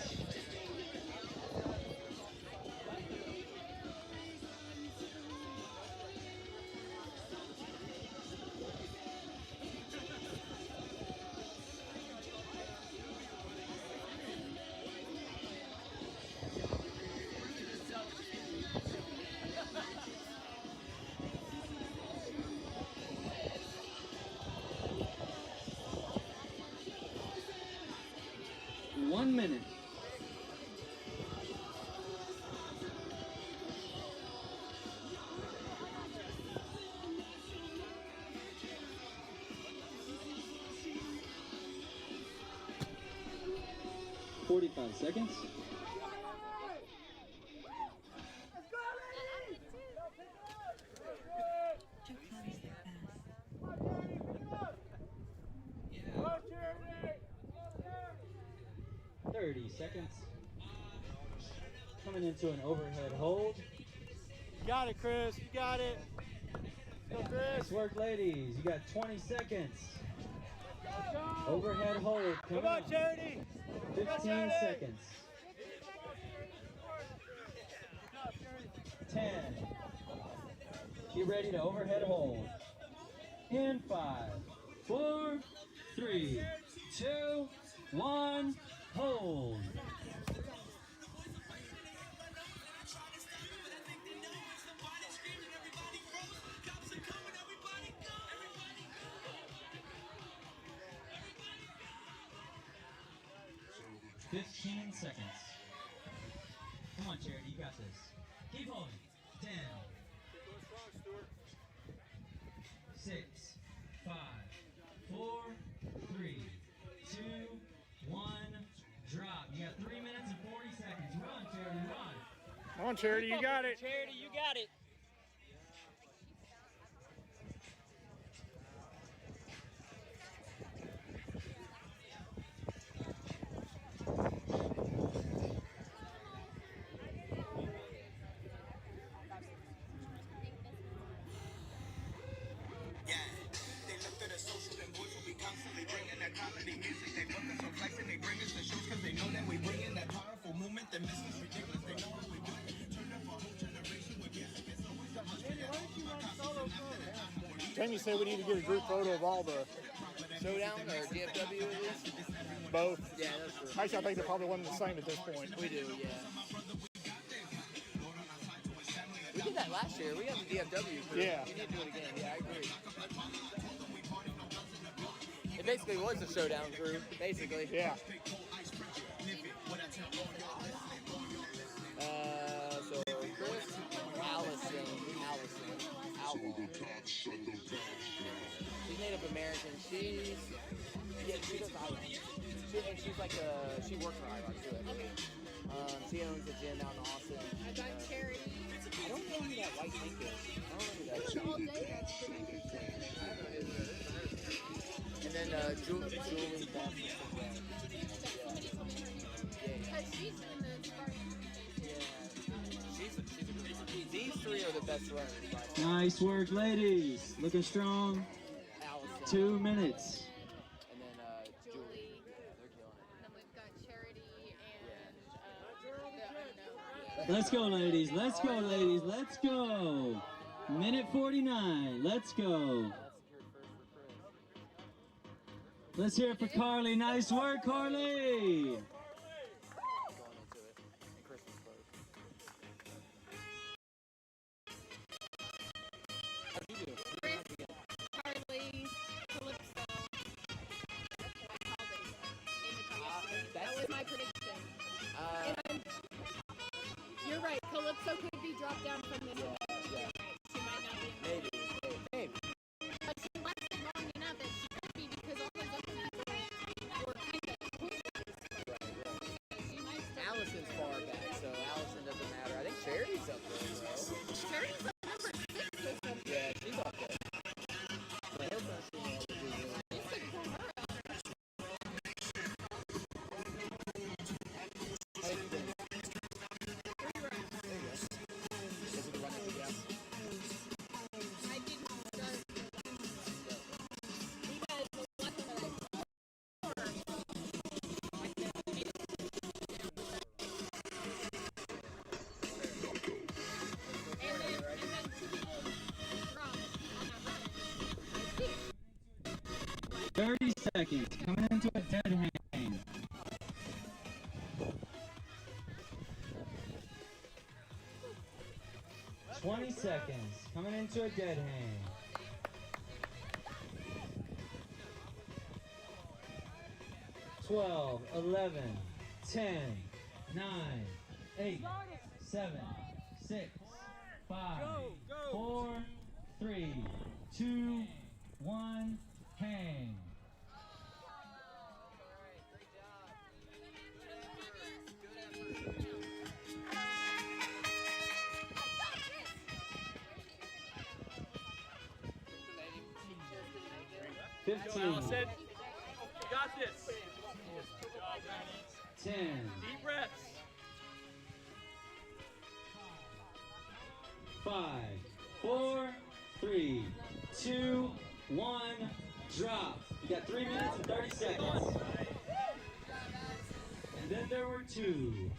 "1 minute. "45 seconds. "30 seconds. Coming into an overhead hold.
You got it, Chris. You got it. Go, Chris.
Nice work, ladies. You got 20 seconds. Overhead hold.
Come on,
up.
Charity.
15 seconds. 10. Get ready to overhead hold. In 5, 4, 3, 2, 1, hold. "15 seconds. Come on, Charity, you got this. Keep holding. 10, 6, 5, 4, 3, 2, 1, drop. You got 3 minutes and 40 seconds. Run, Charity, run.
Come on, Charity, you got it.
Charity, you got it.
They looked at the social and boys will be constantly bringing that
Jamie said we need to get a group photo of all the
Showdown or DFW at least?
both.
Yeah, that's true.
Actually, I think they're probably one and the same at this point.
We do, yeah. We did that last year. We got the DFW crew.
Yeah.
We need to do it again. Yeah, I agree. It basically was a showdown crew, basically.
Yeah.
So Chris, Allison, Outlaw. She's Native American. She does IROC. She's like she works for IROC too, I believe. She owns a gym out in Austin.
I got Charity.
I don't know who that white tank is. I don't know who that is. And then Julie Beth.
Because she's doing the Spartan.
She's a good runner. These three are the best runners.
Nice work, ladies. Looking strong.
Allison.
2 minutes.
And then Julie. They're killing it.
And then we've got Charity and
Let's go, ladies. Let's go, ladies. Let's go. Minute 49. Let's go. Let's hear it for Carly. Nice work, Carly.
Carly, Calypso. That was my prediction. You're right. Calypso could be dropped down from this.
Yeah.
She might not be.
Maybe.
But she lasted long enough that she could be because all those other people were kind of She might still
Allison's far back, so Allison doesn't matter. I think Charity's up there, bro.
Charity's like number 6 or something.
Yeah, she's up there. Yeah, he'll not see me able to do it.
She took her out.
How you doing? There you go. Is it the run that you got?
I didn't start. Because the one that I and then 2 people dropped on that run.
30 seconds. Coming into a dead hang. $20 seconds. Coming into a dead hang. 12, 11, 10, 9, 8, 7, 6, 5, 4, 3, 2, 1, hang.
Go,
15,
Allison. You got this.
10,
Deep breaths.
5, 4, 3, 2, 1, drop. You got 3 minutes and 30 seconds. And then there were 2.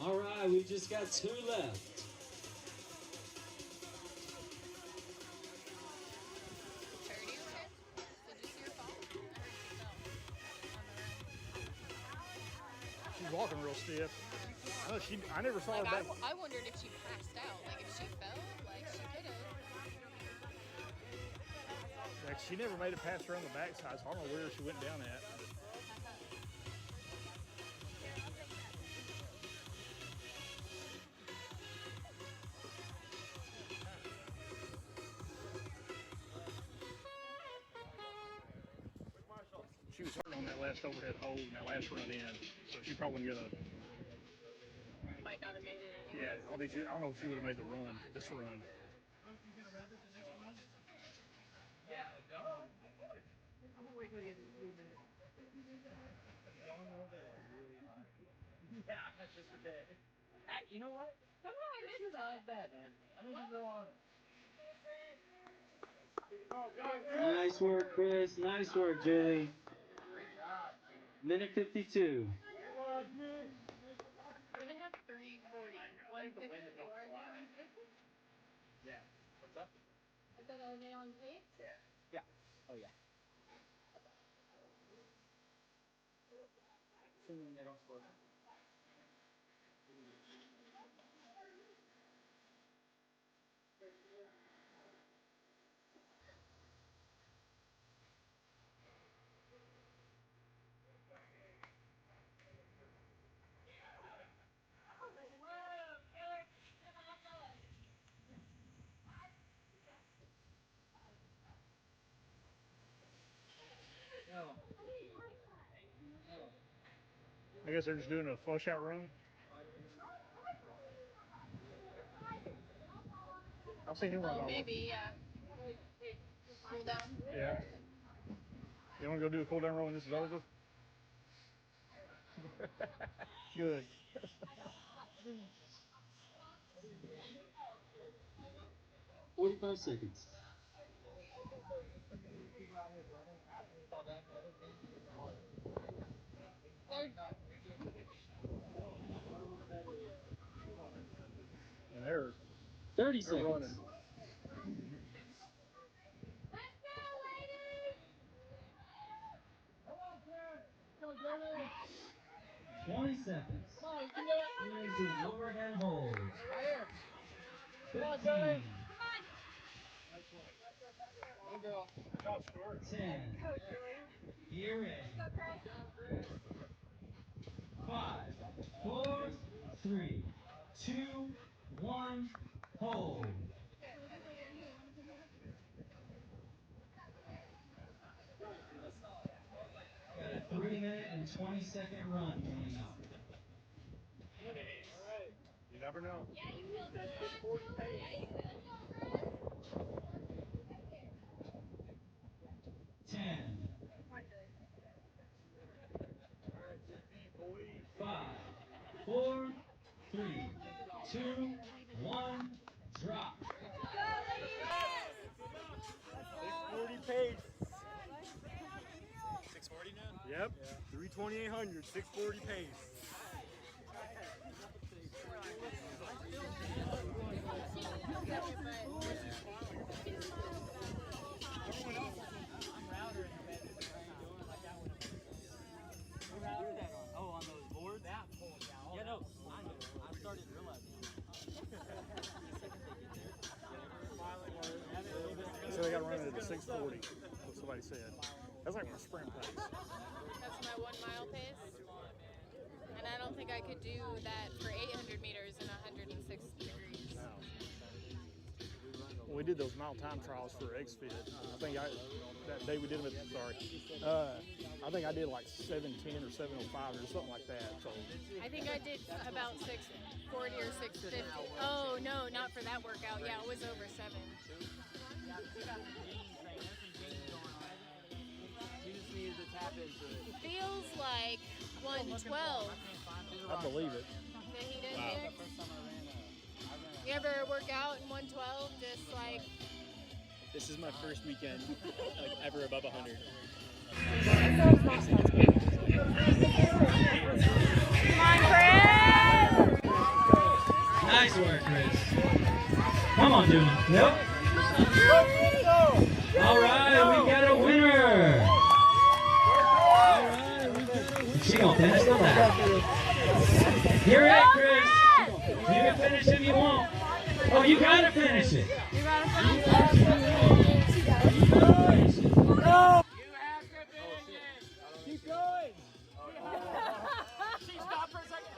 All right, we just got 2 left.
Charity, okay? Did you see her fall?
She's walking real stiff. I never saw her back.
I wondered if she passed out. Like, if she fell, like, she could have.
Like, she never made it past her on the backside, so I don't know where she went down at. She was hurting on that last overhead hold and that last run in, so she probably wasn't gonna.
Might not have made it.
Yeah, I don't know if she would have made the run, this run.
You know what? Come on, this is not bad, man. I'm gonna go on.
Nice work, Chris. Nice work, Julie. Minute 52.
I have 340. 154.
Yeah. What's up?
I said, are they on pace?
Yeah. Oh yeah.
I guess they're just doing a flush out run. I'll see him run over.
Maybe, yeah. Cool down.
Yeah. You want to go do a cool down run when this is over? Good.
45 seconds.
And they're
30
they're
seconds.
running.
20 seconds. Here's the overhead hold. 15. 10. Gear ready. 5, 4, 3, 2, 1, hold. Got a 3-minute and 20-second run coming up.
You never know.
10, 5, 4, 3, 2, 1, drop.
640 pace. 640 now? Yep. Yeah. 32800, 640 pace.
Oh, on those boards? That pulled down. Yeah, no, I know. I started realizing.
So they got to run it at 640. What somebody said. That's like my sprint pace.
That's my 1 mile pace. And I don't think I could do that for 800 meters in 106 degrees.
No. Well, we did those mile time trials for XFit. I think that day we did them at, sorry. I think I did like 710 or 705 or something like that. So
I think I did about 640 or 650. Oh, no, not for that workout. Yeah, it was over 7. Feels like 112.
I believe it.
The heat index. You ever work out in 112? Just like.
This is my first weekend, like ever above 100.
Come on, Chris!
Nice work, Chris. Come on, dude. Yep. All right, we got a winner. She gonna finish the lap. You're it, Chris. You can finish if you want. Oh, you gotta finish it.
You gotta finish it.
No.
Keep going.
She stopped for a second.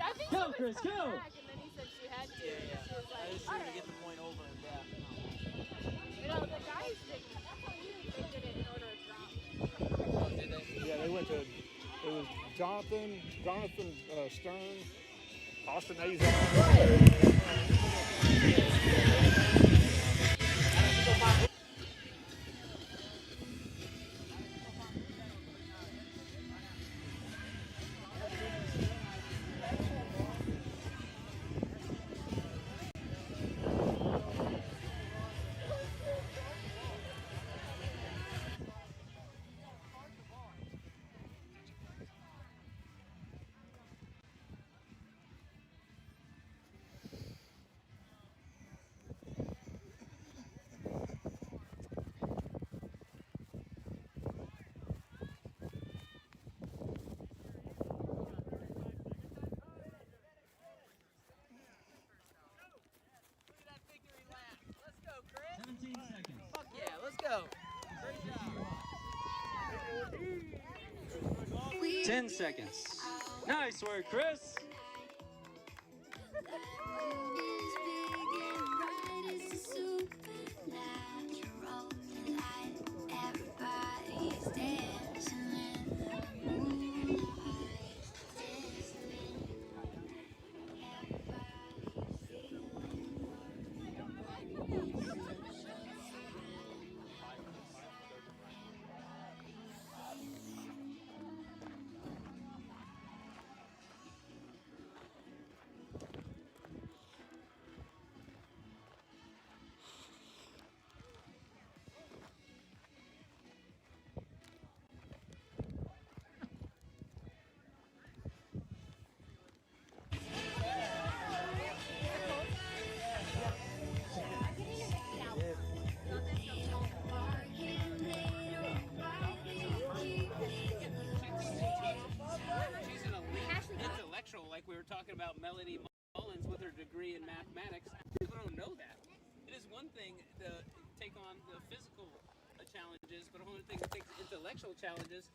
I think
Go, Chris, go.
and then he said she had to.
Yeah.
She was like,
I was trying to get the point over and back.
You know, the guys they did it in order of drop.
Oh, did they?
Yeah, they went to, it was Jonathan Stern, Austin Azar.
10 seconds. Nice work, Chris.
She's an intellectual, like we were talking about Melanie Mullins with her degree in mathematics. People don't know that. It is one thing to take on the physical challenges, but a whole other thing to take the intellectual challenges.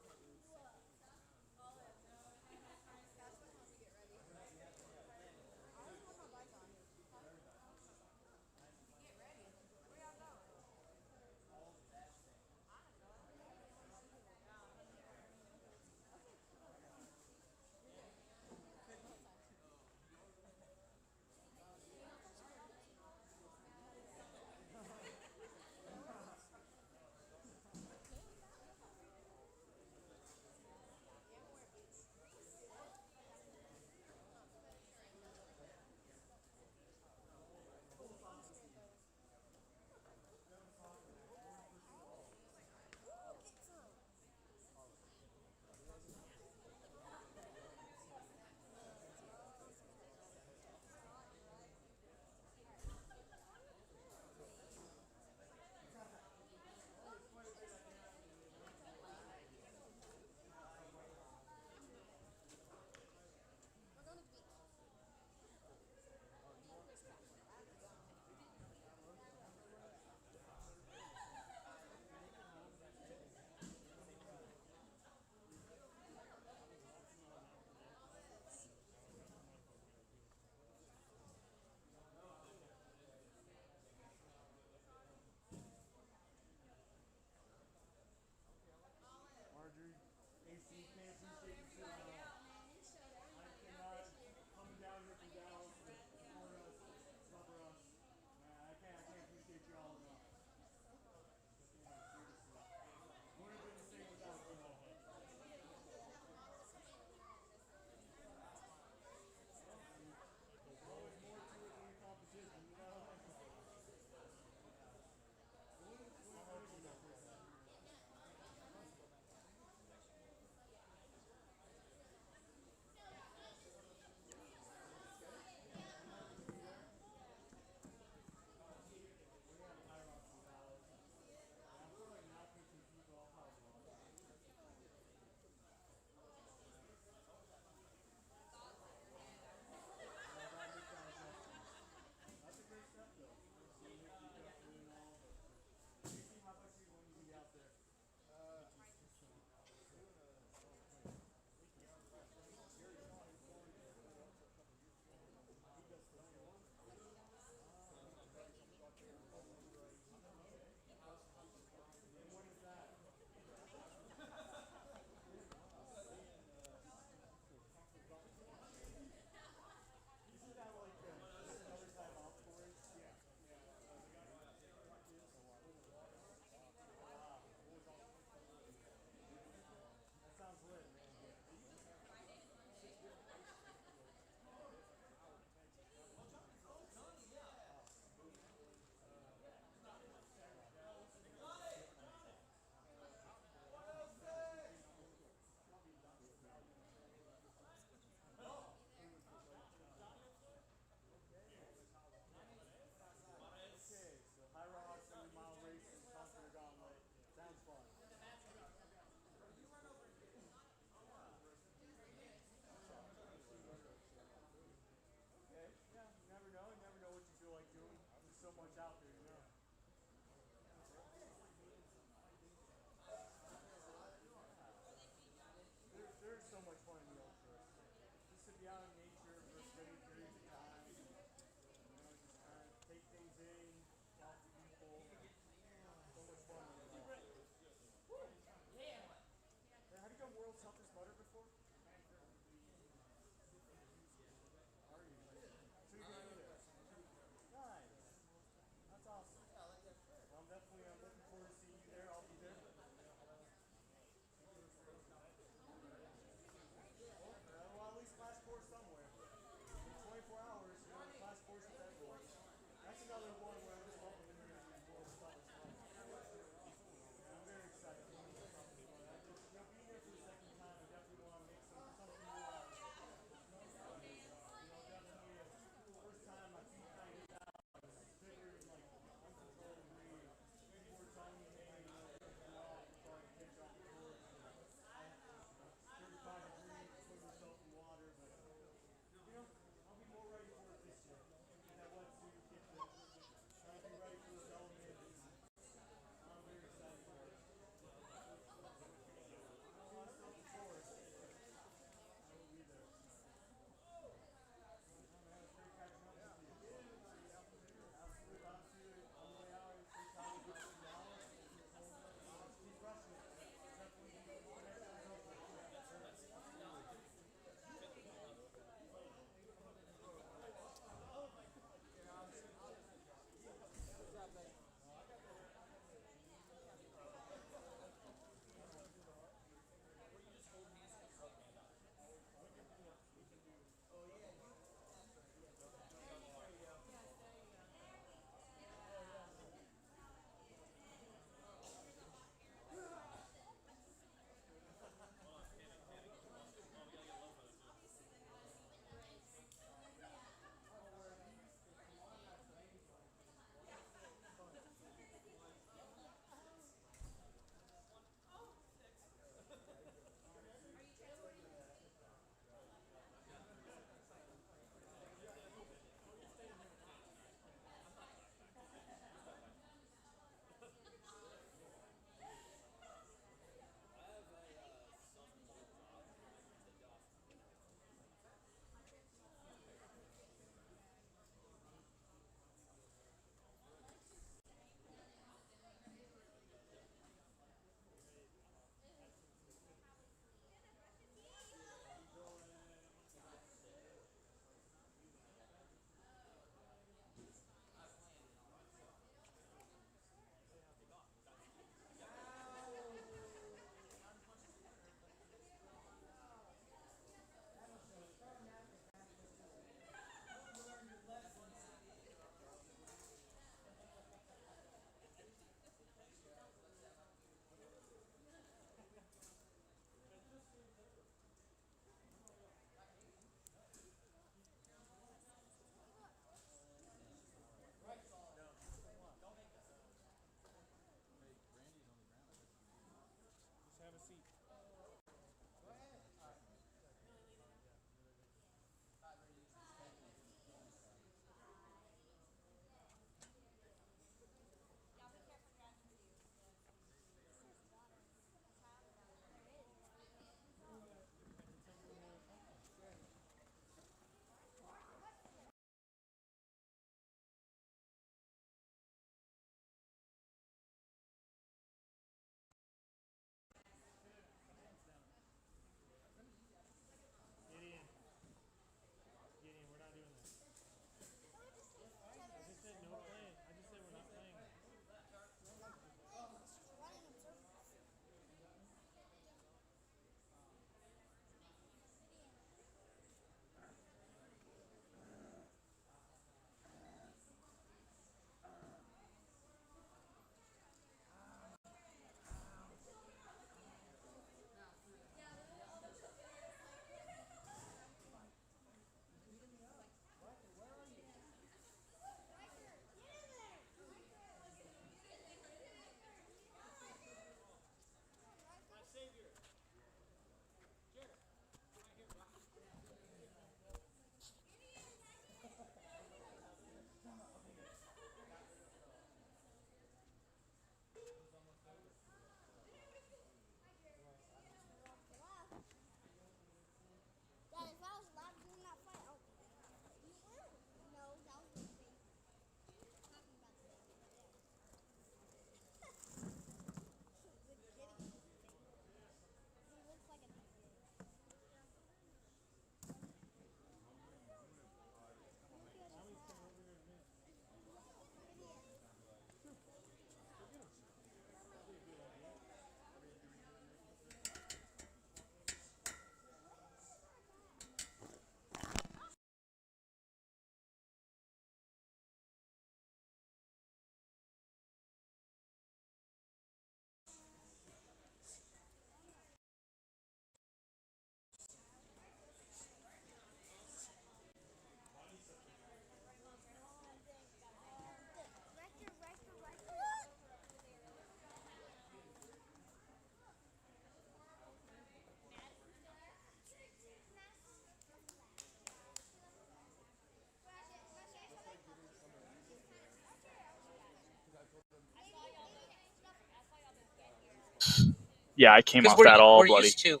Yeah, I came off
we're,
that all
we're
bloody.
used to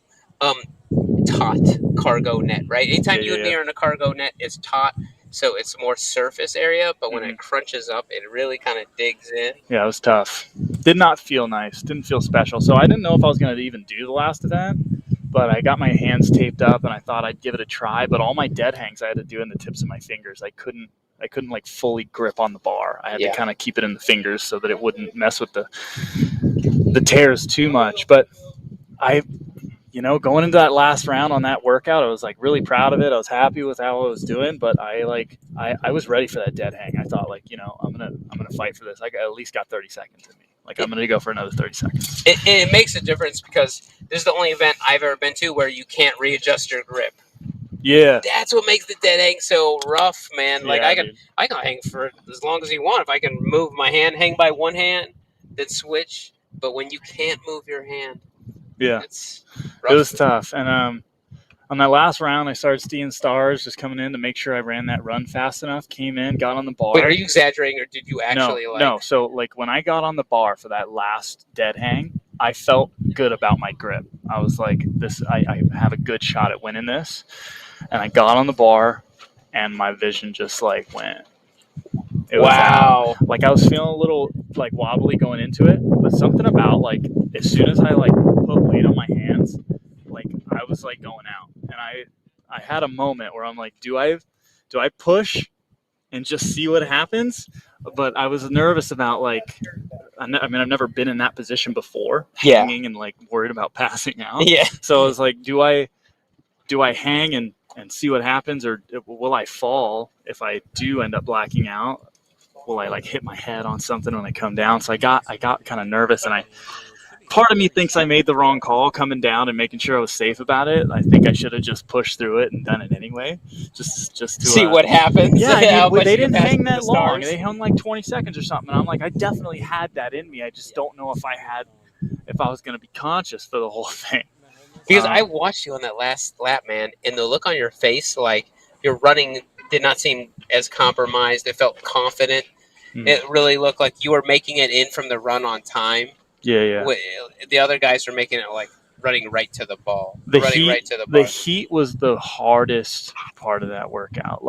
taut cargo net, right? Anytime you and me are in a cargo net, it's taut, so it's more surface area. But when it crunches up, it really kind of digs in.
Yeah, it was tough. Did not feel nice. Didn't feel special. So I didn't know if I was going to even do the last event, but I got my hands taped up and I thought I'd give it a try. But all my dead hangs I had to do in the tips of my fingers. I couldn't like fully grip on the bar. I had to kind of keep it in the fingers so that it wouldn't mess with the tears too much. But going into that last round on that workout, I was like really proud of it. I was happy with how I was doing, but I was ready for that dead hang. I thought I'm gonna fight for this. I at least got 30 seconds in me. I'm gonna go for another 30 seconds.
It makes a difference because this is the only event I've ever been to where you can't readjust your grip.
Yeah,
that's what makes the dead hang so rough, man. Like
Yeah,
I can hang for as long as you want. If I can move my hand, hang by one hand, then switch. But when you can't move your hand, it's rough.
It was tough. And on that last round, I started seeing stars, just coming in to make sure I ran that run fast enough. Came in, got on the bar.
Wait, are you exaggerating, or did you actually
No. So when I got on the bar for that last dead hang, I felt good about my grip. I was like, I have a good shot at winning this. And I got on the bar, and my vision just went. It was
wow.
I was feeling a little wobbly going into it, but something about as soon as I put weight on my hands, I was going out, and I had a moment where I'm like, do I push and just see what happens? But I was nervous about I've never been in that position before, hanging and worried about passing out.
Yeah.
So I was like, do I hang and see what happens, or will I fall if I do end up blacking out? Will I hit my head on something when I come down? So I got kind of nervous, and part of me thinks I made the wrong call coming down and making sure I was safe about it. I think I should have just pushed through it and done it anyway, just to
see what happens.
Yeah, they didn't hang that long. They hung 20 seconds or something. And I'm like, I definitely had that in me. I just don't know if I was going to be conscious for the whole thing.
Because I watched you on that last lap, man, and the look on your face, your running did not seem as compromised. It felt confident. It really looked like you were making it in from the run on time.
Yeah.
The other guys were making it running right to the ball.
The heat was the hardest part of that workout.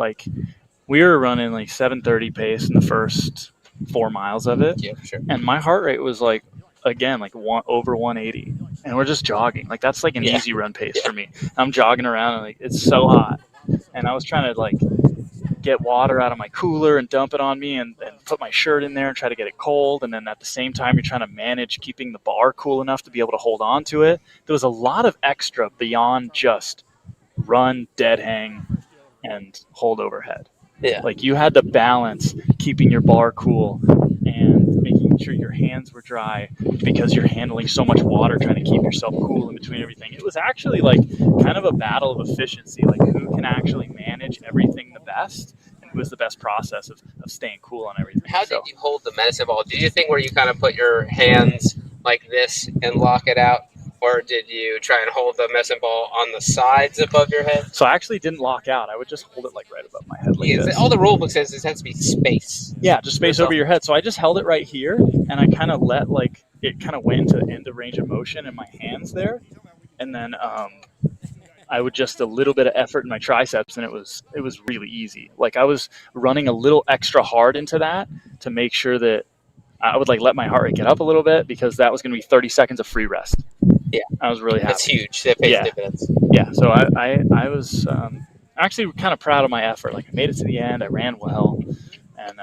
We were running 7:30 pace in the first 4 miles of it.
Yeah, for sure.
And my heart rate was over 180. And we're just jogging. That's an easy run pace for me. I'm jogging around and it's so hot. And I was trying to get water out of my cooler and dump it on me and put my shirt in there and try to get it cold. And then at the same time, you're trying to manage keeping the bar cool enough to be able to hold on to it. There was a lot of extra beyond just run, dead hang, and hold overhead.
Yeah.
You had to balance keeping your bar cool and making sure your hands were dry because you're handling so much water trying to keep yourself cool in between everything. It was actually kind of a battle of efficiency, who can actually manage everything the best and who has the best process of staying cool on everything.
How did you hold the medicine ball? Did you think where you kind of put your hands like this and lock it out? Or did you try and hold the medicine ball on the sides above your head?
So I actually didn't lock out. I would just hold it right above my head this.
All the rule book says it has to be space.
Yeah, just space over your head. So I just held it right here, and I kind of let it kind of went into range of motion in my hands there, and then I would just a little bit of effort in my triceps, and it was really easy. I was running a little extra hard into that to make sure that I would let my heart rate get up a little bit because that was going to be 30 seconds of free rest.
Yeah,
I was really happy.
That's huge. That pays dividends.
Yeah, so I was actually kind of proud of my effort. I made it to the end. I ran well, and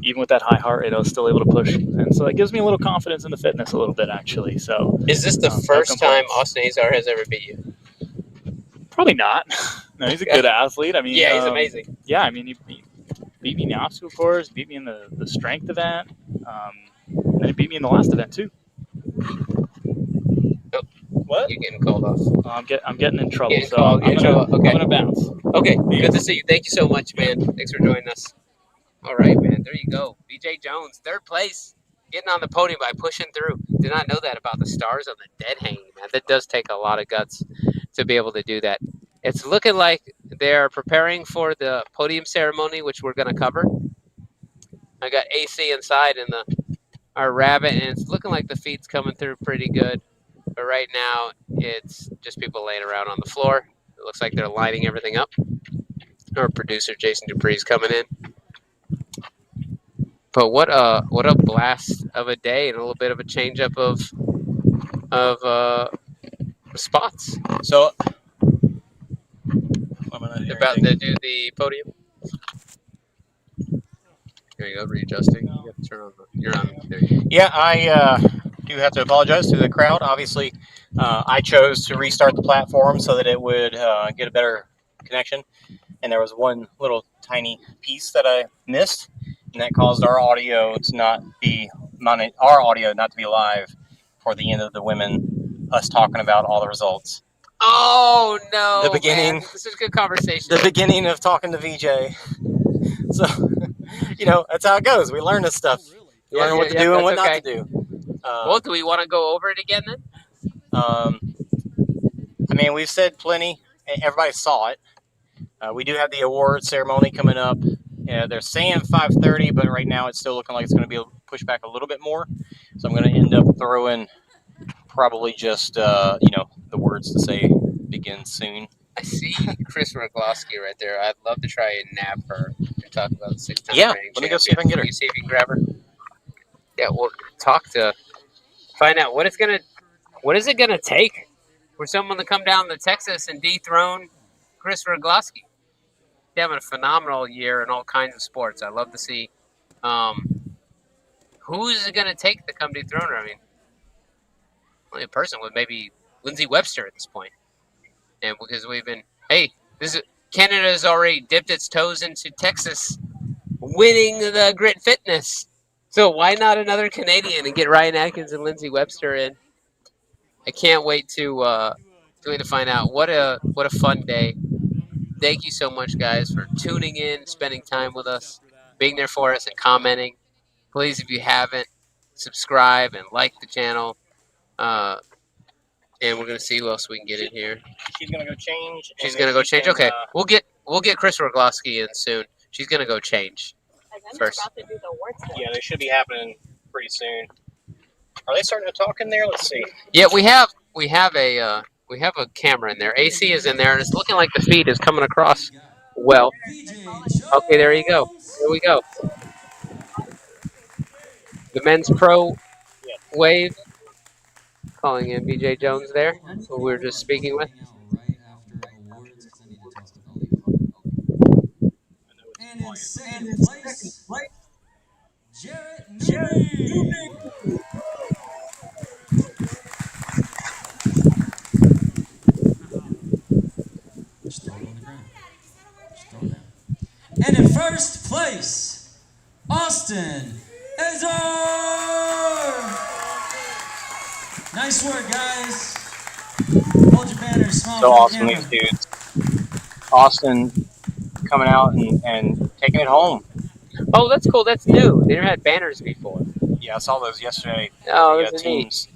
even with that high heart rate, I was still able to push. And so it gives me a little confidence in the fitness a little bit, actually. So
is this the first time Austin Azar has ever beat you?
Probably not. No, he's a good athlete. I mean,
yeah, he's amazing.
Yeah, I mean, he beat me in the obstacle course, beat me in the strength event, and he beat me in the last event too. What?
You're getting called off.
I'm getting in trouble.
Okay. I'm
gonna bounce.
Okay. Good to see you. Thank you so much, man. Thanks for joining us. All right, man. There you go. BJ Jones, third place, getting on the podium by pushing through. Did not know that about the stars on the dead hanging, man. That does take a lot of guts to be able to do that. It's looking like they're preparing for the podium ceremony, which we're going to cover. I got AC inside in our rabbit, and it's looking like the feed's coming through pretty good. But right now, it's just people laying around on the floor. It looks like they're lining everything up. Our producer, Jason Dupree, is coming in. But what a blast of a day and a little bit of a change up of spots.
So I'm gonna do
About to do the podium. There you go, readjusting. You have to turn on you're on. There you go.
Yeah, I do have to apologize to the crowd. Obviously, I chose to restart the platform so that it would get a better connection. And there was one little tiny piece that I missed, and that caused our audio to not be live for the end of the women, us talking about all the results.
Oh no!
The beginning.
Man. This is a good conversation.
The beginning of talking to VJ. So, that's how it goes. We learn this stuff. You learn what to do and what not to do.
Well, do we want to go over it again then?
I mean, we've said plenty. Everybody saw it. We do have the award ceremony coming up. They're saying 5:30, but right now it's still looking like it's going to be pushed back a little bit more. So I'm going to end up throwing probably just, the words to say begin soon.
I see Chris Rogloski right there. I'd love to try and nab her to talk about the 6-time
Yeah,
reigning
let me go see if I can get her.
Can you see if you can grab her? Yeah, we'll find out what is it gonna take for someone to come down to Texas and dethrone Chris Rogloski. He's having a phenomenal year in all kinds of sports. I love to see who's it gonna take to come dethrone her. I mean, only a person would maybe Lindsey Webster at this point. And because Canada's already dipped its toes into Texas winning the Grit Fitness. So why not another Canadian and get Ryan Atkins and Lindsey Webster in? I can't wait to find out. What a fun day. Thank you so much, guys, for tuning in, spending time with us, being there for us, and commenting. Please, if you haven't, subscribe and like the channel. And we're gonna see who else we can get in here.
She's gonna go change.
She's gonna go change. Okay, we'll get Chris Rogloski in soon. She's gonna go change first.
About to do the awards.
Yeah, they should be happening pretty soon. Are they starting to talk in there? Let's see.
Yeah, we have a camera in there. AC is in there, and it's looking like the feed is coming across well. Okay, there you go. Here we go. The men's pro wave. Calling in BJ Jones there, who we were just speaking with.
And in second place, Jarrett Newby. Just throw it on the ground. Just throw it down. And in first place, Austin Ezor. Nice work, guys. Hold your banner, small.
So awesome, these dudes. Austin coming out and taking it home.
Oh, that's cool. That's new. They never had banners before.
Yeah, I saw those yesterday.
Oh, those are neat.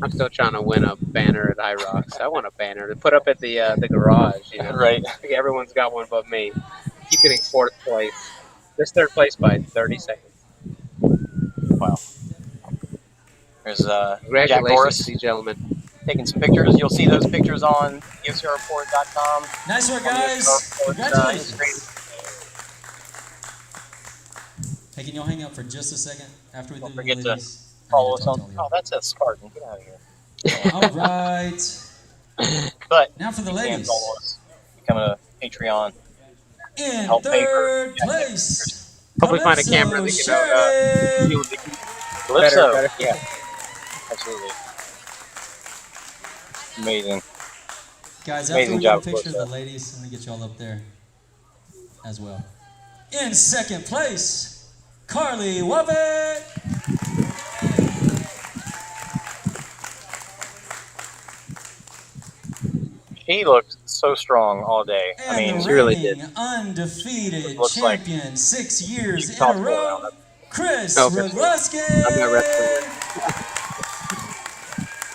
I'm still trying to win a banner at High Rocks. I want a banner to put up at the garage.
Right.
I think everyone's got one but me. Keep getting fourth place. This third place by 30 seconds.
Wow. There's
Congratulations,
Jack Boris,
you gentlemen.
Taking some pictures. You'll see those pictures on OCRreport.com.
Nice work, guys. Congratulations. Hey, can y'all hang out for just a second after we do the
forget to
ladies?
follow us on. Oh, that's a Spartan. Get out of here.
All right.
But
now for the
you can
ladies.
follow us. Become a Patreon.
In
Help pay for
third place.
Hopefully find a camera that can do
Calypso.
better.
Yeah. Absolutely. Amazing.
Guys, after
Amazing
we
job,
get a picture of
Calypso.
the ladies, let me get y'all up there as well. In second place, Carly Wabbit.
She looked so strong all day. I mean,
And
she really did.
reigning undefeated
Looks like
champion 6 years in a
talked
row,
about
Chris
Oh,
Rogloski.
I'm not wrestling.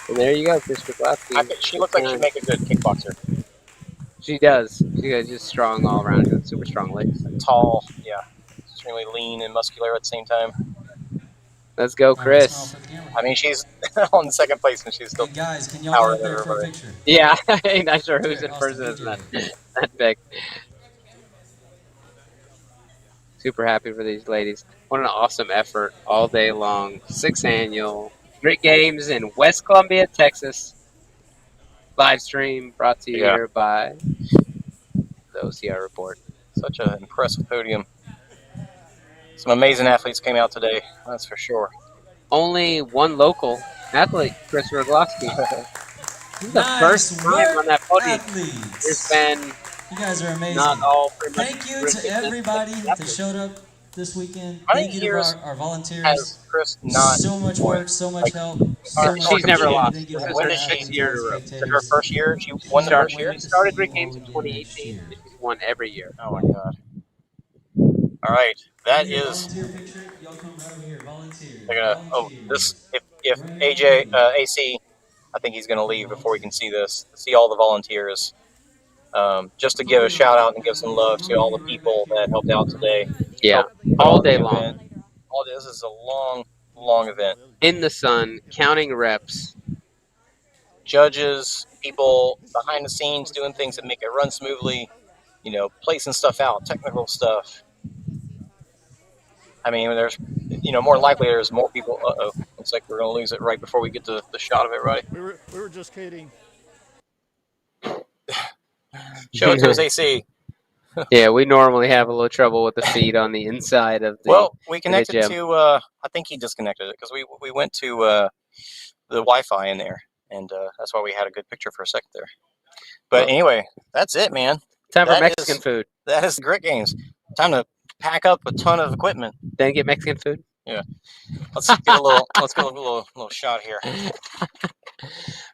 And there you go, Chris Rogloski.
I think she looks like she'd make a good kickboxer.
She does. She's just strong all around. She's got super strong legs.
Tall, yeah. Extremely lean and muscular at the same time.
Let's go, Chris.
I mean, she's on the second place, and she's still
Guys, can y'all
powering
get up there for a
everybody.
picture?
Yeah, I'm not sure who's in
Austin,
first.
get
Is
through
that big. Super happy for these ladies. What an awesome effort all day long. 6th annual Grit Games in West Columbia, Texas. Live stream brought to you
Yeah.
here by the OCR Report.
Such an impressive podium. Some amazing athletes came out today, that's for sure.
Only one local athlete, Chris Rogloski. This is the first
Nice
time
work,
on that podium. There's
athletes.
been
You guys are amazing.
not all pretty much.
Thank you to everybody that showed up this weekend.
How
Thank
many
you to
years
our volunteers.
has Chris not
So much
won?
work, so much
Like,
help,
or
so much
She's never
competed?
lost.
Thank you
This
to
is
all
her
the
6th
athletes,
year
all
in
the
a row.
Is it her
spectators.
first year? She
She
won the first year?
started Grit Games in 2018, and she's won every year.
Oh my God. All right, that
Your
is.
volunteer picture, y'all come right over here. Volunteers.
They're gonna. Oh, this. If AC, I think he's gonna leave before he can see this. See all the volunteers. Just to give a shout out and give some love to all the people that helped out today.
Yeah,
Helped put
all
on the
day long.
event. All this is a long, long event.
In the sun, counting reps.
Judges, people behind the scenes doing things that make it run smoothly. You know, placing stuff out, technical stuff. I mean, there's, more than likely there's more people. Uh-oh, looks like we're gonna lose it right before we get to the shot of everybody.
We were just kidding.
Show it to us, AC.
Yeah, we normally have a little trouble with the feed on the inside of the.
Well, we connected
gym.
to. I think he disconnected it because we went to the Wi-Fi in there, and that's why we had a good picture for a second there. But anyway, that's it, man.
Time for Mexican food.
That is the Grit Games. Time to pack up a ton of equipment.
Then get Mexican food.
Yeah. Let's get a little. Let's get a little shot here.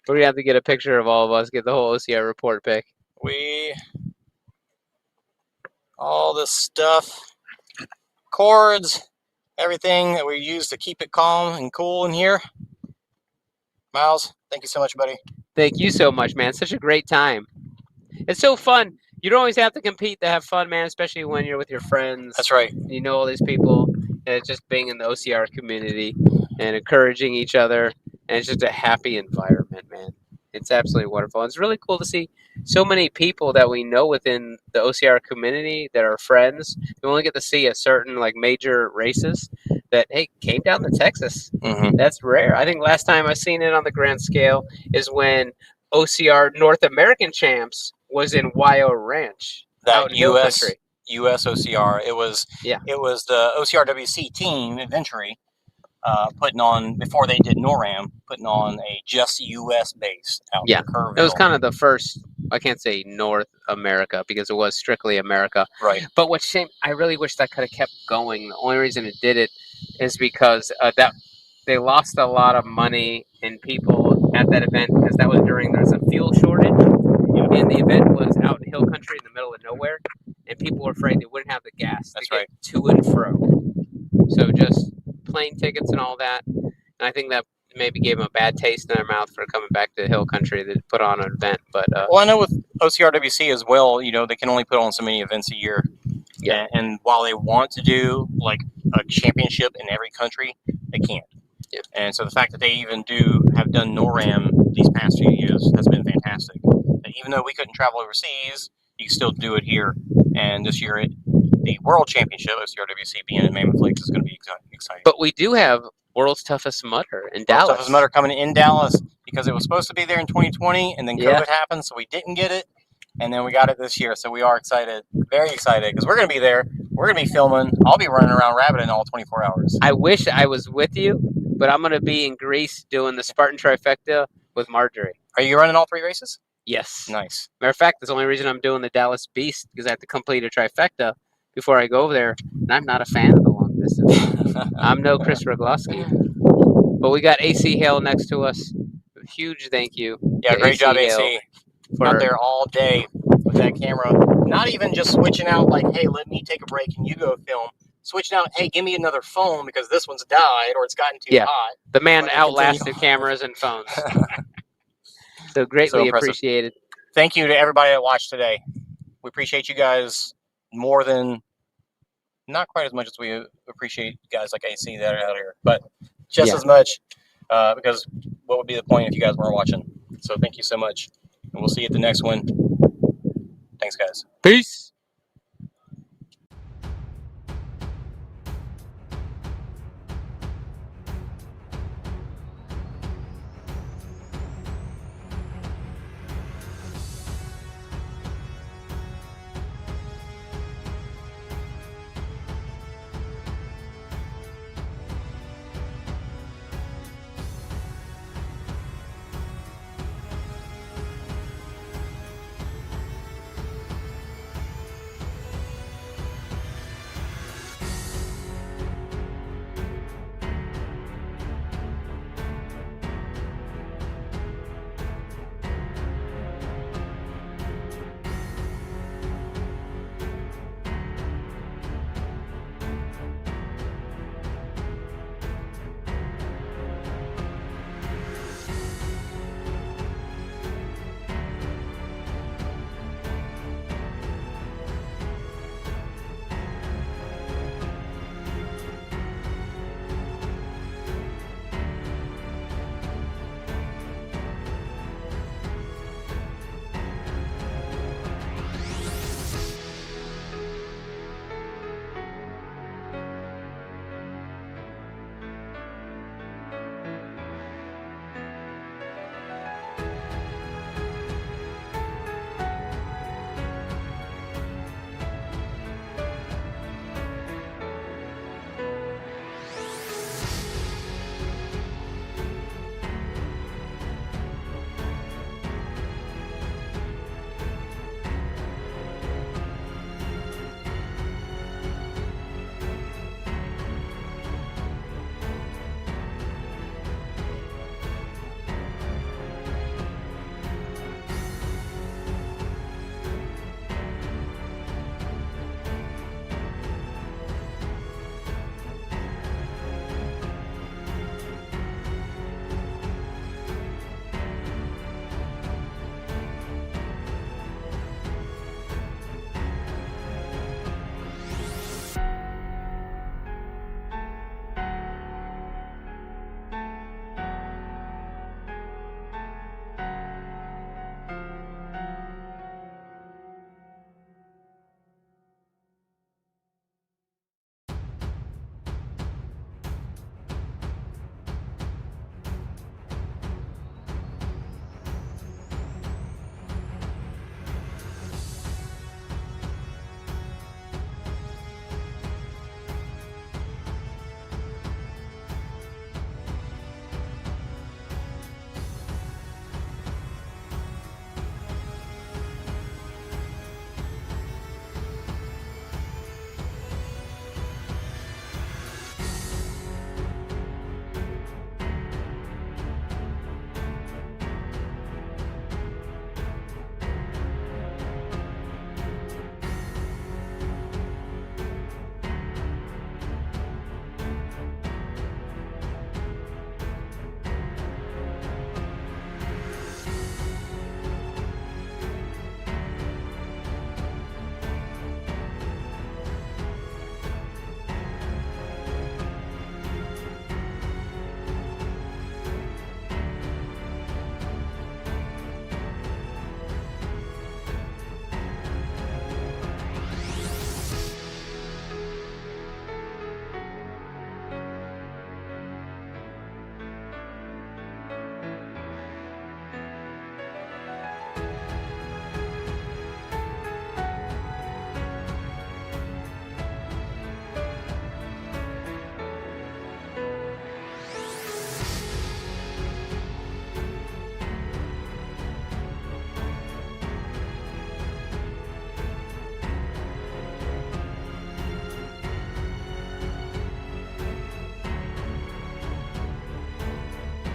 We're gonna have to get a picture of all of us. Get the whole OCR report pic.
All this stuff, cords, everything that we use to keep it calm and cool in here. Miles, thank you so much, buddy.
Thank you so much, man. Such a great time. It's so fun. You don't always have to compete to have fun, man, especially when you're with your friends.
That's right.
You know all these people, and it's just being in the OCR community and encouraging each other, and it's just a happy environment, man. It's absolutely wonderful. And it's really cool to see so many people that we know within the OCR community that are friends. We only get to see a certain major races that came down to Texas.
Mm-hmm.
That's rare. I think last time I seen it on the grand scale is when OCR North American champs was in YO Ranch.
That US OCR. It was the OCRWC team eventually putting on, before they did NORAM, putting on a just US base out in Kerrville.
It was kind of the first, I can't say North America because it was strictly America.
Right.
But what shame, I really wish that could have kept going. The only reason it did it is because that they lost a lot of money and people at that event because that was during there's a fuel shortage and the event was out in hill country in the middle of nowhere and people were afraid they wouldn't have the gas to get to and fro. So just plane tickets and all that. And I think that maybe gave them a bad taste in their mouth for coming back to hill country to put on an event. But
well, I know with OCRWC as well, they can only put on so many events a year.
Yeah.
And while they want to do like a championship in every country, they can't.
Yeah.
And so the fact that they even have done NORAM these past few years has been fantastic. And even though we couldn't travel overseas, you can still do it here. And this year, the World Championship, OCRWC being in Mammoth Lakes, is going to be exciting.
But we do have World's Toughest Mudder in Dallas.
Toughest Mudder coming in Dallas because it was supposed to be there in 2020, and then COVID happened, so we didn't get it. And then we got it this year, so we are excited, very excited, because we're going to be there. We're going to be filming. I'll be running around rabbiting all 24 hours.
I wish I was with you, but I'm going to be in Greece doing the Spartan Trifecta with Marjorie.
Are you running all 3 races?
Yes.
Nice.
Matter of fact, that's the only reason I'm doing the Dallas Beast, because I have to complete a trifecta before I go over there, and I'm not a fan of the long distance. I'm no Chris Rogloski. But we got AC Hale next to us. A huge thank you.
Yeah, great job, AC. Out there all day with that camera. Not even just switching out like, hey, let me take a break and you go film. Switching out, hey, give me another phone because this one's died or it's gotten too hot.
The man outlasted cameras and phones. So greatly appreciated.
Thank you to everybody that watched today. We appreciate you guys more than not quite as much as we appreciate guys like AC that are out here, but just as much because what would be the point if you guys weren't watching? So thank you so much, and we'll see you at the next one. Thanks, guys.
Peace.